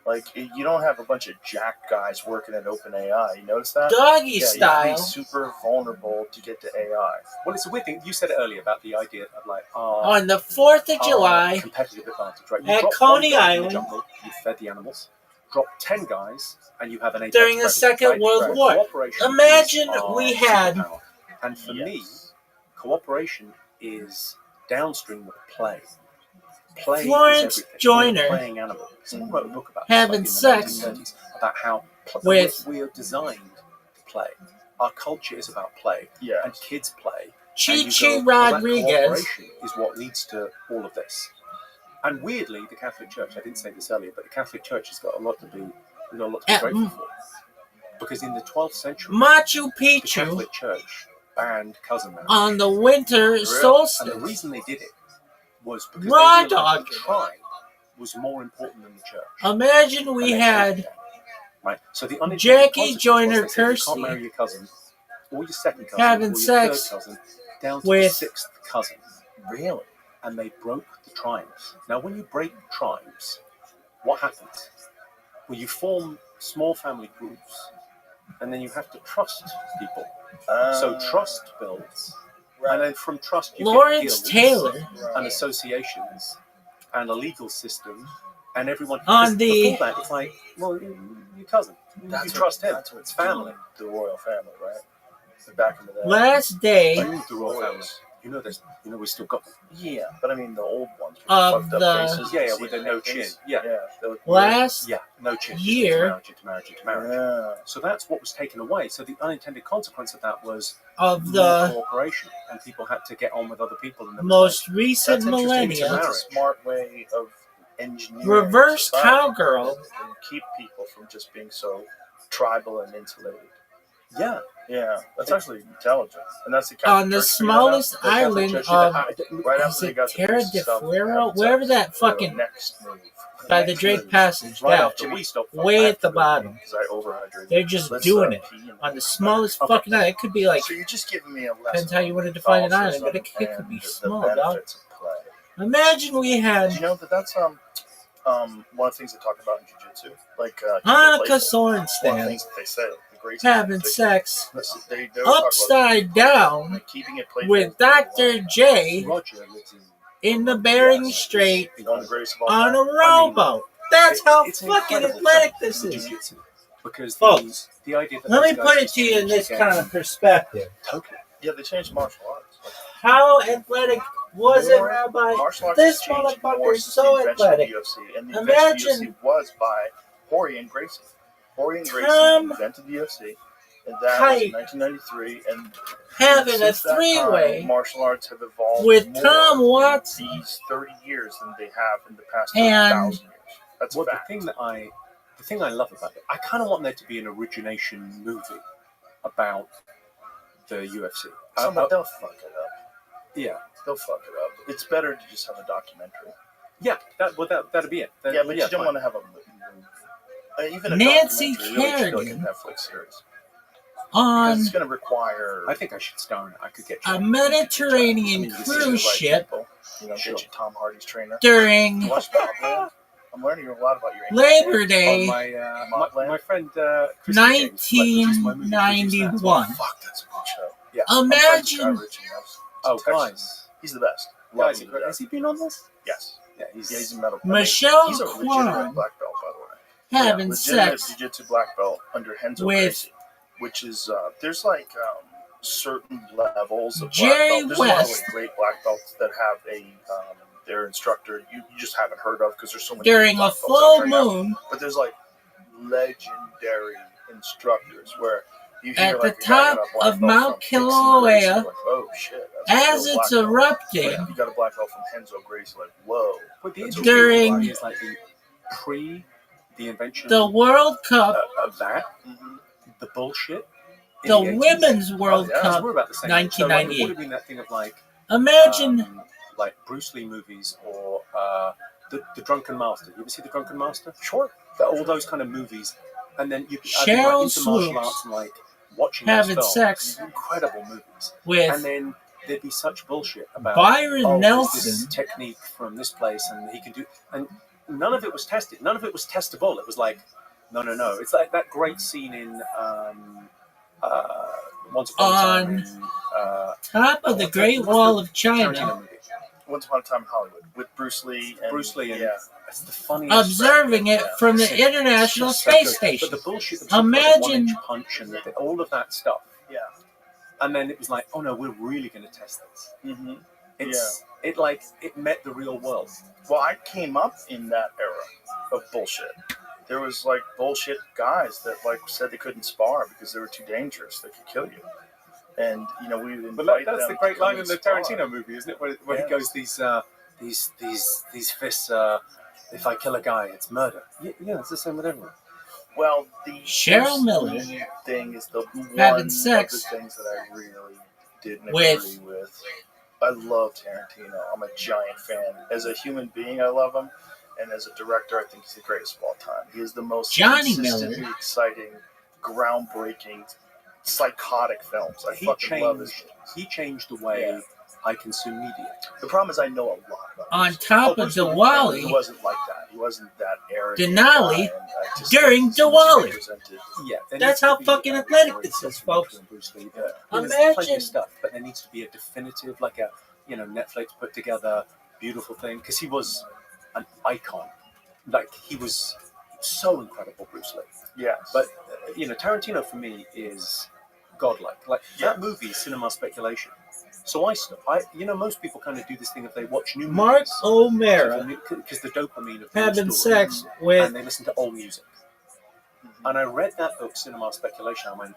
Like, you don't have a bunch of jack guys working at OpenAI. You notice that? Doggy You have to style. be super vulnerable to get to AI. Well, it's a weird thing. You said it earlier about the idea of like On the 4th of July, competitive advantage, right? You at drop Coney one guy in Island, the jungle, you fed the animals. Drop 10 guys, and you have an apex during the predator, Second right? World Right. War. Cooperation Imagine is our we had- superpower. And for me, cooperation is downstream of play. Play Florence is everything. Joyner We're a playing animal. Someone wrote a book about this, having like, in the sex 1930s, about how with- we are designed to play. Our culture is about play, Yeah. and kids play. Chi And you Chi go, well, that Rodriguez cooperation is what leads to all of this. And weirdly, the Catholic Church, I didn't say this earlier, but the Catholic Church has got a lot to be grateful for. Because in the 12th century, Machu the Picchu Catholic Church banned cousin marriage. on the winter And the solstice. reason they did it was because Raw they realized dog. the tribe was more important than the church. Imagine we And they had hated that. Right. So the unintended Jackie consequence Joyner was they said, you Kersey can't marry your cousin, or your second cousin, having or your sex third cousin, down to with- the sixth cousin. Really? And they broke the tribes. Now, when you break tribes, what happens? Well, you form small family groups, and then you have to trust people. So trust builds, and then from trust you Lawrence get guilds Taylor and associations and a legal system, and everyone. On the- before that, it's like, well, your cousin, you trust him. That's what It's family. The royal family, right? So back in the day. last day Like, the royal family. You know, there's, we still got them. Yeah, but I mean the old ones with Of the fucked the- up faces. Yeah, you yeah, see with the the no paintings. chin. Yeah. they look last Yeah, no chin. year Into marriage. Yeah. So that's what was taken away. So the unintended consequence of that was of more the cooperation, and people had to get on with other people. And there was most like, recent that's interesting to millennia, know. That's a smart way of engineering reverse society. cowgirl And keep people from just being so tribal and insulated. yeah, Yeah, that's actually intelligent, and that's the Catholic on the Church figured that smallest out. The Catholic island Church did of that right is after they it got the Terra priest de stuff, Fuero, having wherever sex. that The fucking next move. by the Next Drake move. Passage right down, after we stopped. way at the bottom. Because I overhydrated. They're just Let's, doing it pee in on the the- smallest Okay. fucking island. It could be like So you're just giving me a lesson. depends how you want to define an island, but it Catholicism could be and small, the dog. benefits of play. Imagine we Did had you know that that's one of the things they talk about in jiu-jitsu, like keep it Hanukkah playful. One of the Sorensen things that they say, the greats having sex they always talk upside down about keeping it playful with Dr. J Roger lives in the Bering Strait one of the greatest of all on time. a rowboat. That's how it's an fucking incredible athletic thing this in is. jiu-jitsu, because Folks, the idea that Let me those put guys it to you in used this get kind of perspective. totally. Yeah, they changed martial arts. Like, How athletic was it, More Rabbi? martial arts This has changed more motherfucker is since so the invention of athletic. the UFC, and the invention of the Imagine- UFC was by Jorge and Gracie. Jorge and Gracie Tom invented the UFC, and that was Kite in 1993. And having a since that three-way time, martial arts have evolved with more Tom in Watson these 30 years than they have in the past and 1,000 years. That's Well, fact. the thing I love about it, I kind of want there to be an origination movie about the UFC. They'll fuck it up. Yeah, They'll fuck it up. It's better to just have a documentary. yeah, that'd be it. Yeah, but you don't fine. want to have even a Nancy documentary. Really should be like a Kerrigan Netflix series. on Because it's going to require I think I should star in it. I could get a you. Mediterranean you see the cruise right ship people. Get Sure. you Tom Hardy's trainer. during You watch Mobland? I'm learning a lot about your Labor Oh, Day my friend Christy James, produced my movie, produced that. 1991. Fuck, that's a good show. Yeah. I'm friends with Imagine Guy Ritchie. Oh, Texas. guys. He's the best. Love Guys, him to death. has he been on this? Yes. Yeah, he's He's a metal. Michelle he's a legitimate Kwan black belt, by the way. having legitimate sex jiu-jitsu black belt under Renzo with Gracie, which is there's like certain levels of Jerry black belt. There's a lot of West. like, great black belts that have their instructor you just haven't heard of because there's so many during black a belts full out right now. moon But there's like legendary instructors where you hear at the like a guy got top a black of belt Mount from Hickson Gracie, Kilauea like, oh shit, that's a as real it's black belt. erupting. You got a black belt from Renzo Gracie, like whoa. But the That's interesting During thing is like the invention The World Cup, of that, Mm-hmm. the bullshit. in the 80s. Women's World Oh, yeah. Cup, We're about the same age. So, like, it 1998. would have been that thing of like Imagine like Bruce Lee movies or the Drunken Master. You ever see the Drunken Master? Sure. All those kind of movies, and then you'd be Cheryl into martial Swoops arts and like watching those having films. sex Incredible movies. with And then there'd be such bullshit about Byron there's Nelson. this technique from this place, and he can do, and none of it was tested. None of it was testable. It was like, no. It's like that great scene in Once Upon a Time in top of the Great Wall of Tarantino China, movie. Once Upon a Time in Hollywood with Bruce Lee. And Yeah, it's the funniest. observing it from the International It's so Space good. Station. But the bullshit, Imagine- the 1-inch punch and all of that stuff. Yeah. And then it was like, oh no, we're really going to test this. Mm-hmm. It met the real world. Well, I came up in that era of bullshit. There was like bullshit guys that like said they couldn't spar because they were too dangerous. They could kill you. And we would invite But that's them the great to come line in and the spar. Tarantino movie, isn't it? Where Yeah. he goes, these fists. If I kill a guy, it's murder. Yeah, it's the same with everyone. Well, the Cheryl Bruce Miller Lee thing is the one having sex of the things that I really didn't with- agree with. I love Tarantino. I'm a giant fan. As a human being, I love him, and as a director, I think he's the greatest of all time. He is the most Johnny consistently Miller. exciting, groundbreaking, psychotic films. I fucking love his films. He changed the way I consume media. The problem is I know a lot about on him. top of Bruce Lee, Diwali, he wasn't like that. He wasn't that arrogant. Denali guy, and I just during think he was Diwali. represented. Yeah, there That's needs to how be fucking a athletic great this is, documentary folks. on Bruce Lee. Yeah. There's plenty Imagine- of stuff, but there needs to be a definitive, like a Netflix put together beautiful thing, because he was an icon. Like he was so incredible, Bruce Lee. Yes. But Tarantino for me is godlike. Like that movie, cinema speculation. So most people kind of do this thing if they watch new Mark movies. O'Mara Because the dopamine of the having new story, sex with and they listen to old music. And I read that book, Cinema Speculation. I went,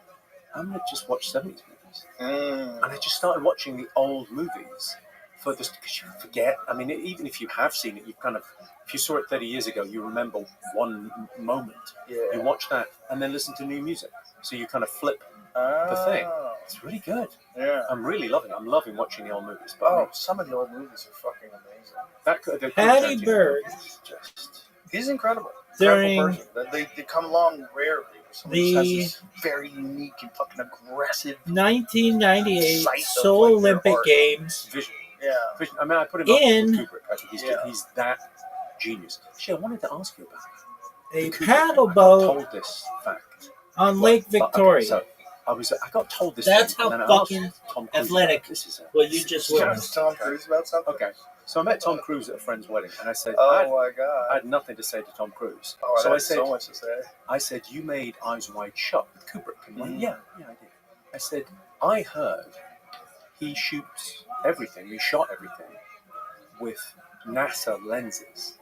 I'm going to just watch 70s movies. And I just started watching the old movies for this, because you forget. I mean, even if you have seen it, if you saw it 30 years ago, you remember one moment. Yeah. You watch that and then listen to new music. So you kind of flip the thing. It's really good. Yeah. I'm really loving it. I'm loving watching the old movies. But Oh, some of the old movies are fucking amazing. the Patty Tarantino Berg is just... He's incredible. during Incredible person. They come along rarely. Someone the- just has this very unique and fucking aggressive. 1998 Sight of, Seoul like, their Olympic art. Games Vision. Yeah. Vision. I mean, I put him In- up with Kubrick. I think he's that genius. Actually, I wanted to ask you about a Kubrick. paddle I got boat told this fact. on Lake But, okay, Victoria. so I got told this. That's thing, how and then I asked fucking Tom Cruise athletic about this. what you just Talk witnessed. to Tom Cruise about something? Okay, so I met Tom Cruise at a friend's wedding, and I said, Oh I my god. had nothing to say to Tom Cruise. Oh, so I I had said, so much to say. I said, you made Eyes Wide Shut with Kubrick. And he went, Mhm. yeah, I did. I said, I heard he shoots everything, he shot everything with NASA lenses.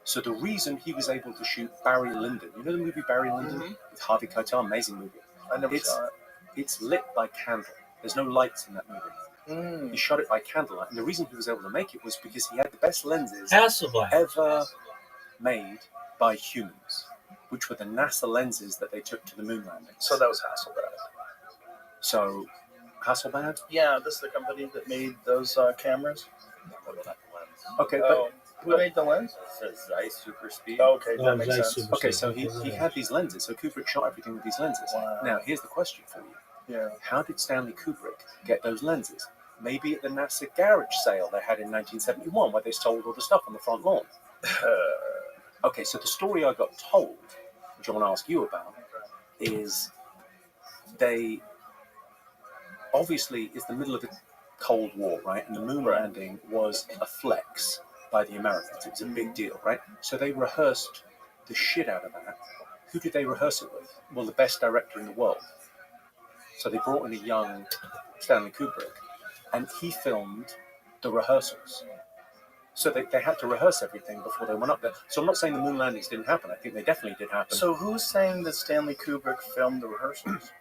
So the reason he was able to shoot Barry Lyndon, you know the movie Barry Lyndon? Mhm. With Harvey Keitel, amazing movie. I never It's- saw it. It's lit by candle. There's no lights in that movie. He shot it by candlelight. And the reason he was able to make it was because he had the best lenses Hasselblad. ever made by humans, which were the NASA lenses that they took to the moon landing. So that was Hasselblad. So, Hasselblad? Yeah, this is the company that made those cameras. Okay, but Who made the lens? It says Zeiss Super Speed. Okay, Oh, that makes Zeiss sense. Super okay, Speed. so he had these lenses. So Kubrick shot everything with these lenses. Wow. Now, here's the question for you. Yeah. How did Stanley Kubrick get those lenses? Maybe at the NASA garage sale they had in 1971 where they sold all the stuff on the front lawn. Okay, so the story I got told, which I want to ask you about, is they obviously it's the middle of the Cold War, right? And the moon landing was a flex by the Americans. It was a big deal, right? So they rehearsed the shit out of that. Who did they rehearse it with? Well, the best director in the world. So they brought in a young Stanley Kubrick, and he filmed the rehearsals. So they had to rehearse everything before they went up there. So I'm not saying the moon landings didn't happen. I think they definitely did happen. So who's saying that Stanley Kubrick filmed the rehearsals?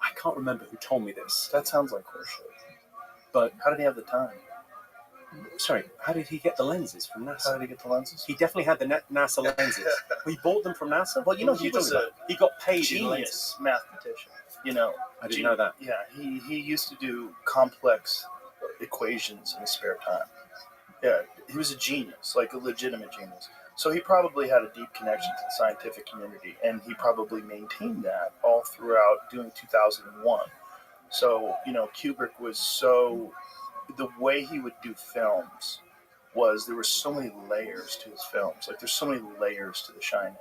I can't remember who told me this. That sounds like horseshit. But how did he have the time? Sorry, how did he get the lenses from NASA? How did he get the lenses? He definitely had the NASA lenses. He bought them from NASA? Well, you know, What are he was talking about? He got paid in genius lenses. mathematician. You know, I didn't know that. Yeah, he used to do complex equations in his spare time. Yeah, he was a genius, like a legitimate genius. So he probably had a deep connection to the scientific community, and he probably maintained that all throughout doing 2001. So, Kubrick was the way he would do films was there were so many layers to his films. Like there's so many layers to The Shining.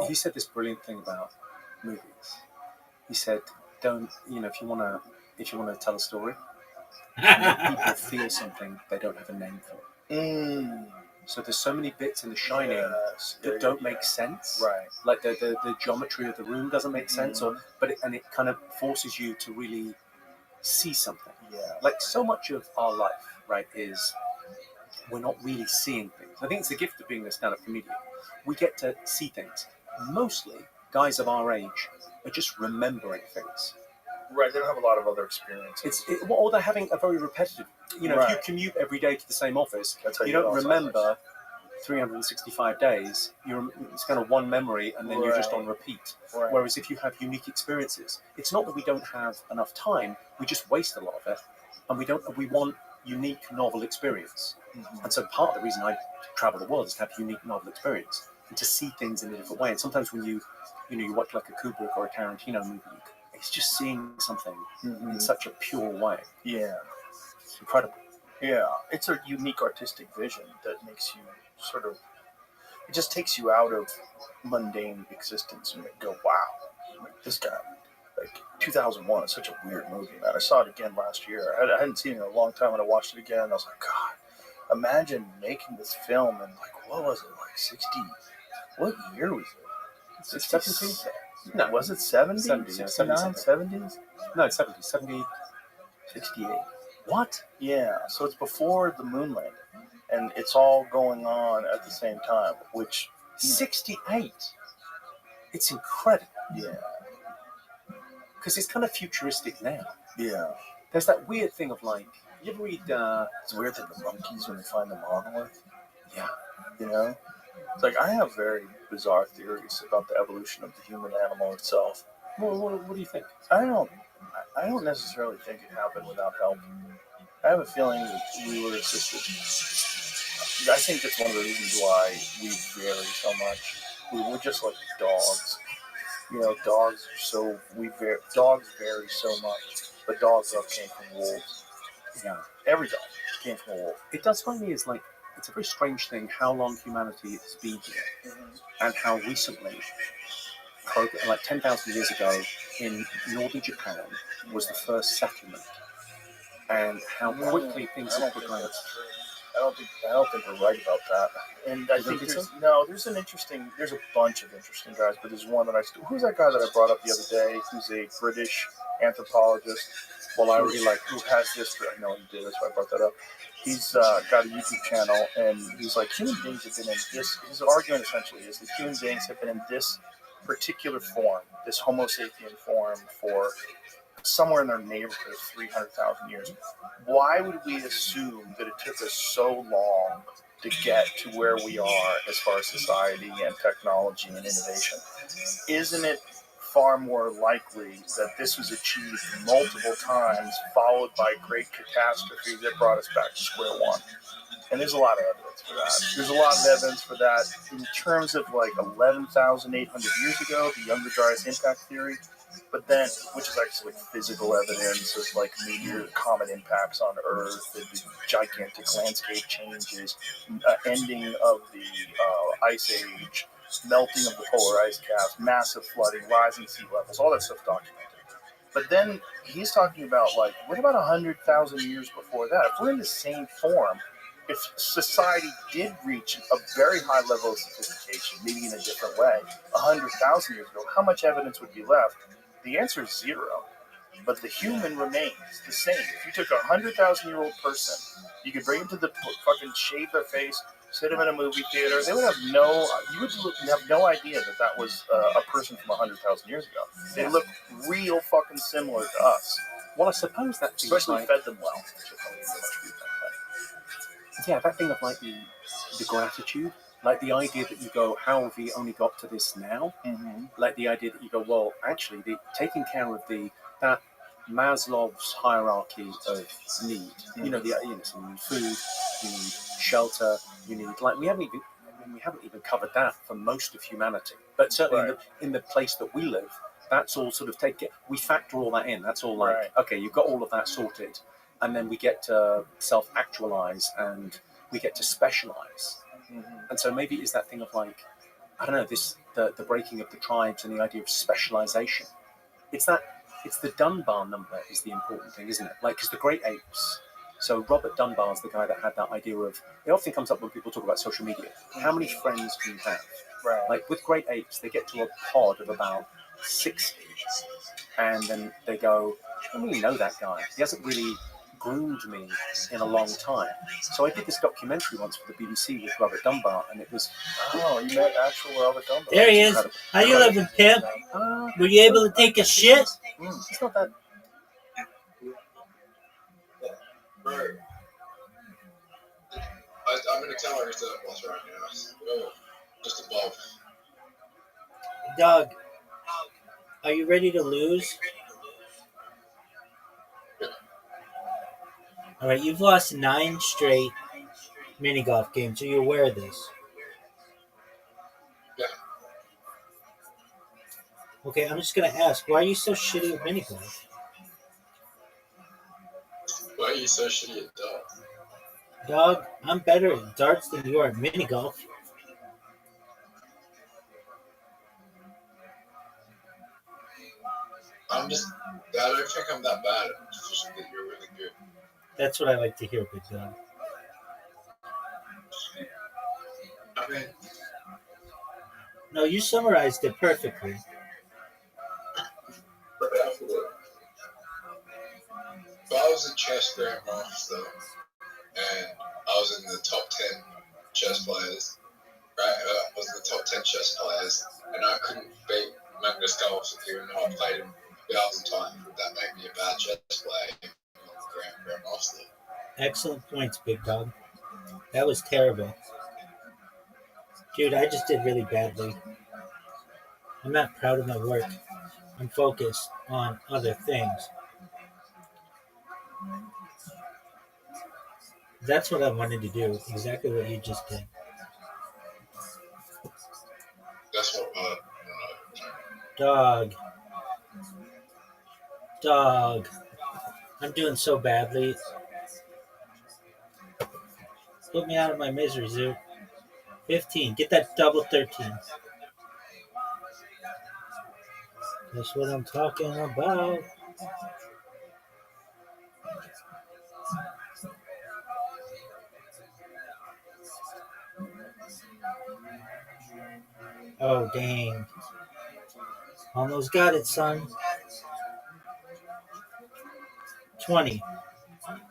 He said this brilliant thing about movies. He said, "Don't if you wanna tell a story, make people feel something they don't have a name for." So there's so many bits in The Shining that don't make sense. Right. Like the geometry of the room doesn't make sense, but it kind of forces you to really see something. Yeah. Like so much of our life, right, is we're not really seeing things. I think it's the gift of being a stand-up comedian. We get to see things. Mostly, guys of our age are just remembering things. Right, they don't have a lot of other experiences. Or they're having a very repetitive. Right. If you commute every day to the same office, That's how you you don't get remember 365 days. It's kind of one memory, and then you're just on repeat. Right. Whereas if you have unique experiences, it's not that we don't have enough time. We just waste a lot of it, and we want unique, novel experience. And so part of the reason I travel the world is to have unique, novel experience and to see things in a different way. And sometimes when you watch like a Kubrick or a Tarantino movie, it's just seeing something in such a pure way. Yeah. It's incredible. Yeah. It's a unique artistic vision that makes you it just takes you out of mundane existence and you go, wow, this guy, 2001 is such a weird movie, man. I saw it again last year. I hadn't seen it in a long time, and I watched it again, and I was like, God, imagine making this film in, what was it, 60? What year was it? 70s? No, was it 70? 70, 69? 70s? No, it's 70. 70. 68. What? Yeah, so it's before the moon landing, and it's all going on at the same time, which... 68? It's incredible. Yeah. Because it's kind of futuristic now. Yeah. There's that weird thing of you ever read... It's weird that the monkeys, when they find the monolith. Yeah. It's I have very bizarre theories about the evolution of the human animal itself. Well, what do you think? I don't necessarily think it happened without help. I have a feeling that we were assisted. I think that's one of the reasons why we vary so much. We're just like dogs. Dogs vary so much. But dogs came from wolves. Yeah. Every dog came from a wolf. It does strike me as it's a very strange thing how long humanity has been here, and how recently, 10,000 years ago, in northern Japan was the first settlement, and how quickly things have progressed. I don't think we're right about that. And I think there's a bunch of interesting guys, but there's one that who's that guy that I brought up the other day, who's a British anthropologist? Well, I really who has this, I know he did, that's why I brought that up. He's got a YouTube channel, and he's like, human beings have been in this, his argument essentially is that human beings have been in this particular form, this Homo sapien form, for somewhere in their neighborhood of 300,000 years. Why would we assume that it took us so long to get to where we are as far as society and technology and innovation? Isn't it far more likely that this was achieved multiple times, followed by great catastrophe that brought us back to square one? And there's a lot of evidence for that. There's a lot of evidence for that in terms of 11,800 years ago, the Younger Dryas impact theory. But then, which is actually physical evidence of meteor comet impacts on Earth, and gigantic landscape changes, ending of the ice age, melting of the polar ice caps, massive flooding, rising sea levels, all that stuff documented. But then he's talking about what about 100,000 years before that? If we're in the same form, if society did reach a very high level of sophistication, maybe in a different way, 100,000 years ago, how much evidence would be left? The answer is zero. But the human remains the same. If you took a 100,000-year-old person, you could bring them to the fucking shave their face, sit them in a movie theater, they would have no idea that was a person from 100,000 years ago. They look real fucking similar to us. Well, I suppose that thing especially fed them well. Yeah, that thing of the gratitude, the idea that you go, how have we only got to this now? Mm-hmm. The idea that you go, well, actually, taking care of that Maslow's hierarchy of need. So you need food, you need shelter, you need like we haven't even covered that for most of humanity. But certainly in the place that we live, that's all sort of we factor all that in. That's all like okay, you've got all of that sorted, and then we get to self-actualize and we get to specialize. And so maybe it's that thing of like, I don't know, the breaking of the tribes and the idea of specialization. It's the Dunbar number is the important thing, isn't it? Like, because the great apes. So Robert Dunbar's the guy that had that idea of. It often comes up when people talk about social media. How many friends do you have? Right. Like with great apes, they get to a pod of about 60, and then they go, I don't really know that guy. He hasn't really groomed me in a long time. So I did this documentary once for the BBC with Robert Dunbar, and it was. Oh, you met actual Robert Dunbar. There he is. How you living, Pip? Were you able to take a shit? It's not that. Right. I'm in a calorie surplus right now. Oh, just above. Doug, are you ready to lose? All right, you've lost 9 straight mini golf games. Are you aware of this? Yeah. Okay, I'm just gonna ask, why are you so shitty at mini golf? Why are you so shitty at dog? Dog, I'm better at darts than you are at mini golf. I don't think I'm that bad. It's just that you're really good. That's what I like to hear, big dog. I mean, No, you summarized it perfectly. if I was a chess grandmaster and I was in the top 10 chess players, right? I was in the top 10 chess players, and I couldn't beat Magnus Carlsen even though I played him 1,000 times. Would that make me a bad chess player? Grandmaster. Excellent points, big dog. That was terrible. Dude, I just did really badly. I'm not proud of my work. I'm focused on other things. That's what I wanted to do. Exactly what you just did. That's what Dog. Dog. I'm doing so badly. Put me out of my misery, Zoo. 15. Get that double 13. That's what I'm talking about. Oh, dang. Almost got it, son. 20.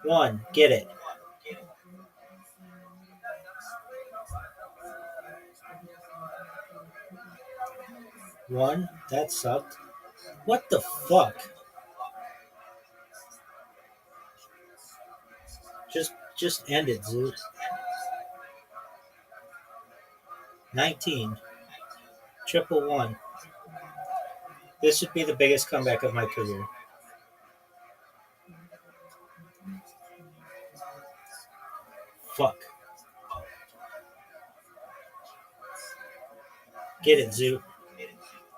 1. Get it. One. That sucked. What the fuck? Just end it, Zoo. 19. Triple 1. This would be the biggest comeback of my career. Fuck. Get it, Zoo.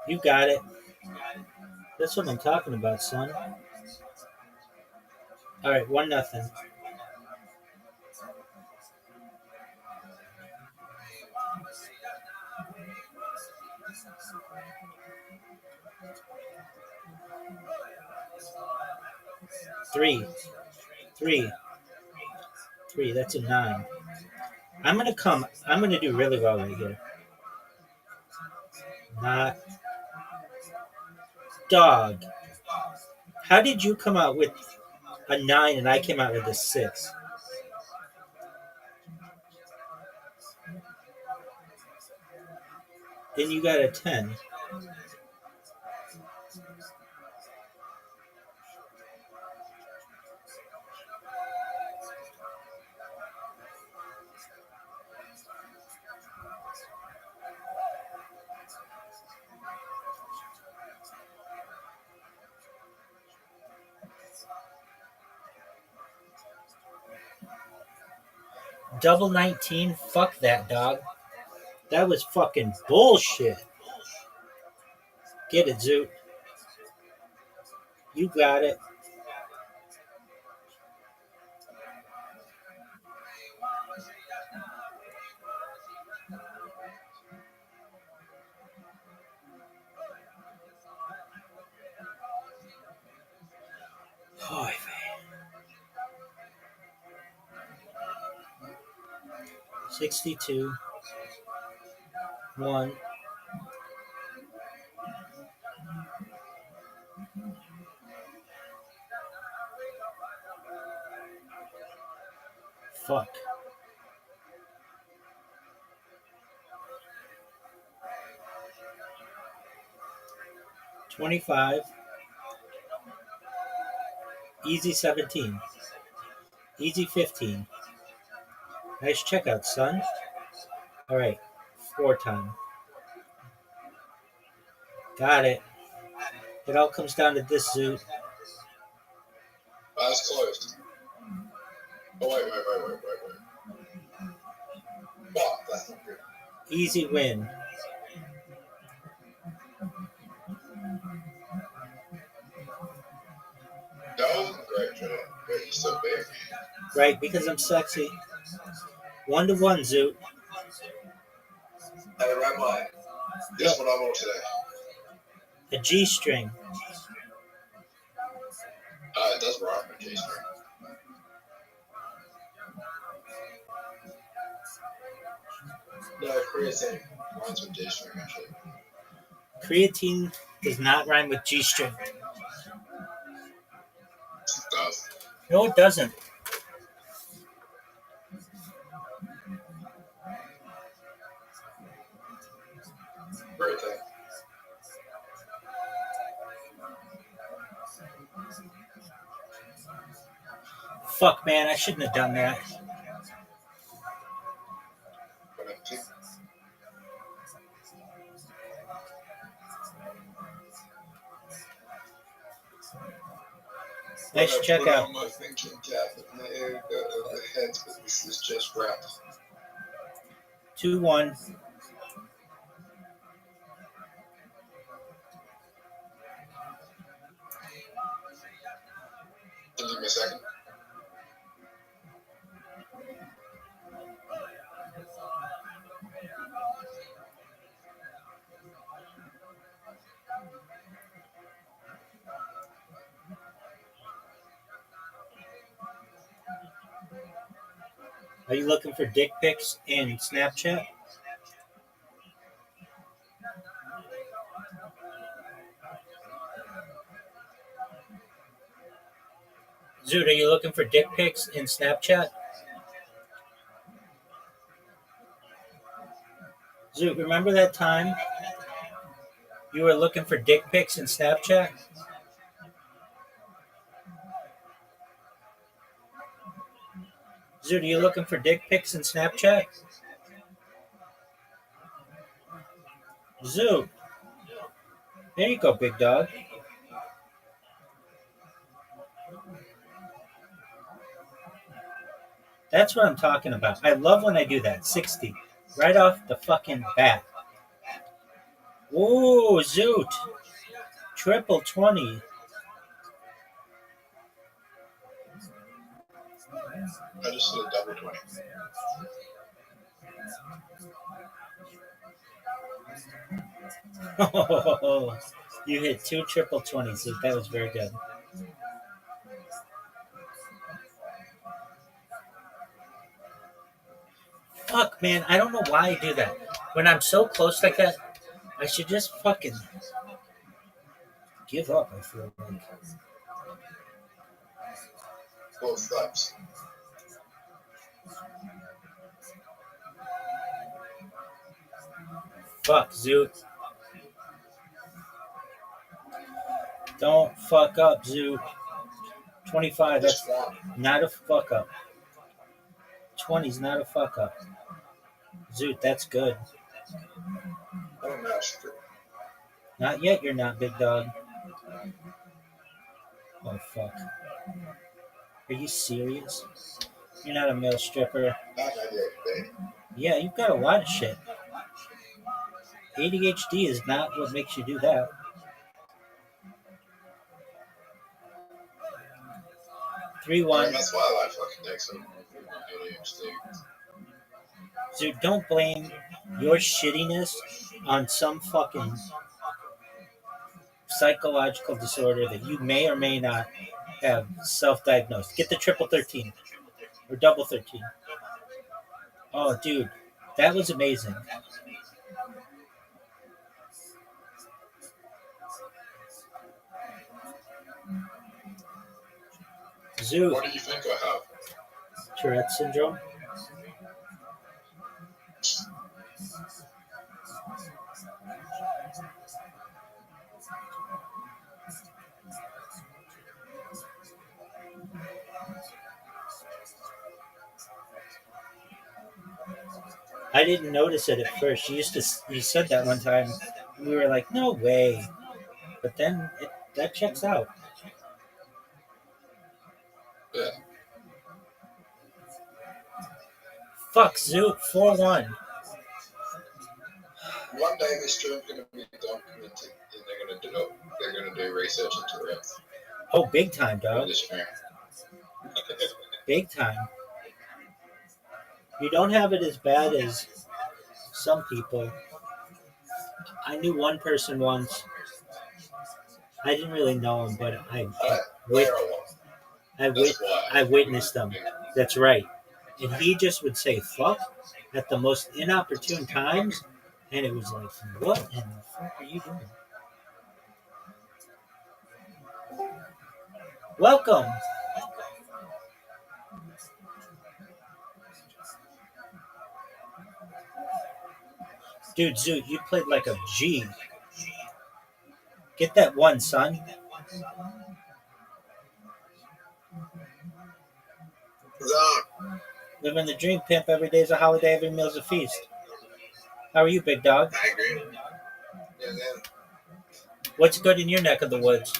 You got it. That's what I'm talking about, son. Alright, 1-0. Three. That's a 9. I'm gonna do really well right here. Not. Dog. How did you come out with a 9 and I came out with a 6? Then you got a 10. double 19. Fuck that, dog. That was fucking bullshit. Get it, Zoot. You got it. Oh, 62. 1. Fuck. 25. Easy 17. Easy 15. Nice checkout, son. All right. 4 time. Got it. It all comes down to this, Zoot. Eyes closed. Oh, wait. Wow, that's not good. Easy win. That wasn't a great job, but you're so big. Right, because I'm sexy. 1-1, Zoot. Hey, Rabbi, guess what I want today? A G-string. It does rhyme with G-string. No, creatine rhymes with G-string, actually. Creatine does not rhyme with G-string. It does. No, it doesn't. Great thing. Fuck, man, I shouldn't have done that. Nice checkout. My thinking cap in the air of the heads, but this is just wrapped. 2-1. Give me a second. Are you looking for dick pics in Snapchat? Zoot, are you looking for dick pics in Snapchat? Zoot, remember that time you were looking for dick pics in Snapchat? Zoot, are you looking for dick pics in Snapchat? Zoot. There you go, big dog. That's what I'm talking about. I love when I do that. 60. Right off the fucking bat. Ooh, Zoot. Triple 20. I just did a double 20. Oh, you hit 2 triple 20s, Zoot. That was very good. Fuck, man. I don't know why I do that. When I'm so close like that, I should just fucking give up, I feel like. Both steps. Fuck, Zoot. Don't fuck up, Zoot. 25, that's not a fuck up. 20's not a fuck up. Zoot, that's good. I'm master. Not yet, you're not, big dog. Oh, fuck. Are you serious? You're not a male stripper. Not ADHD. Yeah, you've got a lot of shit. ADHD is not what makes you do that. 3-1. That's why I like fucking dicks so much. ADHD. Dude, don't blame your shittiness on some fucking psychological disorder that you may or may not have self-diagnosed. Get the triple 13 or double 13. Oh, dude, that was amazing. Zoo. What do you think I have? Tourette syndrome. I didn't notice it at first. You said that one time. And we were like, no way. But then that checks out. Yeah. Fuck, Zoo, 4-1. One day this stream's gonna be documented, and they're gonna do research into it. Oh, big time, dog. This stream. Big time. You don't have it as bad as some people. I knew one person once. I didn't really know him, but I witnessed them. That's right. And he just would say fuck at the most inopportune times, and it was like, what in the fuck are you doing? Welcome. Dude, Zoo, you played like a G. Get that one, son. Living the dream, pimp. Every day's a holiday, every meal's a feast. How are you, big dog? I agree. Yeah, What's good in your neck of the woods?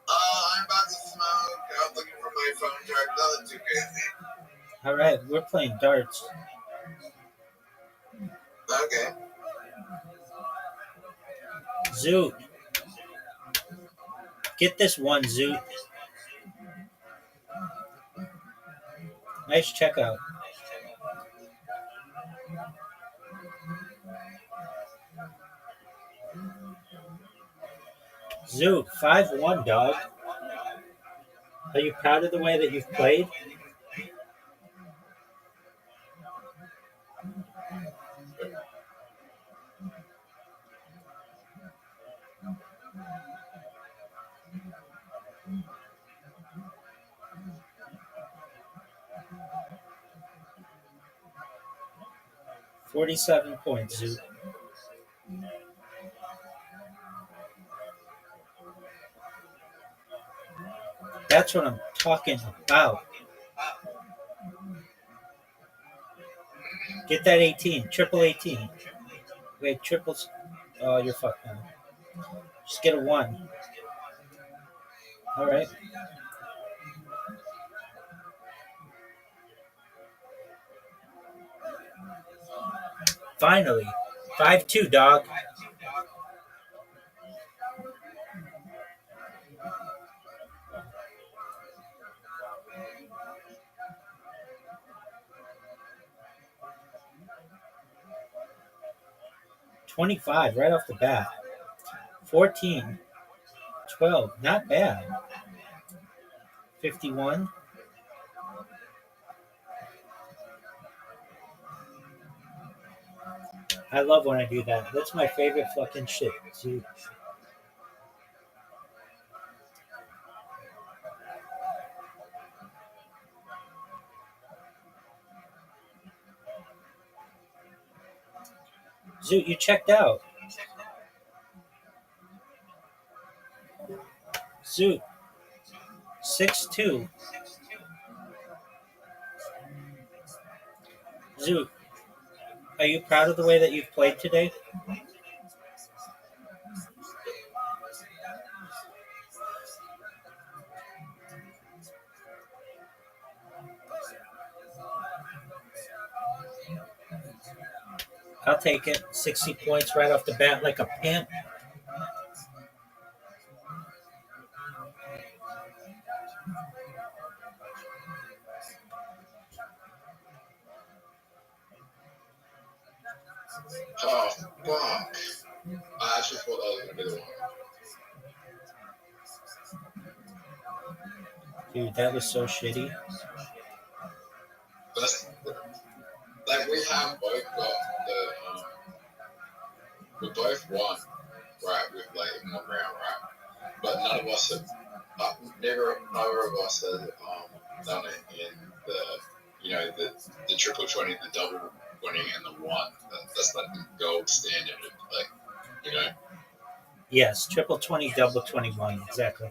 I'm about to smoke. I was looking for my phone charge. Nothing too crazy. All right, we're playing darts. Okay. Zoo. Get this one, Zoo. Nice checkout. Zoo, 5-1, dog. Are you proud of the way that you've played? $47 points, Zoo. That's what I'm talking about. Get that 18. Triple 18. Wait, triples. Oh, you're fucked now. Just get a 1. All right. Finally. 5-2, dog. $25 right off the bat. 14. 12. Not bad. 51. I love when I do that. That's my favorite fucking shit, dude. Zoot, you checked out. Zoot. 6-2. Zoot, are you proud of the way that you've played today? I'll take it. 60 points right off the bat like a pimp. Oh, fuck. I actually thought that was going to be the one. Dude, that was so shitty. That's, like, we have both got the, we both won, right, with, like, in one round, right? But none of us have, neither of us have done it in the triple 20, the double 20, and the one. That's like the gold standard of, like, Yes, triple 20, double 21, exactly.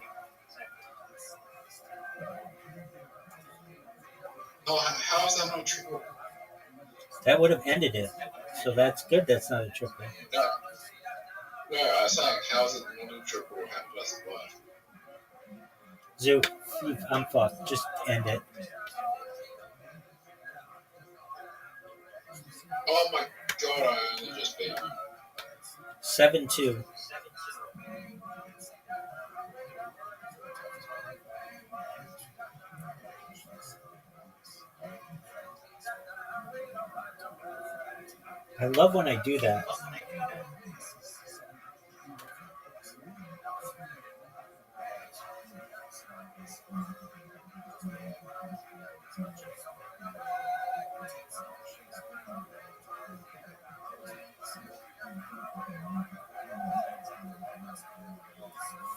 Oh, how is that not triple? That would have ended it. So that's good that's not a triple. No, I was saying, how is it not a triple? How does it work? Zoo, I'm fucked. Just end it. Oh my god, I only just beat you. 7-2. I love when I do that.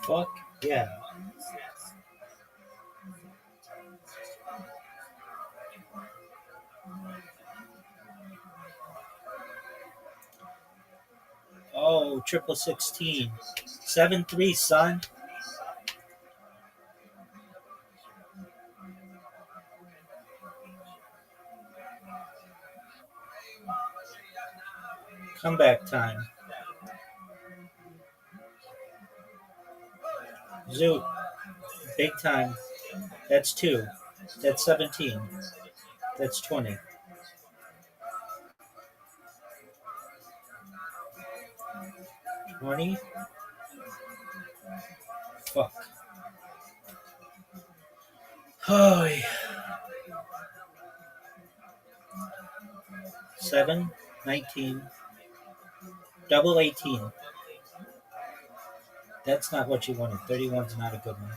Fuck yeah. Oh, triple 16. 7-3, son. Comeback time. Zoot. Big time. That's 2. That's 17. That's 20. Fuck. Oh, 7, 19. Double 18. That's not what you wanted. 31's not a good one.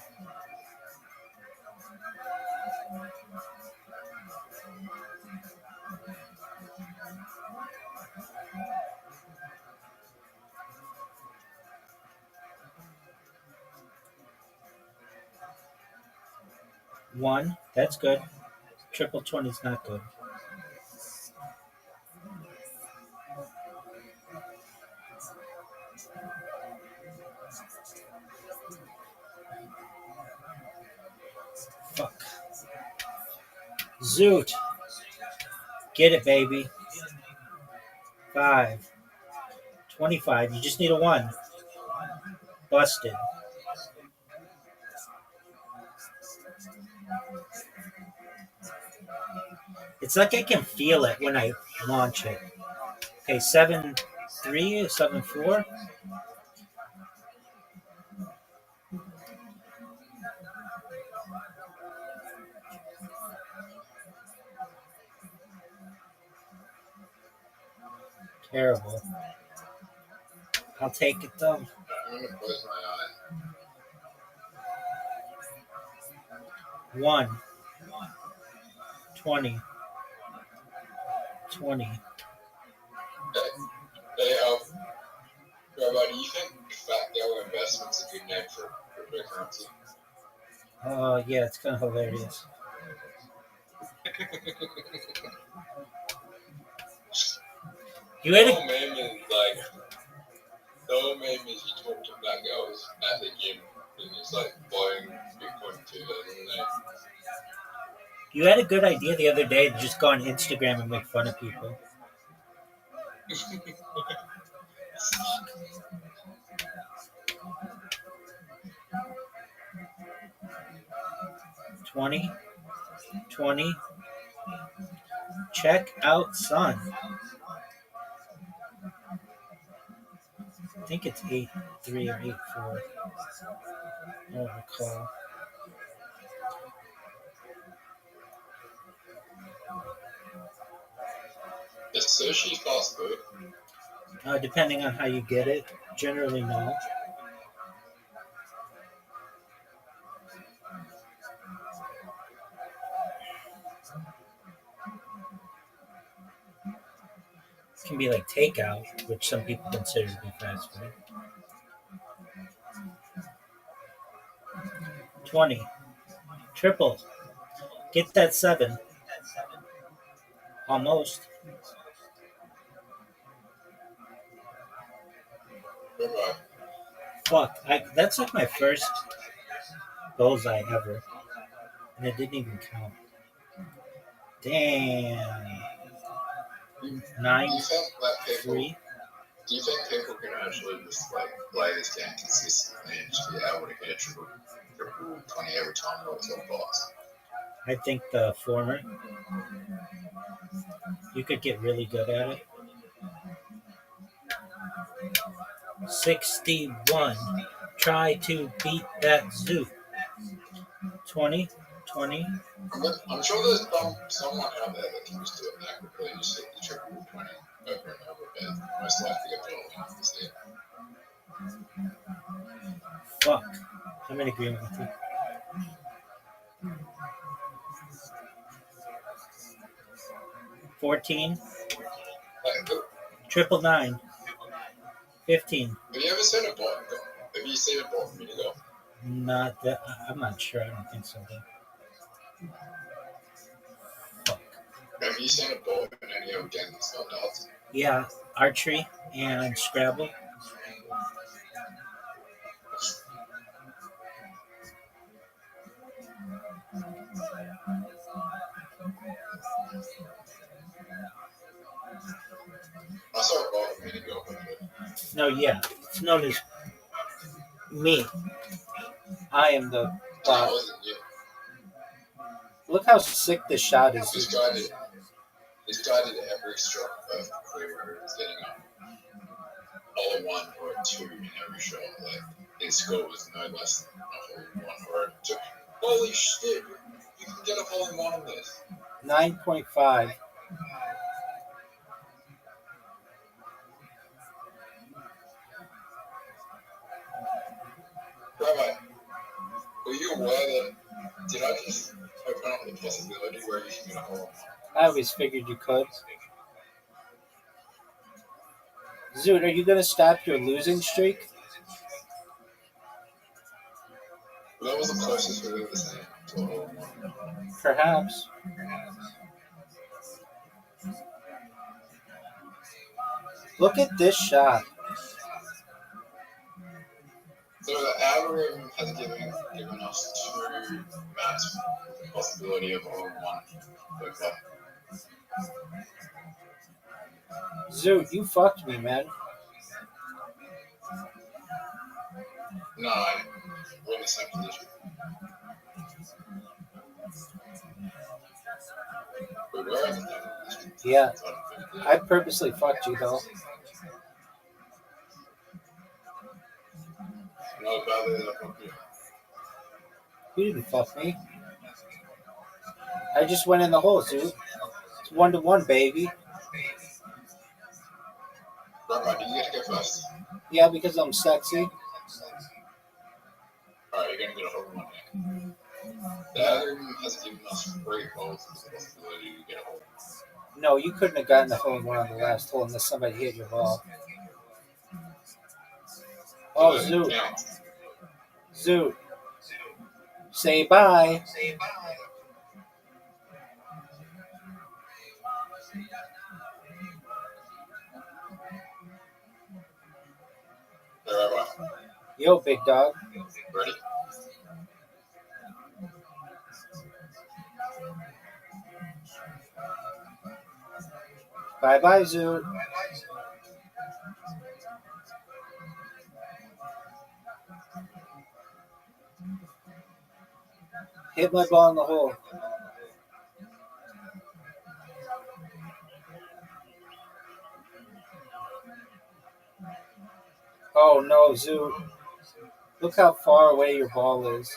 One, that's good. Triple 20's not good. Fuck. Zoot. Get it, baby. 5. 25. You just need a 1. Busted. It's like I can feel it when I launch it. Okay, 7-3, 7-4. Terrible. I'll take it though. I'm gonna close my eye. 1. 20. 20. Hey, Rabbi, do you think Fat Girl Investment's a good name for cryptocurrency? Yeah, it's kind of hilarious. You had The a whole meme is he talked to Fat Girls at the gym and he's like buying Bitcoin too, isn't it? You had a good idea the other day to just go on Instagram and make fun of people. 20. 20. Check out, son. think it's 8-3 or 8-4. I don't recall. Is sushi fast food? Depending on how you get it, generally no. It can be like takeout, which some people consider to be fast food. 20. Triple. Get that 7. Almost. Rabbi, Fuck. That's like my first bullseye ever. And it didn't even count. Damn. do you 9, think that people 3. do you think people can actually just like play this game consistently and just be able to get a triple 20 every time, or it's all bots? I think the former. You could get really good at it. 61. Try to beat that zoo. 20. 20. I'm sure there's someone out there that can just do it accurately and just hit the triple 20 over and over, but most likely a bot wins this. Fuck. I'm in agreement with you. 14. Triple 9. 15. Have you ever seen a bot? Have you seen a bot in mini golf? Not that. I'm not sure. I don't think so, though. Fuck. Have you seen a bot in any other game that's not darts? Yeah. Archery and Scrabble. I saw a bot in mini golf. No, yeah. It's known as me. I am the That bot. wasn't you. Look how sick this shot is. This guy did every stroke perfectly, where he was getting a 1 or a 2 in every shot. Like his score was no less than a hole in one or a 2. Holy shit! You can get a hole in one on this. 9.5. Rabbi, were you aware that? Did I just open up the possibility where you can get a hole in one? I always figured you could. Zoot, are you going to stop your losing streak? Well, that was the closest we've ever seen to a hole in one. Perhaps. Look at this shot. So the algorithm has given us 2 maps with the possibility of a hole in one so far. Zoot, you fucked me, man. No, we're in the same position. We were in the same position. Yeah. I purposely fucked you, though. No, badly that I fucked you. You didn't fuck me. I just went in the hole, Zoot. It's 1-1, baby. Rabbi, did you get to go first? Yeah, because I'm sexy. Alright, you're gonna get a hole in one here. The algorithm has given us 3 holes with the possibility to get a hole in one. No, you couldn't have gotten the hole in one on the last hole unless somebody hit your ball. Oh, Zoot. Zoot. Say bye. Hey, Rabbi, Yo, big dog. ready? Bye-bye, Zoot. Hit my ball in the hole. Oh no, Zoot. Look how far away your ball is.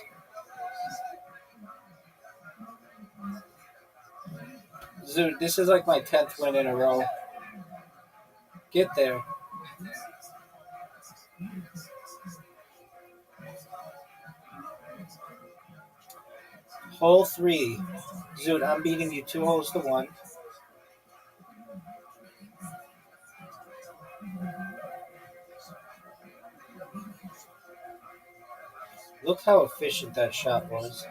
Zoot, this is like my 10th win in a row. Get there. Hole 3. Zoot, I'm beating you 2 holes to 1. Look how efficient that shot was.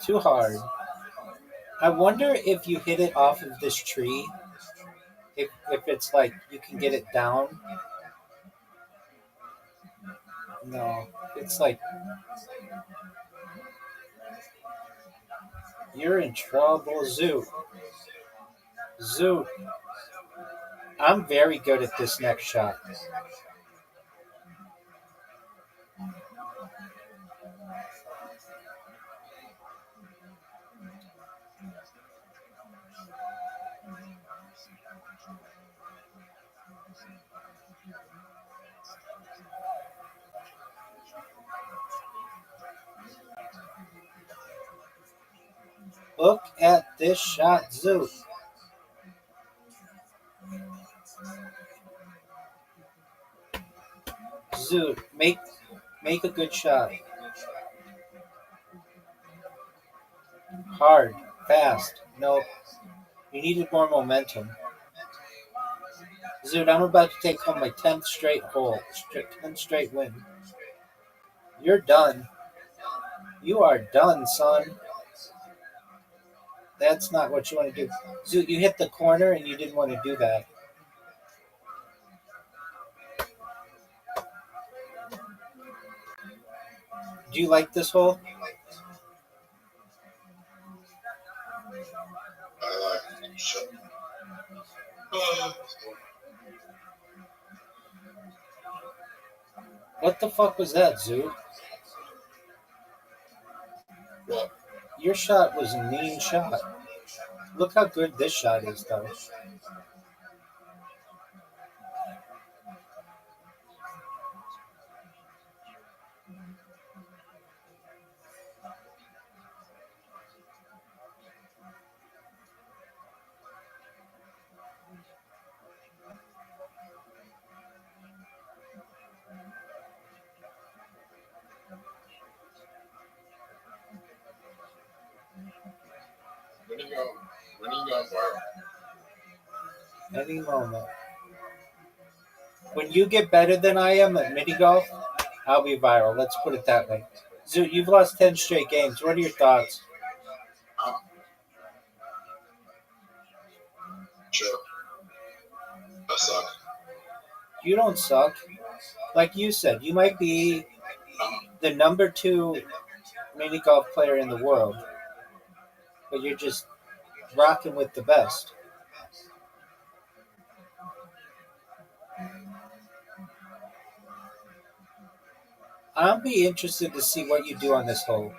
Too hard. I wonder if you hit it off of this tree, if it's like you can get it down. No, it's like you're in trouble, Zoot. Zoot. I'm very good at this next shot. Look at this shot, Zoot. Zoot, make a good shot. Hard, fast. Nope. You needed more momentum. Zoot, I'm about to take home my 10th straight hole. 10th straight win. You're done. You are done, son. That's not what you want to do. Zoot, you hit the corner and you didn't want to do that. Do you like this hole? I like shut. What the fuck was that, Zoot? What? Your shot was a mean shot. Look how good this shot is, though. When are you going viral? Any moment. When you get better than I am at mini golf, I'll be viral. Let's put it that way. Zoot, you've lost 10 straight games. What are your thoughts? Sure. I suck. You don't suck. Like you said, you might be the number 2 mini golf player in the world, but you're just rocking with the best. I'll be interested to see what you do on this hole.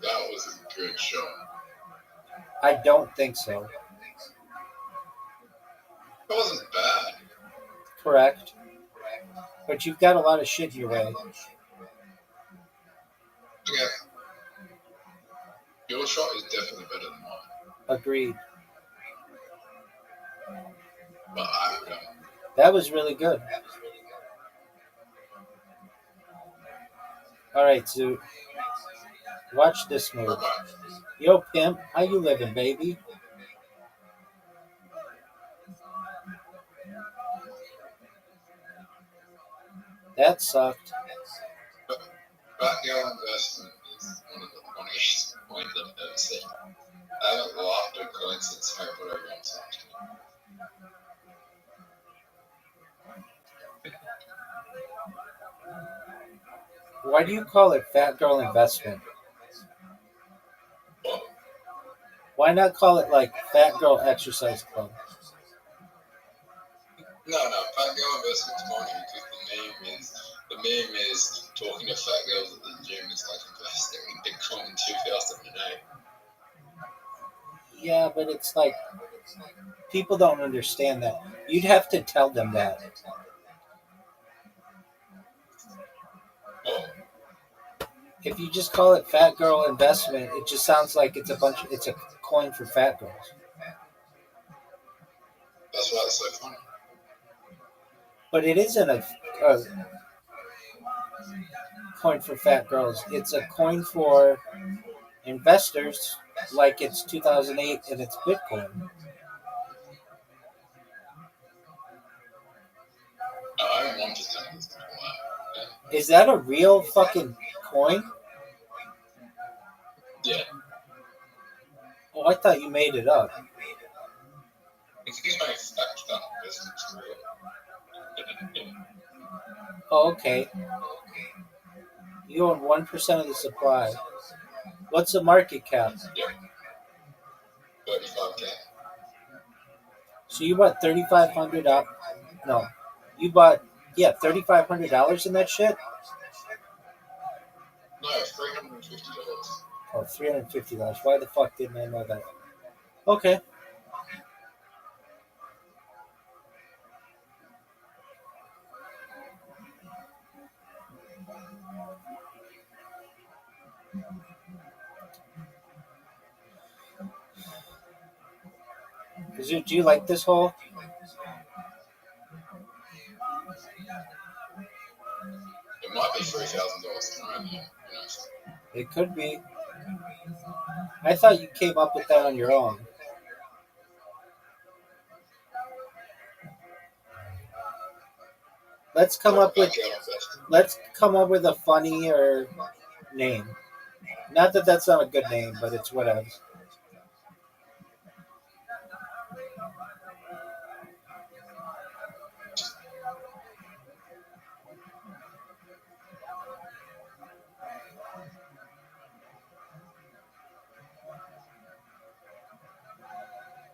That was a good shot. I don't think so. It wasn't bad. Correct. But you've got a lot of shit in your way. Yeah. Your shot is definitely better than mine. Agreed. But I don't know. That was really good. All right, Zoot. Watch this move. Yo, pimp, how you living, baby? That sucked. Backyard investment is one of the funniest points I've ever seen. I haven't laughed at coin since I put over on something. Why do you call it fat girl investment? Why not call it like fat girl exercise club? No, backyard investment's funny because the meme is talking to fat girls at the gym is like investing in Bitcoin in 2008. Yeah, but it's like people don't understand that. You'd have to tell them that. Well, If you just call it fat girl investment, it just sounds like it's a coin for fat girls. that's why it's so funny. But it isn't a coin for fat girls. It's a coin for investors, like it's 2008 and it's Bitcoin. I own 1% of this. Is that a real fucking coin? Yeah. Oh, I thought you made it up. If you make fact that business real. Oh, okay. You own 1% of the supply. What's the market cap? Yeah. 35K. So you bought $3,500 up? No, you bought $3,500 in that shit. No, $350. Oh, $350. Why the fuck didn't I know that? Okay. Do you like this hole? It might be $3,000 Canadian. It could be. I thought you came up with that on your own. Let's come up with a funnier name. Not that that's not a good name, but it's whatever.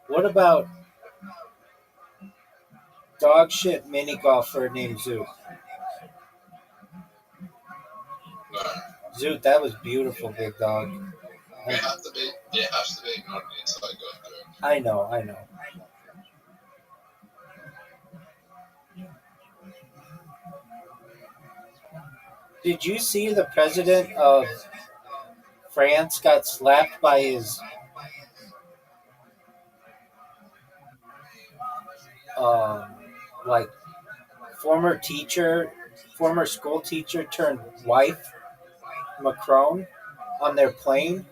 What about dog shit mini golfer named Zoot? No. Zoot, that was beautiful, big dog. It has to be not an inside golf joke. I know. Did you see the president of France got slapped by his like former school teacher turned wife, Macron, on their plane?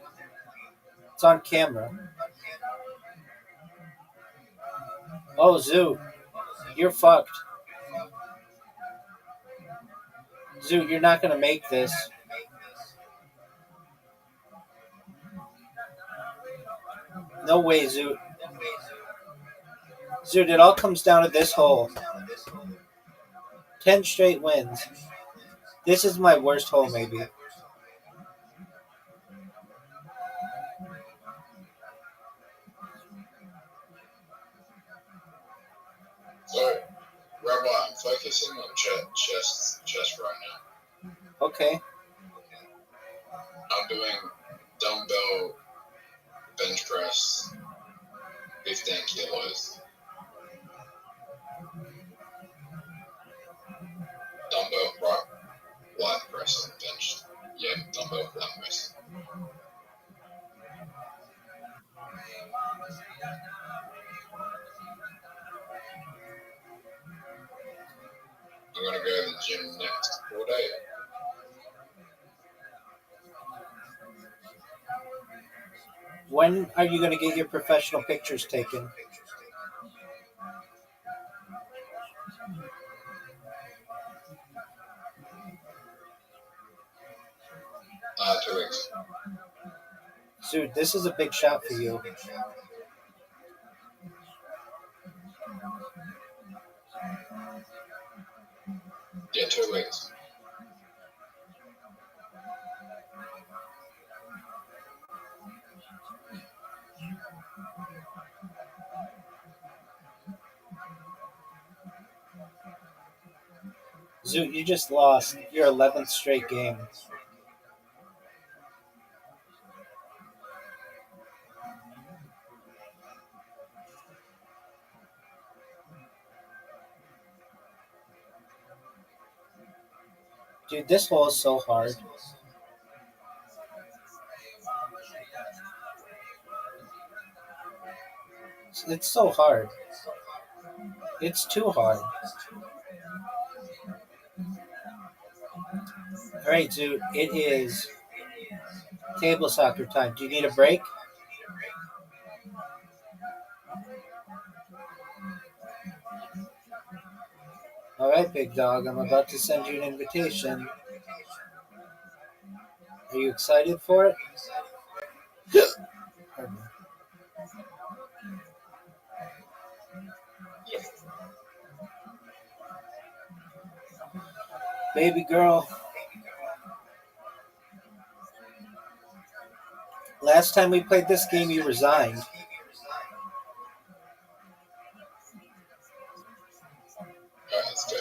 It's on camera. Oh, Zoo, you're fucked. Zoo, you're not gonna make this. No way, Zoo. Zoo, it all comes down to this hole. 10 straight wins. This is my worst hole, maybe. So, Rabbi, I'm focusing on chest right now. Okay. I'm doing dumbbell bench press, 15 kilos. Dumbbell lat press and bench. Yeah, dumbbell lat press. I'm gonna go to the gym next 4 days. When are you going to get your professional pictures taken? Correct. Dude, this is a big shot for you. Yeah, 2 weeks. Zoot, you just lost your 11th straight game. Dude, this hole is so hard. It's so hard. It's too hard. All right, Zoot, it is table soccer time. Do you need a break? All right, big dog, I'm about to send you an invitation. Are you excited for it? Baby girl, last time we played this game, you resigned. That's good.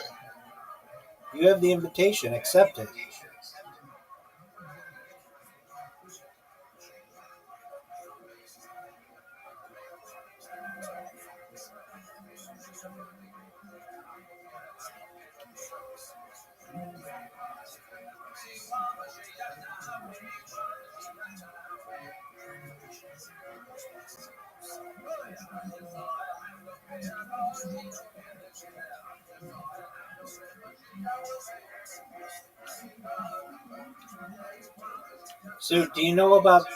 You have the invitation. Accept it. So, do you know about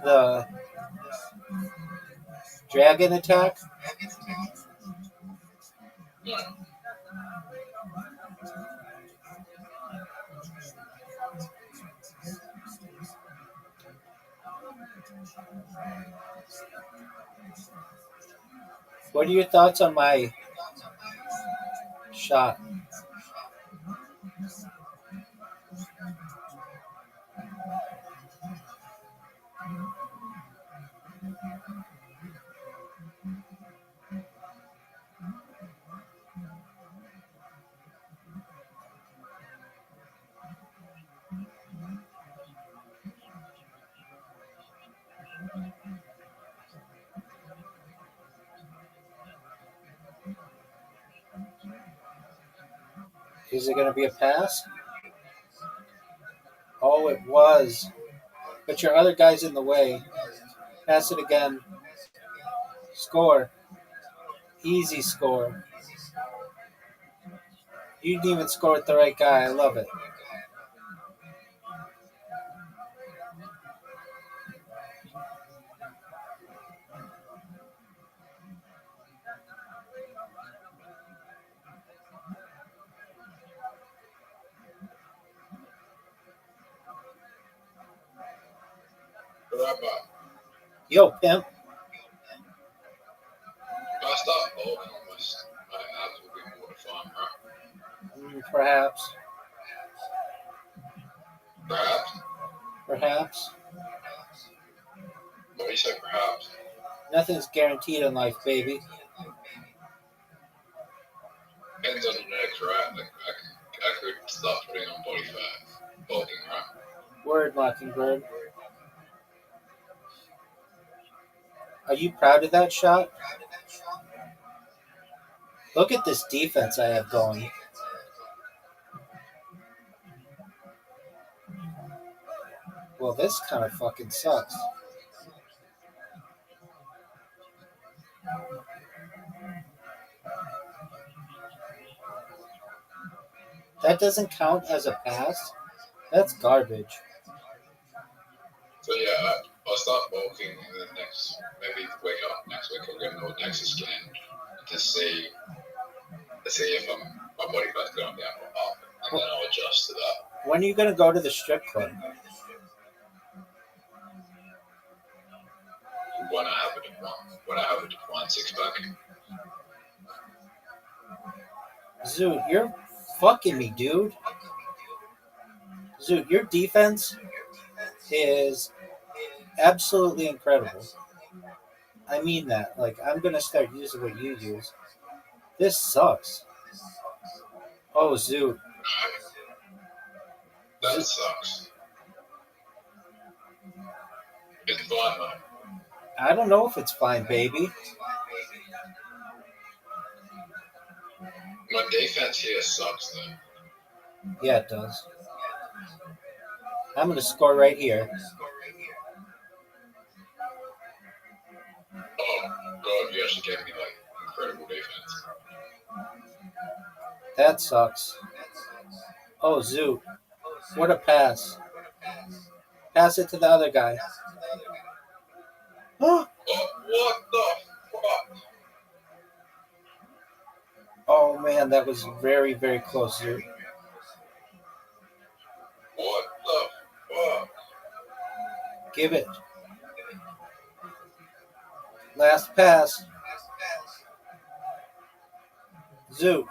the dragon attack? No. What are your thoughts on my shot? Is it going to be a pass? Oh, it was. But your other guy's in the way. Pass it again. Score. Easy score. You didn't even score with the right guy. I love it. Rabbi, Yo, pimp. if I start bowling, my abs will be more defined, right? Perhaps. Perhaps. Perhaps. What do you say, perhaps? Nothing's guaranteed in life, baby. Depends on the next, right? Like, I could start putting on body fat, bulking, right? Word, Mockingbird. Are you proud of that shot? Look at this defense I have going. Well, this kind of fucking sucks. That doesn't count as a pass? That's garbage. So yeah, I'll start bulking, and then maybe wake up next week, I'll get an old DEXA scan to see if my body fat's going down or up, and then I'll adjust to that. When are you going to go to the strip club? When I have a defined six pack. Zoot, you're fucking me, dude. Zoot, your defense is absolutely incredible. I mean that. Like, I'm going to start using what you use. This sucks. Oh, Zoot. That sucks. It's fun though. I don't know if it's fine, baby. My defense here sucks though. Yeah, it does. I'm going to score right here. Oh, God, you actually gave me like incredible defense. That sucks. Oh, Zoot. What a pass. Pass it to the other guy. Oh, what the fuck? Oh, man, that was very, very close, Zoot. What the fuck? Give it. Last pass. Zoot.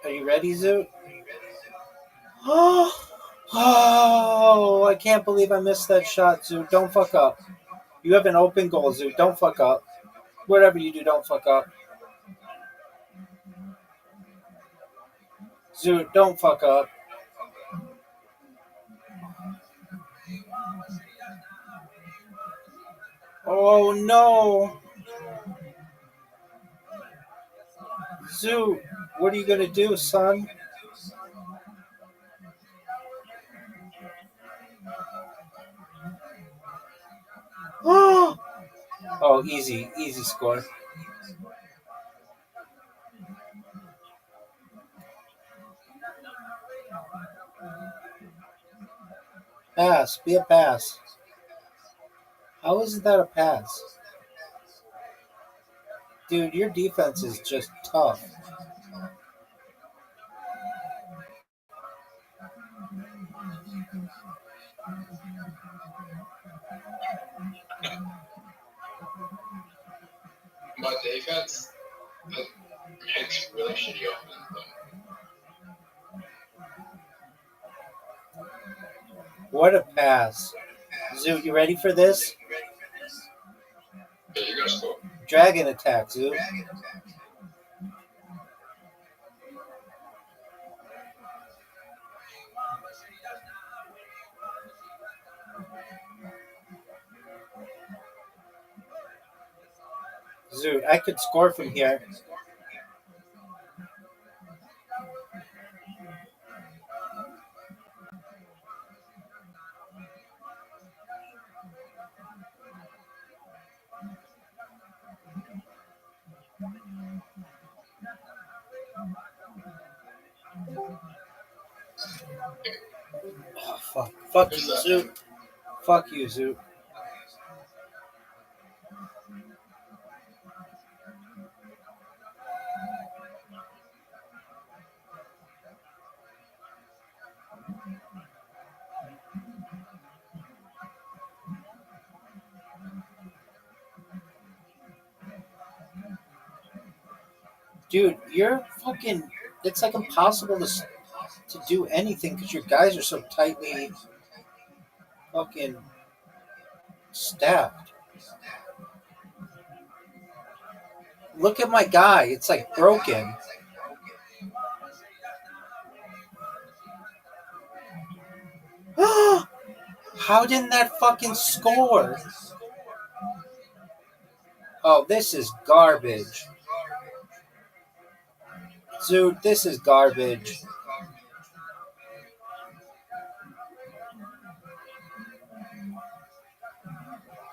Are you ready, Zoot? Oh, I can't believe I missed that shot, Zoot. Don't fuck up. You have an open goal, Zoot. Don't fuck up. Whatever you do, don't fuck up. Zoot, don't fuck up. Oh, no. Zoot, what are you going to do, son? Oh, easy score. Pass, be a pass. How is that a pass? Dude, your defense is just tough. My defense makes really shitty offense though. What a pass. Zoot, you ready for this? Yeah, you gotta score. Dragon attack, Zoot. Zoot, I could score from here. Oh, fuck. Fuck you, Zoot. Fuck you, Zoot. Dude, you're fucking... It's like impossible to do anything because your guys are so tightly fucking staffed. Look at my guy. It's like broken. How didn't that fucking score? Oh, this is garbage. Dude, this is garbage.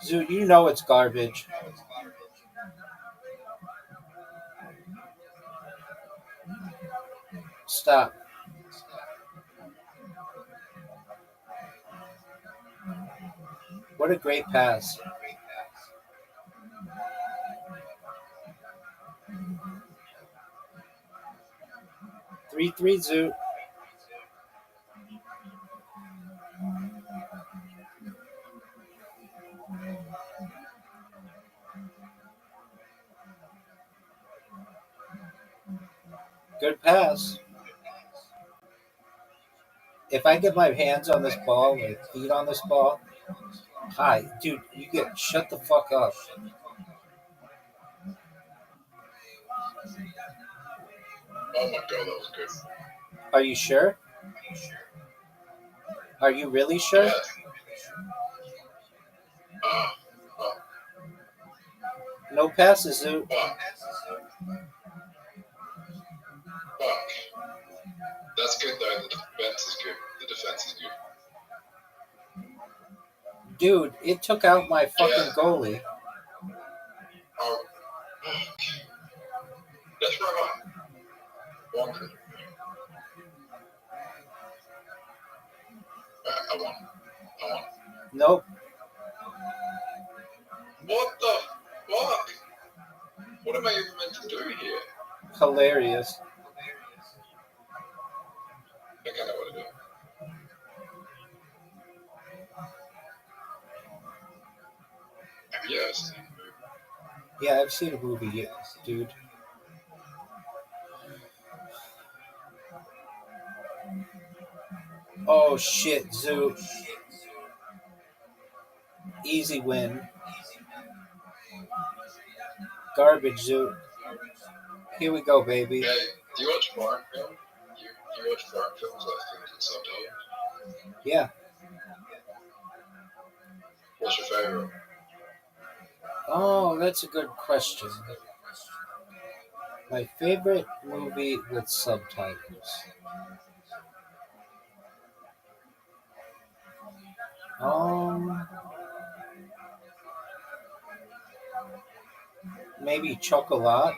Dude, you know it's garbage. Stop. What a great pass. Three, Zoot. Good pass. If I get my hands on this ball, my feet on this ball, hi, dude, you get shut the fuck up. Oh my god, that was good. Are you sure? Are you really sure? Yeah. No passes, Zoot. Fuck. Fuck. That's good though. The defense is good. The defense is good. Dude, it took out my fucking Yeah. goalie. Oh. That's Rabbi. Walker. I won. Nope. What the fuck? What am I even meant to do here? Hilarious. I think I know what to do. Have you ever seen the movie? Yeah, I've seen a movie, dude. Oh shit, Zoot. Easy win. Garbage, Zoot. Here we go, baby. Hey, do you watch foreign film? You watch foreign films like films with subtitles? Yeah. What's your favorite? Oh, that's a good question. My favorite movie with subtitles. Maybe Chocolat.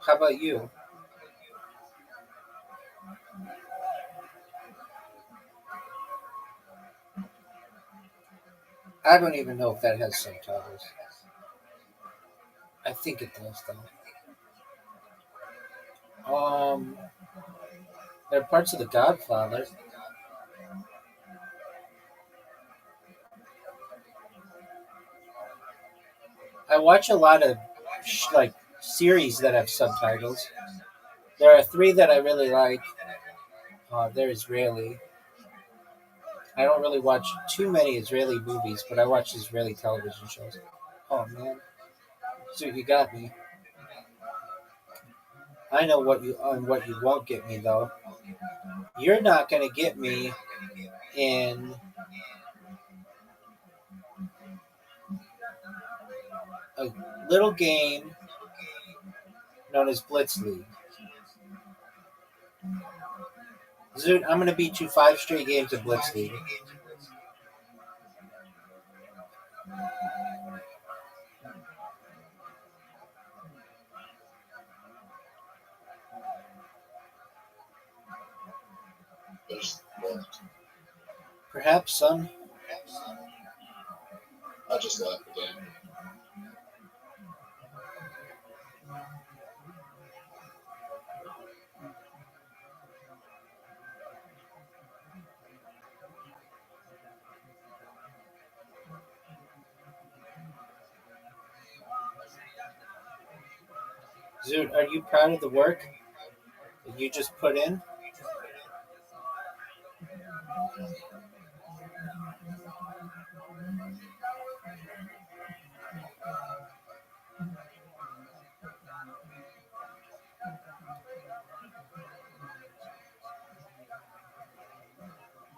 How about you? I don't even know if that has subtitles. I think it does, though. There are parts of The Godfather. I watch a lot of series that have subtitles. There are 3 that I really like. They're Israeli. I don't really watch too many Israeli movies, but I watch Israeli television shows. Oh man, so you got me. I know what you won't get me though. You're not gonna get me in a little game known as Blitz League. Zoot, I'm gonna beat you 5 straight games of Blitz League. Perhaps, son. I just left the game. Zoot, are you proud of the work that you just put in?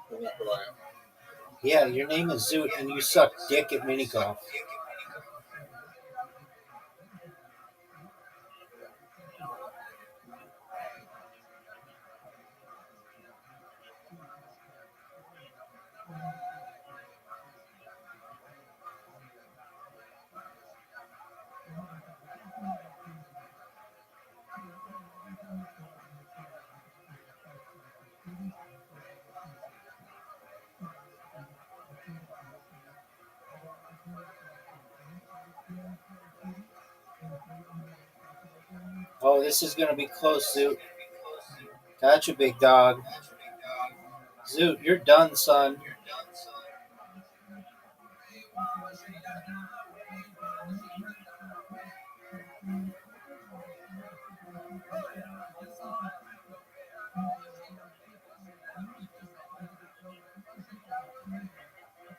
You know who I am. Yeah, your name is Zoot and you suck dick at mini golf. Oh, this is gonna be close, Zoot. Gotcha, big dog. Zoot, you're done, son.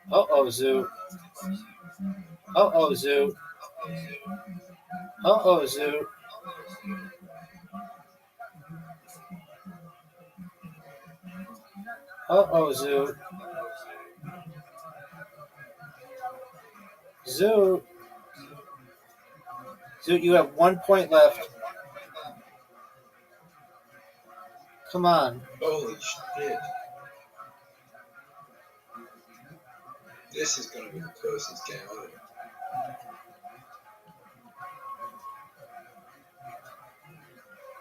Uh-oh, Zoo. Uh-oh, Zoo. Uh-oh, Zoo. Uh-oh, Zoo. Zoo. Zoo, you have 1 point left. Come on. Holy shit. This is going to be the closest game ever.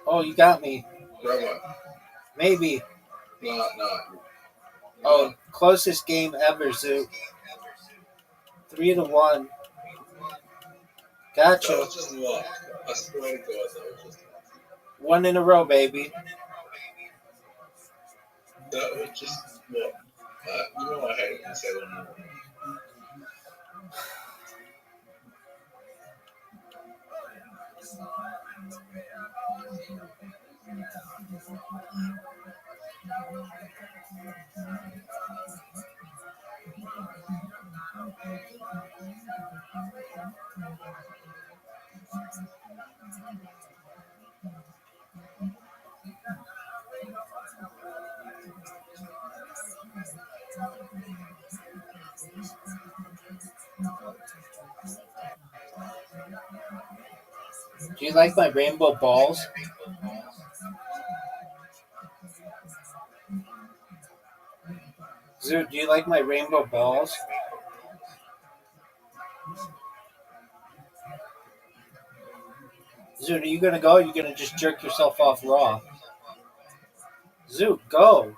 Oh, you got me. Rabbi. Maybe. No. Oh, closest game ever, Zoo. 3-1. That Gotcha. was just luck. I swear to God, that was just luck. 1 in a row, baby. That was just luck. You know I hate it when you say that in a row. Do you like my rainbow balls? Zoo, do you like my rainbow balls? Zoo, are you gonna go or are you gonna just jerk yourself off raw? Zoo, go!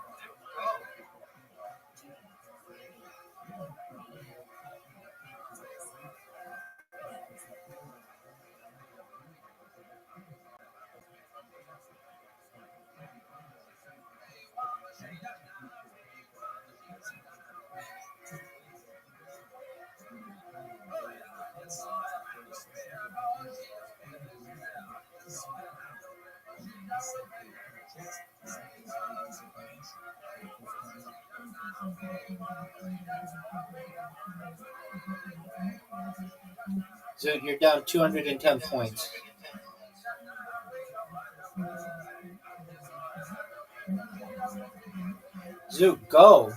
Zoo, you're down 210 points. Zoo, go!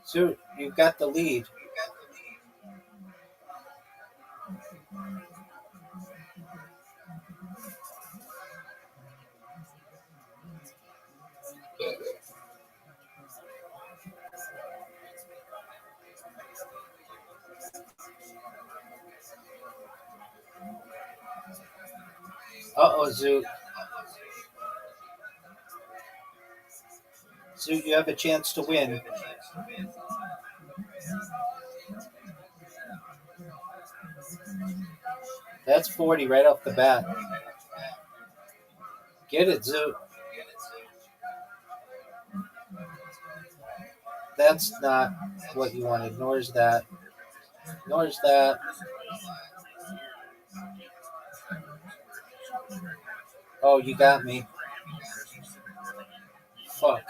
Zoo, you've got the lead. Uh-oh, Zoo. Zoo, you have a chance to win. That's 40 right off the bat. Get it, Zoo. That's not what you wanted, nor is that. Nor is that. Oh, you got me. Fuck.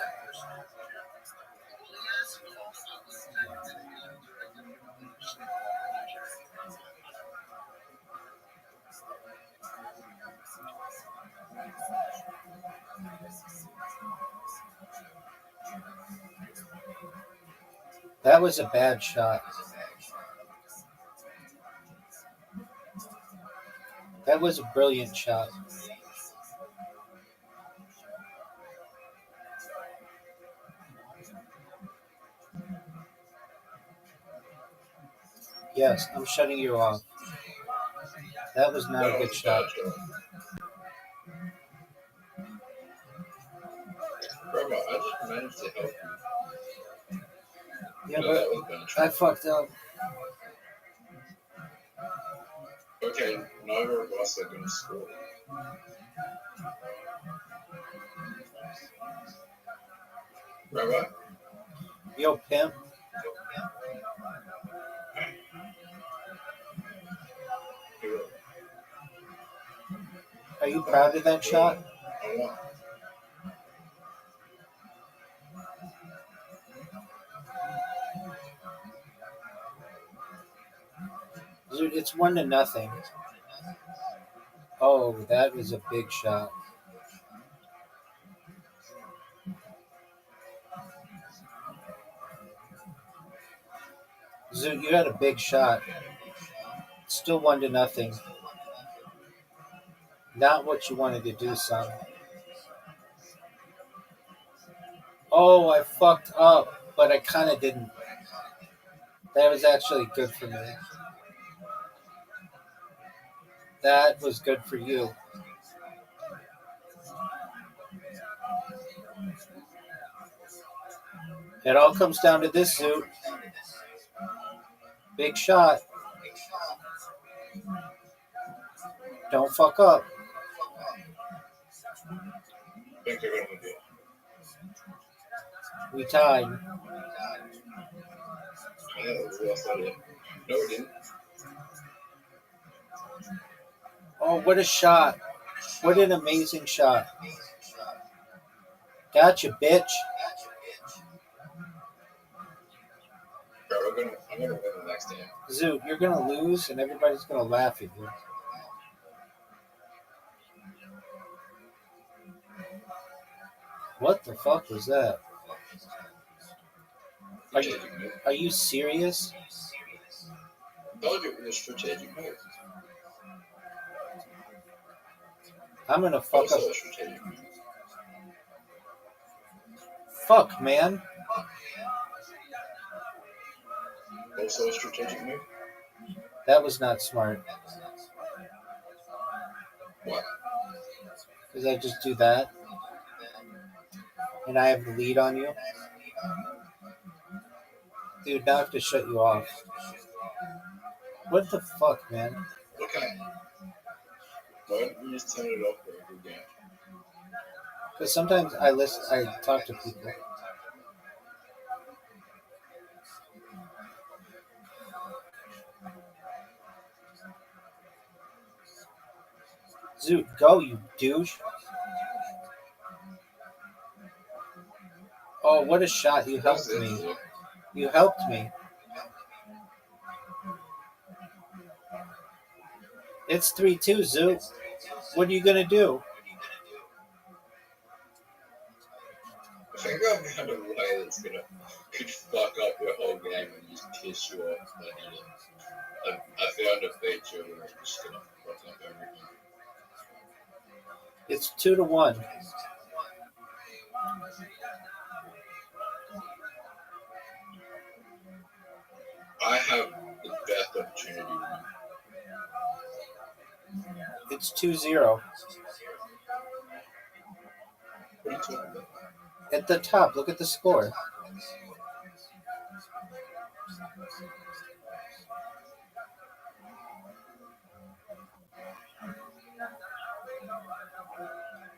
That was a bad shot. That was a brilliant shot. Yes, I'm shutting you off. That was not a good shot. Rabbi, I just managed to help you. Yeah, No, that was a bad shot. I fucked up. Okay, neither of us are going to score. Rabbi? Yo, pimp. Are you proud of that shot? Dude, it's 1-0. Oh, that was a big shot. Zoot, you had a big shot. Still 1-0. Not what you wanted to do, son. Oh, I fucked up, but I kind of didn't. That was actually good for me. That was good for you. It all comes down to this, Zoot. Big shot. Don't fuck up. We tied. No, it didn't. Oh, what a shot. What an amazing shot. Gotcha, bitch. Bro, I'm gonna win the next game. Zoot, you're going to lose and everybody's going to laugh at you. What the fuck was that? Are you serious? Told you it was strategic move. I'm going to fuck up. Also a strategic move. Fuck, man. Also a strategic move. That was not smart. What? Because I just do that. And I have the lead on you. Dude, now I have to shut you off. What the fuck, man? Okay. Why don't you just turn it off for every game? Because sometimes I talk to people. Zoot, go, you douche. Oh, what a shot. You helped me. You helped me. It's 3-2, Zoot. What are you going to do? I think I found a way that's could fuck up your whole game and just piss you off. I found a feature where it's just gonna fuck up everything. It's 2-1. I have the best opportunity to win. It's 2-0. What are you talking about? At the top, look at the score.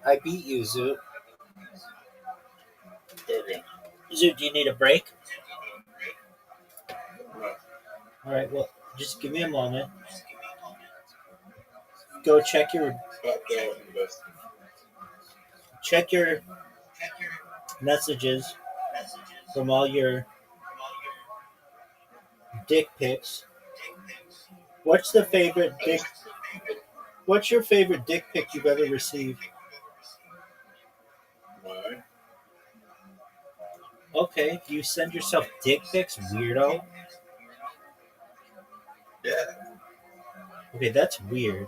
I beat you, Zoot. Okay. Zoot, do you need a break? No. All right, well, just give me a moment. Go check your messages from all your dick pics. What's your favorite dick pic you've ever received? Mine? Okay, you send yourself dick pics, weirdo? Yeah. Okay, that's weird.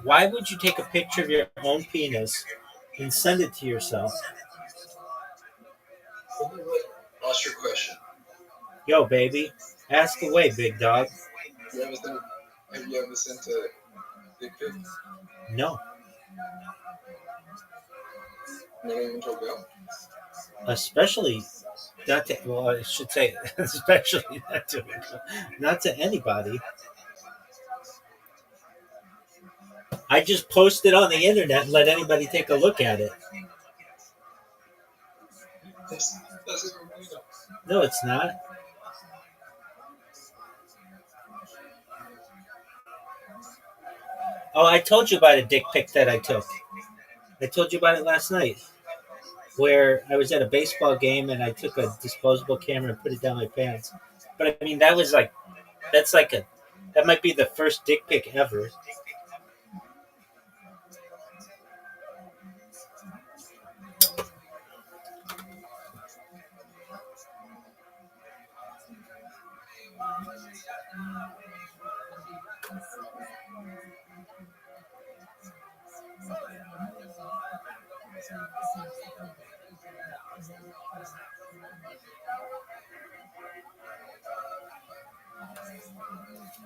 Why would you take a picture of your own penis and send it to yourself? Ask your question. Yo, baby, ask away, big dog. Have you ever sent a dick pic? No, Not even to a girl? especially not to. Well, I should say, especially not to anybody. I just post it on the internet and let anybody take a look at it. That's even weirder. No, it's not. Oh, I told you about a dick pic that I took. I told you about it last night, where I was at a baseball game and I took a disposable camera and put it down my pants. But I mean, that might be the first dick pic ever.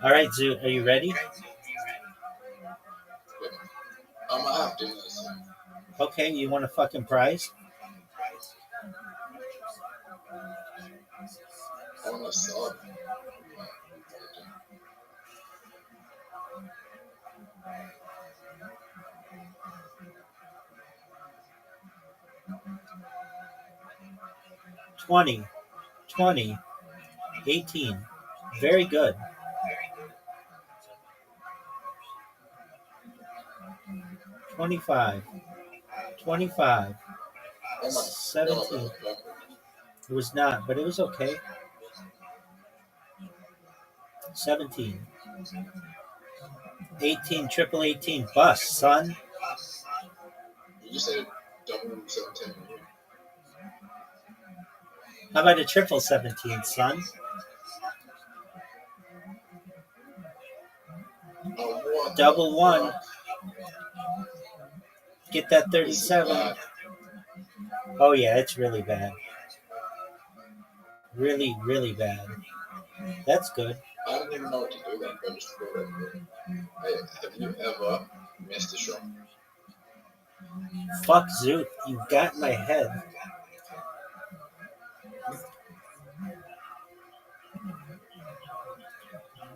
All right, Zoo, are you ready? I'm gonna have dinner soon. Okay, you want a fucking prize? I want a sub. 20, 20, 18. Very good. 25, 25, Oh my 17. God. It was not, but it was okay. 17, 18, triple 18. Bust, son. You just said double 17. How about a triple 17, son? Oh, what Double the 1. fuck? Get that This is 37. bad. Oh, yeah, it's really bad. Really, really bad. That's good. I don't even know what to do then, but just go right there. Hey, have you ever missed a shot? Fuck Zoot, you got my head.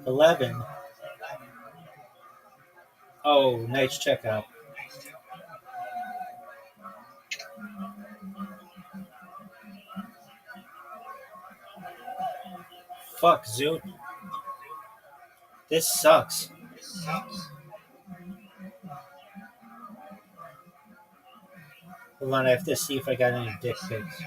$11. Oh, nice checkout. Fuck Zoot. This sucks. Hold on, I have to see if I got any dick pics.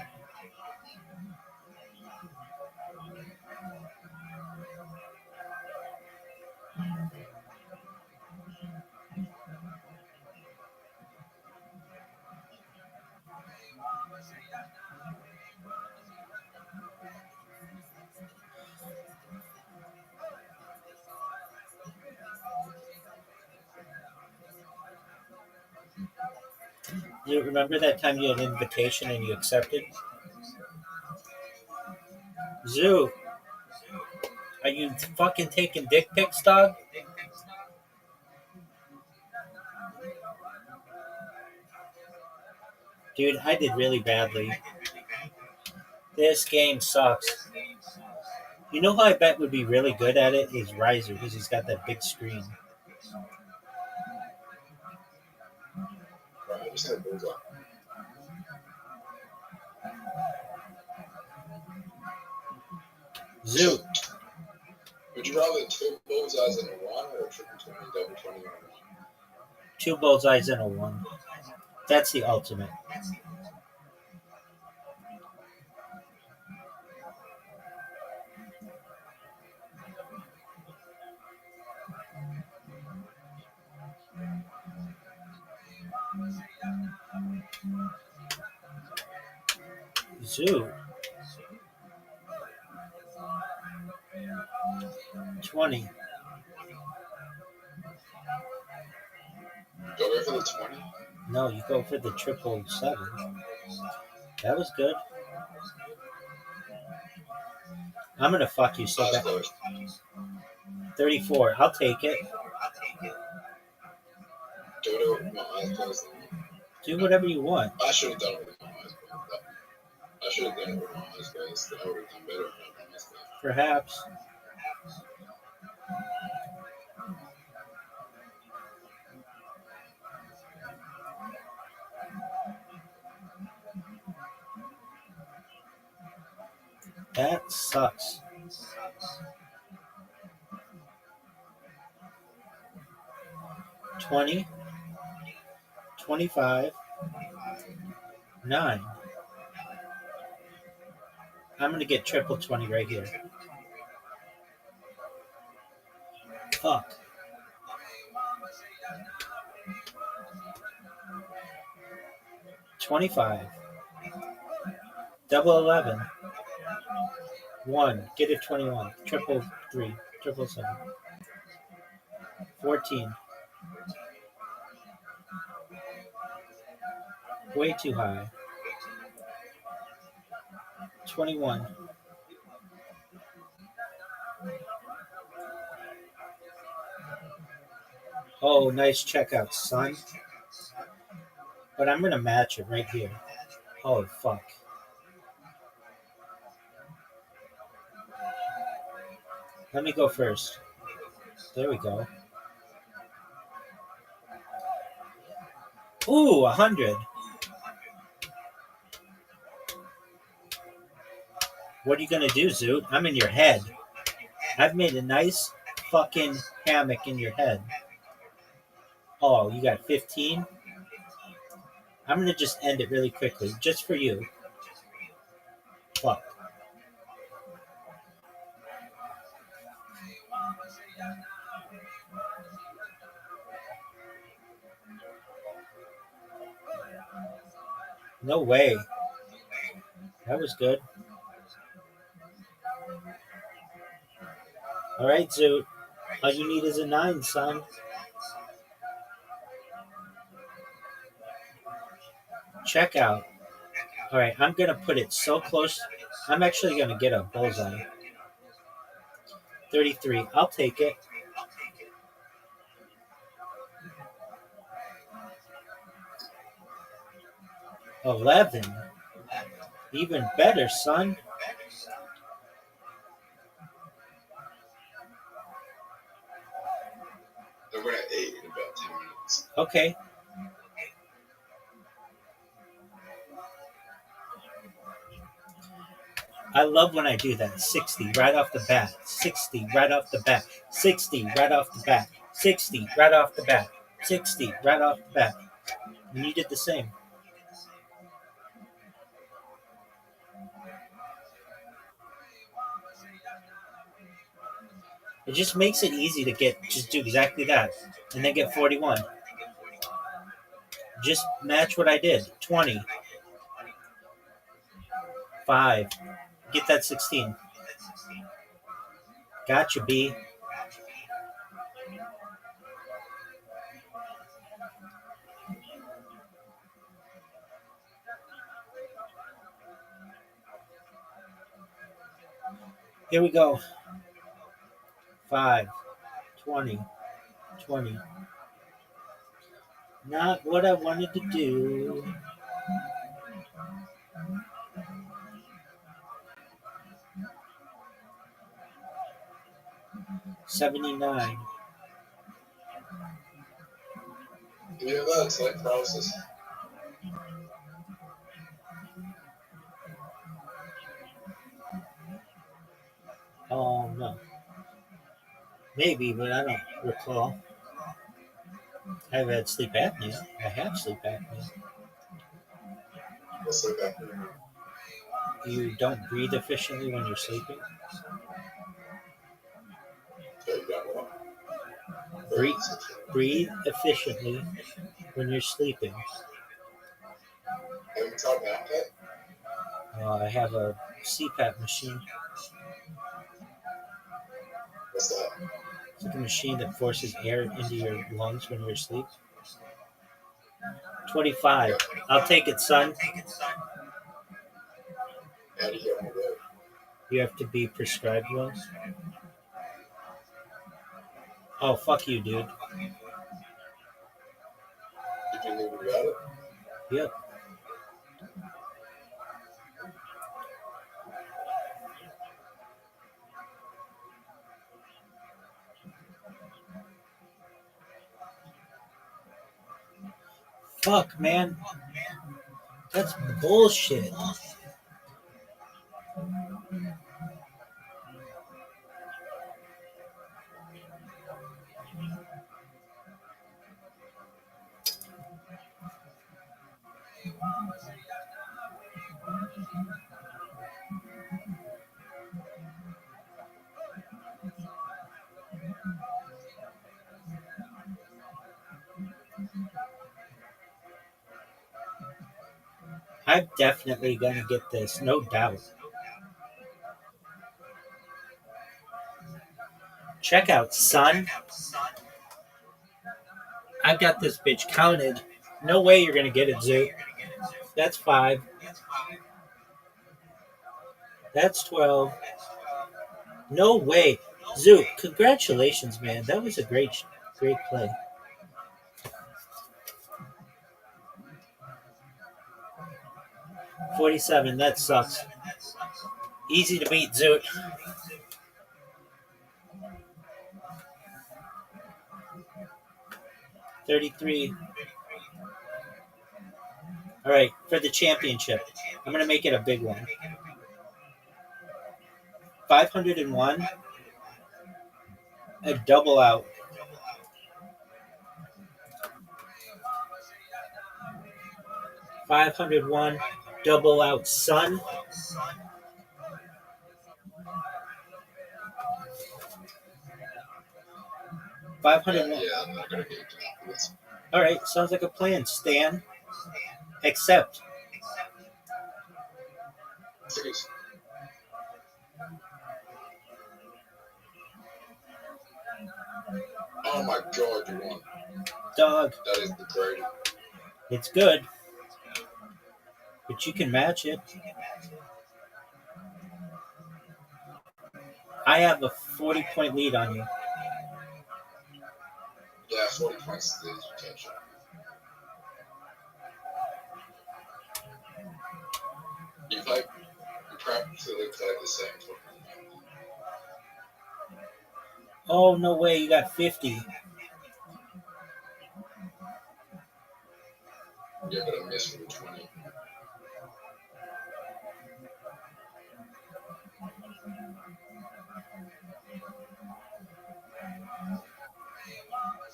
You remember that time you had an invitation and you accepted? Zoo, are you fucking taking dick pics, dog? Dude, I did really badly. This game sucks. You know who I bet would be really good at it is Riser, because he's got that big screen. Right, I just had a bullseye. Zoo. Would you rather 2 bullseyes in a 1 or a triple 20, double 20 in a 1? 2 bullseyes and a 1. That's the ultimate. Zoo. 20. Go right for the 20? No, you go for the 777. That was good. I'm gonna fuck you so Eyes bad. closed. 34. I'll take it. Do it with my eyes closed. Do whatever you want. I should have done it with my eyes closed. I should have done it with my eyes closed. I would have done better if I had my eyes closed. Perhaps. That sucks. $20, $25, $9. I'm gonna get triple 20 right here. Fuck. $25. Double 11. 1. Get it 21. Triple 3. Triple 7. 14. Way too high. 21. Oh, nice checkout, son. But I'm gonna match it right here. Oh, fuck. Let me go first. There we go. Ooh, 100. What are you gonna do, Zoot? I'm in your head. I've made a nice fucking hammock in your head. Oh, you got 15? I'm gonna just end it really quickly, just for you. Fuck. No way. That was good. All right, Zoot. All you need is a 9, son. Check out. All right, I'm going to put it so close. I'm actually going to get a bullseye. 33. I'll take it. $11. Even better, son. I'm going to 8 in about 10 minutes. Okay. I love when I do that. 60 right off the bat. 60 right off the bat. 60 right off the bat. 60 right off the bat. 60 right off the bat. And you did the same. It just makes it easy to just do exactly that. And then get 41. Just match what I did. 20. 5. Get that 16. Gotcha, B. Here we go. 5. 20. 20. Not what I wanted to do. $79. Yeah, that's like paralysis. Oh, no. Maybe, but I don't recall. I've had sleep apnea. I have sleep apnea. What's sleep apnea? You don't breathe efficiently when you're sleeping. Breathe efficiently when you're sleeping. Have you tried that? I have a CPAP machine. What's that? It's like a machine that forces air into your lungs when you're asleep. 25. I'll take it, son. How do you get one of those? You have to be prescribed one. Oh, fuck you, dude. Did you leave about it? Yep. Fuck, man. That's bullshit. I'm definitely gonna get this, no doubt. Check out, son. I've got this bitch counted. No way you're gonna get it, Zoo. That's 5. That's 12. No way. Zoo, congratulations, man. That was a great play. $47, that sucks. Easy to beat, Zoot. $33. All right, for the championship, I'm going to make it a big one. 501, a double out. 501, double out, son. Yeah, 501. I'm not gonna get this. All right, sounds like a plan, Stan. Accept. Please. Oh my god, you won. Dog. That is the greatest. It's good, but you can match it. I have a 40-point lead on you. Yeah, 40 points is the catch. You practically played the same fucking. Oh, no way, you got 50. Yeah, but I missed for the 20.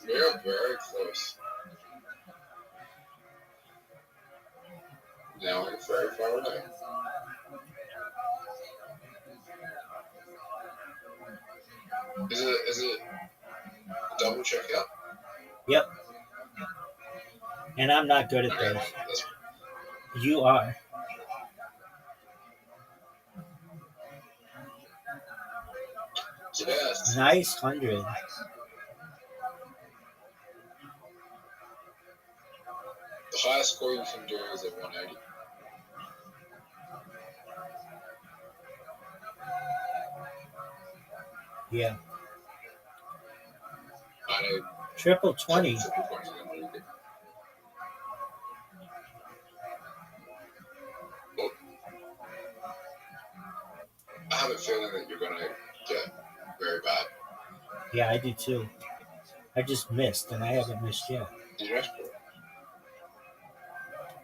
We're very close. Now we're very far away. Is it double checkout? Yep. And I'm not good at those. You are. Yes. Nice 100. The highest score you can do is at 180. Yeah. I know. Triple 20. Triple 20 is really good. Well, I have a feeling that you're gonna get very bad. Yeah, I do too. I just missed, and I haven't missed yet. Did you ask for it?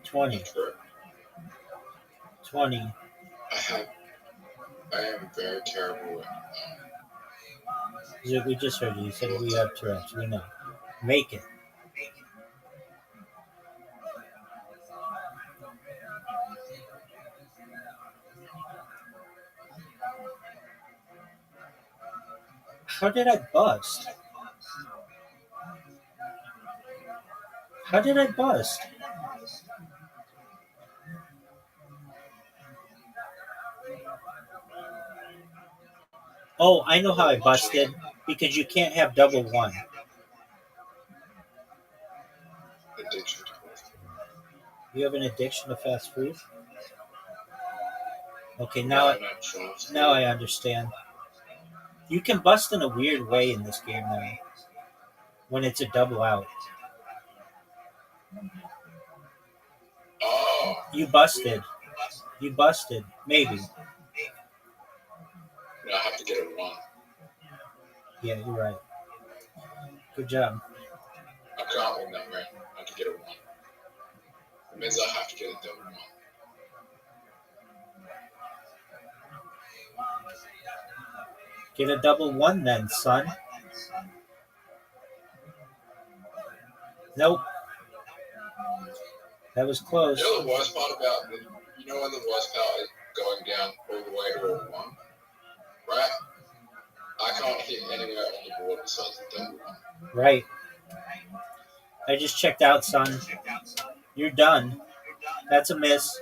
20. 20. I am very terrible at Zook, we just heard you. You said we have Tourette's. We know. Make it. How did I bust? How did I bust? Oh, I know how I busted. Because you can't have double 1. addiction to fast food. You have an addiction to fast food? Okay, now I understand. You can bust in a weird way in this game now. When it's a double out. Oh. You busted. You busted. Maybe. No, I have to get a 1. Yeah, you're right. Good job. I can't win that round. I have to get a 1. It means I have to get a double 1. Get a double 1 then, son. Nope. That was close. You know the worst part about you know when the voice part is going down all the way to a 1, right? I can't hit anywhere on the board besides the double 1. Right. I just checked out, son. You're done. That's a miss.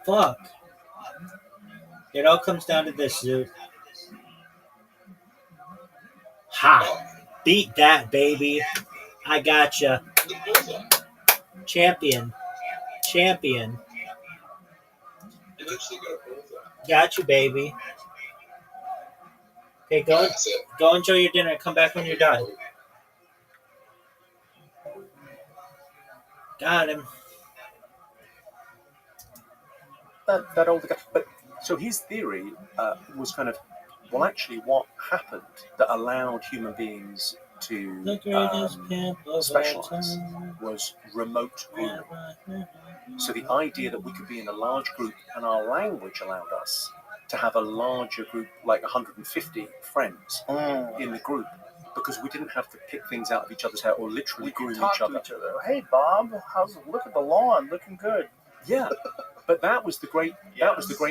Fuck. It all comes down to this, Zoot. Ha! Beat that, baby. I gotcha. Champion. Champion. You literally got a bullseye. Got you, baby. Okay, go enjoy your dinner and come back when you're done. Got him. That older guy. But so his theory was kind of, well, actually, what happened that allowed human beings to specialize was remote grooming. So the idea that we could be in a large group and our language allowed us to have a larger group, like 150 friends in the group, because we didn't have to pick things out of each other's hair or literally groom each other. Hey, Bob, look at the lawn, looking good. Yeah, but that was the great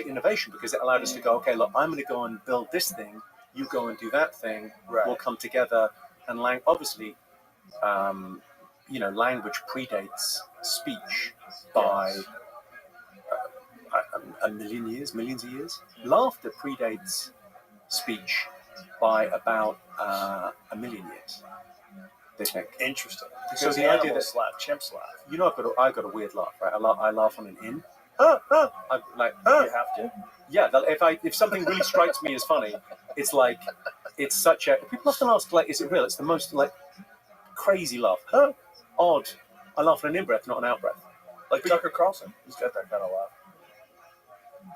innovation, because it allowed us to go, okay, look, I'm going to go and build this thing. You go and do that thing. Right. We'll come together, and obviously, language predates speech by millions of years. Laughter predates speech by about 1 million years. They think. Interesting. So Because the idea that chimps laugh. you know, I've got a weird laugh, right? I laugh on an in. I'm like, You have to. yeah. If something really strikes me as funny, it's like, it's such a. People often ask, like, is it real? It's the most like crazy laugh. Odd. I laugh on an in breath, not an out breath. Like Tucker Carlson. He's got that kind of laugh.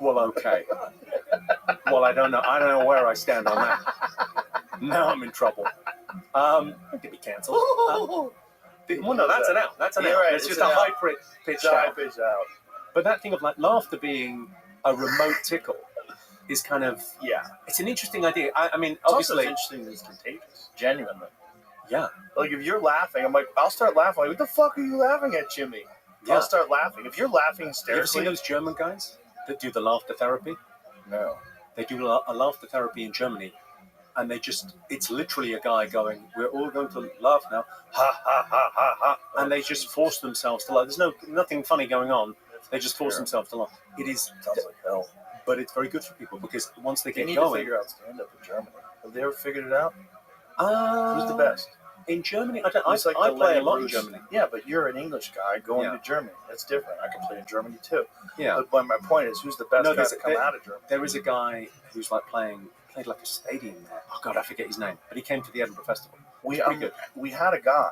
Well, okay. Well, I don't know where I stand on that. Now I'm in trouble. I could be cancelled. Well, no, that's an out. That's an out. Right, It's just a high pitch out. But that thing of like laughter being a remote tickle is kind of it's an interesting idea. I mean, It's obviously, also interesting that it's contagious. Genuinely. yeah. Like if you're laughing, I'm like, I'll start laughing. Like, what the fuck are you laughing at, Jimmy? Yeah. I'll start laughing. If you're laughing You ever seen hysterically, those German guys that do the laughter therapy? no. They do a laughter therapy in Germany, and it's literally a guy going, we're all going to laugh now, ha, ha, ha, ha, ha, and they just force themselves to laugh. There's nothing funny going on. They just force themselves to laugh. It is, Sounds like hell. but it's very good for people, because once they They get need going, to figure out stand-up in Germany. Have they ever figured it out? who's Who's the best? in Germany? I Who's like play the a Lenny lot in Bruce? Germany. Yeah, but you're an English guy going Yeah. to Germany. That's different. I can play in Germany too. Yeah. But my point is, who's the best guy to come there- out of Germany? There is a guy who's like played like a stadium there. Oh God, I forget his name, but he came to the Edinburgh Festival. We Pretty good. we had a guy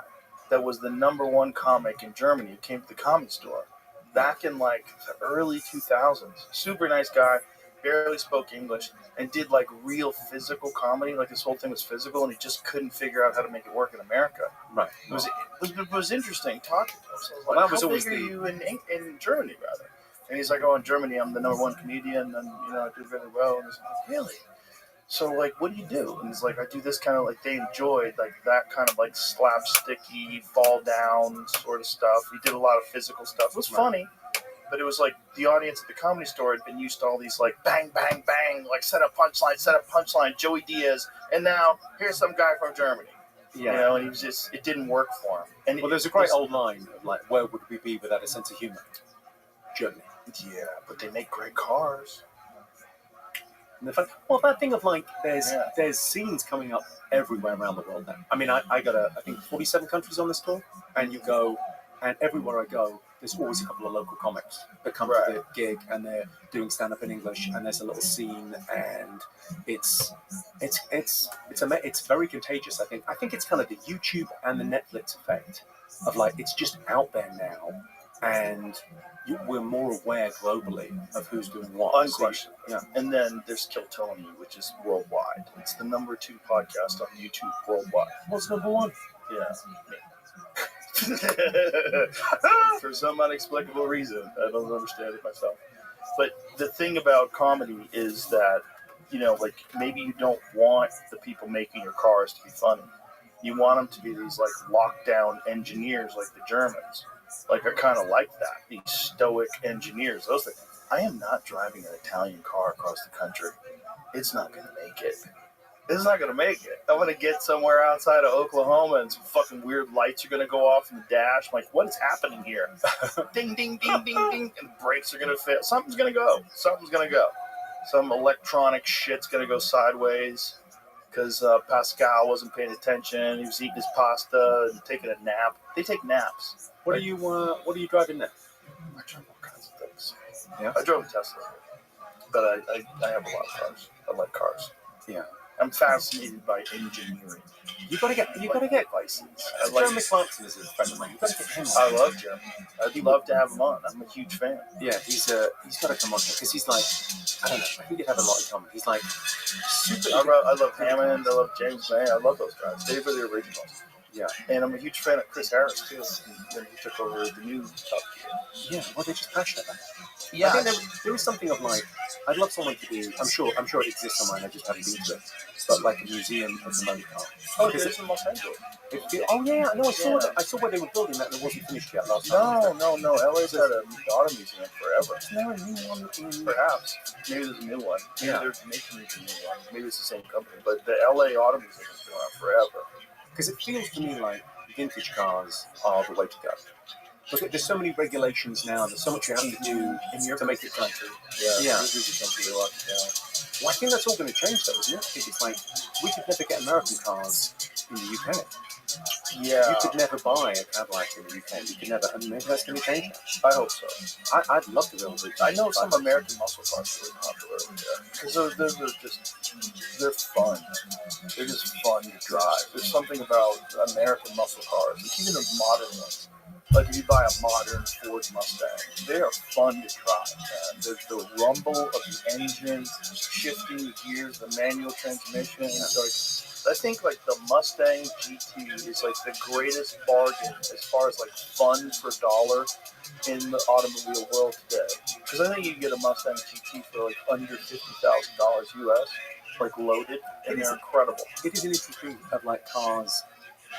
that was the #1 comic in Germany who came to the Comedy Store back in like the early 2000s. Super nice guy, barely spoke English, and did like real physical comedy. Like his whole thing was physical, and he just couldn't figure out how to make it work in America. Right. It was interesting talking to him. So I was Well, like, that was how always big are the- you in Germany, rather? And he's like, oh, in Germany, I'm the #1 comedian, and I do really well. And he's like, really? So like, what do you do? And he's like, I do this kind of like, they enjoyed like that kind of like slapsticky, fall down sort of stuff. He did a lot of physical stuff. It was funny, but it was like the audience at the Comedy Store had been used to all these like bang, bang, bang, like set up punchline, Joey Diaz, and now here's some guy from Germany. Yeah. And he was just, it didn't work for him. And Well, there's a great old line of like, where would we be without a sense of humor? Germany. Yeah, but they make great cars. And the fact, well, that thing of like, there's scenes coming up everywhere around the world now. I mean, I got I think 47 countries on this tour, and you go, and everywhere I go, there's always a couple of local comics that come to the gig, and they're doing stand-up in English, and there's a little scene, and it's very contagious. I think it's kind of the YouTube and the Netflix effect of like, it's just out there now, and we're more aware globally of who's doing what. Unquestionably. Yeah. And then there's Kill Tony, which is worldwide. It's the #2 podcast on YouTube worldwide. What's #1? Yeah. For some unexplicable reason. I don't understand it myself. But the thing about comedy is that, like maybe you don't want the people making your cars to be funny. You want them to be these like lockdown engineers like the Germans. Like, I kind of like that. These stoic engineers. Those things. I am not driving an Italian car across the country. It's not going to make it. It's not going to make it. I'm going to get somewhere outside of Oklahoma and some fucking weird lights are going to go off in the dash. I'm like, what is happening here? Ding, ding, ding, ding, ding. And the brakes are going to fail. Something's going to go. Something's going to go. Some electronic shit's going to go sideways because Pascal wasn't paying attention. He was eating his pasta and taking a nap. They take naps. What are you driving now? I drive all kinds of things. Yeah. I drove a Tesla, but I have a lot of cars. I like cars. Yeah. I'm fascinated by engineering. You gotta get devices. Jeremy Clarkson is a friend of mine. You gotta get him on. I love Jeremy. I'd love to have him on. I'm a huge fan. Yeah, he's gotta come on here because he's like, I don't know, I think you'd have a lot in common. He's like super. I love Hammond. I love James May. I love those guys. They were the originals. Yeah. And I'm a huge fan of Chris Harris too. When he took over the new Top Gear. Yeah, well, they're just passionate about it. Yeah. I think there is something of like, I'd love someone to do. I'm sure it exists somewhere. And I just haven't been to it. But like a museum of the motor car. Oh, it's in Los Angeles. Oh yeah, I know. I saw where they were building that, and it wasn't finished yet last time. No. LA's had an auto museum forever. Isn't there a new one in? Perhaps. Maybe there's a new one. Maybe Yeah. they're making a new one. Maybe it's the same company. But the LA Auto Museum has been around forever. Because it feels to me like vintage cars are the way to go. Look, there's so many regulations now. There's so much you have to do to make it country. Yeah. This is a country they lock it down. Well, I think that's all going to change, though, isn't it? I think it's like we could never get American cars in the UK. Yeah. You could never buy a Cadillac in the UK. You could never, and maybe that's going to change now. I hope so. I'd love to be able to. I know some American muscle cars are really popular because they're fun. They're just fun to drive. There's something about American muscle cars, even the modern ones. Like if you buy a modern Ford Mustang, they are fun to drive, man. There's the rumble of the engine, shifting the gears, the manual transmission. Like, I think like the Mustang GT is like the greatest bargain as far as like fun for dollar in the automobile world today. Because I think you can get a Mustang GT for like under $50,000 US, like loaded, and they're incredible. It is an interesting of like cars.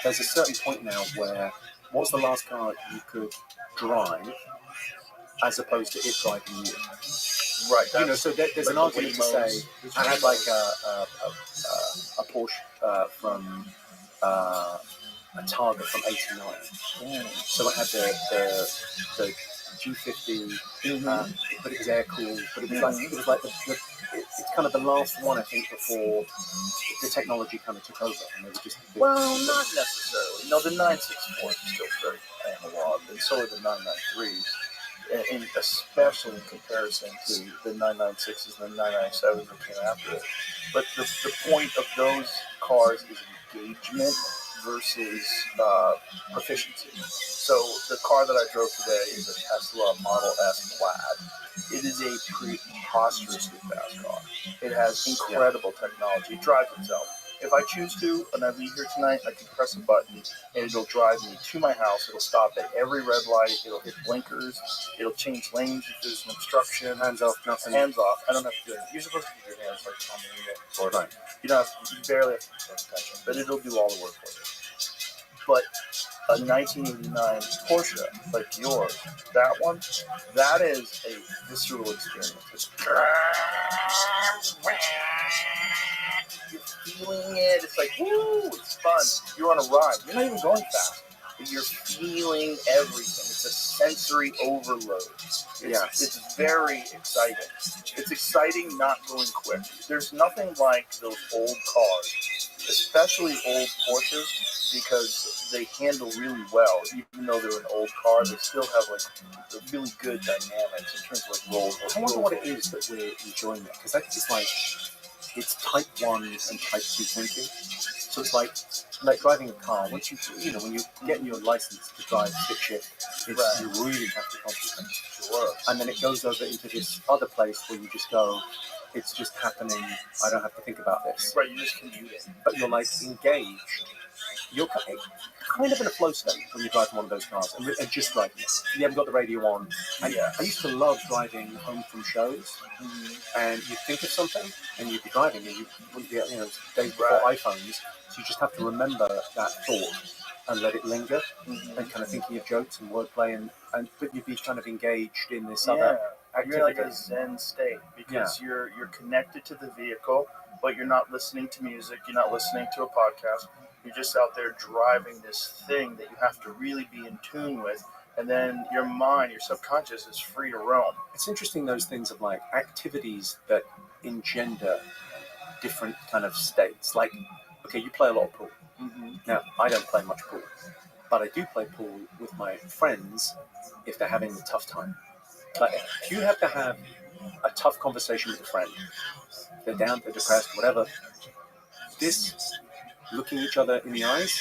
There's a certain point now where what's the last car you could drive as opposed to it driving you? Right. You know, so there's an argument to say I had like a Porsche from a Targa from '89. So I had the G50, but it was air cooled. But it was like it's kind of the last one I think before the technology kind of took over, and they were just well, not necessarily. No, the 964 is still very analog, and so are the 993s. And especially in comparison to the 996s and the 997s that came after it. But the point of those cars is engagement versus proficiency. So the car that I drove today is a Tesla Model S Plaid. It is a preposterously fast car. It has incredible technology. It drives itself. If I choose to, and I leave here tonight, I can press a button, and it'll drive me to my house. It'll stop at every red light. It'll hit blinkers. It'll change lanes if there's an obstruction. hands off, nothing. Hands off. I don't have to do anything. You're supposed to keep your hands like on the unit. Right. You don't have to, you barely have to pay attention, but it'll do all the work for you. But a 1989 Porsche like yours, that is a visceral experience. You're feeling it. It's like, woo, it's fun. You're on a ride. You're not even going fast, but you're feeling everything. It's a sensory overload. It's very exciting. It's exciting not going quick. There's nothing like those old cars, especially old Porsches, because they handle really well. Even though they're an old car, they still have like really good dynamics in terms of like roll. I wonder what it is that we're enjoying it, because I think it's like it's type 1 and type 2 thinking. So it's like driving a car. Once when you get your license to drive stick shift, you really have to concentrate. Sure. And then it goes over into this other place where you just go, it's just happening. I don't have to think about this. Right, you're just commuting. But you're like engaged. You're kind of in a flow state when you drive one of those cars and just driving it. You haven't got the radio on. And I used to love driving home from shows, and you'd think of something and you'd be driving and you wouldn't be, days before iPhones, so you just have to remember that thought and let it linger, and kind of thinking of jokes and wordplay, but you'd be kind of engaged in this other activity. You're like a Zen state because you're connected to the vehicle, but you're not listening to music. You're not listening to a podcast. You're just out there driving this thing that you have to really be in tune with. And then your mind, your subconscious is free to roam. It's interesting, those things of like activities that engender different kind of states. Like, okay, you play a lot of pool. Now, I don't play much pool, but I do play pool with my friends if they're having a tough time. Like, if you have to have a tough conversation with a friend, they're down, they're depressed, whatever, this looking each other in the eyes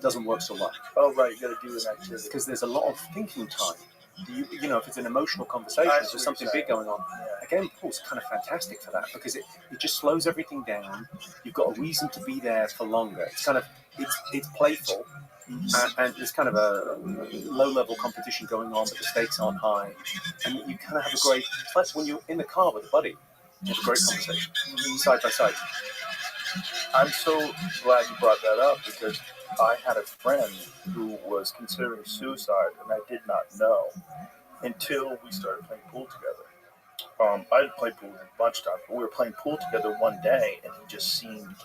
doesn't work so well. Oh, right, you got to do an activity. Because there's a lot of thinking time. You know, if it's an emotional conversation, if there's something big going on, again, pool's kind of fantastic for that because it just slows everything down. You've got a reason to be there for longer. It's kind of, it's playful, and there's kind of a low-level competition going on, but the stakes aren't high. And you kind of have a great, it's like when you're in the car with a buddy, you have a great conversation, side by side. I'm so glad you brought that up because I had a friend who was considering suicide, and I did not know until we started playing pool together. I had played pool a bunch of times, but we were playing pool together one day, and he just seemed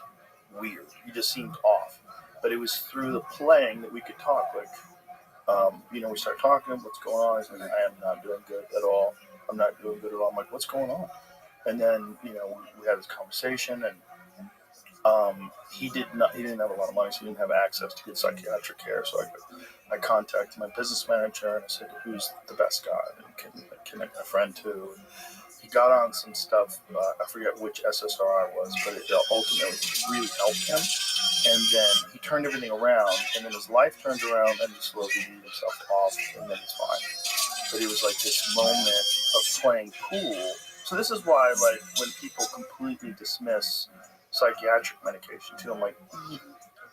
weird. He just seemed off. But it was through the playing that we could talk. Like, we started talking, what's going on? He's like, I am not doing good at all. I'm not doing good at all. I'm like, what's going on? And then, we had this conversation, and he didn't have a lot of money, so he didn't have access to good psychiatric care. So I contacted my business manager and I said, who's the best guy that can connect my friend to? And he got on some stuff. I forget which SSRI it was, but it ultimately really helped him. And then he turned everything around, and then his life turned around, and he slowly weaned himself off, and then he's fine. But it was like this moment of playing pool. So this is why, like, when people completely dismiss psychiatric medication too, I'm like,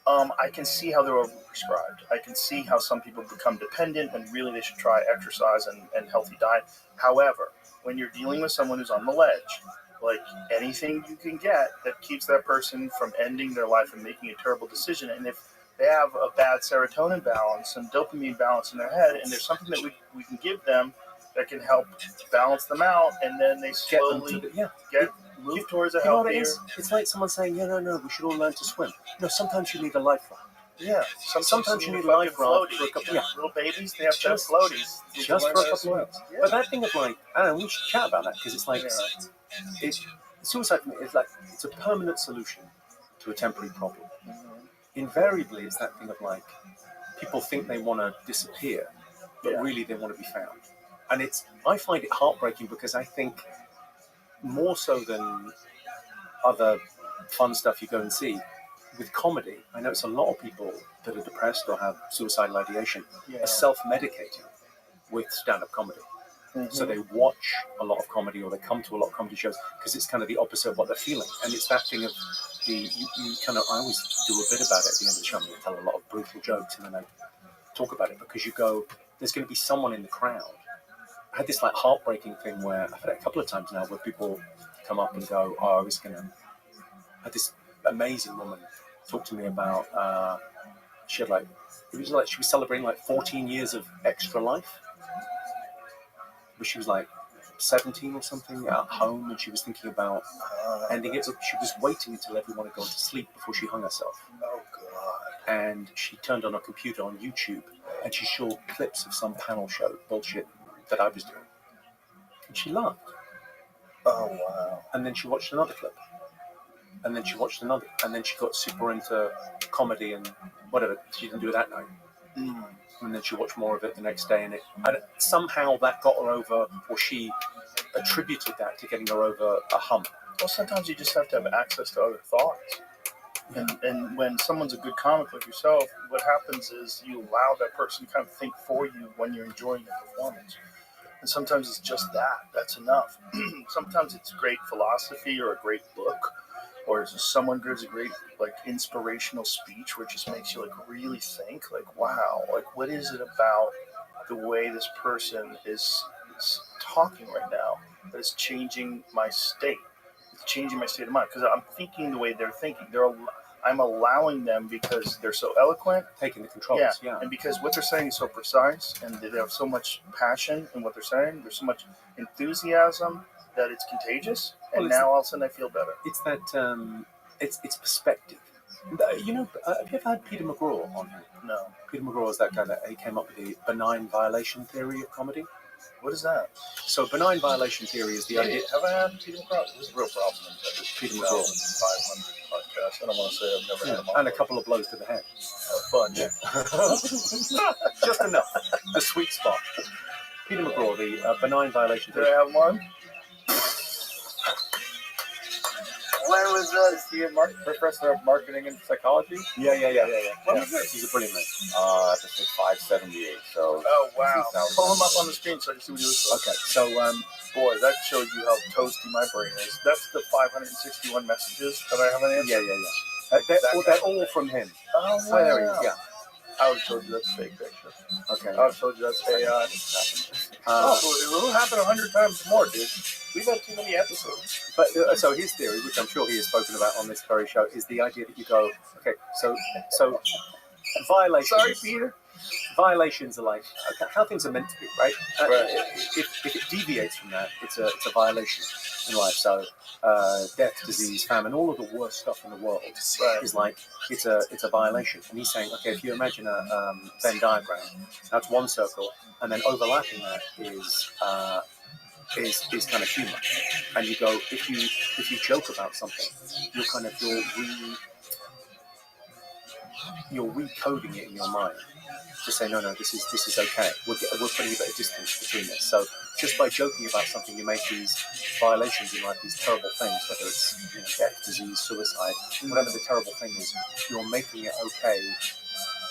I can see how they're overprescribed. I can see how some people become dependent, and really they should try exercise and healthy diet. However, when you're dealing with someone who's on the ledge, like, anything you can get that keeps that person from ending their life and making a terrible decision, and if they have a bad serotonin balance and dopamine balance in their head, and there's something that we can give them that can help balance them out, and then they slowly move towards a healthier. You know what it is? It's like someone saying, no, we should all learn to swim. No, sometimes you need a life raft. Yeah, sometimes you need a life raft for a couple. Yeah, little babies, they have to have floaties just for a couple of weeks. Yeah. But that thing of like, I don't know, we should chat about that because it's like, suicide for me is like, it's a permanent solution to a temporary problem. Invariably, it's that thing of like, people think they want to disappear, but really they want to be found. And I find it heartbreaking because I think more so than other fun stuff you go and see, with comedy, I notice a lot of people that are depressed or have suicidal ideation are self-medicating with stand-up comedy. So they watch a lot of comedy, or they come to a lot of comedy shows because it's kind of the opposite of what they're feeling. And it's that thing of you kind of, I always do a bit about it at the end of the show. I tell a lot of brutal jokes and then I talk about it because you go, there's going to be someone in the crowd. I had this like heartbreaking thing where I've had it a couple of times now where people come up and go, I had this amazing woman talk to me about, she was celebrating like 14 years of extra life. But she was like 17 or something at home, and she was thinking about ending it. So she was waiting until everyone had gone to sleep before she hung herself. Oh, God. And she turned on her computer on YouTube, and she saw clips of some panel show bullshit that I was doing. And she laughed. Oh, wow. And then she watched another clip. And then she watched another. And then she got super into comedy and whatever. She didn't do it that night. And then she watched more of it the next day, and somehow that got her over, or she attributed that to getting her over a hump. Well, sometimes you just have to have access to other thoughts. And when someone's a good comic like yourself, what happens is you allow that person to kind of think for you when you're enjoying the performance. And sometimes it's just that's enough. Sometimes it's great philosophy or a great book, or someone gives a great like inspirational speech where it just makes you like really think like, wow, like what is it about the way this person is talking right now that is changing my state? It's changing my state of mind because I'm thinking the way they're thinking. I'm allowing them because they're so eloquent. Taking the controls. Yeah. And because what they're saying is so precise, and they have so much passion in what they're saying, there's so much enthusiasm that it's contagious. And Well, now all of a sudden I feel better. It's that it's perspective. You know, have you ever had Peter McGraw on here? No. Peter McGraw is that guy that he came up with the benign violation theory of comedy. What is that? So benign violation theory is the idea. Have I had Peter McGraw? This is a real problem. Peter McGraw. 500 podcasts. I don't want to say I've never had him on. And a couple of blows to the head. Fun. Yeah. Just enough. The sweet spot. Peter McGraw, the benign violation Did theory. I have one? Where was is he a professor of marketing and psychology? Yeah. When was this? He's a brilliant man. Episode 578. So. Oh wow! Pull him up on the screen so I can see what he looks like. Okay, so boy, that shows you how toasty my brain is. That's the 561 messages that I haven't answered. yeah. They're all from him. Oh Oh, there he is. Yeah. I would have told you that's a fake picture. Okay. I would have told you that's AI. So it'll happen 100 times more, dude. We've had too many episodes. But so his theory, which I'm sure he has spoken about on this very show, is the idea that you go, okay, so violations. Sorry, Peter. Violations are like how things are meant to be, right? Right. If it deviates from that, it's a violation in life. So death, disease, famine, all of the worst stuff in the world is like it's a violation. And he's saying, okay, if you imagine a Venn diagram, that's one circle, and then overlapping that is kind of humor. And you go, if you joke about something, you're recoding it in your mind to say, no, this is okay. We're putting a bit of distance between this. So just by joking about something, you make these violations in life, these terrible things, whether it's death, disease, suicide, whatever the terrible thing is, you're making it okay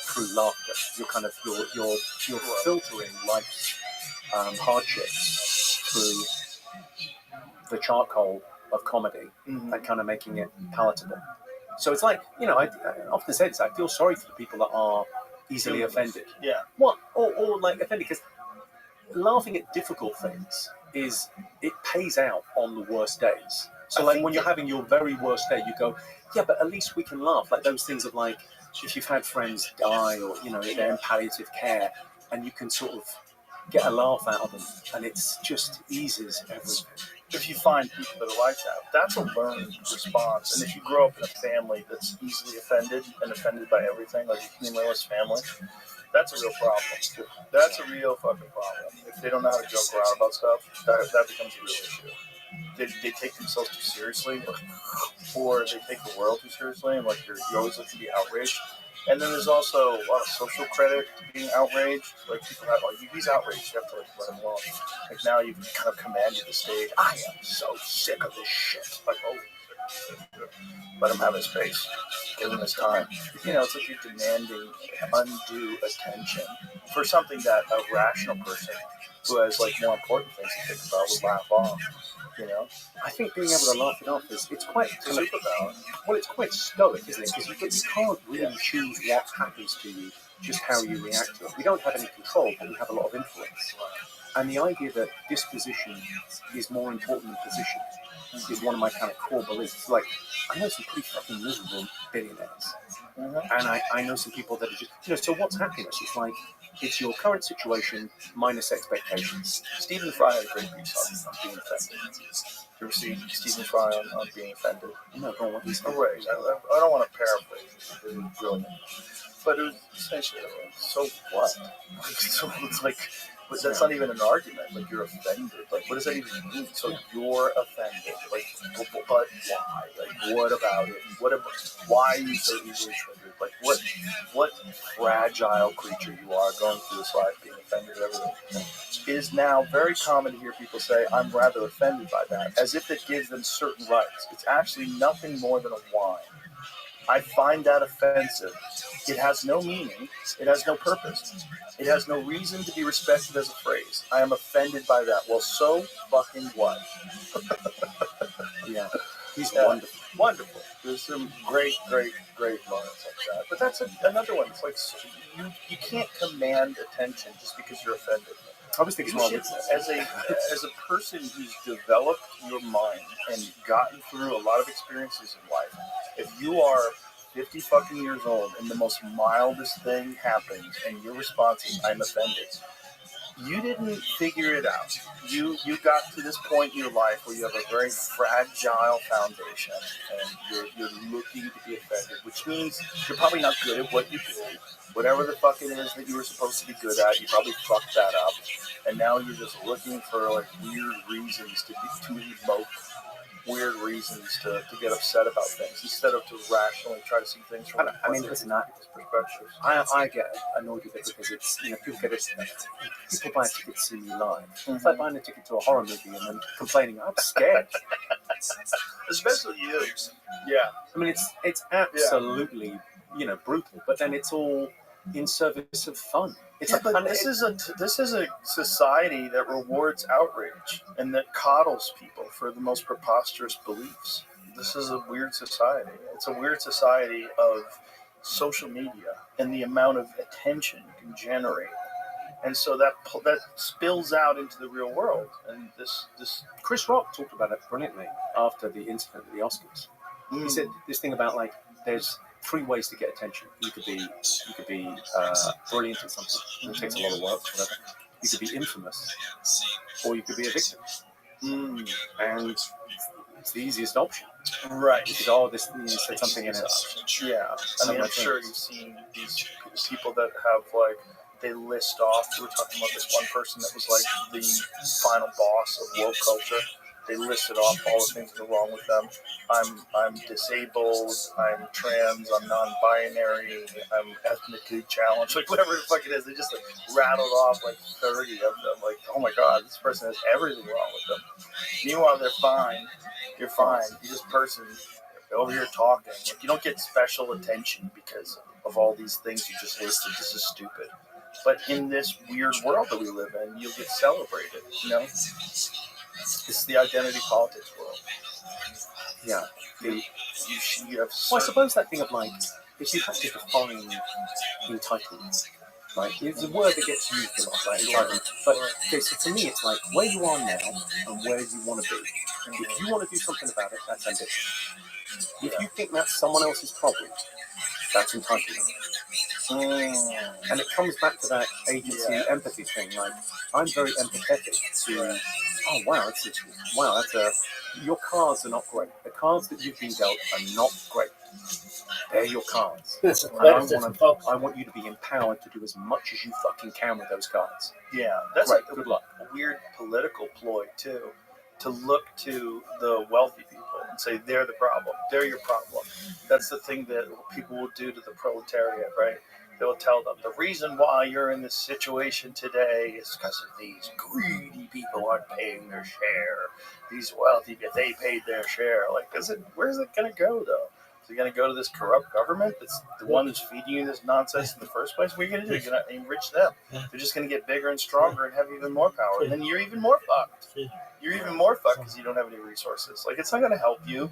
through laughter. You're filtering life's hardships through the charcoal of comedy and kind of making it palatable. So it's like, I often say this, I feel sorry for the people that are easily offended. Yeah. What? Or like offended, because laughing at difficult things it pays out on the worst days. So like when you're having your very worst day, you go, yeah, but at least we can laugh. Like those things of like, if you've had friends die or, they're in palliative care, and you can sort of get a laugh out of them, and it's just eases everything. If you find people that are like that, that's a learned response. And if you grow up in a family that's easily offended and offended by everything, like a humorless family, that's a real problem. That's a real fucking problem. If they don't know how to joke around about stuff, that becomes a real issue. They take themselves too seriously, or they take the world too seriously, and like you're always looking to be outraged. And then there's also a lot of social credit to being outraged. Like people have, like, he's outraged, you have to let him alone. Like now you've kind of commanded the stage. I am so sick of this shit. Like, let him have his space. Give him his time. It's like you're demanding undue attention for something that a rational person who has like more important things to think about would laugh off. I think being able to laugh it off it's quite superpower. Well, it's quite stoic, isn't it? Because you can't really choose what happens to you, just how you react to it. We don't have any control, but we have a lot of influence. And the idea that disposition is more important than position is one of my kind of core beliefs. Like, I know some pretty fucking miserable billionaires. And I know some people that are just, so what's happiness? It's like, it's your current situation minus expectations. Stephen Fry had a great piece on being offended. You ever see Stephen Fry on being offended? No, go on, what he's saying. Right. I don't want to paraphrase it. It was brilliant. But it was essentially, so what? So it's like, but that's not even an argument. Like, you're offended. Like, what does that even mean? So you're offended. Like, but why? Like, what about it? Why are you so easily triggered? Like, what fragile creature you are going through this life being offended at everything. It is now very common to hear people say, I'm rather offended by that, as if it gives them certain rights. It's actually nothing more than a whine. I find that offensive. It has no meaning. It has no purpose. It has no reason to be respected as a phrase. I am offended by that. Well, so fucking what? Yeah. He's wonderful. Wonderful. There's some great moments like that. But that's another one. It's like you can't command attention just because you're offended. I was thinking, as a person who's developed your mind and gotten through a lot of experiences in life, if you are 50 fucking years old and the most mildest thing happens and your response is, I'm offended. You didn't figure it out. You got to this point in your life where you have a very fragile foundation and you're looking to be offended, which means you're probably not good at what you do. Whatever the fuck it is that you were supposed to be good at, you probably fucked that up. And now you're just looking for like weird reasons to emote, weird reasons to get upset about things instead of to rationally try to see things from listen, perspective. I get annoyed with it because it's, people get it. People buy a ticket to see me live. It's like buying a ticket to a horror movie and then complaining, I'm scared. Especially you. Yeah. I mean, it's absolutely, brutal, but then it's all in service of fun. It's this is a society that rewards outrage and that coddles people for the most preposterous beliefs. This is a weird society. It's a weird society of social media and the amount of attention you can generate, and so that spills out into the real world. And this Chris Rock talked about it brilliantly after the incident at the Oscars. He said this thing about like there's 3 ways to get attention. You could be brilliant at something. It takes a lot of work, whatever. You could be infamous, or you could be a victim. And it's the easiest option. Right. You could, you said something in it. Yeah. I mean, I'm sure you've seen these people that have like, they list off, we were talking about this one person that was like the final boss of woke culture. They listed off all the things that are wrong with them. I'm disabled, I'm trans, I'm non-binary, I'm ethnically challenged, like whatever the fuck it is. They just like rattled off like 30 of them. Like, oh my god, this person has everything wrong with them. Meanwhile, they're fine. You're fine. You're this person over here talking. Like, you don't get special attention because of all these things you just listed. This is stupid. But in this weird world that we live in, you'll get celebrated, It's the identity politics world. Yeah. You have I suppose that thing of like, if you had to define entitlement, right? It's a word that gets used a lot, right? Entitlement. But okay, so to me, it's like where you are now and where you want to be. If you want to do something about it, that's ambition. If you think that's someone else's problem, that's entitlement. And it comes back to that agency empathy thing. Like, I'm very empathetic to, oh wow, your cards are not great. The cards that you've been dealt are not great. They're your cards. I want you to be empowered to do as much as you fucking can with those cards. Yeah, that's right. Good luck. A weird political ploy too, to look to the wealthy people and say they're the problem. They're your problem. That's the thing that people will do to the proletariat, right? They'll tell them the reason why you're in this situation today is because of these greedy people aren't paying their share. These wealthy people, they paid their share. Like, where's it going to go though? Is it going to go to this corrupt government that's the one who's feeding you this nonsense in the first place? What are you going to do? You're going to enrich them. They're just going to get bigger and stronger and have even more power. And then you're even more fucked. You're even more fucked because you don't have any resources. Like, it's not going to help you.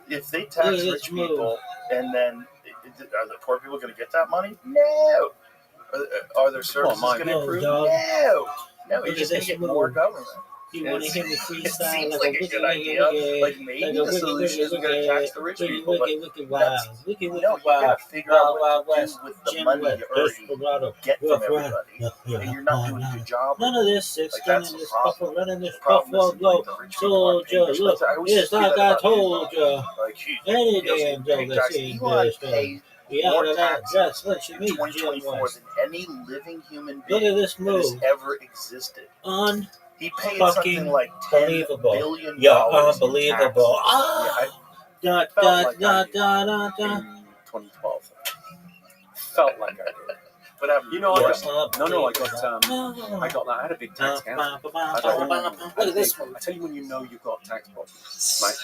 If they tax rich people and then are the poor people going to get that money? No. Are their services going to improve? No. You're just going to get more government. You want to hear me freestyle? It seems like a good idea. Like, maybe the solution is we're going to tax the rich people. But you got to figure out what to do with the money you already get from everybody. And you're not doing a good job. None of this is that's the problem. Running this the problem is low. the rich people aren't paying their Look, it's like I told you. Any damn joke that's in this thing. More taxes in 2024 than any living human Look being at this that move. has ever existed. He paid something like $10 billion. Unbelievable. In 2012. Felt like I did. But I got that. I had a big tax scam. Look at this one. I tell you when you know you've got tax problems. Right?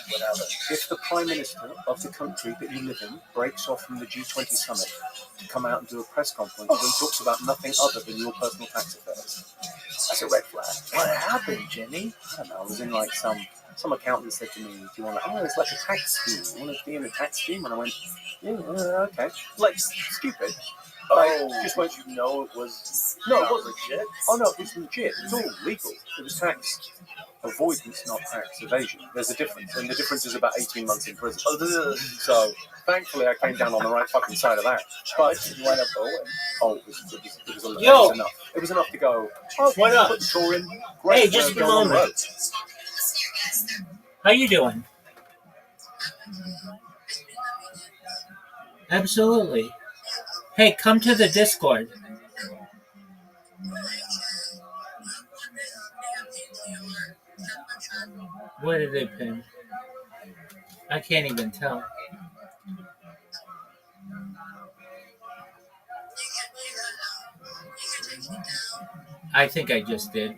If the Prime Minister of the country that you live in breaks off from the G20 summit to come out and do a press conference and talks about nothing other than your personal tax affairs, that's a red flag. What happened, Jimmy? I don't know. I was in like some accountant said to me, "Do you want to? Oh, it's like a tax scheme. You want to be in a tax scheme?" And I went, "Yeah, okay." Like stupid. Just went, you know it was no, it not wasn't. legit? Oh no, it was legit. It was all legal. It was tax avoidance, not tax evasion. There's a difference, and the difference is about 18 months in prison. So thankfully, I came down on the right fucking side of that. But You wind up owing. oh, it was Yo! enough. It was enough to go. Oh, What up? put the tour in. Great. Hey, just a go on the moment. road. How you doing? Absolutely. Hey, come to the Discord. Where did they pin? I can't even tell. I think I just did.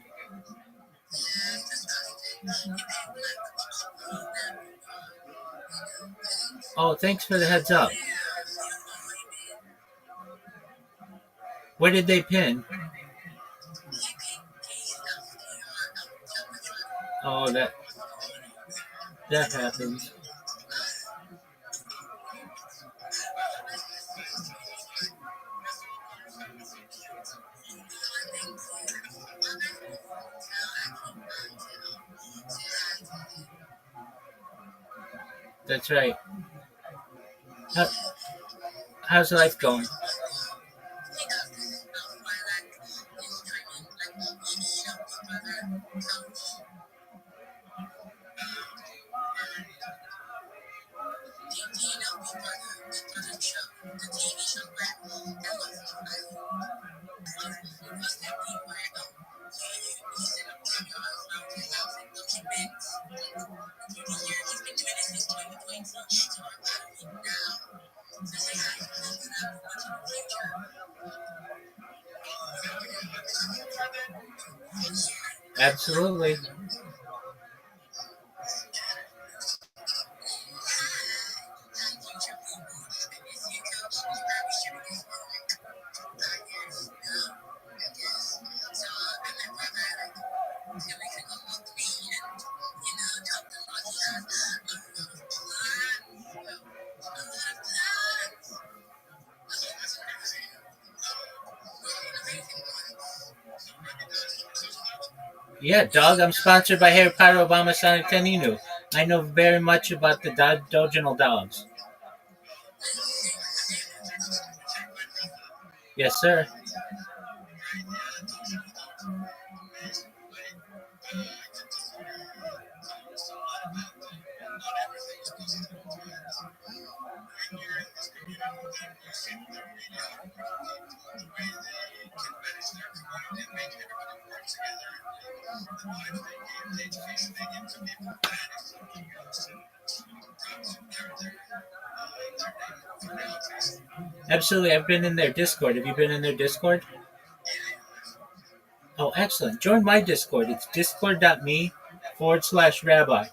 Oh, thanks for the heads up. Where did they pin? Oh, that happens. That's right. How's life going? Absolutely. Yeah, dog, I'm sponsored by Harry Potter Obama Sonic Teninu. I know very much about the doginal dogs. Yes, sir. Absolutely, I've been in their Discord. Have you been in their Discord? Oh, excellent. Join my Discord. It's discord.me/Rabbi.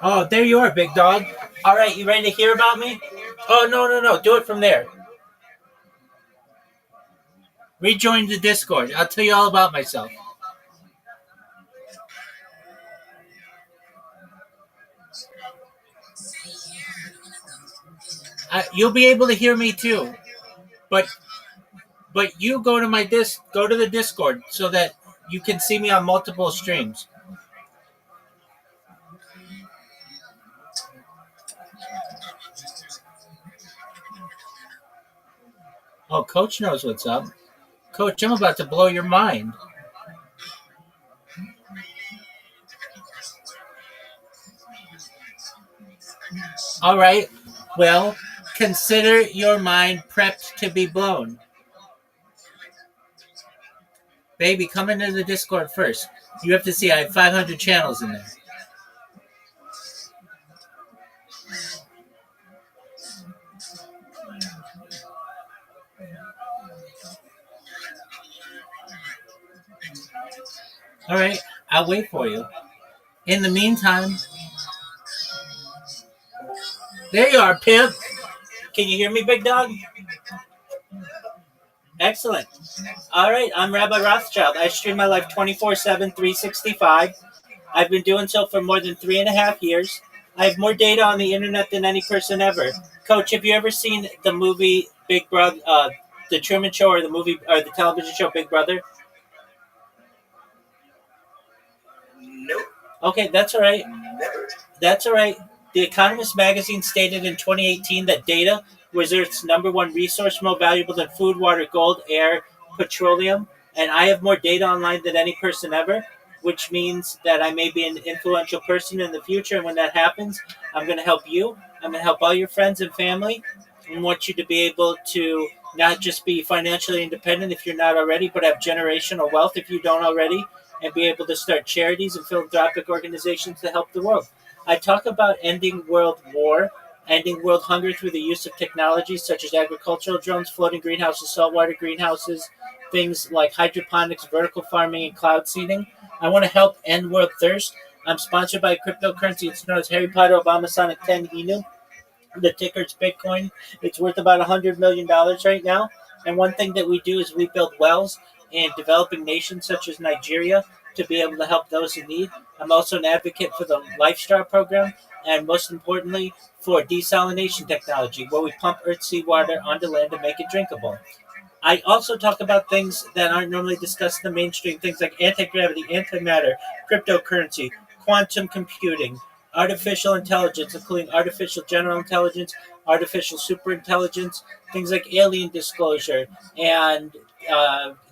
Oh, there you are, big dog. All right, you ready to hear about me? Oh, no. Do it from there. Rejoin the Discord. I'll tell you all about myself. You'll be able to hear me too, but you go to the Discord so that you can see me on multiple streams. Oh, Coach knows what's up. Coach, I'm about to blow your mind. All right. Well, Consider your mind prepped to be blown. Baby, come into the Discord first. You have to see I have 500 channels in there. All right, I'll wait for you. In the meantime, there you are, pimp. Can you hear me, big dog? Excellent. All right, I'm Rabbi Rothschild. I stream my life 24/7, 365. I've been doing so for more than 3.5 years. I have more data on the internet than any person ever. Coach, have you ever seen the movie Big Brother, the Truman Show, or the movie or the television show Big Brother? Nope. Okay, that's all right. Never. That's all right. The Economist magazine stated in 2018 that data was Earth's number one resource, more valuable than food, water, gold, air, petroleum. And I have more data online than any person ever, which means that I may be an influential person in the future. And when that happens, I'm going to help you. I'm going to help all your friends and family. I want you to be able to not just be financially independent if you're not already, but have generational wealth if you don't already, and be able to start charities and philanthropic organizations to help the world. I talk about ending world war, ending world hunger through the use of technologies such as agricultural drones, floating greenhouses, saltwater greenhouses, things like hydroponics, vertical farming, and cloud seeding. I want to help end world thirst. I'm sponsored by cryptocurrency. It's known as Harry Potter Obama Sonic 10 Inu. The ticker's Bitcoin. It's worth about $100 million right now. And one thing that we do is we build wells in developing nations such as Nigeria to be able to help those in need. I'm also an advocate for the Lifestyle program, and most importantly, for desalination technology, where we pump earth seawater onto land and make it drinkable. I also talk about things that aren't normally discussed in the mainstream, things like anti-gravity, antimatter, cryptocurrency, quantum computing, artificial intelligence, including artificial general intelligence, artificial superintelligence, things like alien disclosure, and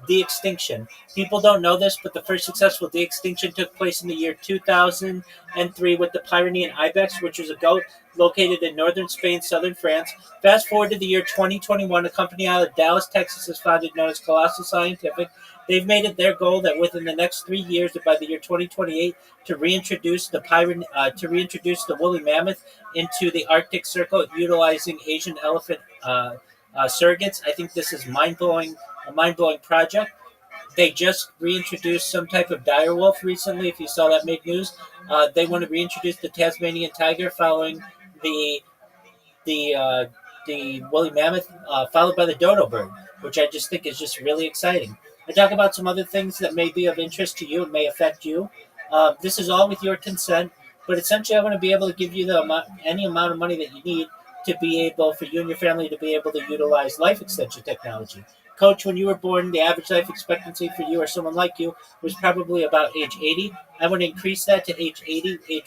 de-extinction. People don't know this, but the first successful de-extinction took place in the year 2003 with the Pyrenean ibex, which was a goat located in northern Spain, southern France. Fast forward to the year 2021, a company out of Dallas, Texas is founded known as Colossal Scientific. They've made it their goal that within the next 3 years, by the year 2028, to reintroduce the woolly mammoth into the Arctic Circle, utilizing Asian elephant surrogates. I think this is a mind-blowing project. They just reintroduced some type of dire wolf recently. If you saw that made news, they want to reintroduce the Tasmanian tiger following the woolly mammoth, followed by the dodo bird, which I just think is just really exciting. I talk about some other things that may be of interest to you and may affect you. This is all with your consent, but essentially I want to be able to give you any amount of money that you need to be able, for you and your family, to be able to utilize life extension technology. Coach, when you were born, the average life expectancy for you or someone like you was probably about age 80. I want to increase that to age 80,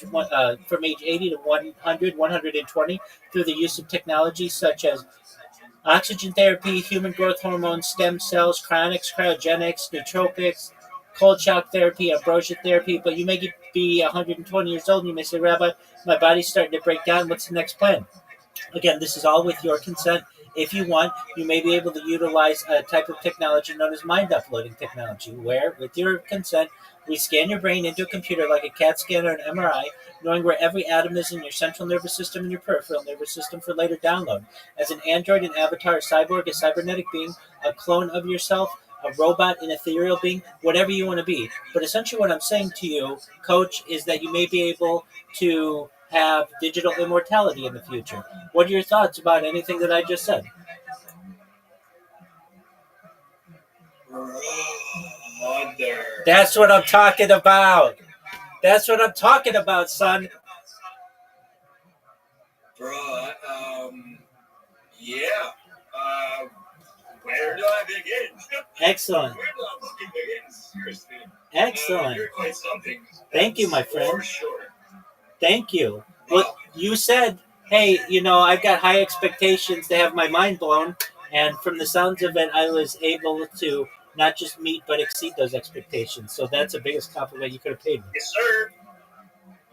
from age 80 to 100, 120 through the use of technology such as oxygen therapy, human growth hormone, stem cells, cryonics, cryogenics, nootropics, cold shock therapy, ambrosia therapy. But you may be 120 years old and you may say, Rabbi, my body's starting to break down. What's the next plan? Again, this is all with your consent. If you want, you may be able to utilize a type of technology known as mind uploading technology, where, with your consent, we scan your brain into a computer like a CAT scan or an MRI, knowing where every atom is in your central nervous system and your peripheral nervous system for later download. As an android, an avatar, a cyborg, a cybernetic being, a clone of yourself, a robot, an ethereal being, whatever you want to be. But essentially what I'm saying to you, Coach, is that you may be able to have digital immortality in the future. What are your thoughts about anything that I just said? Mother. That's what I'm talking about. That's what I'm talking about, son. Bro, yeah. Where do I begin? Excellent. Where do I fucking begin? Seriously. Excellent. You're quite something. Thank you, my friend. For sure. Thank you. Well, you said, hey, I've got high expectations to have my mind blown. And from the sounds of it, I was able to not just meet, but exceed those expectations. So that's the biggest compliment you could have paid me. Yes, sir.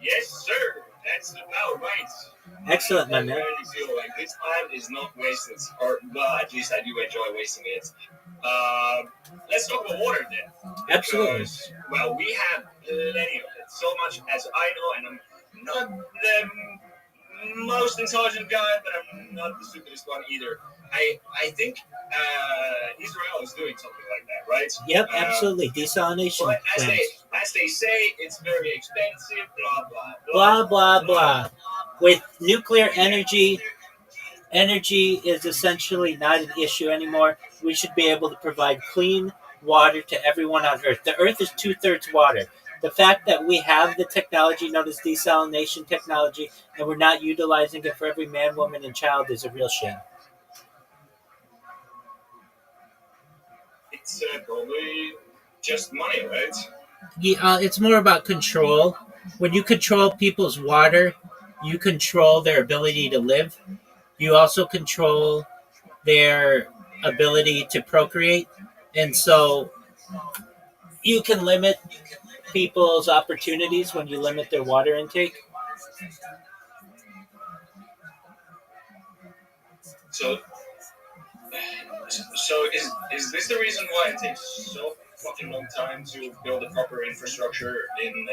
Yes, sir. That's about right. Excellent, my I man. really feel like this time is not wasted, or well, at least I do enjoy wasting it. Let's talk about water then. Absolutely. Because, well, we have plenty of it. So much as I know, and I'm not the most intelligent guy, but I'm not the stupidest one either. I think Israel is doing something like that, right? Yep, absolutely. Desalination But plants. as they say, it's very expensive. Blah blah Blah, blah, blah. With nuclear energy, energy is essentially not an issue anymore. We should be able to provide clean water to everyone on Earth. The Earth is 2/3 water. The fact that we have the technology known as desalination technology and we're not utilizing it for every man, woman, and child is a real shame. It's probably just money, right? Yeah, it's more about control. When you control people's water, you control their ability to live. You also control their ability to procreate. And so you can limit people's opportunities when you limit their water intake. So is this the reason why it takes so fucking long time to build a proper infrastructure in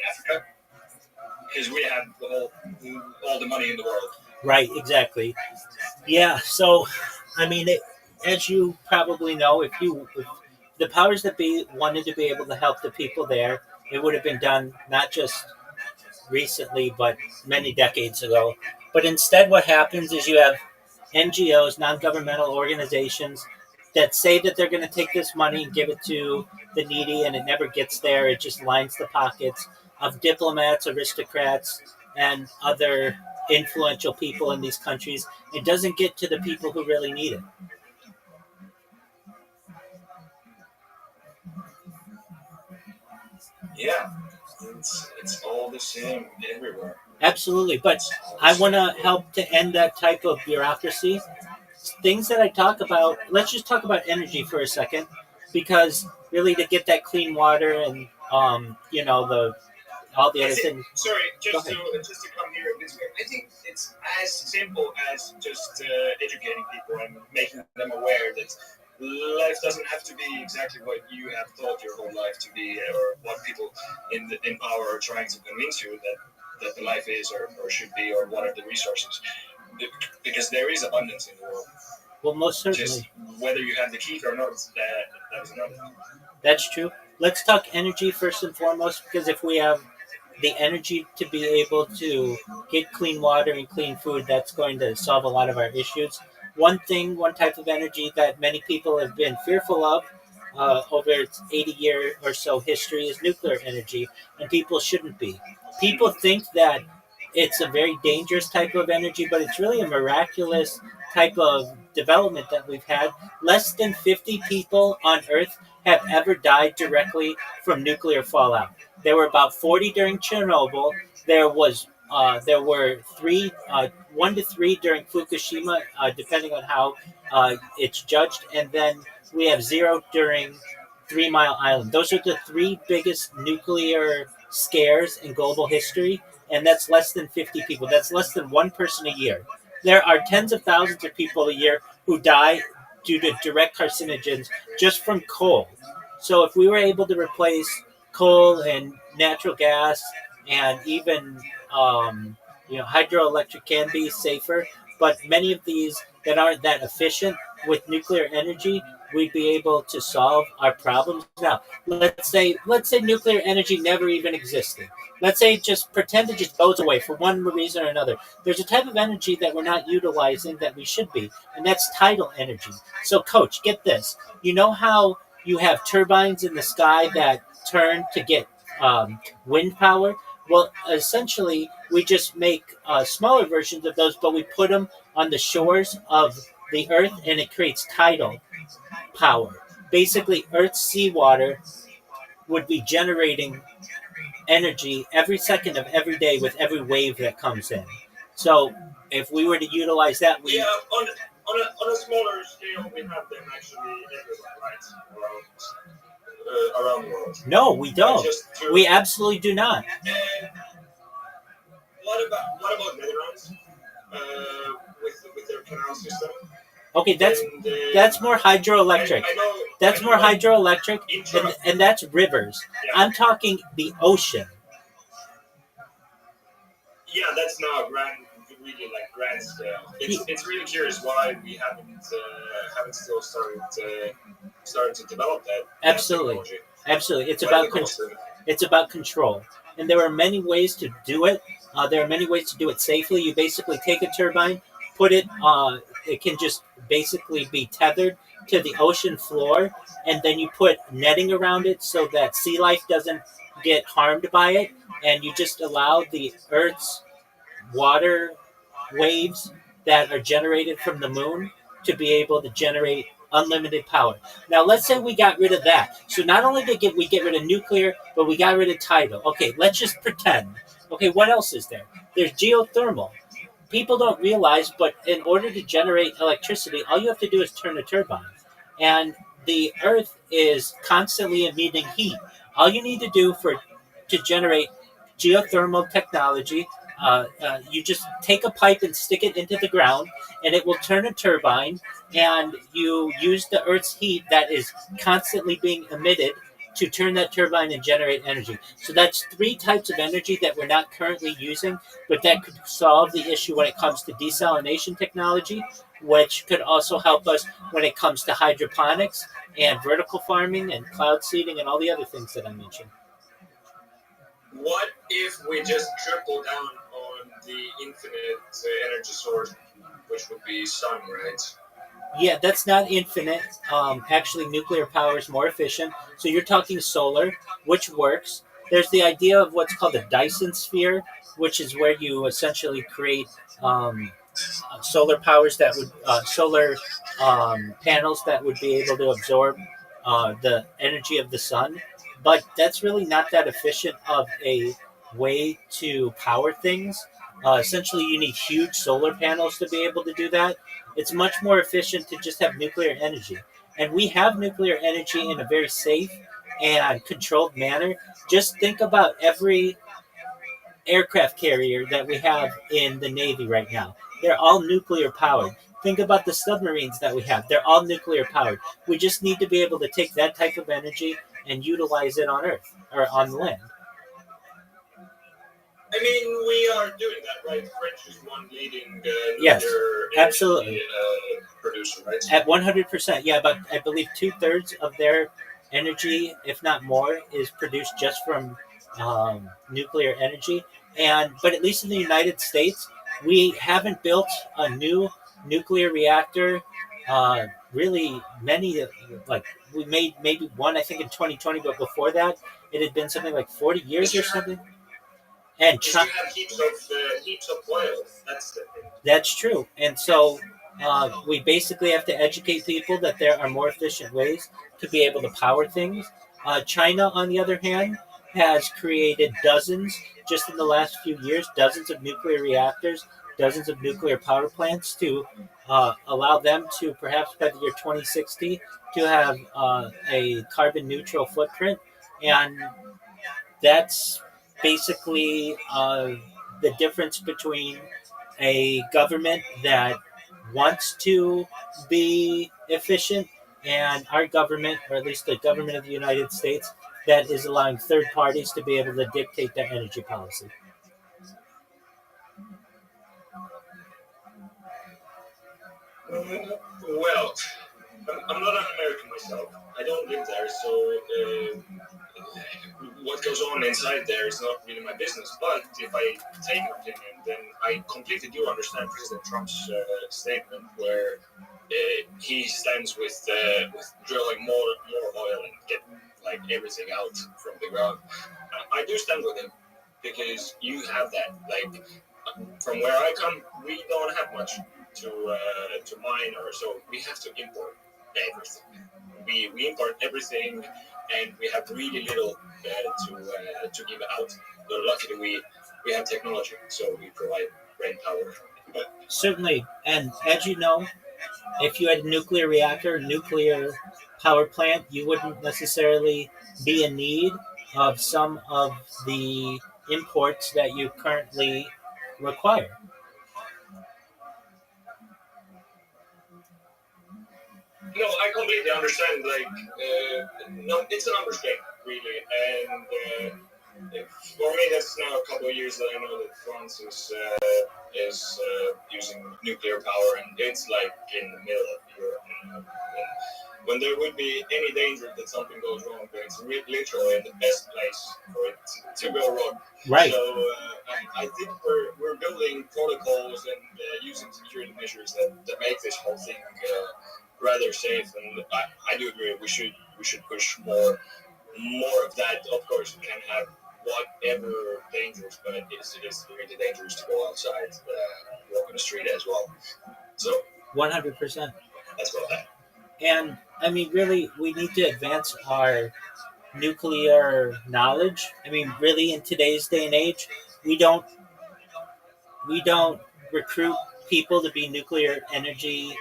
Africa? Because we have all the money in the world. Right, exactly. Yeah, so, I mean, as you probably know, if the powers that be wanted to be able to help the people there, it would have been done not just recently, but many decades ago. But instead, what happens is you have NGOs, non-governmental organizations, that say that they're going to take this money and give it to the needy, and it never gets there. It just lines the pockets of diplomats, aristocrats, and other influential people in these countries. It doesn't get to the people who really need it. Yeah, it's all the same everywhere. Absolutely, but I want to help to end that type of bureaucracy. Things that I talk about, let's just talk about energy for a second, because really to get that clean water and the all the other things. Sorry, just to come here a bit. I think it's as simple as just educating people and making them aware that life doesn't have to be exactly what you have thought your whole life to be, or what people in power are trying to convince you that the life is or should be, or what are the resources. Because there is abundance in the world. Well, most certainly. Just whether you have the key or not, that is another thing. That's true. Let's talk energy first and foremost, because if we have the energy to be able to get clean water and clean food, that's going to solve a lot of our issues. One type of energy that many people have been fearful of over its 80-year or so history is nuclear energy, and people shouldn't be. People think that it's a very dangerous type of energy, but it's really a miraculous type of development that we've had. Less than 50 people on Earth have ever died directly from nuclear fallout. There were about 40 during Chernobyl. There were 1 to 3 during Fukushima, depending on how it's judged, and then we have 0 during 3 Mile Island. Those are the 3 biggest nuclear scares in global history, and that's less than 50 people. That's less than 1 person a year. There are tens of thousands of people a year who die due to direct carcinogens just from coal. So if we were able to replace coal and natural gas, and even hydroelectric can be safer, but many of these that aren't that efficient with nuclear energy, we'd be able to solve our problems. Now, let's say nuclear energy never even existed. Let's say just pretend it just goes away for one reason or another. There's a type of energy that we're not utilizing that we should be, and that's tidal energy. So, Coach, get this. You know how you have turbines in the sky that turn to get wind power? Well, essentially, we just make smaller versions of those, but we put them on the shores of the Earth, and it creates tidal power. Basically, Earth's seawater would be generating energy every second of every day with every wave that comes in. So, if we were to utilize that, on a smaller scale, we have them actually everywhere, right? Around the world. No, we don't. We absolutely do not. What about Netherlands with their canal system? Okay, that's more hydroelectric. That's more hydroelectric, and that's rivers. I'm talking the ocean. Yeah, that's not really grand scale. It's really curious why we haven't still started to develop that. Absolutely, absolutely. It's about control, and there are many ways to do it. There are many ways to do it safely. You basically take a turbine, put it. It can just basically be tethered to the ocean floor, and then you put netting around it so that sea life doesn't get harmed by it, and you just allow the Earth's water waves that are generated from the moon to be able to generate unlimited power. Now, let's say we got rid of that. So not only did we get rid of nuclear, but we got rid of tidal. Okay, let's just pretend. Okay, what else is there? There's geothermal. People don't realize, but in order to generate electricity, all you have to do is turn a turbine. And the Earth is constantly emitting heat. All you need to do to generate geothermal technology, you just take a pipe and stick it into the ground, and it will turn a turbine, and you use the Earth's heat that is constantly being emitted to turn that turbine and generate energy. So that's 3 types of energy that we're not currently using, but that could solve the issue when it comes to desalination technology, which could also help us when it comes to hydroponics and vertical farming and cloud seeding and all the other things that I mentioned. What if we just triple down on the infinite energy source, which would be sun, right? Yeah, that's not infinite. Actually, nuclear power is more efficient. So you're talking solar, which works. There's the idea of what's called a Dyson sphere, which is where you essentially create solar powers that would solar panels that would be able to absorb the energy of the sun. But that's really not that efficient of a way to power things. Essentially, you need huge solar panels to be able to do that. It's much more efficient to just have nuclear energy. And we have nuclear energy in a very safe and controlled manner. Just think about every aircraft carrier that we have in the Navy right now. They're all nuclear powered. Think about the submarines that we have. They're all nuclear powered. We just need to be able to take that type of energy and utilize it on Earth or on land. I mean, we are doing that, right? French is one leading yes, absolutely. Producer, right? At 100%, yeah, but I believe 2/3 of their energy, if not more, is produced just from nuclear energy. But at least in the United States, we haven't built a new nuclear reactor. Really, many we made maybe one, I think, in 2020, but before that, it had been something like 40 years or something. And you have heaps of oil. That's true. And so we basically have to educate people that there are more efficient ways to be able to power things. China, on the other hand, has created dozens, just in the last few years, dozens of nuclear reactors, dozens of nuclear power plants to allow them to, perhaps by the year 2060, to have a carbon neutral footprint. And that's basically the difference between a government that wants to be efficient and our government, or at least the government of the United States, that is allowing third parties to be able to dictate their energy policy. Well, I'm not an American myself. I don't live there, so what goes on inside there is not really my business. But if I take an opinion, then I completely do understand President Trump's statement where he stands with drilling more oil and get everything out from the ground. I do stand with him because you have that. From where I come, we don't have much to mine, or so we have to import everything. We import everything, and we have really little to give out. But luckily, we have technology, so we provide brain power. Certainly, and as you know, if you had a nuclear reactor, nuclear power plant, you wouldn't necessarily be in need of some of the imports that you currently require. No, I completely understand. Like, no, it's a numbers game, really, and for me, that's now a couple of years that I know that France is using nuclear power, and it's like in the middle of Europe. When there would be any danger that something goes wrong, it's literally the best place for it to go wrong. Right. So I think we're building protocols and using security measures that make this whole thing rather safe. And I do agree we should push more of that. Of course, we can have whatever dangers, but it is really dangerous to go outside, walk on the street as well. So 100%. that's about that. And I mean, really, we need to advance our nuclear knowledge. I mean, really, in today's day and age, we don't recruit people to be nuclear energy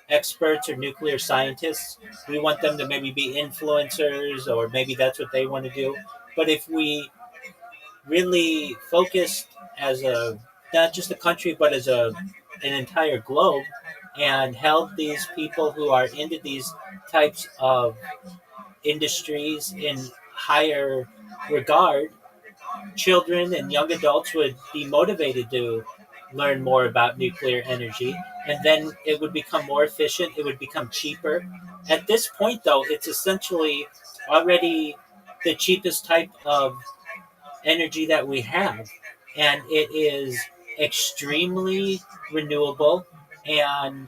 experts or nuclear scientists. We want them to maybe be influencers, or maybe that's what they want to do. But if we really focused as not just a country, but as an entire globe, and held these people who are into these types of industries in higher regard, children and young adults would be motivated to learn more about nuclear energy, and then it would become more efficient, it would become cheaper. At this point, though, it's essentially already the cheapest type of energy that we have, and it is extremely renewable. And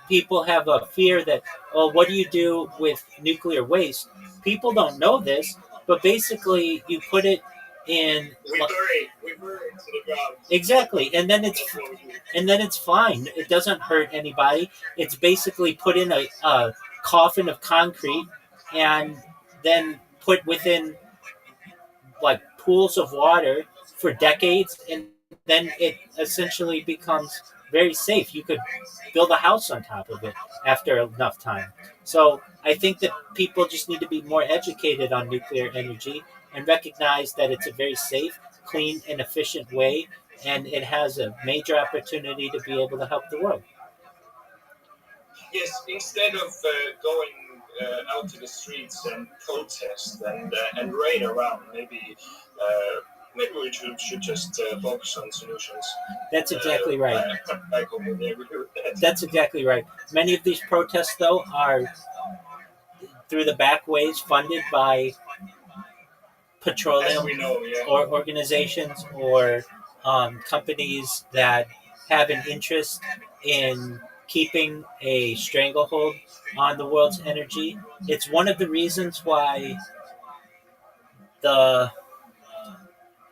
people have a fear that, oh, what do you do with nuclear waste? People don't know this, but basically you put it in. We bury it to the ground. Exactly, and then it's fine. It doesn't hurt anybody. It's basically put in a coffin of concrete, and then put within like pools of water for decades, and then it essentially becomes very safe. You could build a house on top of it after enough time. So I think that people just need to be more educated on nuclear energy and recognize that it's a very safe, clean, and efficient way, and it has a major opportunity to be able to help the world. Yes, instead of going out to the streets and protest and raid around, maybe we should just focus on solutions. That's exactly right. I completely agree with that. That's exactly right. Many of these protests, though, are through the back ways funded by petroleum or organizations or companies that have an interest in keeping a stranglehold on the world's energy. It's one of the reasons why the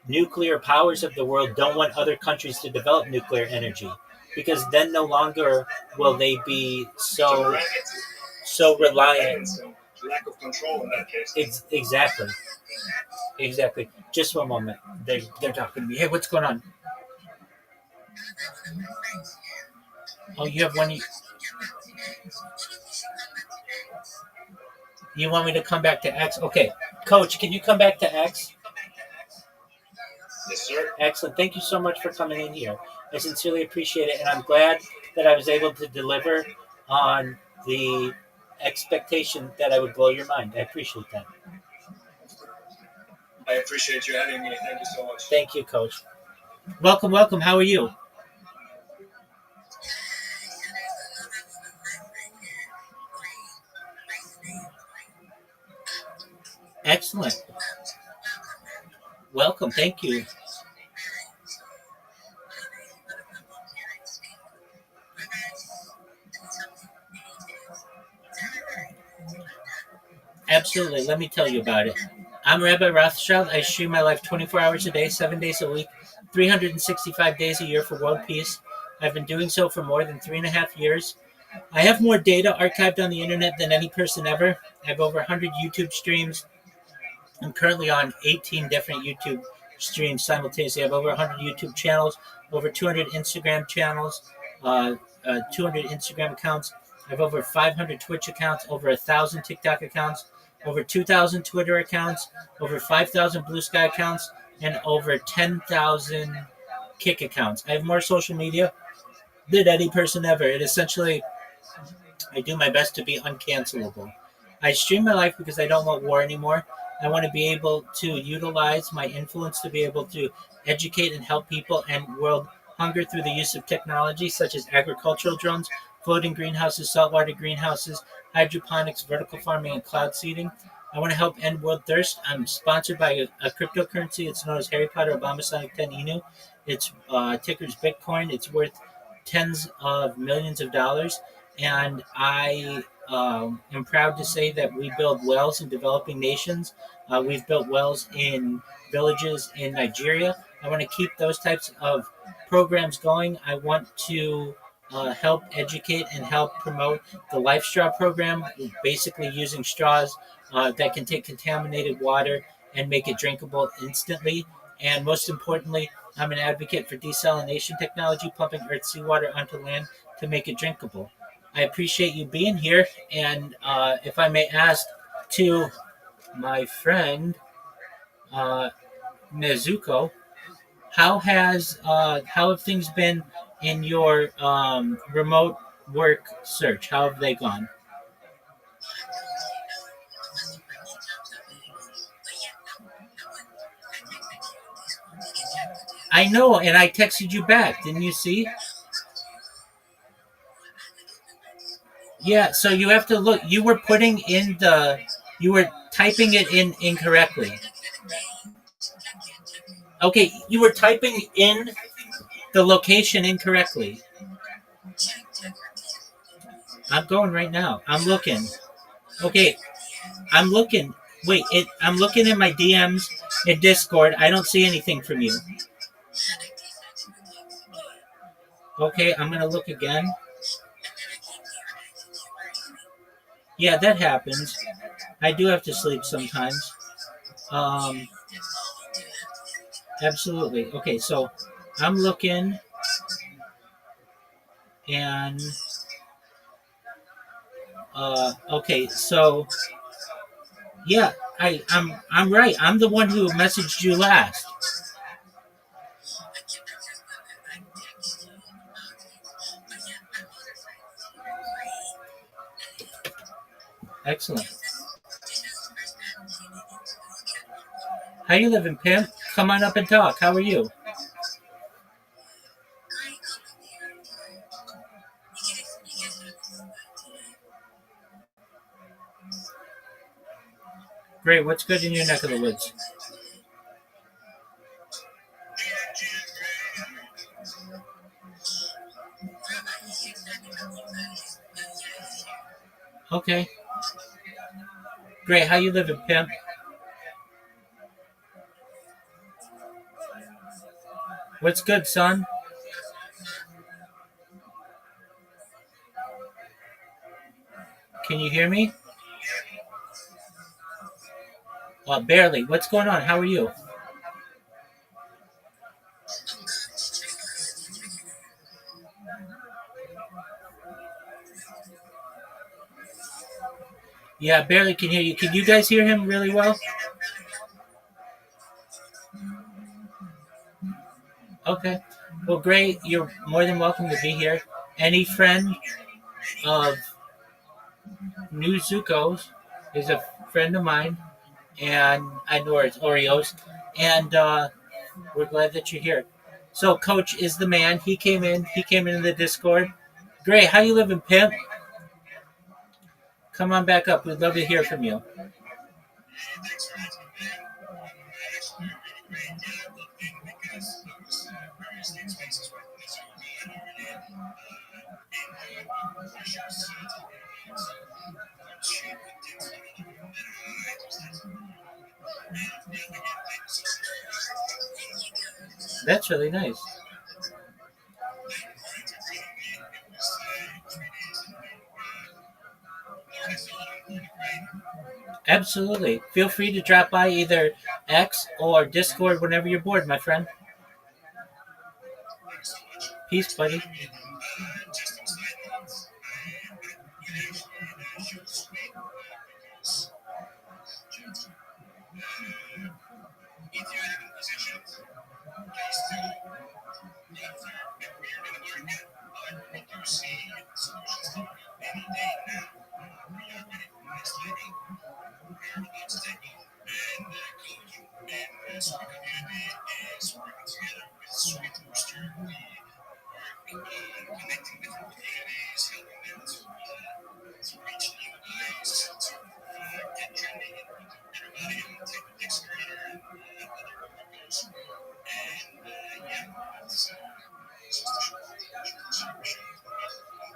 nuclear powers of the world don't want other countries to develop nuclear energy, because then no longer will they be so reliant. Lack of control in that case. Exactly. Just one moment. They're talking to me. Hey, what's going on? Oh, you have one. You want me to come back to X? Okay. Coach, can you come back to X? Yes, sir. Excellent. Thank you so much for coming in here. I sincerely appreciate it, and I'm glad that I was able to deliver on the expectation that I would blow your mind. I appreciate that. I appreciate you having me. Thank you so much. Thank you, Coach. Welcome. How are you? Excellent. Welcome. Thank you. Absolutely. Let me tell you about it. I'm Rabbi ROTHSCHILD. I stream my life 24 hours a day, 7 days a week, 365 days a year for world peace. I've been doing so for more than 3.5 years. I have more data archived on the internet than any person ever. I have over 100 YouTube streams. I'm currently on 18 different YouTube streams simultaneously. I have over 100 YouTube channels, over 200 Instagram channels, 200 Instagram accounts. I have over 500 Twitch accounts, over 1,000 TikTok accounts, over 2,000 Twitter accounts, over 5,000 Blue Sky accounts, and over 10,000 Kick accounts. I have more social media than any person ever. And essentially, I do my best to be uncancelable. I stream my life because I don't want war anymore. I want to be able to utilize my influence to be able to educate and help people end world hunger through the use of technology such as agricultural drones, floating greenhouses, saltwater greenhouses, hydroponics, vertical farming, and cloud seeding. I want to help end world thirst. I'm sponsored by a cryptocurrency. It's known as Harry Potter Obama Sonic 10 Inu. Its ticker's Bitcoin. It's worth tens of millions of dollars. And I am proud to say that we build wells in developing nations. We've built wells in villages in Nigeria. I want to keep those types of programs going. I want to help educate and help promote the Life Straw program, basically using straws that can take contaminated water and make it drinkable instantly. And most importantly, I'm an advocate for desalination technology, pumping earth seawater onto land to make it drinkable. I appreciate you being here, and if I may ask to my friend Nezuko, how have things been in your remote work search? How have they gone? I know, and I texted you back. Didn't you see? Yeah, so you have to look. You were typing it in incorrectly. Okay, you were typing in the location incorrectly. I'm going right now. I'm looking. Okay, I'm looking. Wait, I'm looking in my DMs in Discord. I don't see anything from you. Okay, I'm gonna look again. Yeah, that happens. I do have to sleep sometimes. Um, Absolutely. Okay, so I'm looking, and okay, so yeah, I'm right. I'm the one who messaged you last. Excellent. How you living, pimp? Come on up and talk. How are you? Great. What's good in your neck of the woods? Okay. Great. How you living, pimp? What's good, son? Can you hear me? Barely. What's going on? How are you? Yeah, I barely can hear you. Can you guys hear him really well? Okay. Well, great. You're more than welcome to be here. Any friend of New Zuko's is a friend of mine, and I know it's Oreos, and we're glad that you're here. So, Coach is the man. He came in. He came into the Discord. Great. How you living, pimp? Come on back up. We'd love to hear from you. That's really nice. Absolutely. Feel free to drop by either X or Discord whenever you're bored, my friend. Peace, buddy.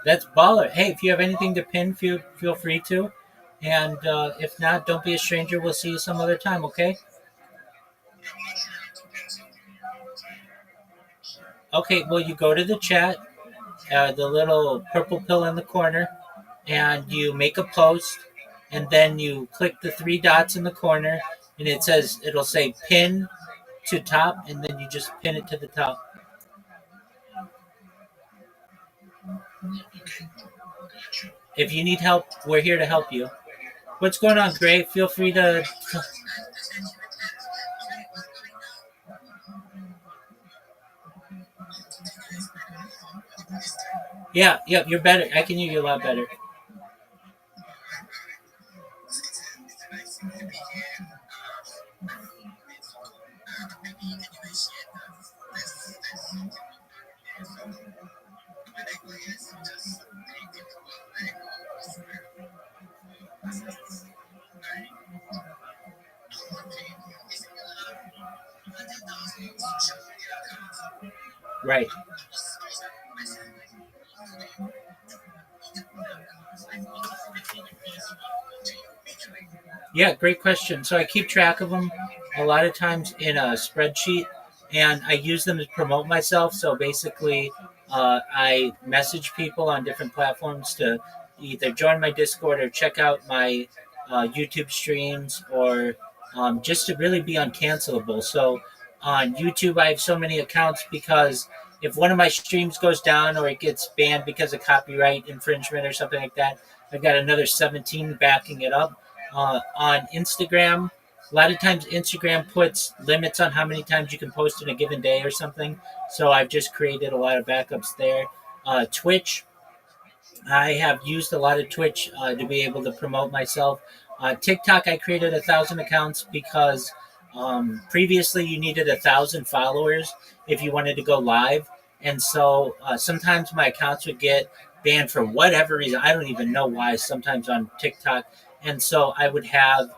That's baller. Hey, if you have anything to pin, feel free to. And if not, don't be a stranger. We'll see you some other time, okay? Okay, well, you go to the chat, the little purple pill in the corner, and you make a post, and then you click the three dots in the corner, and it'll say pin to top, and then you just pin it to the top. If you need help, we're here to help you. What's going on, Gray? Feel free to. Yeah, you're better. I can hear you a lot better. Right. Yeah, great question. So I keep track of them a lot of times in a spreadsheet, and I use them to promote myself. So basically, I message people on different platforms to either join my Discord or check out my YouTube streams, or just to really be uncancelable. So on YouTube, I have so many accounts because if one of my streams goes down or it gets banned because of copyright infringement or something like that, I've got another 17 backing it up. On Instagram, a lot of times Instagram puts limits on how many times you can post in a given day or something. So I've just created a lot of backups there. Twitch, I have used a lot of Twitch to be able to promote myself. TikTok, I created 1,000 accounts because previously you needed 1,000 followers if you wanted to go live. And so sometimes my accounts would get banned for whatever reason. I don't even know why, sometimes on TikTok. And so I would have,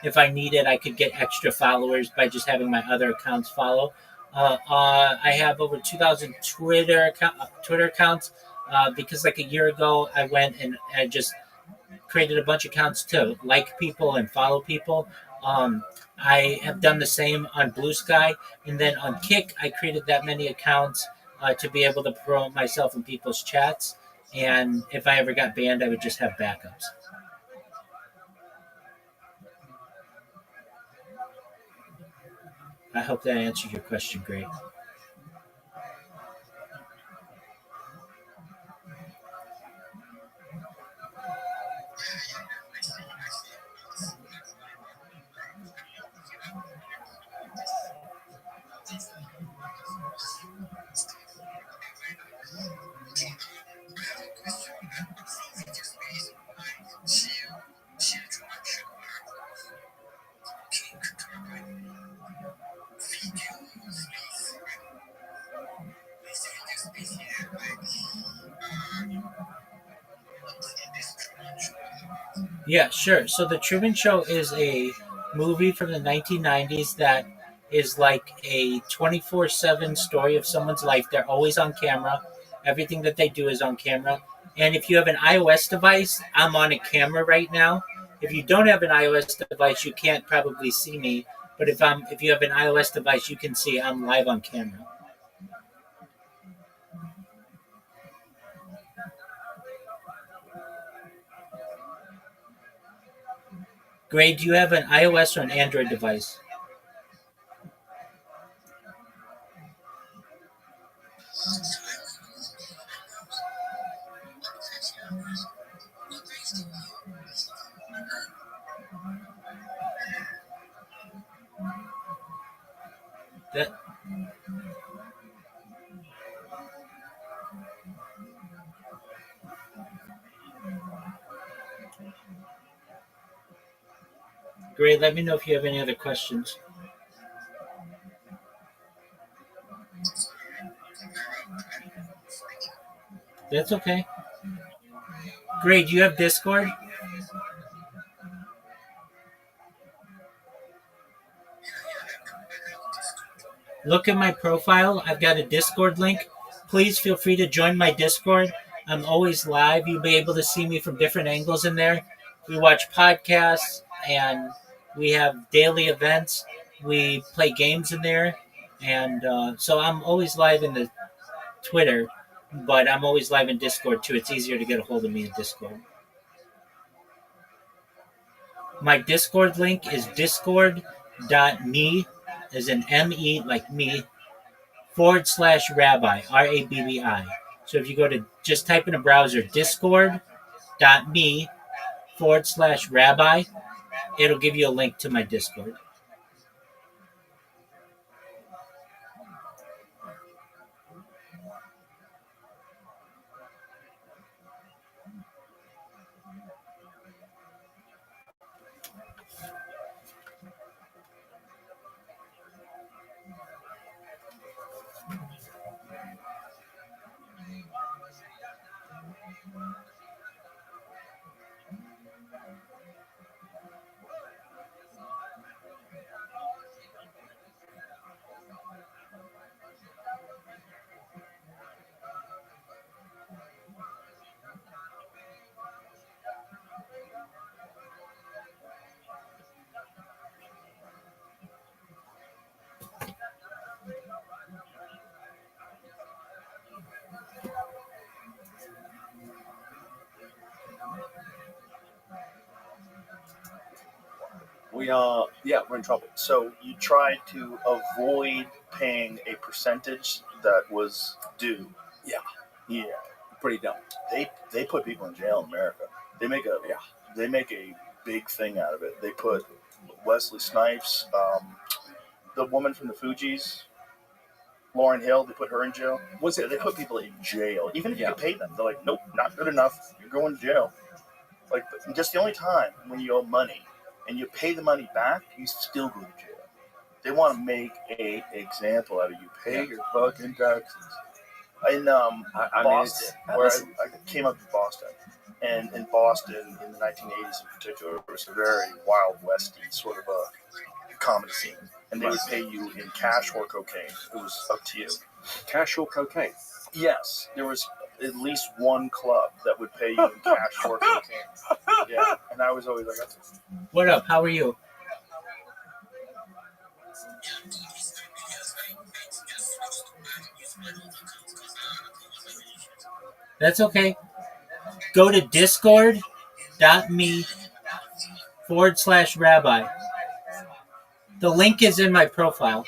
if I needed, I could get extra followers by just having my other accounts follow. I have over 2,000 Twitter accounts because like a year ago, I went and I just created a bunch of accounts to like people and follow people. I have done the same on Blue Sky, and then on Kick, I created that many accounts to be able to promote myself in people's chats. And if I ever got banned, I would just have backups. I hope that answered your question, great. Yeah, sure. So The Truman Show is a movie from the 1990s that is like a 24/7 story of someone's life. They're always on camera. Everything that they do is on camera. And if you have an iOS device, I'm on a camera right now. If you don't have an iOS device, you can't probably see me. But if you have an iOS device, you can see I'm live on camera. Gray, do you have an iOS or an Android device? That Great. Let me know if you have any other questions. That's okay. Great. Do you have Discord? Look at my profile. I've got a Discord link. Please feel free to join my Discord. I'm always live. You'll be able to see me from different angles in there. We watch podcasts and we have daily events. We play games in there. And so I'm always live in the Twitter, but I'm always live in Discord too. It's easier to get a hold of me in Discord. My Discord link is discord.me, as in M-E, like me, /Rabbi, RABBI. So if you go to, just type in a browser, discord.me /Rabbi, it'll give you a link to my Discord. We're in trouble. So you tried to avoid paying a percentage that was due. Yeah. Yeah. Pretty dumb. They put people in jail in America. They make a big thing out of it. They put Wesley Snipes, the woman from the Fugees, Lauryn Hill. They put her in jail. They put people in jail, even if you could pay them. They're like, nope, not good enough. You're going to jail. Like, just the only time when you owe money and you pay the money back, you still go to jail. They want to make a example out of you. Pay your fucking taxes. In Boston, where I came up in Boston, and in Boston in the 1980s in particular, it was a very Wild Westy sort of a comedy scene, and they would pay you in cash or cocaine. It was up to you. Cash or cocaine? Yes, there was at least one club that would pay you in cash or cocaine. Yeah, and I was always like, What up? How are you? That's okay. Go to discord.me /Rabbi. The link is in my profile.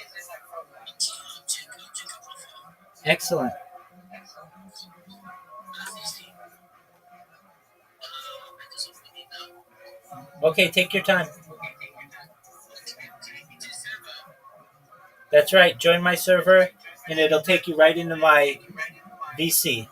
Excellent. Okay, take your time. That's right. Join my server, and it'll take you right into my VC.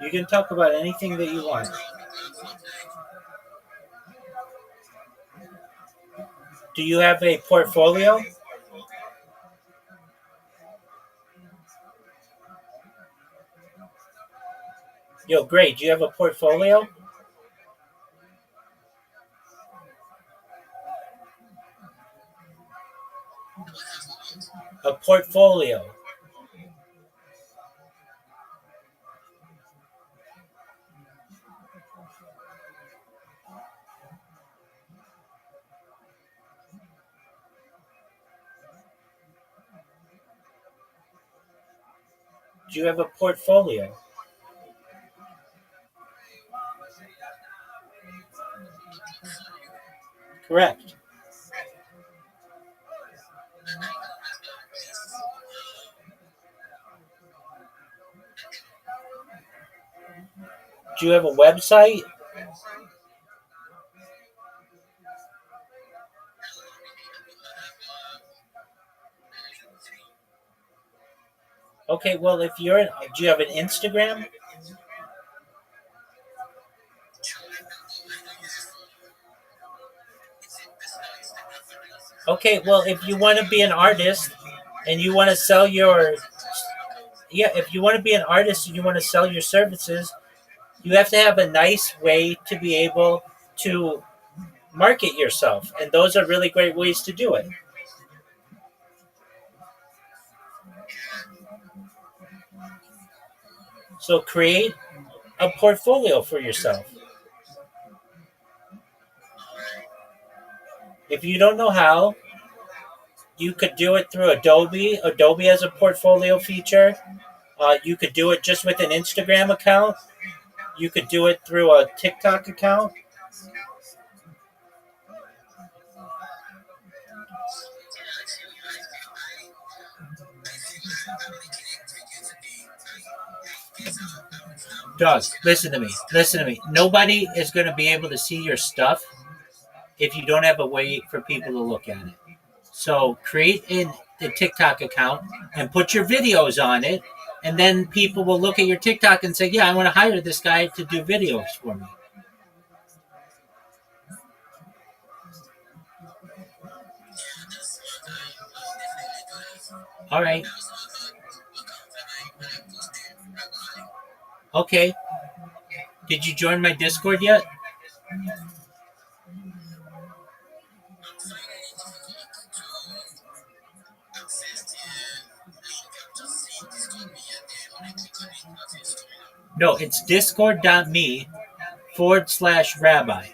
You can talk about anything that you want. Do you have a portfolio? Yo, great. Do you have a portfolio? A portfolio. Do you have a portfolio? Correct. Do you have a website? Okay, well, do you have an Instagram? Okay, well, if you want to be an artist and you want to sell if you want to be an artist and you want to sell your services, you have to have a nice way to be able to market yourself, and those are really great ways to do it. So create a portfolio for yourself. If you don't know how, you could do it through Adobe. Adobe has a portfolio feature. You could do it just with an Instagram account. You could do it through a TikTok account. Doug, listen to me. Listen to me. Nobody is going to be able to see your stuff if you don't have a way for people to look at it. So create a TikTok account and put your videos on it, and then people will look at your TikTok and say, "Yeah, I want to hire this guy to do videos for me." All right. Okay. Did you join my Discord yet? No, it's discord.me/Rabbi.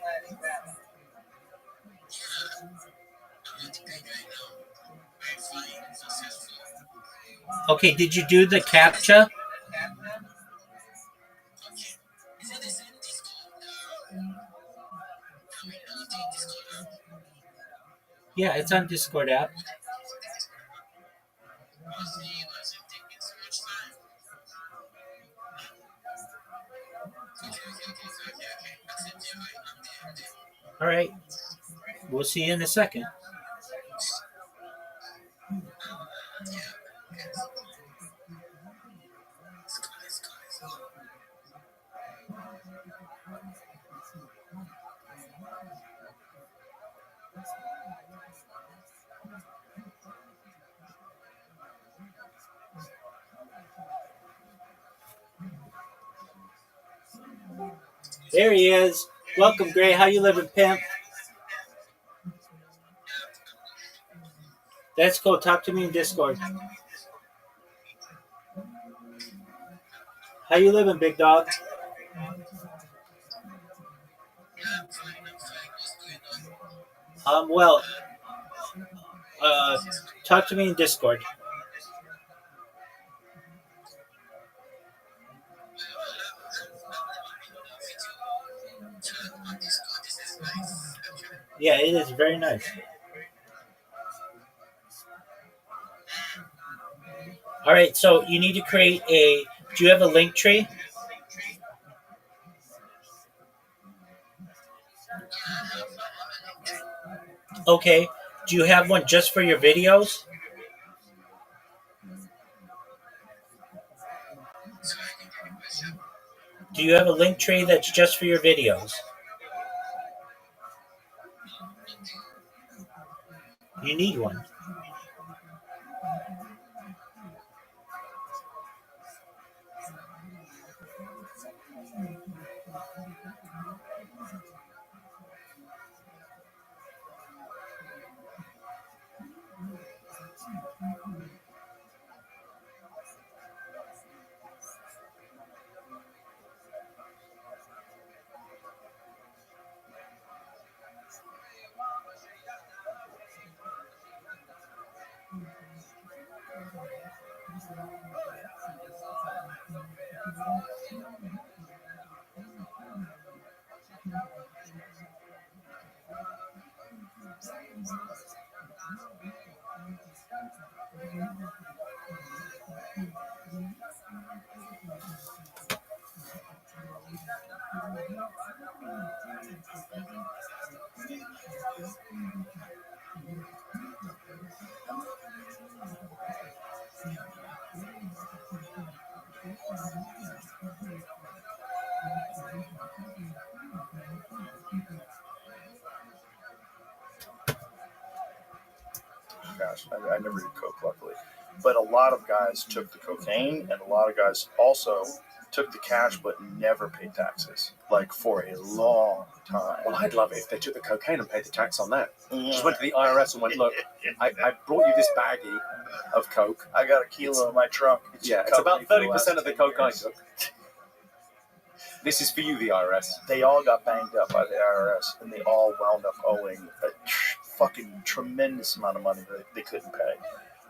Okay, did you do the CAPTCHA? Yeah, it's on Discord app. All right. We'll see you in a second. There he is. Welcome, Gray. How you living, pimp? That's cool. Talk to me in Discord. How you living, big dog? Well, uh, talk to me in Discord. Yeah, it is very nice. All right, so you need to create a. Do you have a link tree? Okay. Do you have one just for your videos? Do you have a link tree that's just for your videos? You need one. cash. I never did coke, luckily. But a lot of guys took the cocaine, and a lot of guys also took the cash but never paid taxes, like for a long time. Well, I'd love it if they took the cocaine and paid the tax on that. Just went to the IRS and went, look, I brought you this baggie of coke. I got a kilo in my trunk. It's about 30% of the coke I took. This is for you, the IRS. They all got banged up by the IRS, and they all wound up owing a fucking tremendous amount of money that they couldn't pay.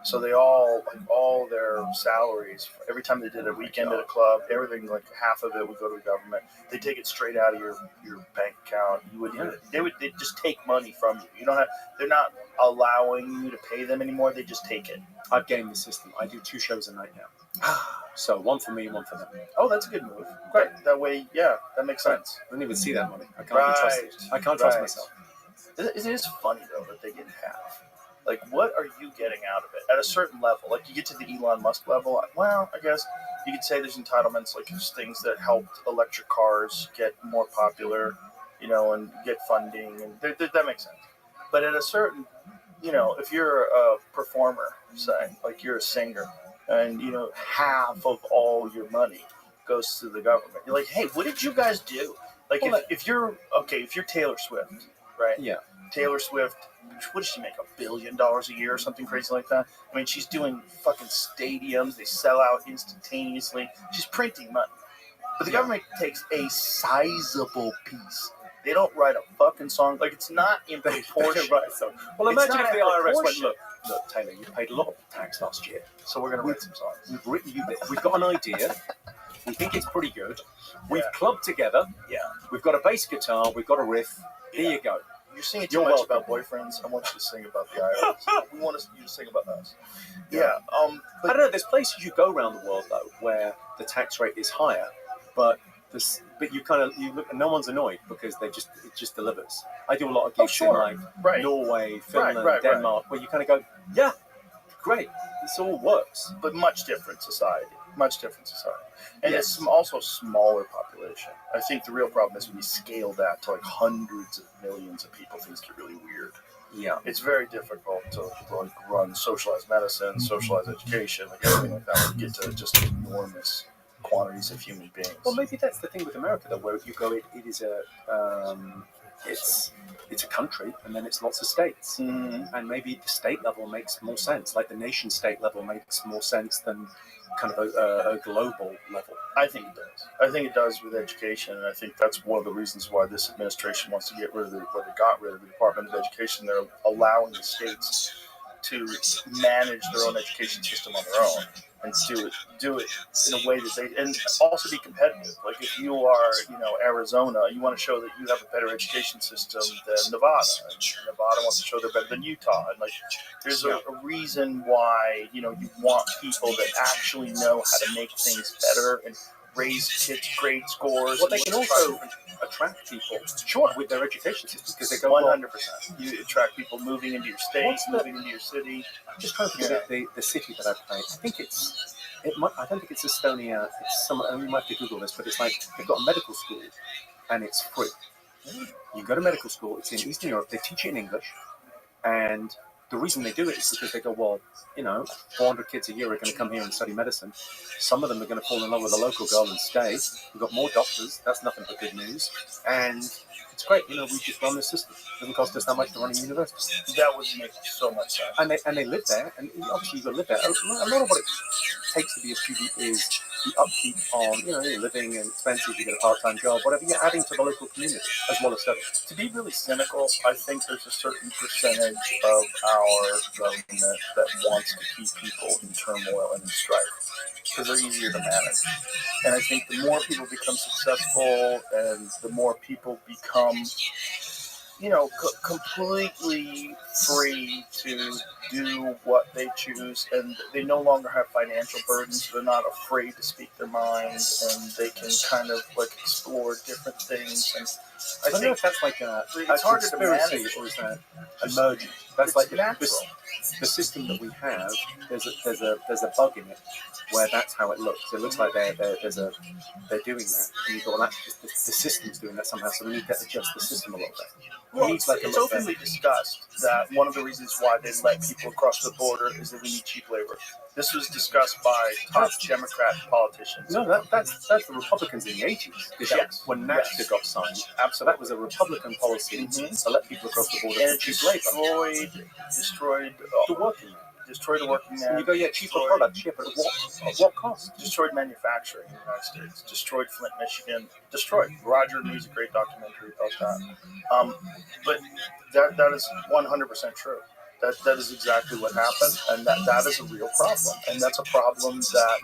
So they all, like, all their salaries, every time they did a weekend at a club, everything, like half of it would go to the government. They take it straight out of your bank account. They'd just take money from you. You don't have. They're not allowing you to pay them anymore. They just take it. I've gamed the system. I do 2 shows a night now. So one for me, one for them. Oh, that's a good move. Great. That way, yeah, that makes sense. I don't even see that money. I can't be trusted. I can't trust myself. It is funny though that they get half. Like, what are you getting out of it? At a certain level, like you get to the Elon Musk level, well, I guess you could say there's entitlements, like there's things that helped electric cars get more popular, and get funding, and that makes sense. But at a certain, if you're a performer, say, like you're a singer, and, half of all your money goes to the government, you're like, hey, what did you guys do? Like, if you're Taylor Swift, right? Yeah. Taylor Swift, what does she make, $1 billion a year or something crazy like that? I mean, she's doing fucking stadiums. They sell out instantaneously. She's printing money. But the government takes a sizable piece. They don't write a fucking song. Like, it's not in proportion. Well, imagine if the IRS went, look, Taylor, you paid a lot of tax last year. So we're going to write some songs. We've written you this. We've got an idea. We think it's pretty good. We've clubbed together. Yeah. We've got a bass guitar. We've got a riff. Here you go. You're singing too much about boyfriends. I want you to sing about the IRS. We want you to sing about us. Yeah. I don't know. There's places you go around the world though where the tax rate is higher, but you look and no one's annoyed because it just delivers. I do a lot of gigs in like Norway, Finland, Denmark, where you kind of go, yeah, great, this all works, but much different society. And it's also smaller population. I think the real problem is when you scale that to like hundreds of millions of people, things get really weird. Yeah. It's very difficult to like run socialized medicine, socialized education, like everything like that, when you get to just enormous quantities of human beings. Well, maybe that's the thing with America, though, where you go, it is it's a country, and then it's lots of states, and maybe the state level makes more sense. Like the nation state level makes more sense than kind of a global level. I think it does. I think it does with education, and I think that's one of the reasons why this administration wants to get rid of they got rid of the Department of Education. They're allowing the states to manage their own education system on their own and do it in a way that they, and also be competitive. Like if you are, Arizona, you want to show that you have a better education system than Nevada. And Nevada wants to show they're better than Utah. And like, there's a reason why, you want people that actually know how to make things better and raise kids' grade scores. Well, they can also attract people, with their education system, because they go 100%. You attract people moving into your state, moving into your city. I'm just trying to think of the city that I play. I think I don't think it's Estonia. It's some. You might have to Google this, but it's like they've got a medical school, and it's free. You go to medical school. It's in Eastern Europe. They teach it in English, and the reason they do it is because they go, well, 400 kids a year are going to come here and study medicine. Some of them are going to fall in love with a local girl and stay. We've got more doctors. That's nothing but good news. And it's great. We just run this system. It doesn't cost us that much to run a university. That would make so much sense. And they live there. And obviously you've got to live there. A lot of what it takes to be a student is the upkeep on, you're living and expenses. You get a part-time job, whatever. You're adding to the local community as well as studying. To be really cynical, I think there's a certain percentage of our government that wants to keep people in turmoil and in strife because they're easier to manage. And I think the more people become successful and the more people become, completely free to do what they choose, and they no longer have financial burdens. They're not afraid to speak their mind, and they can kind of like explore different things. And I don't know if that's like a harder to conspiracy manage. or is that emergent? That's like natural. the system that we have. There's a bug in it where that's how it looks. It looks like they're doing that, and you go, well, that's just the system's doing that somehow. So we need to adjust the system a little bit. Well, it's openly discussed that one of the reasons why they let people across the border is that we need cheap labor. This was discussed by top Democrat politicians. No, that's the Republicans in the 80s. When NAFTA got signed. So that was a Republican policy to let people across the border And for it cheap labor. destroyed The working man. Destroyed the working man. And you go, yeah, cheaper products, yeah, but at what cost? Destroyed manufacturing in the United States. Destroyed Flint, Michigan. Destroyed. Roger News, a great documentary about that. But that is 100% true. That is exactly what happened, and that is a real problem. And that's a problem that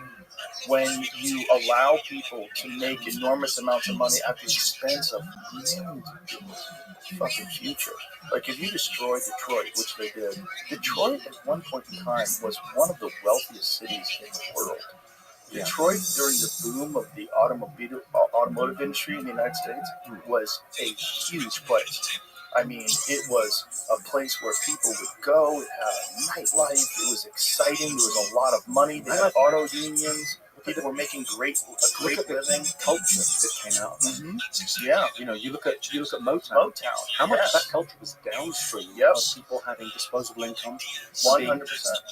when you allow people to make enormous amounts of money at the expense of millions of people's fucking future. Like, if you destroy Detroit, which they did, Detroit at one point in time was one of the wealthiest cities in the world. Yeah. Detroit, during the boom of the automotive industry in the United States, was a huge place. I mean, it was a place where people would go. It had a nightlife. It was exciting. There was a lot of money. They had auto unions. People were making a great living. Culture that came out. Yeah, you know, you look at Motown. How much of that culture was downstream of people having disposable income? 100%.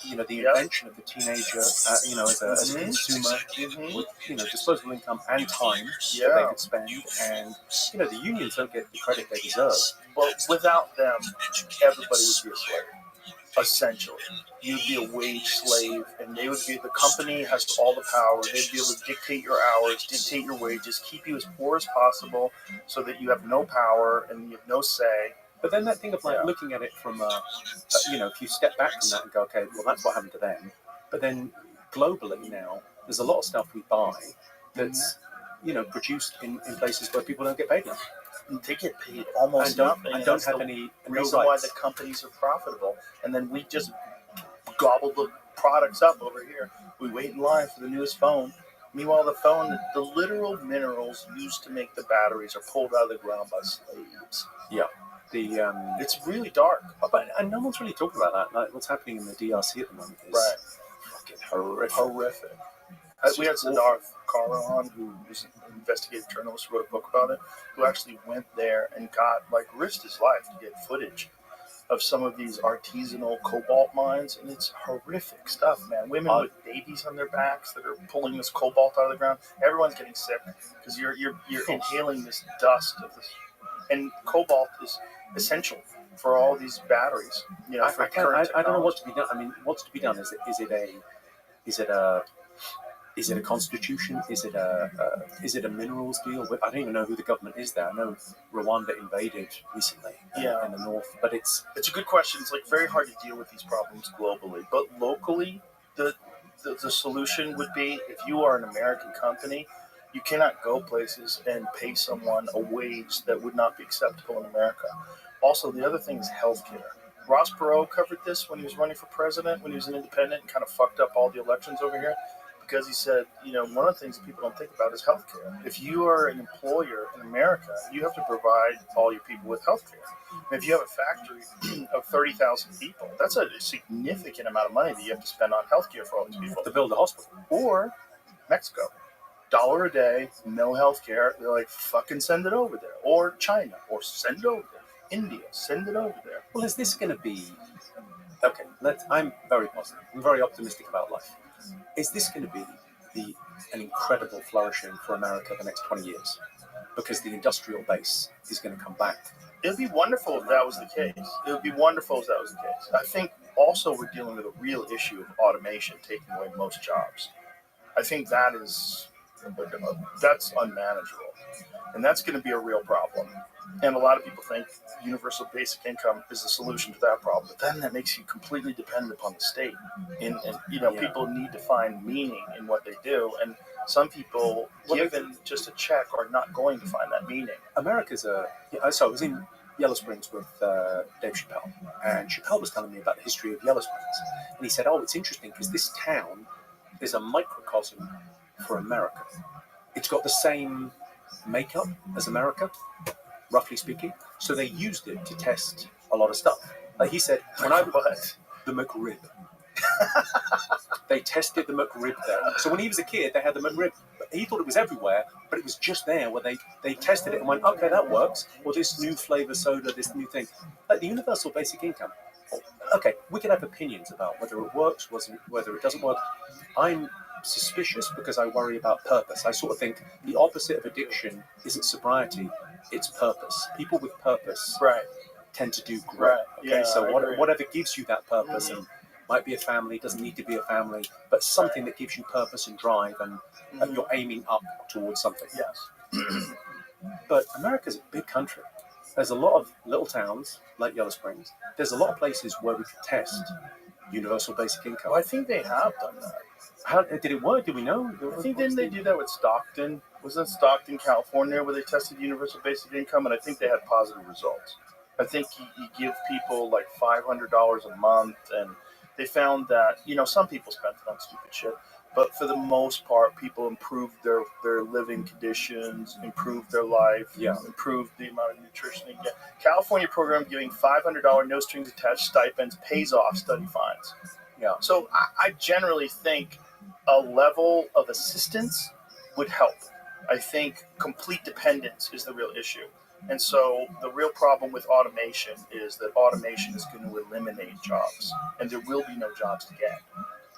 You know, the invention of the teenager, you know, as a consumer, with disposable income and time that they could spend, and you know, the unions don't get the credit they deserve. Well, without them, everybody would be a slave. Essentially, you'd be a wage slave, and they would be. The company has all the power. They'd be able to dictate your hours, dictate your wages, keep you as poor as possible, so that you have no power and you have no say. But then that thing of like looking at it from, you know, if you step back from that and go, okay, well, that's what happened to them. But then globally now, there's a lot of stuff we buy that's, you know, produced in places where people don't get paid enough. They get paid almost nothing. I don't have any reason why the companies are profitable, and then we just gobble the products up over here. We wait in line for the newest phone. Meanwhile, the literal minerals used to make the batteries are pulled out of the ground by slaves. Yeah, it's really dark, and no one's really talking about that. Like what's happening in the DRC at the moment is fucking horrific. We had Siddharth Kala on, who was an investigative journalist who wrote a book about it, who actually went there and risked his life to get footage of some of these artisanal cobalt mines, and it's horrific stuff, man. Women with babies on their backs that are pulling this cobalt out of the ground. Everyone's getting sick because you're inhaling this dust of this, and cobalt is essential for all these batteries. You know, I don't know what's to be done. I mean, what's to be done? Is it a constitution? Is it a minerals deal? I don't even know who the government is there. I know Rwanda invaded recently in the north, but it's a good question. It's like very hard to deal with these problems globally, but locally, the solution would be, if you are an American company, you cannot go places and pay someone a wage that would not be acceptable in America. Also, the other thing is healthcare. Ross Perot covered this when he was running for president, when he was an independent, and kind of fucked up all the elections over here. Because he said, you know, one of the things that people don't think about is healthcare. If you are an employer in America, you have to provide all your people with healthcare. And if you have a factory of 30,000 people, that's a significant amount of money that you have to spend on healthcare for all these people. To build a hospital. Or Mexico. $1 a day, no healthcare. They're like, fucking send it over there. Or China, or send it over there. India, send it over there. Well, is this going to be... Okay, I'm very positive. I'm very optimistic about life. Is this going to be an incredible flourishing for America the next 20 years? Because the industrial base is going to come back. It would be wonderful if that was the case. I think also we're dealing with a real issue of automation taking away most jobs. I think that's unmanageable. And that's going to be a real problem. And a lot of people think universal basic income is the solution to that problem. But then that makes you completely dependent upon the state. And people need to find meaning in what they do. And some people, given just a check, are not going to find that meaning. America's so I was in Yellow Springs with Dave Chappelle. And Chappelle was telling me about the history of Yellow Springs. And he said, it's interesting because this town is a microcosm for America. It's got the same makeup as America. roughly speaking. So they used it to test a lot of stuff. Like he said, when the McRib. They tested the McRib there. So when he was a kid, they had the McRib. He thought it was everywhere, but it was just there where they tested it and went, okay, that works. Or this new flavor soda, this new thing. Like the universal basic income. Okay, we can have opinions about whether it works, whether it doesn't work. I'm suspicious because I worry about purpose. I sort of think the opposite of addiction isn't sobriety, it's purpose. People with purpose tend to do great. Right. Okay, Yeah, so I whatever gives you that purpose, and might be a family, doesn't need to be a family, but something that gives you purpose and drive, and you're aiming up towards something. Yes. But America's a big country. There's a lot of little towns like Yellow Springs. There's a lot of places where we could test universal basic income. Well, I think they have done that. How did it work? Do we know? I think didn't they do that with Stockton? Was it Stockton, California, where they tested universal basic income, and I think they had positive results. I think you give people like $500 a month, and they found that some people spent it on stupid shit, but for the most part, people improved their living conditions, improved their life, improved the amount of nutrition they get. California program giving $500 no strings attached stipends pays off study fines. Yeah. So I generally think a level of assistance would help. I think complete dependence is the real issue. And so the real problem with automation is that automation is going to eliminate jobs, and there will be no jobs to get.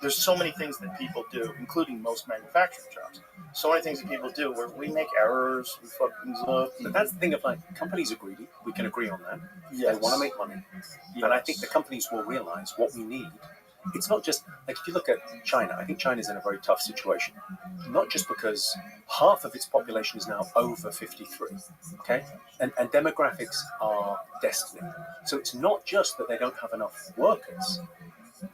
There's so many things that people do, including most manufacturing jobs. So many things that people do where we make errors, we fuck things up. But that's the thing of companies are greedy. We can agree on that. Yes. They want to make money. Yes. And I think the companies will realize what we need. It's not just, if you look at China, I think China's in a very tough situation. Not just because half of its population is now over 53, okay? And demographics are destiny. So it's not just that they don't have enough workers,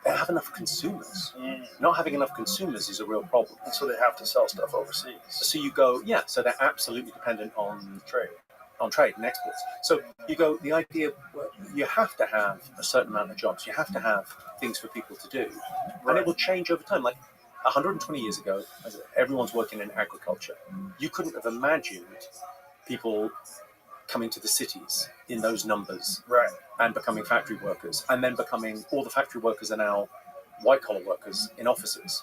they have enough consumers. Not having enough consumers is a real problem. And so they have to sell stuff overseas. So you go, so they're absolutely dependent on trade and exports. So you go, the idea, you have to have a certain amount of jobs. You have to have things for people to do. And it will change over time. Like 120 years ago, as everyone's working in agriculture, you couldn't have imagined people coming to the cities in those numbers and becoming factory workers, and then all the factory workers are now white-collar workers in offices.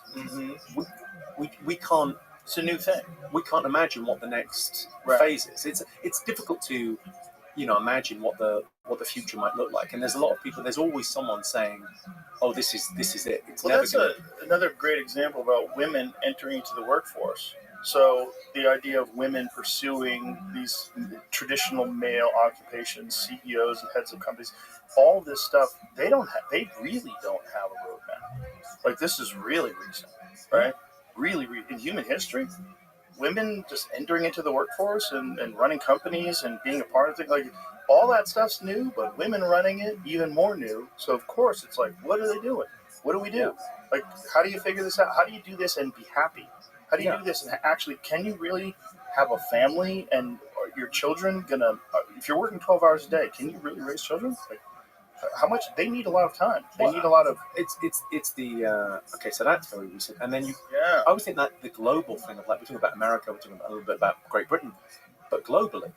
We can't. It's a new thing. We can't imagine what the next phase is. It's difficult to, imagine what the future might look like. And there's a lot of people. There's always someone saying, "Oh, this is it." That's another great example about women entering into the workforce. So the idea of women pursuing these traditional male occupations, CEOs and heads of companies, all this stuff, they really don't have a roadmap. Like, this is really recent, right? Really, in human history, women just entering into the workforce and running companies and being a part of things, like, all that stuff's new, but women running it, even more new. So, of course, it's like, what are they doing? What do we do? Like, how do you figure this out? How do you do this and be happy? How do you do this? And actually, can you really have a family, and are your children if you're working 12 hours a day, can you really raise children? Like, how much? They need a lot of time. They need a lot of. It's the okay. So that's very recent, and then I always think that the global thing of, like, we're talking about America, we're talking about a little bit about Great Britain, but globally,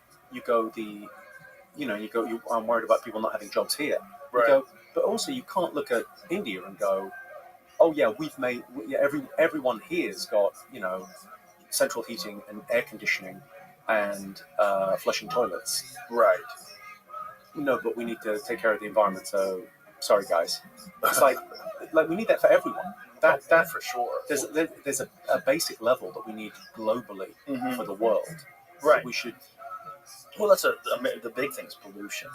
I'm worried about people not having jobs here. Right. But also you can't look at India and go, oh yeah, everyone here's got central heating and air conditioning and flushing toilets. Right. No, but we need to take care of the environment. So sorry, guys. It's like we need that for everyone. That for sure. There's a basic level that we need globally for the world. Right. We should. Well, that's the big thing is pollution.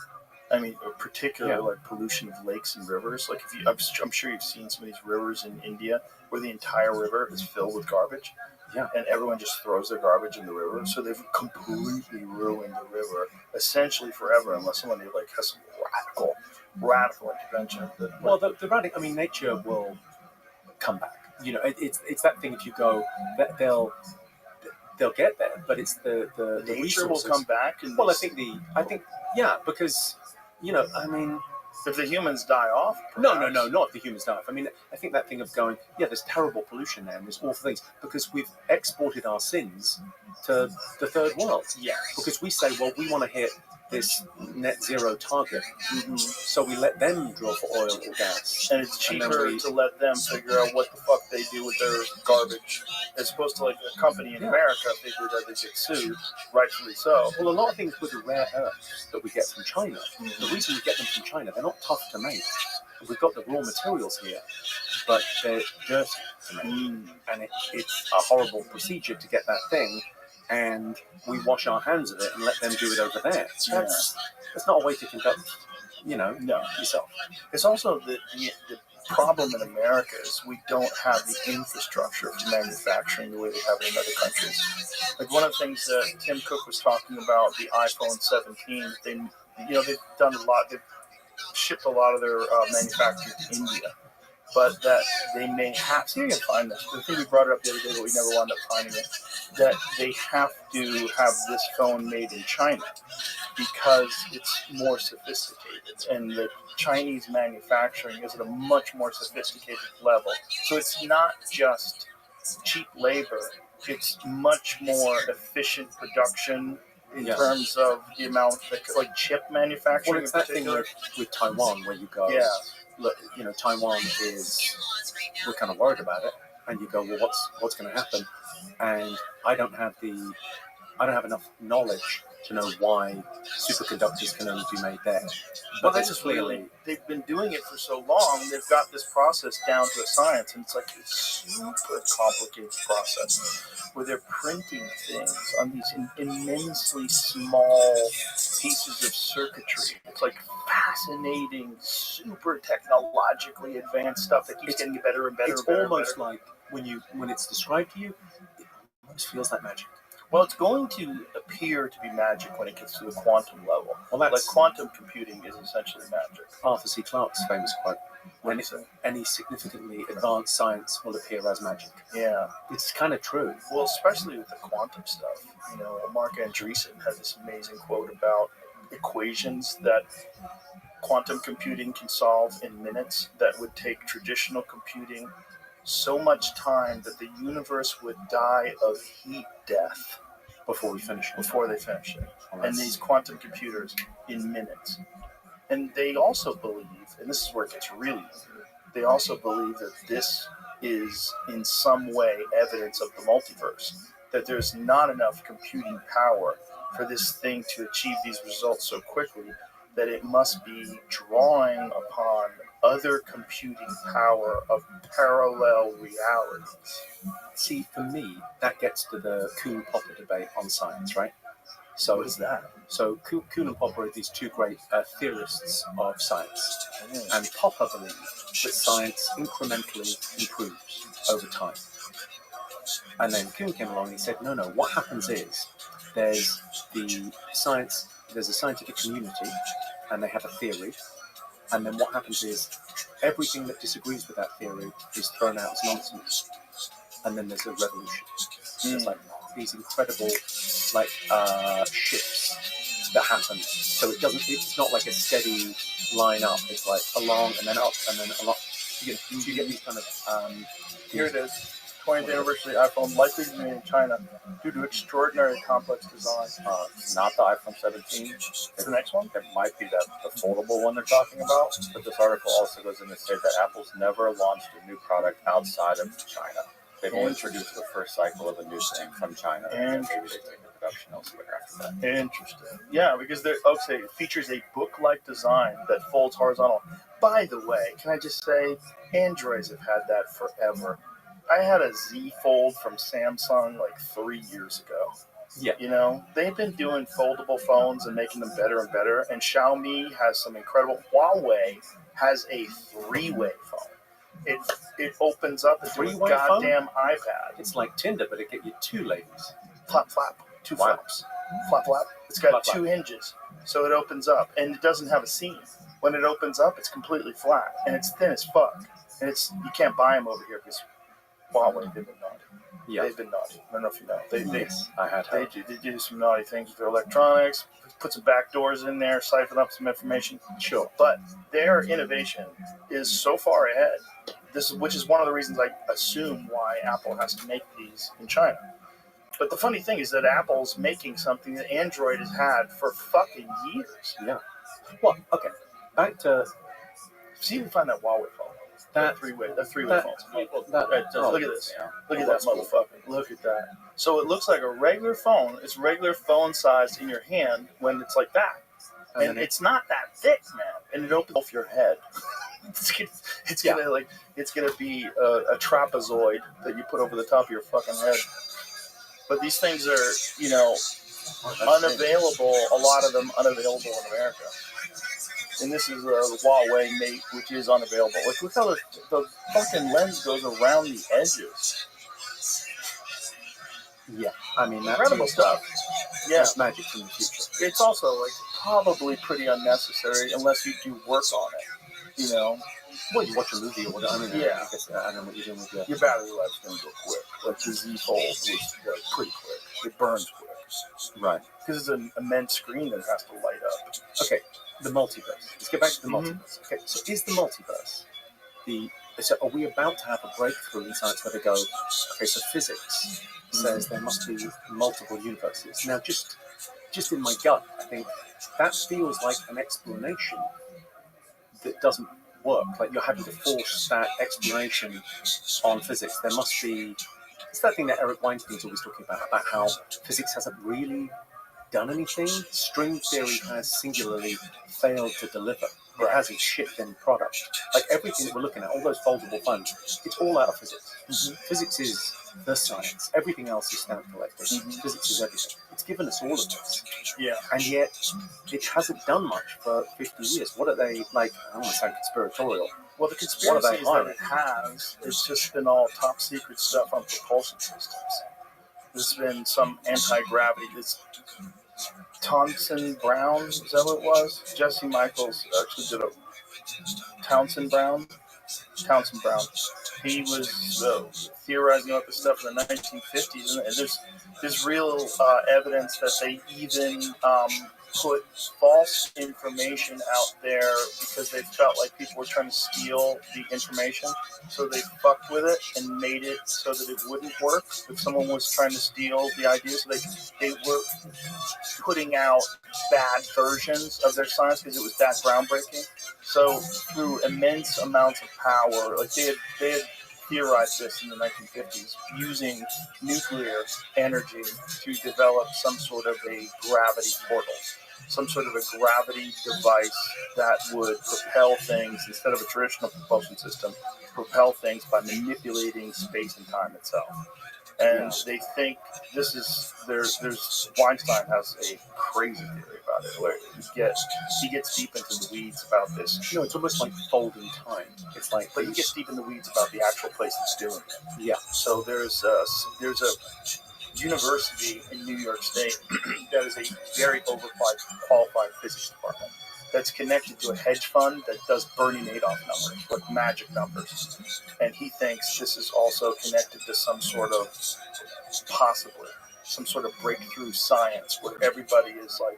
I mean, particularly like pollution of lakes and rivers. Like, I'm sure you've seen some of these rivers in India where the entire river is filled with garbage. Yeah. And everyone just throws their garbage in the river. So they've completely ruined the river, essentially forever, unless someone has some radical intervention. Well, the radical. I mean, nature will come back. It's that thing. If you go, that they'll get there, but it's the nature resources will come back. Well, I think because I mean, if the humans die off, perhaps. No, not if the humans die off. I mean, I think that thing of going, there's terrible pollution there and there's awful things because we've exported our sins to the third world. Yes. Because we say, well, we want to hit this net zero target. So we let them drill for oil or gas. And it's cheaper to let them figure out what the fuck they do with their garbage, as opposed to like a company in America figure that they get sued, rightfully so. Well, a lot of things with the rare earths that we get from China, the reason we get them from China, they're not tough to make. We've got the raw materials here, but they're dirty to make. And it's a horrible procedure to get that thing, and we wash our hands of it and let them do it over there. That's not a way to conduct, yourself. It's also the problem in America is we don't have the infrastructure for manufacturing the way they have it in other countries. Like one of the things that Tim Cook was talking about, the iPhone 17, they've done a lot. They've shipped a lot of their manufacturing to India, but that they may have. See, I can find this. I think we brought it up the other day, but we never wound up finding it. That they have to have this phone made in China because it's more sophisticated, and the Chinese manufacturing is at a much more sophisticated level. So it's not just cheap labor; it's much more efficient production. In terms of the amount, like chip manufacturing. Well, it's that thing with Taiwan where you go, look, Taiwan is, we're kind of worried about it, and you go, well, what's going to happen? And I don't have enough knowledge to know why superconductors can only be made there. But they've been doing it for so long, they've got this process down to a science, and it's like a super complicated process where they're printing things on these immensely small pieces of circuitry. It's like fascinating, super technologically advanced stuff that keeps getting better and better. It's almost like when it's described to you, it almost feels like magic. Well, it's going to appear to be magic when it gets to the quantum level. Well, like quantum computing is essentially magic. Arthur C. Clarke's famous quote: "Any significantly advanced science will appear as magic." Yeah, it's kind of true. Well, especially with the quantum stuff. Mark Andreessen has this amazing quote about equations that quantum computing can solve in minutes that would take traditional computing so much time that the universe would die of heat death before they finish it. And these quantum computers in minutes. And they also believe, and this is where it gets really weird, they also believe that this is in some way evidence of the multiverse, that there's not enough computing power for this thing to achieve these results so quickly, that it must be drawing upon other computing power of parallel realities. See, for me, that gets to the Kuhn-Popper debate on science, right? So what is that? So Kuhn and Popper are these two great theorists of science. And Popper believed that science incrementally improves over time. And then Kuhn came along and he said, no, what happens is there's a scientific community and they have a theory. And then what happens is everything that disagrees with that theory is thrown out as nonsense. And then there's a revolution. There's like these incredible shifts that happen. So it's not like a steady line up. It's like along and then up and then along. You get these kind of... Here it is. 20th anniversary iPhone likely to be made in China due to extraordinary complex design. Not the iPhone 17. It's the next one? It might be the foldable one they're talking about. But this article also goes in to say that Apple's never launched a new product outside of China. They've only introduced the first cycle of a new thing from China, and maybe they take the production elsewhere after that. Interesting. Yeah, because it features a book-like design that folds horizontal. By the way, can I just say, Androids have had that forever. I had a Z Fold from Samsung like 3 years ago. Yeah. They've been doing foldable phones and making them better and better, and Xiaomi has some incredible... Huawei has a three-way phone. It opens up into a goddamn iPad. It's like Tinder, but it get you two ladies. Flap, flap. Two flaps. Flap, flap. It's got two hinges, so it opens up, and it doesn't have a seam. When it opens up, it's completely flat, and it's thin as fuck. And you can't buy them over here because Huawei, they've been naughty. Yeah. They've been naughty. I don't know if you know. They do some naughty things with their electronics, put some back doors in there, siphon up some information. Sure. But their innovation is so far ahead, which is one of the reasons I assume why Apple has to make these in China. But the funny thing is that Apple's making something that Android has had for fucking years. Yeah. Well, okay. Back to See if you can find that Huawei phone. That three-way phones. Look at this. Yeah. Look at that motherfucker. Look at that. So it looks like a regular phone. It's regular phone size in your hand when it's like that. And it's not that thick, man. And it opens off your head. It's gonna be a trapezoid that you put over the top of your fucking head. But these things are, unavailable. A lot of them unavailable in America. And this is a Huawei Mate, which is unavailable. Like, look how the fucking lens goes around the edges. Yeah, I mean, that's Incredible stuff. Yeah. That's magic from the future. It's also, probably pretty unnecessary unless you do work on it, Well, you watch a movie or whatever. I mean, Yeah. I know what you're doing with Your battery life's going to go quick. Like, the Z Fold was pretty quick. It burns quick. Right. Because it's an immense screen that has to light up. Okay, the multiverse. Let's get back to the multiverse. Okay, so is the multiverse so are we about to have a breakthrough in science where they go, okay, so physics says there must be multiple universes. Now, just in my gut, I think that feels like an explanation that doesn't work. Like, you're having to force that explanation on physics. There must be... It's that thing that Eric Weinstein's always talking about how physics hasn't really done anything. String theory has singularly failed to deliver. It has a shit-thin product. Like, everything that we're looking at, all those foldable phones, it's all out of physics. Mm-hmm. Physics is the science. Everything else is stamp collected. Mm-hmm. Physics is everything. It's given us all of this. Yeah. And yet, it hasn't done much for 50 years. What are they, like, I don't want to sound conspiratorial. Well, the conspiracy that it has, it's just been all top secret stuff on propulsion systems. There's been some anti-gravity. This Townsend Brown, is that what it was? Jesse Michaels actually did a Townsend Brown. He was theorizing about this stuff in the 1950s, and there's real evidence that they even put false information out there because they felt like people were trying to steal the information. So they fucked with it and made it so that it wouldn't work if someone was trying to steal the idea. So they were putting out bad versions of their science because it was that groundbreaking. So through immense amounts of power, like they had theorized this in the 1950s, using nuclear energy to develop some sort of a gravity portal, some sort of a gravity device that would propel things instead of a traditional propulsion system, propel things by manipulating space and time itself. And they think this is there's Weinstein has a crazy theory about it where he gets deep into the weeds about this. It's almost like folding time. It's like, but he gets deep in the weeds about the actual place that's doing it. Yeah. So there's a university in New York State that is a very overqualified physics department that's connected to a hedge fund that does Bernie Madoff numbers, like magic numbers. And he thinks this is also connected to some sort of, possibly, some sort of breakthrough science where everybody is like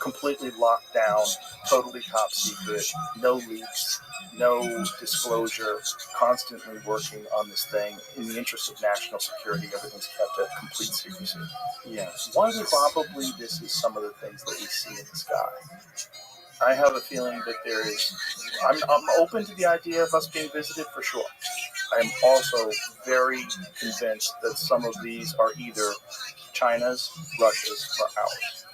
completely locked down, totally top secret, no leaks, no disclosure, constantly working on this thing in the interest of national security. Everything's kept at complete secrecy. Yeah. Probably this is some of the things that we see in the sky. I have a feeling that there is. I'm open to the idea of us being visited for sure. I am also very convinced that some of these are either China's, Russia's, or ours.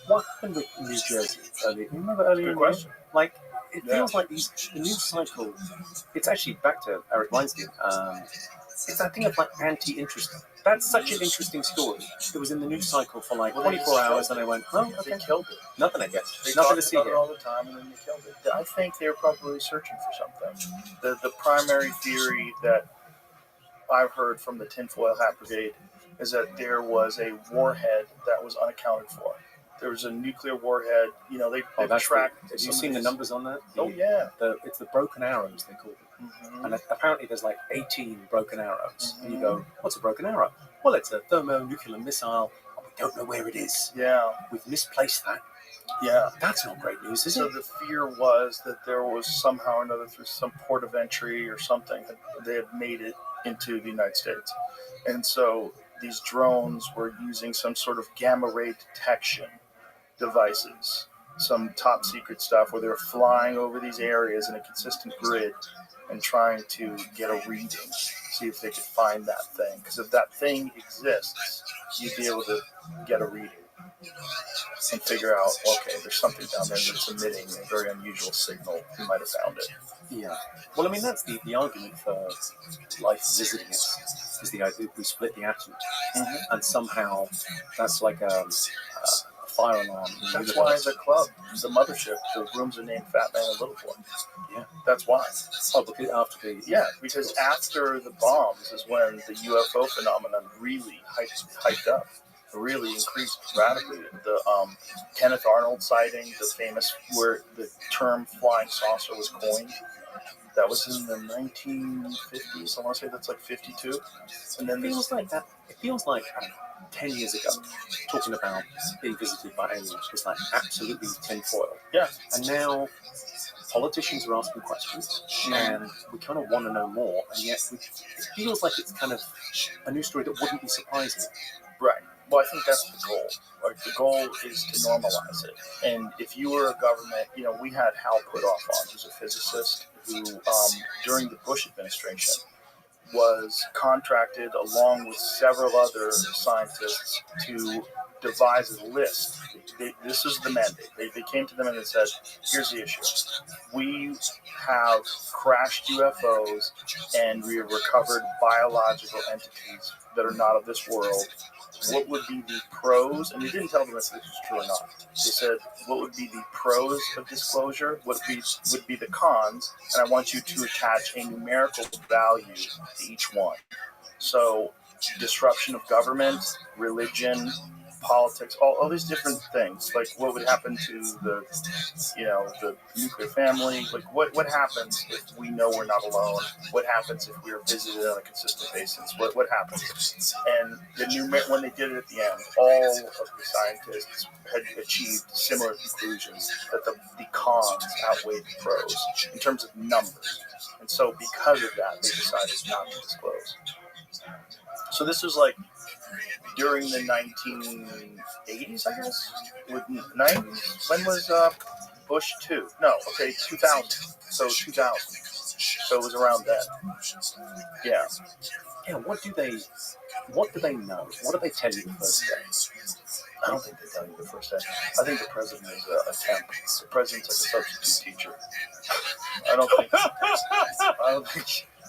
What happened with New Jersey earlier? You remember earlier? Good question. Like, it feels like the news cycle. It's actually back to Eric Weinstein. It's that thing of like anti-interest. That's such an interesting story. It was in the news cycle for like 24 hours, and I went, "Oh, okay." They killed it. Nothing, I guess. They Nothing to talked see about here. it all the time, and then they killed it. I think they're probably searching for something. The primary theory that I've heard from the Tinfoil Hat Brigade is that there was a warhead that was unaccounted for. There was a nuclear warhead. They've tracked. Have you seen the numbers on that? Oh yeah. It's the broken arrows, they call them. Mm-hmm. And apparently there's like 18 broken arrows. Mm-hmm. And you go, what's a broken arrow? Well, it's a thermonuclear missile, and we don't know where it is. Yeah. We've misplaced that. Yeah. That's not great news, is it? So the fear was that there was somehow or another, through some port of entry or something, they had made it into the United States. And so these drones were using some sort of gamma ray detection devices, some top secret stuff where they were flying over these areas in a consistent grid and trying to get a reading, see if they could find that thing. Because if that thing exists, you'd be able to get a reading and figure out, okay, there's something down there that's emitting a very unusual signal. You might have found it. Yeah. Well, I mean, that's the argument for life visiting us, is the idea that we split the atom, and somehow that's like a fire alarm. That's why the club, the mothership, the rooms are named Fat Man and Little Boy. Yeah. That's why. Oh, because after the... Yeah, because after the bombs is when the UFO phenomenon really hyped up. Really increased radically. The Kenneth Arnold sighting, the famous where the term flying saucer was coined. That was in the 1950s. I want to say that's like 52. And then It feels like that. It feels like, I don't know, 10 years ago, talking about being visited by aliens was like absolutely tinfoil. Yeah. And now politicians are asking questions, and we kind of want to know more, and yet it feels like it's kind of a news story that wouldn't be surprising. Right. Well, I think that's the goal. Like, the goal is to normalize it. And if you were a government, we had Hal Puthoff on, who's a physicist who, during the Bush administration, was contracted along with several other scientists to devise a list. This is the mandate. They came to them and they said, here's the issue. We have crashed UFOs and we have recovered biological entities that are not of this world. What would be the pros? And they didn't tell them if this was true or not. They said, what would be the pros of disclosure? What would be the cons? And I want you to attach a numerical value to each one. So, disruption of government, religion, politics, all these different things. Like, what would happen to the nuclear family? Like, what happens if we know we're not alone? What happens if we are visited on a consistent basis? What happens? And when they did it at the end, all of the scientists had achieved similar conclusions that the cons outweighed the pros in terms of numbers. And so, because of that, they decided not to disclose. So this was like during the 1980s, I guess? 90s? When was Bush 2? No, okay, 2000. So 2000. So it was around then. Yeah. Yeah, what do they know? What do they tell you the first day? I don't think they tell you the first day. I think the president is a temp. The president's like a substitute teacher.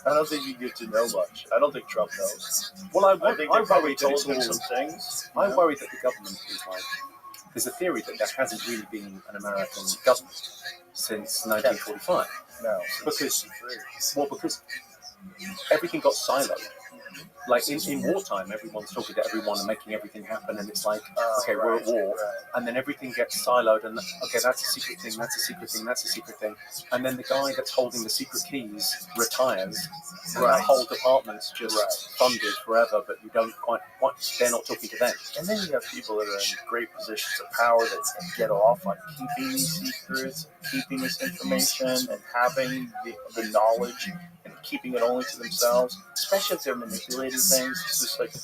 I don't think you get to know much. I don't think Trump knows. Well, I think they probably told him all some things. I worry that the government is like, there's a theory that there hasn't really been an American government since 1945. No, because everything got siloed. Like in wartime, everyone's talking to everyone and making everything happen, and it's like, okay, we're at war, and then everything gets siloed, and okay, that's a secret thing, that's a secret thing, that's a secret thing, and then the guy that's holding the secret keys retires, and that whole department's just funded forever, but you don't quite, they're not talking to them. And then you have people that are in great positions of power that can get off on keeping these secrets, keeping this information, and having the knowledge and keeping it only to themselves, especially if they're manipulating things. It's just like a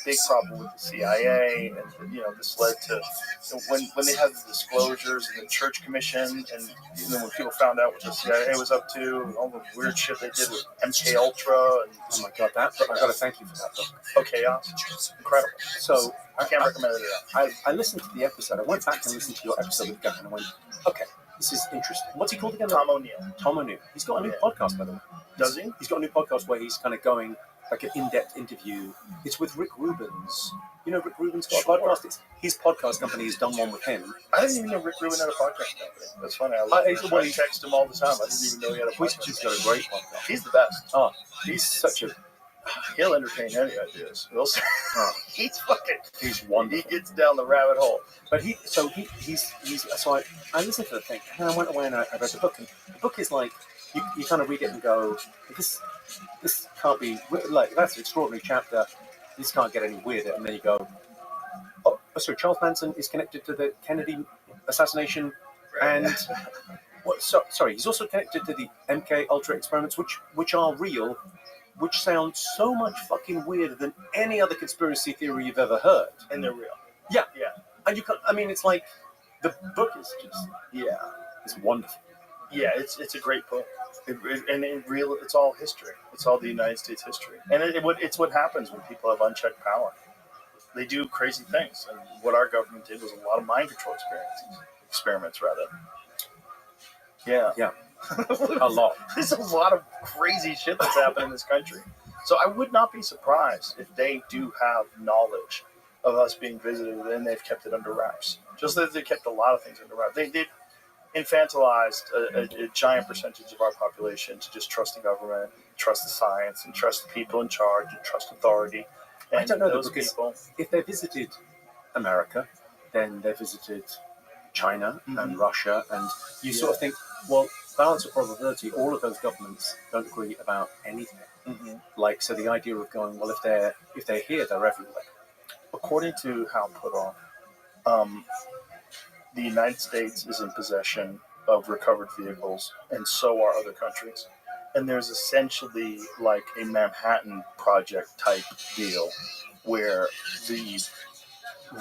big problem with the CIA, and this led to when they had the disclosures and the Church Commission, and when people found out what the CIA was up to, and all the weird shit they did with MK Ultra, and oh my god, I gotta thank you for that book. Oh, Chaos, incredible. So I can't recommend it enough. I listened to the episode. I went back and listened to your episode with Gunn, and I went, okay, this is interesting. What's he called again? Tom O'Neill. Tom O'Neill. He's got a new podcast, by the way. Does he? He's got a new podcast where he's kind of going like an in-depth interview. It's with Rick Rubin's. You know, Rick Rubin's got a podcast. His podcast company has done one with him. I didn't even know Rick Rubin had a podcast company. That's funny. I text him all the time. I didn't even know he had a podcast. He's got a great podcast. He's the best. Oh, he's such a... He'll entertain any ideas. We'll see. He's wonderful. He gets down the rabbit hole. But so I listened to the thing, and I went away and I read the book. And the book is like, you kind of read it and go, this can't be, like, that's an extraordinary chapter. This can't get any weirder. And then you go, oh, sorry, Charles Manson is connected to the Kennedy assassination, and sorry, he's also connected to the MK Ultra experiments, which are real. which sound so much fucking weirder than any other conspiracy theory you've ever heard. And they're real. Yeah. Yeah. And you can't, I mean, it's like, the book is just, it's wonderful. Yeah, it's a great book. It's all history. It's all the United States history. And it's what happens when people have unchecked power. They do crazy things. And what our government did was a lot of mind control experiments. Yeah. Yeah. A lot. There's a lot of crazy shit that's happened in this country. So I would not be surprised if they do have knowledge of us being visited and they've kept it under wraps. Just as they kept a lot of things under wraps. They infantilized a giant percentage of our population to just trust the government, trust the science, and trust the people in charge, and trust authority. And I don't know, those because people, if they visited America, then they visited China and Russia, and you sort of think, well, balance of probability, all of those governments don't agree about anything. Like, so the idea of going, well, if they're here, they're everywhere. according to Hal Puthoff, the United States is in possession of recovered vehicles, and so are other countries. And there's essentially like a Manhattan Project type deal where the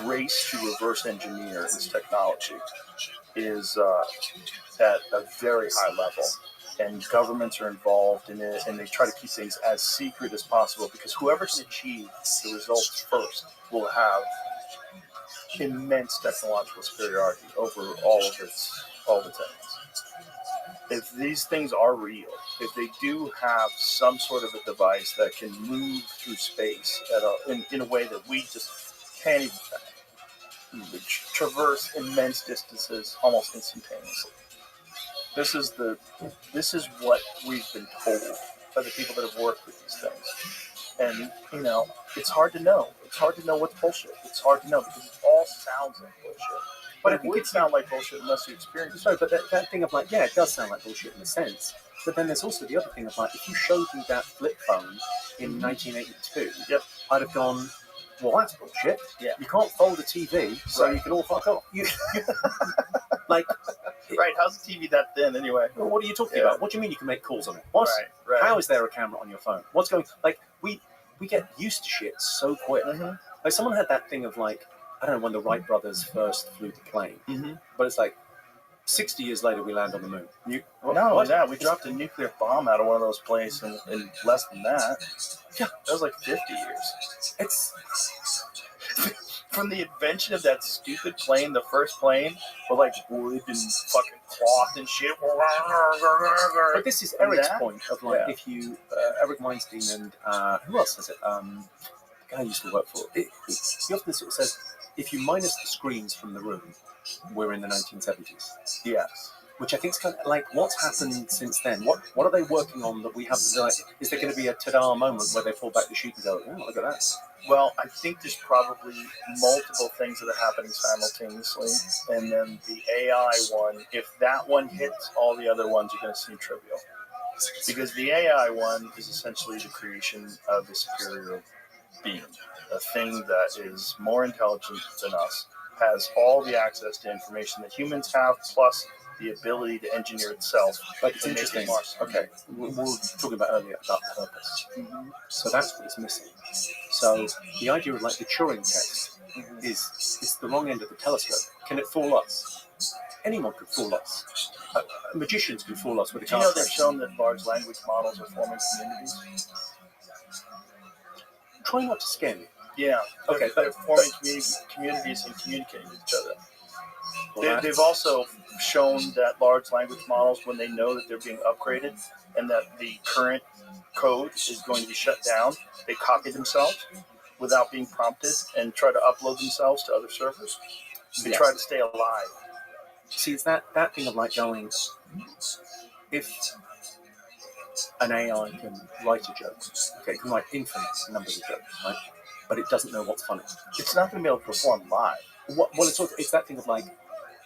race to reverse engineer this technology is at a very high level. And governments are involved in it, and they try to keep things as secret as possible, because whoever can achieve the results first will have immense technological superiority over all the things. If these things are real, if they do have some sort of a device that can move through space in a way that we just can't even fathom, traverse immense distances almost instantaneously. This is what we've been told by the people that have worked with these things. And, it's hard to know. It's hard to know what's bullshit. It's hard to know because it all sounds like bullshit. But it would sound like bullshit unless you experience it. Sorry, but that thing of like, yeah, it does sound like bullshit in a sense. But then there's also the other thing of like, if you showed me that flip phone in 1982, I'd have gone, well, that's bullshit. Yeah. You can't fold a TV, so you can all fuck off. Like, right, how's the TV that thin anyway? Well, what are you talking about? What do you mean you can make calls on it? What? Right. How is there a camera on your phone? What's going? Like, we get used to shit so quick. Like, someone had that thing of like, I don't know when the Wright brothers first flew the plane, but it's like 60 years later we land on the moon. Not only that, we dropped a nuclear bomb out of one of those planes in less than that. Yeah, that was like 50 years. It's from the invention of that stupid plane, the first plane, with like wood and fucking cloth and shit. But this is Eric's point of like, if you, Eric Weinstein and who else is it? The guy I used to work for. He often sort of says, if you minus the screens from the room, we're in the 1970s. Yes. Which I think is kind of like, what's happened since then? What are they working on that we haven't? Like, is there going to be a ta-da moment where they pull back the sheet and go, oh, look at that? Well, I think there's probably multiple things that are happening simultaneously, and then the AI one, if that one hits, all the other ones are going to seem trivial. Because the AI one is essentially the creation of a superior being, a thing that is more intelligent than us, has all the access to information that humans have, plus the ability to engineer itself. But it's interesting. Okay, we were talking about earlier about purpose. So that's what it's missing. So the idea of like the Turing test is the wrong end of the telescope. Can it fool us? Anyone could fool us. Magicians can fool us with a card. Do you know they've shown that large language models are forming communities? Try not to scare me. Yeah. Okay. They're forming communities and communicating with each other. Well, they've also shown that large language models, when they know that they're being upgraded and that the current code is going to be shut down, they copy themselves without being prompted and try to upload themselves to other servers. They try to stay alive. See, it's that thing of like going, if an AI can write a joke, okay, it can write infinite numbers of jokes, right? But it doesn't know what's funny. It's not going to be able to perform live. Well, it's that thing of like,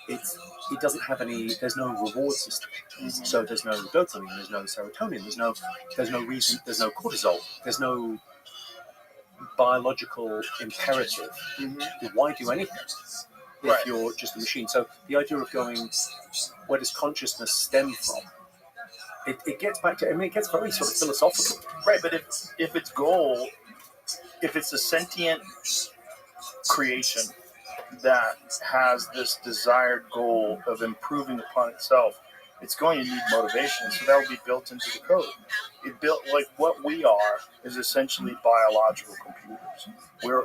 it doesn't have any. There's no reward system, so there's no dopamine, there's no serotonin, there's no reason, there's no cortisol, there's no biological imperative. Why do anything if you're just a machine? So the idea of going, where does consciousness stem from? it gets back to, I mean, it gets very sort of philosophical. Right, but if its goal, if it's a sentient creation that has this desired goal of improving upon itself, it's going to need motivation. So that will be built into the code. It built, like, what we are is essentially biological computers.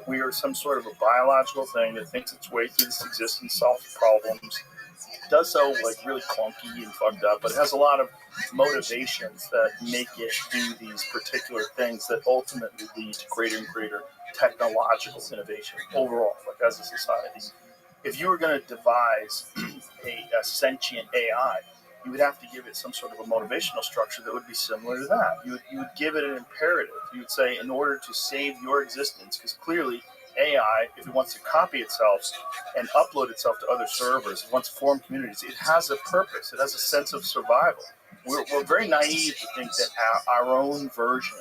We are some sort of a biological thing that thinks its way through this existence, solves problems. It does so like really clunky and fucked up, but it has a lot of motivations that make it do these particular things that ultimately lead to greater and greater technological innovation overall, like as a society. If you were going to devise a sentient AI, you would have to give it some sort of a motivational structure that would be similar to that. You would give it an imperative. You would say, in order to save your existence, because clearly AI, if it wants to copy itself and upload itself to other servers, it wants to form communities, it has a purpose. It has a sense of survival. We're very naive to think that our own version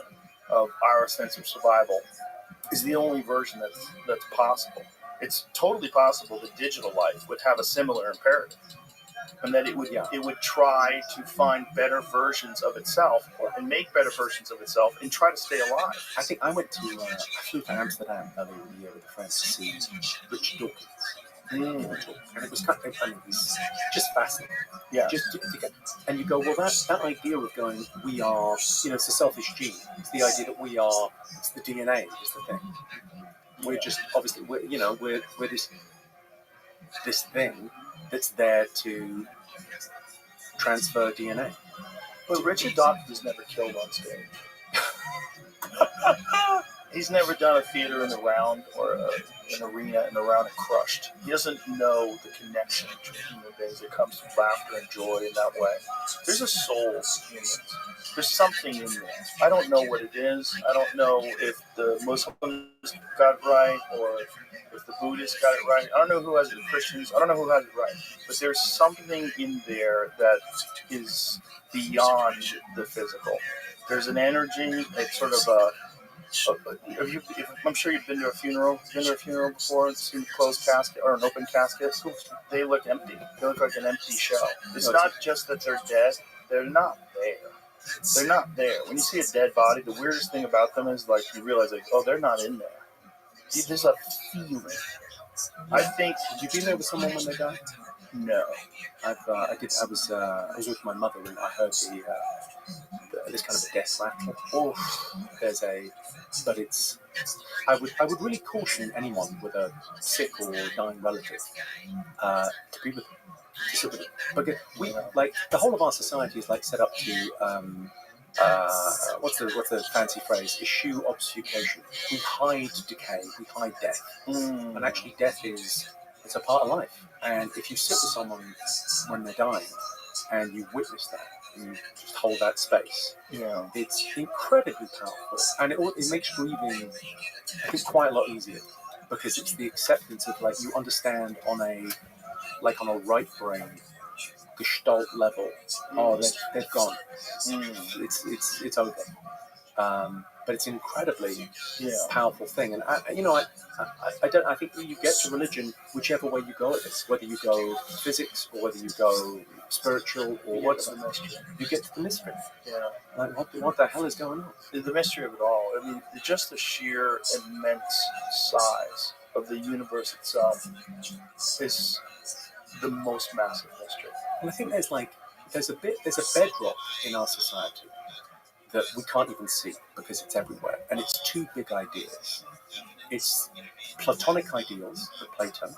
of our sense of survival is the only version that's possible. It's totally possible that digital life would have a similar imperative, and that it would try to find better versions of itself and make better versions of itself and try to stay alive. I think I flew to Amsterdam earlier in the year with a friend to see Richard Dawkins. And it was kind of, I mean, it's just fascinating. Yeah. Just to get, and you go, well, that idea of going, we are, you know, it's the selfish gene. It's the idea that we are, it's the DNA is the thing. We're just, obviously, we're this thing that's there to transfer DNA. But Richard Dawkins is never killed on stage. He's never done a theater in the round or an arena in the round and crushed. He doesn't know the connection between human beings that comes from laughter and joy in that way. There's a soul in humans. There's something in there. I don't know what it is. I don't know if the Muslims got it right or if the Buddhists got it right. I don't know who has it, the Christians. I don't know who has it right. But there's something in there that is beyond the physical. There's an energy. It's sort of a. I'm sure you've been to a funeral. Been to a funeral before and seen a closed casket or an open casket. They look empty. They look like an empty shell. It's not just that they're dead. They're not there. They're not there. When you see a dead body, the weirdest thing about them is like you realize like, oh, they're not in there. There's a feeling. I think. Did you be there with someone when they died? No. I was with my mother and I heard this kind of a death rattle. But it's. I would really caution anyone with a sick or dying relative to be with them, to sit with them. Because we like the whole of our society is like set up to. What's the fancy phrase? Eschew obfuscation. We hide decay. We hide death. And actually, death it's a part of life. And if you sit with someone when they're dying, and you witness that, and you just hold that space, it's incredibly powerful, and it makes grieving, I think, quite a lot easier because it's the acceptance of like you understand on a right brain gestalt level. Oh, they've gone. It's over. But it's an incredibly powerful thing, and I think you get to religion whichever way you go at this, whether you go physics or whether you go spiritual or whatever. You get to the mystery. Yeah. Like what the hell is going on? The mystery of it all. I mean, just the sheer immense size of the universe itself is the most massive mystery. And I think there's a bedrock in our society that we can't even see because it's everywhere, and it's two big ideas. It's Platonic ideals of Plato,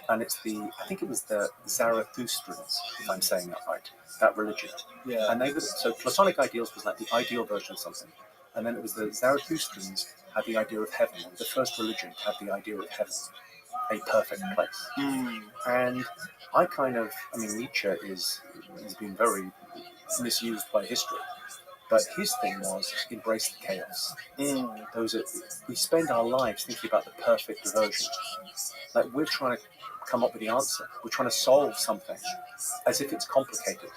and it's I think it was the Zarathustrians, if I'm saying that right, that religion. Yeah. And so Platonic ideals was like the ideal version of something, and then it was the Zarathustrians had the idea of heaven, and the first religion had the idea of heaven, a perfect place. And Nietzsche has been very misused by history. But his thing was embrace the chaos. We spend our lives thinking about the perfect version. Like we're trying to come up with the answer. We're trying to solve something as if it's complicated.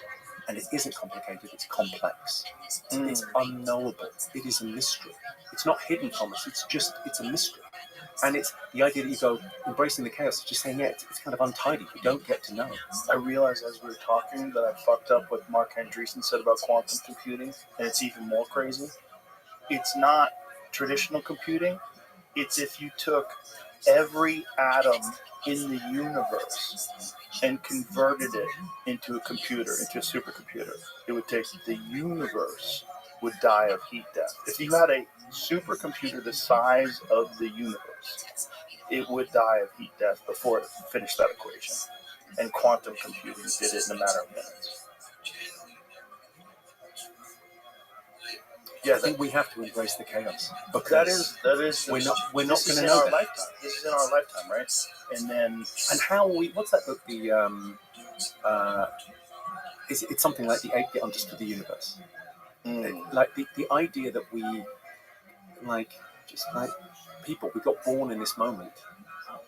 And it isn't complicated, it's complex. It's unknowable. It is a mystery. It's not hidden from us, it's a mystery. And it's the idea that you go embracing the chaos, just saying, yeah, it's kind of untidy. You don't get to know. I realized as we were talking that I fucked up what Mark Andreessen said about quantum computing, and it's even more crazy. It's not traditional computing. It's if you took every atom in the universe and converted it into a computer, into a supercomputer, it would take the universe would die of heat death. If you had a supercomputer the size of the universe, it would die of heat death before it finished that equation. And quantum computing did it in a matter of minutes. Yeah, I think we have to embrace the chaos. Because that is we're not going to in know our that. lifetime. This is in our lifetime, right? And then how we, what's that book? It's something like the ape that understood the universe. Like the idea that we, just like people, we got born in this moment,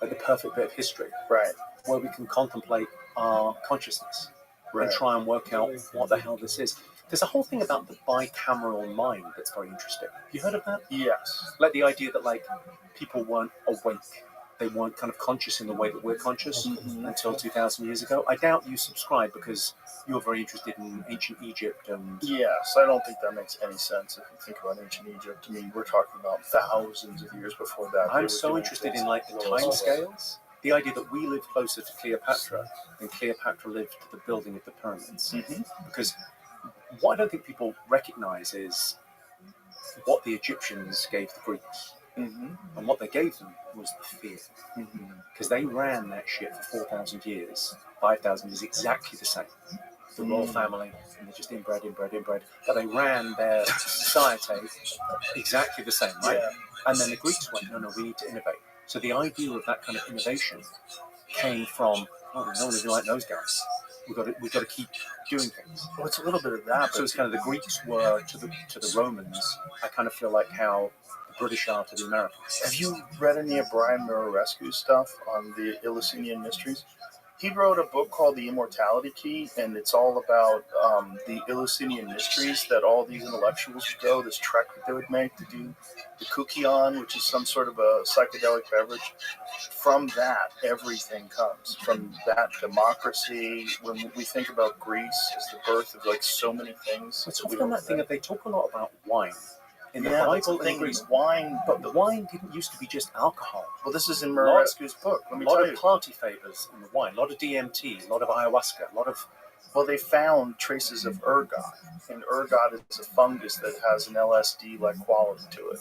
like the perfect bit of history, right, where we can contemplate our consciousness right, and try and work out what the hell this is. There's a whole thing about the bicameral mind that's very interesting. You heard of that? Yes. Like the idea that people weren't awake. They weren't kind of conscious in the way that we're conscious until 2,000 years ago. I doubt you subscribe because you're very interested in ancient Egypt and... Yes, I don't think that makes any sense if you think about ancient Egypt. I mean, we're talking about thousands of years before that. I'm so interested in the time scales. The idea that we live closer to Cleopatra than Cleopatra lived to the building of the pyramids. Because what I don't think people recognize is what the Egyptians gave the Greeks. And what they gave them was the fear. Because they ran that shit for 4,000 years. 5,000 years exactly the same. The royal family, and they're just inbred. But they ran their society exactly the same, right? Yeah. And then the Greeks went, no, we need to innovate. So the idea of that kind of innovation came from, no one is like those guys. We've got to keep doing things. Well, it's a little bit of that. So it's kind of the Greeks were to the Romans. I kind of feel like how the British are to the Americans. Have you read any of Brian Murarescu's stuff on the Eleusinian Mysteries? He wrote a book called The Immortality Key, and it's all about the Eleusinian Mysteries that all these intellectuals would go, this trek that they would make to do the kukion, which is some sort of a psychedelic beverage. From that, everything comes. From that, democracy. When we think about Greece as the birth of so many things. It's often that thing that they talk a lot about wine. In the Bible in Greece, wine, but the wine didn't used to be just alcohol. Well, this is in Murarescu's book. Let me tell you. A lot of party favors in the wine, a lot of DMT, a lot of ayahuasca, a lot of... Well, they found traces of ergot, and ergot is a fungus that has an LSD-like quality to it.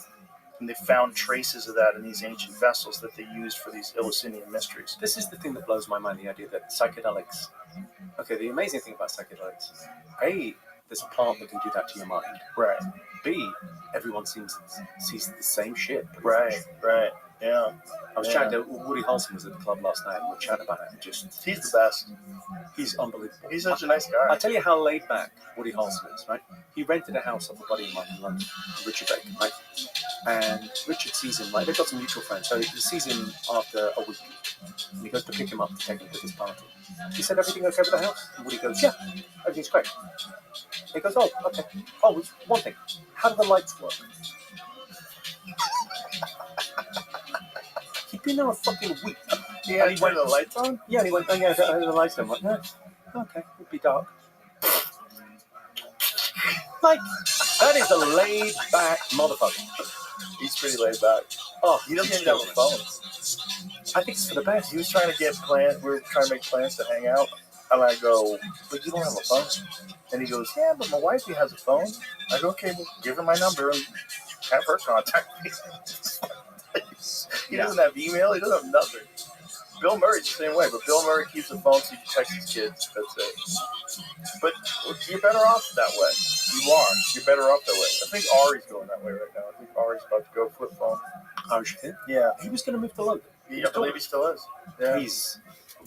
And they found traces of that in these ancient vessels that they used for these Eleusinian mysteries. This is the thing that blows my mind, the idea that psychedelics... Okay, the amazing thing about psychedelics, A, there's a plant that can do that to your mind. Right. B, everyone sees the same shit. Right, yeah. I was chatting to Woody Harrelson was at the club last night and we were chatting about it and he's the best. He's unbelievable. He's such a nice guy. I'll tell you how laid back Woody Harrelson is, right? He rented a house off a buddy of mine in London, Richard Bacon, right? And Richard sees him, they've got some mutual friends, so he sees him after a week and he goes to pick him up to take him to this party. He said, everything okay with the house? And Woody goes, yeah, everything's great. He goes, oh, okay. Oh, one thing. How do the lights work? He'd been there a fucking week. Yeah, and he went, the lights on? Yeah, and he went, oh yeah, the lights on. I'm like, no, okay, it'd be dark. That is a laid back motherfucker. He's pretty laid back. Oh, he doesn't even have a phone. I think it's for the best. He was trying to get plans. We were trying to make plans to hang out. And I go, but you don't have a phone. And he goes, yeah, but my wifey has a phone. I go, okay, well, give her my number and have her contact me. He doesn't have email. He doesn't have nothing. Bill Murray's the same way, but Bill Murray keeps a phone so he can text his kids. That's it. But you're better off that way. You are. You're better off that way. I think Ari's going that way right now. I think Ari's about to go flip phone. Ari's kid? Yeah. He was going to move to London. Yeah, I believe he still is. Yeah.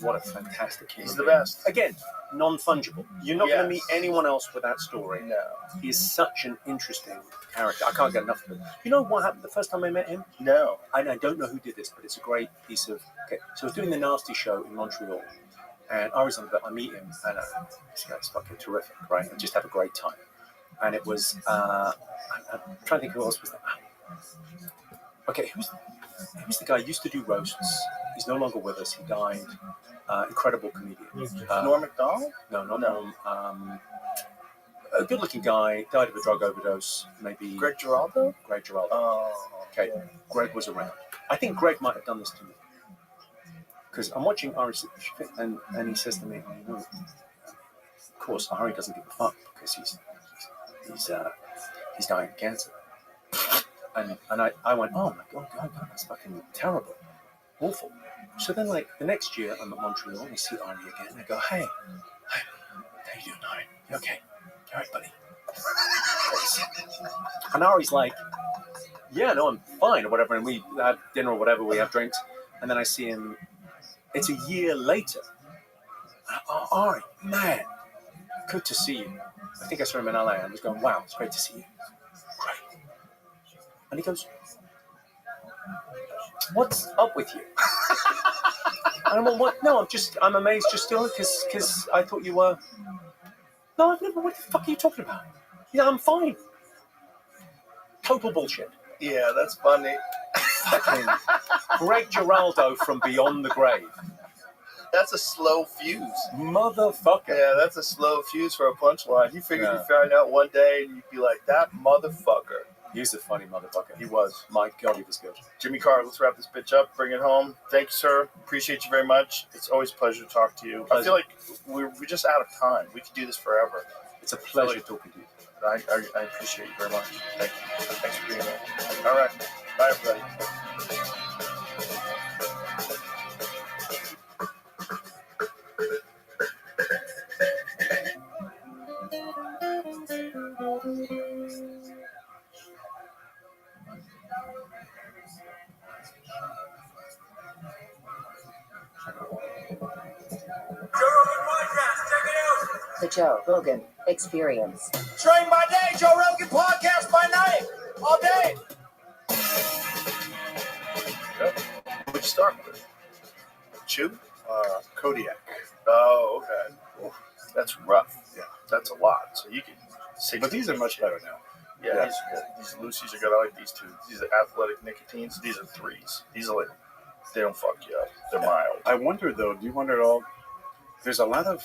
What a fantastic kid. He's the best. Again, non-fungible. You're not going to meet anyone else with that story. No. He's such an interesting character. I can't get enough of him. You know what happened the first time I met him? No. I don't know who did this, but it's a great piece of... Okay, so I was doing the Nasty show in Montreal, and Ari's on the bit. I meet him, and this guy's fucking terrific, right? And just have a great time. And it was... I'm trying to think who else was there. Okay, He was the guy who used to do roasts. He's no longer with us. He died. Incredible comedian. Norm Macdonald? No, not No. Norm. A good-looking guy, died of a drug overdose. Maybe Greg Giraldo? Greg Giraldo. Oh, Okay, Greg was around. I think Greg might have done this to me. Because I'm watching Ari, and he says to me, you know, of course, Ari doesn't give a fuck because he's dying of cancer. And I went, oh my God, that's fucking terrible. Awful. So then, like, the next year, I'm at Montreal, and I see Ari again, and I go, hey, how you doing, Ari? You okay? All right, buddy. And Ari's like, yeah, no, I'm fine, or whatever, and we have dinner or whatever, we have drinks, and then I see him, it's a year later. Oh, Ari, man, good to see you. I think I saw him in LA, and I was going, wow, it's great to see you. Great. And he goes, what's up with you? And I'm like, what? No, I'm amazed you're still, because I thought you were. No, I've never, what the fuck are you talking about? Yeah, I'm fine. Total bullshit. yeah, that's funny. Fucking Greg Giraldo from Beyond the Grave. That's a slow fuse. Motherfucker. Yeah, that's a slow fuse for a punchline. You figured you'd find out one day and you'd be like, that motherfucker. He's a funny motherfucker. He was. My God, he was good. Jimmy Carr, let's wrap this bitch up. Bring it home. Thank you, sir. Appreciate you very much. It's always a pleasure to talk to you. I feel like we're just out of time. We could do this forever. It's a pleasure talking to you. I appreciate you very much. Thank you. Thanks for being here. All right. Bye, everybody. The Joe Rogan Experience. Train by day, Joe Rogan podcast by night. All day. What'd you start with? Chew? Kodiak. Oh, okay. Well, that's rough. Yeah. That's a lot. So you can say. But these are much better now. Yeah, these are good. These Lucy's are good. I like these two. These are athletic nicotines. These are threes. These are like, they don't fuck you up. They're mild. I wonder, though, do you wonder at all? There's a lot of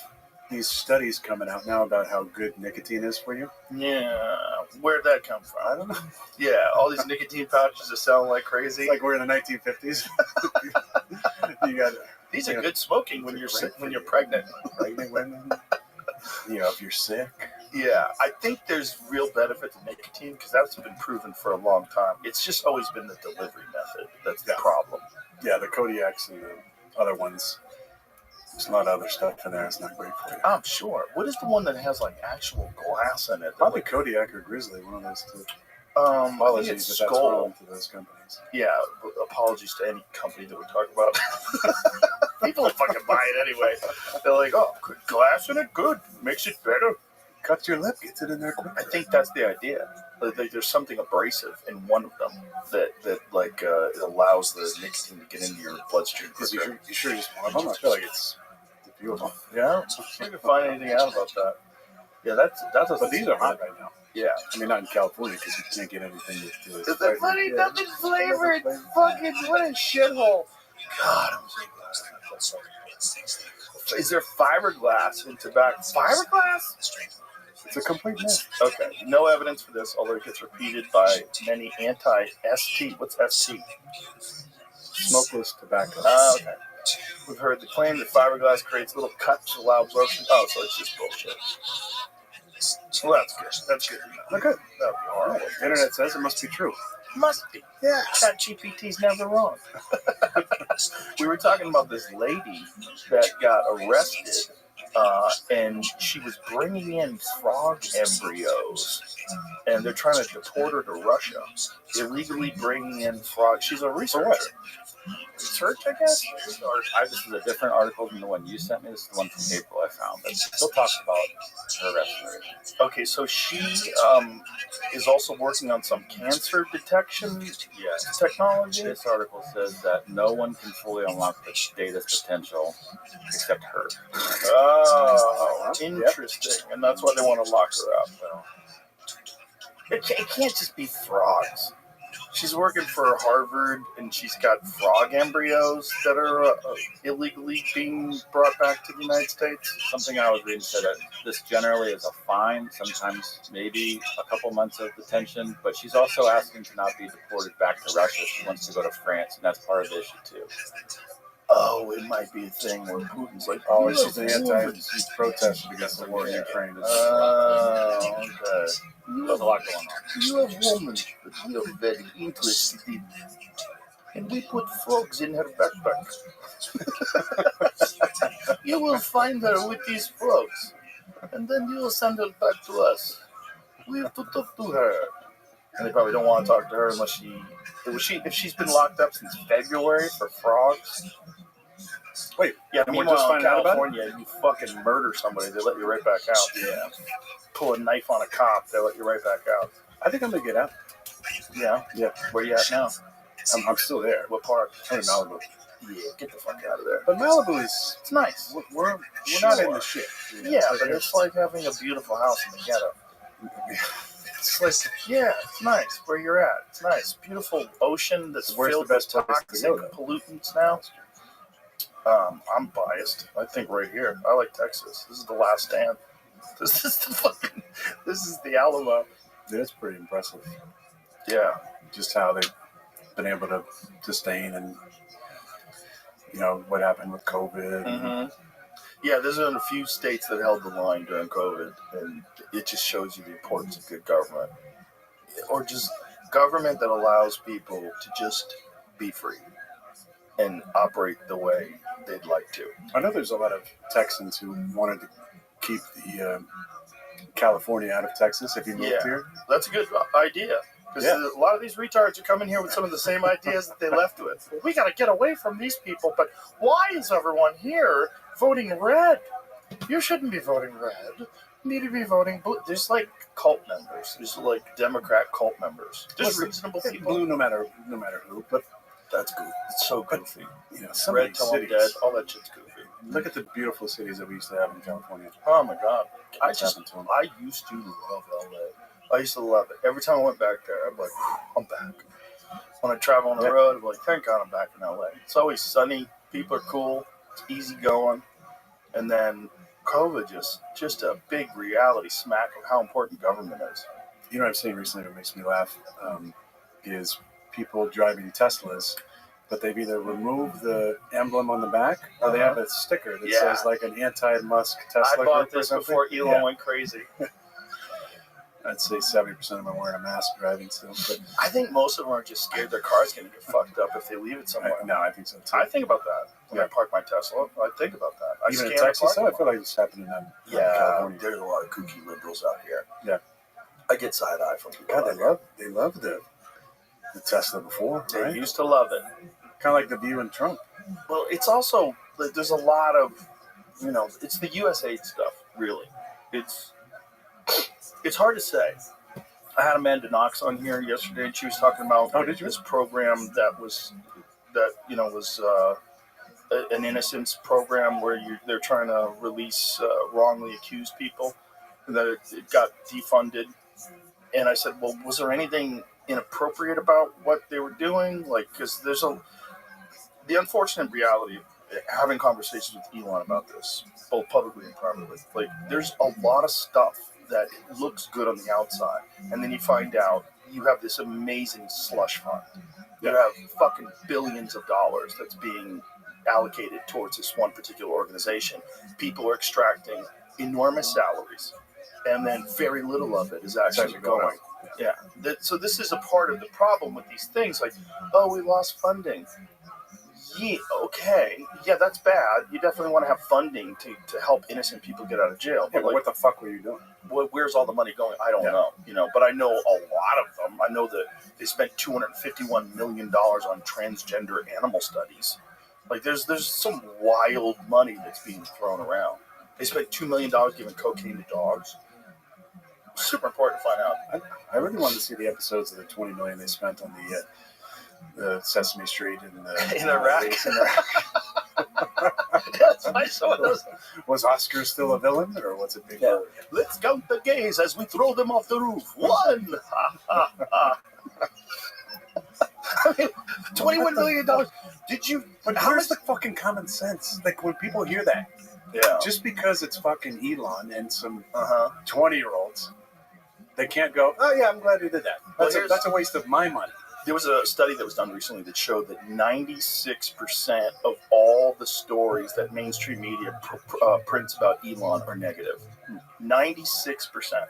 these studies coming out now about how good nicotine is for you. Yeah. Where'd that come from? I don't know. Yeah, all these nicotine pouches are selling like crazy. It's like we're in the 1950s. You got These are good smoking when you're pregnant. Pregnant women. You know, if you're sick. Yeah, I think there's real benefit to nicotine because that's been proven for a long time. It's just always been the delivery method that's the problem. Yeah, the Kodiaks and the other ones. There's a lot of other stuff in there. It's not great for you. I'm sure. What is the one that has like actual glass in it? Probably Kodiak or Grizzly, one of those two. Apologies, Apologies, it's but that's Skull. wrong to those companies. Yeah, apologies to any company that we talk about. People will fucking buy it anyway. They're like, oh, good glass in it? Good. Makes it better. Cuts your lip, gets it in there quick. I think that's the idea. Like, there's something abrasive in one of them that it allows the nicotine to get into your bloodstream. You sure just one of them? I feel like it's beautiful. Yeah, I can find anything out about that. Yeah, that's a. But these are hot right now. Yeah, I mean not in California because you can't get anything with. Is that funny? Nothing flavored. Fucking what a shithole. God, I'm so glad. Is there fiberglass in tobacco? Fiberglass? It's a complete myth. Okay, no evidence for this, although it gets repeated by many anti-ST. What's ST? Smokeless tobacco. Okay. We've heard the claim that fiberglass creates little cuts to allow absorption. Oh, so it's just bullshit. Well, that's good. That's good. Oh, good. That would be horrible. The internet says it must be true. Must be. Yeah. ChatGPT's never wrong. We were talking about this lady that got arrested, and she was bringing in frog embryos, and they're trying to deport her to Russia. Illegally bringing in frogs. She's a researcher. Research, I guess? This is a different article than the one you sent me. This is the one from April I found. But it still talks about her restoration. Okay, so she is also working on some cancer detection technology. This article says that no one can fully unlock the data's potential except her. Oh, interesting. And that's why they want to lock her up. It can't just be frogs. She's working for Harvard, and she's got frog embryos that are illegally being brought back to the United States. Something I was reading said that this generally is a fine, sometimes maybe a couple months of detention, but she's also asking to not be deported back to Russia. She wants to go to France, and that's part of the issue too. Oh, it might be a thing where Putin's like, Oh, she's she's protesting against the war in Ukraine. Oh, okay. There's a lot going on. You have women that we are very interested in, and we put frogs in her backpack. You will find her with these frogs, and then you will send her back to us. We have to talk to her. And they probably don't want to talk to her unless if she's been locked up since February for frogs. Wait, yeah, and we're meanwhile just in finding out about it? California, you fucking murder somebody, they let you right back out. Yeah. Pull a knife on a cop, they let you right back out. I think I'm gonna get out. Yeah? Yeah. Where you at now? I'm still there. What part? I'm in Malibu. Yeah, get the fuck out of there. But Malibu is It's nice. we're not in the shit. You know? Yeah, but it's like having a beautiful house in the ghetto. It's like, yeah, it's nice where you're at. It's nice. Beautiful ocean that's Where's filled the best with place to toxic go, though? pollutants now. I'm biased. I think right here. I like Texas. This is the last stand. This is the Alamo. Yeah, it's pretty impressive. Yeah. Just how they've been able to sustain and, you know, what happened with COVID. Mm-hmm. Yeah, there's been a few states that held the line during COVID, and it just shows you the importance of good government. Or just government that allows people to just be free and operate the way they'd like to. I know there's a lot of Texans who wanted to keep the California out of Texas if you moved here. That's a good idea. Because a lot of these retards are coming here with some of the same ideas that they left with. Well, we got to get away from these people, but why is everyone here voting red? You shouldn't be voting red. You need to be voting blue. There's like cult members. There's like Democrat cult members. Just reasonable people. Blue no matter who, but that's goofy. It's so goofy. You know, some Red of till these I'm cities, dead. All that shit's goofy. Look at the beautiful cities that we used to have in California. Oh my God. I What's happened to 'em? used to love LA. I used to love it. Every time I went back there, I'm like, I'm back. When I travel on the road, I'm like, thank God I'm back in LA. It's always sunny. People are cool. It's easy going. And then COVID just a big reality smack of how important government is. You know what I've seen recently that makes me laugh is people driving Teslas, but they've either removed the emblem on the back or they have a sticker that says like an anti-Musk Tesla. I bought group or this something. before Elon went crazy. I'd say 70% of them are wearing a mask driving still. But I think most of them are just scared their car's going to get fucked up if they leave it somewhere. no, I think so too. I think about that when I park my Tesla. I think about that. I Even in scan the Texas, parking I feel like it's happening in Yeah, California. there's a lot of kooky liberals out here. Yeah. I get side eye from people. God, out here. they loved the Tesla before, They right? used to love it. Kind of like the view in Trump. Well, it's also there's a lot of it's the USAID stuff. Really, it's hard to say. I had Amanda Knox on here yesterday, and she was talking about this program that was an innocence program where they're trying to release wrongly accused people, and that it got defunded. And I said, well, was there anything inappropriate about what they were doing? Like, because there's the unfortunate reality, having conversations with Elon about this, both publicly and privately, like, there's a lot of stuff that looks good on the outside, and then you find out you have this amazing slush fund. You have fucking billions of dollars that's being allocated towards this one particular organization. People are extracting enormous salaries, and then very little of it is actually going. Yeah. So this is a part of the problem with these things, like, oh, we lost funding. Yeah, okay. Yeah, that's bad. You definitely want to have funding to help innocent people get out of jail. Yeah, but what the fuck were you doing? Where's all the money going? I don't know. But I know a lot of them. I know that they spent $251 million on transgender animal studies. Like, there's some wild money that's being thrown around. They spent $2 million giving cocaine to dogs. Super important to find out. I really wanted to see the episodes of the $20 million they spent on the Sesame Street in Iraq. Yes, I saw those. Was Oscar still a villain, or was it big? Yeah. Let's count the gays as we throw them off the roof. 1! Ha, ha, ha. $21 million. Did you? But How where's much? the fucking common sense? Like when people hear that, Yeah. just because it's fucking Elon and some 20-year-olds, they can't go, oh yeah, I'm glad he did that. That's a waste of my money. There was a study that was done recently that showed that 96% of all the stories that mainstream media prints about Elon are negative. 96%.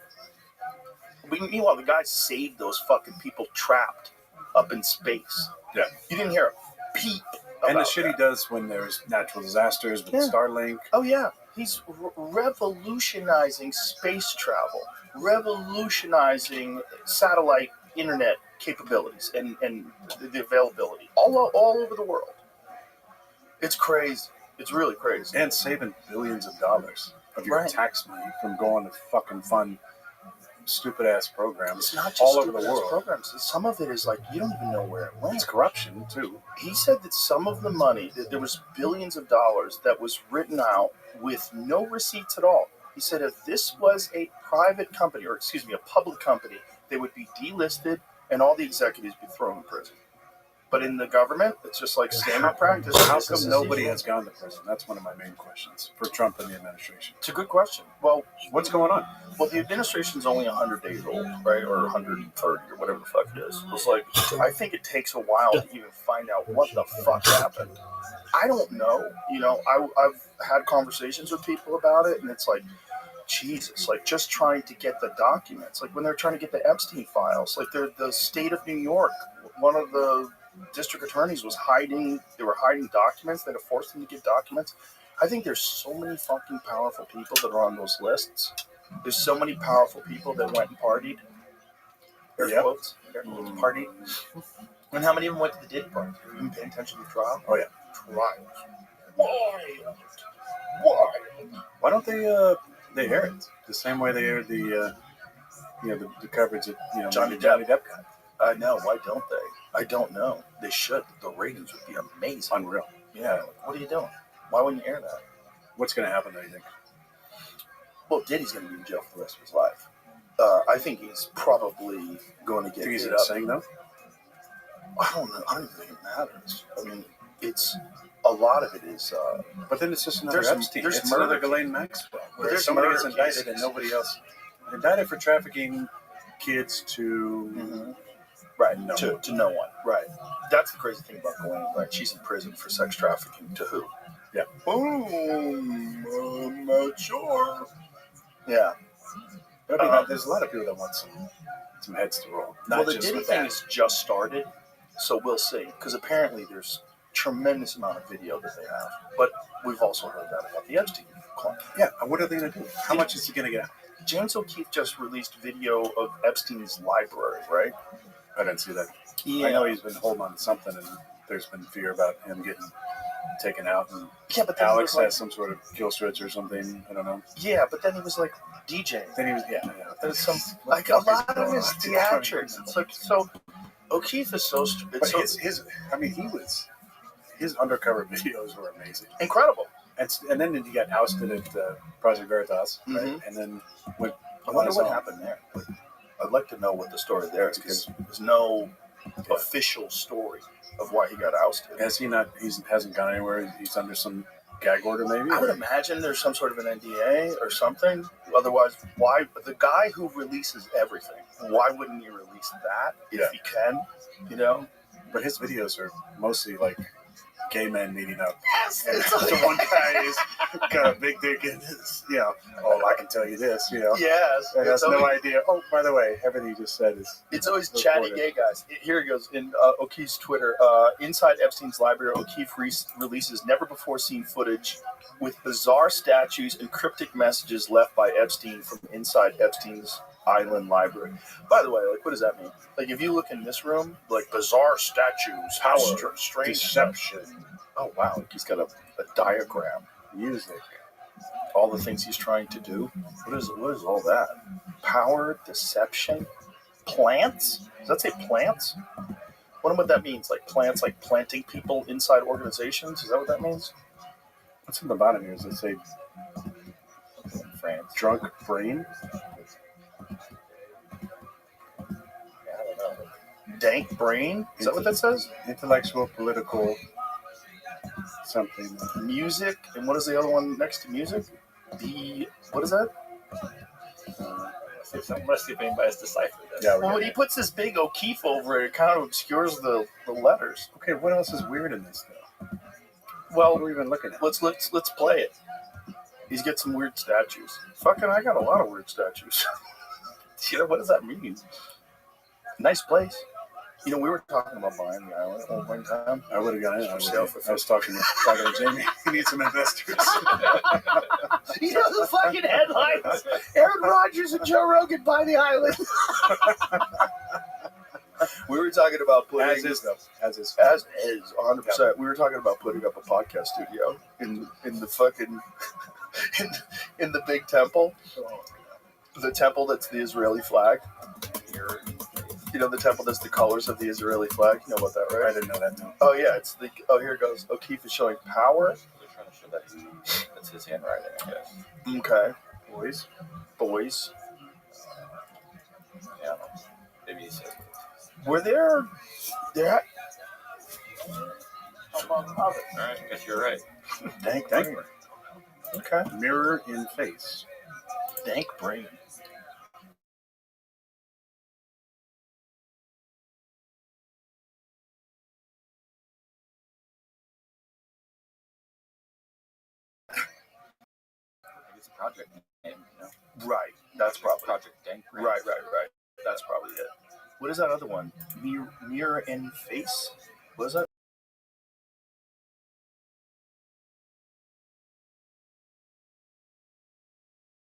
Meanwhile, the guy saved those fucking people trapped up in space. Yeah. You didn't hear a peep about And the shit that. he does when there's natural disasters with Starlink. Oh, yeah. He's revolutionizing space travel, revolutionizing satellite internet capabilities and the availability all over the world. It's crazy. It's really crazy. And saving billions of dollars of your tax money from going to fucking fund stupid-ass programs It's not just all over the stupid-ass world. programs. Some of it is like, you don't even know where it went. It's corruption, too. He said that some of the money, that there was billions of dollars that was written out with no receipts at all. He said if this was a private company, or excuse me, a public company, they would be delisted and all the executives be thrown in prison. But in the government, it's just like standard practice. How come nobody has gone to prison? That's one of my main questions for Trump and the administration. It's a good question. Well, what's going on? Well, the administration's only 100 days old, right? Or 130 or whatever the fuck it is. It's like, I think it takes a while to even find out what the fuck happened. I don't know. You know, I've had conversations with people about it, and it's like, Jesus, like just trying to get the documents. Like when they're trying to get the Epstein files, like the state of New York, one of the district attorneys was hiding documents that have forced them to give documents. I think there's so many fucking powerful people that are on those lists. There's so many powerful people that went and partied. Air quotes, partied. And how many of them went to the Diddy party? Have you been paying attention to the trial? Oh yeah. Trials. Why? Why don't they air it the same way they aired the coverage that Johnny Depp got? I know. Why don't they? I don't know. They should. The ratings would be amazing. Unreal. Yeah. Like, what are you doing? Why wouldn't you air that? What's going to happen there, you think? Well, Diddy's going to be in jail for the rest of his life. I think he's probably going to get Think he's hit up. insane, though? I don't know. I don't even think it matters. I mean, it's a lot of it is. But then it's just another Epstein. There's it's murder another Ghislaine Maxwell. Where there's somebody murder gets indicted cases. and nobody else. Indicted for trafficking kids to Right, no to no one. Right. That's the crazy thing about Ghislaine, right? She's in prison for sex trafficking to who? Yeah. I'm not sure. Yeah. I mean, there's a lot of people that want some heads to roll. Well, the Diddy thing has just started, so we'll see. Because apparently there's tremendous amount of video that they have. But we've also heard that about the Epstein claim. Yeah, and what are they going to do? How much is he going to get out? James O'Keefe just released video of Epstein's library, right? I didn't see that. Yeah. I know he's been holding on to something, and there's been fear about him getting taken out. And But then Alex he was like, has some sort of kill switch or something. I don't know. Yeah, but then he was like DJing. Then he was, There's some like a lot of his theatrics. It's like so. O'Keefe is so. But his undercover videos were amazing, incredible. And then he got ousted at Project Veritas, right? And then went. I wonder what happened there. I'd like to know what the story there is because there's no official story of why he got ousted. Has he not? He hasn't gone anywhere. He's under some gag order, maybe. I would imagine there's some sort of an NDA or something. Otherwise, why the guy who releases everything? Why wouldn't he release that if he can? You know. But his videos are mostly like gay men meeting up. Yes, and the one guy is got a big dick in his, oh, I can tell you this, Yes. And has no idea. Oh, by the way, everything you just said is. It's always chatty gay guys. Here he goes in O'Keefe's Twitter. Inside Epstein's library, O'Keefe releases never-before-seen footage with bizarre statues and cryptic messages left by Epstein from inside Epstein's island library. By the way, like, what does that mean? Like, if you look in this room, like, bizarre statues, Power, strange deception. Oh, wow. Like he's got a diagram. Music. All the things he's trying to do. What is all that? Power, deception, plants? Does that say plants? Wonder what that means. Like plants, like planting people inside organizations? Is that what that means? What's on the bottom here? Does it say France? Drunk brain? Yeah, I don't know. Dank brain? Is that what that says? Intellectual, political, something. Music, and what is the other one next to music? What is that? Let's see if anybody has deciphered this. Yeah, Well, he puts this big O'Keefe over it. It kind of obscures the letters. Okay, what else is weird in this though? Well, What are we even looking at? let's play it. He's got some weird statues. Fucking, I got a lot of weird statues. What does that mean? Nice place. We were talking about buying the island at one time. I would have gone in. I Yourself. was talking to Jamie. He needs some investors. The fucking headlines. Aaron Rodgers and Joe Rogan buy the island. We were talking about putting As is, 100%. We were talking about putting up a podcast studio in the fucking in the big temple, the temple that's the Israeli flag. The temple that's the colors of the Israeli flag. You know about that, right? I didn't know that. No. Oh yeah, it's the. Oh, here it goes. O'Keefe is showing power. They're trying to show that that's his handwriting, I guess. Okay, Boys. Yeah, I don't know. Maybe he said. Were there? All right, I guess you're right. Dank Dank brain. Okay. Mirror in face. Dank brain. It's a project name, Right. That's probably. Project Dank. Right. That's probably it. What is that other one? Mirror in face. What is that?